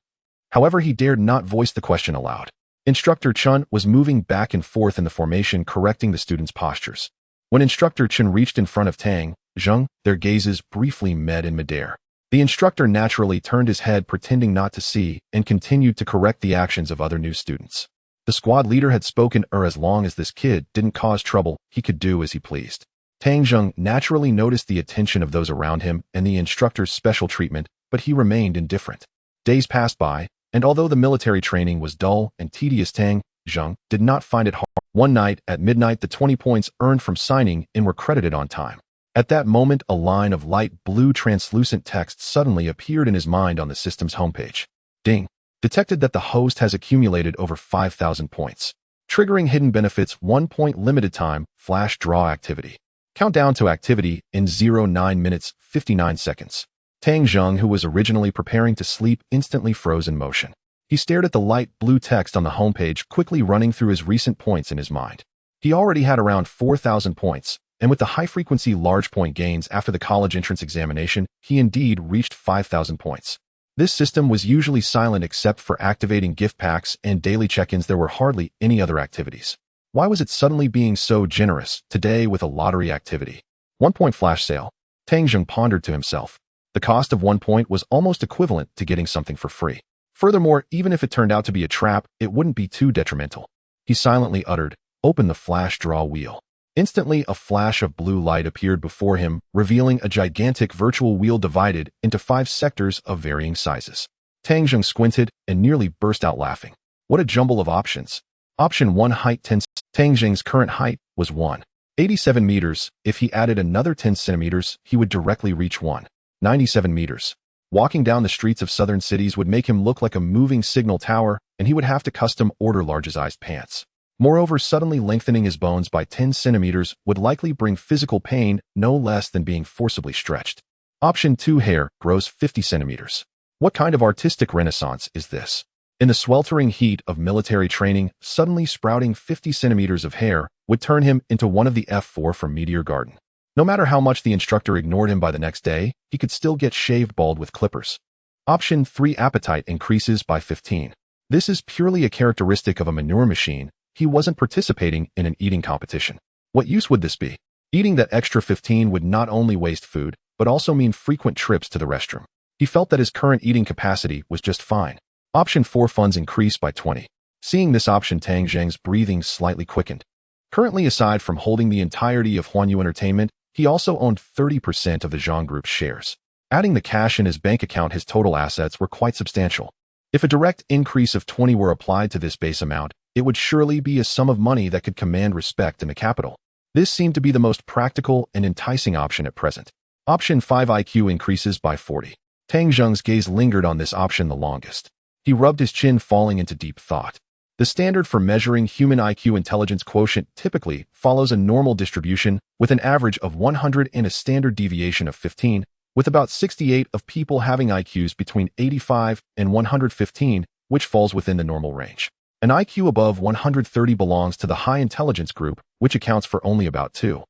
However, he dared not voice the question aloud. Instructor Chun was moving back and forth in the formation, correcting the students' postures. When Instructor Chun reached in front of Tang Zheng, their gazes briefly met in midair. The instructor naturally turned his head, pretending not to see, and continued to correct the actions of other new students. The squad leader had spoken, as long as this kid didn't cause trouble, he could do as he pleased. Tang Zheng naturally noticed the attention of those around him and the instructor's special treatment, but he remained indifferent. Days passed by, and although the military training was dull and tedious, Tang Zheng did not find it hard. One night, at midnight, the 20 points earned from signing in were credited on time. At that moment, a line of light blue translucent text suddenly appeared in his mind on the system's homepage. Ding! Detected that the host has accumulated over 5,000 points. Triggering hidden benefits, 1 point limited time, flash draw activity. Countdown to activity in 09 minutes, 59 seconds. Tang Zheng, who was originally preparing to sleep, instantly froze in motion. He stared at the light blue text on the homepage, quickly running through his recent points in his mind. He already had around 4,000 points, and with the high-frequency large point gains after the college entrance examination, he indeed reached 5,000 points. This system was usually silent except for activating gift packs and daily check-ins. There were hardly any other activities. Why was it suddenly being so generous today with a lottery activity? 1 point flash sale. Tang Zheng pondered to himself. The cost of 1 point was almost equivalent to getting something for free. Furthermore, even if it turned out to be a trap, it wouldn't be too detrimental. He silently uttered, "Open the flash draw wheel." Instantly, a flash of blue light appeared before him, revealing a gigantic virtual wheel divided into 5 sectors of varying sizes. Tang Zheng squinted and nearly burst out laughing. What a jumble of options. Option 1, height 10. Tang Zheng's current height was 187 meters. If he added another 10 centimeters, he would directly reach 197 meters. Walking down the streets of southern cities would make him look like a moving signal tower, and he would have to custom order large-sized pants. Moreover, suddenly lengthening his bones by 10 centimeters would likely bring physical pain, no less than being forcibly stretched. Option 2, hair grows 50 centimeters. What kind of artistic renaissance is this? In the sweltering heat of military training, suddenly sprouting 50 centimeters of hair would turn him into one of the F4 from Meteor Garden. No matter how much the instructor ignored him by the next day, he could still get shaved bald with clippers. Option 3, appetite increases by 15. This is purely a characteristic of a manure machine. He wasn't participating in an eating competition. What use would this be? Eating that extra 15 would not only waste food, but also mean frequent trips to the restroom. He felt that his current eating capacity was just fine. Option 4 funds increased by 20. Seeing this option, Tang Zheng's breathing slightly quickened. Currently, aside from holding the entirety of Huanyu Entertainment, he also owned 30% of the Zhang Group's shares. Adding the cash in his bank account, his total assets were quite substantial. If a direct increase of 20 were applied to this base amount, it would surely be a sum of money that could command respect in the capital. This seemed to be the most practical and enticing option at present. Option 5 IQ increases by 40. Tang Zheng's gaze lingered on this option the longest. He rubbed his chin, falling into deep thought. The standard for measuring human IQ intelligence quotient typically follows a normal distribution with an average of 100 and a standard deviation of 15, with about 68 of people having IQs between 85 and 115, which falls within the normal range. An IQ above 130 belongs to the high intelligence group, which accounts for only about 2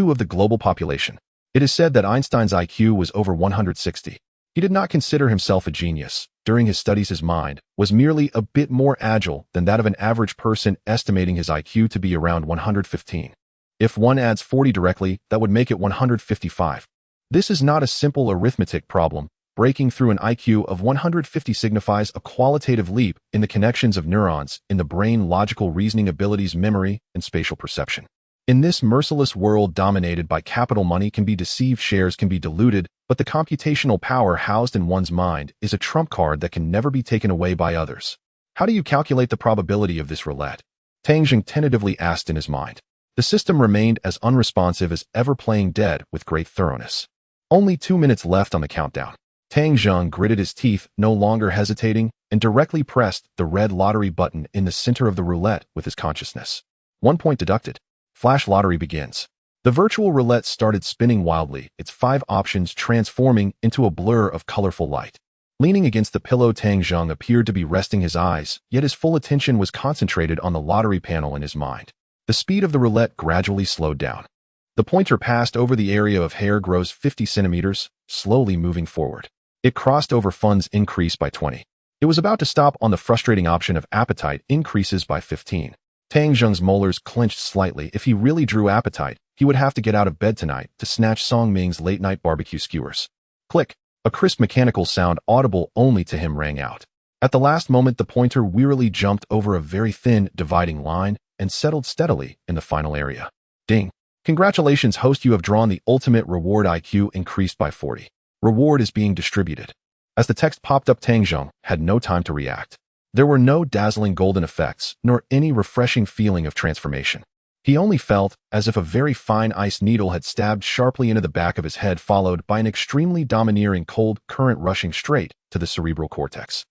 of the global population. It is said that Einstein's IQ was over 160. He did not consider himself a genius. During his studies, his mind was merely a bit more agile than that of an average person, estimating his IQ to be around 115. If one adds 40 directly, that would make it 155. This is not a simple arithmetic problem. Breaking through an IQ of 150 signifies a qualitative leap in the connections of neurons in the brain, logical reasoning abilities, memory, and spatial perception. In this merciless world dominated by capital, money can be deceived, shares can be diluted, but the computational power housed in one's mind is a trump card that can never be taken away by others. How do you calculate the probability of this roulette? Tang Zheng tentatively asked in his mind. The system remained as unresponsive as ever, playing dead with great thoroughness. Only 2 minutes left on the countdown. Tang Zheng gritted his teeth, no longer hesitating, and directly pressed the red lottery button in the center of the roulette with his consciousness. 1 point deducted. Flash lottery begins. The virtual roulette started spinning wildly, its 5 options transforming into a blur of colorful light. Leaning against the pillow, Tang Zheng appeared to be resting his eyes, yet his full attention was concentrated on the lottery panel in his mind. The speed of the roulette gradually slowed down. The pointer passed over the area of hair grows 50 centimeters, slowly moving forward. It crossed over funds increase by 20. It was about to stop on the frustrating option of appetite increases by 15. Tang Zheng's molars clenched slightly. If he really drew appetite, he would have to get out of bed tonight to snatch Song Ming's late-night barbecue skewers. Click. A crisp mechanical sound audible only to him rang out. At the last moment, the pointer wearily jumped over a very thin dividing line and settled steadily in the final area. Ding. Congratulations, host, you have drawn the ultimate reward. IQ increased by 40. Reward is being distributed. As the text popped up, Tang Zheng had no time to react. There were no dazzling golden effects, nor any refreshing feeling of transformation. He only felt as if a very fine ice needle had stabbed sharply into the back of his head, followed by an extremely domineering cold current rushing straight to the cerebral cortex.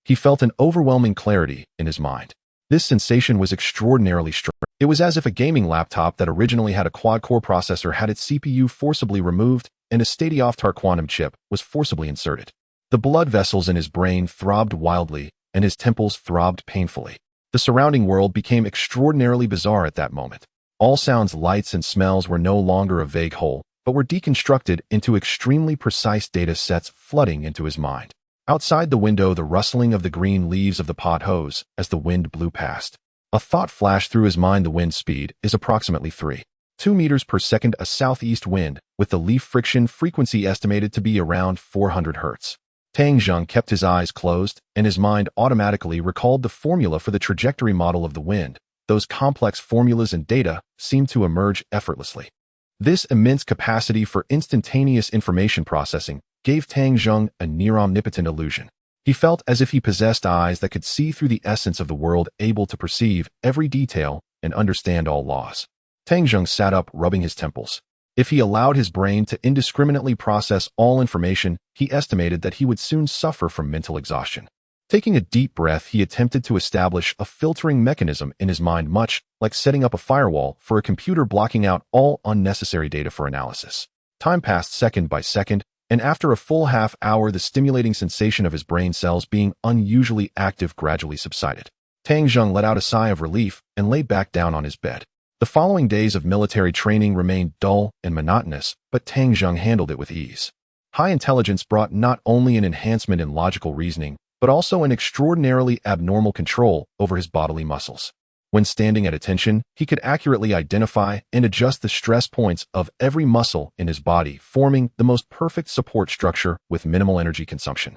He felt an overwhelming clarity in his mind. This sensation was extraordinarily strange. It was as if a gaming laptop that originally had a quad-core processor had its CPU forcibly removed and a state-of-the-art quantum chip was forcibly inserted. The blood vessels in his brain throbbed wildly, and his temples throbbed painfully. The surrounding world became extraordinarily bizarre at that moment. All sounds, lights, and smells were no longer a vague whole, but were deconstructed into extremely precise data sets flooding into his mind. Outside the window, the rustling of the green leaves of the pot hose as the wind blew past. A thought flashed through his mind. The wind speed is approximately 3.2 meters per second, a southeast wind, with the leaf friction frequency estimated to be around 400 hertz. Tang Zheng kept his eyes closed, and his mind automatically recalled the formula for the trajectory model of the wind. Those complex formulas and data seemed to emerge effortlessly. This immense capacity for instantaneous information processing gave Tang Zheng a near-omnipotent illusion. He felt as if he possessed eyes that could see through the essence of the world, able to perceive every detail and understand all laws. Tang Zheng sat up, rubbing his temples. If he allowed his brain to indiscriminately process all information, he estimated that he would soon suffer from mental exhaustion. Taking a deep breath, he attempted to establish a filtering mechanism in his mind, much like setting up a firewall for a computer, blocking out all unnecessary data for analysis. Time passed second by second, and after a full half hour, the stimulating sensation of his brain cells being unusually active gradually subsided. Tang Zheng let out a sigh of relief and lay back down on his bed. The following days of military training remained dull and monotonous, but Tang Zheng handled it with ease. High intelligence brought not only an enhancement in logical reasoning, but also an extraordinarily abnormal control over his bodily muscles. When standing at attention, he could accurately identify and adjust the stress points of every muscle in his body, forming the most perfect support structure with minimal energy consumption.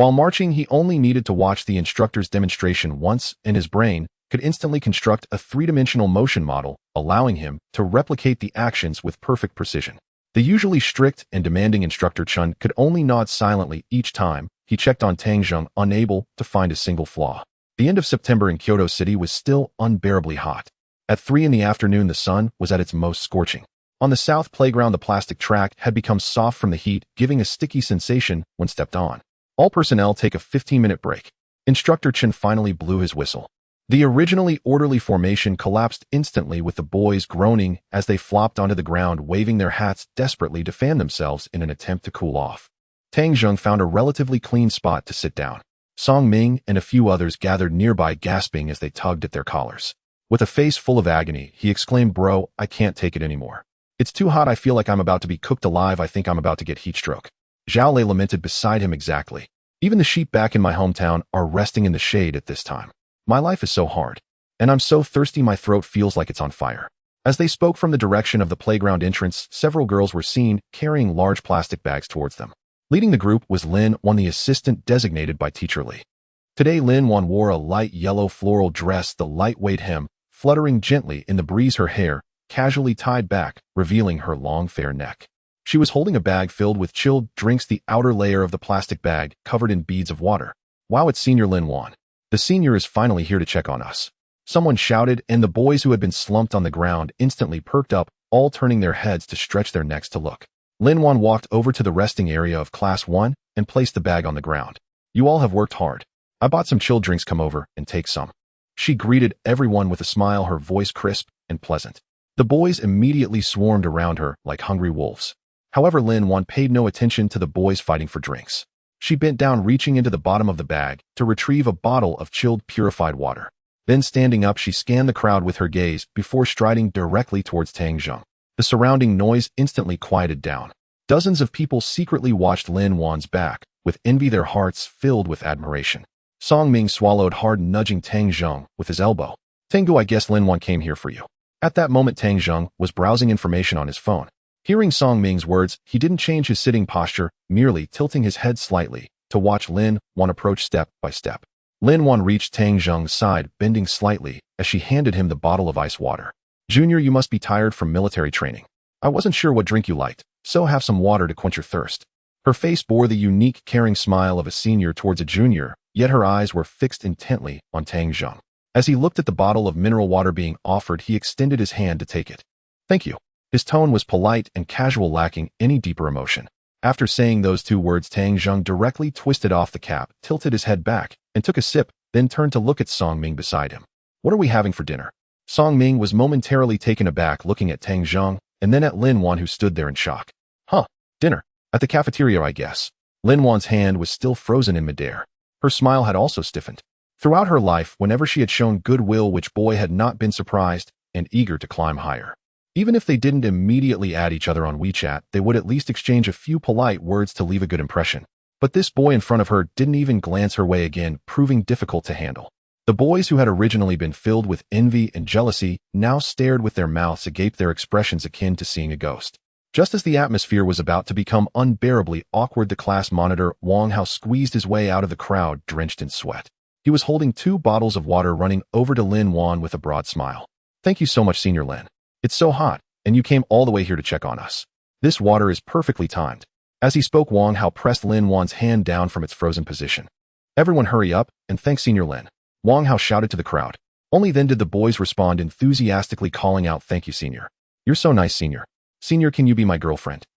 While marching, he only needed to watch the instructor's demonstration once, and his brain could instantly construct a three-dimensional motion model, allowing him to replicate the actions with perfect precision. The usually strict and demanding instructor Chun could only nod silently each time he checked on Tang Zheng, unable to find a single flaw. The end of September in Kyoto City was still unbearably hot. At 3 in the afternoon, the sun was at its most scorching. On the south playground, the plastic track had become soft from the heat, giving a sticky sensation when stepped on. All personnel take a 15-minute break. Instructor Chen finally blew his whistle. The originally orderly formation collapsed instantly, with the boys groaning as they flopped onto the ground, waving their hats desperately to fan themselves in an attempt to cool off. Tang Zheng found a relatively clean spot to sit down. Song Ming and a few others gathered nearby, gasping as they tugged at their collars. With a face full of agony, he exclaimed, "Bro, I can't take it anymore. It's too hot. I feel like I'm about to be cooked alive. I think I'm about to get heat stroke." Zhao Lei lamented beside him. "Exactly. Even the sheep back in my hometown are resting in the shade at this time. My life is so hard. And I'm so thirsty, my throat feels like it's on fire." As they spoke from the direction of the playground entrance, several girls were seen carrying large plastic bags towards them. Leading the group was Lin Wan, the assistant designated by Teacher Li. Today, Lin Wan wore a light yellow floral dress, the lightweight hem fluttering gently in the breeze, her hair casually tied back, revealing her long fair neck. She was holding a bag filled with chilled drinks, the outer layer of the plastic bag covered in beads of water. "Wow, it's Senior Lin Wan. The senior is finally here to check on us," someone shouted, and the boys who had been slumped on the ground instantly perked up, all turning their heads to stretch their necks to look. Lin Wan walked over to the resting area of Class 1 and placed the bag on the ground. "You all have worked hard. I bought some chilled drinks. Come over and take some." She greeted everyone with a smile, her voice crisp and pleasant. The boys immediately swarmed around her like hungry wolves. However, Lin Wan paid no attention to the boys fighting for drinks. She bent down, reaching into the bottom of the bag to retrieve a bottle of chilled, purified water. Then, standing up, she scanned the crowd with her gaze before striding directly towards Tang Zheng. The surrounding noise instantly quieted down. Dozens of people secretly watched Lin Wan's back, with envy, their hearts filled with admiration. Song Ming swallowed hard, nudging Tang Zheng with his elbow. "Tengu, I guess Lin Wan came here for you." At that moment, Tang Zheng was browsing information on his phone. Hearing Song Ming's words, he didn't change his sitting posture, merely tilting his head slightly to watch Lin Wan approach step by step. Lin Wan reached Tang Zheng's side, bending slightly as she handed him the bottle of ice water. "Junior, you must be tired from military training. I wasn't sure what drink you liked, so have some water to quench your thirst." Her face bore the unique, caring smile of a senior towards a junior, yet her eyes were fixed intently on Tang Zheng. As he looked at the bottle of mineral water being offered, he extended his hand to take it. "Thank you." His tone was polite and casual, lacking any deeper emotion. After saying those two words, Tang Zheng directly twisted off the cap, tilted his head back, and took a sip, then turned to look at Song Ming beside him. "What are we having for dinner?" Song Ming was momentarily taken aback, looking at Tang Zheng and then at Lin Wan, who stood there in shock. "Huh, dinner. At the cafeteria, I guess." Lin Wan's hand was still frozen in midair. Her smile had also stiffened. Throughout her life, whenever she had shown goodwill, which boy had not been surprised and eager to climb higher? Even if they didn't immediately add each other on WeChat, they would at least exchange a few polite words to leave a good impression. But this boy in front of her didn't even glance her way again, proving difficult to handle. The boys, who had originally been filled with envy and jealousy, now stared with their mouths agape, their expressions akin to seeing a ghost. Just as the atmosphere was about to become unbearably awkward, the class monitor, Wang Hao, squeezed his way out of the crowd, drenched in sweat. He was holding 2 bottles of water, running over to Lin Wan with a broad smile. "Thank you so much, Senior Lin. It's so hot, and you came all the way here to check on us. This water is perfectly timed." As he spoke, Wang Hao pressed Lin Wan's hand down from its frozen position. "Everyone hurry up, and thank Senior Lin," Wang Hao shouted to the crowd. Only then did the boys respond, enthusiastically calling out, "Thank you, Senior. You're so nice, Senior. Senior, can you be my girlfriend?"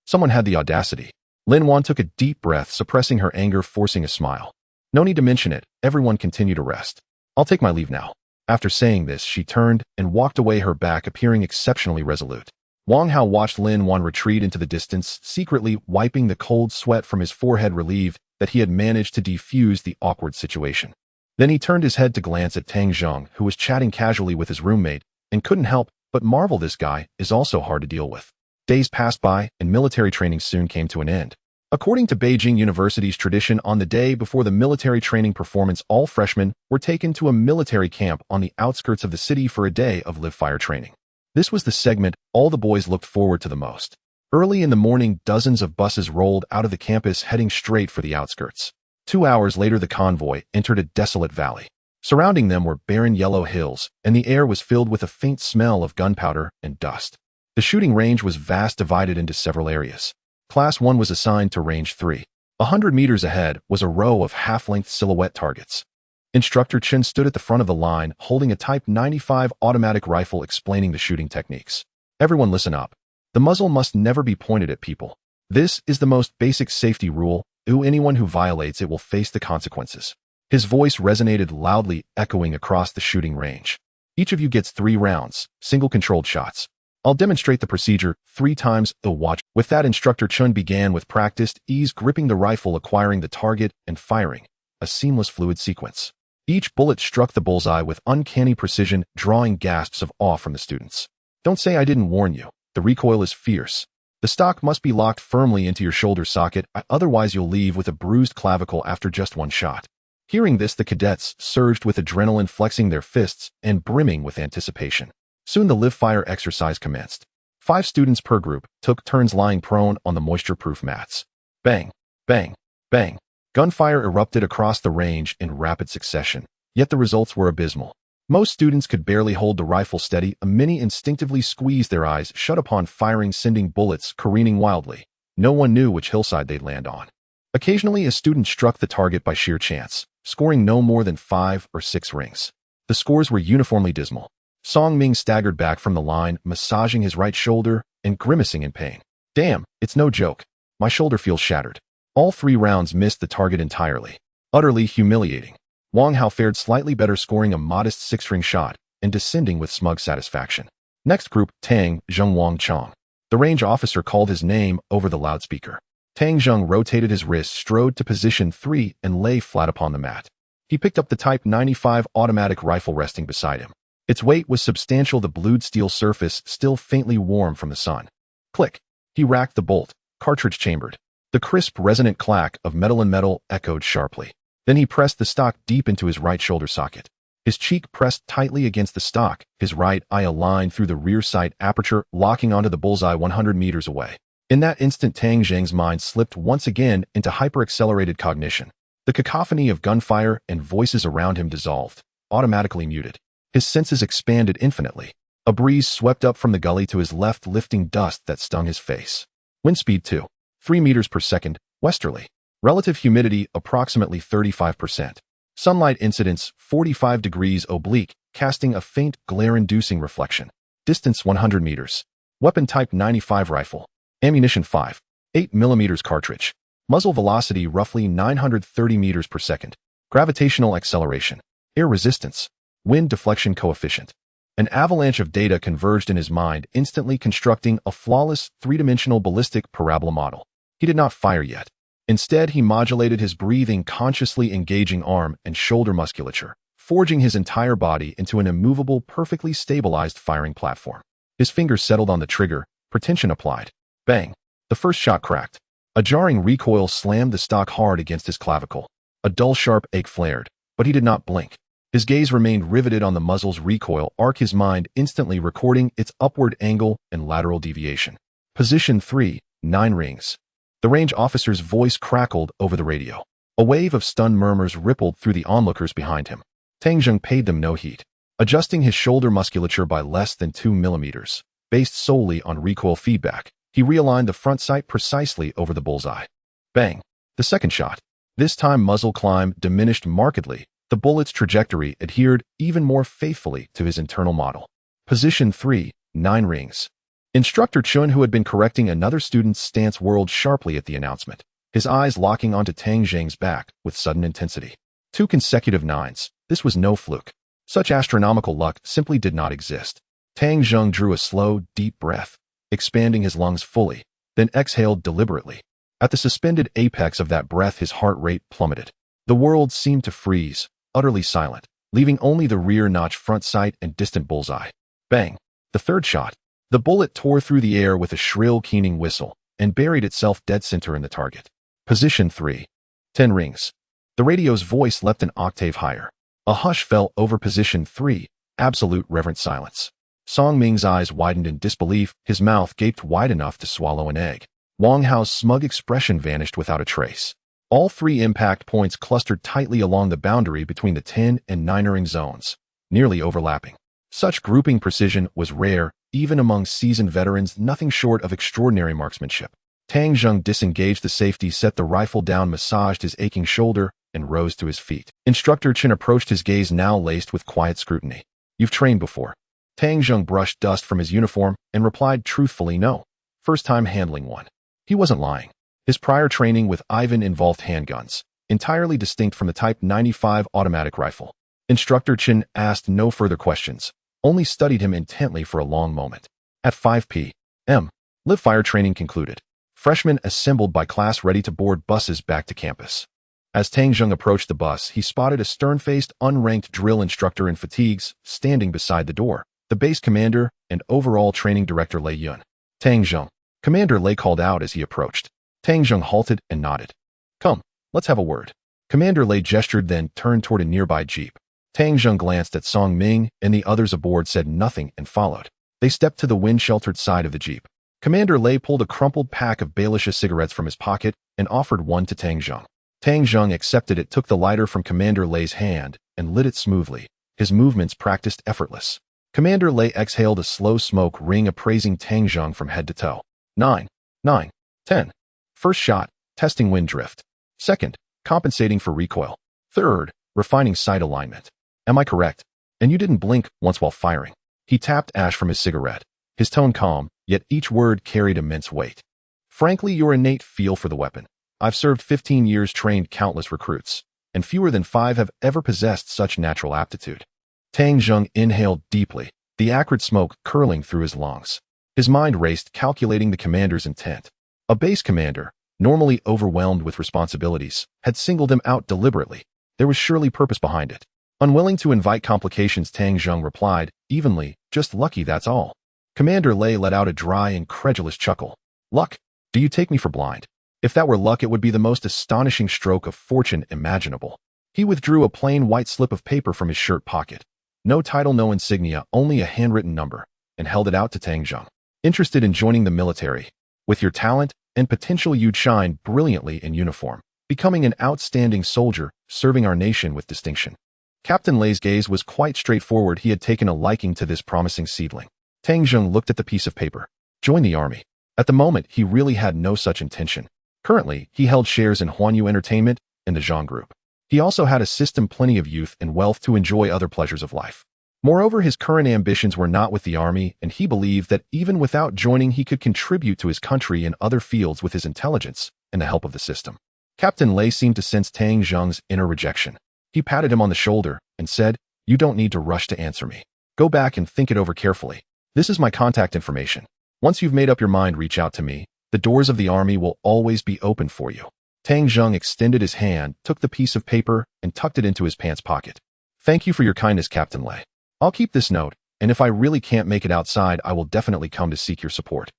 Someone had the audacity. Lin Wan took a deep breath, suppressing her anger, forcing a smile. "No need to mention it. Everyone continue to rest. I'll take my leave now." After saying this, she turned and walked away, her back appearing exceptionally resolute. Wang Hao watched Lin Wan retreat into the distance, secretly wiping the cold sweat from his forehead, relieved that he had managed to defuse the awkward situation. Then he turned his head to glance at Tang Zheng, who was chatting casually with his roommate, and couldn't help but marvel, this guy is also hard to deal with. Days passed by, and military training soon came to an end. According to Beijing University's tradition, on the day before the military training performance, all freshmen were taken to a military camp on the outskirts of the city for a day of live-fire training. This was the segment all the boys looked forward to the most. Early in the morning, dozens of buses rolled out of the campus, heading straight for the outskirts. 2 hours later, the convoy entered a desolate valley. Surrounding them were barren yellow hills, and the air was filled with a faint smell of gunpowder and dust. The shooting range was vast, divided into several areas. Class 1 was assigned to Range 3. 100 meters ahead was a row of half-length silhouette targets. Instructor Chen stood at the front of the line, holding a Type 95 automatic rifle, explaining the shooting techniques. Everyone listen up. The muzzle must never be pointed at people. This is the most basic safety rule. Anyone who violates it will face the consequences. His voice resonated loudly, echoing across the shooting range. Each of you gets 3 rounds, single-controlled shots. I'll demonstrate the procedure 3 times. Watch. With that, Instructor Chun began with practiced ease, gripping the rifle, acquiring the target, and firing. A seamless, fluid sequence. Each bullet struck the bullseye with uncanny precision, drawing gasps of awe from the students. Don't say I didn't warn you. The recoil is fierce. The stock must be locked firmly into your shoulder socket, otherwise you'll leave with a bruised clavicle after just 1 shot. Hearing this, the cadets surged with adrenaline, flexing their fists and brimming with anticipation. Soon the live-fire exercise commenced. 5 students per group took turns lying prone on the moisture-proof mats. Bang, bang, bang. Gunfire erupted across the range in rapid succession, yet the results were abysmal. Most students could barely hold the rifle steady. Many instinctively squeezed their eyes shut upon firing, sending bullets careening wildly. No one knew which hillside they'd land on. Occasionally, a student struck the target by sheer chance, scoring no more than 5 or 6 rings. The scores were uniformly dismal. Song Ming staggered back from the line, massaging his right shoulder and grimacing in pain. Damn, it's no joke. My shoulder feels shattered. All 3 rounds missed the target entirely. Utterly humiliating. Wang Hao fared slightly better, scoring a modest 6-ring shot and descending with smug satisfaction. Next group, Tang Zheng Wang Chong. The range officer called his name over the loudspeaker. Tang Zheng rotated his wrist, strode to position 3, and lay flat upon the mat. He picked up the Type 95 automatic rifle resting beside him. Its weight was substantial, the blued steel surface still faintly warm from the sun. Click. He racked the bolt, cartridge chambered. The crisp, resonant clack of metal and metal echoed sharply. Then he pressed the stock deep into his right shoulder socket. His cheek pressed tightly against the stock, his right eye aligned through the rear sight aperture, locking onto the bullseye 100 meters away. In that instant, Tang Zheng's mind slipped once again into hyper-accelerated cognition. The cacophony of gunfire and voices around him dissolved, automatically muted. His senses expanded infinitely. A breeze swept up from the gully to his left, lifting dust that stung his face. Wind speed 2.3 meters per second, westerly. Relative humidity approximately 35%. Sunlight incidence 45 degrees oblique, casting a faint glare-inducing reflection. Distance 100 meters. Weapon type 95 rifle. Ammunition 5.8 mm cartridge. Muzzle velocity roughly 930 meters per second. Gravitational acceleration. Air resistance. Wind deflection coefficient. An avalanche of data converged in his mind, instantly constructing a flawless 3-dimensional ballistic parabola model. He did not fire yet. Instead, he modulated his breathing, consciously engaging arm and shoulder musculature, forging his entire body into an immovable, perfectly stabilized firing platform. His fingers settled on the trigger, pretension applied. Bang! The first shot cracked. A jarring recoil slammed the stock hard against his clavicle. A dull, sharp ache flared, but he did not blink. His gaze remained riveted on the muzzle's recoil arc, his mind instantly recording its upward angle and lateral deviation. Position 3, 9 rings. The range officer's voice crackled over the radio. A wave of stunned murmurs rippled through the onlookers behind him. Tang Zheng paid them no heed. Adjusting his shoulder musculature by less than 2 millimeters, based solely on recoil feedback, he realigned the front sight precisely over the bullseye. Bang! The second shot. This time muzzle climb diminished markedly. The bullet's trajectory adhered even more faithfully to his internal model. Position 3, 9 rings. Instructor Chun, who had been correcting another student's stance, whirled sharply at the announcement, his eyes locking onto Tang Zheng's back with sudden intensity. 2 consecutive 9s. This was no fluke. Such astronomical luck simply did not exist. Tang Zheng drew a slow, deep breath, expanding his lungs fully, then exhaled deliberately. At the suspended apex of that breath, his heart rate plummeted. The world seemed to freeze, utterly silent, leaving only the rear notch front sight and distant bullseye. Bang! The third shot. The bullet tore through the air with a shrill, keening whistle and buried itself dead center in the target. Position 3. 10 rings. The radio's voice leapt an octave higher. A hush fell over position 3, absolute reverent silence. Song Ming's eyes widened in disbelief, his mouth gaped wide enough to swallow an egg. Wang Hao's smug expression vanished without a trace. All 3 impact points clustered tightly along the boundary between the 10 and 9 zones, nearly overlapping. Such grouping precision was rare, even among seasoned veterans, nothing short of extraordinary marksmanship. Tang Zheng disengaged the safety, set the rifle down, massaged his aching shoulder, and rose to his feet. Instructor Chen approached, his gaze now laced with quiet scrutiny. "You've trained before." Tang Zheng brushed dust from his uniform and replied truthfully, "No. First time handling one." He wasn't lying. His prior training with Ivan involved handguns, entirely distinct from the Type 95 automatic rifle. Instructor Chen asked no further questions, only studied him intently for a long moment. At 5 p.m., live fire training concluded. Freshmen assembled by class, ready to board buses back to campus. As Tang Zheng approached the bus, he spotted a stern-faced, unranked drill instructor in fatigues standing beside the door, the base commander and overall training director Lei Yun. "Tang Zheng," Commander Lei called out as he approached. Tang Zheng halted and nodded. "Come, let's have a word." Commander Lei gestured, then turned toward a nearby jeep. Tang Zheng glanced at Song Ming and the others aboard, said nothing, and followed. They stepped to the wind-sheltered side of the jeep. Commander Lei pulled a crumpled pack of Bayerische cigarettes from his pocket and offered one to Tang Zheng. Tang Zheng accepted it, took the lighter from Commander Lei's hand, and lit it smoothly, his movements practiced effortless. Commander Lei exhaled a slow smoke ring, appraising Tang Zheng from head to toe. 9, 9, 10. First shot, testing wind drift. Second, compensating for recoil. Third, refining sight alignment. Am I correct? And you didn't blink once while firing. He tapped ash from his cigarette, his tone calm, yet each word carried immense weight. Frankly, your innate feel for the weapon. I've served 15 years, trained countless recruits, and fewer than 5 have ever possessed such natural aptitude. Tang Zheng inhaled deeply, the acrid smoke curling through his lungs. His mind raced, calculating the commander's intent. A base commander, normally overwhelmed with responsibilities, had singled him out deliberately. There was surely purpose behind it. Unwilling to invite complications, Tang Zheng replied, evenly, "Just lucky, that's all." Commander Lei let out a dry, incredulous chuckle. "Luck? Do you take me for blind? If that were luck, it would be the most astonishing stroke of fortune imaginable." He withdrew a plain white slip of paper from his shirt pocket. No title, no insignia, only a handwritten number, and held it out to Tang Zheng. "Interested in joining the military? With your talent and potential, you'd shine brilliantly in uniform, becoming an outstanding soldier, serving our nation with distinction." Captain Lei's gaze was quite straightforward. He had taken a liking to this promising seedling. Tang Zheng looked at the piece of paper. Join the army. At the moment, he really had no such intention. Currently, he held shares in Huanyu Entertainment and the Zhang Group. He also had a system, plenty of youth and wealth to enjoy other pleasures of life. Moreover, his current ambitions were not with the army, and he believed that even without joining, he could contribute to his country in other fields with his intelligence and the help of the system. Captain Lei seemed to sense Tang Zheng's inner rejection. He patted him on the shoulder and said, "You don't need to rush to answer me. Go back and think it over carefully. This is my contact information. Once you've made up your mind, reach out to me. The doors of the army will always be open for you." Tang Zheng extended his hand, took the piece of paper, and tucked it into his pants pocket. "Thank you for your kindness, Captain Lei. I'll keep this note, and if I really can't make it outside, I will definitely come to seek your support."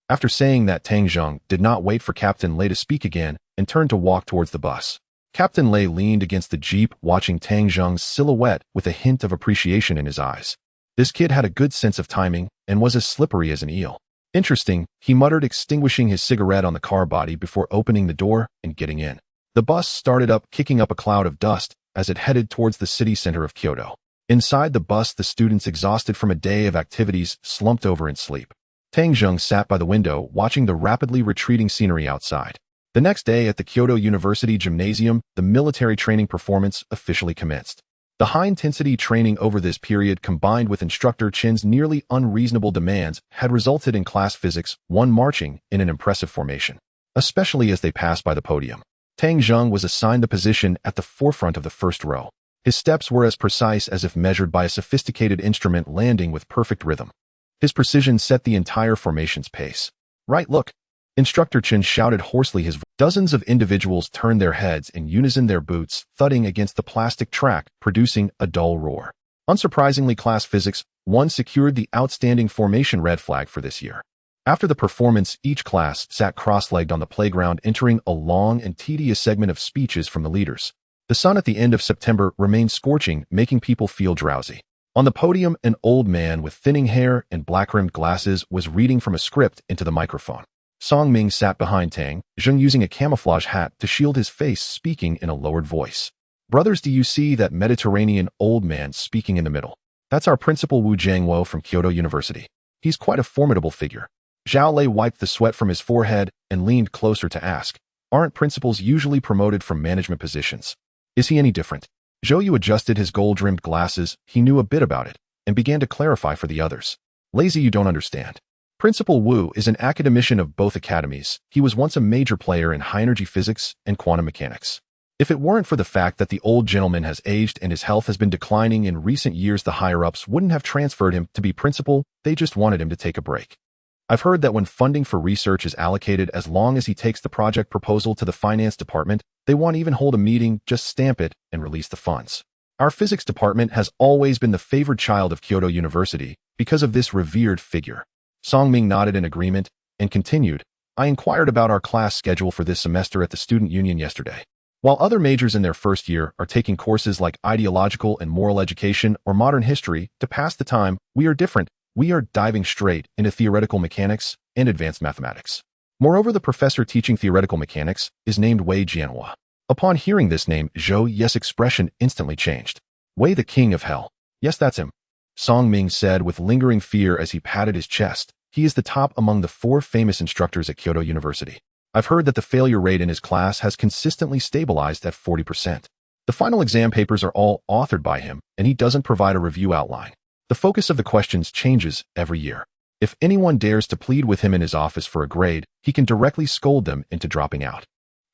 After saying that, Tang Zheng did not wait for Captain Lei to speak again and turned to walk towards the bus. Captain Lei leaned against the jeep, watching Tang Zheng's silhouette with a hint of appreciation in his eyes. This kid had a good sense of timing and was as slippery as an eel. "Interesting," he muttered, extinguishing his cigarette on the car body before opening the door and getting in. The bus started up, kicking up a cloud of dust as it headed towards the city center of Kyoto. Inside the bus, the students, exhausted from a day of activities, slumped over in sleep. Tang Zheng sat by the window, watching the rapidly retreating scenery outside. The next day at the Kyoto University Gymnasium, the military training performance officially commenced. The high-intensity training over this period, combined with Instructor Chen's nearly unreasonable demands, had resulted in Class Physics 1 marching in an impressive formation, especially as they passed by the podium. Tang Zheng was assigned the position at the forefront of the first row. His steps were as precise as if measured by a sophisticated instrument, landing with perfect rhythm. His precision set the entire formation's pace. "Right, look!" Instructor Chen shouted hoarsely. Dozens of individuals turned their heads in unison, their boots thudding against the plastic track, producing a dull roar. Unsurprisingly, Class Physics 1 secured the Outstanding Formation red flag for this year. After the performance, each class sat cross-legged on the playground, entering a long and tedious segment of speeches from the leaders. The sun at the end of September remained scorching, making people feel drowsy. On the podium, an old man with thinning hair and black-rimmed glasses was reading from a script into the microphone. Song Ming sat behind Tang Zheng using a camouflage hat to shield his face, speaking in a lowered voice. Brothers, do you see that Mediterranean old man speaking in the middle? That's our principal Wu Jiangwo from Kyoto University. He's quite a formidable figure. Zhao Lei wiped the sweat from his forehead and leaned closer to ask, aren't principals usually promoted from management positions? Is he any different? Zhou Yu adjusted his gold-rimmed glasses. He knew a bit about it and began to clarify for the others. Lazy, you don't understand. Principal Wu is an academician of both academies. He was once a major player in high-energy physics and quantum mechanics. If it weren't for the fact that the old gentleman has aged and his health has been declining in recent years, the higher-ups wouldn't have transferred him to be principal. They just wanted him to take a break. I've heard that when funding for research is allocated, as long as he takes the project proposal to the finance department, they won't even hold a meeting, just stamp it and release the funds. Our physics department has always been the favored child of Kyoto University because of this revered figure. Song Ming nodded in agreement and continued, I inquired about our class schedule for this semester at the student union yesterday. While other majors in their first year are taking courses like ideological and moral education or modern history to pass the time, we are different. We are diving straight into theoretical mechanics and advanced mathematics. Moreover, the professor teaching theoretical mechanics is named Wei Jianhua. Upon hearing this name, Zhou Yu's expression instantly changed. Wei, the king of hell. Yes, that's him. Song Ming said with lingering fear as he patted his chest. He is the top among the 4 famous instructors at Kyoto University. I've heard that the failure rate in his class has consistently stabilized at 40%. The final exam papers are all authored by him, and he doesn't provide a review outline. The focus of the questions changes every year. If anyone dares to plead with him in his office for a grade, he can directly scold them into dropping out.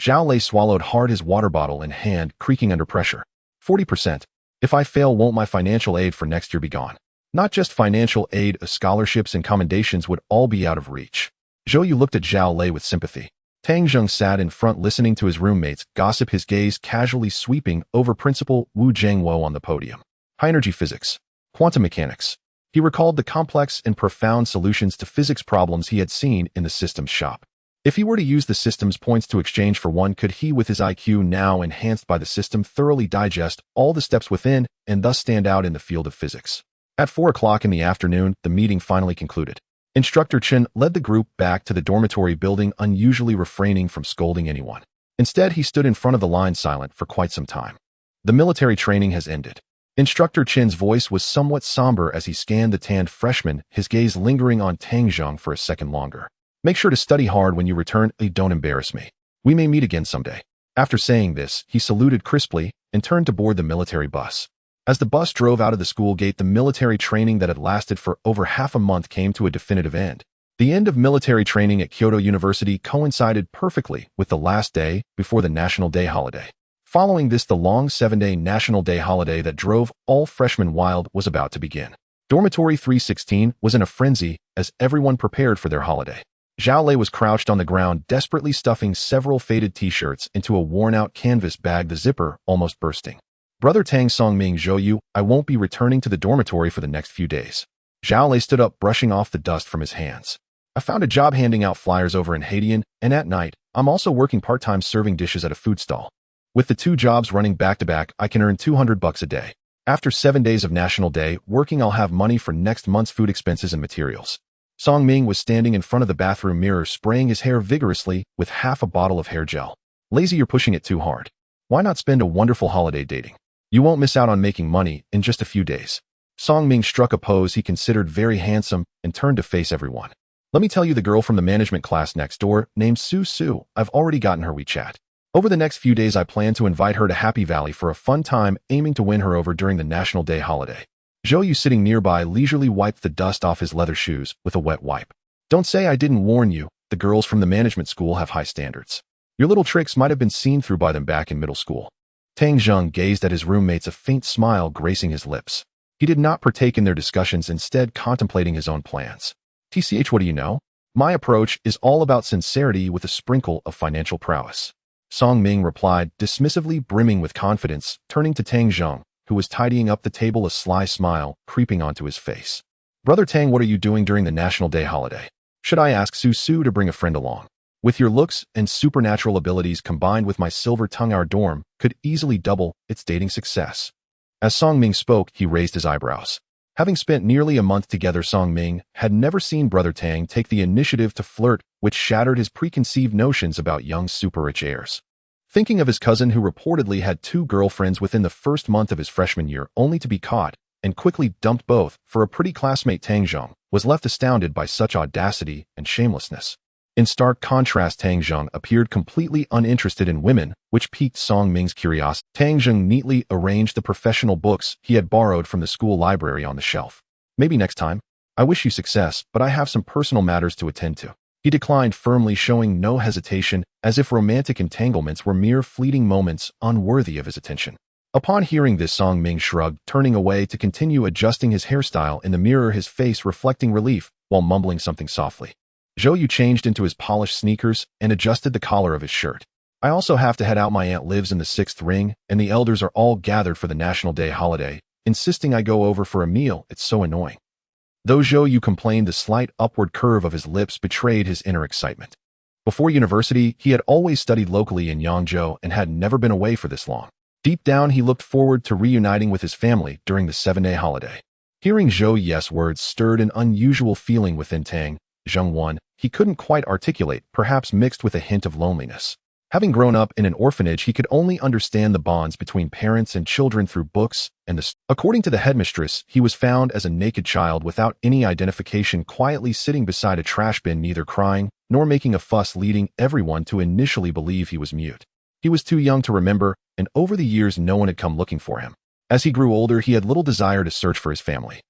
Zhao Lei swallowed hard, his water bottle in hand creaking under pressure. 40%. If I fail, won't my financial aid for next year be gone? Not just financial aid, scholarships and commendations would all be out of reach. Zhou Yu looked at Zhao Lei with sympathy. Tang Zheng sat in front listening to his roommates gossip, his gaze casually sweeping over Principal Wu Jiangwo on the podium. High-energy physics. Quantum mechanics. He recalled the complex and profound solutions to physics problems he had seen in the systems shop. If he were to use the system's points to exchange for one, could he, with his IQ now enhanced by the system, thoroughly digest all the steps within and thus stand out in the field of physics? At 4 o'clock in the afternoon, the meeting finally concluded. Instructor Chen led the group back to the dormitory building, unusually refraining from scolding anyone. Instead, he stood in front of the line silent for quite some time. The military training has ended. Instructor Chen's voice was somewhat somber as he scanned the tanned freshman, his gaze lingering on Tang Zheng for a second longer. Make sure to study hard when you return. Don't embarrass me. We may meet again someday. After saying this, he saluted crisply and turned to board the military bus. As the bus drove out of the school gate, the military training that had lasted for over half a month came to a definitive end. The end of military training at Kyoto University coincided perfectly with the last day before the National Day holiday. Following this, the long 7-day National Day holiday that drove all freshmen wild was about to begin. Dormitory 316 was in a frenzy as everyone prepared for their holiday. Zhao Lei was crouched on the ground, desperately stuffing several faded t-shirts into a worn-out canvas bag, the zipper almost bursting. Brother Tang, Song Ming, Zhou Yu, I won't be returning to the dormitory for the next few days. Zhao Lei stood up, brushing off the dust from his hands. I found a job handing out flyers over in Hadian, and at night, I'm also working part-time serving dishes at a food stall. With the 2 jobs running back-to-back, I can earn $200 a day. After 7 days of National Day working, I'll have money for next month's food expenses and materials. Song Ming was standing in front of the bathroom mirror, spraying his hair vigorously with half a bottle of hair gel. Lazy, you're pushing it too hard. Why not spend a wonderful holiday dating? You won't miss out on making money in just a few days. Song Ming struck a pose he considered very handsome and turned to face everyone. Let me tell you, the girl from the management class next door, named Su, I've already gotten her WeChat. Over the next few days, I plan to invite her to Happy Valley for a fun time, aiming to win her over during the National Day holiday. Zhou Yu, sitting nearby, leisurely wiped the dust off his leather shoes with a wet wipe. Don't say I didn't warn you. The girls from the management school have high standards. Your little tricks might have been seen through by them back in middle school. Tang Zheng gazed at his roommates, a faint smile gracing his lips. He did not partake in their discussions, instead contemplating his own plans. TCH, what do you know? My approach is all about sincerity with a sprinkle of financial prowess. Song Ming replied, dismissively, brimming with confidence, turning to Tang Zheng, who was tidying up the table, a sly smile creeping onto his face. Brother Tang, what are you doing during the National Day holiday? Should I ask Su to bring a friend along? With your looks and supernatural abilities combined with my silver tongue, our dorm could easily double its dating success. As Song Ming spoke, he raised his eyebrows. Having spent nearly a month together, Song Ming had never seen brother Tang take the initiative to flirt, which shattered his preconceived notions about young super-rich heirs. Thinking of his cousin who reportedly had 2 girlfriends within the first month of his freshman year only to be caught and quickly dumped both for a pretty classmate, Tang Zheng was left astounded by such audacity and shamelessness. In stark contrast, Tang Zheng appeared completely uninterested in women, which piqued Song Ming's curiosity. Tang Zheng neatly arranged the professional books he had borrowed from the school library on the shelf. Maybe next time. I wish you success, but I have some personal matters to attend to. He declined firmly, showing no hesitation, as if romantic entanglements were mere fleeting moments unworthy of his attention. Upon hearing this, Song Ming shrugged, turning away to continue adjusting his hairstyle in the mirror, his face reflecting relief, while mumbling something softly. Zhou Yu changed into his polished sneakers and adjusted the collar of his shirt. I also have to head out. My aunt lives in the 6th ring, and the elders are all gathered for the National Day holiday, insisting I go over for a meal. It's so annoying. Though Zhou Yu complained, the slight upward curve of his lips betrayed his inner excitement. Before university, he had always studied locally in Yangzhou and had never been away for this long. Deep down, he looked forward to reuniting with his family during the 7-day holiday. Hearing Zhou Yu's words stirred an unusual feeling within Tang Zheng. He couldn't quite articulate, perhaps mixed with a hint of loneliness. Having grown up in an orphanage, he could only understand the bonds between parents and children through books and the... According to the headmistress, he was found as a naked child without any identification, quietly sitting beside a trash bin, neither crying nor making a fuss, leading everyone to initially believe he was mute. He was too young to remember, and over the years no one had come looking for him. As he grew older, he had little desire to search for his family.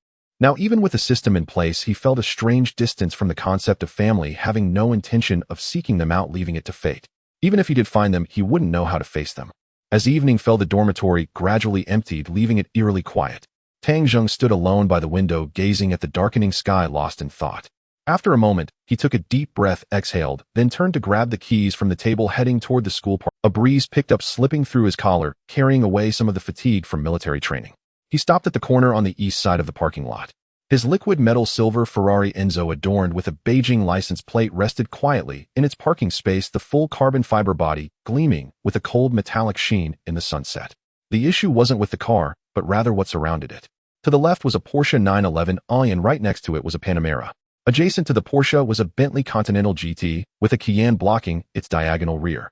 Now, even with a system in place, he felt a strange distance from the concept of family, having no intention of seeking them out, leaving it to fate. Even if he did find them, he wouldn't know how to face them. As evening fell, the dormitory gradually emptied, leaving it eerily quiet. Tang Zheng stood alone by the window, gazing at the darkening sky, lost in thought. After a moment, he took a deep breath, exhaled, then turned to grab the keys from the table, heading toward the school park. A breeze picked up, slipping through his collar, carrying away some of the fatigue from military training. He stopped at the corner on the east side of the parking lot. His liquid metal silver Ferrari Enzo, adorned with a Beijing license plate, rested quietly in its parking space, the full carbon fiber body gleaming with a cold metallic sheen in the sunset. The issue wasn't with the car, but rather what surrounded it. To the left was a Porsche 911 and right next to it was a Panamera. Adjacent to the Porsche was a Bentley Continental GT, with a Cayenne blocking its diagonal rear.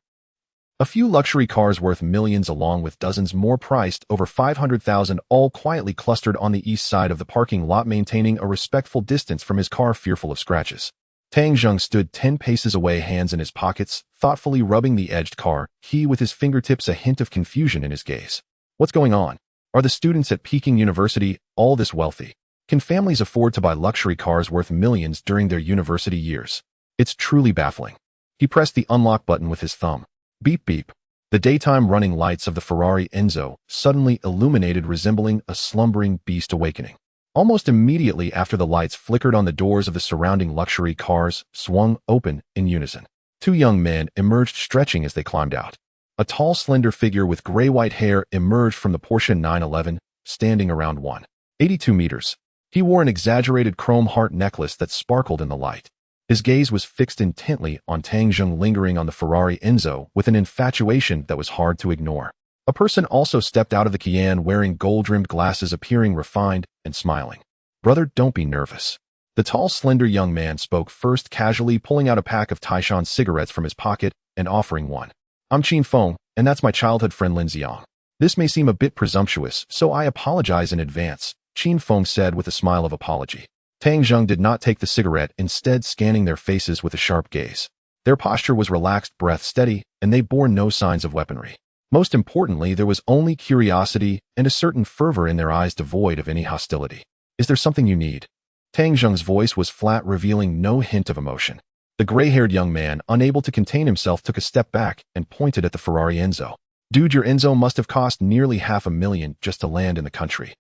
A few luxury cars worth millions, along with dozens more priced over 500,000, all quietly clustered on the east side of the parking lot, maintaining a respectful distance from his car, fearful of scratches. Tang Zheng stood 10 paces away, hands in his pockets, thoughtfully rubbing the edged car key with his fingertips, a hint of confusion in his gaze. What's going on? Are the students at Peking University all this wealthy? Can families afford to buy luxury cars worth millions during their university years? It's truly baffling. He pressed the unlock button with his thumb. Beep beep. The daytime running lights of the Ferrari Enzo suddenly illuminated, resembling a slumbering beast awakening. Almost immediately after, the lights flickered on the doors of the surrounding luxury cars, swung open in unison. 2 young men emerged, stretching as they climbed out. A tall, slender figure with gray-white hair emerged from the Porsche 911, standing around 182 meters. He wore an exaggerated chrome heart necklace that sparkled in the light. His gaze was fixed intently on Tang Zheng, lingering on the Ferrari Enzo with an infatuation that was hard to ignore. A person also stepped out of the Cayenne, wearing gold-rimmed glasses, appearing refined and smiling. "Brother, don't be nervous." The tall, slender young man spoke first, casually pulling out a pack of Tycoon cigarettes from his pocket and offering one. "I'm Qin Feng, and that's my childhood friend Lin Xiang. This may seem a bit presumptuous, so I apologize in advance," Qin Feng said with a smile of apology. Tang Zheng did not take the cigarette, instead scanning their faces with a sharp gaze. Their posture was relaxed, breath steady, and they bore no signs of weaponry. Most importantly, there was only curiosity and a certain fervor in their eyes, devoid of any hostility. "Is there something you need?" Tang Zheng's voice was flat, revealing no hint of emotion. The gray-haired young man, unable to contain himself, took a step back and pointed at the Ferrari Enzo. "Dude, your Enzo must have cost nearly $500,000 just to land in the country.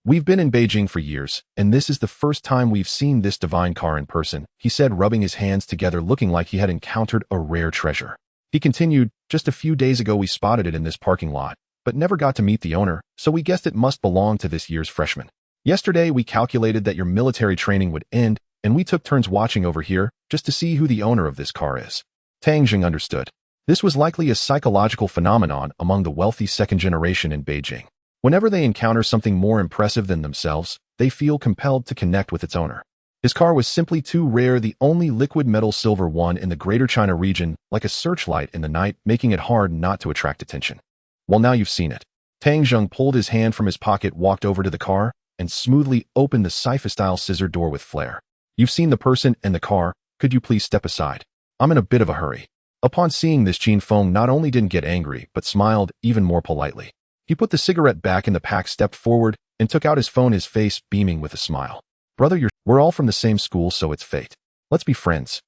We've been in Beijing for years, and this is the first time we've seen this divine car in person," he said, rubbing his hands together, looking like he had encountered a rare treasure. He continued, "Just a few days ago we spotted it in this parking lot, but never got to meet the owner, so we guessed it must belong to this year's freshman. Yesterday we calculated that your military training would end, and we took turns watching over here, just to see who the owner of this car is." Tang Zheng understood. This was likely a psychological phenomenon among the wealthy second generation in Beijing. Whenever they encounter something more impressive than themselves, they feel compelled to connect with its owner. His car was simply too rare, the only liquid metal silver one in the Greater China region, like a searchlight in the night, making it hard not to attract attention. Well, now you've seen it. Tang Zheng pulled his hand from his pocket, walked over to the car, and smoothly opened the sci-fi-style scissor door with flair. You've seen the person and the car. Could you please step aside? I'm in a bit of a hurry. Upon seeing this, Qin Feng not only didn't get angry, but smiled even more politely. He put the cigarette back in the pack, stepped forward, and took out his phone, his face beaming with a smile. Brother, we're all from the same school, so it's fate. Let's be friends.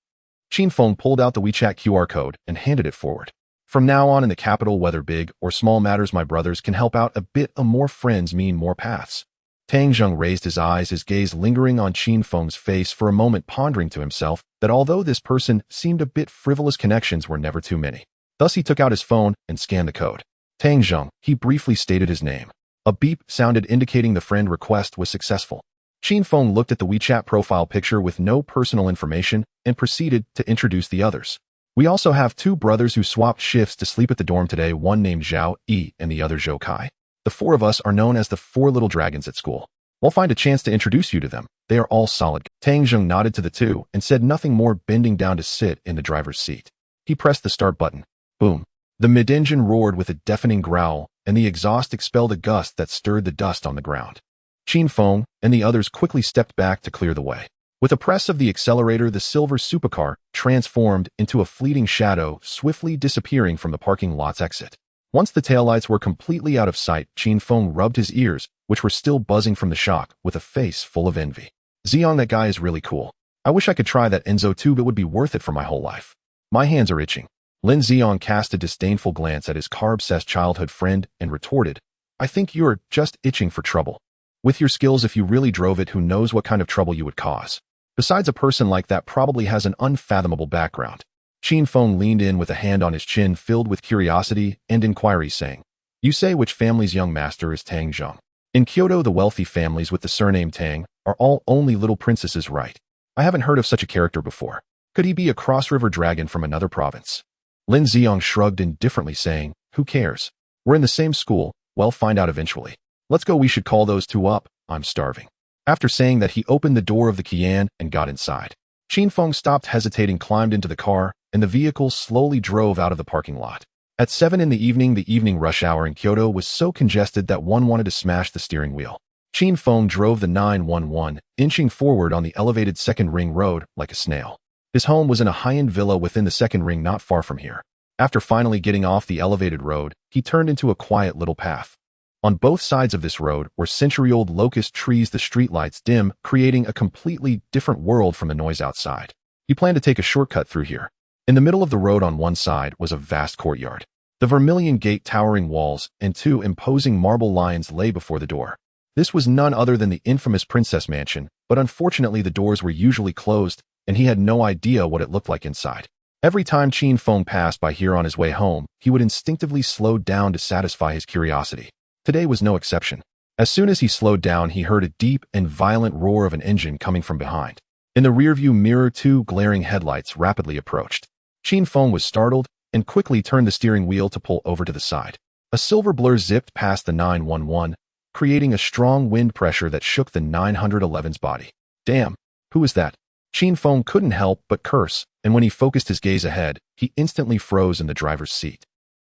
Qin Feng pulled out the WeChat QR code and handed it forward. From now on in the capital, whether big or small matters, my brothers can help out a bit. More friends mean more paths. Tang Zheng raised his eyes, his gaze lingering on Qin Feng's face for a moment, pondering to himself that although this person seemed a bit frivolous, connections were never too many. Thus he took out his phone and scanned the code. Tang Zheng, he briefly stated his name. A beep sounded, indicating the friend request was successful. Qin Feng looked at the WeChat profile picture with no personal information and proceeded to introduce the others. We also have two brothers who swapped shifts to sleep at the dorm today, one named Zhao Yi and the other Zhou Kai. The four of us are known as the four little dragons at school. We'll find a chance to introduce you to them. They are all solid. Tang Zheng nodded to the two and said nothing more, bending down to sit in the driver's seat. He pressed the start button. Boom. The mid-engine roared with a deafening growl, and the exhaust expelled a gust that stirred the dust on the ground. Qin Feng and the others quickly stepped back to clear the way. With a press of the accelerator, the silver supercar transformed into a fleeting shadow, swiftly disappearing from the parking lot's exit. Once the taillights were completely out of sight, Qin Feng rubbed his ears, which were still buzzing from the shock, with a face full of envy. Xiong, that guy is really cool. I wish I could try that Enzo too, but it would be worth it for my whole life. My hands are itching. Lin Xiong cast a disdainful glance at his car-obsessed childhood friend and retorted, I think you're just itching for trouble. With your skills, if you really drove it, who knows what kind of trouble you would cause. Besides, a person like that probably has an unfathomable background. Qin Feng leaned in with a hand on his chin, filled with curiosity and inquiry, saying, You say which family's young master is Tang Zheng? In Kyoto, the wealthy families with the surname Tang are all only little princesses, right? I haven't heard of such a character before. Could he be a cross-river dragon from another province? Lin Xiong shrugged indifferently, saying, Who cares? We're in the same school. We'll find out eventually. Let's go, we should call those two up. I'm starving. After saying that, he opened the door of the Kian and got inside. Qin Feng stopped hesitating, climbed into the car, and the vehicle slowly drove out of the parking lot. At 7 in the evening rush hour in Kyoto was so congested that one wanted to smash the steering wheel. Qin Feng drove the 911, inching forward on the elevated second ring road like a snail. His home was in a high-end villa within the second ring not far from here. After finally getting off the elevated road, he turned into a quiet little path. On both sides of this road were century-old locust trees, the streetlights dim, creating a completely different world from the noise outside. He planned to take a shortcut through here. In the middle of the road on one side was a vast courtyard. The vermilion gate, towering walls, and two imposing marble lions lay before the door. This was none other than the infamous Princess Mansion, but unfortunately the doors were usually closed, and he had no idea what it looked like inside. Every time Qin Feng passed by here on his way home, he would instinctively slow down to satisfy his curiosity. Today was no exception. As soon as he slowed down, he heard a deep and violent roar of an engine coming from behind. In the rearview mirror, two glaring headlights rapidly approached. Qin Feng was startled and quickly turned the steering wheel to pull over to the side. A silver blur zipped past the 911, creating a strong wind pressure that shook the 911's body. Damn, who was that? Qin Feng couldn't help but curse, and when he focused his gaze ahead, he instantly froze in the driver's seat.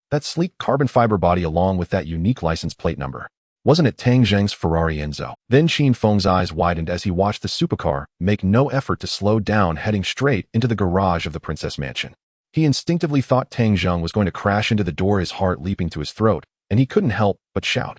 That sleek carbon fiber body along with that unique license plate number. Wasn't it Tang Zheng's Ferrari Enzo? Then Qin Feng's eyes widened as he watched the supercar make no effort to slow down, heading straight into the garage of the Princess Mansion. He instinctively thought Tang Zheng was going to crash into the door, his heart leaping to his throat, and he couldn't help but shout,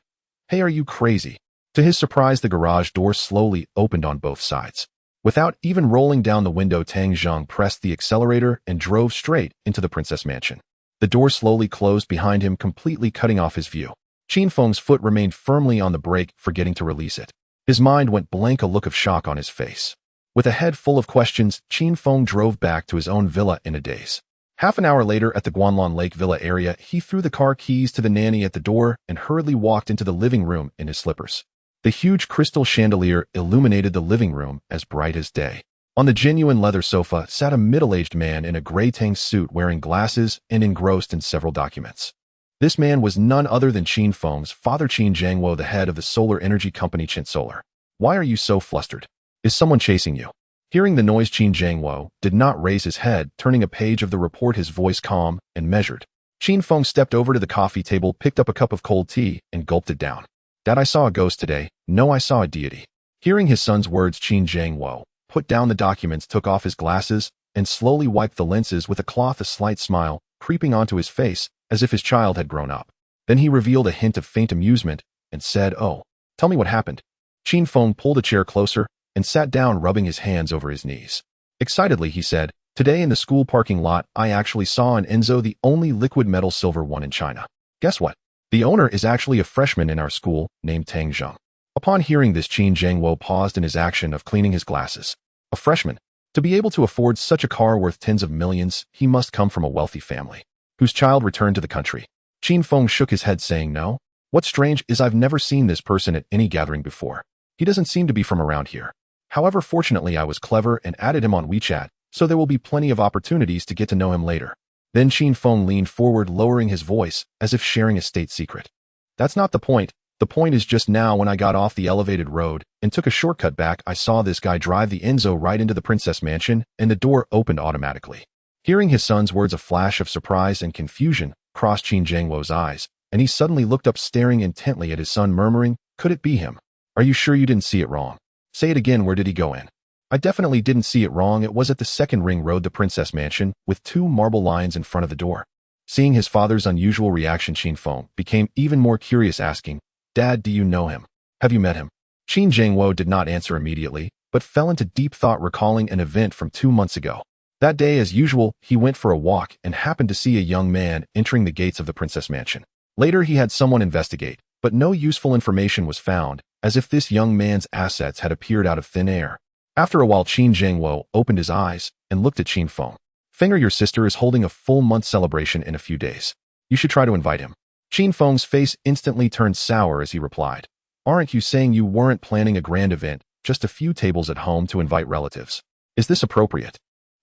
Hey, are you crazy? To his surprise, the garage door slowly opened on both sides. Without even rolling down the window, Tang Zheng pressed the accelerator and drove straight into the Princess Mansion. The door slowly closed behind him, completely cutting off his view. Qin Feng's foot remained firmly on the brake, forgetting to release it. His mind went blank, a look of shock on his face. With a head full of questions, Qin Feng drove back to his own villa in a daze. Half an hour later, at the Guanlon Lake Villa area, he threw the car keys to the nanny at the door and hurriedly walked into the living room in his slippers. The huge crystal chandelier illuminated the living room as bright as day. On the genuine leather sofa sat a middle-aged man in a gray Tang suit, wearing glasses and engrossed in several documents. This man was none other than Qin Feng's father, Qin Jiangwo, the head of the solar energy company Qin Solar. Why are you so flustered? Is someone chasing you? Hearing the noise, Qin Zhangwo did not raise his head, turning a page of the report, his voice calm and measured. Qin Feng stepped over to the coffee table, picked up a cup of cold tea, and gulped it down. Dad, I saw a ghost today. No, I saw a deity. Hearing his son's words, Qin Zhangwo put down the documents, took off his glasses, and slowly wiped the lenses with a cloth, a slight smile creeping onto his face as if his child had grown up. Then he revealed a hint of faint amusement and said, "Oh, tell me what happened." Qin Feng pulled a chair closer and sat down, rubbing his hands over his knees. Excitedly, he said, "Today in the school parking lot, I actually saw an Enzo, the only liquid metal silver one in China. Guess what? The owner is actually a freshman in our school named Tang Zheng." Upon hearing this, Qin Zhangwo paused in his action of cleaning his glasses. A freshman? To be able to afford such a car worth tens of millions, he must come from a wealthy family, whose child returned to the country. Qin Feng shook his head, saying, "No. What's strange is I've never seen this person at any gathering before. He doesn't seem to be from around here. However, fortunately, I was clever and added him on WeChat, so there will be plenty of opportunities to get to know him later." Then Qin Feng leaned forward, lowering his voice as if sharing a state secret. "That's not the point. The point is just now when I got off the elevated road and took a shortcut back, I saw this guy drive the Enzo right into the princess mansion, and the door opened automatically." Hearing his son's words, a flash of surprise and confusion crossed Qin Zhangwo's eyes, and he suddenly looked up, staring intently at his son, murmuring, "Could it be him? Are you sure you didn't see it wrong? Say it again, where did he go in?" "I definitely didn't see it wrong. It was at the second ring road, the princess mansion, with 2 marble lions in front of the door." Seeing his father's unusual reaction, Qin Feng became even more curious, asking, "Dad, do you know him? Have you met him?" Qin Zhangwo did not answer immediately, but fell into deep thought, recalling an event from 2 months ago. That day, as usual, he went for a walk and happened to see a young man entering the gates of the princess mansion. Later, he had someone investigate, but no useful information was found, as if this young man's assets had appeared out of thin air. After a while, Qin Zhangwo opened his eyes and looked at Qin Feng. "Fenger, your sister is holding a full-month celebration in a few days. You should try to invite him." Qin Feng's face instantly turned sour as he replied, "Aren't you saying you weren't planning a grand event, just a few tables at home to invite relatives? Is this appropriate?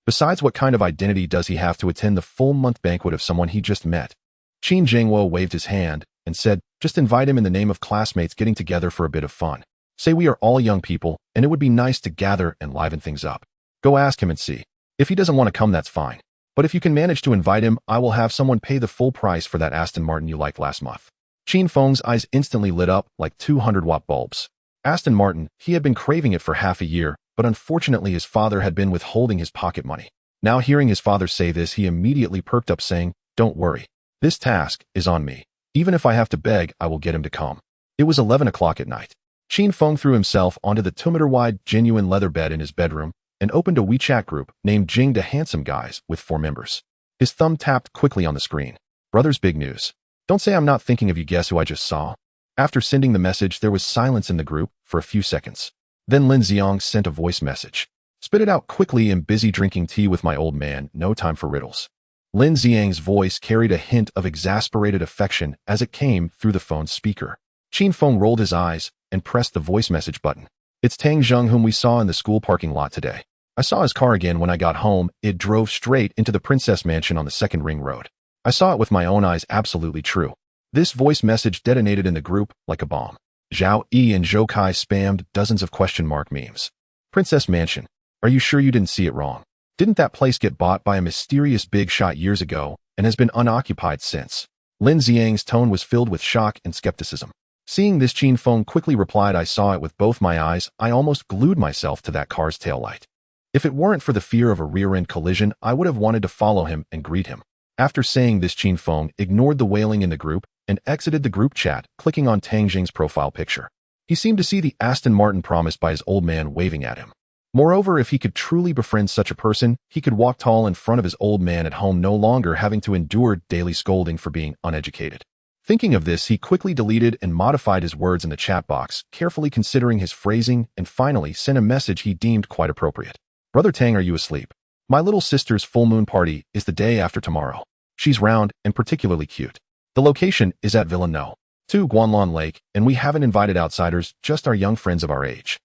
Besides, what kind of identity does he have to attend the full-month banquet of someone he just met?" Qin Zhangwo waved his hand and said, "Just invite him in the name of classmates getting together for a bit of fun. Say we are all young people, and it would be nice to gather and liven things up. Go ask him and see. If he doesn't want to come, that's fine. But if you can manage to invite him, I will have someone pay the full price for that Aston Martin you liked last month." Qin Feng's eyes instantly lit up like 200-watt bulbs. Aston Martin, he had been craving it for half a year, but unfortunately his father had been withholding his pocket money. Now hearing his father say this, he immediately perked up, saying, "Don't worry. This task is on me. Even if I have to beg, I will get him to come." It was 11 o'clock at night. Qin Feng threw himself onto the 2-meter-wide genuine leather bed in his bedroom and opened a WeChat group named Jing the Handsome Guys with 4 members. His thumb tapped quickly on the screen. "Brothers, big news. Don't say I'm not thinking of you. Guess who I just saw?" After sending the message, there was silence in the group for a few seconds. Then Lin Xiang sent a voice message. "Spit it out quickly. I'm busy drinking tea with my old man. No time for riddles." Lin Xiang's voice carried a hint of exasperated affection as it came through the phone's speaker. Qin Feng rolled his eyes and pressed the voice message button. "It's Tang Zheng, whom we saw in the school parking lot today. I saw his car again when I got home. It drove straight into the princess mansion on the second ring road. I saw it with my own eyes. Absolutely true." This voice message detonated in the group like a bomb. Zhao Yi and Zhou Kai spammed dozens of question mark memes. "Princess Mansion. Are you sure you didn't see it wrong? Didn't that place get bought by a mysterious big shot years ago and has been unoccupied since?" Lin Xiang's tone was filled with shock and skepticism. Seeing this, Qin Feng quickly replied, "I saw it with both my eyes. I almost glued myself to that car's taillight. If it weren't for the fear of a rear-end collision, I would have wanted to follow him and greet him." After saying this, Qin Feng ignored the wailing in the group and exited the group chat, clicking on Tang Jing's profile picture. He seemed to see the Aston Martin promised by his old man waving at him. Moreover, if he could truly befriend such a person, he could walk tall in front of his old man at home, no longer having to endure daily scolding for being uneducated. Thinking of this, he quickly deleted and modified his words in the chat box, carefully considering his phrasing, and finally sent a message he deemed quite appropriate. "Brother Tang, are you asleep? My little sister's full moon party is the day after tomorrow. She's round and particularly cute. The location is at Villa No. 2 Guanlon Lake, and we haven't invited outsiders, just our young friends of our age.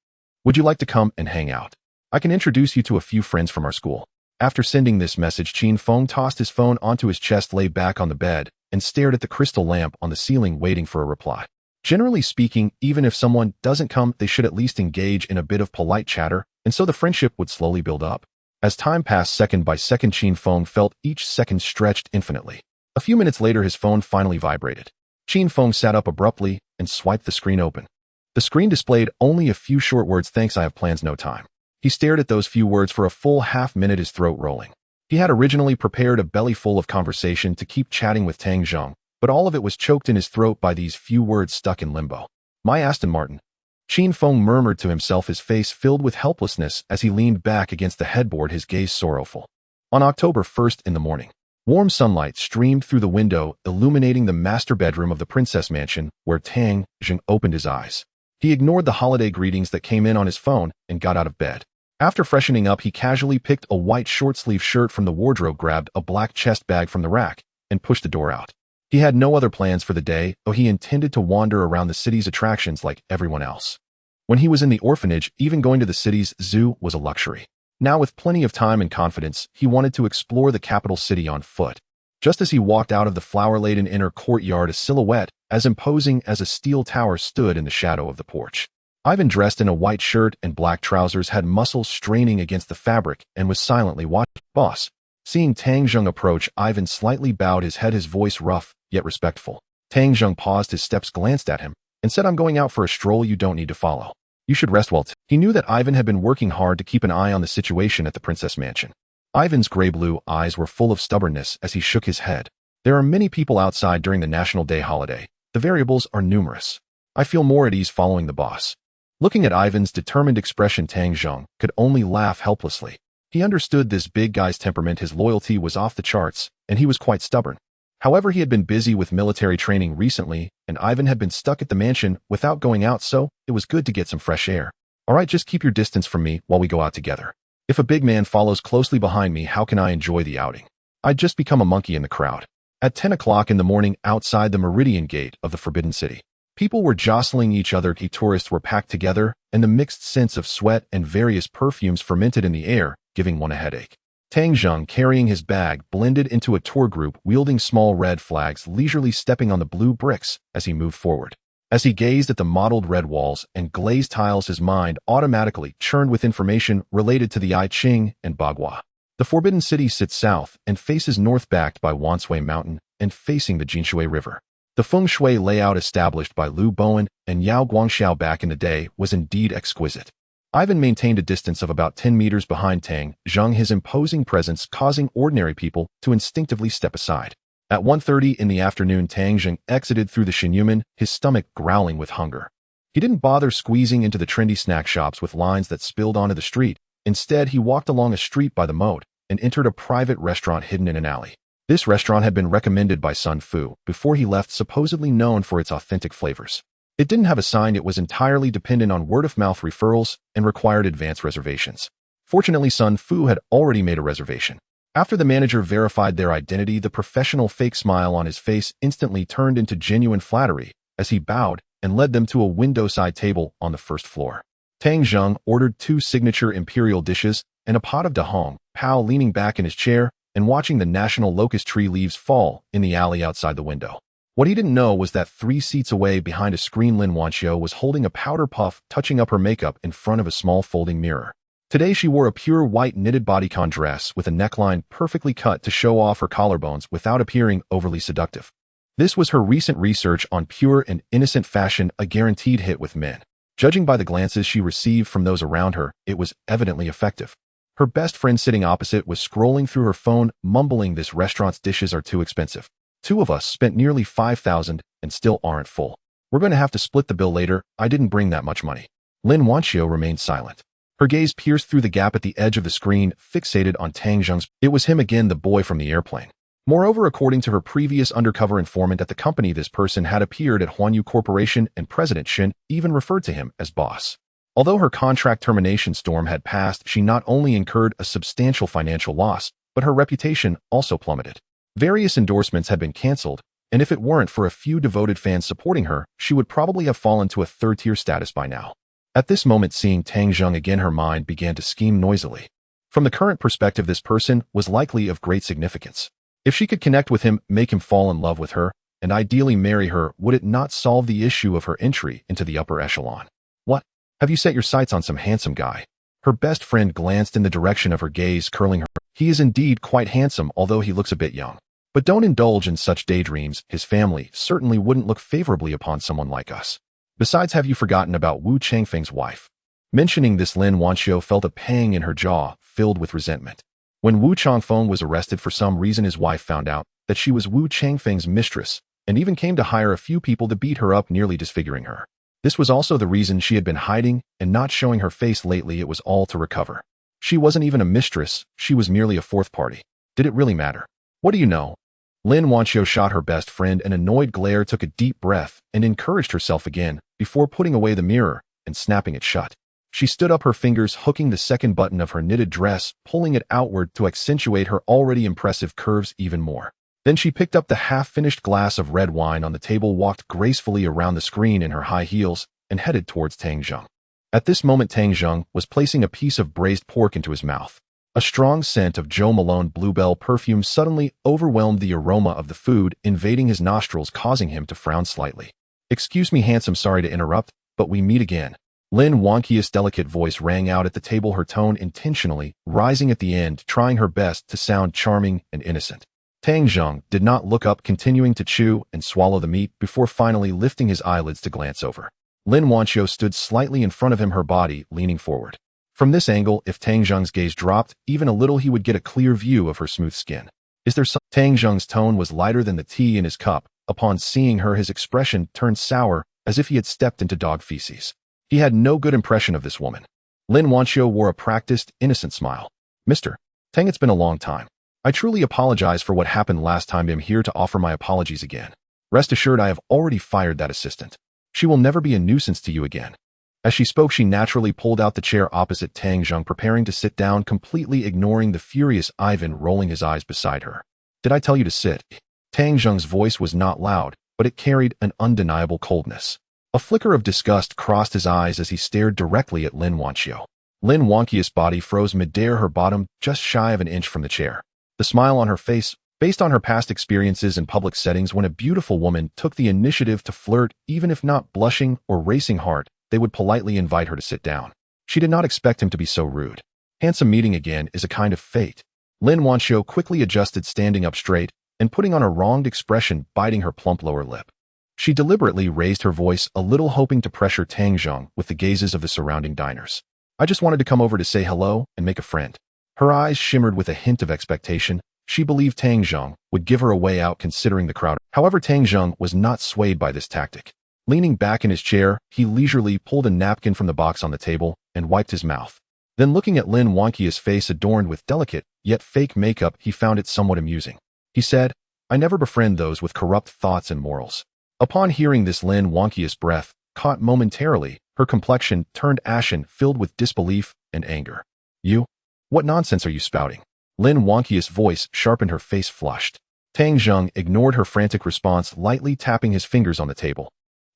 Would you like to come and hang out? I can introduce you to a few friends from our school." After sending this message, Qin Feng tossed his phone onto his chest, lay back on the bed, and stared at the crystal lamp on the ceiling, waiting for a reply. Generally speaking, even if someone doesn't come, they should at least engage in a bit of polite chatter, and so the friendship would slowly build up. As time passed second by second, Qin Feng felt each second stretched infinitely. A few minutes later, his phone finally vibrated. Qin Feng sat up abruptly and swiped the screen open. The screen displayed only a few short words: "Thanks, I have plans, no time." He stared at those few words for a full half-minute, his throat rolling. He had originally prepared a belly full of conversation to keep chatting with Tang Zheng, but all of it was choked in his throat by these few words stuck in limbo. "My Aston Martin." Qin Feng murmured to himself, his face filled with helplessness as he leaned back against the headboard, his gaze sorrowful. On October 1st in the morning, warm sunlight streamed through the window, illuminating the master bedroom of the princess mansion, where Tang Zheng opened his eyes. He ignored the holiday greetings that came in on his phone and got out of bed. After freshening up, he casually picked a white short-sleeve shirt from the wardrobe, grabbed a black chest bag from the rack, and pushed the door out. He had no other plans for the day, though he intended to wander around the city's attractions like everyone else. When he was in the orphanage, even going to the city's zoo was a luxury. Now, with plenty of time and confidence, he wanted to explore the capital city on foot. Just as he walked out of the flower-laden inner courtyard, a silhouette as imposing as a steel tower stood in the shadow of the porch. Ivan, dressed in a white shirt and black trousers, had muscles straining against the fabric and was silently watching. "Boss." Seeing Tang Zheng approach, Ivan slightly bowed his head, his voice rough, yet respectful. Tang Zheng paused his steps, glanced at him, and said, "I'm going out for a stroll. You don't need to follow. You should rest well." He knew that Ivan had been working hard to keep an eye on the situation at the princess mansion. Ivan's gray-blue eyes were full of stubbornness as he shook his head. "There are many people outside during the National Day holiday. The variables are numerous. I feel more at ease following the boss." Looking at Ivan's determined expression, Tang Zheng could only laugh helplessly. He understood this big guy's temperament. His loyalty was off the charts, and he was quite stubborn. However, he had been busy with military training recently, and Ivan had been stuck at the mansion without going out, so it was good to get some fresh air. "All right, just keep your distance from me while we go out together. If a big man follows closely behind me, how can I enjoy the outing? I'd just become a monkey in the crowd." At 10 o'clock in the morning, outside the Meridian Gate of the Forbidden City, people were jostling each other. Tourists were packed together, and the mixed scents of sweat and various perfumes fermented in the air, giving one a headache. Tang Zheng, carrying his bag, blended into a tour group wielding small red flags, leisurely stepping on the blue bricks as he moved forward. As he gazed at the mottled red walls and glazed tiles, his mind automatically churned with information related to the I Ching and Bagua. The Forbidden City sits south and faces north, backed by Wanshui Mountain and facing the Jinshui River. The feng shui layout established by Liu Bowen and Yao Guangxiao back in the day was indeed exquisite. Ivan maintained a distance of about 10 meters behind Tang Zheng, his imposing presence causing ordinary people to instinctively step aside. At 1:30 in the afternoon, Tang Zheng exited through the Shenyumen, his stomach growling with hunger. He didn't bother squeezing into the trendy snack shops with lines that spilled onto the street. Instead, he walked along a street by the moat and entered a private restaurant hidden in an alley. This restaurant had been recommended by Sun Fu before he left, supposedly known for its authentic flavors. It didn't have a sign. It was entirely dependent on word-of-mouth referrals and required advance reservations. Fortunately, Sun Fu had already made a reservation. After the manager verified their identity, the professional fake smile on his face instantly turned into genuine flattery as he bowed and led them to a window-side table on the first floor. Tang Zheng ordered 2 signature imperial dishes and a pot of dahong. Pao, leaning back in his chair and watching the national locust tree leaves fall in the alley outside the window. What he didn't know was that 3 seats away behind a screen, Lin Wanxiu was holding a powder puff, touching up her makeup in front of a small folding mirror. Today she wore a pure white knitted bodycon dress with a neckline perfectly cut to show off her collarbones without appearing overly seductive. This was her recent research on pure and innocent fashion, a guaranteed hit with men. Judging by the glances she received from those around her, it was evidently effective. Her best friend sitting opposite was scrolling through her phone, mumbling, "This restaurant's dishes are too expensive. 2 of us spent nearly 5,000 and still aren't full. We're going to have to split the bill later. I didn't bring that much money." Lin Wanxiu remained silent. Her gaze pierced through the gap at the edge of the screen, fixated on Tang Zheng's. It was him again, the boy from the airplane. Moreover, according to her previous undercover informant at the company, this person had appeared at Huanyu Corporation, and President Shin even referred to him as boss. Although her contract termination storm had passed, she not only incurred a substantial financial loss, but her reputation also plummeted. Various endorsements had been canceled, and if it weren't for a few devoted fans supporting her, she would probably have fallen to a third-tier status by now. At this moment, seeing Tang Zheng again, her mind began to scheme noisily. From the current perspective, this person was likely of great significance. If she could connect with him, make him fall in love with her, and ideally marry her, would it not solve the issue of her entry into the upper echelon? What? Have you set your sights on some handsome guy? Her best friend glanced in the direction of her gaze, curling her. He is indeed quite handsome, although he looks a bit young. But don't indulge in such daydreams. His family certainly wouldn't look favorably upon someone like us. Besides, have you forgotten about Wu Changfeng's wife? Mentioning this, Lin Wanxiu felt a pang in her jaw, filled with resentment. When Wu Changfeng was arrested for some reason, his wife found out that she was Wu Changfeng's mistress, and even came to hire a few people to beat her up, nearly disfiguring her. This was also the reason she had been hiding and not showing her face lately. It was all to recover. She wasn't even a mistress, she was merely a fourth party. Did it really matter? What do you know? Lin Wanxiu shot her best friend an annoyed glare, took a deep breath, and encouraged herself again, before putting away the mirror and snapping it shut. She stood up, her fingers hooking the second button of her knitted dress, pulling it outward to accentuate her already impressive curves even more. Then she picked up the half-finished glass of red wine on the table, walked gracefully around the screen in her high heels, and headed towards Tang Zheng. At this moment, Tang Zheng was placing a piece of braised pork into his mouth. A strong scent of Jo Malone bluebell perfume suddenly overwhelmed the aroma of the food, invading his nostrils, causing him to frown slightly. "Excuse me, handsome, sorry to interrupt, but we meet again." Lin Wanqiu's delicate voice rang out at the table, her tone intentionally rising at the end, trying her best to sound charming and innocent. Tang Zheng did not look up, continuing to chew and swallow the meat before finally lifting his eyelids to glance over. Lin Wanxiu stood slightly in front of him, her body leaning forward. From this angle, if Tang Zheng's gaze dropped even a little, he would get a clear view of her smooth skin. "Is there some—" Tang Zheng's tone was lighter than the tea in his cup. Upon seeing her, his expression turned sour, as if he had stepped into dog feces. He had no good impression of this woman. Lin Wanxiu wore a practiced, innocent smile. "Mr. Tang, it's been a long time. I truly apologize for what happened last time. I'm here to offer my apologies again. Rest assured, I have already fired that assistant. She will never be a nuisance to you again." As she spoke, she naturally pulled out the chair opposite Tang Zheng, preparing to sit down, completely ignoring the furious Ivan rolling his eyes beside her. "Did I tell you to sit?" Tang Zheng's voice was not loud, but it carried an undeniable coldness. A flicker of disgust crossed his eyes as he stared directly at Lin Wanxiu. Lin Wanqiu's body froze midair, her bottom just shy of an inch from the chair. The smile on her face, based on her past experiences in public settings, when a beautiful woman took the initiative to flirt, even if not blushing or racing heart, they would politely invite her to sit down. She did not expect him to be so rude. Handsome, meeting again is a kind of fate. Lin Wanxiu quickly adjusted, standing up straight and putting on a wronged expression, biting her plump lower lip. She deliberately raised her voice a little, hoping to pressure Tang Zheng with the gazes of the surrounding diners. "I just wanted to come over to say hello and make a friend." Her eyes shimmered with a hint of expectation. She believed Tang Zheng would give her a way out, considering the crowd. However, Tang Zheng was not swayed by this tactic. Leaning back in his chair, he leisurely pulled a napkin from the box on the table and wiped his mouth. Then, looking at Lin Wanqiu's face adorned with delicate, yet fake makeup, he found it somewhat amusing. He said, "I never befriend those with corrupt thoughts and morals." Upon hearing this, Lin Wanqiu's breath caught momentarily. Her complexion turned ashen, filled with disbelief and anger. "You? What nonsense are you spouting?" Lin Wanqiu's voice sharpened, her face flushed. Tang Zheng ignored her frantic response, lightly tapping his fingers on the table.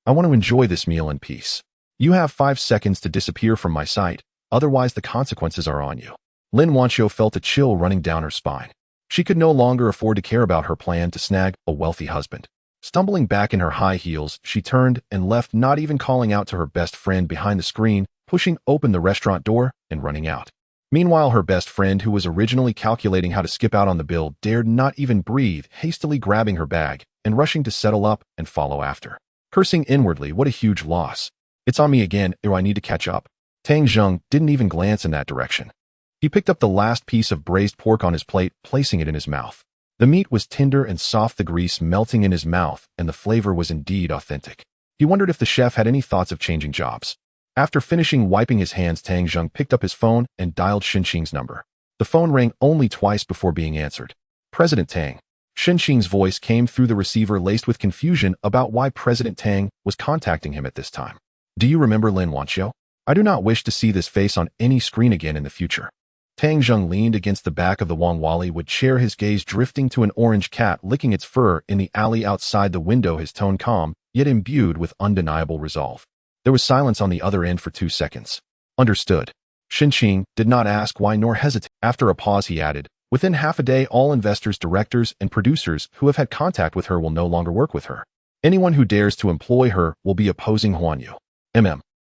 "I want to enjoy this meal in peace. You have 5 seconds to disappear from my sight, otherwise the consequences are on you." Lin Wanxiu felt a chill running down her spine. She could no longer afford to care about her plan to snag a wealthy husband. Stumbling back in her high heels, she turned and left, not even calling out to her best friend behind the screen, pushing open the restaurant door and running out. Meanwhile, her best friend, who was originally calculating how to skip out on the bill, dared not even breathe, hastily grabbing her bag and rushing to settle up and follow after. Cursing inwardly, "What a huge loss. It's on me again, or I need to catch up." Tang Zheng didn't even glance in that direction. He picked up the last piece of braised pork on his plate, placing it in his mouth. The meat was tender and soft, the grease melting in his mouth, and the flavor was indeed authentic. He wondered if the chef had any thoughts of changing jobs. After finishing wiping his hands, Tang Zheng picked up his phone and dialed Xinxing's number. The phone rang only twice before being answered. "President Tang." Xinxing's voice came through the receiver, laced with confusion about why President Tang was contacting him at this time. "Do you remember Lin Wanxiu? I do not wish to see this face on any screen again in the future." Tang Zheng leaned against the back of the Wang Wali wood chair, his gaze drifting to an orange cat licking its fur in the alley outside the window, his tone calm, yet imbued with undeniable resolve. There was silence on the other end for 2 seconds. "Understood." Xinxing did not ask why nor hesitate. After a pause, he added, Within half a day, all investors, directors, and producers who have had contact with her will no longer work with her. Anyone who dares to employ her will be opposing Huan Yu.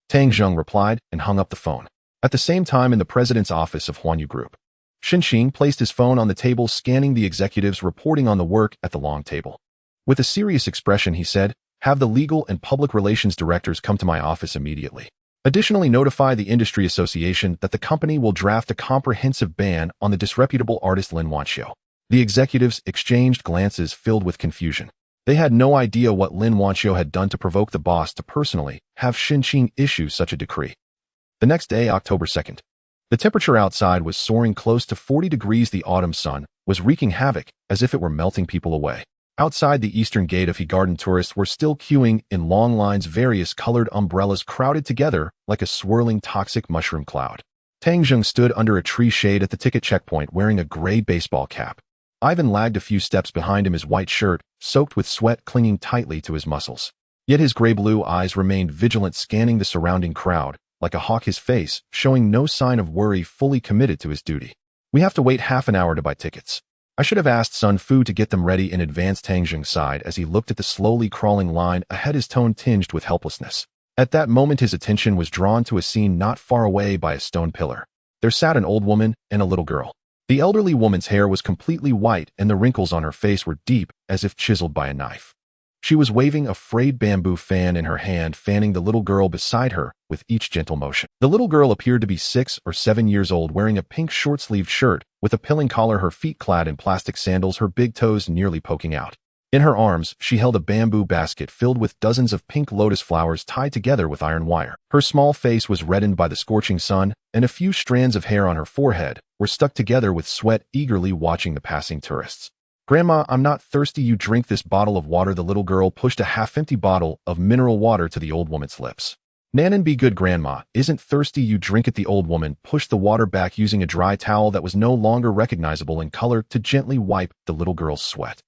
Tang Zheng replied and hung up the phone. At the same time, in the president's office of Huan Yu Group, Xinxing placed his phone on the table, scanning the executives reporting on the work at the long table. With a serious expression, he said, "Have the legal and public relations directors come to my office immediately. Additionally, notify the industry association that the company will draft a comprehensive ban on the disreputable artist Lin Wanxiu." The executives exchanged glances filled with confusion. They had no idea what Lin Wanxiu had done to provoke the boss to personally have Xinxing issue such a decree. The next day, October 2nd, the temperature outside was soaring close to 40 degrees. The autumn sun was wreaking havoc as if it were melting people away. Outside the eastern gate of He Garden, tourists were still queuing in long lines, various colored umbrellas crowded together like a swirling toxic mushroom cloud. Tang Zheng stood under a tree shade at the ticket checkpoint wearing a gray baseball cap. Ivan lagged a few steps behind him, his white shirt soaked with sweat clinging tightly to his muscles. Yet his gray-blue eyes remained vigilant, scanning the surrounding crowd like a hawk, his face showing no sign of worry, fully committed to his duty. "We have to wait half an hour to buy tickets. I should have asked Sun Fu to get them ready in advance," Tang Zheng sighed as he looked at the slowly crawling line ahead, his tone tinged with helplessness. At that moment, his attention was drawn to a scene not far away by a stone pillar. There sat an old woman and a little girl. The elderly woman's hair was completely white and the wrinkles on her face were deep, as if chiseled by a knife. She was waving a frayed bamboo fan in her hand, fanning the little girl beside her with each gentle motion. The little girl appeared to be 6 or 7 years old, wearing a pink short-sleeved shirt with a pilling collar, her feet clad in plastic sandals, her big toes nearly poking out. In her arms, she held a bamboo basket filled with dozens of pink lotus flowers tied together with iron wire. Her small face was reddened by the scorching sun, and a few strands of hair on her forehead were stuck together with sweat, eagerly watching the passing tourists. "Grandma, I'm not thirsty. You drink this bottle of water." The little girl pushed a half-empty bottle of mineral water to the old woman's lips. "Nanan, be good, Grandma isn't thirsty. You drink it." The old woman pushed the water back, using a dry towel that was no longer recognizable in color to gently wipe the little girl's sweat.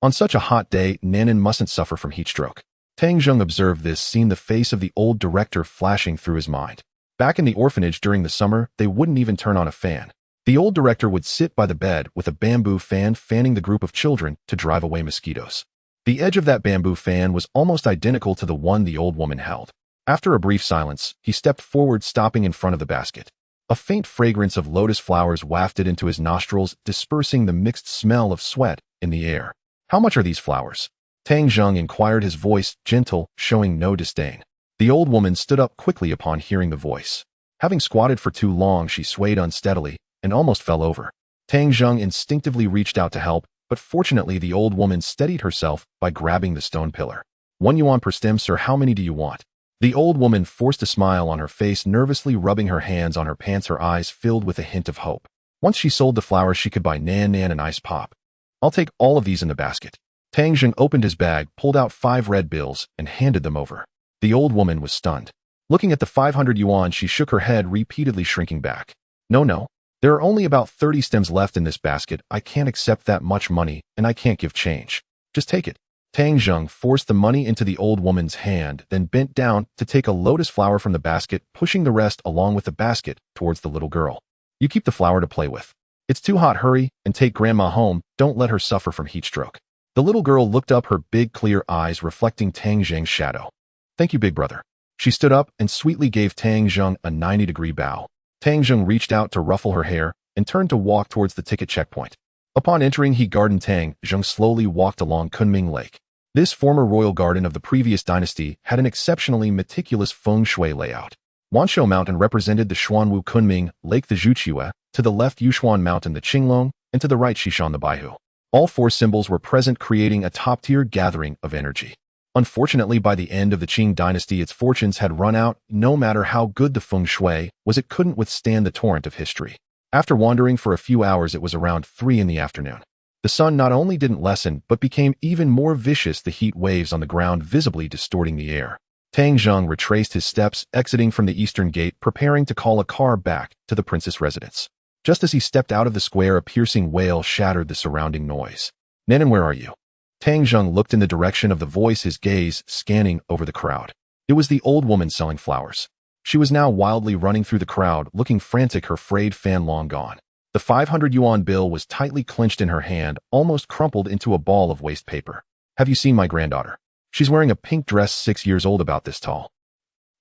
On such a hot day, Nanan mustn't suffer from heat stroke. Tang Zheng observed this, seeing the face of the old director flashing through his mind. Back in the orphanage during the summer, they wouldn't even turn on a fan. The old director would sit by the bed with a bamboo fan, fanning the group of children to drive away mosquitoes. The edge of that bamboo fan was almost identical to the one the old woman held. After a brief silence, he stepped forward, stopping in front of the basket. A faint fragrance of lotus flowers wafted into his nostrils, dispersing the mixed smell of sweat in the air. "How much are these flowers?" Tang Zheng inquired, his voice gentle, showing no disdain. The old woman stood up quickly upon hearing the voice. Having squatted for too long, she swayed unsteadily and almost fell over. Tang Zheng instinctively reached out to help, but fortunately the old woman steadied herself by grabbing the stone pillar. "1 yuan per stem, sir. How many do you want?" The old woman forced a smile on her face, nervously rubbing her hands on her pants, her eyes filled with a hint of hope. Once she sold the flowers, she could buy Nan an ice pop. "I'll take all of these in the basket." Tang Zheng opened his bag, pulled out 5 red bills, and handed them over. The old woman was stunned. Looking at the 500 yuan, she shook her head, repeatedly shrinking back. No. There are only about 30 stems left in this basket. I can't accept that much money, and I can't give change. Just take it." Tang Zheng forced the money into the old woman's hand, then bent down to take a lotus flower from the basket, pushing the rest along with the basket towards the little girl. "You keep the flower to play with. It's too hot. Hurry and take Grandma home. Don't let her suffer from heat stroke." The little girl looked up, her big clear eyes reflecting Tang Zheng's shadow. "Thank you, big brother." She stood up and sweetly gave Tang Zheng a 90-degree bow. Tang Zheng reached out to ruffle her hair and turned to walk towards the ticket checkpoint. Upon entering He Garden, Tang Zheng slowly walked along Kunming Lake. This former royal garden of the previous dynasty had an exceptionally meticulous feng shui layout. Wanshou Mountain represented the Xuanwu Kunming Lake, the Zhuqiue, to the left Yushuan Mountain, the Qinglong, and to the right Xishan, the Baihu. All 4 symbols were present, creating a top-tier gathering of energy. Unfortunately, by the end of the Qing dynasty, its fortunes had run out. No matter how good the feng shui was, it couldn't withstand the torrent of history. After wandering for a few hours, it was around 3 in the afternoon. The sun not only didn't lessen, but became even more vicious, the heat waves on the ground visibly distorting the air. Tang Zheng retraced his steps, exiting from the eastern gate, preparing to call a car back to the princess' residence. Just as he stepped out of the square, a piercing wail shattered the surrounding noise. "Nanan, where are you?" Tang Zheng looked in the direction of the voice, his gaze scanning over the crowd. It was the old woman selling flowers. She was now wildly running through the crowd, looking frantic, her frayed fan long gone. The 500 yuan bill was tightly clenched in her hand, almost crumpled into a ball of waste paper. Have you seen my granddaughter? She's wearing a pink dress, 6 years old, about this tall.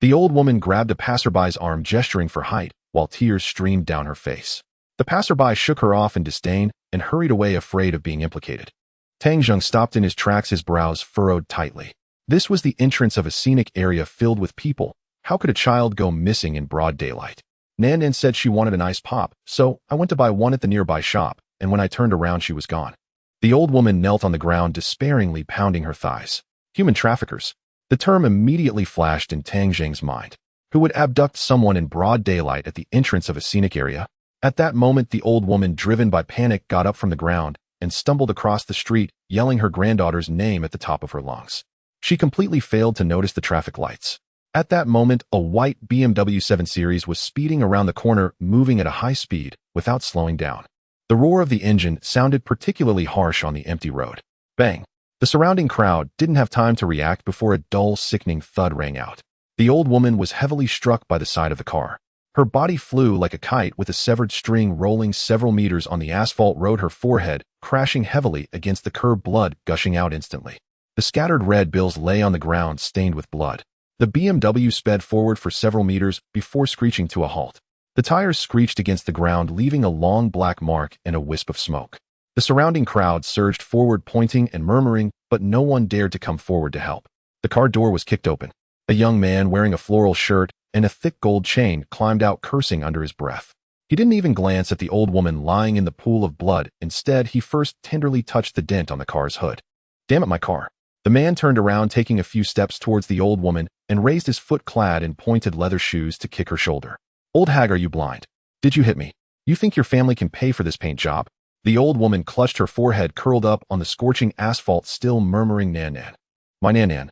The old woman grabbed a passerby's arm, gesturing for height, while tears streamed down her face. The passerby shook her off in disdain and hurried away, afraid of being implicated. Tang Zheng stopped in his tracks, his brows furrowed tightly. This was the entrance of a scenic area filled with people. How could a child go missing in broad daylight? Nan said she wanted an ice pop, so I went to buy one at the nearby shop, and when I turned around she was gone. The old woman knelt on the ground, despairingly pounding her thighs. Human traffickers. The term immediately flashed in Tang Zheng's mind. Who would abduct someone in broad daylight at the entrance of a scenic area? At that moment, the old woman, driven by panic, got up from the ground and stumbled across the street, yelling her granddaughter's name at the top of her lungs. She completely failed to notice the traffic lights. At that moment, a white BMW 7 Series was speeding around the corner, moving at a high speed, without slowing down. The roar of the engine sounded particularly harsh on the empty road. Bang! The surrounding crowd didn't have time to react before a dull, sickening thud rang out. The old woman was heavily struck by the side of the car. Her body flew like a kite, with a severed string rolling several meters on the asphalt road, her forehead crashing heavily against the curb, blood gushing out instantly. The scattered red bills lay on the ground, stained with blood. The BMW sped forward for several meters before screeching to a halt. The tires screeched against the ground, leaving a long black mark and a wisp of smoke. The surrounding crowd surged forward, pointing and murmuring, but no one dared to come forward to help. The car door was kicked open. A young man wearing a floral shirt and a thick gold chain climbed out, cursing under his breath. He didn't even glance at the old woman lying in the pool of blood. Instead, he first tenderly touched the dent on the car's hood. Damn it, my car. The man turned around, taking a few steps towards the old woman, and raised his foot, clad in pointed leather shoes, to kick her shoulder. Old hag, are you blind? Did you hit me? You think your family can pay for this paint job? The old woman clutched her forehead, curled up on the scorching asphalt, still murmuring, Nan Nan. My Nan Nan.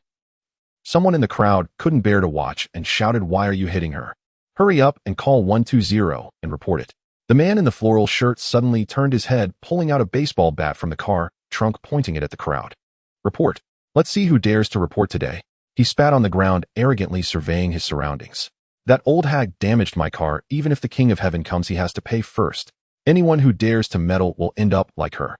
Someone in the crowd couldn't bear to watch and shouted, why are you hitting her? Hurry up and call 120 and report it. The man in the floral shirt suddenly turned his head, pulling out a baseball bat from the car trunk, pointing it at the crowd. Report. Let's see who dares to report today. He spat on the ground, arrogantly surveying his surroundings. That old hag damaged my car. Even if the king of heaven comes, he has to pay first. Anyone who dares to meddle will end up like her.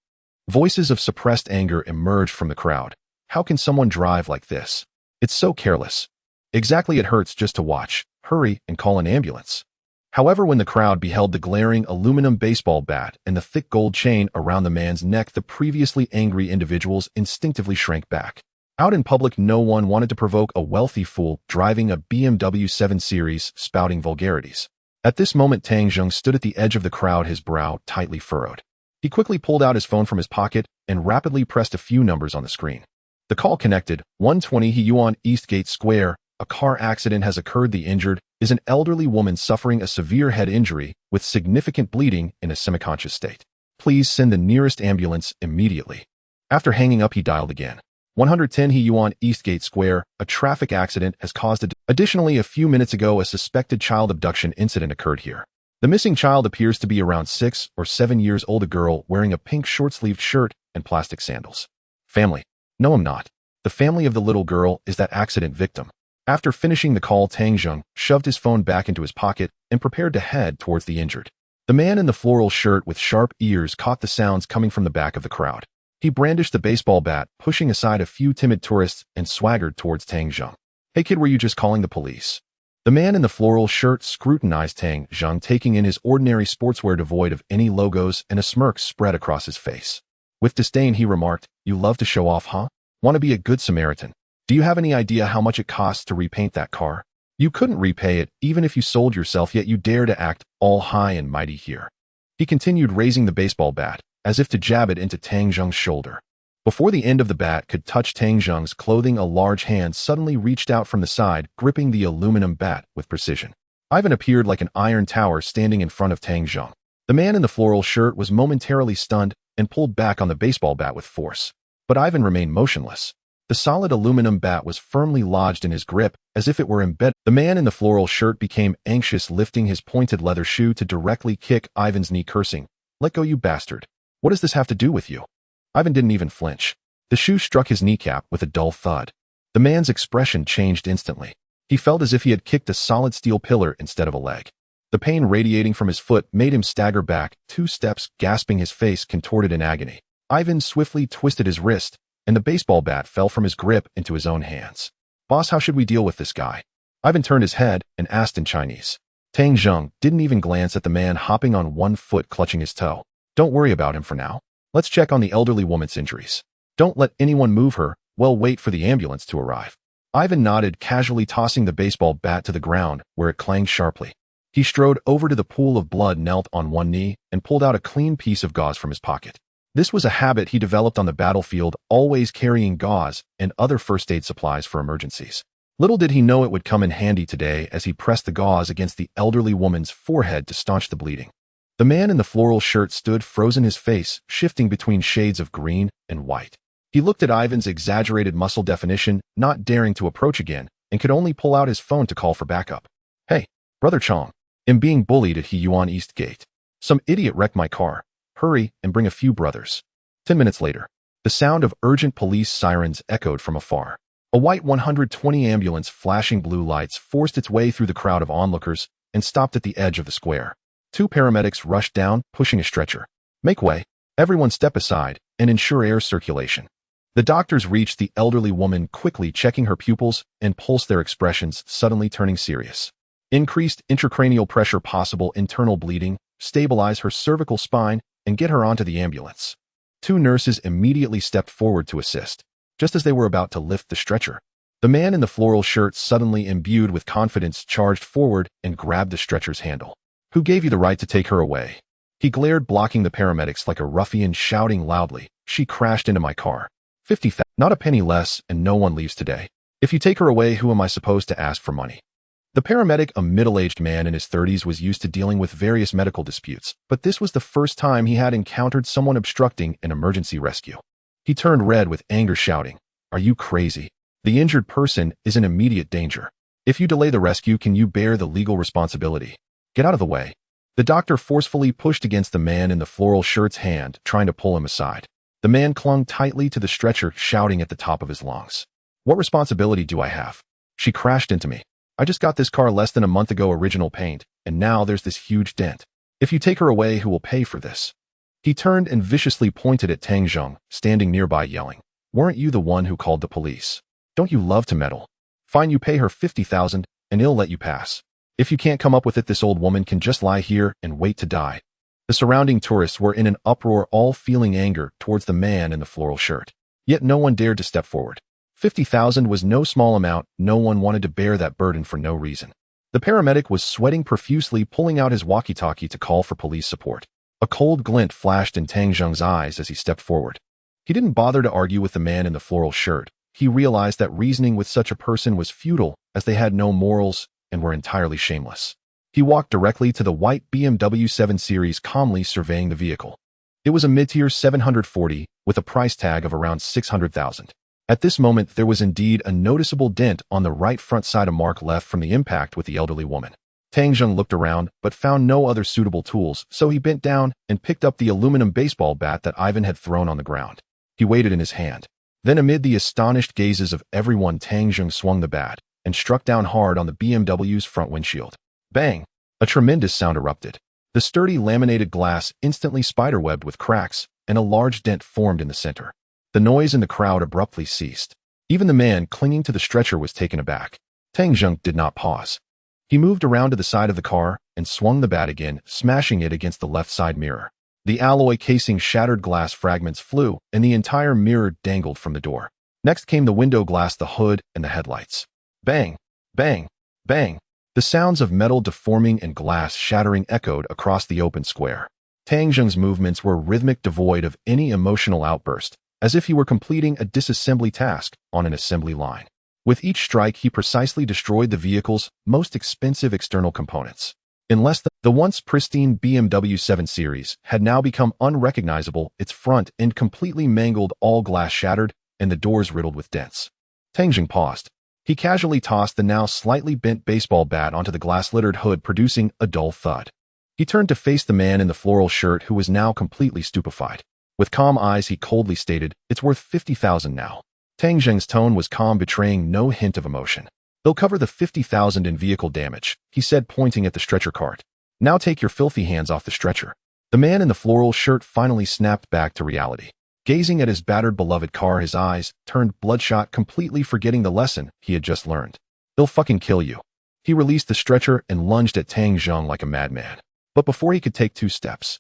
Voices of suppressed anger emerged from the crowd. How can someone drive like this? It's so careless. Exactly, it hurts just to watch. Hurry and call an ambulance. However, when the crowd beheld the glaring aluminum baseball bat and the thick gold chain around the man's neck, the previously angry individuals instinctively shrank back. Out in public, no one wanted to provoke a wealthy fool driving a BMW 7 Series, spouting vulgarities. At this moment, Tang Zheng stood at the edge of the crowd, his brow tightly furrowed. He quickly pulled out his phone from his pocket and rapidly pressed a few numbers on the screen. The call connected. 120 Yuan Eastgate Square. A car accident has occurred. The injured is an elderly woman suffering a severe head injury with significant bleeding in a semiconscious state. Please send the nearest ambulance immediately. After hanging up, he dialed again. 110 Yuan Eastgate Square. A traffic accident has caused Additionally, a few minutes ago, a suspected child abduction incident occurred here. The missing child appears to be around 6 or 7 years old, a girl wearing a pink short-sleeved shirt and plastic sandals. Family. No, I'm not. The family of the little girl is that accident victim. After finishing the call, Tang Zheng shoved his phone back into his pocket and prepared to head towards the injured. The man in the floral shirt with sharp ears caught the sounds coming from the back of the crowd. He brandished the baseball bat, pushing aside a few timid tourists, and swaggered towards Tang Zheng. Hey kid, were you just calling the police? The man in the floral shirt scrutinized Tang Zheng, taking in his ordinary sportswear devoid of any logos, and a smirk spread across his face. With disdain, he remarked, you love to show off, huh? Want to be a good Samaritan? Do you have any idea how much it costs to repaint that car? You couldn't repay it even if you sold yourself, yet you dare to act all high and mighty here. He continued, raising the baseball bat, as if to jab it into Tang Zheng's shoulder. Before the end of the bat could touch Tang Zheng's clothing, a large hand suddenly reached out from the side, gripping the aluminum bat with precision. Ivan appeared like an iron tower standing in front of Tang Zheng. The man in the floral shirt was momentarily stunned and pulled back on the baseball bat with force. But Ivan remained motionless. The solid aluminum bat was firmly lodged in his grip, as if it were embedded. The man in the floral shirt became anxious, lifting his pointed leather shoe to directly kick Ivan's knee, cursing, "Let go, you bastard. What does this have to do with you?" Ivan didn't even flinch. The shoe struck his kneecap with a dull thud. The man's expression changed instantly. He felt as if he had kicked a solid steel pillar instead of a leg. The pain radiating from his foot made him stagger back 2 steps, gasping, his face contorted in agony. Ivan swiftly twisted his wrist, and the baseball bat fell from his grip into his own hands. "Boss, how should we deal with this guy?" Ivan turned his head and asked in Chinese. Tang Zheng didn't even glance at the man hopping on one foot clutching his toe. "Don't worry about him for now. Let's check on the elderly woman's injuries. Don't let anyone move her. We'll wait for the ambulance to arrive." Ivan nodded, casually tossing the baseball bat to the ground, where it clanged sharply. He strode over to the pool of blood, knelt on one knee, and pulled out a clean piece of gauze from his pocket. This was a habit he developed on the battlefield, always carrying gauze and other first aid supplies for emergencies. Little did he know it would come in handy today as he pressed the gauze against the elderly woman's forehead to staunch the bleeding. The man in the floral shirt stood frozen, his face shifting between shades of green and white. He looked at Ivan's exaggerated muscle definition, not daring to approach again, and could only pull out his phone to call for backup. "Hey, Brother Chong. I'm being bullied at Yuan East Gate. Some idiot wrecked my car. Hurry and bring a few brothers." 10 minutes later, the sound of urgent police sirens echoed from afar. A white 120 ambulance flashing blue lights forced its way through the crowd of onlookers and stopped at the edge of the square. 2 paramedics rushed down, pushing a stretcher. "Make way. Everyone step aside and ensure air circulation." The doctors reached the elderly woman quickly, checking her pupils and pulse, their expressions suddenly turning serious. "Increased intracranial pressure, possible internal bleeding. Stabilize her cervical spine and get her onto the ambulance." 2 nurses immediately stepped forward to assist. Just as they were about to lift the stretcher, the man in the floral shirt, suddenly imbued with confidence, charged forward and grabbed the stretcher's handle. "Who gave you the right to take her away?" He glared, blocking the paramedics like a ruffian, shouting loudly, "She crashed into my car. 50,000, not a penny less, and no one leaves today. If you take her away, who am I supposed to ask for money?" The paramedic, a middle-aged man in his 30s, was used to dealing with various medical disputes, but this was the first time he had encountered someone obstructing an emergency rescue. He turned red with anger, shouting, "Are you crazy? The injured person is in immediate danger. If you delay the rescue, can you bear the legal responsibility? Get out of the way." The doctor forcefully pushed against the man in the floral shirt's hand, trying to pull him aside. The man clung tightly to the stretcher, shouting at the top of his lungs, "What responsibility do I have? She crashed into me. I just got this car less than a month ago, original paint, and now there's this huge dent. If you take her away, who will pay for this?" He turned and viciously pointed at Tang Zheng, standing nearby, yelling, "Weren't you the one who called the police? Don't you love to meddle? Fine, you pay her 50,000 and he'll let you pass. If you can't come up with it, this old woman can just lie here and wait to die." The surrounding tourists were in an uproar, all feeling anger towards the man in the floral shirt. Yet no one dared to step forward. 50,000 was no small amount. No one wanted to bear that burden for no reason. The paramedic was sweating profusely, pulling out his walkie-talkie to call for police support. A cold glint flashed in Tang Zheng's eyes as he stepped forward. He didn't bother to argue with the man in the floral shirt. He realized that reasoning with such a person was futile, as they had no morals and were entirely shameless. He walked directly to the white BMW 7 Series, calmly surveying the vehicle. It was a mid-tier 740, with a price tag of around 600,000. At this moment, there was indeed a noticeable dent on the right front side, a mark left from the impact with the elderly woman. Tang Zheng looked around, but found no other suitable tools, so he bent down and picked up the aluminum baseball bat that Ivan had thrown on the ground. He weighed it in his hand. Then, amid the astonished gazes of everyone, Tang Zheng swung the bat and struck down hard on the BMW's front windshield. Bang! A tremendous sound erupted. The sturdy laminated glass instantly spiderwebbed with cracks, and a large dent formed in the center. The noise in the crowd abruptly ceased. Even the man clinging to the stretcher was taken aback. Tang Zheng did not pause. He moved around to the side of the car and swung the bat again, smashing it against the left side mirror. The alloy casing shattered, glass fragments flew, and the entire mirror dangled from the door. Next came the window glass, the hood, and the headlights. Bang! Bang! Bang! The sounds of metal deforming and glass shattering echoed across the open square. Tang Zheng's movements were rhythmic, devoid of any emotional outburst, as if he were completing a disassembly task on an assembly line. With each strike, he precisely destroyed the vehicle's most expensive external components. In less than, the once pristine BMW 7 Series had now become unrecognizable, its front end completely mangled, all glass shattered, and the doors riddled with dents. Tang Zheng paused. He casually tossed the now slightly bent baseball bat onto the glass-littered hood, producing a dull thud. He turned to face the man in the floral shirt, who was now completely stupefied. With calm eyes, he coldly stated, "It's worth 50,000 now." Tang Zheng's tone was calm, betraying no hint of emotion. "They'll cover the 50,000 in vehicle damage," he said, pointing at the stretcher cart. Now take your filthy hands off the stretcher. The man in the floral shirt finally snapped back to reality. Gazing at his battered beloved car, his eyes turned bloodshot, completely forgetting the lesson he had just learned. They'll fucking kill you. He released the stretcher and lunged at Tang Zheng like a madman. But before he could take 2 steps,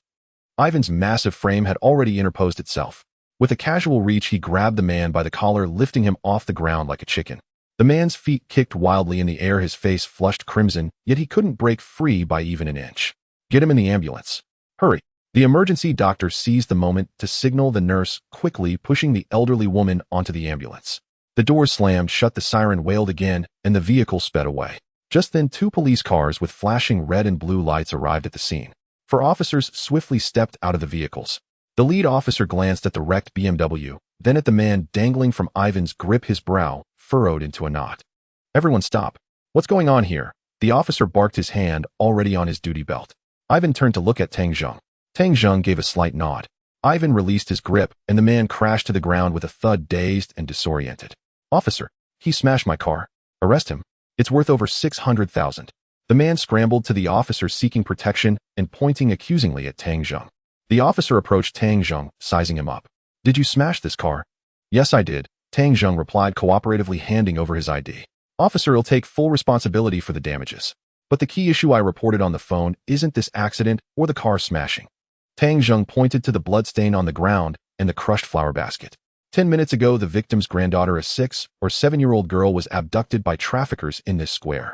Ivan's massive frame had already interposed itself. With a casual reach, he grabbed the man by the collar, lifting him off the ground like a chicken. The man's feet kicked wildly in the air, his face flushed crimson, yet he couldn't break free by even an inch. Get him in the ambulance. Hurry. The emergency doctor seized the moment to signal the nurse, quickly pushing the elderly woman onto the ambulance. The doors slammed shut, the siren wailed again, and the vehicle sped away. Just then 2 police cars with flashing red and blue lights arrived at the scene. 4 officers swiftly stepped out of the vehicles. The lead officer glanced at the wrecked BMW, then at the man dangling from Ivan's grip, his brow furrowed into a knot. Everyone stop. What's going on here? The officer barked, his hand already on his duty belt. Ivan turned to look at Tang Zheng. Tang Zheng gave a slight nod. Ivan released his grip, and the man crashed to the ground with a thud, dazed and disoriented. Officer, he smashed my car. Arrest him. It's worth over 600,000. The man scrambled to the officer, seeking protection and pointing accusingly at Tang Zheng. The officer approached Tang Zheng, sizing him up. Did you smash this car? Yes, I did, Tang Zheng replied, cooperatively handing over his ID. Officer, will take full responsibility for the damages. But the key issue I reported on the phone isn't this accident or the car smashing. Tang Zheng pointed to the bloodstain on the ground and the crushed flower basket. 10 minutes ago, the victim's granddaughter, a 6 or 7-year-old girl, was abducted by traffickers in this square.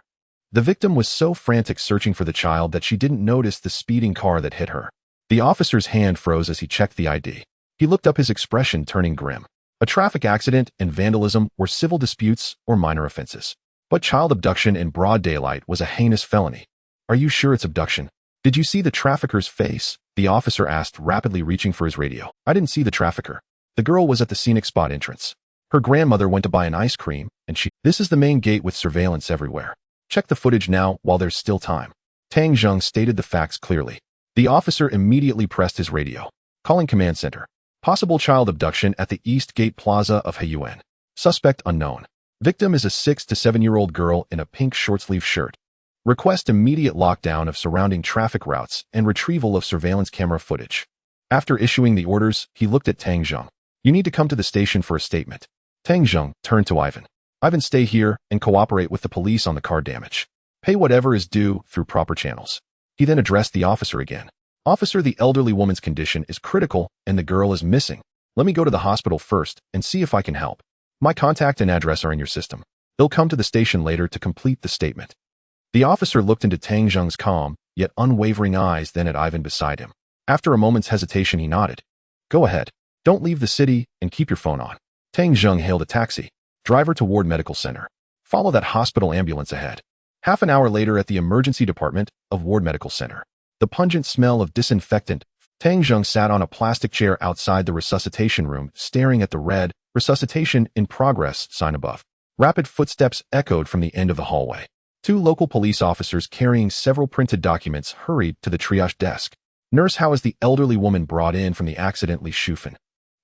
The victim was so frantic searching for the child that she didn't notice the speeding car that hit her. The officer's hand froze as he checked the ID. He looked up, his expression turning grim. A traffic accident and vandalism were civil disputes or minor offenses. But child abduction in broad daylight was a heinous felony. Are you sure it's abduction? Did you see the trafficker's face? The officer asked, rapidly reaching for his radio. I didn't see the trafficker. The girl was at the scenic spot entrance. Her grandmother went to buy an ice cream, and This is the main gate with surveillance everywhere. Check the footage now while there's still time. Tang Zheng stated the facts clearly. The officer immediately pressed his radio. Calling command center. Possible child abduction at the East Gate Plaza of Haiyuan. Suspect unknown. Victim is a 6 to 7-year-old girl in a pink short-sleeve shirt. Request immediate lockdown of surrounding traffic routes and retrieval of surveillance camera footage. After issuing the orders, he looked at Tang Zheng. You need to come to the station for a statement. Tang Zheng turned to Ivan. Ivan, stay here and cooperate with the police on the car damage. Pay whatever is due through proper channels. He then addressed the officer again. Officer, the elderly woman's condition is critical and the girl is missing. Let me go to the hospital first and see if I can help. My contact and address are in your system. They'll come to the station later to complete the statement. The officer looked into Tang Zheng's calm, yet unwavering eyes, then at Ivan beside him. After a moment's hesitation, he nodded. Go ahead. Don't leave the city and keep your phone on. Tang Zheng hailed a taxi. Driver to Ward Medical Center. Follow that hospital ambulance ahead. Half an hour later, at the emergency department of Ward Medical Center. The pungent smell of disinfectant. Tang Zheng sat on a plastic chair outside the resuscitation room, staring at the red "Resuscitation in Progress" sign above. Rapid footsteps echoed from the end of the hallway. 2 local police officers carrying several printed documents hurried to the triage desk. Nurse, how is the elderly woman brought in from the accident, Li Shufan?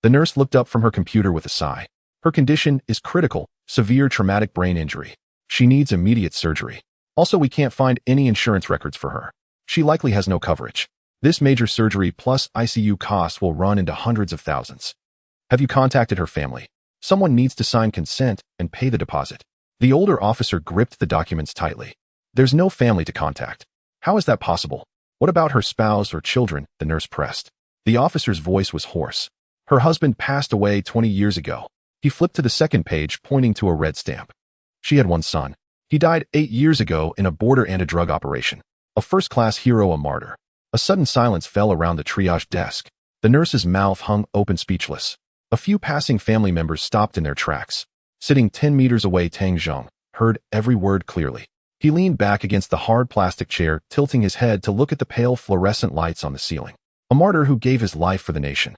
The nurse looked up from her computer with a sigh. Her condition is critical, severe traumatic brain injury. She needs immediate surgery. Also, we can't find any insurance records for her. She likely has no coverage. This major surgery plus ICU costs will run into hundreds of thousands. Have you contacted her family? Someone needs to sign consent and pay the deposit. The older officer gripped the documents tightly. There's no family to contact. How is that possible? What about her spouse or children? The nurse pressed. The officer's voice was hoarse. Her husband passed away 20 years ago. He flipped to the second page, pointing to a red stamp. She had 1 son. He died 8 years ago in a border anti-drug operation. A first-class hero, a martyr. A sudden silence fell around the triage desk. The nurse's mouth hung open, speechless. A few passing family members stopped in their tracks. Sitting 10 meters away, Tang Zheng heard every word clearly. He leaned back against the hard plastic chair, tilting his head to look at the pale fluorescent lights on the ceiling. A martyr who gave his life for the nation.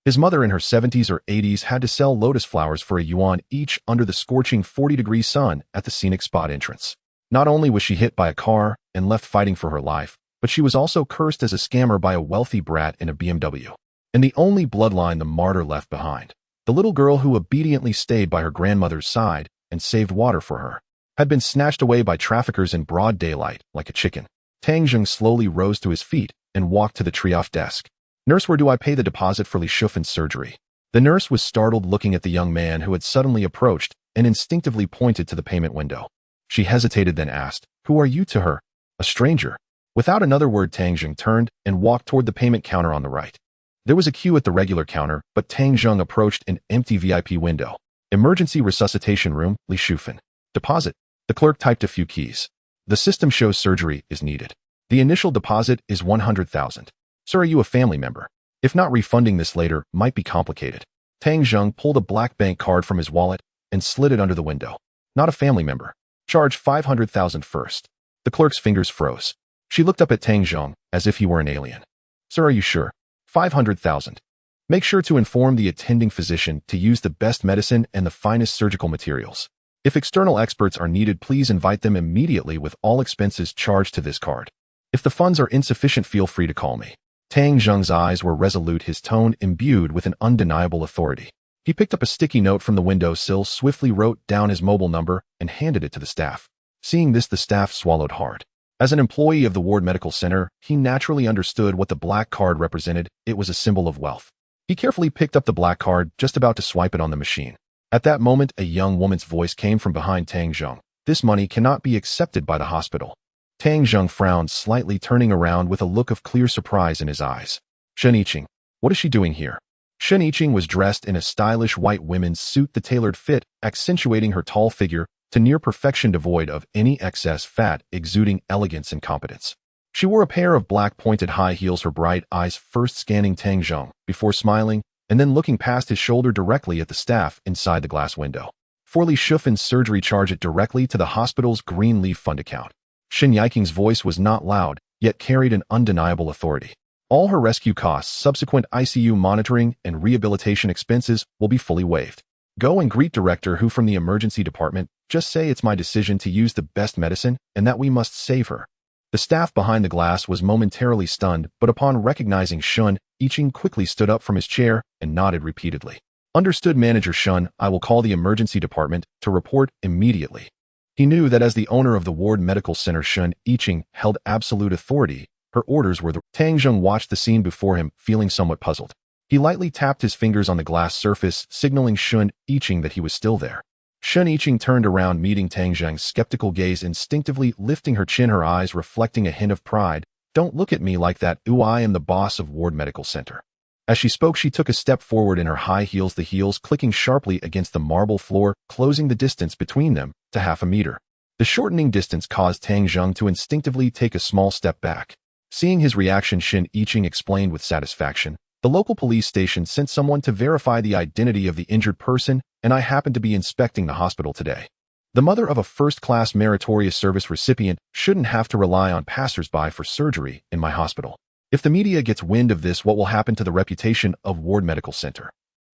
His mother, in her 70s or 80s, had to sell lotus flowers for $1 each under the scorching 40-degree sun at the scenic spot entrance. Not only was she hit by a car and left fighting for her life, but she was also cursed as a scammer by a wealthy brat in a BMW. And the only bloodline the martyr left behind, the little girl who obediently stayed by her grandmother's side and saved water for her, had been snatched away by traffickers in broad daylight like a chicken. Tang Zheng slowly rose to his feet and walked to the tree-off desk. "Nurse, where do I pay the deposit for Li Shufan's surgery?" The nurse was startled looking at the young man who had suddenly approached and instinctively pointed to the payment window. She hesitated, then asked, "Who are you to her?" "A stranger." Without another word, Tang Zheng turned and walked toward the payment counter on the right. There was a queue at the regular counter, but Tang Zheng approached an empty VIP window. "Emergency resuscitation room, Li Shufan." "Deposit." The clerk typed a few keys. "The system shows surgery is needed. The initial deposit is 100,000. Sir, are you a family member? If not, refunding this later might be complicated." Tang Zheng pulled a black bank card from his wallet and slid it under the window. "Not a family member. Charge 500,000 first." The clerk's fingers froze. She looked up at Tang Zheng as if he were an alien. "Sir, are you sure? 500,000. Make sure to inform the attending physician to use the best medicine and the finest surgical materials. If external experts are needed, please invite them immediately with all expenses charged to this card. If the funds are insufficient, feel free to call me." Tang Zheng's eyes were resolute, his tone imbued with an undeniable authority. He picked up a sticky note from the window sill, swiftly wrote down his mobile number, and handed it to the staff. Seeing this, the staff swallowed hard. As an employee of the Ward Medical Center, he naturally understood what the black card represented. It was a symbol of wealth. He carefully picked up the black card, just about to swipe it on the machine. At that moment, a young woman's voice came from behind Tang Zheng. "This money cannot be accepted by the hospital." Tang Zheng frowned slightly, turning around with a look of clear surprise in his eyes. "Shen Yiqing, what is she doing here?" Shen Yiqing was dressed in a stylish white women's suit, the tailored fit accentuating her tall figure to near perfection, devoid of any excess fat, exuding elegance and competence. She wore a pair of black pointed high heels, her bright eyes first scanning Tang Zheng before smiling and then looking past his shoulder directly at the staff inside the glass window. "For Li Shufan's surgery, charge it directly to the hospital's Green Leaf Fund account." Shen Yiqing's voice was not loud, yet carried an undeniable authority. "All her rescue costs, subsequent ICU monitoring, and rehabilitation expenses will be fully waived. Go and greet Director Hu from the emergency department. Just say it's my decision to use the best medicine and that we must save her." The staff behind the glass was momentarily stunned, but upon recognizing Shen Yiqing quickly stood up from his chair and nodded repeatedly. "Understood, Manager Shen. I will call the emergency department to report immediately." He knew that as the owner of the Ward Medical Center, Shen Yiqing held absolute authority. Her orders were the... Tang Zheng watched the scene before him, feeling somewhat puzzled. He lightly tapped his fingers on the glass surface, signaling Shen Yiqing that he was still there. Shen Yiqing turned around, meeting Tang Zheng's skeptical gaze, instinctively lifting her chin, her eyes reflecting a hint of pride. "Don't look at me like that. I am the boss of Ward Medical Center." As she spoke, she took a step forward in her high heels, the heels clicking sharply against the marble floor, closing the distance between them to half a meter. The shortening distance caused Tang Zheng to instinctively take a small step back. Seeing his reaction, Shen Yiqing explained with satisfaction, "The local police station sent someone to verify the identity of the injured person, and I happened to be inspecting the hospital today. The mother of a first-class meritorious service recipient shouldn't have to rely on passers-by for surgery in my hospital. If the media gets wind of this, what will happen to the reputation of Ward Medical Center?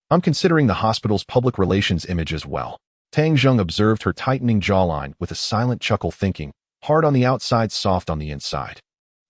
I'm considering the hospital's public relations image as well." Tang Zheng observed her tightening jawline with a silent chuckle, thinking, "Hard on the outside, soft on the inside."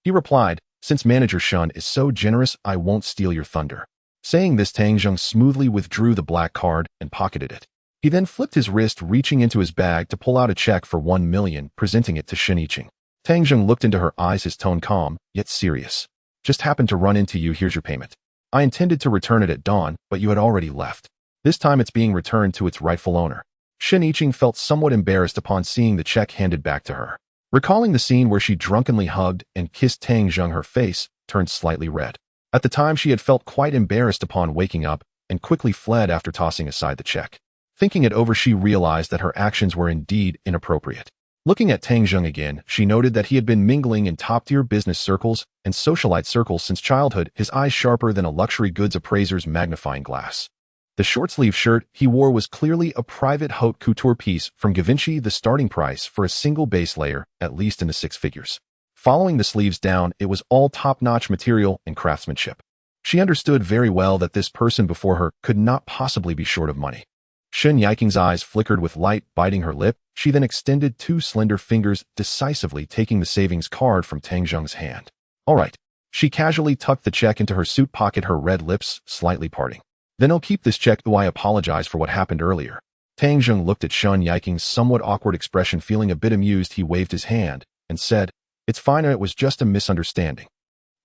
He replied, "Since Manager Shen is so generous, I won't steal your thunder." Saying this, Tang Zheng smoothly withdrew the black card and pocketed it. He then flipped his wrist, reaching into his bag to pull out a check for 1 million, presenting it to Shen Yiqing. Tang Zheng looked into her eyes, his tone calm, yet serious. "Just happened to run into you. Here's your payment. I intended to return it at dawn, but you had already left. This time it's being returned to its rightful owner." Shen Yiqing felt somewhat embarrassed upon seeing the check handed back to her. Recalling the scene where she drunkenly hugged and kissed Tang Zheng, her face turned slightly red. At the time, she had felt quite embarrassed upon waking up and quickly fled after tossing aside the check. Thinking it over, she realized that her actions were indeed inappropriate. Looking at Tang Zheng again, she noted that he had been mingling in top-tier business circles and socialite circles since childhood, his eyes sharper than a luxury goods appraiser's magnifying glass. The short-sleeve shirt he wore was clearly a private haute couture piece from Givenchy, the starting price for a single base layer, at least in the 6 figures. Following the sleeves down, it was all top-notch material and craftsmanship. She understood very well that this person before her could not possibly be short of money. Shen Yiqing's eyes flickered with light, biting her lip. She then extended 2 slender fingers, decisively taking the savings card from Tang Zheng's hand. "All right." She casually tucked the check into her suit pocket, her red lips slightly parting. "Then I'll keep this check. I apologize for what happened earlier." Tang Zheng looked at Shen Yiqing's somewhat awkward expression. Feeling a bit amused, he waved his hand and said, It's fine, it was just a misunderstanding.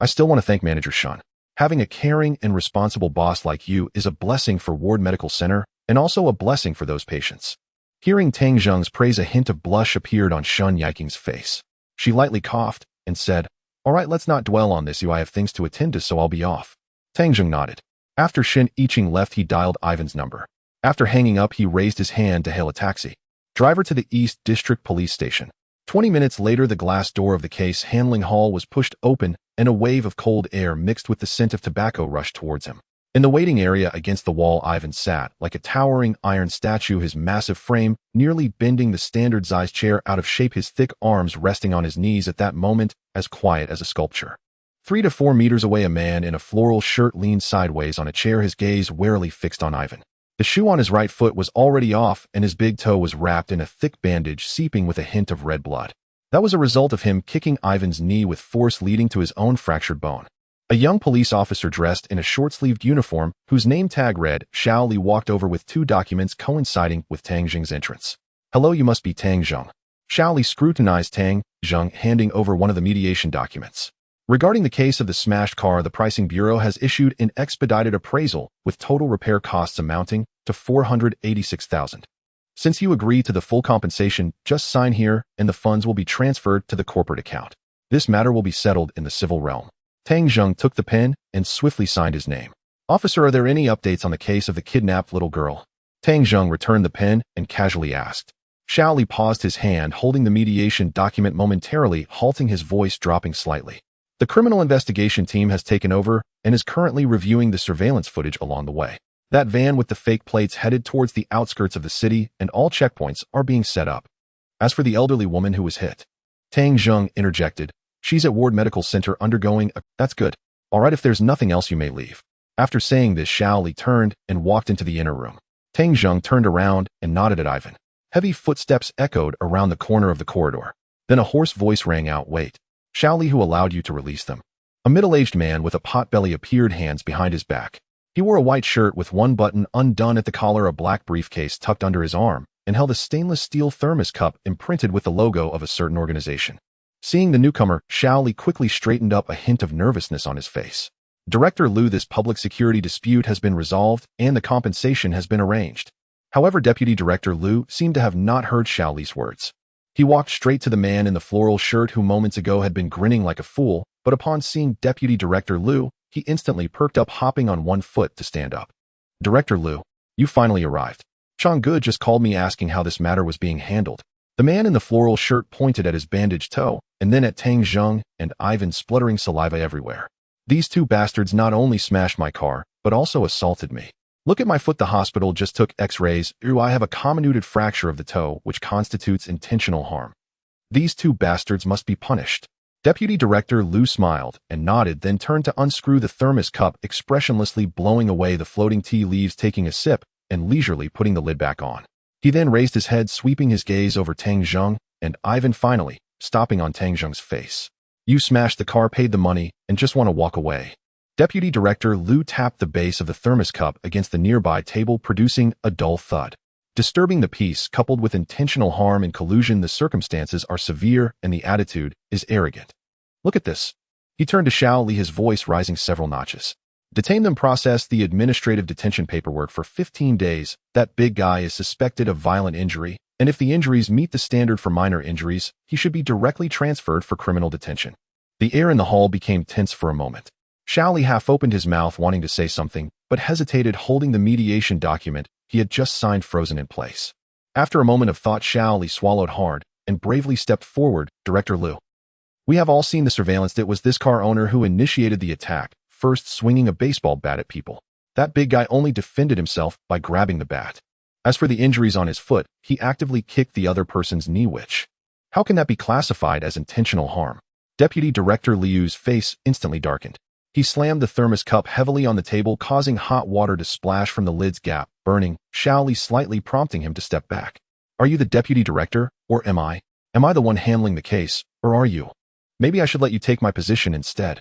I still want to thank Manager Sean. Having a caring and responsible boss like you is a blessing for Ward Medical Center and also a blessing for those patients. Hearing Tang Zheng's praise, a hint of blush appeared on Shun Yiking's face. She lightly coughed and said, "All right, let's not dwell on this. I have things to attend to, so I'll be off." Tang Zheng nodded. After Shin Yiqing left, he dialed Ivan's number. After hanging up, he raised his hand to hail a taxi. Driver to the East District Police Station. 20 minutes later, the glass door of the case handling hall was pushed open and a wave of cold air mixed with the scent of tobacco rushed towards him. In the waiting area against the wall, Ivan sat like a towering iron statue, his massive frame nearly bending the standard-sized chair out of shape, his thick arms resting on his knees at that moment, as quiet as a sculpture. 3 to 4 meters away, a man in a floral shirt leaned sideways on a chair, his gaze warily fixed on Ivan. The shoe on his right foot was already off, and his big toe was wrapped in a thick bandage seeping with a hint of red blood. That was a result of him kicking Ivan's knee with force, leading to his own fractured bone. A young police officer dressed in a short-sleeved uniform, whose name tag read Xiao Li, walked over with 2 documents coinciding with Tang Zheng's entrance. "Hello, you must be Tang Zheng." Xiao Li scrutinized Tang Zheng, handing over one of the mediation documents. "Regarding the case of the smashed car, the Pricing Bureau has issued an expedited appraisal with total repair costs amounting to 486,000. Since you agree to the full compensation, just sign here and the funds will be transferred to the corporate account. This matter will be settled in the civil realm." Tang Zheng took the pen and swiftly signed his name. "Officer, are there any updates on the case of the kidnapped little girl?" Tang Zheng returned the pen and casually asked. Xiao Li paused, his hand holding the mediation document momentarily, halting, his voice dropping slightly. "The criminal investigation team has taken over and is currently reviewing the surveillance footage along the way. That van with the fake plates headed towards the outskirts of the city, and all checkpoints are being set up. As for the elderly woman who was hit," Tang Zheng interjected, "she's at Ward Medical Center undergoing a—" "That's good. All right, if there's nothing else, you may leave." After saying this, Xiao Li turned and walked into the inner room. Tang Zheng turned around and nodded at Ivan. Heavy footsteps echoed around the corner of the corridor. Then a hoarse voice rang out, "Wait. Xiao Li, who allowed you to release them?" A middle-aged man with a potbelly appeared, hands behind his back. He wore a white shirt with one button undone at the collar, a black briefcase tucked under his arm, and held a stainless steel thermos cup imprinted with the logo of a certain organization. Seeing the newcomer, Xiao Li quickly straightened up, a hint of nervousness on his face. "Director Liu, this public security dispute has been resolved and the compensation has been arranged." However, Deputy Director Liu seemed to have not heard Xiao Li's words. He walked straight to the man in the floral shirt who moments ago had been grinning like a fool, but upon seeing Deputy Director Liu, he instantly perked up, hopping on one foot to stand up. "Director Liu, you finally arrived. Changge just called me asking how this matter was being handled." The man in the floral shirt pointed at his bandaged toe, and then at Tang Zheng and Ivan, spluttering saliva everywhere. "These 2 bastards not only smashed my car, but also assaulted me. Look at my foot. The hospital just took x-rays. I have a comminuted fracture of the toe, which constitutes intentional harm. These 2 bastards must be punished." Deputy Director Liu smiled and nodded, then turned to unscrew the thermos cup, expressionlessly blowing away the floating tea leaves, taking a sip, and leisurely putting the lid back on. He then raised his head, sweeping his gaze over Tang Zheng and Ivan, finally stopping on Tang Zheng's face. "You smashed the car, paid the money, and just want to walk away." Deputy Director Liu tapped the base of the thermos cup against the nearby table, producing a dull thud. Disturbing the peace, coupled with intentional harm and collusion, the circumstances are severe and the attitude is arrogant. "Look at this." He turned to Xiao Li, his voice rising several notches. "Detain them, process the administrative detention paperwork for 15 days. That big guy is suspected of violent injury, and if the injuries meet the standard for minor injuries, he should be directly transferred for criminal detention." The air in the hall became tense for a moment. Xiao Li half opened his mouth, wanting to say something, but hesitated, holding the mediation document he had just signed frozen in place. After a moment of thought, Xiao Li swallowed hard and bravely stepped forward. "Director Liu, we have all seen the surveillance. It was this car owner who initiated the attack, first swinging a baseball bat at people. That big guy only defended himself by grabbing the bat. As for the injuries on his foot, he actively kicked the other person's knee, which, how can that be classified as intentional harm?" Deputy Director Liu's face instantly darkened. He slammed the thermos cup heavily on the table, causing hot water to splash from the lid's gap, burning Xiao Li, slightly prompting him to step back. "Are you the deputy director, or am I? Am I the one handling the case, or are you? Maybe I should let you take my position instead."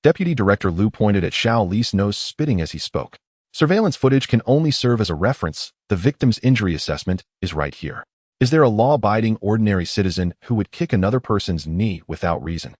Deputy Director Liu pointed at Xiao Li's nose, spitting as he spoke. "Surveillance footage can only serve as a reference. The victim's injury assessment is right here. Is there a law-abiding ordinary citizen who would kick another person's knee without reason?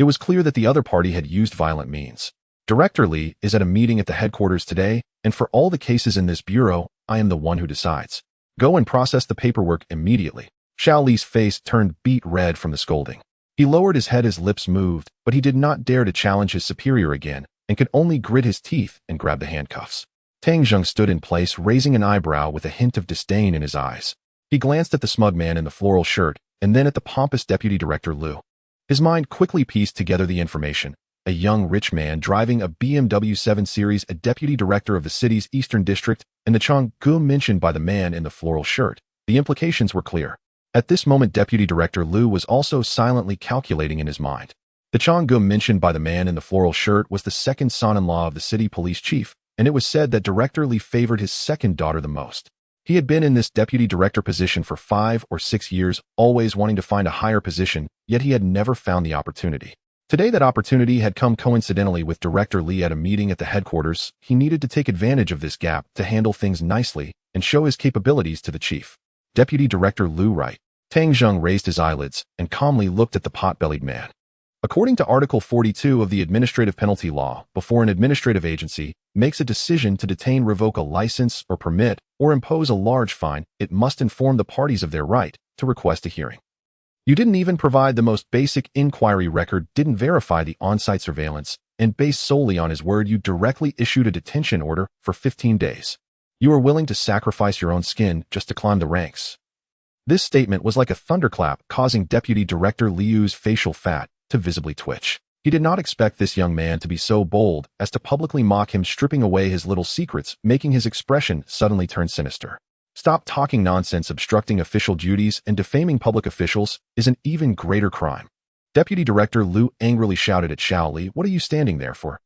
It was clear that the other party had used violent means. Director Lee is at a meeting at the headquarters today, and for all the cases in this bureau, I am the one who decides. Go and process the paperwork immediately. Xiao Li's face turned beet red from the scolding. He lowered his head, his lips moved, but he did not dare to challenge his superior again, and could only grit his teeth and grab the handcuffs. Tang Zheng stood in place, raising an eyebrow with a hint of disdain in his eyes. He glanced at the smug man in the floral shirt, and then at the pompous Deputy Director Liu. His mind quickly pieced together the information. A young rich man driving a BMW 7 Series, a deputy director of the city's Eastern District, and the Chang'e mentioned by the man in the floral shirt. The implications were clear. At this moment, Deputy Director Liu was also silently calculating in his mind. The Chang'e mentioned by the man in the floral shirt was the second son-in-law of the city police chief, and it was said that Director Li favored his second daughter the most. He had been in this deputy director position for 5 or 6 years, always wanting to find a higher position, yet he had never found the opportunity. Today that opportunity had come coincidentally with Director Lee at a meeting at the headquarters. He needed to take advantage of this gap to handle things nicely and show his capabilities to the chief. Deputy Director Liu, right? Tang Zheng raised his eyelids and calmly looked at the pot-bellied man. According to Article 42 of the Administrative Penalty Law, before an administrative agency makes a decision to detain, revoke a license or permit, or impose a large fine, it must inform the parties of their right to request a hearing. You didn't even provide the most basic inquiry record, didn't verify the on-site surveillance, and based solely on his word, you directly issued a detention order for 15 days. You were willing to sacrifice your own skin just to climb the ranks. This statement was like a thunderclap, causing Deputy Director Liu's facial fat to visibly twitch. He did not expect this young man to be so bold as to publicly mock him, stripping away his little secrets, making his expression suddenly turn sinister. Stop talking nonsense. Obstructing official duties and defaming public officials is an even greater crime. Deputy Director Liu angrily shouted at Xiao Li, "What are you standing there for?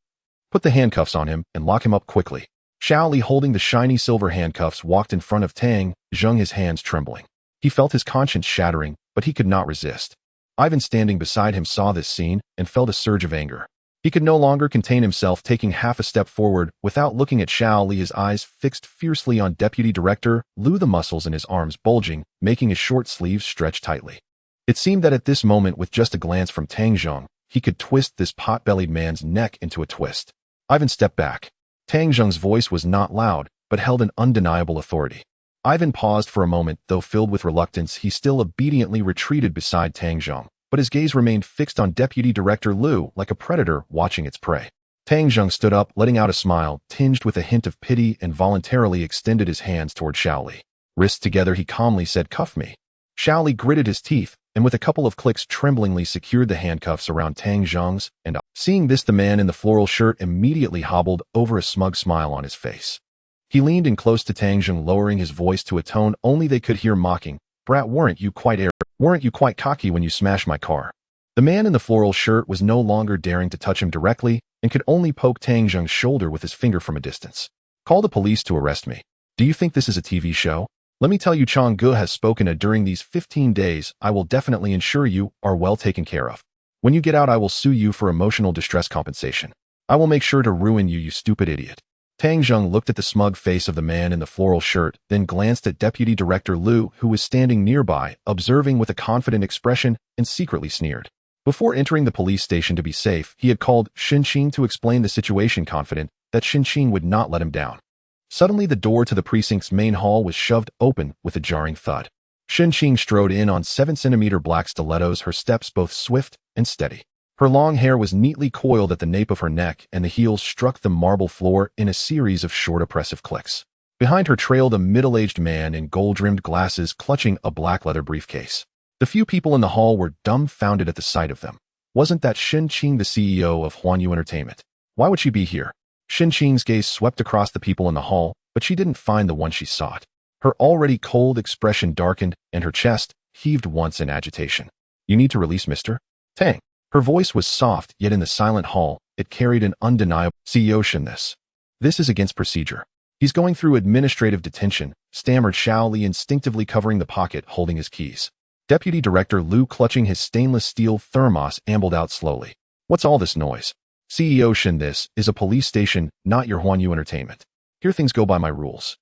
Put the handcuffs on him and lock him up quickly." Xiao Li, holding the shiny silver handcuffs, walked in front of Tang Zheng, his hands trembling. He felt his conscience shattering, but he could not resist. Ivan, standing beside him, saw this scene and felt a surge of anger. He could no longer contain himself, taking half a step forward without looking at Xiao Li, his eyes fixed fiercely on Deputy Director Liu, the muscles in his arms bulging, making his short sleeves stretch tightly. It seemed that at this moment, with just a glance from Tang Zheng, he could twist this pot-bellied man's neck into a twist. Ivan stepped back. Tang Zheng's voice was not loud, but held an undeniable authority. Ivan paused for a moment, though filled with reluctance. He still obediently retreated beside Tang Zheng, but his gaze remained fixed on Deputy Director Liu like a predator watching its prey. Tang Zheng stood up, letting out a smile tinged with a hint of pity, and voluntarily extended his hands toward Xiao Li. Wrists together, he calmly said, "Cuff me." Xiao Li gritted his teeth, and with a couple of clicks tremblingly secured the handcuffs around Tang Zheng's and eyes. Seeing this, the man in the floral shirt immediately hobbled over, a smug smile on his face. He leaned in close to Tang Zheng, lowering his voice to a tone only they could hear, mocking, "Brat, weren't you quite cocky when you smashed my car?" The man in the floral shirt was no longer daring to touch him directly and could only poke Tang Zheng's shoulder with his finger from a distance. "Call the police to arrest me. Do you think this is a TV show? Let me tell you, Chang'e has spoken. During these 15 days, I will definitely ensure you are well taken care of. When you get out, I will sue you for emotional distress compensation. I will make sure to ruin you, you stupid idiot." Tang Zheng looked at the smug face of the man in the floral shirt, then glanced at Deputy Director Liu, who was standing nearby, observing with a confident expression, and secretly sneered. Before entering the police station to be safe, he had called Xinqing to explain the situation, confident that Xinqing would not let him down. Suddenly, the door to the precinct's main hall was shoved open with a jarring thud. Xinqing strode in on 7-centimeter black stilettos, her steps both swift and steady. Her long hair was neatly coiled at the nape of her neck, and the heels struck the marble floor in a series of short, oppressive clicks. Behind her trailed a middle-aged man in gold-rimmed glasses, clutching a black leather briefcase. The few people in the hall were dumbfounded at the sight of them. Wasn't that Xinqing, the CEO of Huanyu Entertainment? Why would she be here? Xinqing's gaze swept across the people in the hall, but she didn't find the one she sought. Her already cold expression darkened, and her chest heaved once in agitation. "You need to release Mr. Tang." Her voice was soft, yet in the silent hall, it carried an undeniable CEO. This is against procedure. He's going through administrative detention," stammered Xiao Li, instinctively covering the pocket holding his keys. Deputy Director Liu, clutching his stainless steel thermos, ambled out slowly. "What's all this noise? CEO Shin, this is a police station, not your Huanyu Entertainment. Here things go by my rules."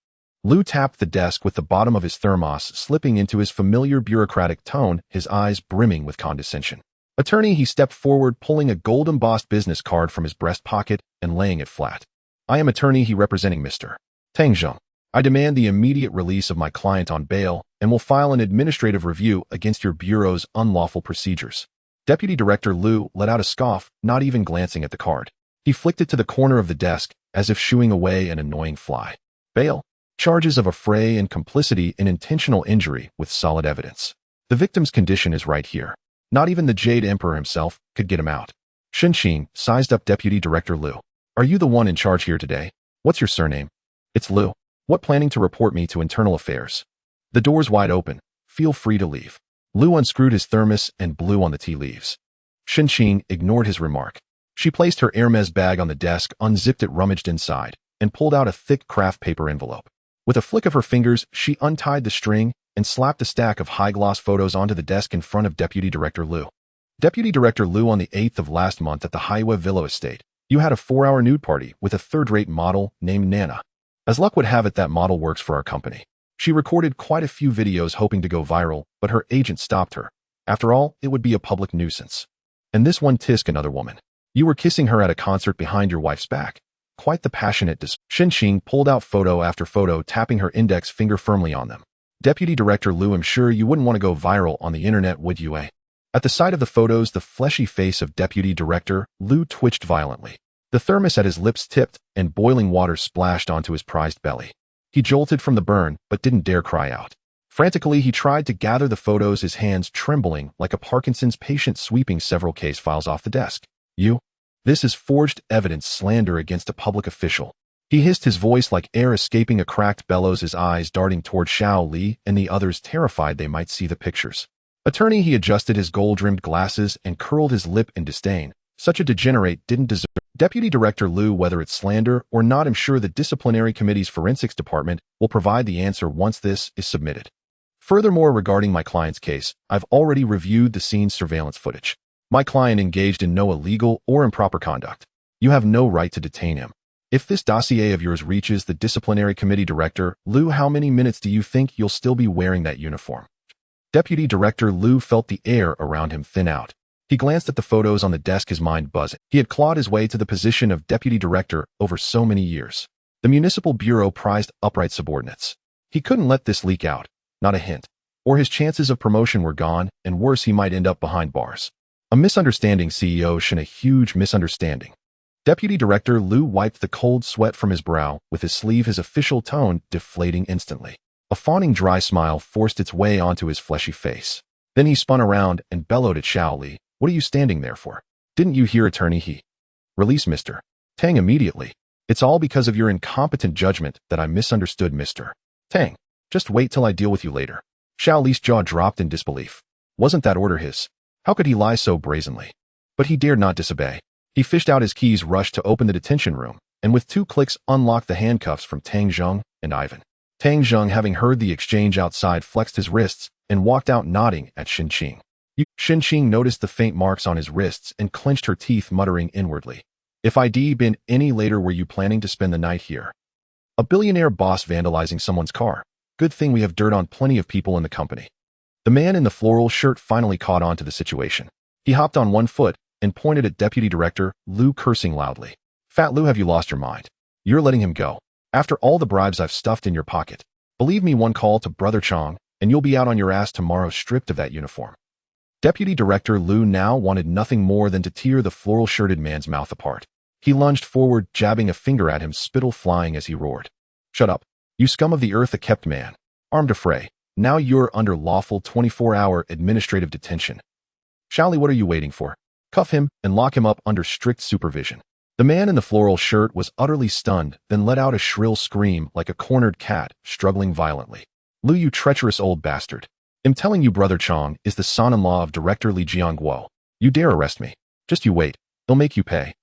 Liu tapped the desk with the bottom of his thermos, slipping into his familiar bureaucratic tone, his eyes brimming with condescension. Attorney, he stepped forward, pulling a gold-embossed business card from his breast pocket and laying it flat. I am attorney, he representing Mr. Tang Zheng. I demand the immediate release of my client on bail and will file an administrative review against your bureau's unlawful procedures. Deputy Director Liu let out a scoff, not even glancing at the card. He flicked it to the corner of the desk, as if shooing away an annoying fly. Bail. Charges of affray and complicity in intentional injury with solid evidence. The victim's condition is right here. Not even the Jade Emperor himself could get him out. Xinqing sized up Deputy Director Liu. Are you the one in charge here today? What's your surname? It's Liu. What, planning to report me to internal affairs? The door's wide open. Feel free to leave. Liu unscrewed his thermos and blew on the tea leaves. Xinqing ignored his remark. She placed her Hermes bag on the desk, unzipped it, rummaged inside, and pulled out a thick craft paper envelope. With a flick of her fingers, she untied the string and slapped a stack of high-gloss photos onto the desk in front of Deputy Director Liu. Deputy Director Liu, on the 8th of last month at the Haiwa Villa estate, you had a 4-hour nude party with a third-rate model named Nana. As luck would have it, that model works for our company. She recorded quite a few videos hoping to go viral, but her agent stopped her. After all, it would be a public nuisance. And this one, tisk, another woman. You were kissing her at a concert behind your wife's back. Quite the passionate Xinqing pulled out photo after photo, tapping her index finger firmly on them. Deputy Director Liu, I'm sure you wouldn't want to go viral on the internet, would you, eh? At the sight of the photos, the fleshy face of Deputy Director Liu twitched violently. The thermos at his lips tipped, and boiling water splashed onto his prized belly. He jolted from the burn, but didn't dare cry out. Frantically, he tried to gather the photos, his hands trembling like a Parkinson's patient sweeping several case files off the desk. You? This is forged evidence, slander against a public official. He hissed, his voice like air escaping a cracked bellows, his eyes darting toward Xiao Li and the others, terrified they might see the pictures. Attorney, he adjusted his gold-rimmed glasses and curled his lip in disdain. Such a degenerate didn't deserve. Deputy Director Liu, whether it's slander or not, I'm sure the Disciplinary Committee's Forensics Department will provide the answer once this is submitted. Furthermore, regarding my client's case, I've already reviewed the scene's surveillance footage. My client engaged in no illegal or improper conduct. You have no right to detain him. If this dossier of yours reaches the Disciplinary Committee Director, Liu, how many minutes do you think you'll still be wearing that uniform? Deputy Director Liu felt the air around him thin out. He glanced at the photos on the desk, his mind buzzing. He had clawed his way to the position of Deputy Director over so many years. The Municipal Bureau prized upright subordinates. He couldn't let this leak out, not a hint, or his chances of promotion were gone, and worse, he might end up behind bars. A misunderstanding, CEO Shin, a huge misunderstanding. Deputy Director Liu wiped the cold sweat from his brow with his sleeve, his official tone deflating instantly. A fawning dry smile forced its way onto his fleshy face. Then he spun around and bellowed at Xiao Li. What are you standing there for? Didn't you hear, attorney? He. Release Mr. Tang immediately. It's all because of your incompetent judgment that I misunderstood Mr. Tang. Just wait till I deal with you later. Xiao Li's jaw dropped in disbelief. Wasn't that order his? How could he lie so brazenly? But he dared not disobey. He fished out his keys, rushed to open the detention room, and with 2 clicks unlocked the handcuffs from Tang Zheng and Ivan. Tang Zheng, having heard the exchange outside, flexed his wrists and walked out, nodding at Xinqing. Xinqing noticed the faint marks on his wrists and clenched her teeth, muttering inwardly. If I'd been any later, were you planning to spend the night here? A billionaire boss vandalizing someone's car. Good thing we have dirt on plenty of people in the company. The man in the floral shirt finally caught on to the situation. He hopped on one foot and pointed at Deputy Director Liu, cursing loudly. Fat Liu, have you lost your mind? You're letting him go. After all the bribes I've stuffed in your pocket. Believe me, one call to Brother Chong, and you'll be out on your ass tomorrow, stripped of that uniform. Deputy Director Liu now wanted nothing more than to tear the floral-shirted man's mouth apart. He lunged forward, jabbing a finger at him, spittle flying as he roared. Shut up, you scum of the earth, a kept man. Armed affray. Now you're under lawful 24-hour administrative detention. Xiao Li, what are you waiting for? Cuff him and lock him up under strict supervision. The man in the floral shirt was utterly stunned, then let out a shrill scream like a cornered cat, struggling violently. Liu, you treacherous old bastard. I'm telling you, Brother Chong is the son-in-law of Director Li Jiangguo. You dare arrest me? Just you wait. He'll make you pay.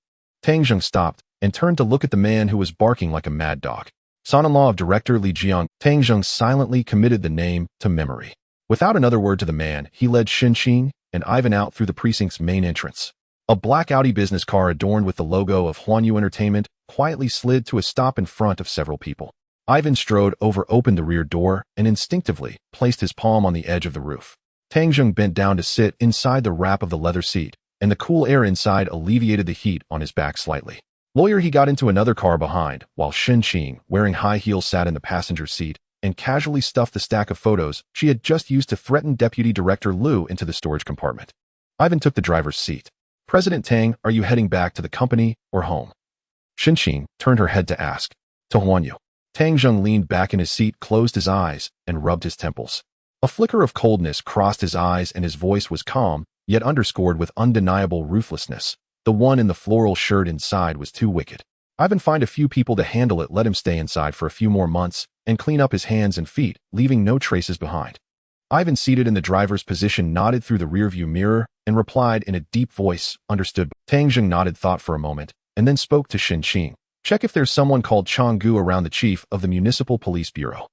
Tang Zheng stopped and turned to look at the man who was barking like a mad dog. Son-in-law of Director Li Jiang. Tang Zheng silently committed the name to memory. Without another word to the man, he led Xinqing and Ivan out through the precinct's main entrance. A black Audi business car adorned with the logo of Huanyu Entertainment quietly slid to a stop in front of several people. Ivan strode over, opened the rear door, and instinctively placed his palm on the edge of the roof. Tang Zheng bent down to sit inside the wrap of the leather seat, and the cool air inside alleviated the heat on his back slightly. Lawyer, he got into another car behind, while Shen Qing, wearing high heels, sat in the passenger seat and casually stuffed the stack of photos she had just used to threaten Deputy Director Liu into the storage compartment. Ivan took the driver's seat. President Tang, are you heading back to the company or home? Shen Qing turned her head to ask. To Huanyu. Tang Zheng leaned back in his seat, closed his eyes, and rubbed his temples. A flicker of coldness crossed his eyes and his voice was calm, yet underscored with undeniable ruthlessness. The one in the floral shirt inside was too wicked. Ivan find a few people to handle it, let him stay inside for a few more months, and clean up his hands and feet, leaving no traces behind. Ivan, seated in the driver's position, nodded through the rearview mirror and replied in a deep voice, understood. Tang Zheng nodded, thought for a moment, and then spoke to Shen Qing. Check if there's someone called Changgu around, the chief of the Municipal Police Bureau.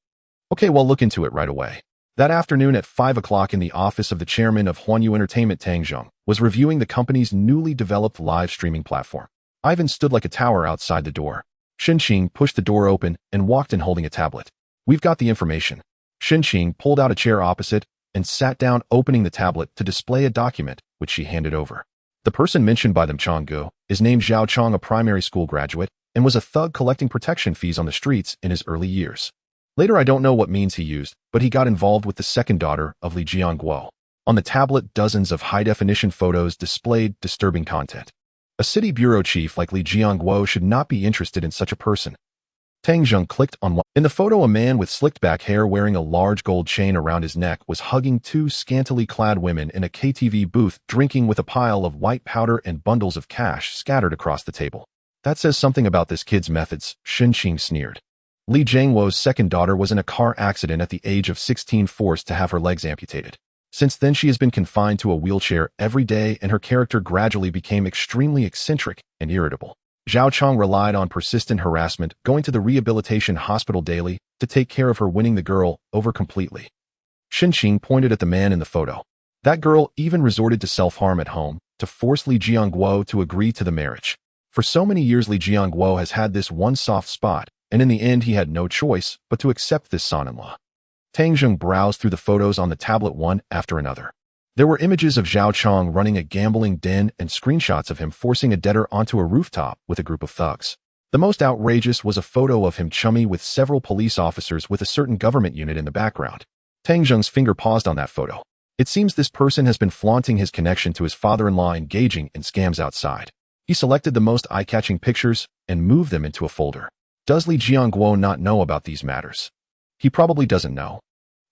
Okay, well, look into it right away. That afternoon at 5 o'clock in the office of the chairman of Huanyu Entertainment, Tang Zheng was reviewing the company's newly developed live streaming platform. Ivan stood like a tower outside the door. Shen Qing pushed the door open and walked in holding a tablet. We've got the information. Shen Qing pulled out a chair opposite and sat down, opening the tablet to display a document, which she handed over. The person mentioned by them, Changgu, is named Zhao Chong, a primary school graduate, and was a thug collecting protection fees on the streets in his early years. Later, I don't know what means he used, but he got involved with the second daughter of Li Jiangguo. On the tablet, dozens of high-definition photos displayed disturbing content. A city bureau chief like Li Jiangguo should not be interested in such a person. Tang Zheng clicked on one. In the photo, a man with slicked-back hair wearing a large gold chain around his neck was hugging two scantily clad women in a KTV booth, drinking with a pile of white powder and bundles of cash scattered across the table. That says something about this kid's methods, Shen Qing sneered. Li Jiangguo's second daughter was in a car accident at the age of 16, forced to have her legs amputated. Since then, she has been confined to a wheelchair every day, and her character gradually became extremely eccentric and irritable. Zhao Chong relied on persistent harassment, going to the rehabilitation hospital daily to take care of her, winning the girl over completely. Shen Qing pointed at the man in the photo. That girl even resorted to self-harm at home to force Li Jiangguo to agree to the marriage. For so many years, Li Jiangguo has had this one soft spot, and in the end he had no choice but to accept this son-in-law. Tang Zheng browsed through the photos on the tablet one after another. There were images of Zhao Chong running a gambling den and screenshots of him forcing a debtor onto a rooftop with a group of thugs. The most outrageous was a photo of him chummy with several police officers with a certain government unit in the background. Tang Zheng's finger paused on that photo. It seems this person has been flaunting his connection to his father-in-law, engaging in scams outside. He selected the most eye-catching pictures and moved them into a folder. Does Li Jiangguo not know about these matters? He probably doesn't know.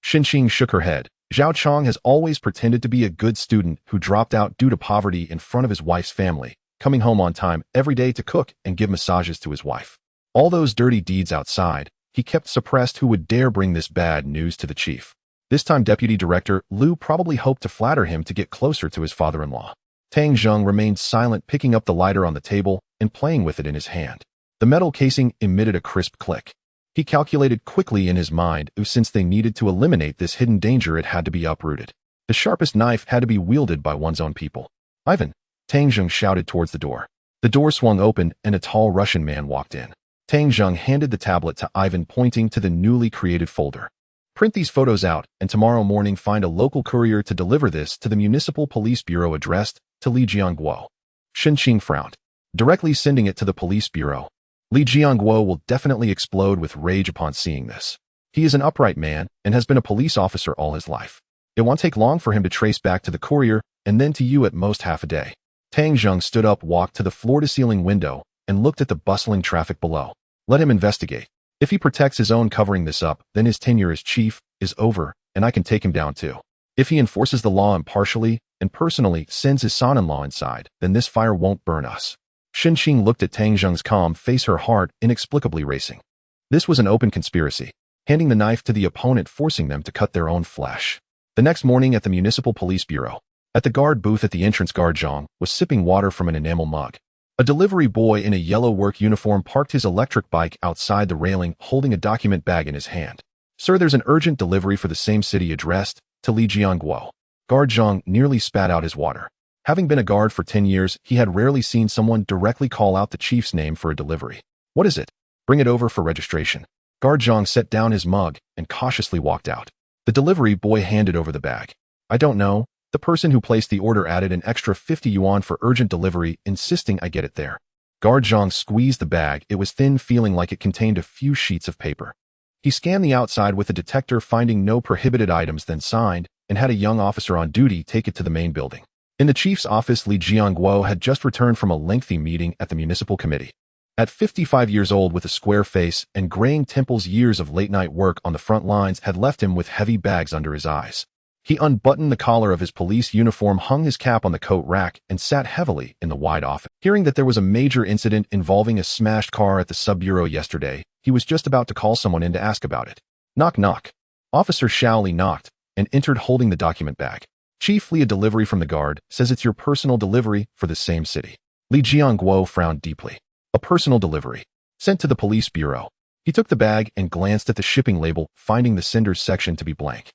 Shen Qing shook her head. Zhao Chong has always pretended to be a good student who dropped out due to poverty in front of his wife's family, coming home on time every day to cook and give massages to his wife. All those dirty deeds outside, he kept suppressed. Who would dare bring this bad news to the chief? This time, Deputy Director Liu probably hoped to flatter him to get closer to his father-in-law. Tang Zheng remained silent, picking up the lighter on the table and playing with it in his hand. The metal casing emitted a crisp click. He calculated quickly in his mind, since they needed to eliminate this hidden danger, it had to be uprooted. The sharpest knife had to be wielded by one's own people. Ivan! Tang Zheng shouted towards the door. The door swung open and a tall Russian man walked in. Tang Zheng handed the tablet to Ivan, pointing to the newly created folder. Print these photos out, and tomorrow morning find a local courier to deliver this to the Municipal Police Bureau, addressed to Li Jiangguo. Shen Qing frowned. Directly sending it to the police bureau. Li Jiangguo will definitely explode with rage upon seeing this. He is an upright man and has been a police officer all his life. It won't take long for him to trace back to the courier and then to you, at most half a day. Tang Zheng stood up, walked to the floor-to-ceiling window, and looked at the bustling traffic below. Let him investigate. If he protects his own covering this up, then his tenure as chief is over, and I can take him down too. If he enforces the law impartially and personally sends his son-in-law inside, then this fire won't burn us. Shen Qing looked at Tang Zheng's calm face, her heart inexplicably racing. This was an open conspiracy, handing the knife to the opponent, forcing them to cut their own flesh. The next morning at the Municipal Police Bureau, at the guard booth at the entrance, guard Zhang was sipping water from an enamel mug. A delivery boy in a yellow work uniform parked his electric bike outside the railing, holding a document bag in his hand. Sir, there's an urgent delivery for the same city, addressed to Li Jiangguo. Guard Zhang nearly spat out his water. Having been a guard for 10 years, he had rarely seen someone directly call out the chief's name for a delivery. What is it? Bring it over for registration. Guard Zhang set down his mug and cautiously walked out. The delivery boy handed over the bag. I don't know. The person who placed the order added an extra 50 yuan for urgent delivery, insisting I get it there. Guard Zhang squeezed the bag. It was thin, feeling like it contained a few sheets of paper. He scanned the outside with a detector, finding no prohibited items, then signed, and had a young officer on duty take it to the main building. In the chief's office, Li Jiangguo had just returned from a lengthy meeting at the municipal committee. At 55 years old with a square face and graying temples, years of late-night work on the front lines had left him with heavy bags under his eyes. He unbuttoned the collar of his police uniform, hung his cap on the coat rack, and sat heavily in the wide office. Hearing that there was a major incident involving a smashed car at the sub-bureau yesterday, he was just about to call someone in to ask about it. Knock knock. Officer Xiao Li knocked and entered holding the document bag. Chief Li, a delivery from the guard, says it's your personal delivery for the same city. Li Jiangguo frowned deeply. A personal delivery. Sent to the police bureau. He took the bag and glanced at the shipping label, finding the senders section to be blank.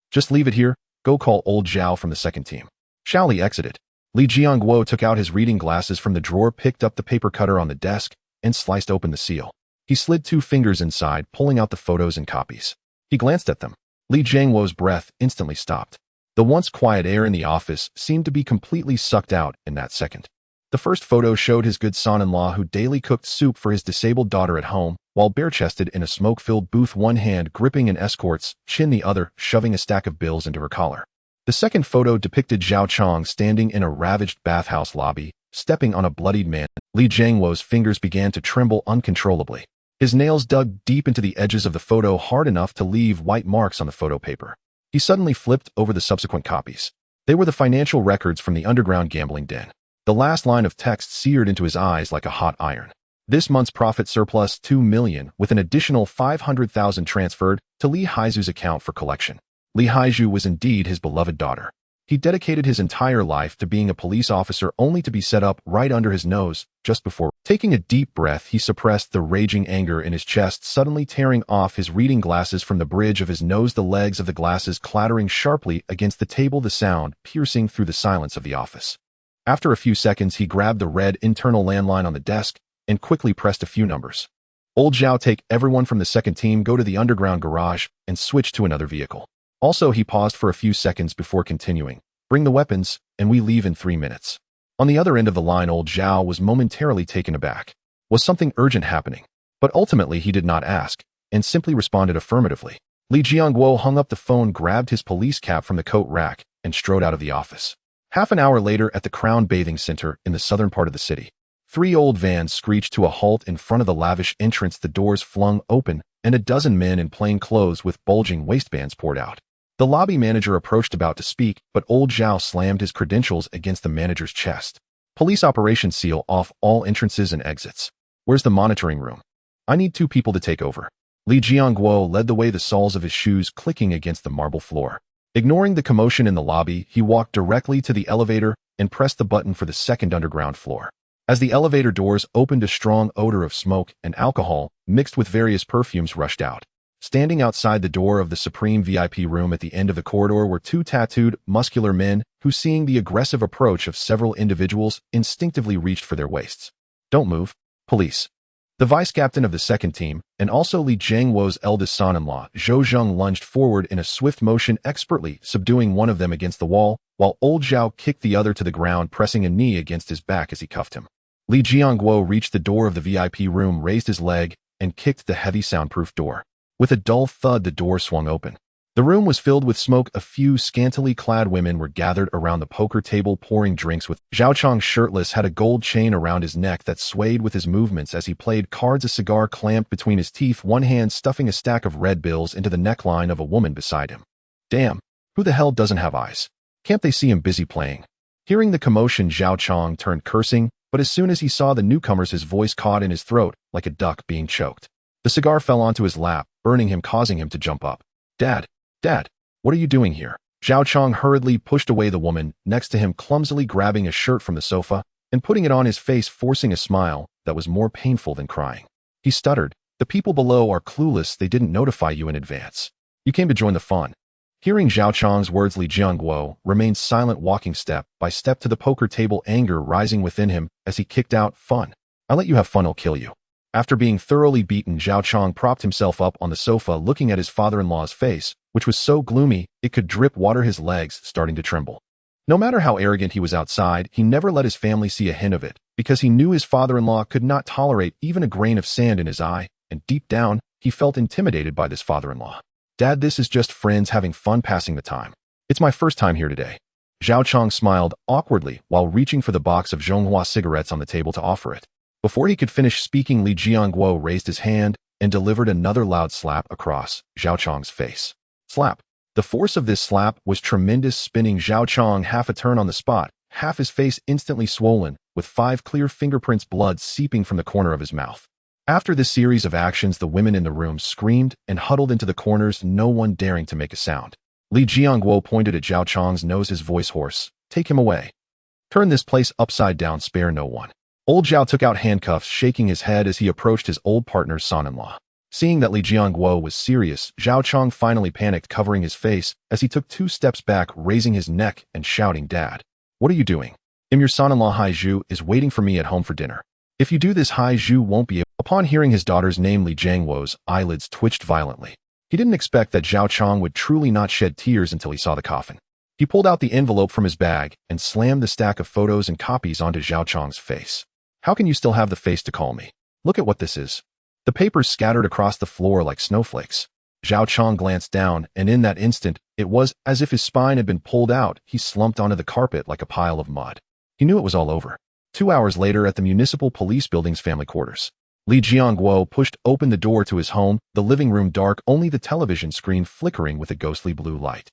Just leave it here. Go call old Zhao from the second team. Xiao Li exited. Li Jiangguo took out his reading glasses from the drawer, picked up the paper cutter on the desk, and sliced open the seal. He slid 2 fingers inside, pulling out the photos and copies. He glanced at them. Li Jiangguo's breath instantly stopped. The once quiet air in the office seemed to be completely sucked out in that second. The first photo showed his good son-in-law who daily cooked soup for his disabled daughter at home, while bare-chested in a smoke-filled booth, one hand gripping an escort's chin, the other shoving a stack of bills into her collar. The second photo depicted Zhao Chong standing in a ravaged bathhouse lobby, stepping on a bloodied man. Li Jiangguo's fingers began to tremble uncontrollably. His nails dug deep into the edges of the photo, hard enough to leave white marks on the photo paper. He suddenly flipped over the subsequent copies. They were the financial records from the underground gambling den. The last line of text seared into his eyes like a hot iron. This month's profit surplus 2 million, with an additional 500,000 transferred to Li Haizu's account for collection. Li Haizu was indeed his beloved daughter. He dedicated his entire life to being a police officer, only to be set up right under his nose just before. Taking a deep breath, he suppressed the raging anger in his chest, suddenly tearing off his reading glasses from the bridge of his nose, the legs of the glasses clattering sharply against the table, the sound piercing through the silence of the office. After a few seconds, he grabbed the red internal landline on the desk and quickly pressed a few numbers. Old Zhao, take everyone from the second team, go to the underground garage, and switch to another vehicle. Also, he paused for a few seconds before continuing. Bring the weapons, and we leave in 3 minutes. On the other end of the line, old Zhao was momentarily taken aback. Was something urgent happening? But ultimately he did not ask, and simply responded affirmatively. Li Jiangguo hung up the phone, grabbed his police cap from the coat rack, and strode out of the office. Half an hour later, at the Crown Bathing Center in the southern part of the city, 3 old vans screeched to a halt in front of the lavish entrance, the doors flung open, and a dozen men in plain clothes with bulging waistbands poured out. The lobby manager approached, about to speak, but old Zhao slammed his credentials against the manager's chest. Police operations, seal off all entrances and exits. Where's the monitoring room? I need 2 people to take over. Li Jiangguo led the way, the soles of his shoes clicking against the marble floor. Ignoring the commotion in the lobby, he walked directly to the elevator and pressed the button for the second underground floor. As the elevator doors opened, a strong odor of smoke and alcohol, mixed with various perfumes, rushed out. Standing outside the door of the Supreme VIP room at the end of the corridor were 2 tattooed, muscular men who, seeing the aggressive approach of several individuals, instinctively reached for their waists. Don't move. Police. The vice-captain of the second team, and also Li Jiangguo's eldest son-in-law, Zhou Zheng, lunged forward in a swift motion, expertly subduing one of them against the wall, while old Zhao kicked the other to the ground, pressing a knee against his back as he cuffed him. Li Jiangguo reached the door of the VIP room, raised his leg, and kicked the heavy soundproof door. With a dull thud, the door swung open. The room was filled with smoke. A few scantily clad women were gathered around the poker table, pouring drinks with. Zhao Chong, shirtless, had a gold chain around his neck that swayed with his movements as he played cards, a cigar clamped between his teeth, one hand stuffing a stack of red bills into the neckline of a woman beside him. Damn, who the hell doesn't have eyes? Can't they see him busy playing? Hearing the commotion, Zhao Chong turned, cursing, but as soon as he saw the newcomers, his voice caught in his throat like a duck being choked. The cigar fell onto his lap, burning him, causing him to jump up. Dad, what are you doing here? Zhao Chong hurriedly pushed away the woman next to him, clumsily grabbing a shirt from the sofa and putting it on his face, forcing a smile that was more painful than crying. He stuttered, the people below are clueless, they didn't notify you in advance. You came to join the fun. Hearing Zhao Chong's words, Li Jiangguo remained silent, walking step by step to the poker table, anger rising within him as he kicked out, fun. I let you have fun, I'll kill you. After being thoroughly beaten, Zhao Chong propped himself up on the sofa looking at his father-in-law's face, which was so gloomy it could drip water, his legs starting to tremble. No matter how arrogant he was outside, he never let his family see a hint of it, because he knew his father-in-law could not tolerate even a grain of sand in his eye, and deep down, he felt intimidated by this father-in-law. "Dad, this is just friends having fun passing the time. It's my first time here today." Zhao Chong smiled awkwardly while reaching for the box of Zhonghua cigarettes on the table to offer it. Before he could finish speaking, Li Jiangguo raised his hand and delivered another loud slap across Zhao Chong's face. Slap. The force of this slap was tremendous, spinning Zhao Chong half a turn on the spot, half his face instantly swollen, with 5 clear fingerprints, blood seeping from the corner of his mouth. After this series of actions, the women in the room screamed and huddled into the corners, no one daring to make a sound. Li Jiangguo pointed at Zhao Chong's nose, his voice hoarse. "Take him away. Turn this place upside down, spare no one." Old Zhao took out handcuffs, shaking his head as he approached his old partner's son-in-law. Seeing that Li Jiangguo was serious, Zhao Chong finally panicked, covering his face as he took 2 steps back, raising his neck and shouting, "Dad, what are you doing? Your son-in-law Hai Zhu is waiting for me at home for dinner. If you do this, Hai Zhu won't be able." Upon hearing his daughter's name, Li Jiangguo's eyelids twitched violently. He didn't expect that Zhao Chong would truly not shed tears until he saw the coffin. He pulled out the envelope from his bag and slammed the stack of photos and copies onto Zhao Chong's face. "How can you still have the face to call me? Look at what this is." The papers scattered across the floor like snowflakes. Zhao Chong glanced down, and in that instant, it was as if his spine had been pulled out. He slumped onto the carpet like a pile of mud. He knew it was all over. 2 hours later, at the municipal police building's family quarters, Li Jiangguo pushed open the door to his home, the living room dark, only the television screen flickering with a ghostly blue light.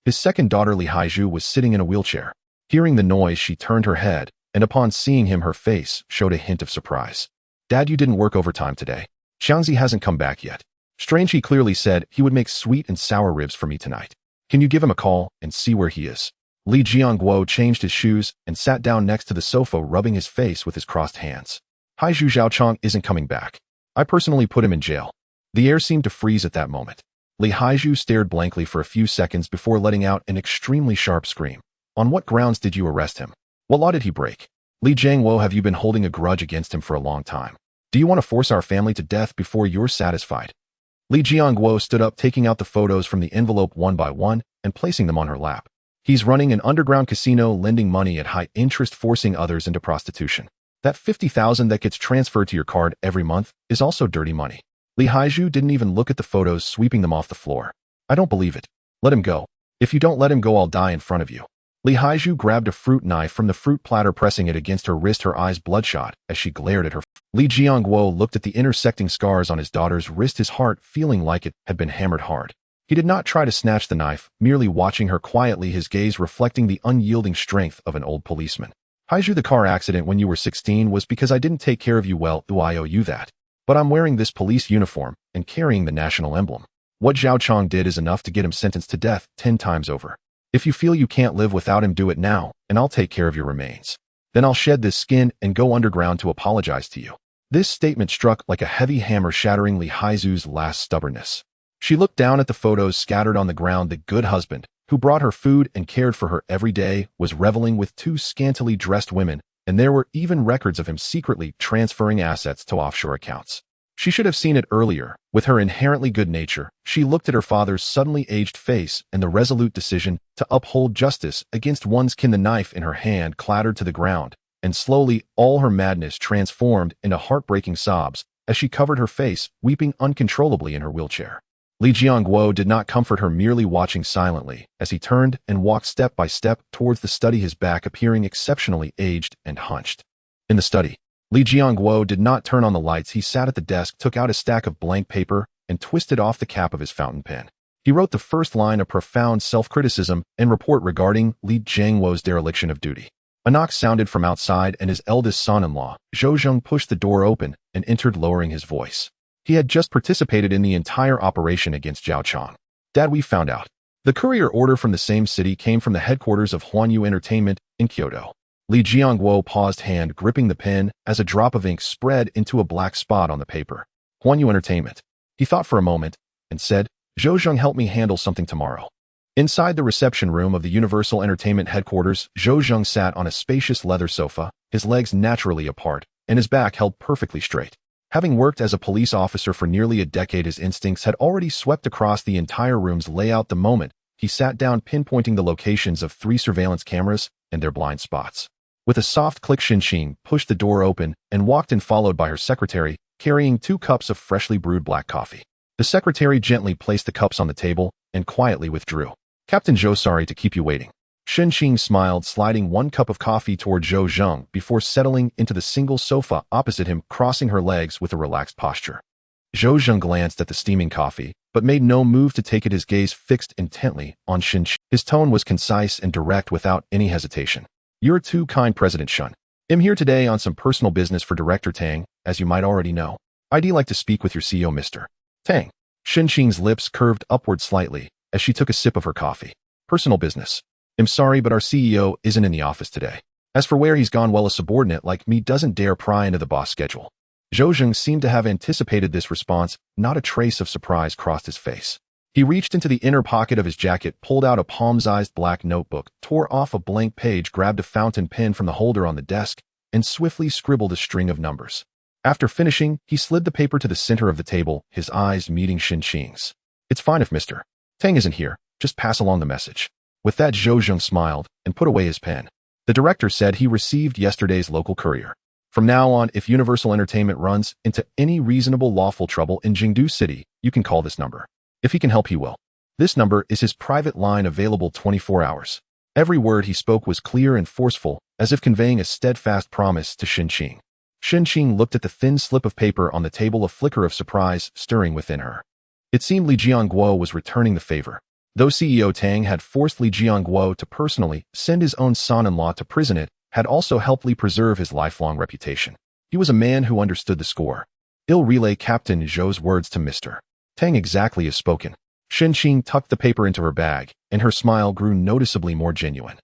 His second daughter, Li Haizhu, was sitting in a wheelchair. Hearing the noise, she turned her head, and upon seeing him, her face showed a hint of surprise. "Dad, you didn't work overtime today. Xiangzi hasn't come back yet. Strange, he clearly said he would make sweet and sour ribs for me tonight. Can you give him a call and see where he is?" Li Jiangguo changed his shoes and sat down next to the sofa, rubbing his face with his crossed hands. "Haizhu, Zhao Chong isn't coming back. I personally put him in jail." The air seemed to freeze at that moment. Li Haizhu stared blankly for a few seconds before letting out an extremely sharp scream. "On what grounds did you arrest him? What law did he break? Li Jiangguo, have you been holding a grudge against him for a long time? Do you want to force our family to death before you're satisfied?" Li Jiangguo stood up, taking out the photos from the envelope one by one and placing them on her lap. "He's running an underground casino, lending money at high interest, forcing others into prostitution. That 50,000 that gets transferred to your card every month is also dirty money." Li Haizhu didn't even look at the photos, sweeping them off the floor. "I don't believe it. Let him go. If you don't let him go, I'll die in front of you." Li Haizhu grabbed a fruit knife from the fruit platter, pressing it against her wrist, her eyes bloodshot as she glared at her. Li Jiangguo looked at the intersecting scars on his daughter's wrist, his heart feeling like it had been hammered hard. He did not try to snatch the knife, merely watching her quietly, his gaze reflecting the unyielding strength of an old policeman. "Haizhu, the car accident when you were 16 was because I didn't take care of you well. I owe you that. But I'm wearing this police uniform and carrying the national emblem. What Zhao Chong did is enough to get him sentenced to death 10 times over. If you feel you can't live without him, do it now, and I'll take care of your remains. Then I'll shed this skin and go underground to apologize to you." This statement struck like a heavy hammer, shattering Li Haizhu's last stubbornness. She looked down at the photos scattered on the ground. The good husband, who brought her food and cared for her every day, was reveling with 2 scantily dressed women, and there were even records of him secretly transferring assets to offshore accounts. She should have seen it earlier. With her inherently good nature, she looked at her father's suddenly aged face and the resolute decision to uphold justice against one's kin. The knife in her hand clattered to the ground, and slowly all her madness transformed into heartbreaking sobs as she covered her face, weeping uncontrollably in her wheelchair. Li Jiangguo did not comfort her, merely watching silently as he turned and walked step by step towards the study, his back appearing exceptionally aged and hunched. In the study, Li Jiangguo did not turn on the lights. He sat at the desk, took out a stack of blank paper, and twisted off the cap of his fountain pen. He wrote the first line of profound self-criticism and report regarding Li Jiangguo's dereliction of duty. A knock sounded from outside, and his eldest son-in-law, Zhou Zheng, pushed the door open and entered, lowering his voice. He had just participated in the entire operation against Zhao Chong. "Dad, we found out. The courier order from the same city came from the headquarters of Huanyu Entertainment in Kyoto." Li Jiangguo paused, hand gripping the pen as a drop of ink spread into a black spot on the paper. "Huanyu Entertainment." He thought for a moment and said, "Zhou Zheng, help me handle something tomorrow." Inside the reception room of the Universal Entertainment headquarters, Zhou Zheng sat on a spacious leather sofa, his legs naturally apart, and his back held perfectly straight. Having worked as a police officer for nearly a decade, his instincts had already swept across the entire room's layout the moment he sat down, pinpointing the locations of 3 surveillance cameras and their blind spots. With a soft click, Xin pushed the door open and walked in, followed by her secretary, carrying 2 cups of freshly brewed black coffee. The secretary gently placed the cups on the table and quietly withdrew. "Captain Zhou, sorry to keep you waiting." Xin smiled, sliding 1 cup of coffee toward Zhou Zheng before settling into the single sofa opposite him, crossing her legs with a relaxed posture. Zhou Zheng glanced at the steaming coffee, but made no move to take it, his gaze fixed intently on Xin. His tone was concise and direct without any hesitation. "You're too kind, President Shun. I'm here today on some personal business for Director Tang, as you might already know. I'd like to speak with your CEO, Mr. Tang." Xin lips curved upward slightly as she took a sip of her coffee. "Personal business. I'm sorry, but our CEO isn't in the office today. As for where he's gone, well, a subordinate like me doesn't dare pry into the boss' schedule." Zhou Zheng seemed to have anticipated this response. Not a trace of surprise crossed his face. He reached into the inner pocket of his jacket, pulled out a palm-sized black notebook, tore off a blank page, grabbed a fountain pen from the holder on the desk, and swiftly scribbled a string of numbers. After finishing, he slid the paper to the center of the table, his eyes meeting Xin. "It's fine if Mr. Tang isn't here. Just pass along the message." With that, Zhou Zheng smiled and put away his pen. The director said he received yesterday's local courier. From now on, if Universal Entertainment runs into any reasonable lawful trouble in Jingdu City, you can call this number. If he can help, he will. This number is his private line, available 24 hours. Every word he spoke was clear and forceful, as if conveying a steadfast promise to Xin. Xin looked at the thin slip of paper on the table, a flicker of surprise stirring within her. It seemed Li Jianguo was returning the favor. Though CEO Tang had forced Li Jianguo to personally send his own son-in-law to prison, it had also helped Li preserve his lifelong reputation. He was a man who understood the score. "I'll relay Captain Zhou's words to Mr. Tang exactly as spoken." Xin tucked the paper into her bag, and her smile grew noticeably more genuine.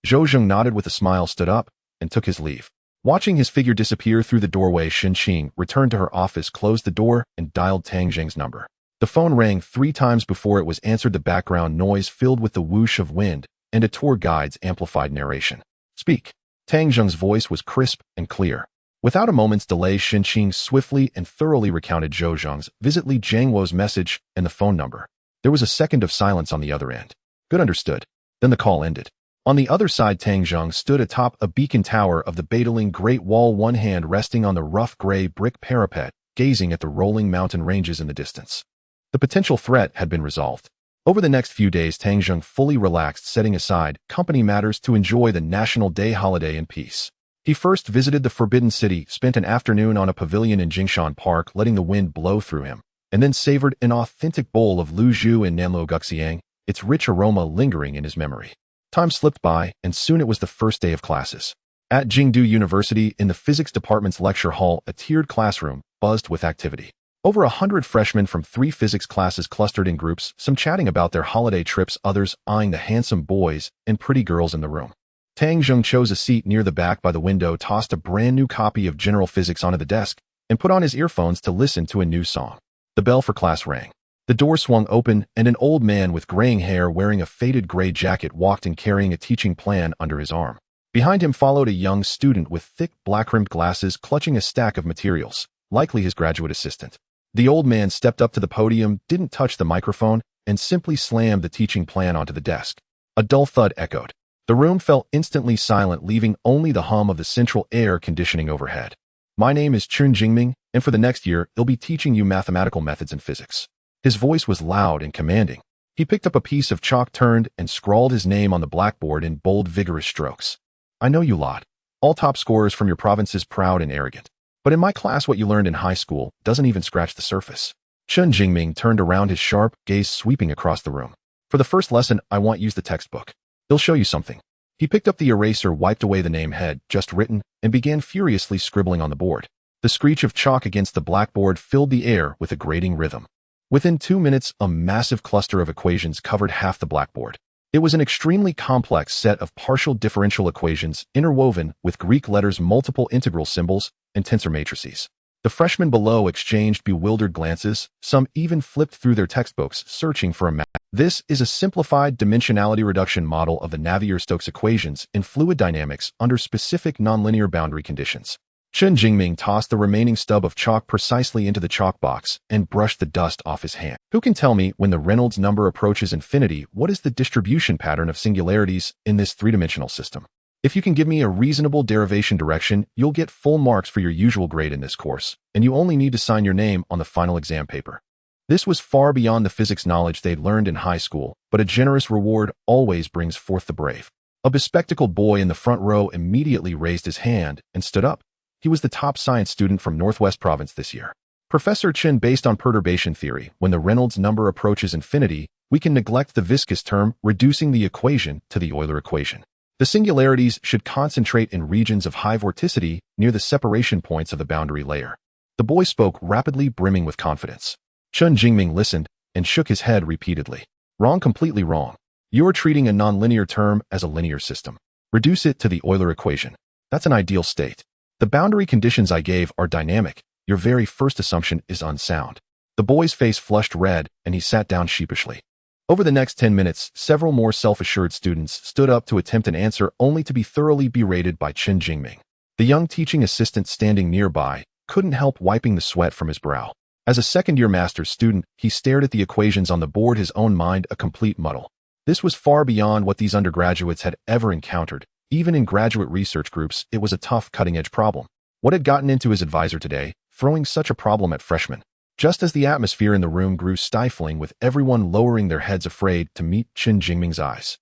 Zhou Zheng nodded with a smile, stood up, and took his leave. Watching his figure disappear through the doorway, Xin returned to her office, closed the door, and dialed Tang Zheng's number. The phone rang 3 times before it was answered, the background noise filled with the whoosh of wind and a tour guide's amplified narration. "Speak." Tang Zheng's voice was crisp and clear. Without a moment's delay, Xin swiftly and thoroughly recounted Zhou Zheng's visit, Li Jianguo's message, and the phone number. There was a second of silence on the other end. "Good, understood." Then the call ended. On the other side, Tang Zheng stood atop a beacon tower of the Badaling Great Wall, one hand resting on the rough gray brick parapet, gazing at the rolling mountain ranges in the distance. The potential threat had been resolved. Over the next few days, Tang Zheng fully relaxed, setting aside company matters to enjoy the National Day holiday in peace. He first visited the Forbidden City, spent an afternoon on a pavilion in Jingshan Park, letting the wind blow through him, and then savored an authentic bowl of Luzhu in Nanluo Guxiang, its rich aroma lingering in his memory. Time slipped by, and soon it was the first day of classes. At Jingdu University, in the physics department's lecture hall, a tiered classroom buzzed with activity. Over 100 freshmen from 3 physics classes clustered in groups, some chatting about their holiday trips, others eyeing the handsome boys and pretty girls in the room. Tang Zheng chose a seat near the back by the window, tossed a brand new copy of General Physics onto the desk, and put on his earphones to listen to a new song. The bell for class rang. The door swung open, and an old man with graying hair, wearing a faded gray jacket, walked in, carrying a teaching plan under his arm. Behind him followed a young student with thick black-rimmed glasses, clutching a stack of materials, likely his graduate assistant. The old man stepped up to the podium, didn't touch the microphone, and simply slammed the teaching plan onto the desk. A dull thud echoed. The room fell instantly silent, leaving only the hum of the central air conditioning overhead. "My name is Chun Jingming, and for the next year, I'll be teaching you mathematical methods in physics." His voice was loud and commanding. He picked up a piece of chalk, turned, and scrawled his name on the blackboard in bold, vigorous strokes. "I know you lot. All top scorers from your provinces, proud and arrogant. But in my class, what you learned in high school doesn't even scratch the surface." Chun Jingming turned around, his sharp gaze sweeping across the room. "For the first lesson, I want use the textbook. It'll show you something." He picked up the eraser, wiped away the name had just written, and began furiously scribbling on the board. The screech of chalk against the blackboard filled the air with a grating rhythm. Within 2 minutes, a massive cluster of equations covered half the blackboard. It was an extremely complex set of partial differential equations interwoven with Greek letters, multiple integral symbols, and tensor matrices. The freshmen below exchanged bewildered glances, some even flipped through their textbooks, searching for a map. "This is a simplified dimensionality reduction model of the Navier-Stokes equations in fluid dynamics under specific nonlinear boundary conditions. Chen Jingming tossed the remaining stub of chalk precisely into the chalk box and brushed the dust off his hand. Who can tell me, when the Reynolds number approaches infinity, what is the distribution pattern of singularities in this three-dimensional system? If you can give me a reasonable derivation direction, you'll get full marks for your usual grade in this course, and you only need to sign your name on the final exam paper. This was far beyond the physics knowledge they'd learned in high school, but a generous reward always brings forth the brave. A bespectacled boy in the front row immediately raised his hand and stood up. He was the top science student from Northwest Province this year. Professor Chen, based on perturbation theory, when the Reynolds number approaches infinity, we can neglect the viscous term, reducing the equation to the Euler equation. The singularities should concentrate in regions of high vorticity near the separation points of the boundary layer. The boy spoke rapidly, brimming with confidence. Chen Jingming listened and shook his head repeatedly. Wrong, completely wrong. You're treating a nonlinear term as a linear system. Reduce it to the Euler equation. That's an ideal state. The boundary conditions I gave are dynamic. Your very first assumption is unsound. The boy's face flushed red, and he sat down sheepishly. Over the next 10 minutes, several more self-assured students stood up to attempt an answer, only to be thoroughly berated by Chen Jingming. The young teaching assistant standing nearby couldn't help wiping the sweat from his brow. As a second-year master's student, he stared at the equations on the board, his own mind a complete muddle. This was far beyond what these undergraduates had ever encountered. Even in graduate research groups, it was a tough, cutting-edge problem. What had gotten into his advisor today, throwing such a problem at freshmen? Just as the atmosphere in the room grew stifling, with everyone lowering their heads afraid to meet Chen Jingming's eyes.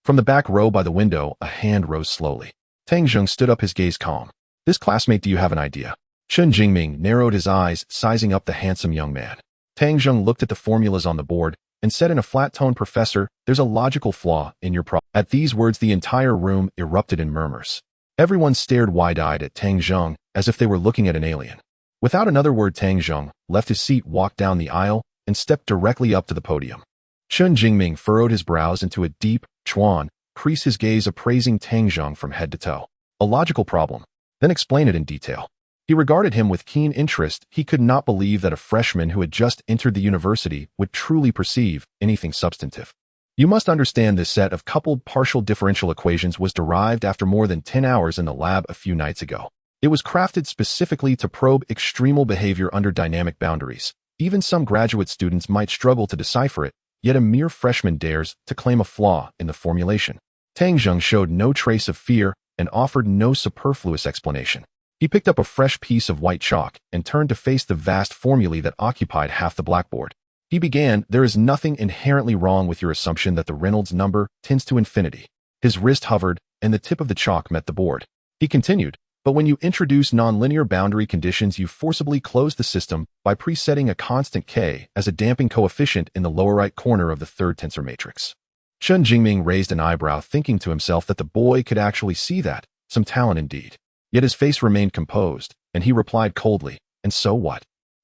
From the back row by the window, a hand rose slowly. Tang Zheng stood up, his gaze calm. This classmate, do you have an idea? Chen Jingming narrowed his eyes, sizing up the handsome young man. Tang Zheng looked at the formulas on the board and said in a flat tone, Professor, there's a logical flaw in your problem. At these words, the entire room erupted in murmurs. Everyone stared wide-eyed at Tang Zheng as if they were looking at an alien. Without another word, Tang Zheng left his seat, walked down the aisle, and stepped directly up to the podium. Chen Jingming furrowed his brows into a deep chuan, creased his gaze appraising Tang Zheng from head to toe. A logical problem. Then explain it in detail. He regarded him with keen interest. He could not believe that a freshman who had just entered the university would truly perceive anything substantive. You must understand, this set of coupled partial differential equations was derived after more than 10 hours in the lab a few nights ago. It was crafted specifically to probe extremal behavior under dynamic boundaries. Even some graduate students might struggle to decipher it, yet a mere freshman dares to claim a flaw in the formulation. Tang Zheng showed no trace of fear and offered no superfluous explanation. He picked up a fresh piece of white chalk and turned to face the vast formulae that occupied half the blackboard. He began, there is nothing inherently wrong with your assumption that the Reynolds number tends to infinity. His wrist hovered, and the tip of the chalk met the board. He continued, but when you introduce nonlinear boundary conditions, you forcibly close the system by presetting a constant k as a damping coefficient in the lower right corner of the third tensor matrix. Chen Jingming raised an eyebrow, thinking to himself that the boy could actually see that. Some talent indeed. Yet his face remained composed, and he replied coldly, and so what?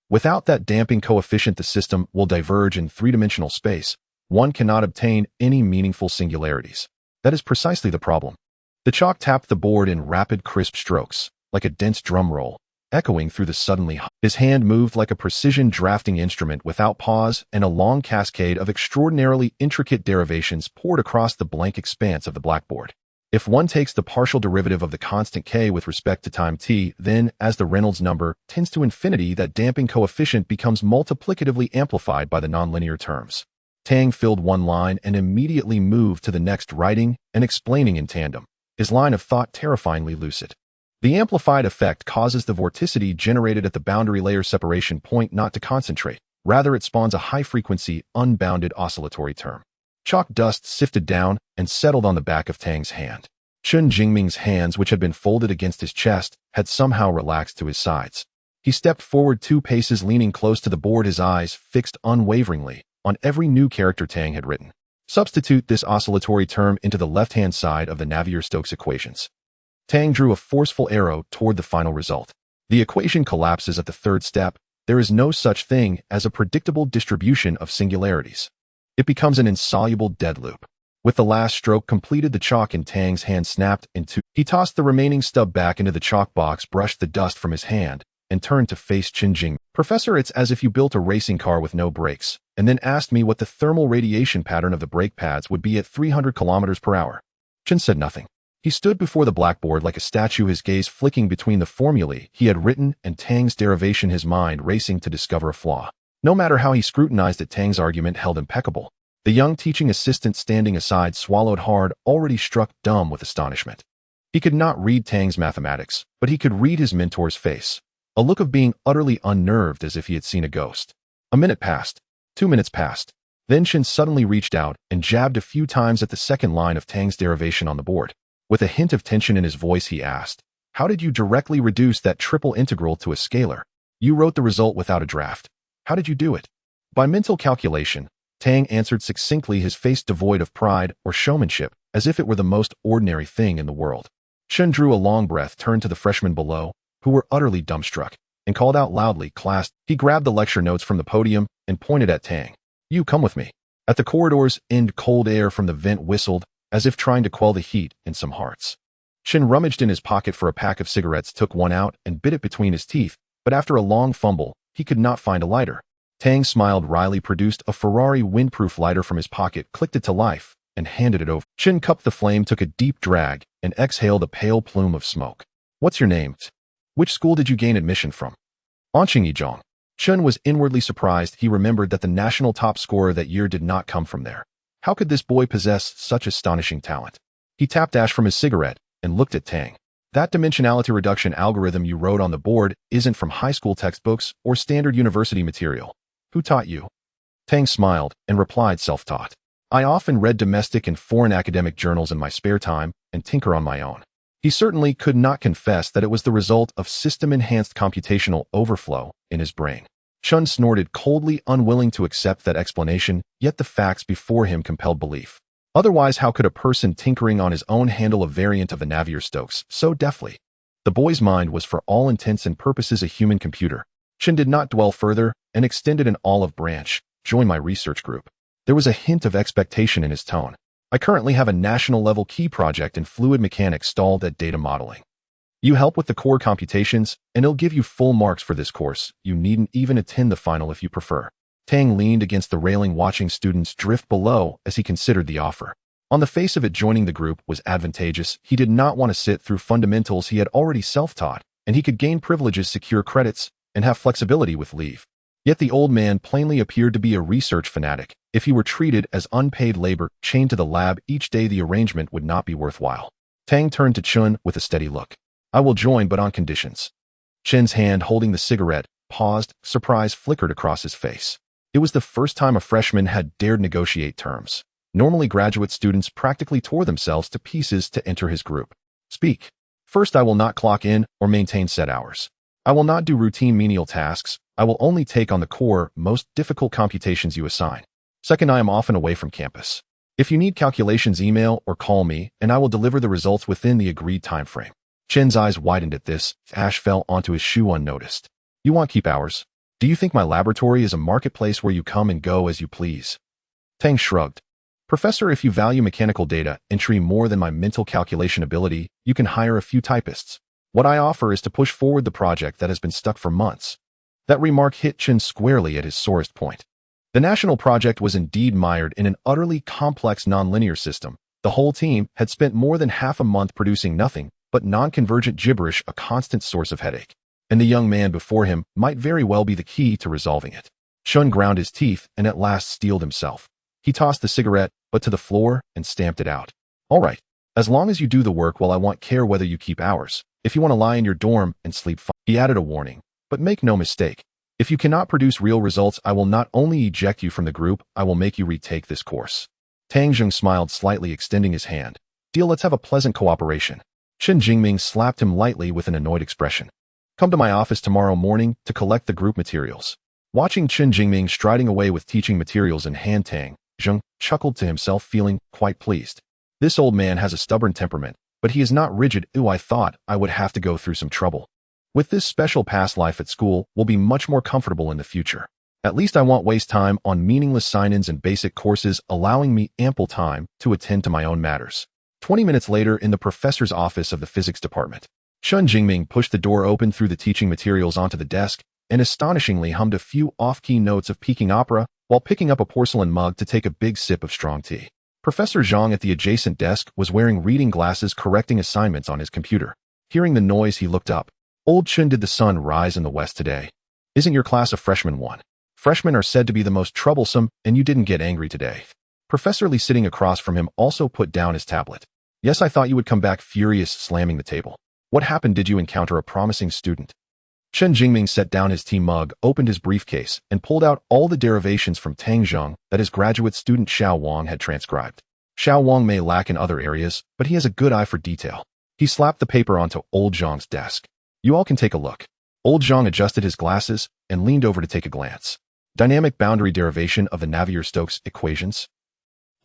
Without that damping coefficient, the system will diverge in three-dimensional space. One cannot obtain any meaningful singularities. That is precisely the problem. The chalk tapped the board in rapid, crisp strokes, like a dense drum roll, echoing through the suddenly hot. His hand moved like a precision drafting instrument without pause, and a long cascade of extraordinarily intricate derivations poured across the blank expanse of the blackboard. If one takes the partial derivative of the constant k with respect to time t, then, as the Reynolds number tends to infinity, that damping coefficient becomes multiplicatively amplified by the nonlinear terms. Tang filled one line and immediately moved to the next, writing and explaining in tandem, his line of thought terrifyingly lucid. The amplified effect causes the vorticity generated at the boundary layer separation point not to concentrate. Rather, it spawns a high-frequency, unbounded oscillatory term. Chalk dust sifted down and settled on the back of Tang's hand. Chen Jingming's hands, which had been folded against his chest, had somehow relaxed to his sides. He stepped forward 2 paces, leaning close to the board, his eyes fixed unwaveringly on every new character Tang had written. Substitute this oscillatory term into the left-hand side of the Navier-Stokes equations. Tang drew a forceful arrow toward the final result. The equation collapses at the third step. There is no such thing as a predictable distribution of singularities. It becomes an insoluble dead loop. With the last stroke completed, the chalk in Tang's hand snapped in two. He tossed the remaining stub back into the chalk box, brushed the dust from his hand, and turned to face Chen Jing. Professor, it's as if you built a racing car with no brakes, and then asked me what the thermal radiation pattern of the brake pads would be at 300 kilometers per hour. Chen said nothing. He stood before the blackboard like a statue, his gaze flicking between the formulae he had written and Tang's derivation, his mind racing to discover a flaw. No matter how he scrutinized it, Tang's argument held impeccable. The young teaching assistant standing aside swallowed hard, already struck dumb with astonishment. He could not read Tang's mathematics, but he could read his mentor's face. A look of being utterly unnerved, as if he had seen a ghost. A minute passed. 2 minutes passed. Then Chen suddenly reached out and jabbed a few times at the second line of Tang's derivation on the board. With a hint of tension in his voice, he asked, "How did you directly reduce that triple integral to a scalar? You wrote the result without a draft. How did you do it?" "By mental calculation," Tang answered succinctly, his face devoid of pride or showmanship, as if it were the most ordinary thing in the world. Chen drew a long breath, turned to the freshmen below, who were utterly dumbstruck, and called out loudly, "Class." He grabbed the lecture notes from the podium and pointed at Tang. "You come with me." At the corridor's end, cold air from the vent whistled, as if trying to quell the heat in some hearts. Chen rummaged in his pocket for a pack of cigarettes, took one out and bit it between his teeth, but after a long fumble, he could not find a lighter. Tang smiled wryly, produced a Ferrari windproof lighter from his pocket, clicked it to life, and handed it over. Chen cupped the flame, took a deep drag, and exhaled a pale plume of smoke. "What's your name? Which school did you gain admission from?" "Anqing Yizhong." Chen was inwardly surprised. He remembered that the national top scorer that year did not come from there. How could this boy possess such astonishing talent? He tapped ash from his cigarette and looked at Tang. "That dimensionality reduction algorithm you wrote on the board isn't from high school textbooks or standard university material. Who taught you?" Tang smiled and replied, "Self-taught. I often read domestic and foreign academic journals in my spare time and tinker on my own." He certainly could not confess that it was the result of system-enhanced computational overflow in his brain. Chen snorted coldly, unwilling to accept that explanation, yet the facts before him compelled belief. Otherwise, how could a person tinkering on his own handle a variant of the Navier-Stokes so deftly? The boy's mind was for all intents and purposes a human computer. Chen did not dwell further and extended an olive branch. "Join my research group." There was a hint of expectation in his tone. "I currently have a national-level key project in fluid mechanics stalled at data modeling. You help with the core computations, and it'll give you full marks for this course. You needn't even attend the final if you prefer." Tang leaned against the railing, watching students drift below as he considered the offer. On the face of it, joining the group was advantageous. He did not want to sit through fundamentals he had already self-taught, and he could gain privileges, secure credits, and have flexibility with leave. Yet the old man plainly appeared to be a research fanatic. If he were treated as unpaid labor, chained to the lab each day, the arrangement would not be worthwhile. Tang turned to Chen with a steady look. "I will join, but on conditions." Chen's hand holding the cigarette paused, surprise flickered across his face. It was the first time a freshman had dared negotiate terms. Normally, graduate students practically tore themselves to pieces to enter his group. "Speak. First, I will not clock in or maintain set hours. I will not do routine menial tasks. I will only take on the core, most difficult computations you assign. Second, I am often away from campus. If you need calculations, email or call me, and I will deliver the results within the agreed time frame." Chen's eyes widened at this. Ash fell onto his shoe unnoticed. "You want keep hours? Do you think my laboratory is a marketplace where you come and go as you please?" Tang shrugged. "Professor, if you value mechanical data entry more than my mental calculation ability, you can hire a few typists. What I offer is to push forward the project that has been stuck for months." That remark hit Chen squarely at his sorest point. The national project was indeed mired in an utterly complex nonlinear system. The whole team had spent more than half a month producing nothing but non-convergent gibberish, a constant source of headache. And the young man before him might very well be the key to resolving it. Chen ground his teeth and at last steeled himself. He tossed the cigarette, but to the floor, and stamped it out. "All right. As long as you do the work well, I won't care whether you keep hours. If you want to lie in your dorm and sleep fine." He added a warning. "But make no mistake. If you cannot produce real results, I will not only eject you from the group, I will make you retake this course." Tang Zheng smiled slightly, extending his hand. "Deal, let's have a pleasant cooperation." Chen Jingming slapped him lightly with an annoyed expression. "Come to my office tomorrow morning to collect the group materials." Watching Chen Jingming striding away with teaching materials in hand, Tang Zheng chuckled to himself, feeling quite pleased. This old man has a stubborn temperament, but he is not rigid. Ooh, I thought I would have to go through some trouble. With this special past life at school, will be much more comfortable in the future. At least I won't waste time on meaningless sign-ins and basic courses, allowing me ample time to attend to my own matters. 20 minutes later, in the professor's office of the physics department, Chen Jingming pushed the door open, threw the teaching materials onto the desk, and astonishingly hummed a few off-key notes of Peking opera while picking up a porcelain mug to take a big sip of strong tea. Professor Zhang at the adjacent desk was wearing reading glasses correcting assignments on his computer. Hearing the noise, he looked up. Old Chun, did the sun rise in the west today? Isn't your class a freshman one? Freshmen are said to be the most troublesome, and you didn't get angry today. Professor Lee, sitting across from him, also put down his tablet. Yes, I thought you would come back, furious, slamming the table. What happened? Did you encounter a promising student? Chen Jingming set down his tea mug, opened his briefcase, and pulled out all the derivations from Tangzhong that his graduate student Xiao Wang had transcribed. Xiao Wang may lack in other areas, but he has a good eye for detail. He slapped the paper onto Old Zhang's desk. You all can take a look. Old Zhang adjusted his glasses and leaned over to take a glance. Dynamic boundary derivation of the Navier-Stokes equations.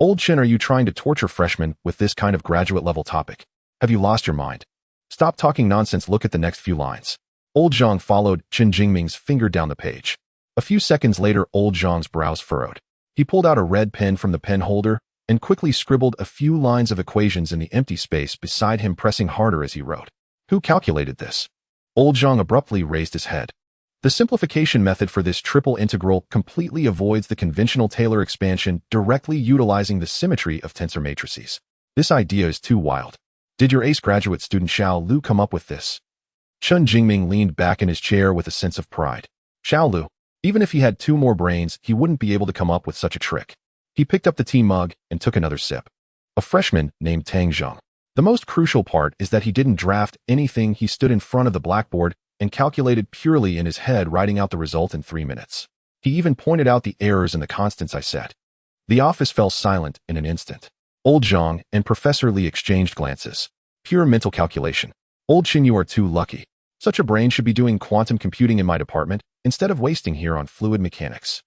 Old Chen, are you trying to torture freshmen with this kind of graduate-level topic? Have you lost your mind? Stop talking nonsense, look at the next few lines. Old Zhang followed Chen Jingming's finger down the page. A few seconds later, Old Zhang's brows furrowed. He pulled out a red pen from the pen holder and quickly scribbled a few lines of equations in the empty space beside him, pressing harder as he wrote. Who calculated this? Old Zhang abruptly raised his head. The simplification method for this triple integral completely avoids the conventional Taylor expansion, directly utilizing the symmetry of tensor matrices. This idea is too wild. Did your ace graduate student Xiao Lu come up with this? Chen Jingming leaned back in his chair with a sense of pride. Xiao Lu, even if he had 2 more brains, he wouldn't be able to come up with such a trick. He picked up the tea mug and took another sip. A freshman named Tang Zheng. The most crucial part is that he didn't draft anything. He stood in front of the blackboard and calculated purely in his head, writing out the result in 3 minutes. He even pointed out the errors in the constants I set. The office fell silent in an instant. Old Zhang and Professor Lee exchanged glances. Pure mental calculation. Old Chin, you are too lucky. Such a brain should be doing quantum computing in my department instead of wasting here on fluid mechanics.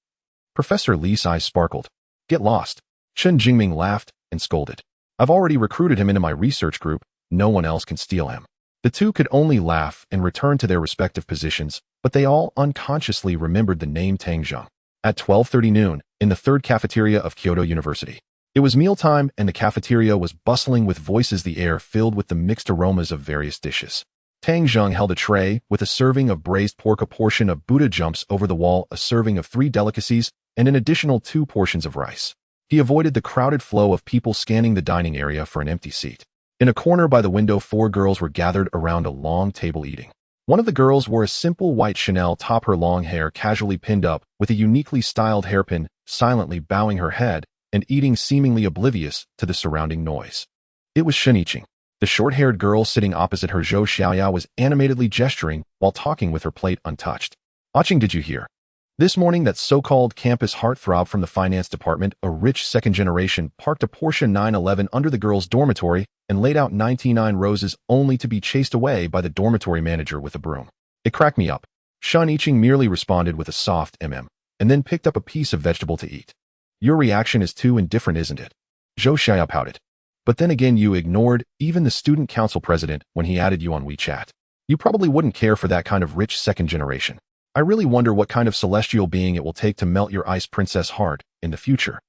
Professor Lee's eyes sparkled. Get lost. Chen Jingming laughed and scolded. I've already recruited him into my research group. No one else can steal him. The two could only laugh and return to their respective positions, but they all unconsciously remembered the name Tang Zheng. At 12:30 noon, in the third cafeteria of Kyoto University. It was mealtime, and the cafeteria was bustling with voices, the air filled with the mixed aromas of various dishes. Tang Zheng held a tray with a serving of braised pork, a portion of Buddha jumps over the wall, a serving of 3 delicacies, and an additional 2 portions of rice. He avoided the crowded flow of people scanning the dining area for an empty seat. In a corner by the window, 4 girls were gathered around a long table eating. One of the girls wore a simple white Chanel top, her long hair casually pinned up with a uniquely styled hairpin, silently bowing her head and eating, seemingly oblivious to the surrounding noise. It was Shen Yiqing. The short-haired girl sitting opposite her, Zhou Xiaoya, was animatedly gesturing while talking with her plate untouched. Yiqing, did you hear? This morning, that so-called campus heartthrob from the finance department, a rich second generation, parked a Porsche 911 under the girls' dormitory and laid out 99 roses only to be chased away by the dormitory manager with a broom. It cracked me up. Shen Yiqing merely responded with a soft and then picked up a piece of vegetable to eat. Your reaction is too indifferent, isn't it? Zhou Xiaoya pouted. But then again, you ignored even the student council president when he added you on WeChat. You probably wouldn't care for that kind of rich second generation. I really wonder what kind of celestial being it will take to melt your ice princess heart in the future.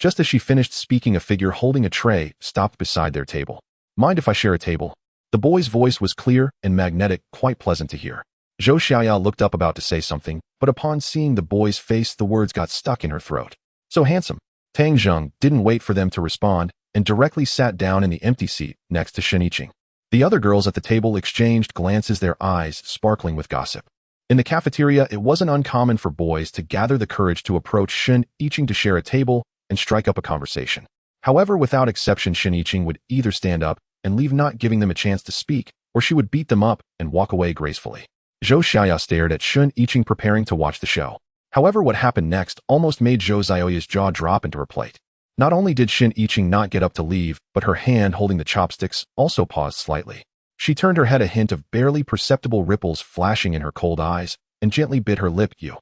Just as she finished speaking, a figure holding a tray stopped beside their table. Mind if I share a table? The boy's voice was clear and magnetic, quite pleasant to hear. Zhou Xiaoya looked up, about to say something, but upon seeing the boy's face, the words got stuck in her throat. So handsome. Tang Zheng didn't wait for them to respond and directly sat down in the empty seat next to Shen Yiqing. The other girls at the table exchanged glances, their eyes sparkling with gossip. In the cafeteria, it wasn't uncommon for boys to gather the courage to approach Shen Yiqing to share a table and strike up a conversation. However, without exception, Shen Yiqing would either stand up and leave, not giving them a chance to speak, or she would beat them up and walk away gracefully. Zhou Xiaoya stared at Shen Yiqing, preparing to watch the show. However, what happened next almost made Zhou Xiaoya's jaw drop into her plate. Not only did Shen Yiqing not get up to leave, but her hand holding the chopsticks also paused slightly. She turned her head, a hint of barely perceptible ripples flashing in her cold eyes, and gently bit her lip. You.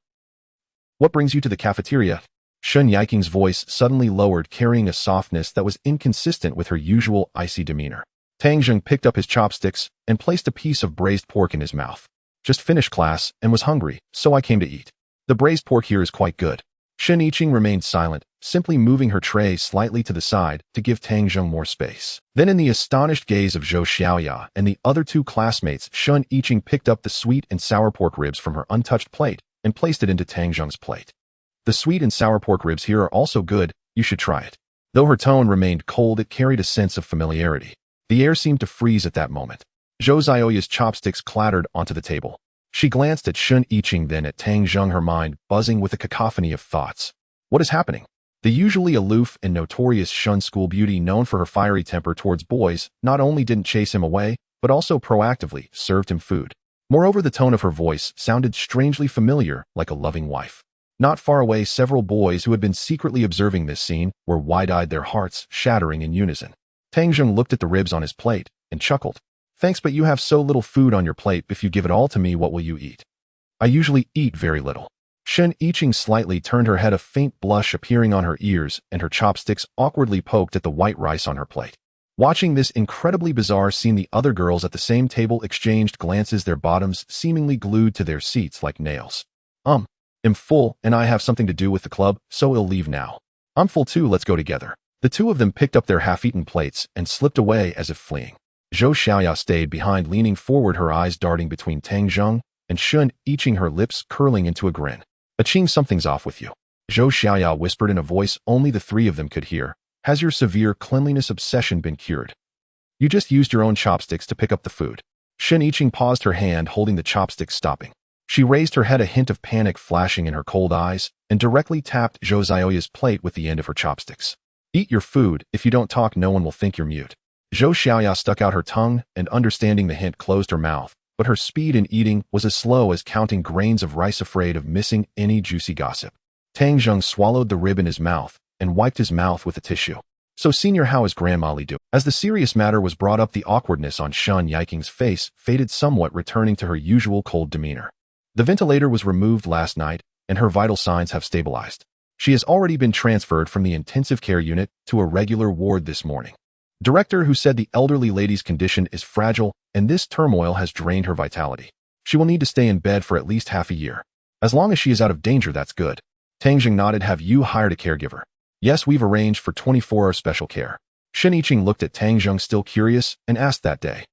What brings you to the cafeteria? Shen Yiqing's voice suddenly lowered, carrying a softness that was inconsistent with her usual icy demeanor. Tang Zheng picked up his chopsticks and placed a piece of braised pork in his mouth. Just finished class and was hungry, so I came to eat. The braised pork here is quite good. Shen Yiqing remained silent, simply moving her tray slightly to the side to give Tang Zheng more space. Then, in the astonished gaze of Zhou Xiaoya and the other 2 classmates, Shen Yiqing picked up the sweet and sour pork ribs from her untouched plate and placed it into Tang Zheng's plate. The sweet and sour pork ribs here are also good, you should try it. Though her tone remained cold, it carried a sense of familiarity. The air seemed to freeze at that moment. Zhou Zioya's chopsticks clattered onto the table. She glanced at Shun Yiqing, then at Tang Zheng, her mind buzzing with a cacophony of thoughts. What is happening? The usually aloof and notorious Shun school beauty, known for her fiery temper towards boys, not only didn't chase him away, but also proactively served him food. Moreover, the tone of her voice sounded strangely familiar, like a loving wife. Not far away, several boys who had been secretly observing this scene were wide-eyed, their hearts shattering in unison. Tang Zheng looked at the ribs on his plate and chuckled. Thanks, but you have so little food on your plate. If you give it all to me, what will you eat? I usually eat very little. Shun Yiqing slightly turned her head, a faint blush appearing on her ears, and her chopsticks awkwardly poked at the white rice on her plate. Watching this incredibly bizarre scene, the other girls at the same table exchanged glances, their bottoms seemingly glued to their seats like nails. I'm full, and I have something to do with the club, so I'll leave now. I'm full too, let's go together. The two of them picked up their half-eaten plates and slipped away as if fleeing. Zhou Xiaoya stayed behind, leaning forward, her eyes darting between Tang Zheng and Shun Yiqing, her lips curling into a grin. Aching, something's off with you. Zhou Xiaoya whispered in a voice only the three of them could hear. Has your severe cleanliness obsession been cured? You just used your own chopsticks to pick up the food. Shun Yiqing paused, her hand holding the chopsticks, stopping. She raised her head, a hint of panic flashing in her cold eyes, and directly tapped Zhou Zioya's plate with the end of her chopsticks. Eat your food. If you don't talk, no one will think you're mute. Zhou Xiaoya stuck out her tongue and, understanding the hint, closed her mouth, but her speed in eating was as slow as counting grains of rice, afraid of missing any juicy gossip. Tang Zheng swallowed the rib in his mouth and wiped his mouth with a tissue. So, Senior, how is Grandma Li doing? As the serious matter was brought up, the awkwardness on Shun Yiqing's face faded somewhat, returning to her usual cold demeanor. The ventilator was removed last night, and her vital signs have stabilized. She has already been transferred from the intensive care unit to a regular ward this morning. Director, who said the elderly lady's condition is fragile, and this turmoil has drained her vitality. She will need to stay in bed for at least half a year. As long as she is out of danger, that's good. Tang Zheng nodded. Have you hired a caregiver? Yes, we've arranged for 24-hour special care. Shun Yiqing looked at Tang Zheng, still curious, and asked that day.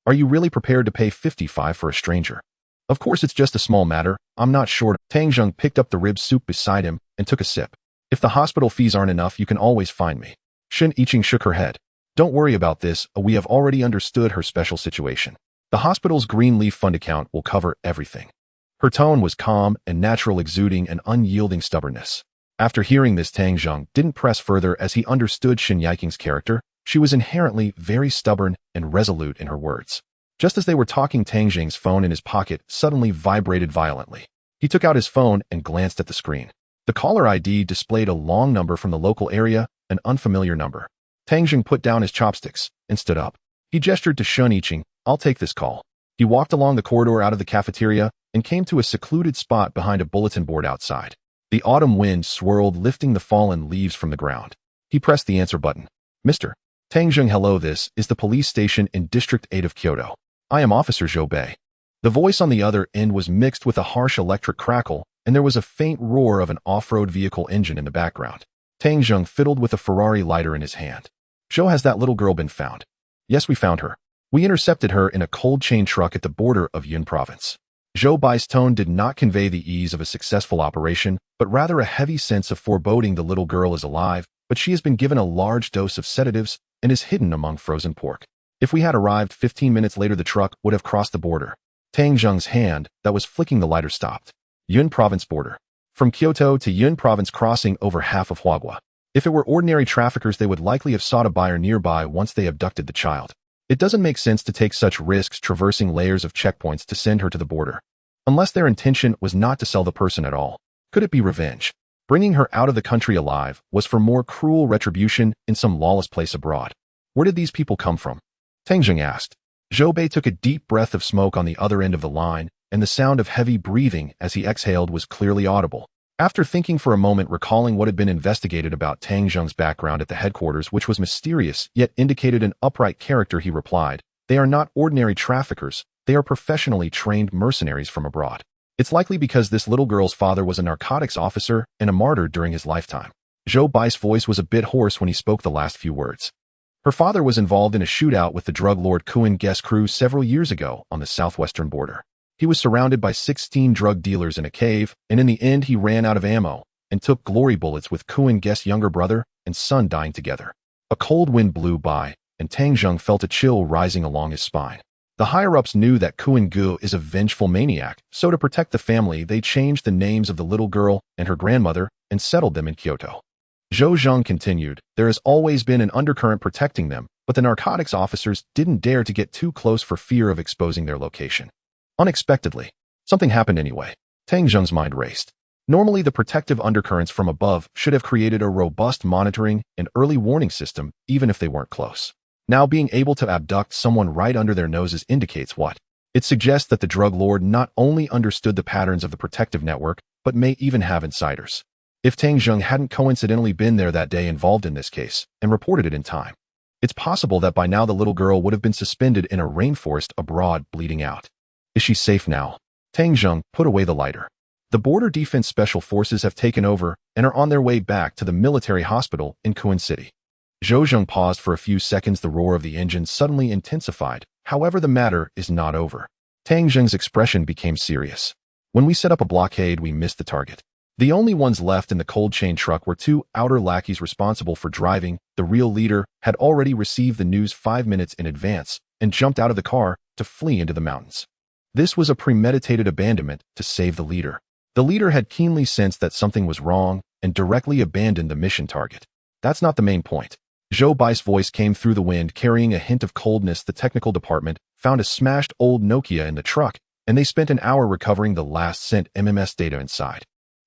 Are you really prepared to pay 55 for a stranger? Of course, it's just a small matter. I'm not short. Tang Zheng picked up the rib soup beside him and took a sip. If the hospital fees aren't enough, you can always find me. Shun Yiqing shook her head. Don't worry about this. We have already understood her special situation. The hospital's Green Leaf Fund account will cover everything. Her tone was calm and natural, exuding an unyielding stubbornness. After hearing this, Tang Zheng didn't press further, as he understood Shun Yiqing's character. She was inherently very stubborn and resolute in her words. Just as they were talking, Tang Zheng's phone in his pocket suddenly vibrated violently. He took out his phone and glanced at the screen. The caller ID displayed a long number from the local area, an unfamiliar number. Tang Zheng put down his chopsticks and stood up. He gestured to Shun Yiqing. I'll take this call. He walked along the corridor out of the cafeteria and came to a secluded spot behind a bulletin board outside. The autumn wind swirled, lifting the fallen leaves from the ground. He pressed the answer button. Mr. Tang Zheng, hello, this is the police station in District 8 of Kyoto. I am Officer Zhou Bei. The voice on the other end was mixed with a harsh electric crackle, and there was a faint roar of an off-road vehicle engine in the background. Tang Zheng fiddled with a Ferrari lighter in his hand. Zhou, has that little girl been found? Yes, we found her. We intercepted her in a cold chain truck at the border of Yun Province. Zhou Bai's tone did not convey the ease of a successful operation, but rather a heavy sense of foreboding. The little girl is alive, but she has been given a large dose of sedatives and is hidden among frozen pork. If we had arrived 15 minutes later, the truck would have crossed the border. Tang Zheng's hand that was flicking the lighter stopped. Yun Province border. From Kyoto to Yun Province, crossing over half of Huaghua. If it were ordinary traffickers, they would likely have sought a buyer nearby once they abducted the child. It doesn't make sense to take such risks traversing layers of checkpoints to send her to the border. Unless their intention was not to sell the person at all. Could it be revenge? Bringing her out of the country alive was for more cruel retribution in some lawless place abroad. Where did these people come from? Tang Zheng asked. Zhou Bei took a deep breath of smoke on the other end of the line, and the sound of heavy breathing as he exhaled was clearly audible. After thinking for a moment, recalling what had been investigated about Tang Zheng's background at the headquarters, which was mysterious yet indicated an upright character, he replied, "They are not ordinary traffickers. They are professionally trained mercenaries from abroad. It's likely because this little girl's father was a narcotics officer and a martyr during his lifetime." Zhou Bai's voice was a bit hoarse when he spoke the last few words. Her father was involved in a shootout with the drug lord Kuan Guest crew several years ago on the southwestern border. He was surrounded by 16 drug dealers in a cave, and in the end he ran out of ammo and took glory bullets with Kuan Guest's younger brother, and sun dying together. A cold wind blew by, and Tang Zheng felt a chill rising along his spine. The higher-ups knew that Kuan Gu is a vengeful maniac, so to protect the family, they changed the names of the little girl and her grandmother and settled them in Kyoto. Zhou Zheng continued, there has always been an undercurrent protecting them, but the narcotics officers didn't dare to get too close for fear of exposing their location. Unexpectedly, something happened anyway. Tang Zheng's mind raced. Normally, the protective undercurrents from above should have created a robust monitoring and early warning system, even if they weren't close. Now being able to abduct someone right under their noses indicates what? It suggests that the drug lord not only understood the patterns of the protective network, but may even have insiders. If Tang Zheng hadn't coincidentally been there that day involved in this case, and reported it in time, it's possible that by now the little girl would have been suspended in a rainforest abroad bleeding out. Is she safe now? Tang Zheng put away the lighter. The Border Defense Special Forces have taken over and are on their way back to the military hospital in Kuan City. Zhou Zheng paused for a few seconds. The roar of the engine suddenly intensified. However, the matter is not over. Tang Zheng's expression became serious. When we set up a blockade, we missed the target. The only ones left in the cold chain truck were two outer lackeys responsible for driving. The real leader had already received the news 5 minutes in advance and jumped out of the car to flee into the mountains. This was a premeditated abandonment to save the leader. The leader had keenly sensed that something was wrong and directly abandoned the mission target. That's not the main point. Zhou Bai's voice came through the wind, carrying a hint of coldness. The technical department found a smashed old Nokia in the truck, and they spent an hour recovering the last sent MMS data inside.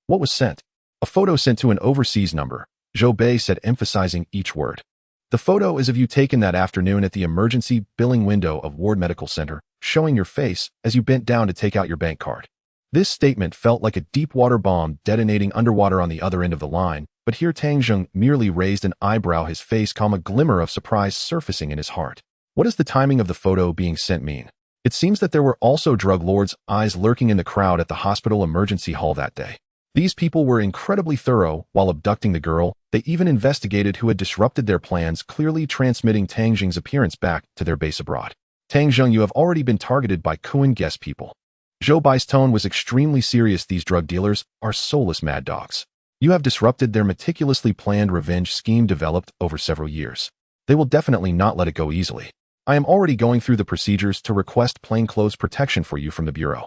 What was sent? A photo sent to an overseas number, Zhou Bai said, emphasizing each word. The photo is of you taken that afternoon at the emergency billing window of Ward Medical Center, showing your face as you bent down to take out your bank card. This statement felt like a deep-water bomb detonating underwater on the other end of the line, but here Tang Zheng merely raised an eyebrow, his face calm, a glimmer of surprise surfacing in his heart. What does the timing of the photo being sent mean? It seems that there were also drug lords' eyes lurking in the crowd at the hospital emergency hall that day. These people were incredibly thorough while abducting the girl. They even investigated who had disrupted their plans, clearly transmitting Tang Zheng's appearance back to their base abroad. Tang Zheng, you have already been targeted by Kuan guest people. Zhou Bai's tone was extremely serious. These drug dealers are soulless mad dogs. You have disrupted their meticulously planned revenge scheme developed over several years. They will definitely not let it go easily. I am already going through the procedures to request plainclothes protection for you from the Bureau.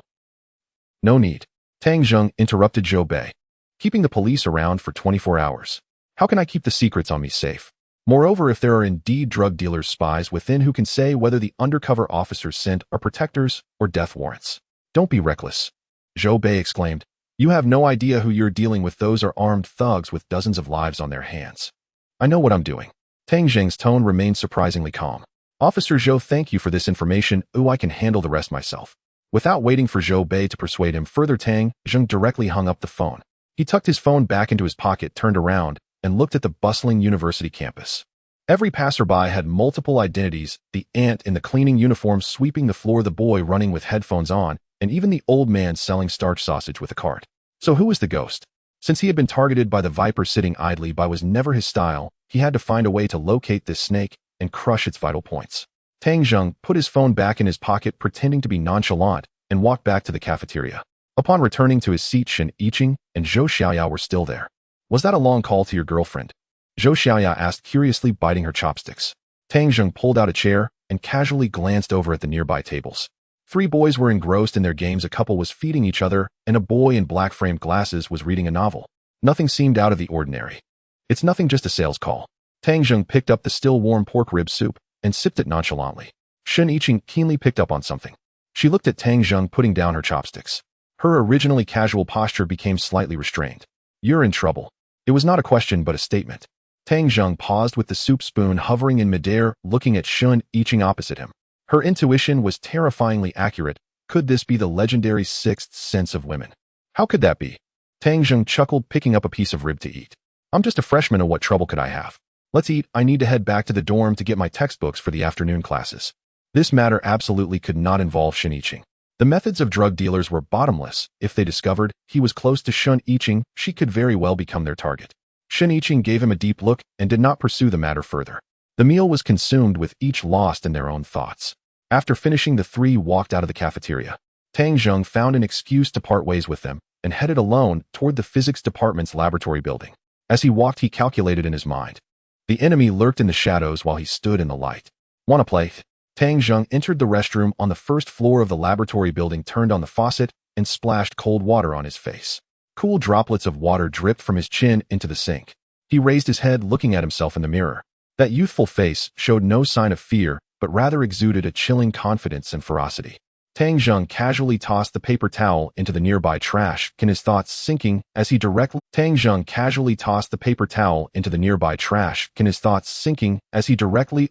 No need. Tang Zheng interrupted Zhou Bai. Keeping the police around for 24 hours. How can I keep the secrets on me safe? Moreover, if there are indeed drug dealers' spies within, who can say whether the undercover officers sent are protectors or death warrants? Don't be reckless. Zhou Bai exclaimed. You have no idea who you're dealing with. Those are armed thugs with dozens of lives on their hands. I know what I'm doing. Tang Zheng's tone remained surprisingly calm. Officer Zhou, thank you for this information. I can handle the rest myself. Without waiting for Zhou Bai to persuade him further, Tang Zheng directly hung up the phone. He tucked his phone back into his pocket, turned around, and looked at the bustling university campus. Every passerby had multiple identities, the ant in the cleaning uniform sweeping the floor, the boy running with headphones on, and even the old man selling starch sausage with a cart. So who was the ghost? Since he had been targeted by the viper sitting idly by was never his style, he had to find a way to locate this snake and crush its vital points. Tang Zheng put his phone back in his pocket, pretending to be nonchalant, and walked back to the cafeteria. Upon returning to his seat, Shen Yiqing and Zhou Xiaoya were still there. Was that a long call to your girlfriend? Zhou Xiaoya asked curiously, biting her chopsticks. Tang Zheng pulled out a chair and casually glanced over at the nearby tables. 3 boys were engrossed in their games, a couple was feeding each other, and a boy in black-framed glasses was reading a novel. Nothing seemed out of the ordinary. It's nothing, just a sales call. Tang Zheng picked up the still-warm pork rib soup and sipped it nonchalantly. Shen Yiqing keenly picked up on something. She looked at Tang Zheng putting down her chopsticks. Her originally casual posture became slightly restrained. You're in trouble. It was not a question but a statement. Tang Zheng paused with the soup spoon hovering in midair, looking at Shen Yiqing opposite him. Her intuition was terrifyingly accurate. Could this be the legendary sixth sense of women? How could that be? Tang Zheng chuckled, picking up a piece of rib to eat. I'm just a freshman, what trouble could I have? Let's eat. I need to head back to the dorm to get my textbooks for the afternoon classes. This matter absolutely could not involve Shen Yiqing. The methods of drug dealers were bottomless. If they discovered he was close to Shen Yiqing, she could very well become their target. Shen Yiqing gave him a deep look and did not pursue the matter further. The meal was consumed, with each lost in their own thoughts. After finishing, the 3 walked out of the cafeteria. Tang Zheng found an excuse to part ways with them and headed alone toward the physics department's laboratory building. As he walked, he calculated in his mind. The enemy lurked in the shadows while he stood in the light. "Wanna play?" Tang Zheng entered the restroom on the first floor of the laboratory building, turned on the faucet, and splashed cold water on his face. Cool droplets of water dripped from his chin into the sink. He raised his head, looking at himself in the mirror. That youthful face showed no sign of fear, but rather exuded a chilling confidence and ferocity. Tang Zheng casually tossed the paper towel into the nearby trash can, his thoughts sinking as he directly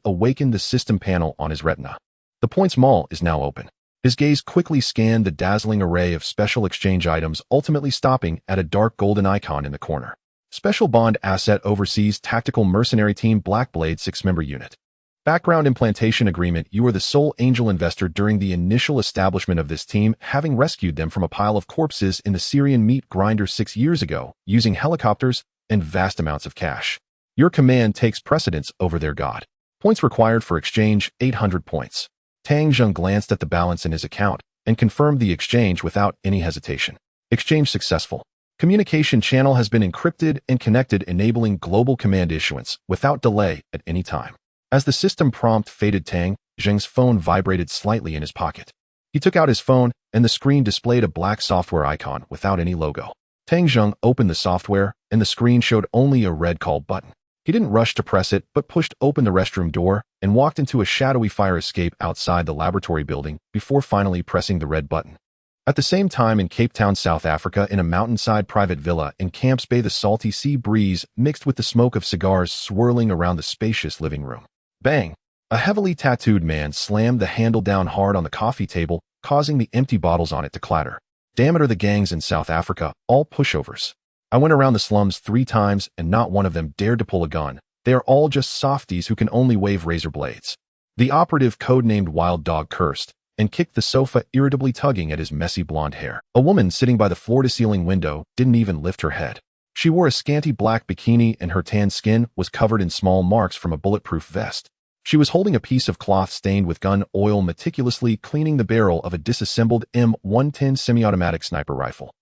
awakened the system panel on his retina. The points mall is now open. His gaze quickly scanned the dazzling array of special exchange items, ultimately stopping at a dark golden icon in the corner. Special Bond Asset Overseas Tactical Mercenary Team Black Blade 6-member unit. Background Implantation Agreement. You are the sole angel investor during the initial establishment of this team, having rescued them from a pile of corpses in the Syrian meat grinder 6 years ago, using helicopters and vast amounts of cash. Your command takes precedence over their god. Points required for exchange, 800 points. Tang Zheng glanced at the balance in his account and confirmed the exchange without any hesitation. Exchange successful. Communication channel has been encrypted and connected, enabling global command issuance without delay at any time. As the system prompt faded, Tang Zheng's phone vibrated slightly in his pocket. He took out his phone, and the screen displayed a black software icon without any logo. Tang Zheng opened the software, and the screen showed only a red call button. He didn't rush to press it, but pushed open the restroom door and walked into a shadowy fire escape outside the laboratory building before finally pressing the red button. At the same time, in Cape Town, South Africa, in a mountainside private villa in Camps Bay, the salty sea breeze mixed with the smoke of cigars swirling around the spacious living room. Bang! A heavily tattooed man slammed the handle down hard on the coffee table, causing the empty bottles on it to clatter. Damn it, are the gangs in South Africa all pushovers? I went around the slums 3 times and not one of them dared to pull a gun. They are all just softies who can only wave razor blades. The operative, codenamed Wild Dog, cursed and kicked the sofa, irritably tugging at his messy blonde hair. A woman sitting by the floor-to-ceiling window didn't even lift her head. She wore a scanty black bikini and her tan skin was covered in small marks from a bulletproof vest. She was holding a piece of cloth stained with gun oil, meticulously cleaning the barrel of a disassembled M110 semi-automatic sniper rifle.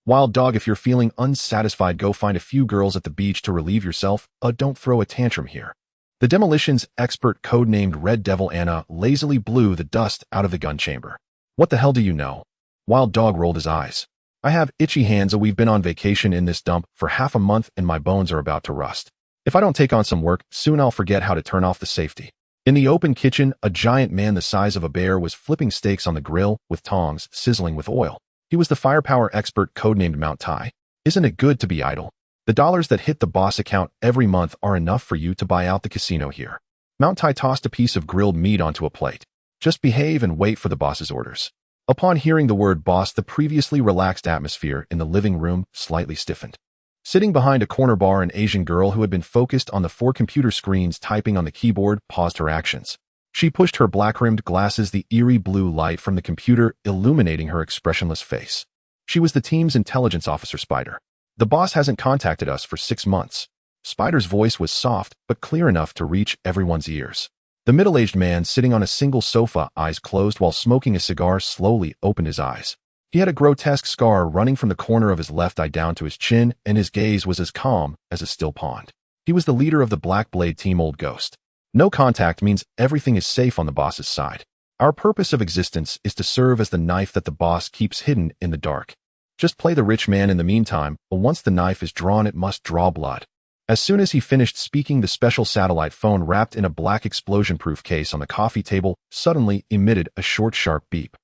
Wild Dog, if you're feeling unsatisfied, go find a few girls at the beach to relieve yourself. Don't throw a tantrum here. The demolitions expert, codenamed Red Devil Anna, lazily blew the dust out of the gun chamber. What the hell do you know? Wild Dog rolled his eyes. I have itchy hands. We've been on vacation in this dump for half a month and my bones are about to rust. If I don't take on some work, soon I'll forget how to turn off the safety. In the open kitchen, a giant man the size of a bear was flipping steaks on the grill with tongs sizzling with oil. He was the firepower expert, codenamed Mount Tai. Isn't it good to be idle? The dollars that hit the boss account every month are enough for you to buy out the casino here. Mount Tai tossed a piece of grilled meat onto a plate. Just behave and wait for the boss's orders. Upon hearing the word boss, the previously relaxed atmosphere in the living room slightly stiffened. Sitting behind a corner bar, an Asian girl who had been focused on the 4 computer screens typing on the keyboard paused her actions. She pushed her black-rimmed glasses, the eerie blue light from the computer illuminating her expressionless face. She was the team's intelligence officer, Spider. The boss hasn't contacted us for 6 months. Spider's voice was soft, but clear enough to reach everyone's ears. The middle-aged man sitting on a single sofa, eyes closed while smoking a cigar, slowly opened his eyes. He had a grotesque scar running from the corner of his left eye down to his chin, and his gaze was as calm as a still pond. He was the leader of the Black Blade team, Old Ghost. No contact means everything is safe on the boss's side. Our purpose of existence is to serve as the knife that the boss keeps hidden in the dark. Just play the rich man in the meantime, but once the knife is drawn, it must draw blood. As soon as he finished speaking, the special satellite phone wrapped in a black explosion-proof case on the coffee table suddenly emitted a short, sharp beep.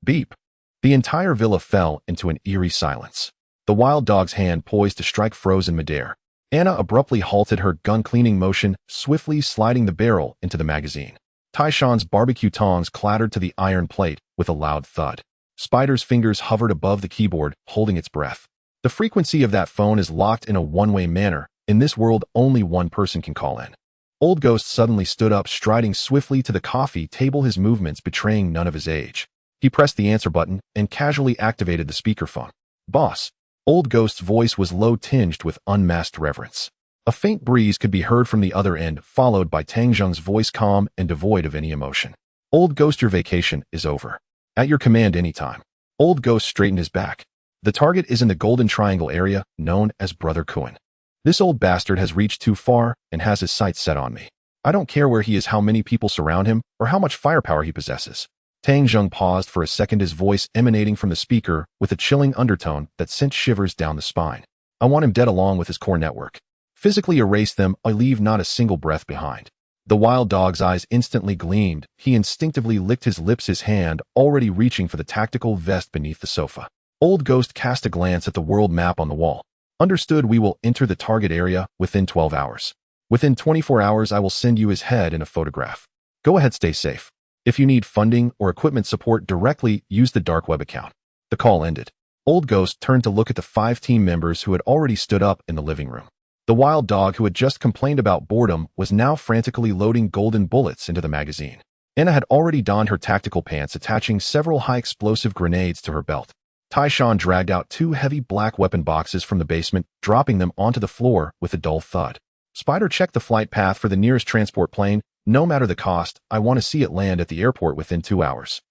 Beep. The entire villa fell into an eerie silence. The Wild Dog's hand poised to strike froze in midair. Anna abruptly halted her gun-cleaning motion, swiftly sliding the barrel into the magazine. Tyshawn's barbecue tongs clattered to the iron plate with a loud thud. Spider's fingers hovered above the keyboard, holding its breath. The frequency of that phone is locked in a one-way manner. In this world, only one person can call in. Old Ghost suddenly stood up, striding swiftly to the coffee table, his movements betraying none of his age. He pressed the answer button and casually activated the speakerphone. Boss. Old Ghost's voice was low, tinged with unmasked reverence. A faint breeze could be heard from the other end, followed by Tang Zheng's voice, calm and devoid of any emotion. Old Ghost, your vacation is over. At your command anytime. Old Ghost straightened his back. The target is in the Golden Triangle area, known as Brother Cohen. This old bastard has reached too far and has his sights set on me. I don't care where he is, how many people surround him, or how much firepower he possesses. Tang Zheng paused for a second, his voice emanating from the speaker with a chilling undertone that sent shivers down the spine. I want him dead along with his core network. Physically erase them, I leave not a single breath behind. The wild dog's eyes instantly gleamed. He instinctively licked his lips, his hand already reaching for the tactical vest beneath the sofa. Old Ghost cast a glance at the world map on the wall. Understood, we will enter the target area within 12 hours. Within 24 hours, I will send you his head in a photograph. Go ahead, stay safe. If you need funding or equipment support directly, use the dark web account. The call ended. Old Ghost turned to look at the 5 team members who had already stood up in the living room. The wild dog who had just complained about boredom was now frantically loading golden bullets into the magazine. Anna had already donned her tactical pants, attaching several high-explosive grenades to her belt. Tycoon dragged out 2 heavy black weapon boxes from the basement, dropping them onto the floor with a dull thud. Spider checked the flight path for the nearest transport plane. No matter the cost, I want to see it land at the airport within 2 hours.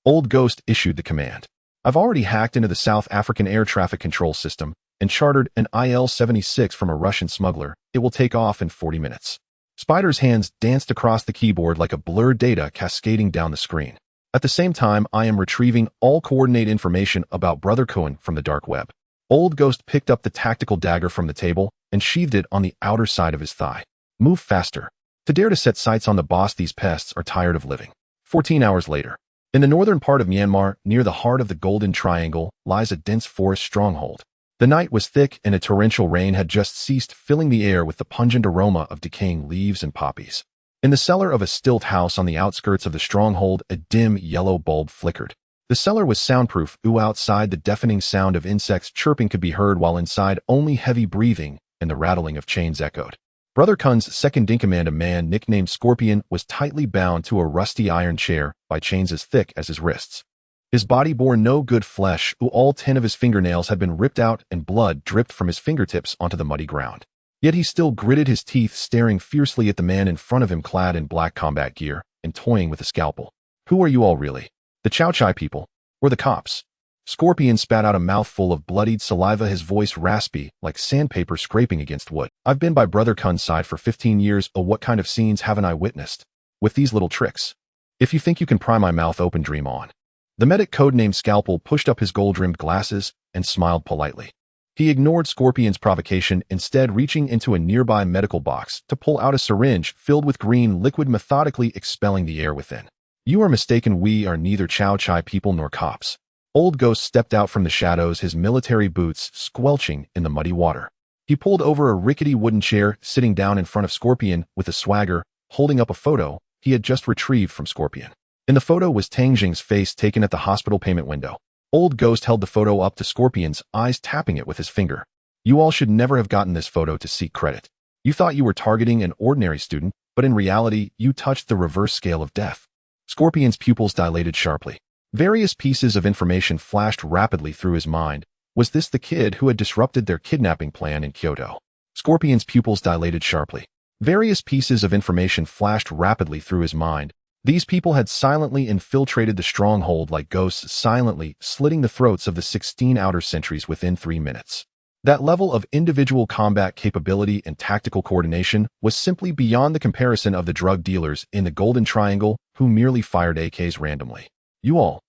Old Ghost issued the command. I've already hacked into the South African air traffic control system and chartered an IL-76 from a Russian smuggler. It will take off in 40 minutes. Spider's hands danced across the keyboard like a blurred data cascading down the screen. At the same time, I am retrieving all coordinate information about Brother Cohen from the dark web. Old Ghost picked up the tactical dagger from the table and sheathed it on the outer side of his thigh. Move faster. To dare to set sights on the boss, these pests are tired of living. 14 hours later. In the northern part of Myanmar, near the heart of the Golden Triangle, lies a dense forest stronghold. The night was thick and a torrential rain had just ceased, filling the air with the pungent aroma of decaying leaves and poppies. In the cellar of a stilt house on the outskirts of the stronghold, a dim yellow bulb flickered. The cellar was soundproof. Outside, the deafening sound of insects chirping could be heard, while inside only heavy breathing and the rattling of chains echoed. Brother Kun's second-in-command, a man nicknamed Scorpion, was tightly bound to a rusty iron chair by chains as thick as his wrists. His body bore no good flesh. All 10 of his fingernails had been ripped out and blood dripped from his fingertips onto the muddy ground. Yet he still gritted his teeth, staring fiercely at the man in front of him, clad in black combat gear and toying with a scalpel. Who are you all really? The Chow Chai people? Or the cops? Scorpion spat out a mouthful of bloodied saliva, his voice raspy, like sandpaper scraping against wood. I've been by Brother Kun's side for 15 years. Oh, what kind of scenes haven't I witnessed? With these little tricks. If you think you can pry my mouth open, dream on. The medic, codenamed Scalpel, pushed up his gold-rimmed glasses and smiled politely. He ignored Scorpion's provocation, instead reaching into a nearby medical box to pull out a syringe filled with green liquid, methodically expelling the air within. You are mistaken. We are neither Chow Chai people nor cops. Old Ghost stepped out from the shadows, his military boots squelching in the muddy water. He pulled over a rickety wooden chair, sitting down in front of Scorpion with a swagger, holding up a photo he had just retrieved from Scorpion. In the photo was Tang Jing's face, taken at the hospital payment window. Old Ghost held the photo up to Scorpion's eyes, tapping it with his finger. You all should never have gotten this photo to seek credit. You thought you were targeting an ordinary student, but in reality, you touched the reverse scale of death. Scorpion's pupils dilated sharply. Various pieces of information flashed rapidly through his mind. Was this the kid who had disrupted their kidnapping plan in Kyoto? Scorpion's pupils dilated sharply. Various pieces of information flashed rapidly through his mind. These people had silently infiltrated the stronghold like ghosts, silently slitting the throats of the 16 outer sentries within 3 minutes. That level of individual combat capability and tactical coordination was simply beyond the comparison of the drug dealers in the Golden Triangle who merely fired AKs randomly. You all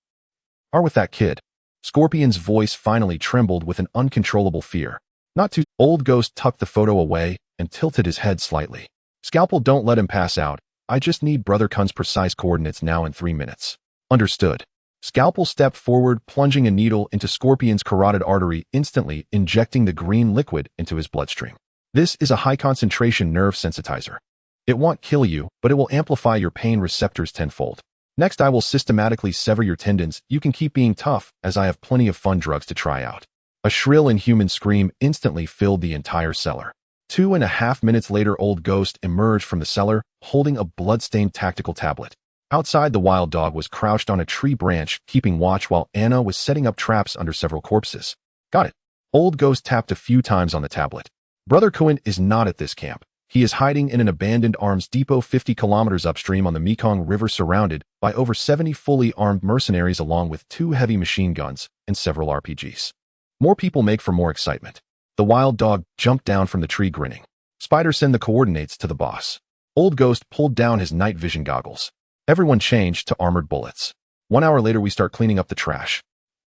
are with that kid. Scorpion's voice finally trembled with an uncontrollable fear. Not to. Old Ghost tucked the photo away and tilted his head slightly. Scalpel, don't let him pass out. I just need Brother Kun's precise coordinates now in 3 minutes. Understood. Scalpel stepped forward, plunging a needle into Scorpion's carotid artery, instantly injecting the green liquid into his bloodstream. This is a high-concentration nerve sensitizer. It won't kill you, but it will amplify your pain receptors tenfold. Next, I will systematically sever your tendons. You can keep being tough, as I have plenty of fun drugs to try out. A shrill, inhuman scream instantly filled the entire cellar. 2.5 minutes later, Old Ghost emerged from the cellar, holding a blood-stained tactical tablet. Outside, the wild dog was crouched on a tree branch, keeping watch while Anna was setting up traps under several corpses. Got it. Old Ghost tapped a few times on the tablet. Brother Cohen is not at this camp. He is hiding in an abandoned arms depot 50 kilometers upstream on the Mekong River, surrounded by over 70 fully armed mercenaries along with 2 heavy machine guns and several RPGs. More people make for more excitement. The wild dog jumped down from the tree grinning. Spider, send the coordinates to the boss. Old Ghost pulled down his night vision goggles. Everyone changed to armored bullets. 1 hour later, we start cleaning up the trash.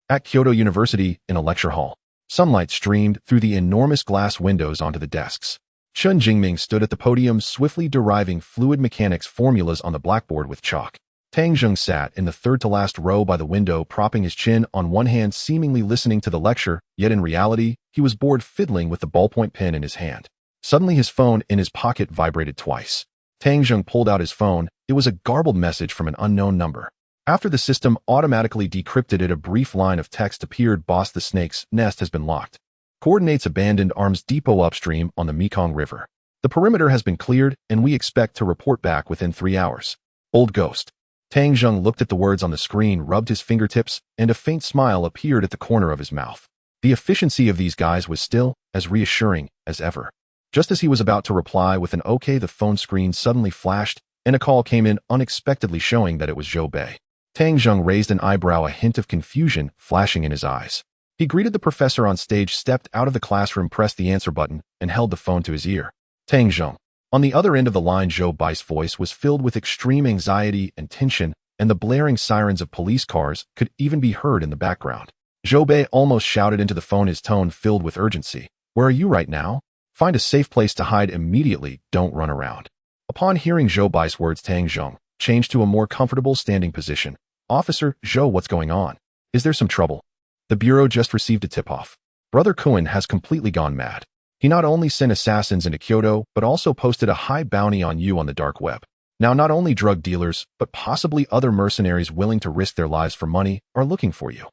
At Kyoto University, in a lecture hall, sunlight streamed through the enormous glass windows onto the desks. Chun Jingming stood at the podium, swiftly deriving fluid mechanics formulas on the blackboard with chalk. Tang Zheng sat in the third-to-last row by the window, propping his chin on one hand, seemingly listening to the lecture, yet in reality, he was bored fiddling with the ballpoint pen in his hand. Suddenly, his phone in his pocket vibrated twice. Tang Zheng pulled out his phone. It was a garbled message from an unknown number. After the system automatically decrypted it, a brief line of text appeared. Boss, the snake's nest has been locked. Coordinates: abandoned arms depot upstream on the Mekong River. The perimeter has been cleared, and we expect to report back within 3 hours. Old Ghost. Tang Zheng looked at the words on the screen, rubbed his fingertips, and a faint smile appeared at the corner of his mouth. The efficiency of these guys was still as reassuring as ever. Just as he was about to reply with an okay, the phone screen suddenly flashed, and a call came in unexpectedly, showing that it was Zhou Bei. Tang Zheng raised an eyebrow, a hint of confusion flashing in his eyes. He greeted the professor on stage, stepped out of the classroom, pressed the answer button, and held the phone to his ear. Tang Zheng. On the other end of the line, Zhou Bai's voice was filled with extreme anxiety and tension, and the blaring sirens of police cars could even be heard in the background. Zhou Bei almost shouted into the phone, his tone filled with urgency. Where are you right now? Find a safe place to hide immediately, don't run around. Upon hearing Zhou Bai's words, Tang Zheng changed to a more comfortable standing position. Officer Zhou, what's going on? Is there some trouble? The bureau just received a tip-off. Brother Kuan has completely gone mad. He not only sent assassins into Kyoto, but also posted a high bounty on you on the dark web. Now not only drug dealers, but possibly other mercenaries willing to risk their lives for money are looking for you.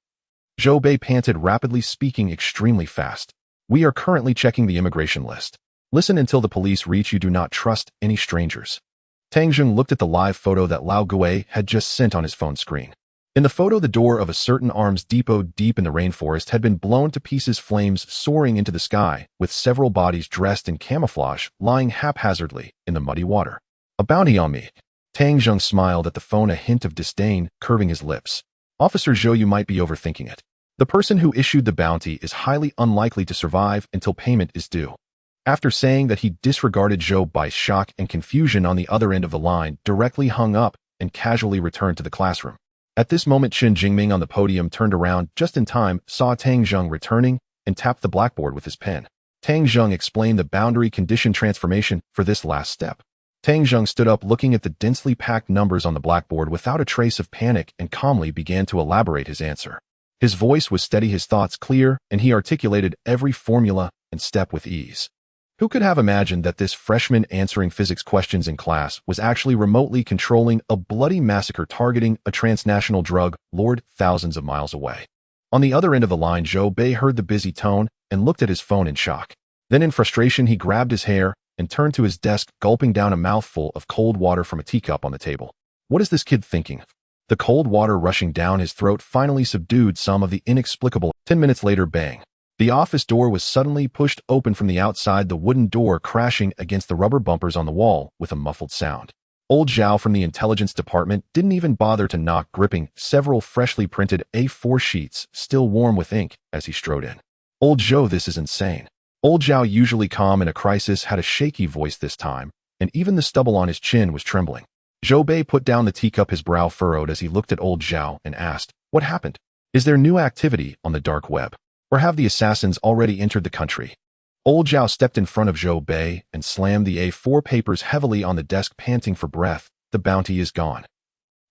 Zhou Bei panted, rapidly, speaking extremely fast. We are currently checking the immigration list. Listen until the police reach you. Do not trust any strangers. Tang Zheng looked at the live photo that Lao Gui had just sent on his phone screen. In the photo, the door of a certain arms depot deep in the rainforest had been blown to pieces, flames soaring into the sky, with several bodies dressed in camouflage lying haphazardly in the muddy water. A bounty on me. Tang Zheng smiled at the phone, a hint of disdain curving his lips. Officer Zhou, you might be overthinking it. The person who issued the bounty is highly unlikely to survive until payment is due. After saying that, he disregarded Zhou Bai's shock and confusion on the other end of the line, directly hung up, and casually returned to the classroom. At this moment, Chun Jingming on the podium turned around just in time, saw Tang Zheng returning, and tapped the blackboard with his pen. Tang Zheng explained the boundary condition transformation for this last step. Tang Zheng stood up, looking at the densely packed numbers on the blackboard without a trace of panic, and calmly began to elaborate his answer. His voice was steady, his thoughts clear, and he articulated every formula and step with ease. Who could have imagined that this freshman answering physics questions in class was actually remotely controlling a bloody massacre targeting a transnational drug lord thousands of miles away? On the other end of the line, Zhou Bei heard the busy tone and looked at his phone in shock. Then in frustration, he grabbed his hair and turned to his desk, gulping down a mouthful of cold water from a teacup on the table. What is this kid thinking? The cold water rushing down his throat finally subdued some of the inexplicable. 10 minutes later, bang. The office door was suddenly pushed open from the outside, the wooden door crashing against the rubber bumpers on the wall with a muffled sound. Old Zhao from the intelligence department didn't even bother to knock, gripping several freshly printed A4 sheets, still warm with ink, as he strode in. Old Zhou, this is insane. Old Zhao, usually calm in a crisis, had a shaky voice this time, and even the stubble on his chin was trembling. Zhou Bei put down the teacup, his brow furrowed as he looked at Old Zhao and asked, "What happened? Is there new activity on the dark web? Or have the assassins already entered the country?" Old Zhao stepped in front of Zhou Bei and slammed the A4 papers heavily on the desk, panting for breath. "The bounty is gone.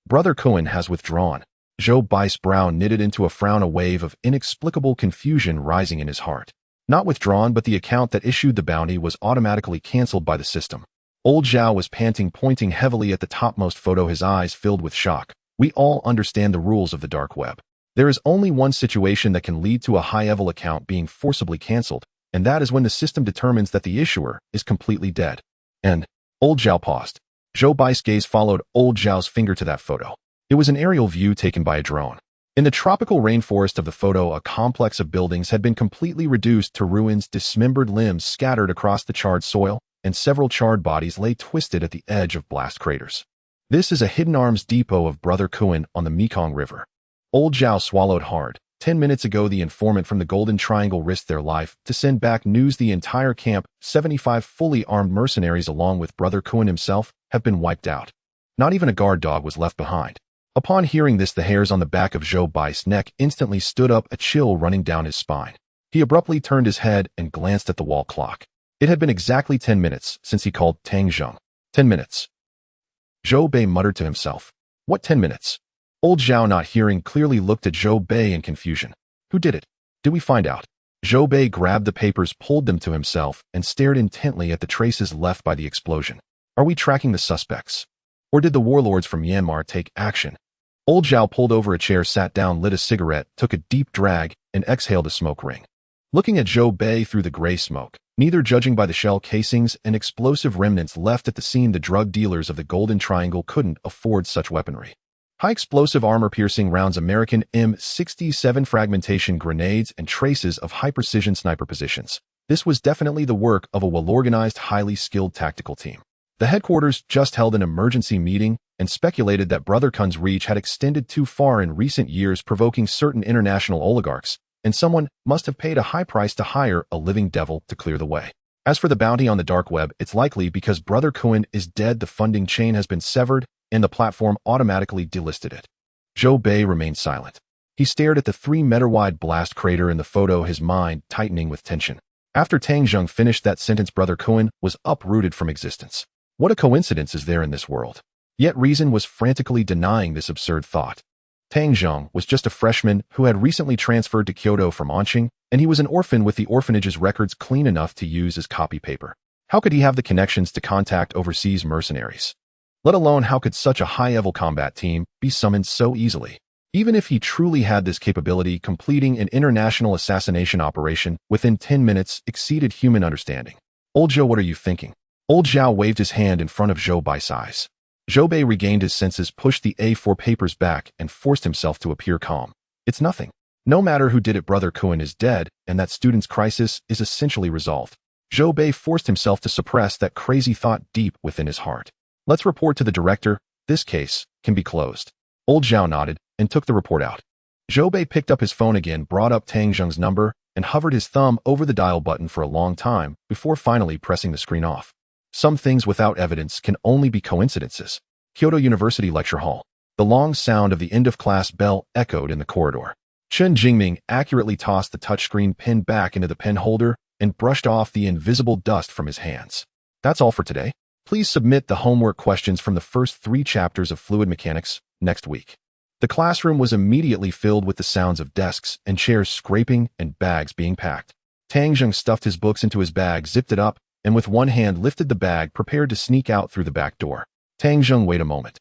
Brother Kuan has withdrawn." Zhou Bai's brow knitted into a frown, a wave of inexplicable confusion rising in his heart. Not withdrawn, but the account that issued the bounty was automatically cancelled by the system. Old Zhao was panting, pointing heavily at the topmost photo, his eyes filled with shock. "We all understand the rules of the dark web. There is only one situation that can lead to a high-level account being forcibly cancelled, and that is when the system determines that the issuer is completely dead." And Old Zhao paused. Zhou Bai's gaze followed Old Zhao's finger to that photo. It was an aerial view taken by a drone. In the tropical rainforest of the photo, a complex of buildings had been completely reduced to ruins, dismembered limbs scattered across the charred soil, and several charred bodies lay twisted at the edge of blast craters. "This is a hidden arms depot of Brother Kuan on the Mekong River." Old Zhao swallowed hard. 10 minutes ago, the informant from the Golden Triangle risked their life to send back news the entire camp, 75 fully armed mercenaries along with Brother Cohen himself, have been wiped out. Not even a guard dog was left behind. Upon hearing this, the hairs on the back of Zhou Bai's neck instantly stood up, a chill running down his spine. He abruptly turned his head and glanced at the wall clock. It had been exactly 10 minutes since he called Tang Zhong. 10 minutes. Zhou Bei muttered to himself. What 10 minutes? Old Zhao, not hearing clearly, looked at Zhou Bei in confusion. Who did it? Did we find out? Zhou Bei grabbed the papers, pulled them to himself, and stared intently at the traces left by the explosion. Are we tracking the suspects? Or did the warlords from Myanmar take action? Old Zhao pulled over a chair, sat down, lit a cigarette, took a deep drag, and exhaled a smoke ring. Looking at Zhou Bei through the gray smoke, neither judging by the shell casings and explosive remnants left at the scene, the drug dealers of the Golden Triangle couldn't afford such weaponry. High-explosive armor-piercing rounds, American M67 fragmentation grenades, and traces of high-precision sniper positions. This was definitely the work of a well-organized, highly skilled tactical team. The headquarters just held an emergency meeting and speculated that Brother Kun's reach had extended too far in recent years, provoking certain international oligarchs, and someone must have paid a high price to hire a living devil to clear the way. As for the bounty on the dark web, it's likely because Brother Cohen is dead, the funding chain has been severed, and the platform automatically delisted it. Zhou Bei remained silent. He stared at the 3-meter-wide blast crater in the photo, his mind tightening with tension. After Tang Zhong finished that sentence, Brother Cohen was uprooted from existence. What a coincidence is there in this world? Yet reason was frantically denying this absurd thought. Tang Zhong was just a freshman who had recently transferred to Kyoto from Onqing, and he was an orphan with the orphanage's records clean enough to use as copy paper. How could he have the connections to contact overseas mercenaries? Let alone how could such a high-level combat team be summoned so easily? Even if he truly had this capability, completing an international assassination operation within 10 minutes exceeded human understanding. Old Zhou, what are you thinking? Old Zhao waved his hand in front of Zhou Bai's eyes. Zhou Bei regained his senses, pushed the A4 papers back, and forced himself to appear calm. It's nothing. No matter who did it, Brother Cohen is dead, and that student's crisis is essentially resolved. Zhou Bei forced himself to suppress that crazy thought deep within his heart. Let's report to the director. This case can be closed. Old Zhao nodded and took the report out. Zhou Bei picked up his phone again, brought up Tang Zhong's number, and hovered his thumb over the dial button for a long time before finally pressing the screen off. Some things without evidence can only be coincidences. Kyoto University Lecture Hall. The long sound of the end-of-class bell echoed in the corridor. Chen Jingming accurately tossed the touchscreen pen back into the pen holder and brushed off the invisible dust from his hands. That's all for today. Please submit the homework questions from the first 3 chapters of Fluid Mechanics next week. The classroom was immediately filled with the sounds of desks and chairs scraping and bags being packed. Tang Zhong stuffed his books into his bag, zipped it up, and with one hand lifted the bag, prepared to sneak out through the back door. Tang Zhong, wait a moment.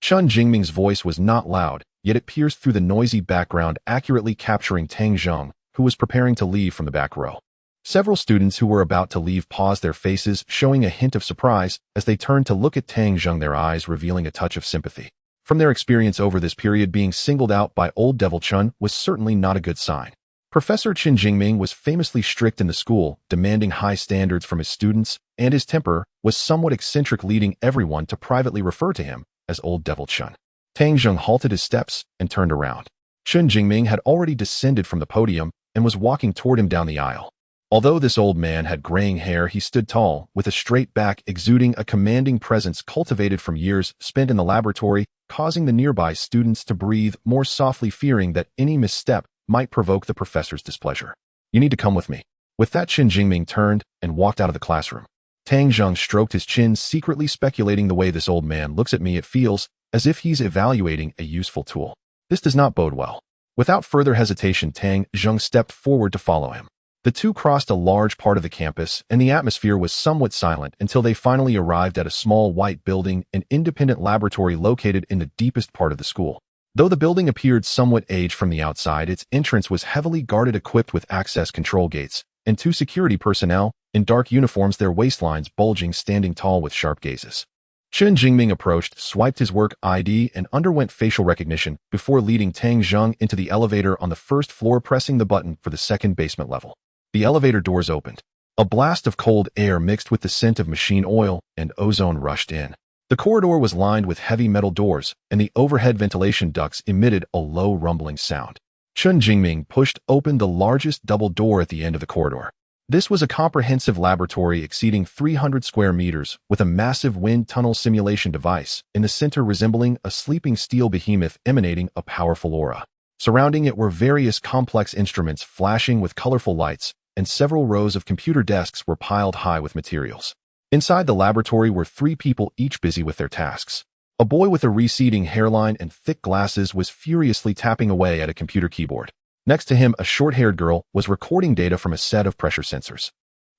Chen Jingming's voice was not loud, yet it pierced through the noisy background, accurately capturing Tang Zhong, who was preparing to leave from the back row. Several students who were about to leave paused, their faces showing a hint of surprise as they turned to look at Tang Zhong, their eyes revealing a touch of sympathy. From their experience over this period, being singled out by Old Devil Chun was certainly not a good sign. Professor Chen Jingming was famously strict in the school, demanding high standards from his students, and his temper was somewhat eccentric, leading everyone to privately refer to him as Old Devil Chun. Tang Zhong halted his steps and turned around. Chen Jingming had already descended from the podium and was walking toward him down the aisle. Although this old man had graying hair, he stood tall, with a straight back, exuding a commanding presence cultivated from years spent in the laboratory, causing the nearby students to breathe more softly, fearing that any misstep might provoke the professor's displeasure. You need to come with me. With that, Chen Jingming turned and walked out of the classroom. Tang Zhong stroked his chin, secretly speculating, the way this old man looks at me, it feels as if he's evaluating a useful tool. This does not bode well. Without further hesitation, Tang Zhong stepped forward to follow him. The two crossed a large part of the campus, and the atmosphere was somewhat silent until they finally arrived at a small white building, an independent laboratory located in the deepest part of the school. Though the building appeared somewhat aged from the outside, its entrance was heavily guarded, equipped with access control gates, and 2 security personnel in dark uniforms, their waistlines bulging, standing tall with sharp gazes. Chen Jingming approached, swiped his work ID, and underwent facial recognition before leading Tang Zhong into the elevator on the first floor, pressing the button for the second basement level. The elevator doors opened. A blast of cold air mixed with the scent of machine oil and ozone rushed in. The corridor was lined with heavy metal doors, and the overhead ventilation ducts emitted a low rumbling sound. Chun Jingming pushed open the largest double door at the end of the corridor. This was a comprehensive laboratory exceeding 300 square meters with a massive wind tunnel simulation device in the center resembling a sleeping steel behemoth emanating a powerful aura. Surrounding it were various complex instruments flashing with colorful lights, and several rows of computer desks were piled high with materials. Inside the laboratory were 3 people, each busy with their tasks. A boy with a receding hairline and thick glasses was furiously tapping away at a computer keyboard. Next to him, a short-haired girl was recording data from a set of pressure sensors.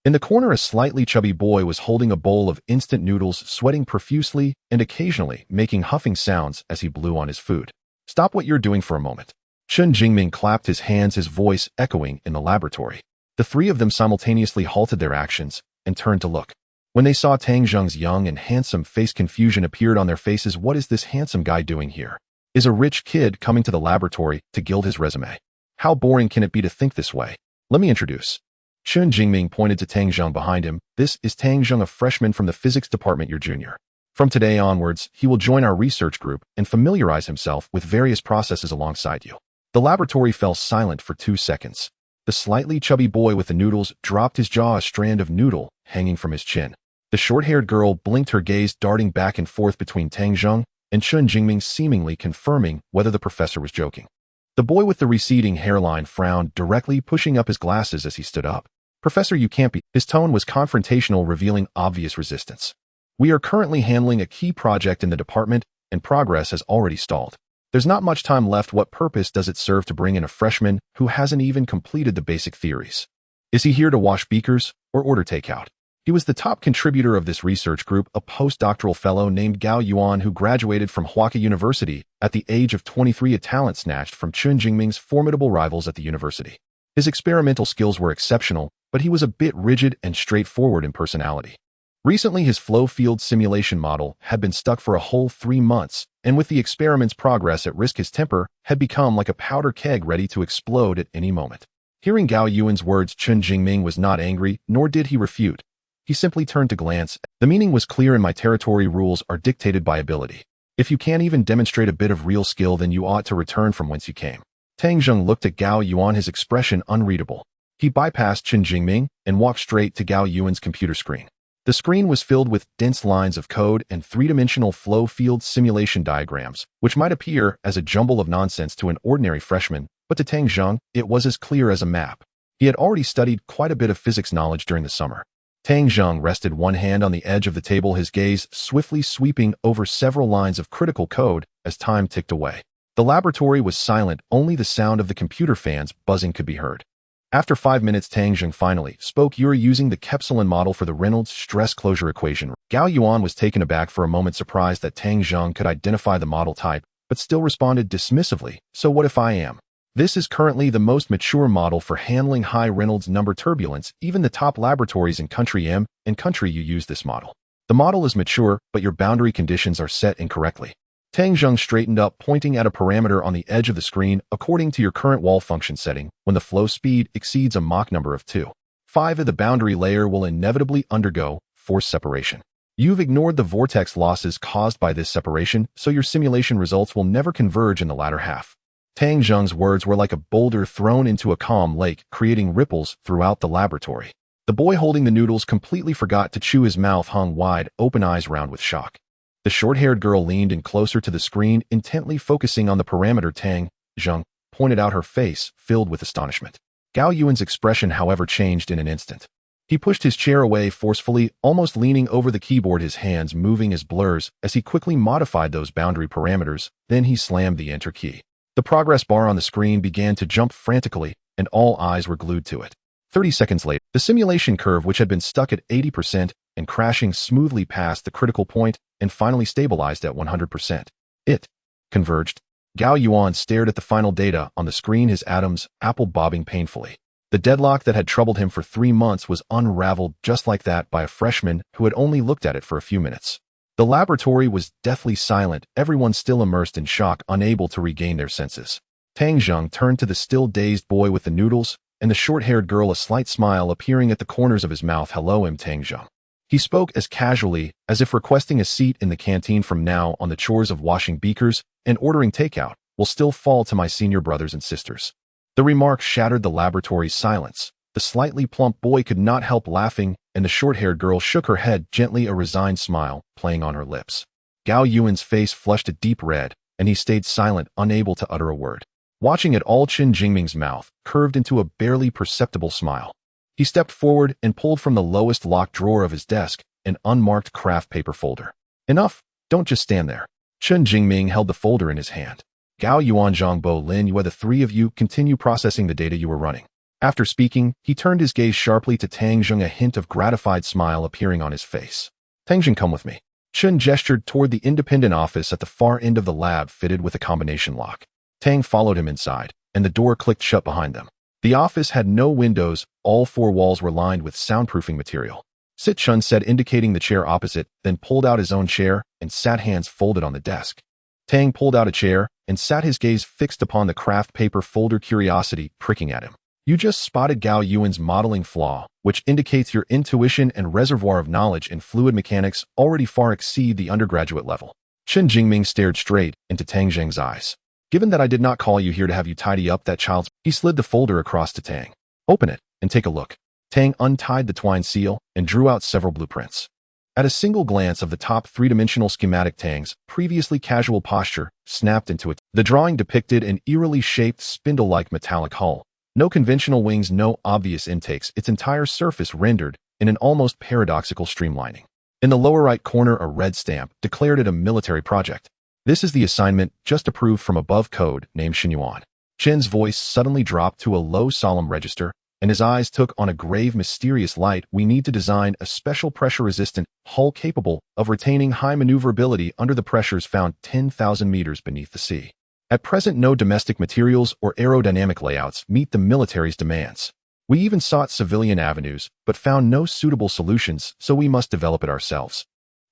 In the corner, a slightly chubby boy was holding a bowl of instant noodles, sweating profusely and occasionally making huffing sounds as he blew on his food. "Stop what you're doing for a moment." Chun Jingming clapped his hands, his voice echoing in the laboratory. The 3 of them simultaneously halted their actions and turned to look. When they saw Tang Zheng's young and handsome face, confusion appeared on their faces. What is this handsome guy doing here? Is a rich kid coming to the laboratory to gild his resume? How boring can it be to think this way? Let me introduce. Chun Jingming pointed to Tang Zheng behind him. This is Tang Zheng, a freshman from the physics department, your junior. From today onwards, he will join our research group and familiarize himself with various processes alongside you. The laboratory fell silent for 2 seconds. The slightly chubby boy with the noodles dropped his jaw, a strand of noodle hanging from his chin. The short-haired girl blinked, her gaze darting back and forth between Tang Zheng and Chun Jingming, seemingly confirming whether the professor was joking. The boy with the receding hairline frowned, directly pushing up his glasses as he stood up. "Professor, you can't be." His tone was confrontational, revealing obvious resistance. "We are currently handling a key project in the department, and progress has already stalled. There's not much time left. What purpose does it serve to bring in a freshman who hasn't even completed the basic theories? Is he here to wash beakers or order takeout?" He was the top contributor of this research group, a postdoctoral fellow named Gao Yuan who graduated from Huaka University at the age of 23, a talent snatched from Chun Jingming's formidable rivals at the university. His experimental skills were exceptional, but he was a bit rigid and straightforward in personality. Recently, his flow field simulation model had been stuck for a whole 3 months, and with the experiment's progress at risk, his temper had become like a powder keg ready to explode at any moment. Hearing Gao Yuan's words, Chun Jingming was not angry, nor did he refute. He simply turned to glance. The meaning was clear: in my territory, rules are dictated by ability. If you can't even demonstrate a bit of real skill, then you ought to return from whence you came. Tang Zheng looked at Gao Yuan, his expression unreadable. He bypassed Chun Jingming and walked straight to Gao Yuan's computer screen. The screen was filled with dense lines of code and 3-dimensional flow field simulation diagrams, which might appear as a jumble of nonsense to an ordinary freshman, but to Tang Zheng, it was as clear as a map. He had already studied quite a bit of physics knowledge during the summer. Tang Zheng rested one hand on the edge of the table, his gaze swiftly sweeping over several lines of critical code as time ticked away. The laboratory was silent, only the sound of the computer fans buzzing could be heard. After 5 minutes, Tang Zheng finally spoke. "You're using the Kepsilon model for the Reynolds stress closure equation." Gao Yuan was taken aback for a moment, surprised that Tang Zheng could identify the model type, but still responded dismissively. "So what if I am? This is currently the most mature model for handling high Reynolds number turbulence. Even the top laboratories in country M and country U use this model. The model is mature, but your boundary conditions are set incorrectly." Tang Zheng straightened up, pointing at a parameter on the edge of the screen. "According to your current wall function setting, when the flow speed exceeds a Mach number of 2.5, the boundary layer will inevitably undergo force separation. You've ignored the vortex losses caused by this separation, so your simulation results will never converge in the latter half." Tang Zheng's words were like a boulder thrown into a calm lake, creating ripples throughout the laboratory. The boy holding the noodles completely forgot to chew, his mouth hung wide, open eyes round with shock. The short-haired girl leaned in closer to the screen, intently focusing on the parameter. Tang Zheng pointed out, her face filled with astonishment. Gao Yuan's expression, however, changed in an instant. He pushed his chair away forcefully, almost leaning over the keyboard, his hands moving as blurs as he quickly modified those boundary parameters. Then he slammed the enter key. The progress bar on the screen began to jump frantically, and all eyes were glued to it. 30 seconds later, the simulation curve, which had been stuck at 80% and crashing smoothly past the critical point and finally stabilized at 100%. It converged. Gao Yuan stared at the final data on the screen, his atoms apple bobbing painfully. The deadlock that had troubled him for 3 months was unraveled just like that by a freshman who had only looked at it for a few minutes. The laboratory was deathly silent, everyone still immersed in shock, unable to regain their senses. Tang Zheng turned to the still dazed boy with the noodles and the short-haired girl, a slight smile appearing at the corners of his mouth. "Hello, Tang Zheng." He spoke as casually as if requesting a seat in the canteen. "From now on, the chores of washing beakers and ordering takeout will still fall to my senior brothers and sisters. The remark shattered the laboratory's silence. The slightly plump boy could not help laughing, and the short-haired girl shook her head gently, a resigned smile playing on her lips. Gao Yuan's face flushed a deep red, and he stayed silent, unable to utter a word. Watching it all, Chen Jingming's mouth curved into a barely perceptible smile. He stepped forward and pulled from the lowest locked drawer of his desk an unmarked craft paper folder. Enough, don't just stand there. Chen Jingming held the folder in his hand. Gao Yuan, Zhangbo, Lin Yue, the three of you continue processing the data you were running. After speaking, he turned his gaze sharply to Tang Zheng, a hint of gratified smile appearing on his face. Tang Zheng, come with me. Chen gestured toward the independent office at the far end of the lab fitted with a combination lock. Tang followed him inside, and the door clicked shut behind them. The office had no windows, all four walls were lined with soundproofing material. Sit, Chen said, indicating the chair opposite, then pulled out his own chair and sat, hands folded on the desk. Tang pulled out a chair and sat, his gaze fixed upon the craft paper folder, curiosity pricking at him. You just spotted Gao Yuan's modeling flaw, which indicates your intuition and reservoir of knowledge in fluid mechanics already far exceed the undergraduate level. Chen Jingming stared straight into Tang Zheng's eyes. Given that I did not call you here to have you tidy up that child's... He slid the folder across to Tang. Open it and take a look. Tang untied the twine seal and drew out several blueprints. At a single glance of the top three-dimensional schematic, Tang's previously casual posture snapped into it. The drawing depicted an eerily shaped spindle-like metallic hull. No conventional wings, no obvious intakes, its entire surface rendered in an almost paradoxical streamlining. In the lower right corner, a red stamp declared it a military project. This is the assignment just approved from above, code name Xinyuan. Chen's voice suddenly dropped to a low, solemn register, and his eyes took on a grave, mysterious light. We need to design a special pressure-resistant hull capable of retaining high maneuverability under the pressures found 10,000 meters beneath the sea. At present, no domestic materials or aerodynamic layouts meet the military's demands. We even sought civilian avenues, but found no suitable solutions, so we must develop it ourselves.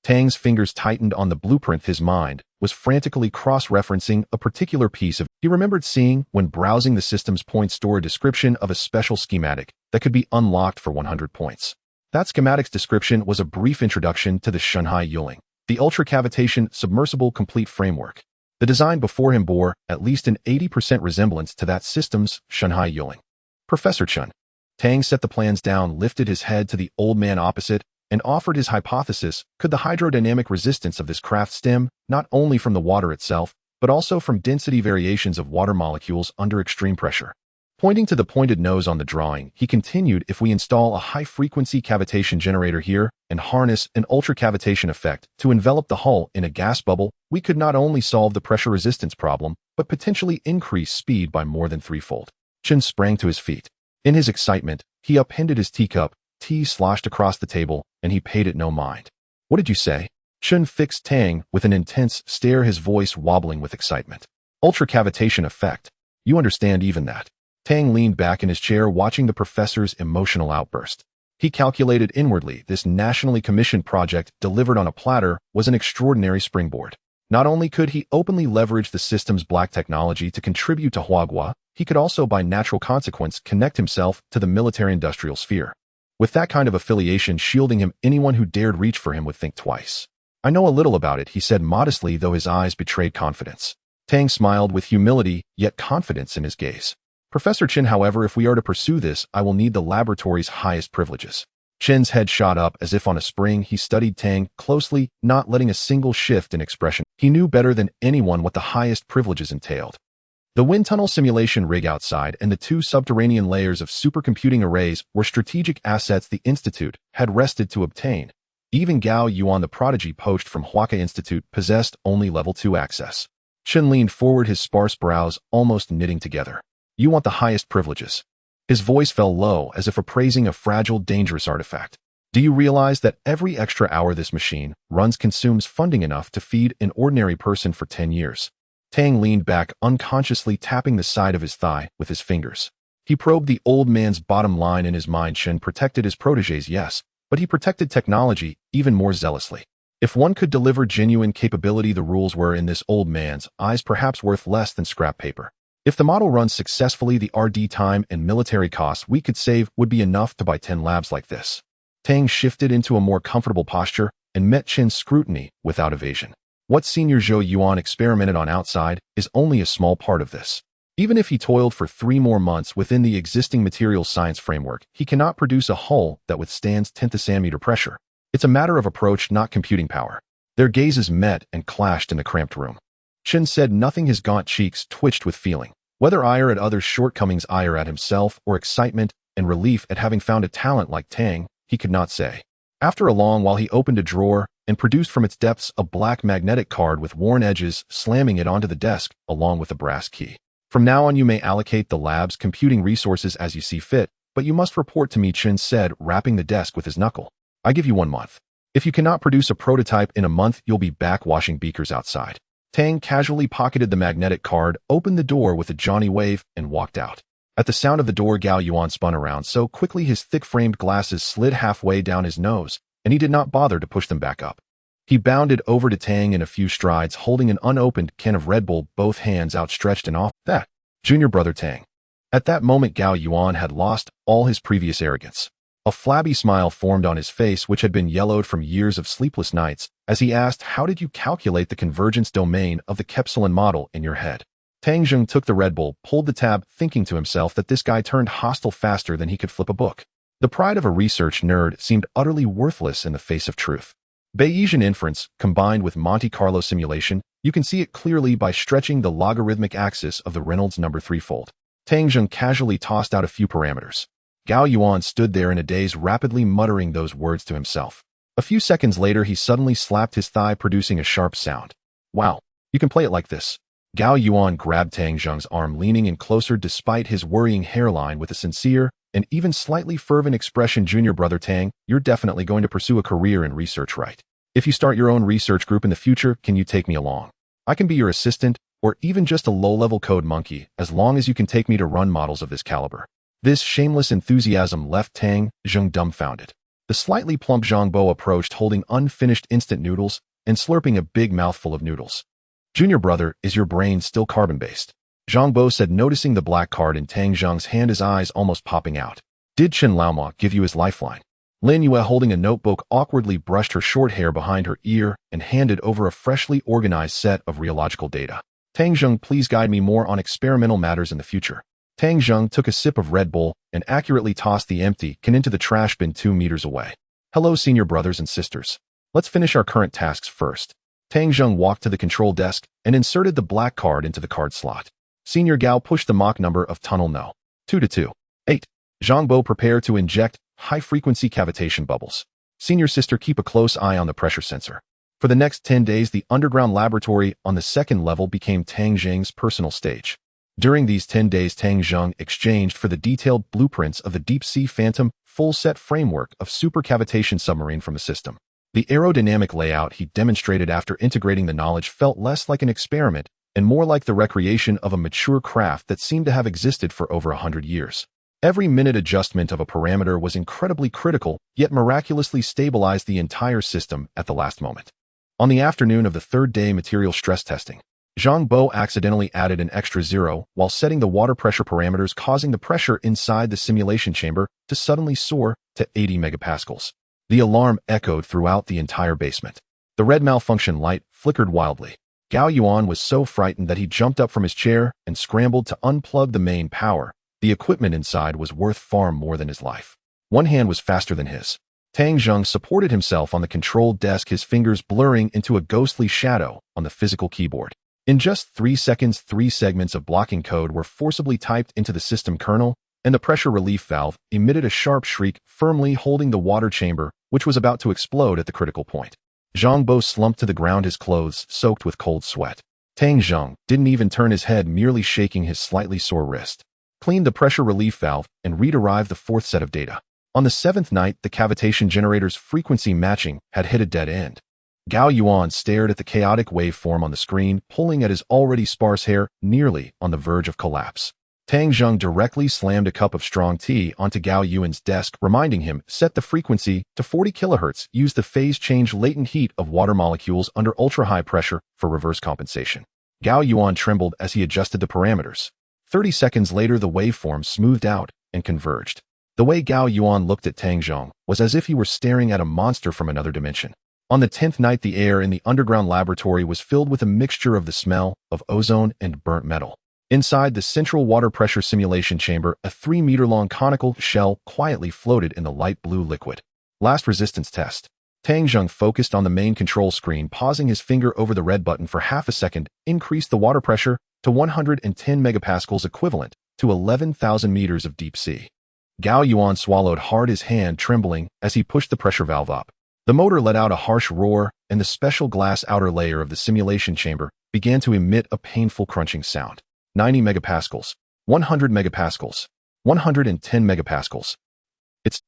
Tang's fingers tightened on the blueprint. His mind was frantically cross-referencing a particular piece of... He remembered seeing, when browsing the system's point store, a description of a special schematic that could be unlocked for 100 points. That schematic's description was a brief introduction to the Shanghai Yuling, the ultra-cavitation submersible complete framework. The design before him bore at least an 80% resemblance to that system's Shanghai Yuling. Professor Chen. Tang set the plans down, lifted his head to the old man opposite, and offered his hypothesis. Could the hydrodynamic resistance of this craft stem not only from the water itself, but also from density variations of water molecules under extreme pressure? Pointing to the pointed nose on the drawing, he continued, if we install a high-frequency cavitation generator here and harness an ultra-cavitation effect to envelop the hull in a gas bubble, we could not only solve the pressure resistance problem, but potentially increase speed by more than threefold. Chen sprang to his feet. In his excitement, he upended his teacup, tea sloshed across the table, and he paid it no mind. What did you say? Chen fixed Tang with an intense stare, his voice wobbling with excitement. Ultra-cavitation effect. You understand even that? Tang leaned back in his chair, watching the professor's emotional outburst. He calculated inwardly this nationally commissioned project delivered on a platter was an extraordinary springboard. Not only could he openly leverage the system's black technology to contribute to Huagua, he could also by natural consequence connect himself to the military-industrial sphere. With that kind of affiliation shielding him, anyone who dared reach for him would think twice. I know a little about it, he said modestly, though his eyes betrayed confidence. Tang smiled with humility, yet confidence in his gaze. Professor Chen, however, if we are to pursue this, I will need the laboratory's highest privileges. Chen's head shot up as if on a spring. He studied Tang closely, not letting a single shift in expression. He knew better than anyone what the highest privileges entailed. The wind tunnel simulation rig outside and the two subterranean layers of supercomputing arrays were strategic assets the Institute had rested to obtain. Even Gao Yuan, the prodigy poached from Huaka Institute, possessed only level 2 access. Chen leaned forward, his sparse brows almost knitting together. You want the highest privileges. His voice fell low, as if appraising a fragile, dangerous artifact. Do you realize that every extra hour this machine runs consumes funding enough to feed an ordinary person for 10 years? Tang leaned back, unconsciously tapping the side of his thigh with his fingers. He probed the old man's bottom line in his mind. Chen protected his protégés, yes, but he protected technology even more zealously. If one could deliver genuine capability, the rules were, in this old man's eyes, perhaps worth less than scrap paper. If the model runs successfully, the R&D time and military costs we could save would be enough to buy 10 labs like this. Tang shifted into a more comfortable posture and met Chen's scrutiny without evasion. What Senior Zhou Yuan experimented on outside is only a small part of this. Even if he toiled for 3 more months within the existing materials science framework, he cannot produce a hull that withstands 10th centimeter pressure. It's a matter of approach, not computing power. Their gazes met and clashed in the cramped room. Chen said nothing. His gaunt cheeks twitched with feeling. Whether ire at others' shortcomings, ire at himself, or excitement and relief at having found a talent like Tang, he could not say. After a long while, he opened a drawer and produced from its depths a black magnetic card with worn edges, slamming it onto the desk along with a brass key. From now on, you may allocate the lab's computing resources as you see fit, but you must report to me, Chen said, rapping the desk with his knuckle. I give you 1 month. If you cannot produce a prototype in a month, you'll be back washing beakers outside. Tang casually pocketed the magnetic card, opened the door with a Johnny wave, and walked out. At the sound of the door, Gao Yuan spun around so quickly his thick-framed glasses slid halfway down his nose, and he did not bother to push them back up. He bounded over to Tang in a few strides, holding an unopened can of Red Bull, both hands outstretched, and off that. Junior brother Tang. At that moment, Gao Yuan had lost all his previous arrogance. A flabby smile formed on his face, which had been yellowed from years of sleepless nights, as he asked, "How did you calculate the convergence domain of the Kepsilon model in your head?" Tang Zheng took the Red Bull, pulled the tab, thinking to himself that this guy turned hostile faster than he could flip a book. The pride of a research nerd seemed utterly worthless in the face of truth. Bayesian inference, combined with Monte Carlo simulation, you can see it clearly by stretching the logarithmic axis of the Reynolds number threefold. Tang Zheng casually tossed out a few parameters. Gao Yuan stood there in a daze, rapidly muttering those words to himself. A few seconds later, he suddenly slapped his thigh, producing a sharp sound. Wow, you can play it like this. Gao Yuan grabbed Tang Zheng's arm, leaning in closer despite his worrying hairline with a sincere and even slightly fervent expression. Junior brother Tang, you're definitely going to pursue a career in research, right? If you start your own research group in the future, can you take me along? I can be your assistant, or even just a low-level code monkey, as long as you can take me to run models of this caliber. This shameless enthusiasm left Tang Zheng dumbfounded. The slightly plump Zhang Bo approached, holding unfinished instant noodles and slurping a big mouthful of noodles. Junior brother, is your brain still carbon-based? Zhang Bo said, noticing the black card in Tang Zheng's hand, his eyes almost popping out. Did Chen Laoma give you his lifeline? Lin Yue, holding a notebook, awkwardly brushed her short hair behind her ear and handed over a freshly organized set of rheological data. Tang Zheng, please guide me more on experimental matters in the future. Tang Zheng took a sip of Red Bull and accurately tossed the empty can into the trash bin 2 meters away. Hello, senior brothers and sisters. Let's finish our current tasks first. Tang Zheng walked to the control desk and inserted the black card into the card slot. Senior Gao pushed the Mach number of tunnel No. 222. 8. Zhang Bo, prepare to inject high-frequency cavitation bubbles. Senior sister, keep a close eye on the pressure sensor. For the next 10 days, the underground laboratory on the 2nd level became Tang Zheng's personal stage. During these 10 days, Tang Zheng exchanged for the detailed blueprints of the deep-sea Phantom full-set framework of supercavitation submarine from the system. The aerodynamic layout he demonstrated after integrating the knowledge felt less like an experiment and more like the recreation of a mature craft that seemed to have existed for over 100 years. Every minute adjustment of a parameter was incredibly critical, yet miraculously stabilized the entire system at the last moment. On the afternoon of the 3rd day material stress testing, Zhang Bo accidentally added an extra 0 while setting the water pressure parameters, causing the pressure inside the simulation chamber to suddenly soar to 80 megapascals. The alarm echoed throughout the entire basement. The red malfunction light flickered wildly. Gao Yuan was so frightened that he jumped up from his chair and scrambled to unplug the main power. The equipment inside was worth far more than his life. One hand was faster than his. Tang Zheng supported himself on the control desk, his fingers blurring into a ghostly shadow on the physical keyboard. In just 3 seconds, 3 segments of blocking code were forcibly typed into the system kernel, and the pressure relief valve emitted a sharp shriek, firmly holding the water chamber, which was about to explode at the critical point. Zhang Bo slumped to the ground, his clothes soaked with cold sweat. Tang Zheng didn't even turn his head, merely shaking his slightly sore wrist. Cleaned the pressure relief valve and re-derived the 4th set of data. On the 7th night, the cavitation generator's frequency matching had hit a dead end. Gao Yuan stared at the chaotic waveform on the screen, pulling at his already sparse hair, nearly on the verge of collapse. Tang Zheng directly slammed a cup of strong tea onto Gao Yuan's desk, reminding him, set the frequency to 40 kilohertz, use the phase change latent heat of water molecules under ultra-high pressure for reverse compensation. Gao Yuan trembled as he adjusted the parameters. 30 seconds later, the waveform smoothed out and converged. The way Gao Yuan looked at Tang Zheng was as if he were staring at a monster from another dimension. On the 10th night, the air in the underground laboratory was filled with a mixture of the smell of ozone and burnt metal. Inside the central water pressure simulation chamber, a 3-meter-long conical shell quietly floated in the light blue liquid. Last resistance test. Tang Zheng focused on the main control screen, pausing his finger over the red button for half a second, increased the water pressure to 110 megapascals, equivalent to 11,000 meters of deep sea. Gao Yuan swallowed hard, his hand trembling as he pushed the pressure valve up. The motor let out a harsh roar, and the special glass outer layer of the simulation chamber began to emit a painful crunching sound. 90 megapascals, 100 megapascals, 110 megapascals.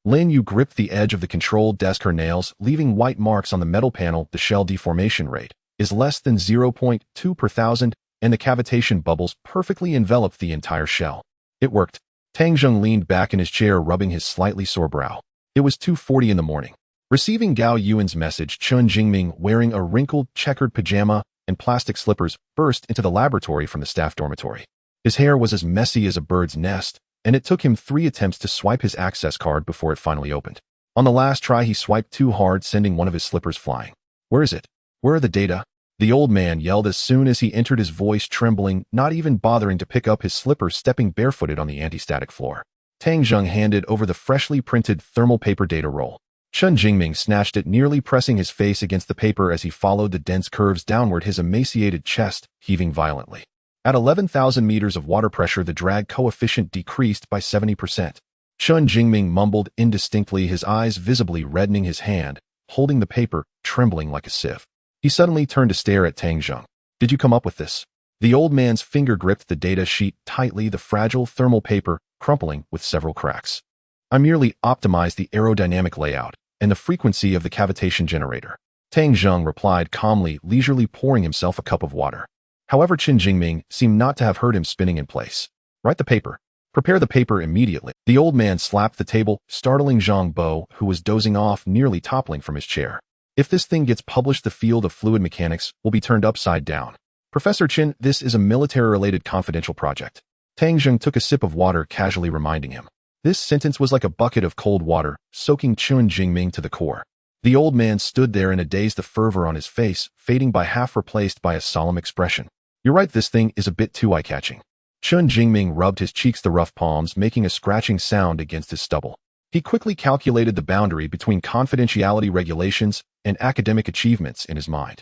Lin Yu gripped the edge of the control desk, her nails leaving white marks on the metal panel. The shell deformation rate is less than 0.2 per thousand, and the cavitation bubbles perfectly enveloped the entire shell. It worked. Tang Zheng leaned back in his chair, rubbing his slightly sore brow. It was 2:40 in the morning. Receiving Gao Yuan's message, Chen Jingming, wearing a wrinkled, checkered pajama and plastic slippers, burst into the laboratory from the staff dormitory. His hair was as messy as a bird's nest, and it took him 3 attempts to swipe his access card before it finally opened. On the last try, he swiped too hard, sending one of his slippers flying. "Where is it? Where are the data?" The old man yelled as soon as he entered, his voice trembling, not even bothering to pick up his slippers, stepping barefooted on the anti-static floor. Tang Zheng handed over the freshly printed thermal paper data roll. Chen Jingming snatched it, nearly pressing his face against the paper as he followed the dense curves downward, his emaciated chest heaving violently. At 11,000 meters of water pressure, the drag coefficient decreased by 70%. Chen Jingming mumbled indistinctly, his eyes visibly reddening, his hand holding the paper trembling like a sieve. He suddenly turned to stare at Tang Zheng. "Did you come up with this?" The old man's finger gripped the data sheet tightly, the fragile thermal paper crumpling with several cracks. "I merely optimized the aerodynamic layout and the frequency of the cavitation generator," Tang Zheng replied calmly, leisurely pouring himself a cup of water. However, Chen Jingming seemed not to have heard him, spinning in place. "Write the paper. Prepare the paper immediately." The old man slapped the table, startling Zhang Bo, who was dozing off, nearly toppling from his chair. "If this thing gets published, the field of fluid mechanics will be turned upside down. Professor Chen, this is a military-related confidential project." Tang Zheng took a sip of water, casually reminding him. This sentence was like a bucket of cold water, soaking Chen Jingming to the core. The old man stood there in a daze, the fervor on his face fading by half, replaced by a solemn expression. "You're right, this thing is a bit too eye-catching." Chen Jingming rubbed his cheeks, the rough palms making a scratching sound against his stubble. He quickly calculated the boundary between confidentiality regulations and academic achievements in his mind.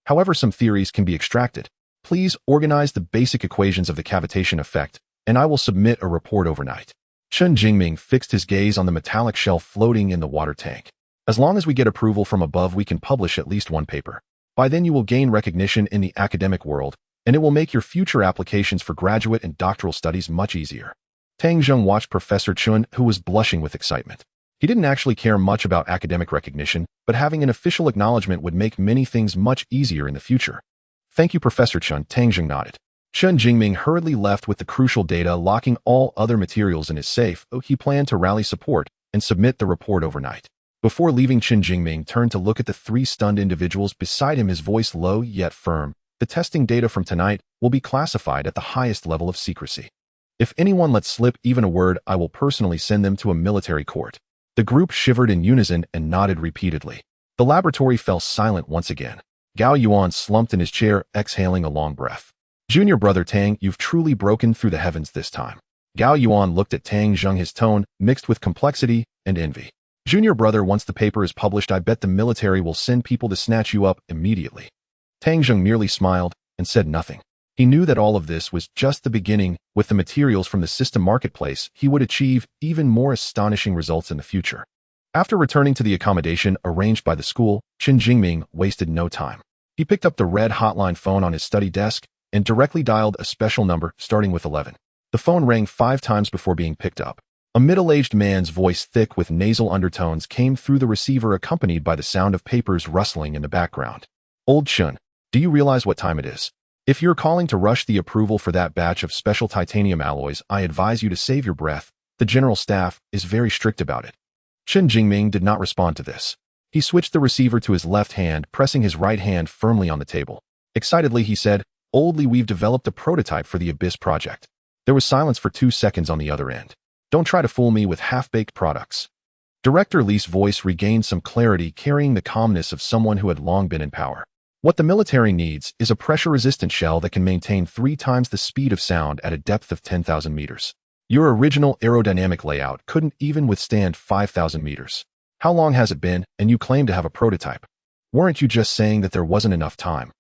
"However, some theories can be extracted. Please organize the basic equations of the cavitation effect, and I will submit a report overnight." Chen Jingming fixed his gaze on the metallic shell floating in the water tank. "As long as we get approval from above, we can publish at least one paper. By then you will gain recognition in the academic world, and it will make your future applications for graduate and doctoral studies much easier." Tang Zheng watched Professor Chun, who was blushing with excitement. He didn't actually care much about academic recognition, but having an official acknowledgement would make many things much easier in the future. "Thank you, Professor Chun," Tang Zheng nodded. Chen Jingming hurriedly left with the crucial data, locking all other materials in his safe. He planned to rally support and submit the report overnight. Before leaving, Chen Jingming turned to look at the 3 stunned individuals beside him, his voice low yet firm. "The testing data from tonight will be classified at the highest level of secrecy. If anyone lets slip even a word, I will personally send them to a military court." The group shivered in unison and nodded repeatedly. The laboratory fell silent once again. Gao Yuan slumped in his chair, exhaling a long breath. "Junior brother Tang, you've truly broken through the heavens this time." Gao Yuan looked at Tang Zheng, his tone mixed with complexity and envy. "Junior brother, once the paper is published, I bet the military will send people to snatch you up immediately." Tang Zheng merely smiled and said nothing. He knew that all of this was just the beginning. With the materials from the system marketplace, he would achieve even more astonishing results in the future. After returning to the accommodation arranged by the school, Chen Jingming wasted no time. He picked up the red hotline phone on his study desk and directly dialed a special number starting with 11. The phone rang 5 times before being picked up. A middle-aged man's voice, thick with nasal undertones, came through the receiver, accompanied by the sound of papers rustling in the background. "Old Chun, do you realize what time it is? If you're calling to rush the approval for that batch of special titanium alloys, I advise you to save your breath. The general staff is very strict about it." Chen Jingming did not respond to this. He switched the receiver to his left hand, pressing his right hand firmly on the table. Excitedly, he said, "Oldly, we've developed a prototype for the Abyss project." There was silence for 2 seconds on the other end. "Don't try to fool me with half-baked products." Director Li's voice regained some clarity, carrying the calmness of someone who had long been in power. What the military needs is a pressure-resistant shell that can maintain 3 times the speed of sound at a depth of 10,000 meters. Your original aerodynamic layout couldn't even withstand 5,000 meters. How long has it been, and you claim to have a prototype? Weren't you just saying that there wasn't enough time?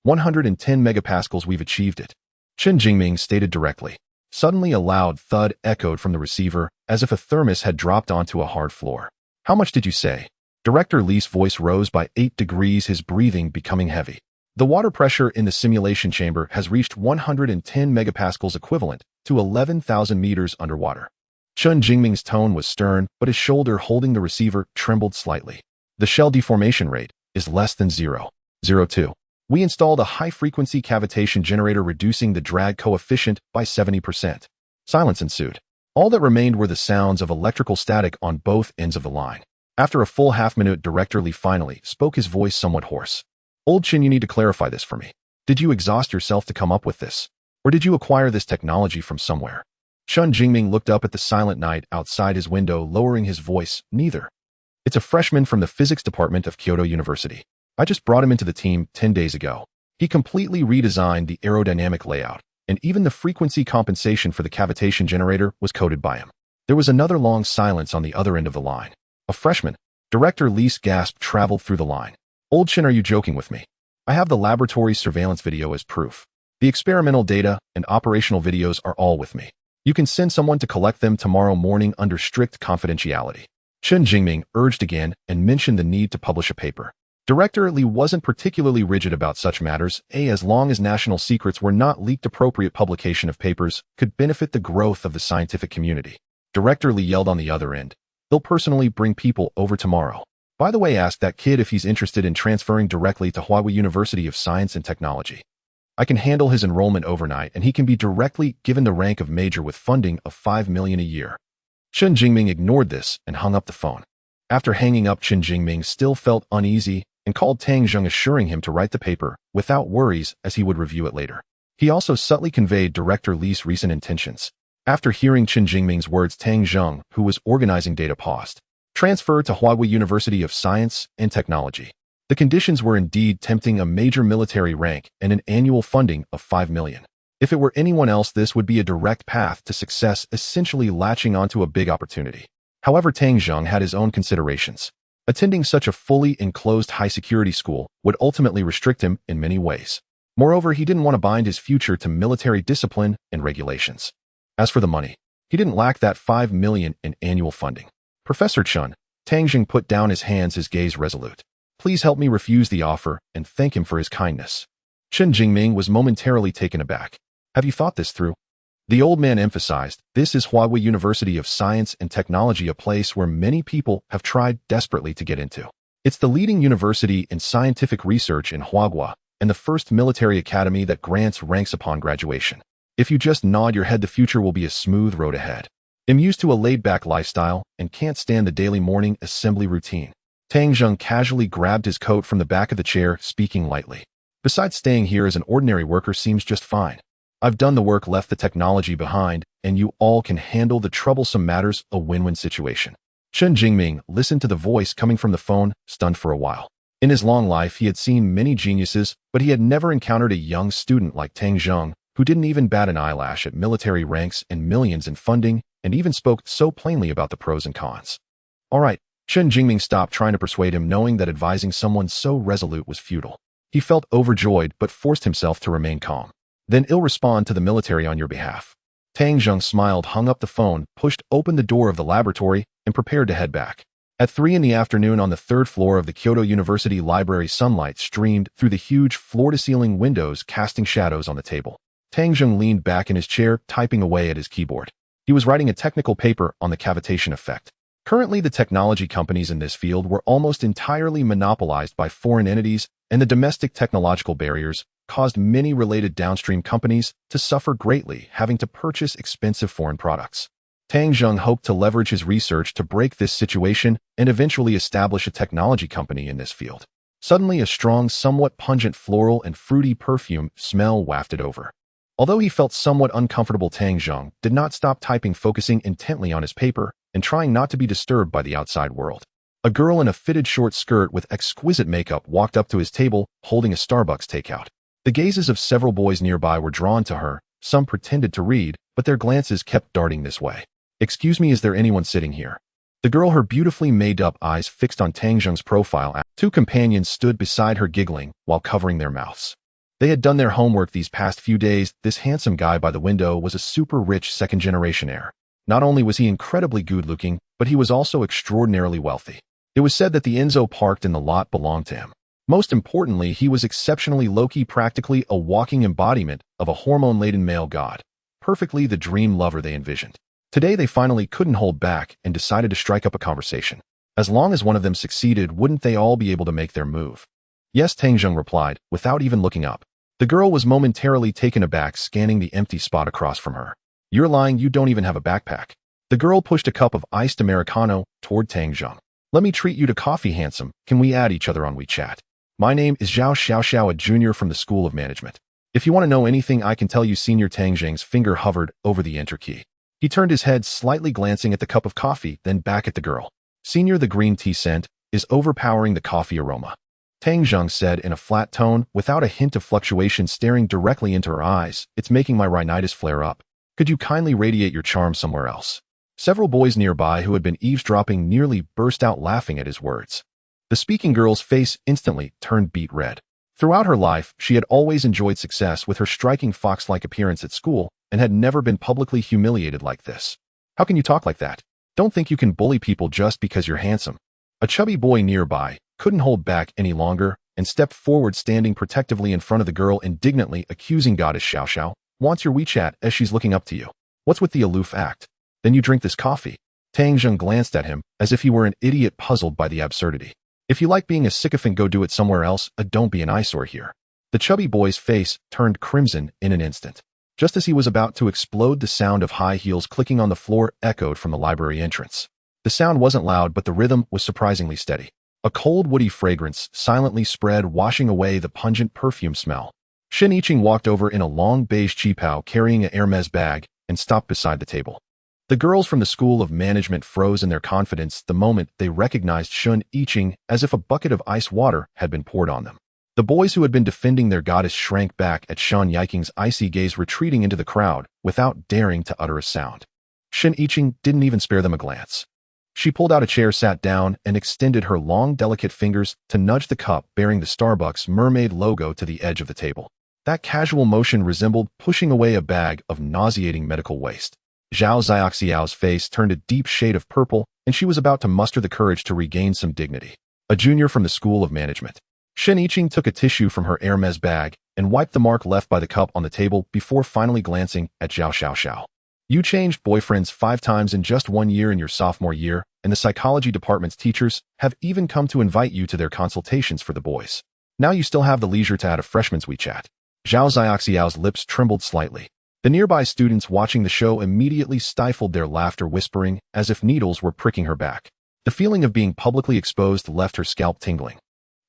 110 megapascals, we've achieved it. Chen Jingming stated directly. Suddenly a loud thud echoed from the receiver, as if a thermos had dropped onto a hard floor. How much did you say? Director Li's voice rose by 8 degrees, his breathing becoming heavy. The water pressure in the simulation chamber has reached 110 megapascals, equivalent to 11,000 meters underwater. Chen Jingming's tone was stern, but his shoulder holding the receiver trembled slightly. The shell deformation rate is less than 0.02. We installed a high-frequency cavitation generator, reducing the drag coefficient by 70%. Silence ensued. All that remained were the sounds of electrical static on both ends of the line. After a full half-minute, Director Li finally spoke, his voice somewhat hoarse. Old Chen, you need to clarify this for me. Did you exhaust yourself to come up with this? Or did you acquire this technology from somewhere? Chen Jingming looked up at the silent night outside his window, lowering his voice. Neither. It's a freshman from the physics department of Kyoto University. I just brought him into the team 10 days ago. He completely redesigned the aerodynamic layout, and even the frequency compensation for the cavitation generator was coded by him. There was another long silence on the other end of the line. A freshman. Director Li's gasp traveled through the line. Old Chen, are you joking with me? I have the laboratory surveillance video as proof. The experimental data and operational videos are all with me. You can send someone to collect them tomorrow morning under strict confidentiality. Chen Jingming urged again and mentioned the need to publish a paper. Director Li wasn't particularly rigid about such matters, as long as national secrets were not leaked. Appropriate publication of papers could benefit the growth of the scientific community. Director Li yelled on the other end. They'll personally bring people over tomorrow. By the way, ask that kid if he's interested in transferring directly to Huawei University of Science and Technology. I can handle his enrollment overnight, and he can be directly given the rank of major with funding of 5 million a year. Chen Jingming ignored this and hung up the phone. After hanging up, Chen Jingming still felt uneasy and called Tang Zheng, assuring him to write the paper without worries, as he would review it later. He also subtly conveyed Director Li's recent intentions. After hearing Chen Jingming's words, Tang Zheng, who was organizing data, paused. Transfer to Huawei University of Science and Technology. The conditions were indeed tempting: a major military rank and an annual funding of 5 million. If it were anyone else, this would be a direct path to success, essentially latching onto a big opportunity. However, Tang Zheng had his own considerations. Attending such a fully enclosed high-security school would ultimately restrict him in many ways. Moreover, he didn't want to bind his future to military discipline and regulations. As for the money, he didn't lack that 5 million in annual funding. Professor Chen, Tang Zheng put down his hands, his gaze resolute. Please help me refuse the offer and thank him for his kindness. Chen Jingming was momentarily taken aback. Have you thought this through? The old man emphasized, this is Huawei University of Science and Technology, a place where many people have tried desperately to get into. It's the leading university in scientific research in Huagua and the first military academy that grants ranks upon graduation. If you just nod your head, the future will be a smooth road ahead. I'm used to a laid-back lifestyle and can't stand the daily morning assembly routine. Tang Zheng casually grabbed his coat from the back of the chair, speaking lightly. Besides, staying here as an ordinary worker seems just fine. I've done the work, left the technology behind, and you all can handle the troublesome matters, a win-win situation. Chen Jingming listened to the voice coming from the phone, stunned for a while. In his long life, he had seen many geniuses, but he had never encountered a young student like Tang Zheng, who didn't even bat an eyelash at military ranks and millions in funding, and even spoke so plainly about the pros and cons. All right, Chen Jingming stopped trying to persuade him, knowing that advising someone so resolute was futile. He felt overjoyed, but forced himself to remain calm. Then I'll respond to the military on your behalf. Tang Zheng smiled, hung up the phone, pushed open the door of the laboratory, and prepared to head back. At 3 in the afternoon on the 3rd floor of the Kyoto University Library, sunlight streamed through the huge floor-to-ceiling windows, casting shadows on the table. Tang Zheng leaned back in his chair, typing away at his keyboard. He was writing a technical paper on the cavitation effect. Currently, the technology companies in this field were almost entirely monopolized by foreign entities, and the domestic technological barriers caused many related downstream companies to suffer greatly, having to purchase expensive foreign products. Tang Zheng hoped to leverage his research to break this situation and eventually establish a technology company in this field. Suddenly, a strong, somewhat pungent floral and fruity perfume smell wafted over. Although he felt somewhat uncomfortable, Tang Zheng did not stop typing, focusing intently on his paper and trying not to be disturbed by the outside world. A girl in a fitted short skirt with exquisite makeup walked up to his table, holding a Starbucks takeout. The gazes of several boys nearby were drawn to her. Some pretended to read, but their glances kept darting this way. "Excuse me, is there anyone sitting here?" The girl, her beautifully made-up eyes fixed on Tang Zheng's profile. Two companions stood beside her giggling while covering their mouths. They had done their homework these past few days. This handsome guy by the window was a super-rich second-generation heir. Not only was he incredibly good-looking, but he was also extraordinarily wealthy. It was said that the Enzo parked in the lot belonged to him. Most importantly, he was exceptionally low-key, practically a walking embodiment of a hormone-laden male god. Perfectly the dream lover they envisioned. Today they finally couldn't hold back and decided to strike up a conversation. As long as one of them succeeded, wouldn't they all be able to make their move? Yes, Tang Zheng replied, without even looking up. The girl was momentarily taken aback, scanning the empty spot across from her. "You're lying, you don't even have a backpack." The girl pushed a cup of iced Americano toward Tang Zheng. "Let me treat you to coffee, handsome. Can we add each other on WeChat? My name is Zhao Xiaoxiao, a junior from the School of Management. If you want to know anything, I can tell you." Senior Tang Zheng's finger hovered over the enter key. He turned his head, slightly glancing at the cup of coffee, then back at the girl. "Senior, the green tea scent is overpowering the coffee aroma," Tang Zheng said in a flat tone, without a hint of fluctuation, staring directly into her eyes. "It's making my rhinitis flare up. Could you kindly radiate your charm somewhere else?" Several boys nearby who had been eavesdropping nearly burst out laughing at his words. The speaking girl's face instantly turned beet red. Throughout her life, she had always enjoyed success with her striking fox-like appearance at school and had never been publicly humiliated like this. "How can you talk like that? Don't think you can bully people just because you're handsome." A chubby boy nearby couldn't hold back any longer and stepped forward, standing protectively in front of the girl, indignantly accusing Goddess Xiao Xiao, "Wants your WeChat as she's looking up to you. What's with the aloof act? Then you drink this coffee." Tang Zheng glanced at him as if he were an idiot, puzzled by the absurdity. "If you like being a sycophant, go do it somewhere else. Don't be an eyesore here." The chubby boy's face turned crimson in an instant. Just as he was about to explode, the sound of high heels clicking on the floor echoed from the library entrance. The sound wasn't loud, but the rhythm was surprisingly steady. A cold, woody fragrance silently spread, washing away the pungent perfume smell. Shen Yiqing walked over in a long beige qipao, carrying an Hermes bag, and stopped beside the table. The girls from the School of Management froze in their confidence the moment they recognized Shen Yiqing, as if a bucket of ice water had been poured on them. The boys who had been defending their goddess shrank back at Shen Yiqing's icy gaze, retreating into the crowd without daring to utter a sound. Shen Yiqing didn't even spare them a glance. She pulled out a chair, sat down, and extended her long, delicate fingers to nudge the cup bearing the Starbucks mermaid logo to the edge of the table. That casual motion resembled pushing away a bag of nauseating medical waste. Zhao Xiaoxiao's face turned a deep shade of purple, and she was about to muster the courage to regain some dignity. A junior from the School of Management. Shen Yiqing took a tissue from her Hermes bag and wiped the mark left by the cup on the table before finally glancing at Zhao Xiaoxiao. "You changed boyfriends 5 times in just 1 year in your sophomore year, and the psychology department's teachers have even come to invite you to their consultations for the boys. Now you still have the leisure to add a freshman's WeChat." Zhao Xiaoxiao's lips trembled slightly. The nearby students watching the show immediately stifled their laughter, whispering as if needles were pricking her back. The feeling of being publicly exposed left her scalp tingling.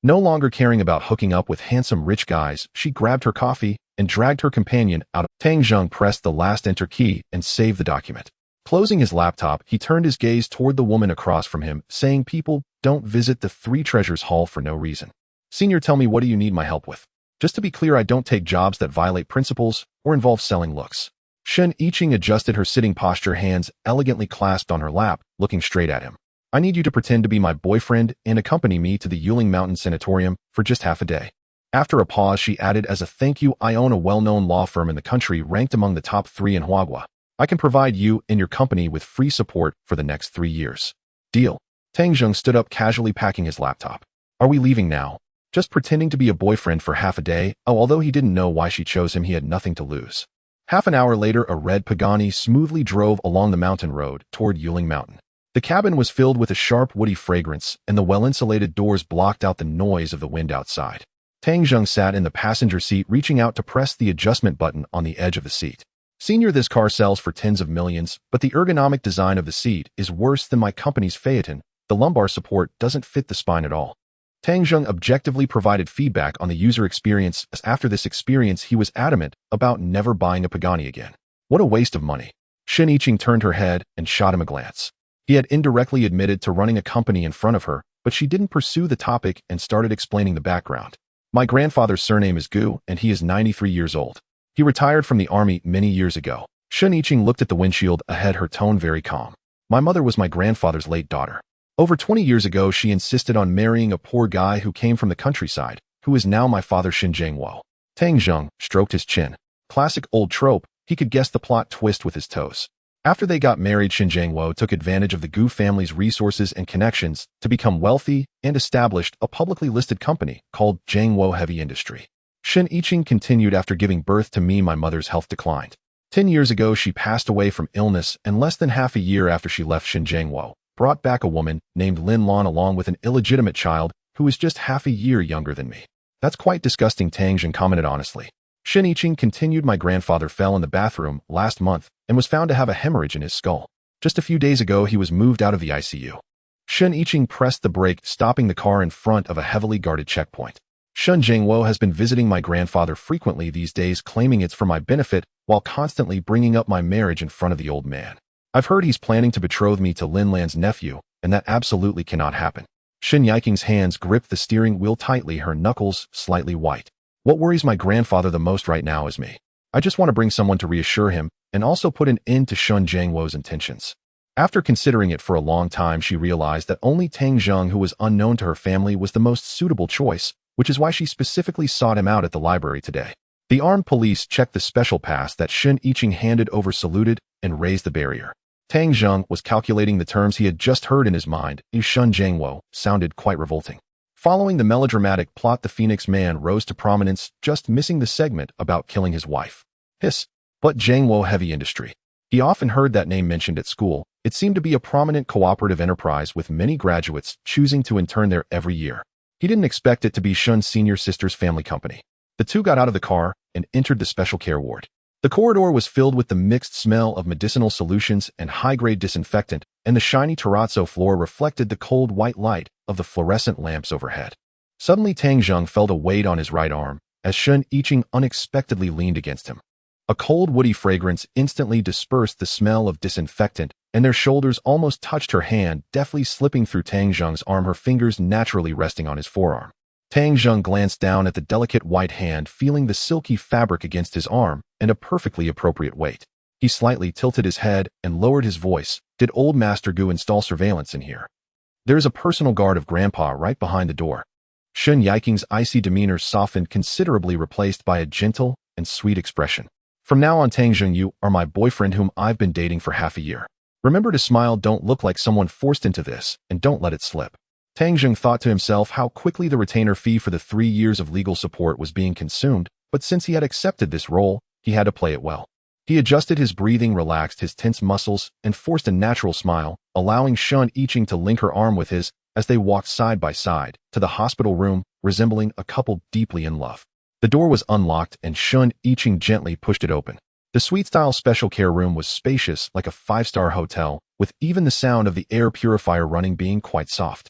No longer caring about hooking up with handsome rich guys, she grabbed her coffee and dragged her companion out. Tang Zheng pressed the last enter key and saved the document. Closing his laptop, he turned his gaze toward the woman across from him, saying, "People don't visit the Three Treasures Hall for no reason. Senior, tell me, what do you need my help with? Just to be clear, I don't take jobs that violate principles or involve selling looks." Shen Yiqing adjusted her sitting posture, hands elegantly clasped on her lap, looking straight at him. "I need you to pretend to be my boyfriend and accompany me to the Yuling Mountain Sanatorium for just half a day." After a pause, she added, "As a thank you, I own a well-known law firm in the country ranked among the top 3 in Huagua. I can provide you and your company with free support for the next 3 years. Deal?" Tang Zheng stood up, casually packing his laptop. "Are we leaving now? Just pretending to be a boyfriend for half a day?" Oh, although he didn't know why she chose him, he had nothing to lose. Half an hour later, a red Pagani smoothly drove along the mountain road toward Yuling Mountain. The cabin was filled with a sharp, woody fragrance, and the well-insulated doors blocked out the noise of the wind outside. Tang Zheng sat in the passenger seat, reaching out to press the adjustment button on the edge of the seat. "Senior, this car sells for tens of millions, but the ergonomic design of the seat is worse than my company's Phaeton. The lumbar support doesn't fit the spine at all." Tang Zheng objectively provided feedback on the user experience, as after this experience he was adamant about never buying a Pagani again. What a waste of money. Shen Yiqing turned her head and shot him a glance. He had indirectly admitted to running a company in front of her, but she didn't pursue the topic and started explaining the background. My grandfather's surname is Gu, and he is 93 years old. He retired from the army many years ago. Shun Yiqing looked at the windshield ahead, her tone very calm. My mother was my grandfather's late daughter. Over 20 years ago, she insisted on marrying a poor guy who came from the countryside, who is now my father Xin Jiangwo. Tang Zheng stroked his chin. Classic old trope, he could guess the plot twist with his toes. After they got married, Xin Jiangwo took advantage of the Gu family's resources and connections to become wealthy and established a publicly listed company called Jiangwo Heavy Industry. Shun Yiqing continued. After giving birth to me, my mother's health declined. 10 years ago, she passed away from illness, and less than half a year after she left Xin Jiangwo, brought back a woman named Lin Lan along with an illegitimate child who is just half a year younger than me. That's quite disgusting, Tang Zheng commented honestly. Shun Yiqing continued. My grandfather fell in the bathroom last month and was found to have a hemorrhage in his skull. Just a few days ago, he was moved out of the ICU. Shun Yiqing pressed the brake, stopping the car in front of a heavily guarded checkpoint. Shun Jiangwo has been visiting my grandfather frequently these days, claiming it's for my benefit while constantly bringing up my marriage in front of the old man. I've heard he's planning to betroth me to Lin Lan's nephew, and that absolutely cannot happen. Shun Yiqing's hands gripped the steering wheel tightly, her knuckles slightly white. What worries my grandfather the most right now is me. I just want to bring someone to reassure him and also put an end to Shun Jiangwo's intentions. After considering it for a long time, she realized that only Tang Zheng, who was unknown to her family, was the most suitable choice, which is why she specifically sought him out at the library today. The armed police checked the special pass that Shun Yiqing handed over, saluted, and raised the barrier. Tang Zheng was calculating the terms he had just heard in his mind. Shun Jiangwo sounded quite revolting. Following the melodramatic plot, the Phoenix Man rose to prominence, just missing the segment about killing his wife. Hiss. But Jiangwo Heavy Industry. He often heard that name mentioned at school. It seemed to be a prominent cooperative enterprise with many graduates choosing to intern there every year. He didn't expect it to be Shun's senior sister's family company. The two got out of the car and entered the special care ward. The corridor was filled with the mixed smell of medicinal solutions and high-grade disinfectant, and the shiny terrazzo floor reflected the cold white light of the fluorescent lamps overhead. Suddenly, Tang Zheng felt a weight on his right arm as Shun Yiqing unexpectedly leaned against him. A cold, woody fragrance instantly dispersed the smell of disinfectant, and their shoulders almost touched her hand, deftly slipping through Tang Zheng's arm, her fingers naturally resting on his forearm. Tang Zheng glanced down at the delicate white hand, feeling the silky fabric against his arm and a perfectly appropriate weight. He slightly tilted his head and lowered his voice. Did old Master Gu install surveillance in here? There is a personal guard of Grandpa right behind the door. Shun Yiqing's icy demeanor softened considerably, replaced by a gentle and sweet expression. From now on, Tang Zheng, you are my boyfriend whom I've been dating for half a year. Remember to smile, don't look like someone forced into this, and don't let it slip. Tang Zheng thought to himself how quickly the retainer fee for the 3 years of legal support was being consumed, but since he had accepted this role, he had to play it well. He adjusted his breathing, relaxed his tense muscles, and forced a natural smile, allowing Shun Yiqing to link her arm with his as they walked side by side to the hospital room, resembling a couple deeply in love. The door was unlocked and Shun Yiqing gently pushed it open. The suite-style special care room was spacious like a 5-star hotel, with even the sound of the air purifier running being quite soft.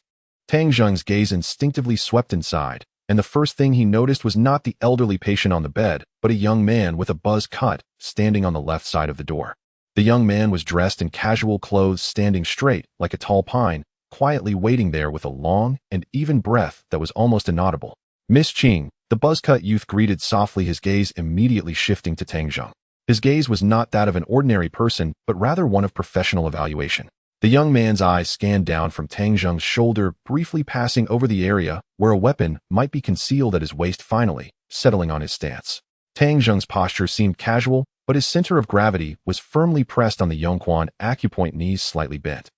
Tang Zheng's gaze instinctively swept inside, and the first thing he noticed was not the elderly patient on the bed, but a young man with a buzz cut standing on the left side of the door. The young man was dressed in casual clothes, standing straight like a tall pine, quietly waiting there with a long and even breath that was almost inaudible. Miss Qing, the buzz-cut youth greeted softly, his gaze immediately shifting to Tang Zheng. His gaze was not that of an ordinary person, but rather one of professional evaluation. The young man's eyes scanned down from Tang Zheng's shoulder, briefly passing over the area where a weapon might be concealed at his waist, finally settling on his stance. Tang Zheng's posture seemed casual, but his center of gravity was firmly pressed on the Yongquan acupoint, knees slightly bent.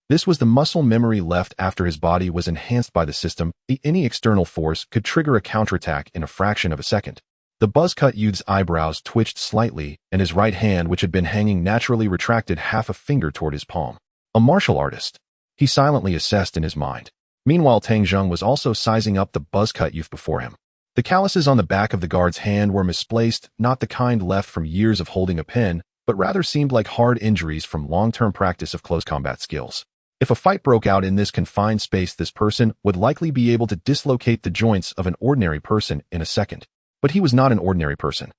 This was the muscle memory left after his body was enhanced by the system. Any external force could trigger a counterattack in a fraction of a second. The buzz-cut youth's eyebrows twitched slightly, and his right hand, which had been hanging naturally, retracted half a finger toward his palm. A martial artist, he silently assessed in his mind. Meanwhile, Tang Zheng was also sizing up the buzz-cut youth before him. The calluses on the back of the guard's hand were misplaced, not the kind left from years of holding a pen, but rather seemed like hard injuries from long-term practice of close combat skills. If a fight broke out in this confined space, this person would likely be able to dislocate the joints of an ordinary person in a second. But he was not an ordinary person.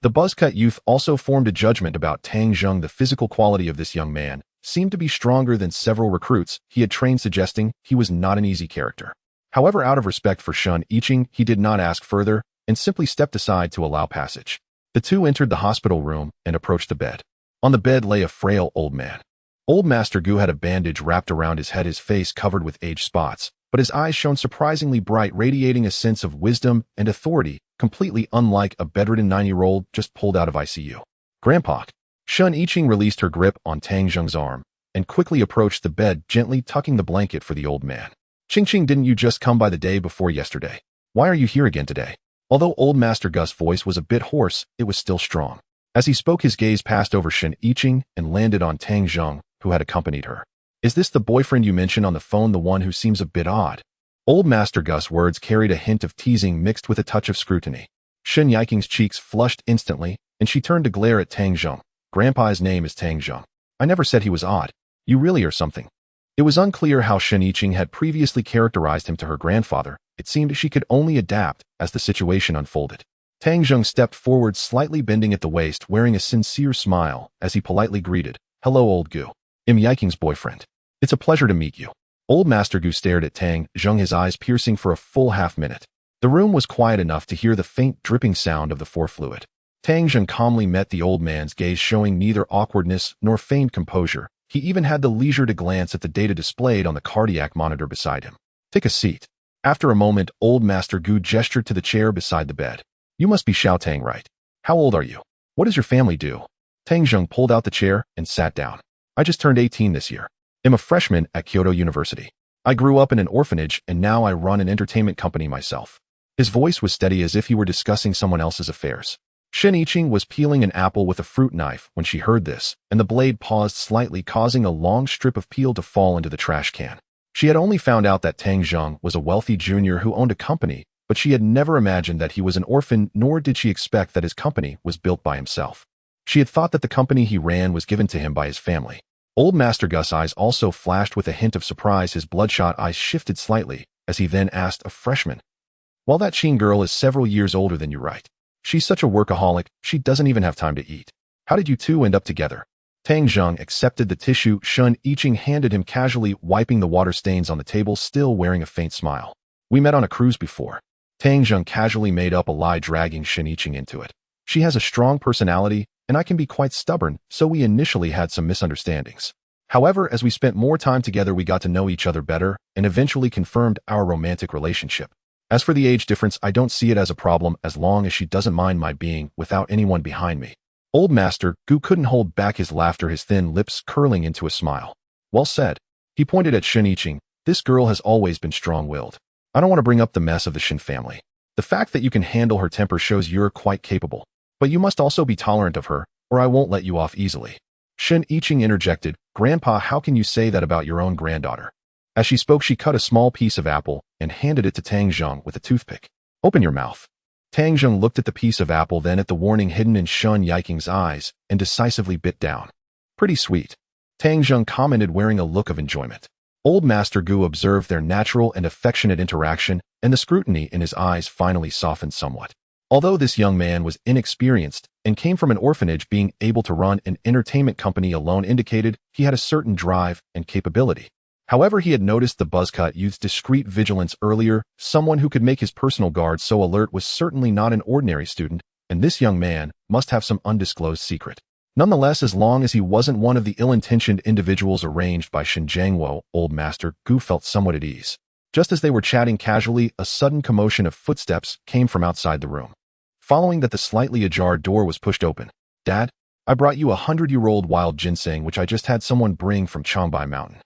The buzz-cut youth also formed a judgment about Tang Zheng, the physical quality of this young man. seemed to be stronger than several recruits he had trained, suggesting he was not an easy character. However, out of respect for Shun Yiqing, he did not ask further and simply stepped aside to allow passage. The two entered the hospital room and approached the bed. On the bed lay a frail old man. Old Master Gu had a bandage wrapped around his head, his face covered with age spots, but his eyes shone surprisingly bright, radiating a sense of wisdom and authority, completely unlike a bedridden 9-year-old just pulled out of ICU. Grandpa. Shun Yiqing released her grip on Tang Zheng's arm and quickly approached the bed, gently tucking the blanket for the old man. Qing, didn't you just come by the day before yesterday? Why are you here again today? Although Old Master Gu's voice was a bit hoarse, it was still strong. As he spoke, his gaze passed over Shun Yiqing and landed on Tang Zheng, who had accompanied her. Is this the boyfriend you mentioned on the phone, the one who seems a bit odd? Old Master Gu's words carried a hint of teasing mixed with a touch of scrutiny. Shun Yiqing's cheeks flushed instantly, and she turned to glare at Tang Zheng. Grandpa's name is Tang Zheng. I never said he was odd. You really are something. It was unclear how Shun Yiqing had previously characterized him to her grandfather. It seemed she could only adapt as the situation unfolded. Tang Zheng stepped forward, slightly bending at the waist, wearing a sincere smile as he politely greeted, Hello, old Gu. I'm Yiqing's boyfriend. It's a pleasure to meet you. Old Master Gu stared at Tang Zheng, his eyes piercing for a full half-minute. The room was quiet enough to hear the faint dripping sound of the fore fluid. Tang Zheng calmly met the old man's gaze, showing neither awkwardness nor feigned composure. He even had the leisure to glance at the data displayed on the cardiac monitor beside him. Take a seat. After a moment, Old Master Gu gestured to the chair beside the bed. You must be Xiao Tang, right? How old are you? What does your family do? Tang Zheng pulled out the chair and sat down. I just turned 18 this year. I'm a freshman at Kyoto University. I grew up in an orphanage and now I run an entertainment company myself. His voice was steady as if he were discussing someone else's affairs. Shun Yiqing was peeling an apple with a fruit knife when she heard this, and the blade paused slightly, causing a long strip of peel to fall into the trash can. She had only found out that Tang Zheng was a wealthy junior who owned a company, but she had never imagined that he was an orphan, nor did she expect that his company was built by himself. She had thought that the company he ran was given to him by his family. Old Master Gus' eyes also flashed with a hint of surprise. His bloodshot eyes shifted slightly as he then asked, a freshman? Well, that Qing girl is several years older than you, right? She's such a workaholic, she doesn't even have time to eat. How did you two end up together? Tang Zheng accepted the tissue Shun Yiqing handed him, casually wiping the water stains on the table, still wearing a faint smile. We met on a cruise before. Tang Zheng casually made up a lie, dragging Shun Yiqing into it. She has a strong personality, and I can be quite stubborn, so we initially had some misunderstandings. However, as we spent more time together, we got to know each other better and eventually confirmed our romantic relationship. As for the age difference, I don't see it as a problem as long as she doesn't mind my being without anyone behind me. Old Master Gu couldn't hold back his laughter, his thin lips curling into a smile. Well said. He pointed at Shun Yiqing. This girl has always been strong-willed. I don't want to bring up the mess of the Shin family. The fact that you can handle her temper shows you're quite capable. But you must also be tolerant of her, or I won't let you off easily. Shun Yiqing interjected, Grandpa, how can you say that about your own granddaughter? As she spoke, she cut a small piece of apple and handed it to Tang Zheng with a toothpick. Open your mouth. Tang Zheng looked at the piece of apple, then at the warning hidden in Shun Yiqing's eyes, and decisively bit down. Pretty sweet. Tang Zheng commented, wearing a look of enjoyment. Old Master Gu observed their natural and affectionate interaction, and the scrutiny in his eyes finally softened somewhat. Although this young man was inexperienced and came from an orphanage, being able to run an entertainment company alone indicated he had a certain drive and capability. However, he had noticed the buzzcut youth's discreet vigilance earlier. Someone who could make his personal guard so alert was certainly not an ordinary student, and this young man must have some undisclosed secret. Nonetheless, as long as he wasn't one of the ill-intentioned individuals arranged by Shin Jiangwo, Old Master Gu felt somewhat at ease. Just as they were chatting casually, a sudden commotion of footsteps came from outside the room. Following that, the slightly ajar door was pushed open. Dad, I brought you 100-year-old wild ginseng which I just had someone bring from Changbai Mountain.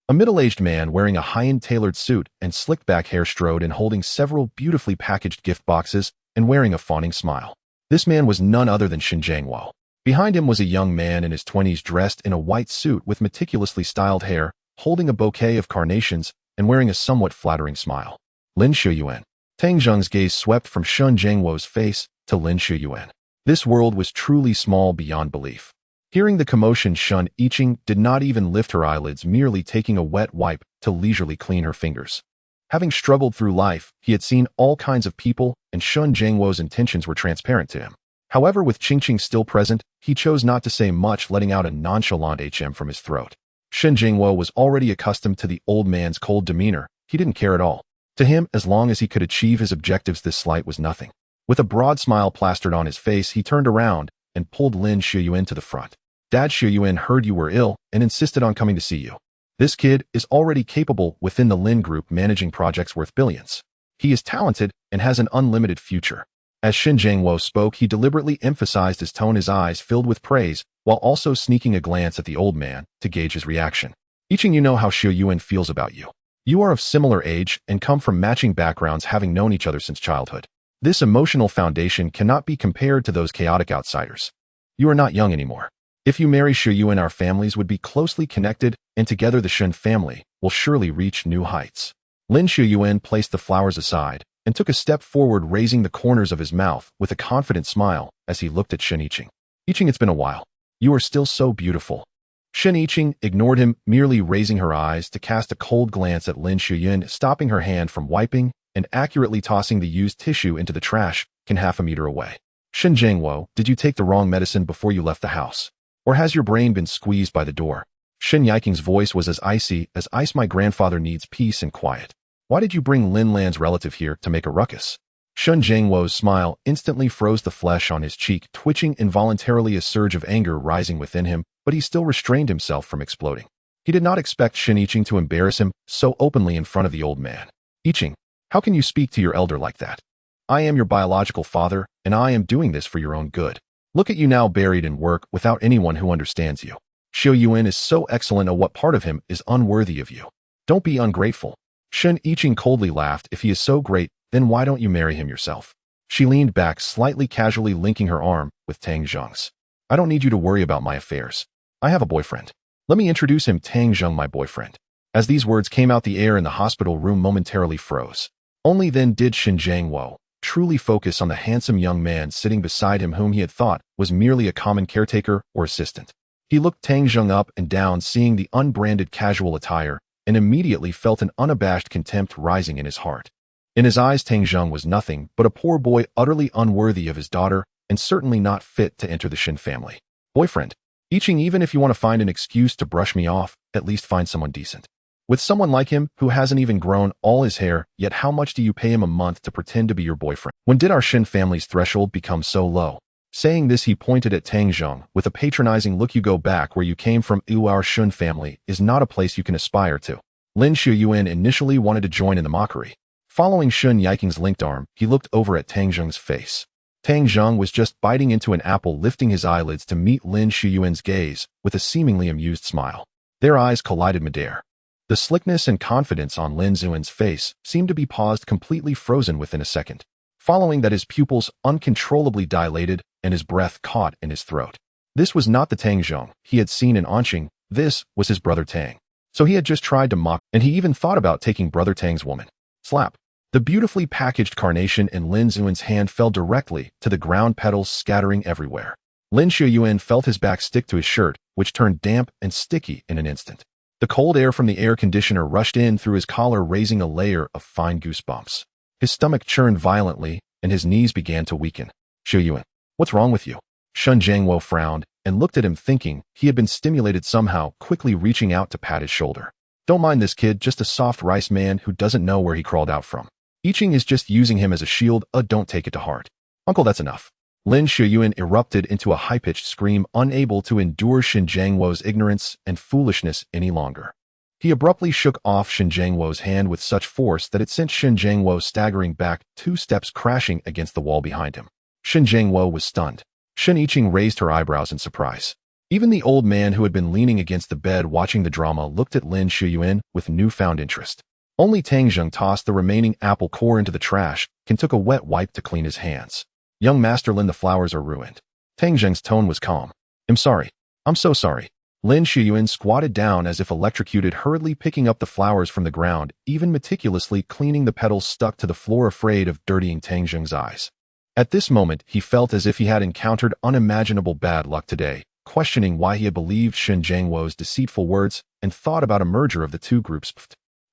A middle-aged man wearing a high-end tailored suit and slicked-back hair strode in, holding several beautifully packaged gift boxes and wearing a fawning smile. This man was none other than Shin Jiangwo. Behind him was a young man in his 20s, dressed in a white suit with meticulously styled hair, holding a bouquet of carnations and wearing a somewhat flattering smile. Lin Shuyuan. Tang Zheng's gaze swept from Shun Jiangwo's face to Lin Shuyuan. This world was truly small beyond belief. Hearing the commotion, Shun Yiqing did not even lift her eyelids, merely taking a wet wipe to leisurely clean her fingers. Having struggled through life, he had seen all kinds of people, and Shun Jiangwo's intentions were transparent to him. However, with Qingqing still present, he chose not to say much, letting out a nonchalant from his throat. Shen Jingwo was already accustomed to the old man's cold demeanor. He didn't care at all. To him, as long as he could achieve his objectives, this slight was nothing. With a broad smile plastered on his face, he turned around and pulled Lin Shuyuan to the front. Dad Shuyuan heard you were ill and insisted on coming to see you. This kid is already capable within the Lin Group, managing projects worth billions. He is talented and has an unlimited future. As Shen Jingwo spoke, he deliberately emphasized his tone, his eyes filled with praise, while also sneaking a glance at the old man to gauge his reaction. Yiqing, you know how Shuyuan feels about you. You are of similar age and come from matching backgrounds, having known each other since childhood. This emotional foundation cannot be compared to those chaotic outsiders. You are not young anymore. If you marry Shuyuan, our families would be closely connected, and together the Shen family will surely reach new heights. Lin Shuyuan placed the flowers aside and took a step forward, raising the corners of his mouth with a confident smile as he looked at Shen Yiqing. Yiqing, it's been a while. You are still so beautiful. Shen Yiqing ignored him, merely raising her eyes to cast a cold glance at Lin Shuyuan, stopping her hand from wiping and accurately tossing the used tissue into the trash can half a meter away. Shen Jingwo, did you take the wrong medicine before you left the house? Or has your brain been squeezed by the door? Shen Yiqing's voice was as icy as ice. My grandfather needs peace and quiet. Why did you bring Lin Lan's relative here to make a ruckus? Shen Jingwo's smile instantly froze, the flesh on his cheek twitching involuntarily, a surge of anger rising within him, but he still restrained himself from exploding. He did not expect Shen Yiqing to embarrass him so openly in front of the old man. Yiqing, how can you speak to your elder like that? I am your biological father, and I am doing this for your own good. Look at you now, buried in work without anyone who understands you. Shuyuan is so excellent, what part of him is unworthy of you? Don't be ungrateful. Shen Yiqing coldly laughed. If he is so great, then why don't you marry him yourself? She leaned back slightly, casually linking her arm with Tang Zheng's. I don't need you to worry about my affairs. I have a boyfriend. Let me introduce him, Tang Zheng, my boyfriend. As these words came out, the air in the hospital room momentarily froze. Only then did Shen Jingwo truly focus on the handsome young man sitting beside him, whom he had thought was merely a common caretaker or assistant. He looked Tang Zheng up and down, seeing the unbranded casual attire, and immediately felt an unabashed contempt rising in his heart. In his eyes, Tang Zheng was nothing but a poor boy, utterly unworthy of his daughter, and certainly not fit to enter the Shen family. Boyfriend. Yiqing, even if you want to find an excuse to brush me off, at least find someone decent. With someone like him, who hasn't even grown all his hair, yet how much do you pay him a month to pretend to be your boyfriend? When did our Shen family's threshold become so low? Saying this, he pointed at Tang Zheng with a patronizing look. You go back where you came from. Our Shen family is not a place you can aspire to. Lin Shuyuan initially wanted to join in the mockery. Following Shen Yiqing's linked arm, he looked over at Tang Zheng's face. Tang Zheng was just biting into an apple, lifting his eyelids to meet Lin Shuyuan's gaze with a seemingly amused smile. Their eyes collided midair. The slickness and confidence on Lin Xuan's face seemed to be paused, completely frozen within a second. Following that, his pupils uncontrollably dilated and his breath caught in his throat. This was not the Tang Zheng he had seen in Anqing. This was his brother Tang. So he had just tried to mock, and he even thought about taking brother Tang's woman. Slap. The beautifully packaged carnation in Lin Xuan's hand fell directly to the ground, petals scattering everywhere. Lin Shuyuan felt his back stick to his shirt, which turned damp and sticky in an instant. The cold air from the air conditioner rushed in through his collar, raising a layer of fine goosebumps. His stomach churned violently, and his knees began to weaken. Shuyuan, what's wrong with you? Shen Jingwo frowned and looked at him, thinking he had been stimulated somehow, quickly reaching out to pat his shoulder. Don't mind this kid, just a soft rice man who doesn't know where he crawled out from. Yiqing is just using him as a shield. Don't take it to heart. Uncle, that's enough. Lin Shuyuan erupted into a high-pitched scream, unable to endure Shen Jingwo's ignorance and foolishness any longer. He abruptly shook off Shen Jingwo's hand with such force that it sent Shen Jingwo staggering back 2 steps, crashing against the wall behind him. Shen Jingwo was stunned. Shen Yiqing raised her eyebrows in surprise. Even the old man, who had been leaning against the bed watching the drama, looked at Lin Shuyuan with newfound interest. Only Tang Zheng tossed the remaining apple core into the trash and took a wet wipe to clean his hands. Young Master Lin, the flowers are ruined. Tang Zheng's tone was calm. I'm sorry. I'm so sorry. Lin Shuyuan squatted down as if electrocuted, hurriedly picking up the flowers from the ground, even meticulously cleaning the petals stuck to the floor, afraid of dirtying Tang Zheng's eyes. At this moment, he felt as if he had encountered unimaginable bad luck today, questioning why he had believed Shen Jingwo's deceitful words and thought about a merger of the two groups.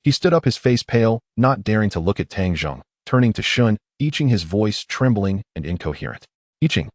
He stood up, his face pale, not daring to look at Tang Zheng, turning to Shen Yiqing, his voice trembling and incoherent. Yiqing,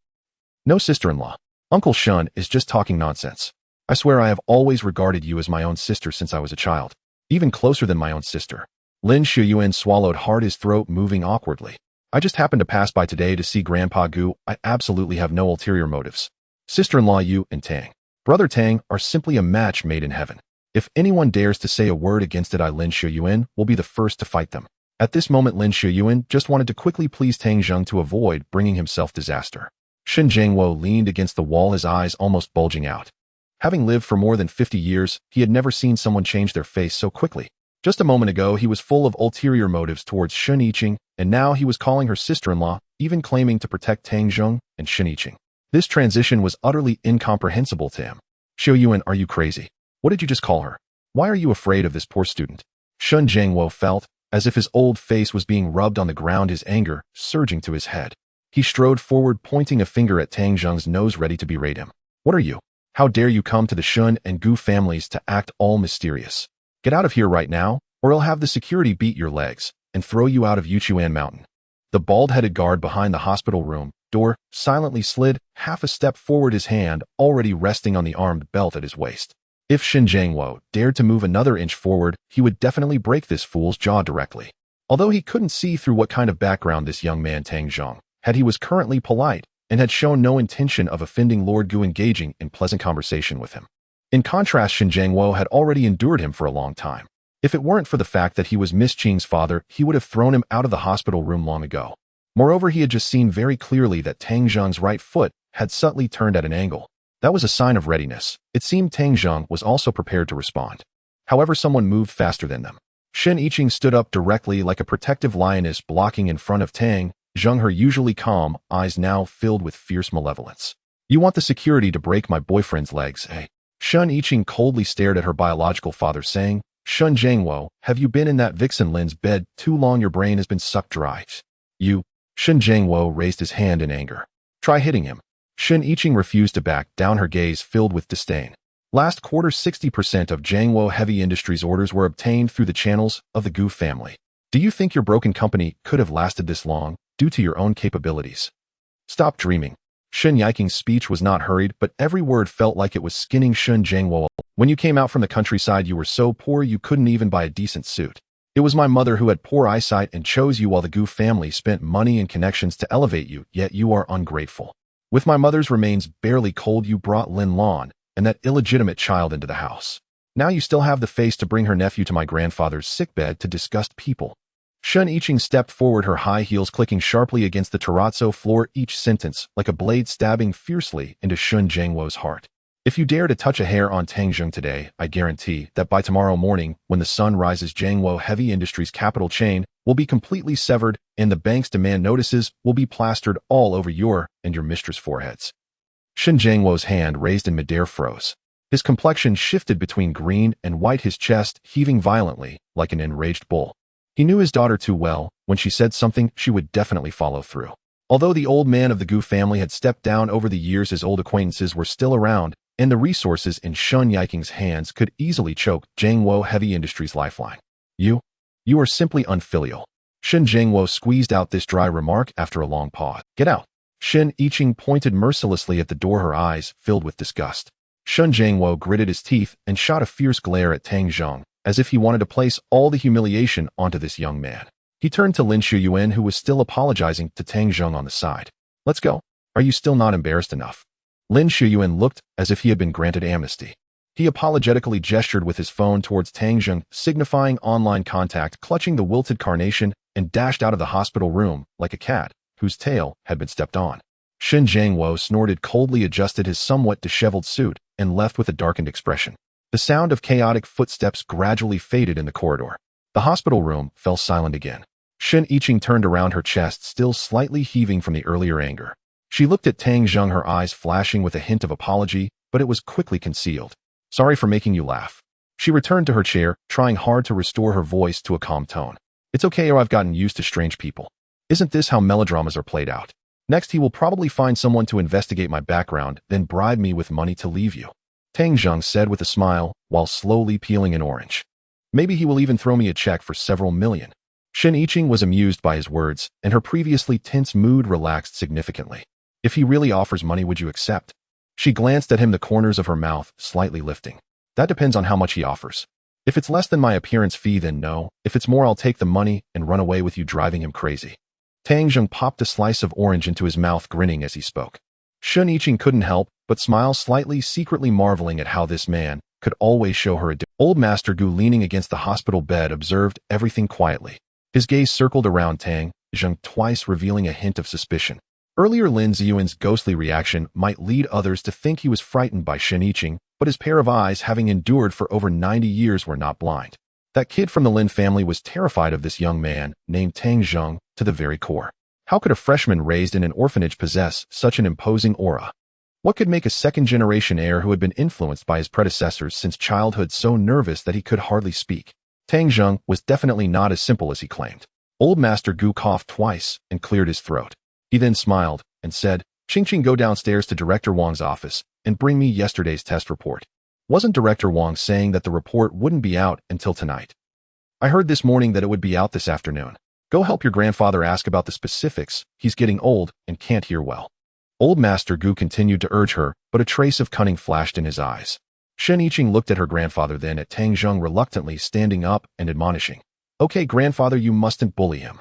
No sister-in-law. Uncle Shun is just talking nonsense. I swear I have always regarded you as my own sister since I was a child. Even closer than my own sister. Lin Shuyuan swallowed hard, his throat moving awkwardly. I just happened to pass by today to see Grandpa Gu. I absolutely have no ulterior motives. Sister-in-law Yu and Tang, brother Tang, are simply a match made in heaven. If anyone dares to say a word against it, I, Lin Shuyuan, will be the first to fight them. At this moment, Lin Shuyuan just wanted to quickly please Tang Zheng to avoid bringing himself disaster. Shen Jiangwo leaned against the wall, his eyes almost bulging out. Having lived for more than 50 years, he had never seen someone change their face so quickly. Just a moment ago, he was full of ulterior motives towards Shen Yiqing, and now he was calling her sister-in-law, even claiming to protect Tang Zheng and Shen Yiqing. This transition was utterly incomprehensible to him. Shuyuan, are you crazy? What did you just call her? Why are you afraid of this poor student? Shen Jiangwo felt as if his old face was being rubbed on the ground, his anger surging to his head. He strode forward, pointing a finger at Tang Zheng's nose, ready to berate him. What are you? How dare you come to the Shun and Gu families to act all mysterious? Get out of here right now, or I'll have the security beat your legs and throw you out of Yuchuan Mountain. The bald-headed guard behind the hospital room door silently slid half a step forward, his hand already resting on the armed belt at his waist. If Shen Jiangwo dared to move another inch forward, he would definitely break this fool's jaw directly. Although he couldn't see through what kind of background this young man Tang Zheng had, he was currently polite and had shown no intention of offending Lord Gu, engaging in pleasant conversation with him. In contrast, Shen Jiangwo had already endured him for a long time. If it weren't for the fact that he was Miss Qing's father, he would have thrown him out of the hospital room long ago. Moreover, he had just seen very clearly that Tang Zheng's right foot had subtly turned at an angle. That was a sign of readiness. It seemed Tang Zheng was also prepared to respond. However, someone moved faster than them. Shen Yiqing stood up directly like a protective lioness, blocking in front of Tang Zheng, her usually calm eyes now filled with fierce malevolence. You want the security to break my boyfriend's legs, eh? Shen Yiqing coldly stared at her biological father, saying, Shen Jiangwo, have you been in that vixen Lin's bed too long? Your brain has been sucked dry. You. Shen Jiangwo raised his hand in anger. Try hitting him. Shen Yiqing refused to back down, her gaze filled with disdain. Last quarter, 60% of Jiangwo Heavy Industries orders were obtained through the channels of the Gu family. Do you think your broken company could have lasted this long due to your own capabilities? Stop dreaming. Shen Yiqing's speech was not hurried, but every word felt like it was skinning Shen Jiangwo. When you came out from the countryside, you were so poor you couldn't even buy a decent suit. It was my mother who had poor eyesight and chose you, while the Gu family spent money and connections to elevate you, yet you are ungrateful. With my mother's remains barely cold, you brought Lin Lan and that illegitimate child into the house. Now you still have the face to bring her nephew to my grandfather's sickbed to disgust people. Shen Yiqing stepped forward, her high heels clicking sharply against the terrazzo floor, each sentence like a blade stabbing fiercely into Shen Jiangwo's heart. If you dare to touch a hair on Tang Zheng today, I guarantee that by tomorrow morning, when the sun rises, Jiangwo Heavy Industries' capital chain will be completely severed and the bank's demand notices will be plastered all over your and your mistress' foreheads. Shen Jiangwo's hand raised in midair froze. His complexion shifted between green and white, his chest heaving violently like an enraged bull. He knew his daughter too well. When she said something, she would definitely follow through. Although the old man of the Gu family had stepped down over the years, his old acquaintances were still around, and the resources in Shen Yiqing's hands could easily choke Jiangwo Heavy Industries' lifeline. You are simply unfilial. Shen Jiangwo squeezed out this dry remark after a long pause. Get out. Shen Yiqing pointed mercilessly at the door, her eyes filled with disgust. Shen Jiangwo gritted his teeth and shot a fierce glare at Tang Zheng, as if he wanted to place all the humiliation onto this young man. He turned to Lin Shuyuan, who was still apologizing to Tang Zheng on the side. Let's go. Are you still not embarrassed enough? Lin Shuyuan looked as if he had been granted amnesty. He apologetically gestured with his phone towards Tang Zheng, signifying online contact, clutching the wilted carnation, and dashed out of the hospital room like a cat whose tail had been stepped on. Shen Jiangwo snorted coldly, adjusted his somewhat disheveled suit, and left with a darkened expression. The sound of chaotic footsteps gradually faded in the corridor. The hospital room fell silent again. Shen Yiqing turned around, her chest still slightly heaving from the earlier anger. She looked at Tang Zheng, her eyes flashing with a hint of apology, but it was quickly concealed. Sorry for making you laugh. She returned to her chair, trying hard to restore her voice to a calm tone. It's okay, or I've gotten used to strange people. Isn't this how melodramas are played out? Next, he will probably find someone to investigate my background, then bribe me with money to leave you. Tang Zheng said with a smile, while slowly peeling an orange. Maybe he will even throw me a check for several million. Shen Yiqing was amused by his words, and her previously tense mood relaxed significantly. If he really offers money, would you accept? She glanced at him, the corners of her mouth slightly lifting. That depends on how much he offers. If it's less than my appearance fee, then no. If it's more, I'll take the money and run away with you, driving him crazy. Tang Zheng popped a slice of orange into his mouth, grinning as he spoke. Shun Yiqing couldn't help but smile slightly, secretly marveling at how this man could always show her a difference. Old Master Gu, leaning against the hospital bed, observed everything quietly. His gaze circled around Tang Zheng twice, revealing a hint of suspicion. Earlier, Lin Ziyuan's ghostly reaction might lead others to think he was frightened by Shun Yiqing, but his pair of eyes, having endured for over 90 years, were not blind. That kid from the Lin family was terrified of this young man, named Tang Zheng, to the very core. How could a freshman raised in an orphanage possess such an imposing aura? What could make a second-generation heir who had been influenced by his predecessors since childhood so nervous that he could hardly speak? Tang Zheng was definitely not as simple as he claimed. Old Master Gu coughed twice and cleared his throat. He then smiled and said, "Qingqing, go downstairs to Director Wang's office and bring me yesterday's test report." Wasn't Director Wang saying that the report wouldn't be out until tonight? I heard this morning that it would be out this afternoon. Go help your grandfather ask about the specifics. He's getting old and can't hear well. Old Master Gu continued to urge her, but a trace of cunning flashed in his eyes. Shen Yiqing looked at her grandfather, then at Tang Zheng, reluctantly standing up and admonishing, "Okay, grandfather, you mustn't bully him.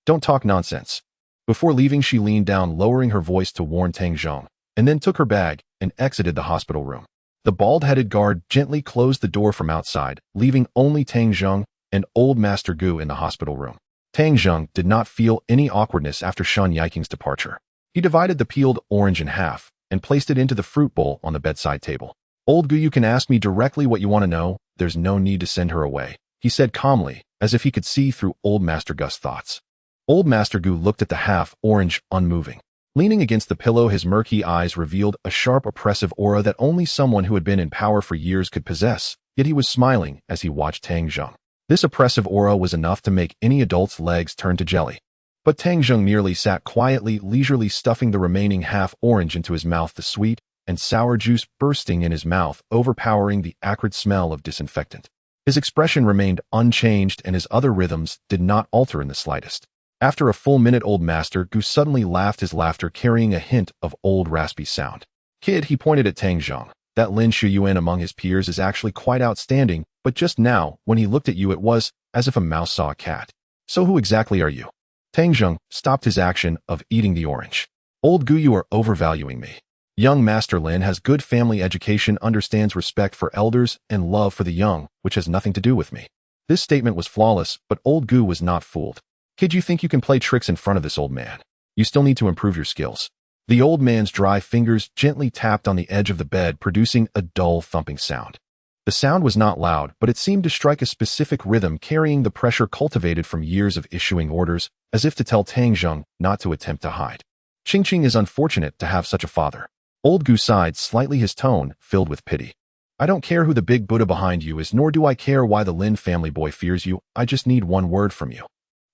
Don't talk nonsense." Before leaving, she leaned down, lowering her voice to warn Tang Zheng, and then took her bag and exited the hospital room. The bald-headed guard gently closed the door from outside, leaving only Tang Zheng and Old Master Gu in the hospital room. Tang Zheng did not feel any awkwardness after Shun Yiqing's departure. He divided the peeled orange in half and placed it into the fruit bowl on the bedside table. "Old Gu, you can ask me directly what you want to know. There's no need to send her away," he said calmly, as if he could see through Old Master Gu's thoughts. Old Master Gu looked at the half-orange, unmoving. Leaning against the pillow, his murky eyes revealed a sharp, oppressive aura that only someone who had been in power for years could possess, yet he was smiling as he watched Tang Zheng. This oppressive aura was enough to make any adult's legs turn to jelly. But Tang Zheng merely sat quietly, leisurely stuffing the remaining half-orange into his mouth, the sweet and sour juice bursting in his mouth, overpowering the acrid smell of disinfectant. His expression remained unchanged, and his other rhythms did not alter in the slightest. After a full minute, Old Master Gu suddenly laughed, his laughter carrying a hint of old raspy sound. "Kid," he pointed at Tang Zheng, "that Lin Shuyuan among his peers is actually quite outstanding, but just now, when he looked at you, it was as if a mouse saw a cat. So who exactly are you?" Tang Zheng stopped his action of eating the orange. "Old Gu, you are overvaluing me. Young Master Lin has good family education, understands respect for elders and love for the young, which has nothing to do with me." This statement was flawless, but Old Gu was not fooled. "Kid, you think you can play tricks in front of this old man? You still need to improve your skills." The old man's dry fingers gently tapped on the edge of the bed, producing a dull thumping sound. The sound was not loud, but it seemed to strike a specific rhythm, carrying the pressure cultivated from years of issuing orders, as if to tell Tang Zheng not to attempt to hide. "Qingqing is unfortunate to have such a father." Old Gu sighed slightly, his tone filled with pity. "I don't care who the big Buddha behind you is, nor do I care why the Lin family boy fears you. I just need one word from you."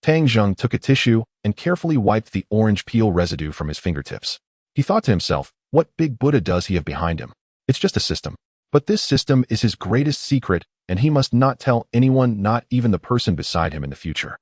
Tang Zheng took a tissue and carefully wiped the orange peel residue from his fingertips. He thought to himself, what big Buddha does he have behind him? It's just a system. But this system is his greatest secret, and he must not tell anyone, not even the person beside him, in the future.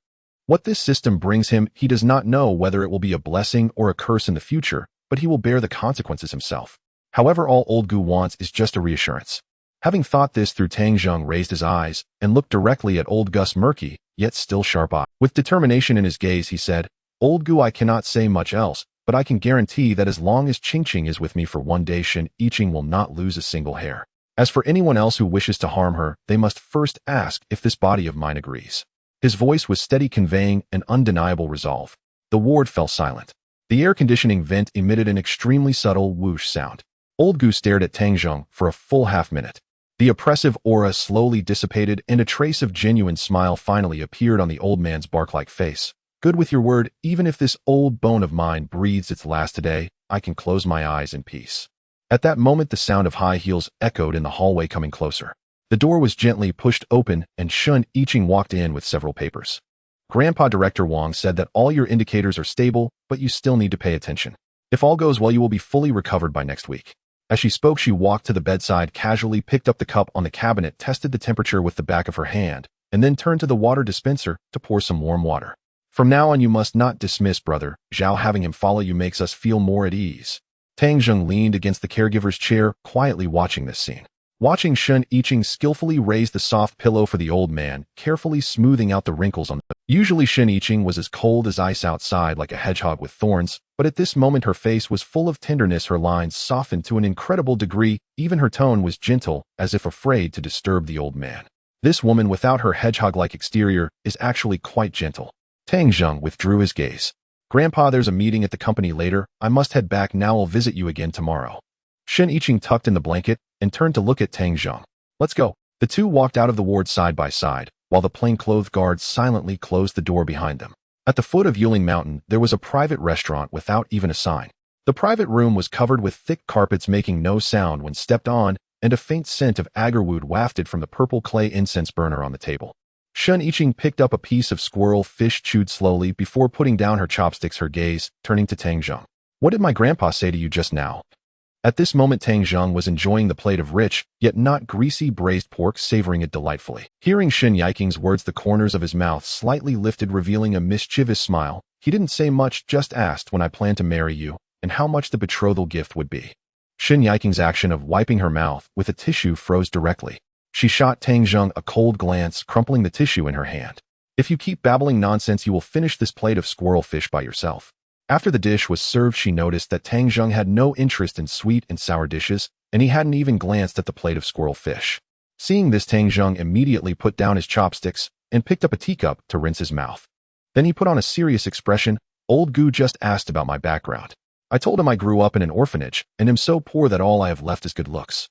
What this system brings him, he does not know, whether it will be a blessing or a curse in the future, but he will bear the consequences himself. However, all Old Gu wants is just a reassurance. Having thought this through, Tang Zheng raised his eyes and looked directly at Old Gu's murky, yet still sharp eye. With determination in his gaze, he said, "Old Gu, I cannot say much else, but I can guarantee that as long as Qingqing is with me for one day, Shen Yiqing will not lose a single hair. As for anyone else who wishes to harm her, they must first ask if this body of mine agrees." His voice was steady, conveying an undeniable resolve. The ward fell silent. The air conditioning vent emitted an extremely subtle whoosh sound. Old Gu stared at Tang Zheng for a full half-minute. The oppressive aura slowly dissipated, and a trace of genuine smile finally appeared on the old man's bark-like face. "Good with your word, even if this old bone of mine breathes its last today, I can close my eyes in peace." At that moment, the sound of high heels echoed in the hallway, coming closer. The door was gently pushed open, and Shun Yiqing walked in with several papers. "Grandpa, Director Wang said that all your indicators are stable, but you still need to pay attention. If all goes well, you will be fully recovered by next week." As she spoke, she walked to the bedside, casually picked up the cup on the cabinet, tested the temperature with the back of her hand, and then turned to the water dispenser to pour some warm water. From now on you must not dismiss brother Zhao. Having him follow you makes us feel more at ease. Tang Zheng leaned against the caregiver's chair, quietly watching this scene. Watching Shen Yiqing skillfully raise the soft pillow for the old man, carefully smoothing out the wrinkles on the... Usually Shen Yiqing was as cold as ice outside, like a hedgehog with thorns, but at this moment her face was full of tenderness, her lines softened to an incredible degree, even her tone was gentle, as if afraid to disturb the old man. This woman, without her hedgehog-like exterior, is actually quite gentle. Tang Zheng withdrew his gaze. Grandpa, there's a meeting at the company later. I must head back now. I'll visit you again tomorrow. Shen Yiqing tucked in the blanket and turned to look at Tang Zheng. Let's go. The two walked out of the ward side by side, while the plainclothed guards silently closed the door behind them. At the foot of Yuling Mountain, there was a private restaurant without even a sign. The private room was covered with thick carpets, making no sound when stepped on, and a faint scent of agarwood wafted from the purple clay incense burner on the table. Shen Yiqing picked up a piece of squirrel fish, chewed slowly before putting down her chopsticks, her gaze turning to Tang Zheng. What did my grandpa say to you just now? At this moment Tang Zheng was enjoying the plate of rich, yet not greasy braised pork, savoring it delightfully. Hearing Shen Yiqing's words, the corners of his mouth slightly lifted, revealing a mischievous smile. He didn't say much, just asked when I plan to marry you, and how much the betrothal gift would be. Shen Yiqing's action of wiping her mouth with a tissue froze directly. She shot Tang Zheng a cold glance, crumpling the tissue in her hand. If you keep babbling nonsense, you will finish this plate of squirrel fish by yourself. After the dish was served, she noticed that Tang Zheng had no interest in sweet and sour dishes, and he hadn't even glanced at the plate of squirrel fish. Seeing this, Tang Zheng immediately put down his chopsticks and picked up a teacup to rinse his mouth. Then he put on a serious expression. Old Gu just asked about my background. I told him I grew up in an orphanage and am so poor that all I have left is good looks.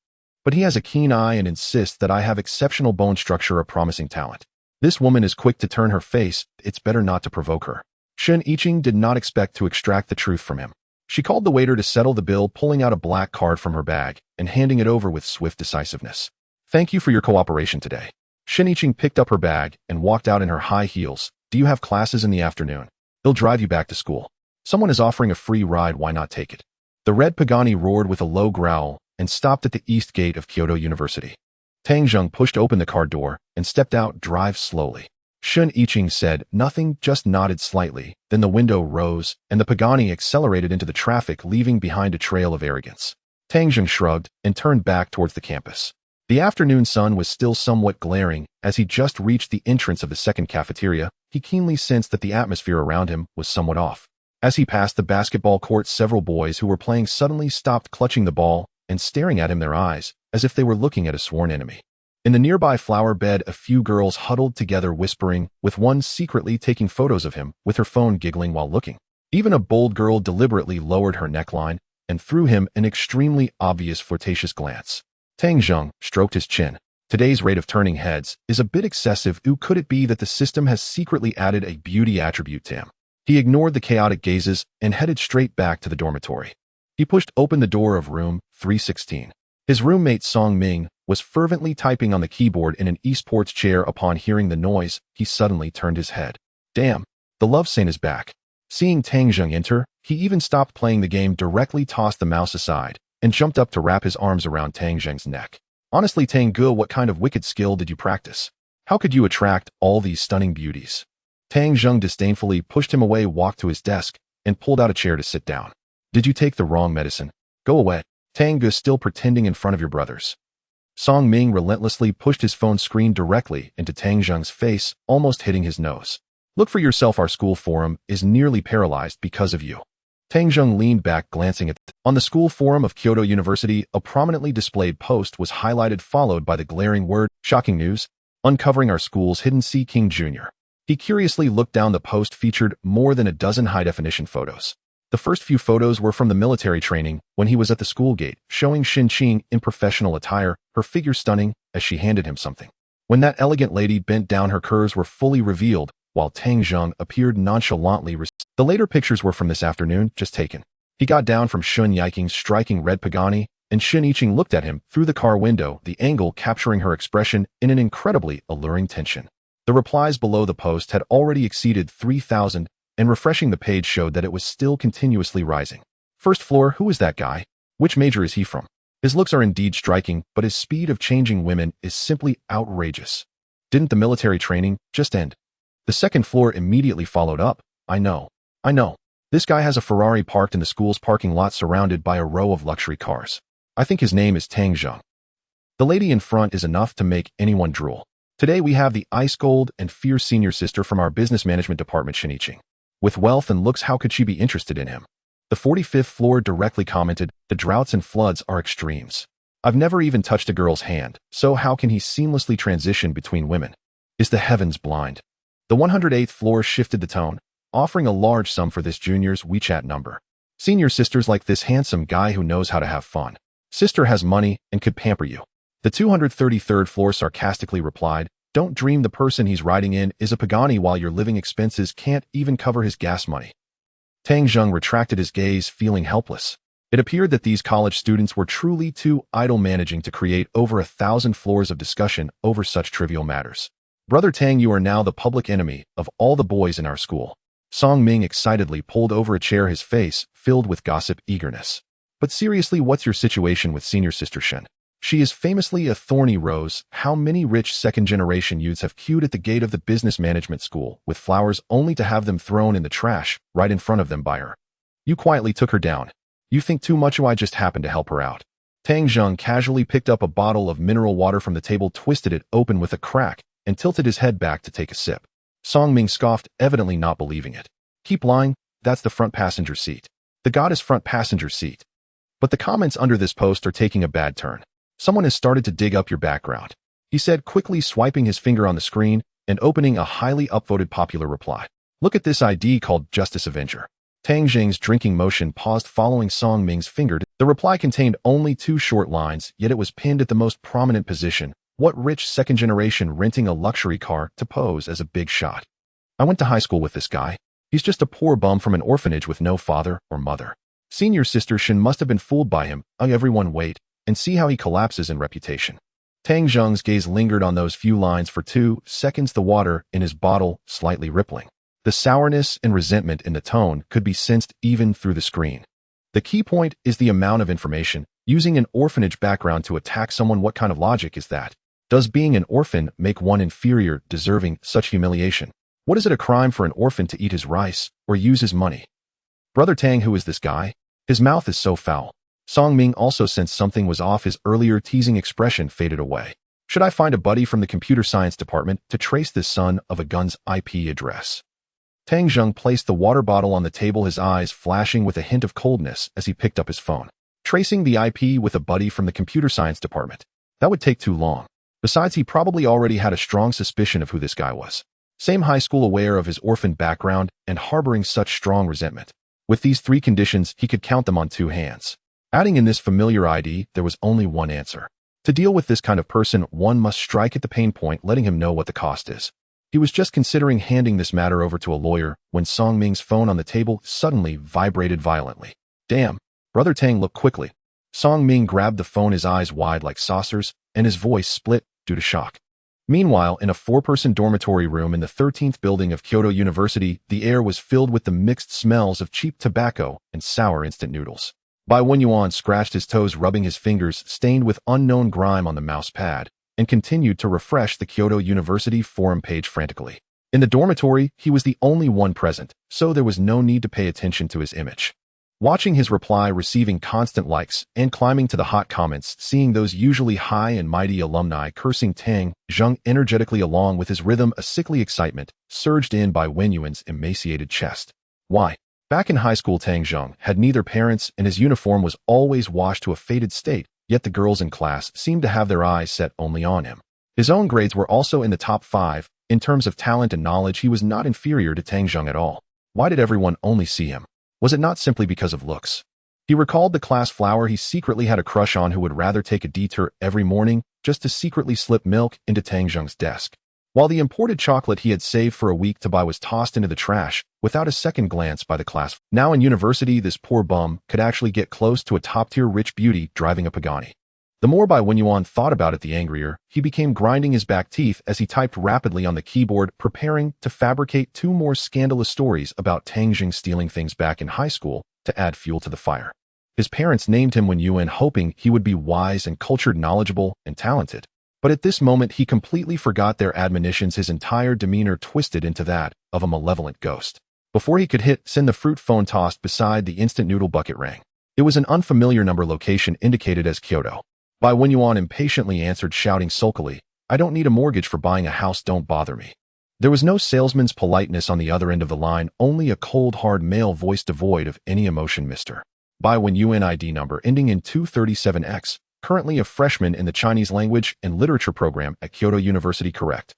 But he has a keen eye and insists that I have exceptional bone structure, a promising talent. This woman is quick to turn her face. It's better not to provoke her. Shen Yiqing did not expect to extract the truth from him. She called the waiter to settle the bill, pulling out a black card from her bag and handing it over with swift decisiveness. Thank you for your cooperation today. Shen Yiqing picked up her bag and walked out in her high heels. Do you have classes in the afternoon? They'll drive you back to school. Someone is offering a free ride, why not take it? The red Pagani roared with a low growl and stopped at the east gate of Kyoto University. Tang Zheng pushed open the car door and stepped out. Drive slowly. Shen Yiqing said nothing, just nodded slightly. Then the window rose and the Pagani accelerated into the traffic, leaving behind a trail of arrogance. Tang Zheng shrugged and turned back towards the campus. The afternoon sun was still somewhat glaring. As he just reached the entrance of the second cafeteria, he keenly sensed that the atmosphere around him was somewhat off. As he passed the basketball court, several boys who were playing suddenly stopped clutching the ball and staring at him, their eyes as if they were looking at a sworn enemy. In the nearby flower bed, a few girls huddled together, whispering, with one secretly taking photos of him, with her phone giggling while looking. Even a bold girl deliberately lowered her neckline and threw him an extremely obvious flirtatious glance. Tang Zheng stroked his chin. Today's rate of turning heads is a bit excessive. Could it be that the system has secretly added a beauty attribute to him? He ignored the chaotic gazes and headed straight back to the dormitory. He pushed open the door of room 316. His roommate Song Ming was fervently typing on the keyboard in an esports chair. Upon hearing the noise, he suddenly turned his head. Damn, the love saint is back. Seeing Tang Zheng enter, he even stopped playing the game, directly tossed the mouse aside, and jumped up to wrap his arms around Tang Zheng's neck. Honestly, Tang Ge, what kind of wicked skill did you practice? How could you attract all these stunning beauties? Tang Zheng disdainfully pushed him away, walked to his desk, and pulled out a chair to sit down. Did you take the wrong medicine? Go away. Tang Ge, still pretending in front of your brothers. Song Ming relentlessly pushed his phone screen directly into Tang Zheng's face, almost hitting his nose. Look for yourself, our school forum is nearly paralyzed because of you. Tang Zheng leaned back, glancing at on the school forum of Kyoto University, a prominently displayed post was highlighted, followed by the glaring word, shocking news, uncovering our school's hidden Sea King Jr. He curiously looked down. The post featured more than a dozen high-definition photos. The first few photos were from the military training when he was at the school gate, showing Xin Qing in professional attire, her figure stunning as she handed him something. When that elegant lady bent down, her curves were fully revealed, while Tang Zheng appeared nonchalantly. The later pictures were from this afternoon, just taken. He got down from Shen Yiqing's striking red Pagani, and Shen Yiqing looked at him through the car window, the angle capturing her expression in an incredibly alluring tension. The replies below the post had already exceeded 3,000, and refreshing the page showed that it was still continuously rising. First floor, who is that guy? Which major is he from? His looks are indeed striking, but his speed of changing women is simply outrageous. Didn't the military training just end? The second floor immediately followed up. I know. This guy has a Ferrari parked in the school's parking lot surrounded by a row of luxury cars. I think his name is Tang Zheng. The lady in front is enough to make anyone drool. Today we have the ice-cold and fierce senior sister from our business management department, Shiniching. With wealth and looks, how could she be interested in him? The 45th floor directly commented, the droughts and floods are extremes. I've never even touched a girl's hand, so how can he seamlessly transition between women? Is the heavens blind? The 108th floor shifted the tone, offering a large sum for this junior's WeChat number. Senior sister's like this handsome guy who knows how to have fun. Sister has money and could pamper you. The 233rd floor sarcastically replied, don't dream the person he's riding in is a Pagani while your living expenses can't even cover his gas money. Tang Zheng retracted his gaze, feeling helpless. It appeared that these college students were truly too idle, managing to create over 1,000 floors of discussion over such trivial matters. Brother Tang, you are now the public enemy of all the boys in our school. Song Ming excitedly pulled over a chair, his face filled with gossip eagerness. But seriously, what's your situation with senior sister Shen? She is famously a thorny rose. How many rich second-generation youths have queued at the gate of the business management school with flowers only to have them thrown in the trash right in front of them by her? You quietly took her down. You think too much. I just happened to help her out. Tang Zheng casually picked up a bottle of mineral water from the table, twisted it open with a crack, and tilted his head back to take a sip. Song Ming scoffed, evidently not believing it. Keep lying, that's the front passenger seat. The goddess front passenger seat. But the comments under this post are taking a bad turn. Someone has started to dig up your background, he said, quickly swiping his finger on the screen and opening a highly upvoted popular reply. Look at this ID called Justice Avenger. Tang Zheng's drinking motion paused following Song Ming's finger. The reply contained only 2 short lines, yet it was pinned at the most prominent position. What rich second generation renting a luxury car to pose as a big shot? I went to high school with this guy. He's just a poor bum from an orphanage with no father or mother. Senior sister Shin must have been fooled by him. Everyone wait and see how he collapses in reputation. Tang Zheng's gaze lingered on those few lines for 2 seconds, the water in his bottle slightly rippling. The sourness and resentment in the tone could be sensed even through the screen. The key point is the amount of information. Using an orphanage background to attack someone, what kind of logic is that? Does being an orphan make one inferior, deserving such humiliation? What is it a crime for an orphan to eat his rice or use his money? Brother Tang, who is this guy? His mouth is so foul. Song Ming also sensed something was off. His earlier teasing expression faded away. Should I find a buddy from the computer science department to trace this son of a gun's IP address? Tang Zheng placed the water bottle on the table, his eyes flashing with a hint of coldness as he picked up his phone. Tracing the IP with a buddy from the computer science department. That would take too long. Besides, he probably already had a strong suspicion of who this guy was. Same high school, aware of his orphan background and harboring such strong resentment. With these 3 conditions, he could count them on 2 hands. Adding in this familiar ID, there was only one answer. To deal with this kind of person, one must strike at the pain point, letting him know what the cost is. He was just considering handing this matter over to a lawyer when Song Ming's phone on the table suddenly vibrated violently. Damn. Brother Tang looked quickly. Song Ming grabbed the phone, his eyes wide like saucers, and his voice split due to shock. Meanwhile, in a 4-person dormitory room in the 13th building of Kyoto University, the air was filled with the mixed smells of cheap tobacco and sour instant noodles. Bai Wenyuan scratched his toes, rubbing his fingers stained with unknown grime on the mouse pad, and continued to refresh the Kyoto University forum page frantically. In the dormitory, he was the only one present, so there was no need to pay attention to his image. Watching his reply receiving constant likes and climbing to the hot comments, seeing those usually high and mighty alumni cursing Tang Zheng energetically along with his rhythm, a sickly excitement surged in by Wenyuan's emaciated chest. Why? Back in high school, Tang Zheng had neither parents and his uniform was always washed to a faded state, yet the girls in class seemed to have their eyes set only on him. His own grades were also in the top 5. In terms of talent and knowledge, he was not inferior to Tang Zheng at all. Why did everyone only see him? Was it not simply because of looks? He recalled the class flower he secretly had a crush on, who would rather take a detour every morning just to secretly slip milk into Tang Zheng's desk. While the imported chocolate he had saved for a week to buy was tossed into the trash without a second glance by the class. Now in university, this poor bum could actually get close to a top-tier rich beauty driving a Pagani. The more Bai Wenyuan thought about it, the angrier he became, grinding his back teeth as he typed rapidly on the keyboard, preparing to fabricate 2 more scandalous stories about Tang Zheng stealing things back in high school to add fuel to the fire. His parents named him Wenyuan, hoping he would be wise and cultured, knowledgeable and talented. But at this moment, he completely forgot their admonitions, his entire demeanor twisted into that of a malevolent ghost. Before he could hit send, the fruit phone tossed beside the instant noodle bucket rang. It was an unfamiliar number, location indicated as Kyoto. Bai Wenyuan impatiently answered, shouting sulkily, "I don't need a mortgage for buying a house, don't bother me." There was no salesman's politeness on the other end of the line, only a cold, hard male voice devoid of any emotion. Mr. Bai Wenyuan, ID number ending in 237X, currently a freshman in the Chinese language and literature program at Kyoto University, correct?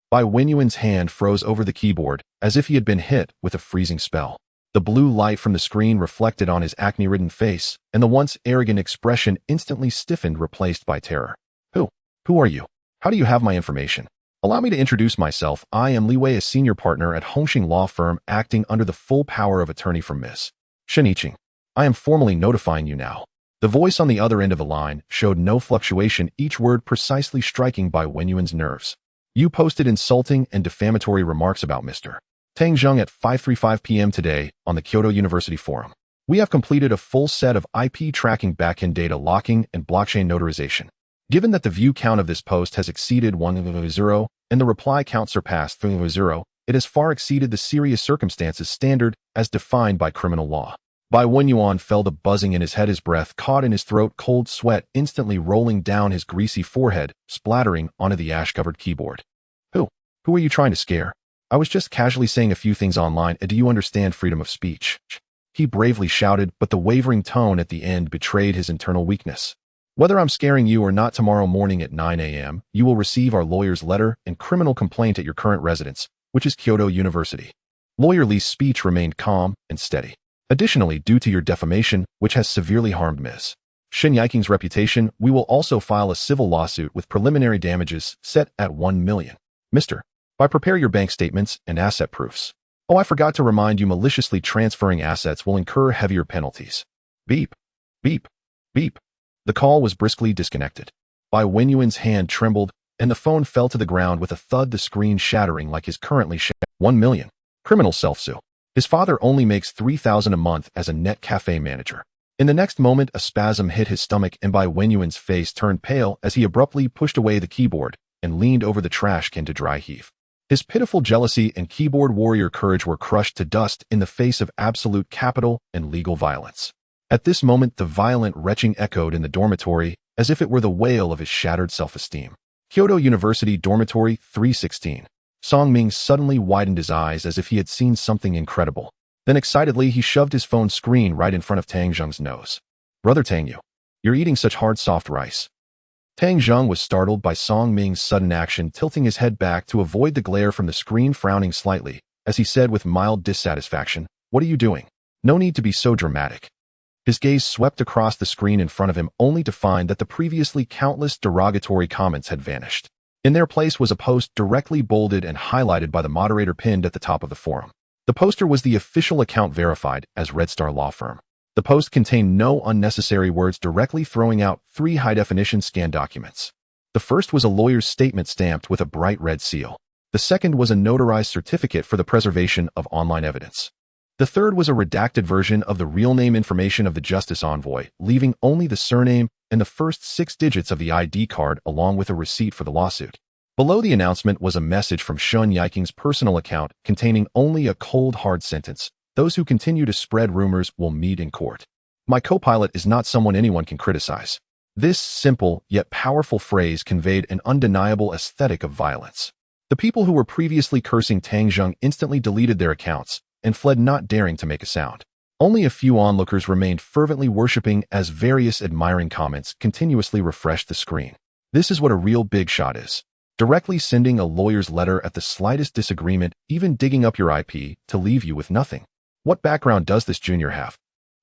Bai Wenyuan's hand froze over the keyboard, as if he had been hit with a freezing spell. The blue light from the screen reflected on his acne-ridden face, and the once arrogant expression instantly stiffened, replaced by terror. Who are you? How do you have my information? Allow me to introduce myself. I am Li Wei, a senior partner at Hongxing Law Firm, acting under the full power of attorney from Ms. Shiniching. I am formally notifying you now. The voice on the other end of the line showed no fluctuation, each word precisely striking Bai Wenyuan's nerves. You posted insulting and defamatory remarks about Mr. Tang Zheng at 5:35 p.m. today on the Kyoto University forum. We have completed a full set of IP tracking, backend data locking, and blockchain notarization. Given that the view count of this post has exceeded 100 and the reply count surpassed 300, it has far exceeded the serious circumstances standard as defined by criminal law. Bai Wenyuan felt a buzzing in his head, his breath caught in his throat, cold sweat instantly rolling down his greasy forehead, splattering onto the ash-covered keyboard. Who are you trying to scare? I was just casually saying a few things online. Do you understand freedom of speech? He bravely shouted, but the wavering tone at the end betrayed his internal weakness. Whether I'm scaring you or not, tomorrow morning at 9 a.m., you will receive our lawyer's letter and criminal complaint at your current residence, which is Kyoto University. Lawyer Li's speech remained calm and steady. Additionally, due to your defamation, which has severely harmed Ms. Shin Yiking's reputation, we will also file a civil lawsuit with preliminary damages set at 1 million. Mr. Bai, prepare your bank statements and asset proofs. Oh, I forgot to remind you, maliciously transferring assets will incur heavier penalties. Beep. Beep. Beep. The call was briskly disconnected. Bai Wenyuan's hand trembled, and the phone fell to the ground with a thud, the screen shattering like his currently 1 million. Criminal self-sue. His father only makes 3,000 a month as a net cafe manager. In the next moment, a spasm hit his stomach and Bai Wenyuan's face turned pale as he abruptly pushed away the keyboard and leaned over the trash can to dry heave. His pitiful jealousy and keyboard warrior courage were crushed to dust in the face of absolute capital and legal violence. At this moment, the violent retching echoed in the dormitory as if it were the wail of his shattered self-esteem. Kyoto University Dormitory 316. Song Ming suddenly widened his eyes as if he had seen something incredible. Then excitedly, he shoved his phone screen right in front of Tang Zheng's nose. Brother Tang, you're eating such hard, soft rice. Tang Zheng was startled by Song Ming's sudden action, tilting his head back to avoid the glare from the screen, frowning slightly, as he said with mild dissatisfaction, "What are you doing? No need to be so dramatic." His gaze swept across the screen in front of him, only to find that the previously countless derogatory comments had vanished. In their place was a post directly bolded and highlighted by the moderator, pinned at the top of the forum. The poster was the official account verified as Red Star Law Firm. The post contained no unnecessary words, directly throwing out 3 high-definition scan documents. The first was a lawyer's statement stamped with a bright red seal. The second was a notarized certificate for the preservation of online evidence. The third was a redacted version of the real name information of the justice envoy, leaving only the surname and the first 6 digits of the ID card, along with a receipt for the lawsuit. Below the announcement was a message from Shun Yiking's personal account containing only a cold, hard sentence: "Those who continue to spread rumors will meet in court." My co-pilot is not someone anyone can criticize. This simple yet powerful phrase conveyed an undeniable aesthetic of violence. The people who were previously cursing Tang Zheng instantly deleted their accounts and fled, not daring to make a sound. Only a few onlookers remained fervently worshipping as various admiring comments continuously refreshed the screen. This is what a real big shot is. Directly sending a lawyer's letter at the slightest disagreement, even digging up your IP to leave you with nothing. What background does this junior have?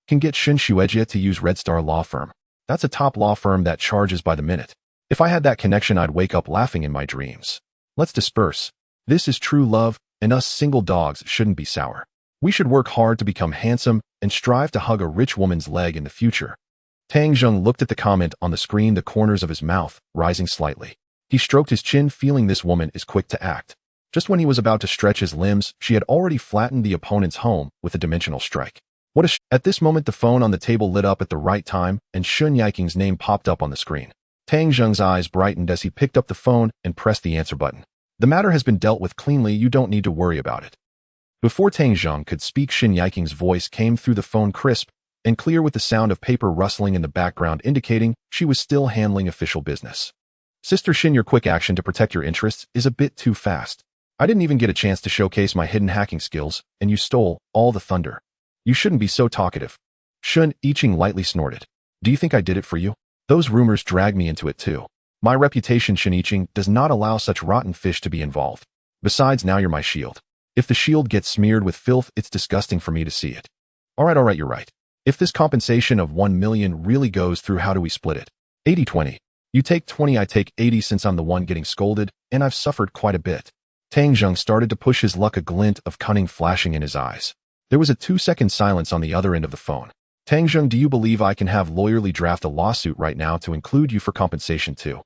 Can get Shin Shueijia to use Red Star Law Firm. That's a top law firm that charges by the minute. If I had that connection, I'd wake up laughing in my dreams. Let's disperse. This is true love, and us single dogs shouldn't be sour. We should work hard to become handsome and strive to hug a rich woman's leg in the future. Tang Zheng looked at the comment on the screen, the corners of his mouth rising slightly. He stroked his chin, feeling this woman is quick to act. Just when he was about to stretch his limbs, she had already flattened the opponent's home with a dimensional strike. At this moment, the phone on the table lit up at the right time, and Shun Yiking's name popped up on the screen. Tang Zheng's eyes brightened as he picked up the phone and pressed the answer button. The matter has been dealt with cleanly, you don't need to worry about it. Before Tang Zheng could speak, Shin Yiking's voice came through the phone crisp and clear with the sound of paper rustling in the background indicating she was still handling official business. Sister Shin, your quick action to protect your interests is a bit too fast. I didn't even get a chance to showcase my hidden hacking skills, and you stole all the thunder. You shouldn't be so talkative. Shin Yiqing lightly snorted. Do you think I did it for you? Those rumors dragged me into it too. My reputation, Shin Yiqing, does not allow such rotten fish to be involved. Besides, now you're my shield. If the shield gets smeared with filth, it's disgusting for me to see it. Alright, you're right. If this compensation of 1 million really goes through, how do we split it? 80-20. You take 20, I take 80 since I'm the one getting scolded, and I've suffered quite a bit. Tang Zheng started to push his luck, a glint of cunning flashing in his eyes. There was a 2-second silence on the other end of the phone. Tang Zheng, do you believe I can have lawyerly draft a lawsuit right now to include you for compensation too?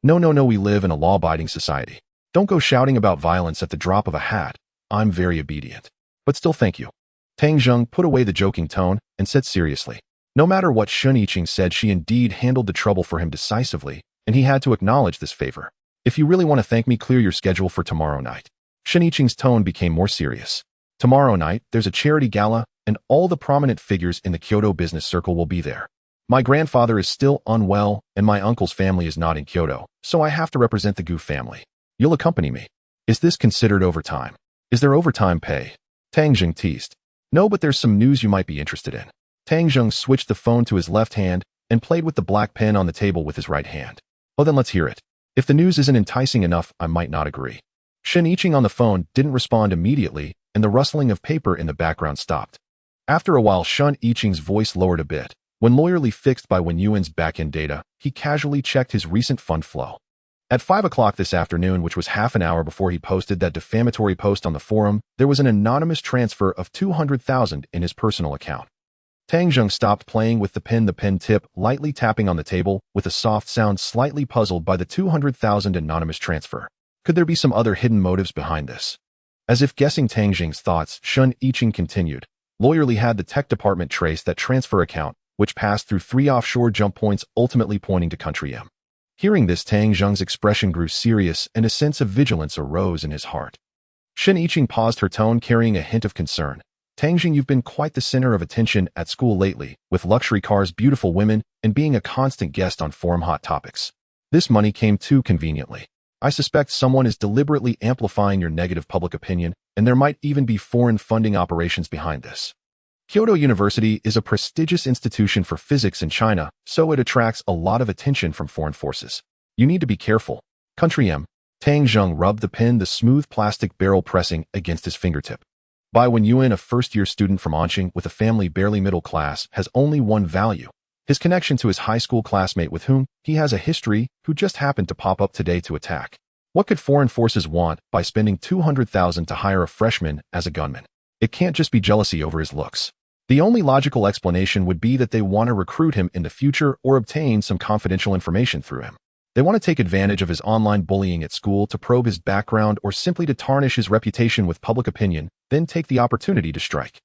No, we live in a law-abiding society. Don't go shouting about violence at the drop of a hat. I'm very obedient. But still, thank you. Tang Zheng put away the joking tone and said seriously. No matter what Shin Yiqing said, she indeed handled the trouble for him decisively, and he had to acknowledge this favor. If you really want to thank me, clear your schedule for tomorrow night. Shin Yiqing's tone became more serious. Tomorrow night, there's a charity gala, and all the prominent figures in the Kyoto business circle will be there. My grandfather is still unwell, and my uncle's family is not in Kyoto, so I have to represent the Gu family. You'll accompany me. Is this considered overtime? Is there overtime pay? Tang Zheng teased. No, but there's some news you might be interested in. Tang Zheng switched the phone to his left hand and played with the black pen on the table with his right hand. Oh, then let's hear it. If the news isn't enticing enough, I might not agree. Shin Yiqing on the phone didn't respond immediately, and the rustling of paper in the background stopped. After a while, Shin Yiqing's voice lowered a bit. When lawyerly fixed by Wen Yuan's back-end data, he casually checked his recent fund flow. At 5 o'clock this afternoon, which was half an hour before he posted that defamatory post on the forum, there was an anonymous transfer of 200,000 in his personal account. Tang Zheng stopped playing with the pen tip, lightly tapping on the table, with a soft sound, slightly puzzled by the 200,000 anonymous transfer. Could there be some other hidden motives behind this? As if guessing Tang Zheng's thoughts, Shin Yiqing continued. Lawyerly had the tech department trace that transfer account, which passed through 3 offshore jump points, ultimately pointing to country M. Hearing this, Tang Zheng's expression grew serious, and a sense of vigilance arose in his heart. Shin Yiqing paused, her tone carrying a hint of concern. Tang Zheng, you've been quite the center of attention at school lately, with luxury cars, beautiful women, and being a constant guest on forum hot topics. This money came too conveniently. I suspect someone is deliberately amplifying your negative public opinion, and there might even be foreign funding operations behind this. Kyoto University is a prestigious institution for physics in China, so it attracts a lot of attention from foreign forces. You need to be careful. Country M. Tang Zheng rubbed the pen, the smooth plastic barrel pressing against his fingertip. By Wen Yuan, a first-year student from Anqing with a family barely middle class, has only one value: his connection to his high school classmate with whom he has a history, who just happened to pop up today to attack. What could foreign forces want by spending 200,000 to hire a freshman as a gunman? It can't just be jealousy over his looks. The only logical explanation would be that they want to recruit him in the future or obtain some confidential information through him. They want to take advantage of his online bullying at school to probe his background or simply to tarnish his reputation with public opinion, then take the opportunity to strike.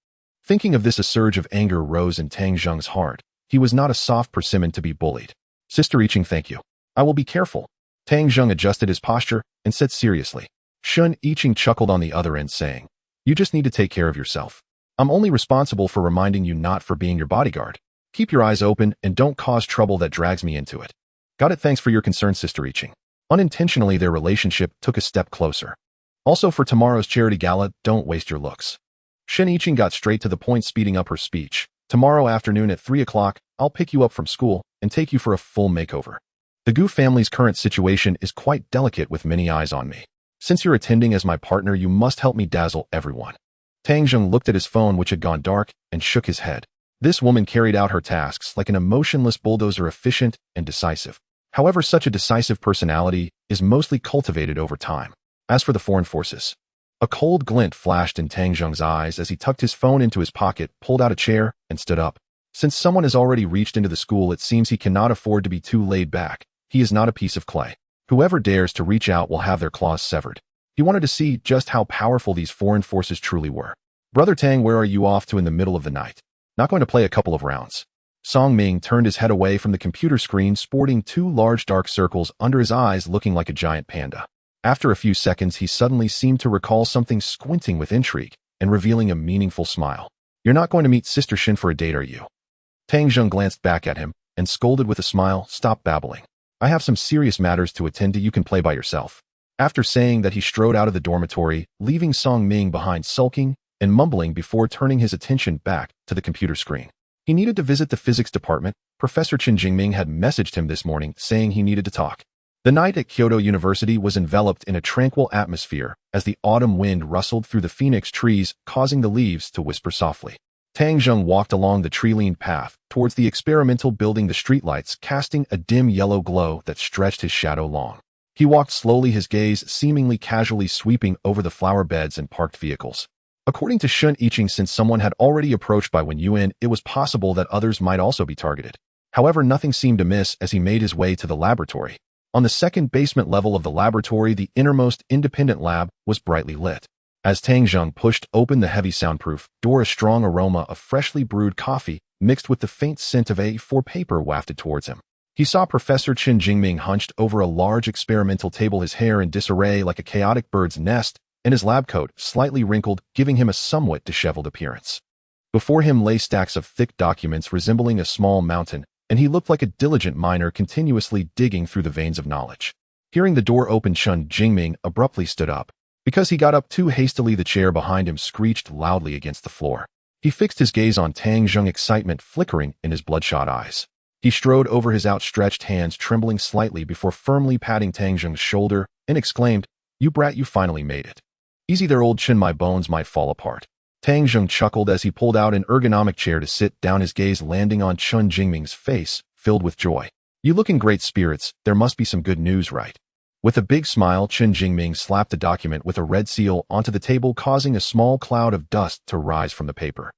Thinking of this, a surge of anger rose in Tang Zheng's heart. He was not a soft persimmon to be bullied. Sister Yiqing, thank you. I will be careful. Tang Zheng adjusted his posture and said seriously. Shin Yiqing chuckled on the other end, saying, You just need to take care of yourself. I'm only responsible for reminding you, not for being your bodyguard. Keep your eyes open and don't cause trouble that drags me into it. Got it. Thanks for your concern, Sister Yiqing. Unintentionally, their relationship took a step closer. Also, for tomorrow's charity gala, don't waste your looks. Shin Yiqing got straight to the point, speeding up her speech. Tomorrow afternoon at 3 o'clock, I'll pick you up from school and take you for a full makeover. The Gu family's current situation is quite delicate, with many eyes on me. Since you're attending as my partner, you must help me dazzle everyone. Tang Zheng looked at his phone, which had gone dark, and shook his head. This woman carried out her tasks like an emotionless bulldozer, efficient and decisive. However, such a decisive personality is mostly cultivated over time. As for the foreign forces, a cold glint flashed in Tang Zheng's eyes as he tucked his phone into his pocket, pulled out a chair, and stood up. Since someone has already reached into the school, it seems he cannot afford to be too laid back. He is not a piece of clay. Whoever dares to reach out will have their claws severed. He wanted to see just how powerful these foreign forces truly were. Brother Tang, where are you off to in the middle of the night? Not going to play a couple of rounds? Song Ming turned his head away from the computer screen, sporting two large dark circles under his eyes, looking like a giant panda. After a few seconds, he suddenly seemed to recall something, squinting with intrigue and revealing a meaningful smile. "You're not going to meet Sister Shin for a date, are you?" Tang Zheng glanced back at him and scolded with a smile, "Stop babbling. I have some serious matters to attend to. You can play by yourself." After saying that, he strode out of the dormitory, leaving Song Ming behind sulking and mumbling before turning his attention back to the computer screen. He needed to visit the physics department. Professor Chen Jingming had messaged him this morning saying he needed to talk. The night at Kyoto University was enveloped in a tranquil atmosphere as the autumn wind rustled through the phoenix trees, causing the leaves to whisper softly. Tang Zheng walked along the tree-lined path towards the experimental building, the streetlights casting a dim yellow glow that stretched his shadow long. He walked slowly, his gaze seemingly casually sweeping over the flower beds and parked vehicles. According to Shun Yiqing, since someone had already approached by Wen Yuan, it was possible that others might also be targeted. However, nothing seemed amiss as he made his way to the laboratory. On the second basement level of the laboratory, the innermost independent lab was brightly lit. As Tang Zheng pushed open the heavy soundproof door, a strong aroma of freshly brewed coffee mixed with the faint scent of A4 paper wafted towards him. He saw Professor Chen Jingming hunched over a large experimental table, his hair in disarray like a chaotic bird's nest, and his lab coat slightly wrinkled, giving him a somewhat disheveled appearance. Before him lay stacks of thick documents resembling a small mountain, and he looked like a diligent miner continuously digging through the veins of knowledge. Hearing the door open, Chen Jingming abruptly stood up. Because he got up too hastily, the chair behind him screeched loudly against the floor. He fixed his gaze on Tang Zheng, excitement flickering in his bloodshot eyes. He strode over, his outstretched hands trembling slightly before firmly patting Tang Zheng's shoulder and exclaimed, "You brat, you finally made it. Easy there, old Chen, my bones might fall apart." Tang Zheng chuckled as he pulled out an ergonomic chair to sit down, his gaze landing on Chen Jingming's face, filled with joy. "You look in great spirits. There must be some good news, right?" With a big smile, Chen Jingming slapped the document with a red seal onto the table, causing a small cloud of dust to rise from the paper.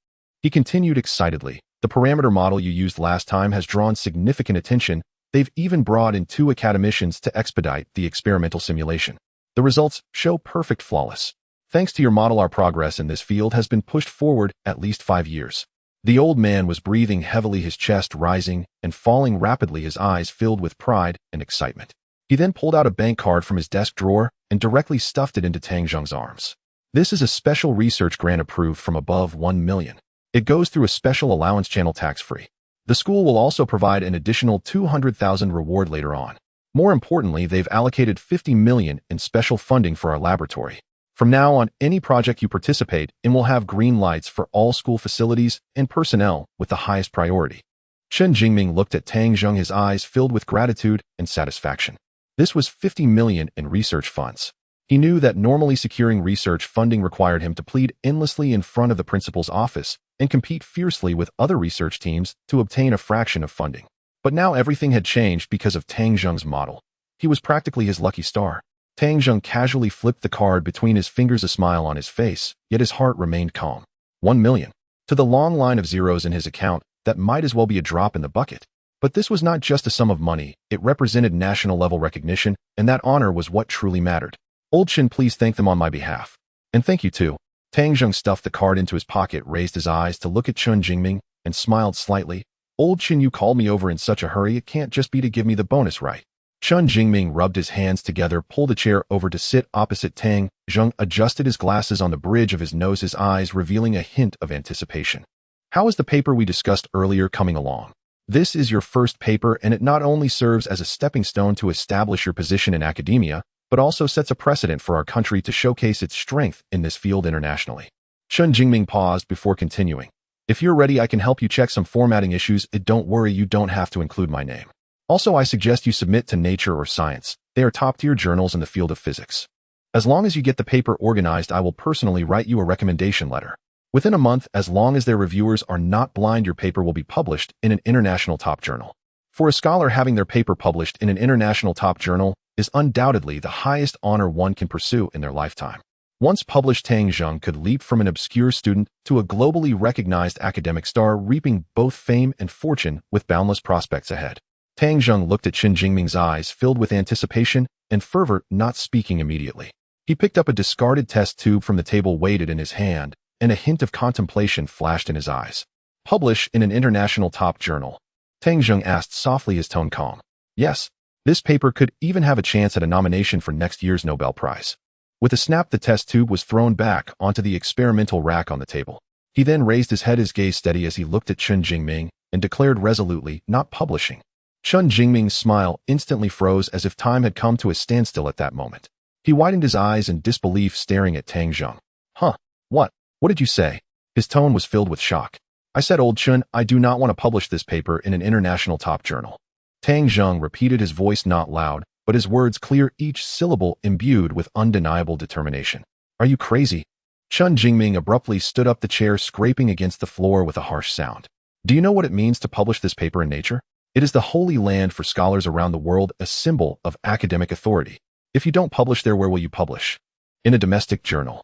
He continued excitedly, "The parameter model you used last time has drawn significant attention. They've even brought in 2 academicians to expedite the experimental simulation. The results show perfect flawless. Thanks to your model, our progress in this field has been pushed forward at least 5 years." The old man was breathing heavily, his chest rising and falling rapidly, his eyes filled with pride and excitement. He then pulled out a bank card from his desk drawer and directly stuffed it into Tang Zheng's arms. "This is a special research grant approved from above 1 million. It goes through a special allowance channel tax-free. The school will also provide an additional 200,000 reward later on. More importantly, they've allocated 50 million in special funding for our laboratory. From now on, any project you participate in will have green lights for all school facilities and personnel with the highest priority." Chen Jingming looked at Tang Zheng, his eyes filled with gratitude and satisfaction. This was 50 million in research funds. He knew that normally securing research funding required him to plead endlessly in front of the principal's office and compete fiercely with other research teams to obtain a fraction of funding. But now everything had changed because of Tang Zheng's model. He was practically his lucky star. Tang Zheng casually flipped the card between his fingers, a smile on his face, yet his heart remained calm. 1 million. To the long line of zeros in his account, that might as well be a drop in the bucket. But this was not just a sum of money, it represented national-level recognition, and that honor was what truly mattered. "Old Chen, please thank them on my behalf." "And thank you too." Tang Zheng stuffed the card into his pocket, raised his eyes to look at Chen Jingming, and smiled slightly. "Old Chen, you called me over in such a hurry, it can't just be to give me the bonus, right?" Chen Jingming rubbed his hands together, pulled a chair over to sit opposite Tang Zheng, adjusted his glasses on the bridge of his nose, his eyes revealing a hint of anticipation. "How is the paper we discussed earlier coming along?" "This is your first paper, and it not only serves as a stepping stone to establish your position in academia, but also sets a precedent for our country to showcase its strength in this field internationally." Chen Jingming paused before continuing. "If you're ready, I can help you check some formatting issues. Don't worry, you don't have to include my name. Also, I suggest you submit to Nature or Science. They are top-tier journals in the field of physics. As long as you get the paper organized, I will personally write you a recommendation letter. Within a month, as long as their reviewers are not blind, your paper will be published in an international top journal." For a scholar, having their paper published in an international top journal is undoubtedly the highest honor one can pursue in their lifetime. Once published, Tang Zheng could leap from an obscure student to a globally recognized academic star, reaping both fame and fortune with boundless prospects ahead. Tang Zheng looked at Chen Jingming's eyes filled with anticipation and fervor, not speaking immediately. He picked up a discarded test tube from the table, weighed it in his hand, and a hint of contemplation flashed in his eyes. Publish in an international top journal. Tang Zheng asked softly, his tone calm. Yes, this paper could even have a chance at a nomination for next year's Nobel Prize. With a snap, the test tube was thrown back onto the experimental rack on the table. He then raised his head, his gaze steady as he looked at Chen Jingming, and declared resolutely, not publishing. Chen Jingming's smile instantly froze as if time had come to a standstill at that moment. He widened his eyes in disbelief, staring at Tang Zheng. Huh? What? What did you say? His tone was filled with shock. I said, old Chen, I do not want to publish this paper in an international top journal. Tang Zheng repeated, his voice not loud, but his words clear, each syllable imbued with undeniable determination. Are you crazy? Chen Jingming abruptly stood up, the chair scraping against the floor with a harsh sound. Do you know what it means to publish this paper in Nature? It is the holy land for scholars around the world, a symbol of academic authority. If you don't publish there, where will you publish? In a domestic journal.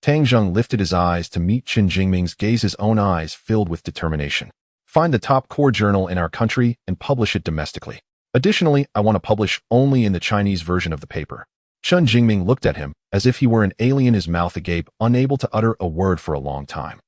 Tang Zheng lifted his eyes to meet Chen Jingming's gaze, his own eyes filled with determination. Find the top core journal in our country and publish it domestically. Additionally, I want to publish only in the Chinese version of the paper. Chen Jingming looked at him as if he were an alien, his mouth agape, unable to utter a word for a long time.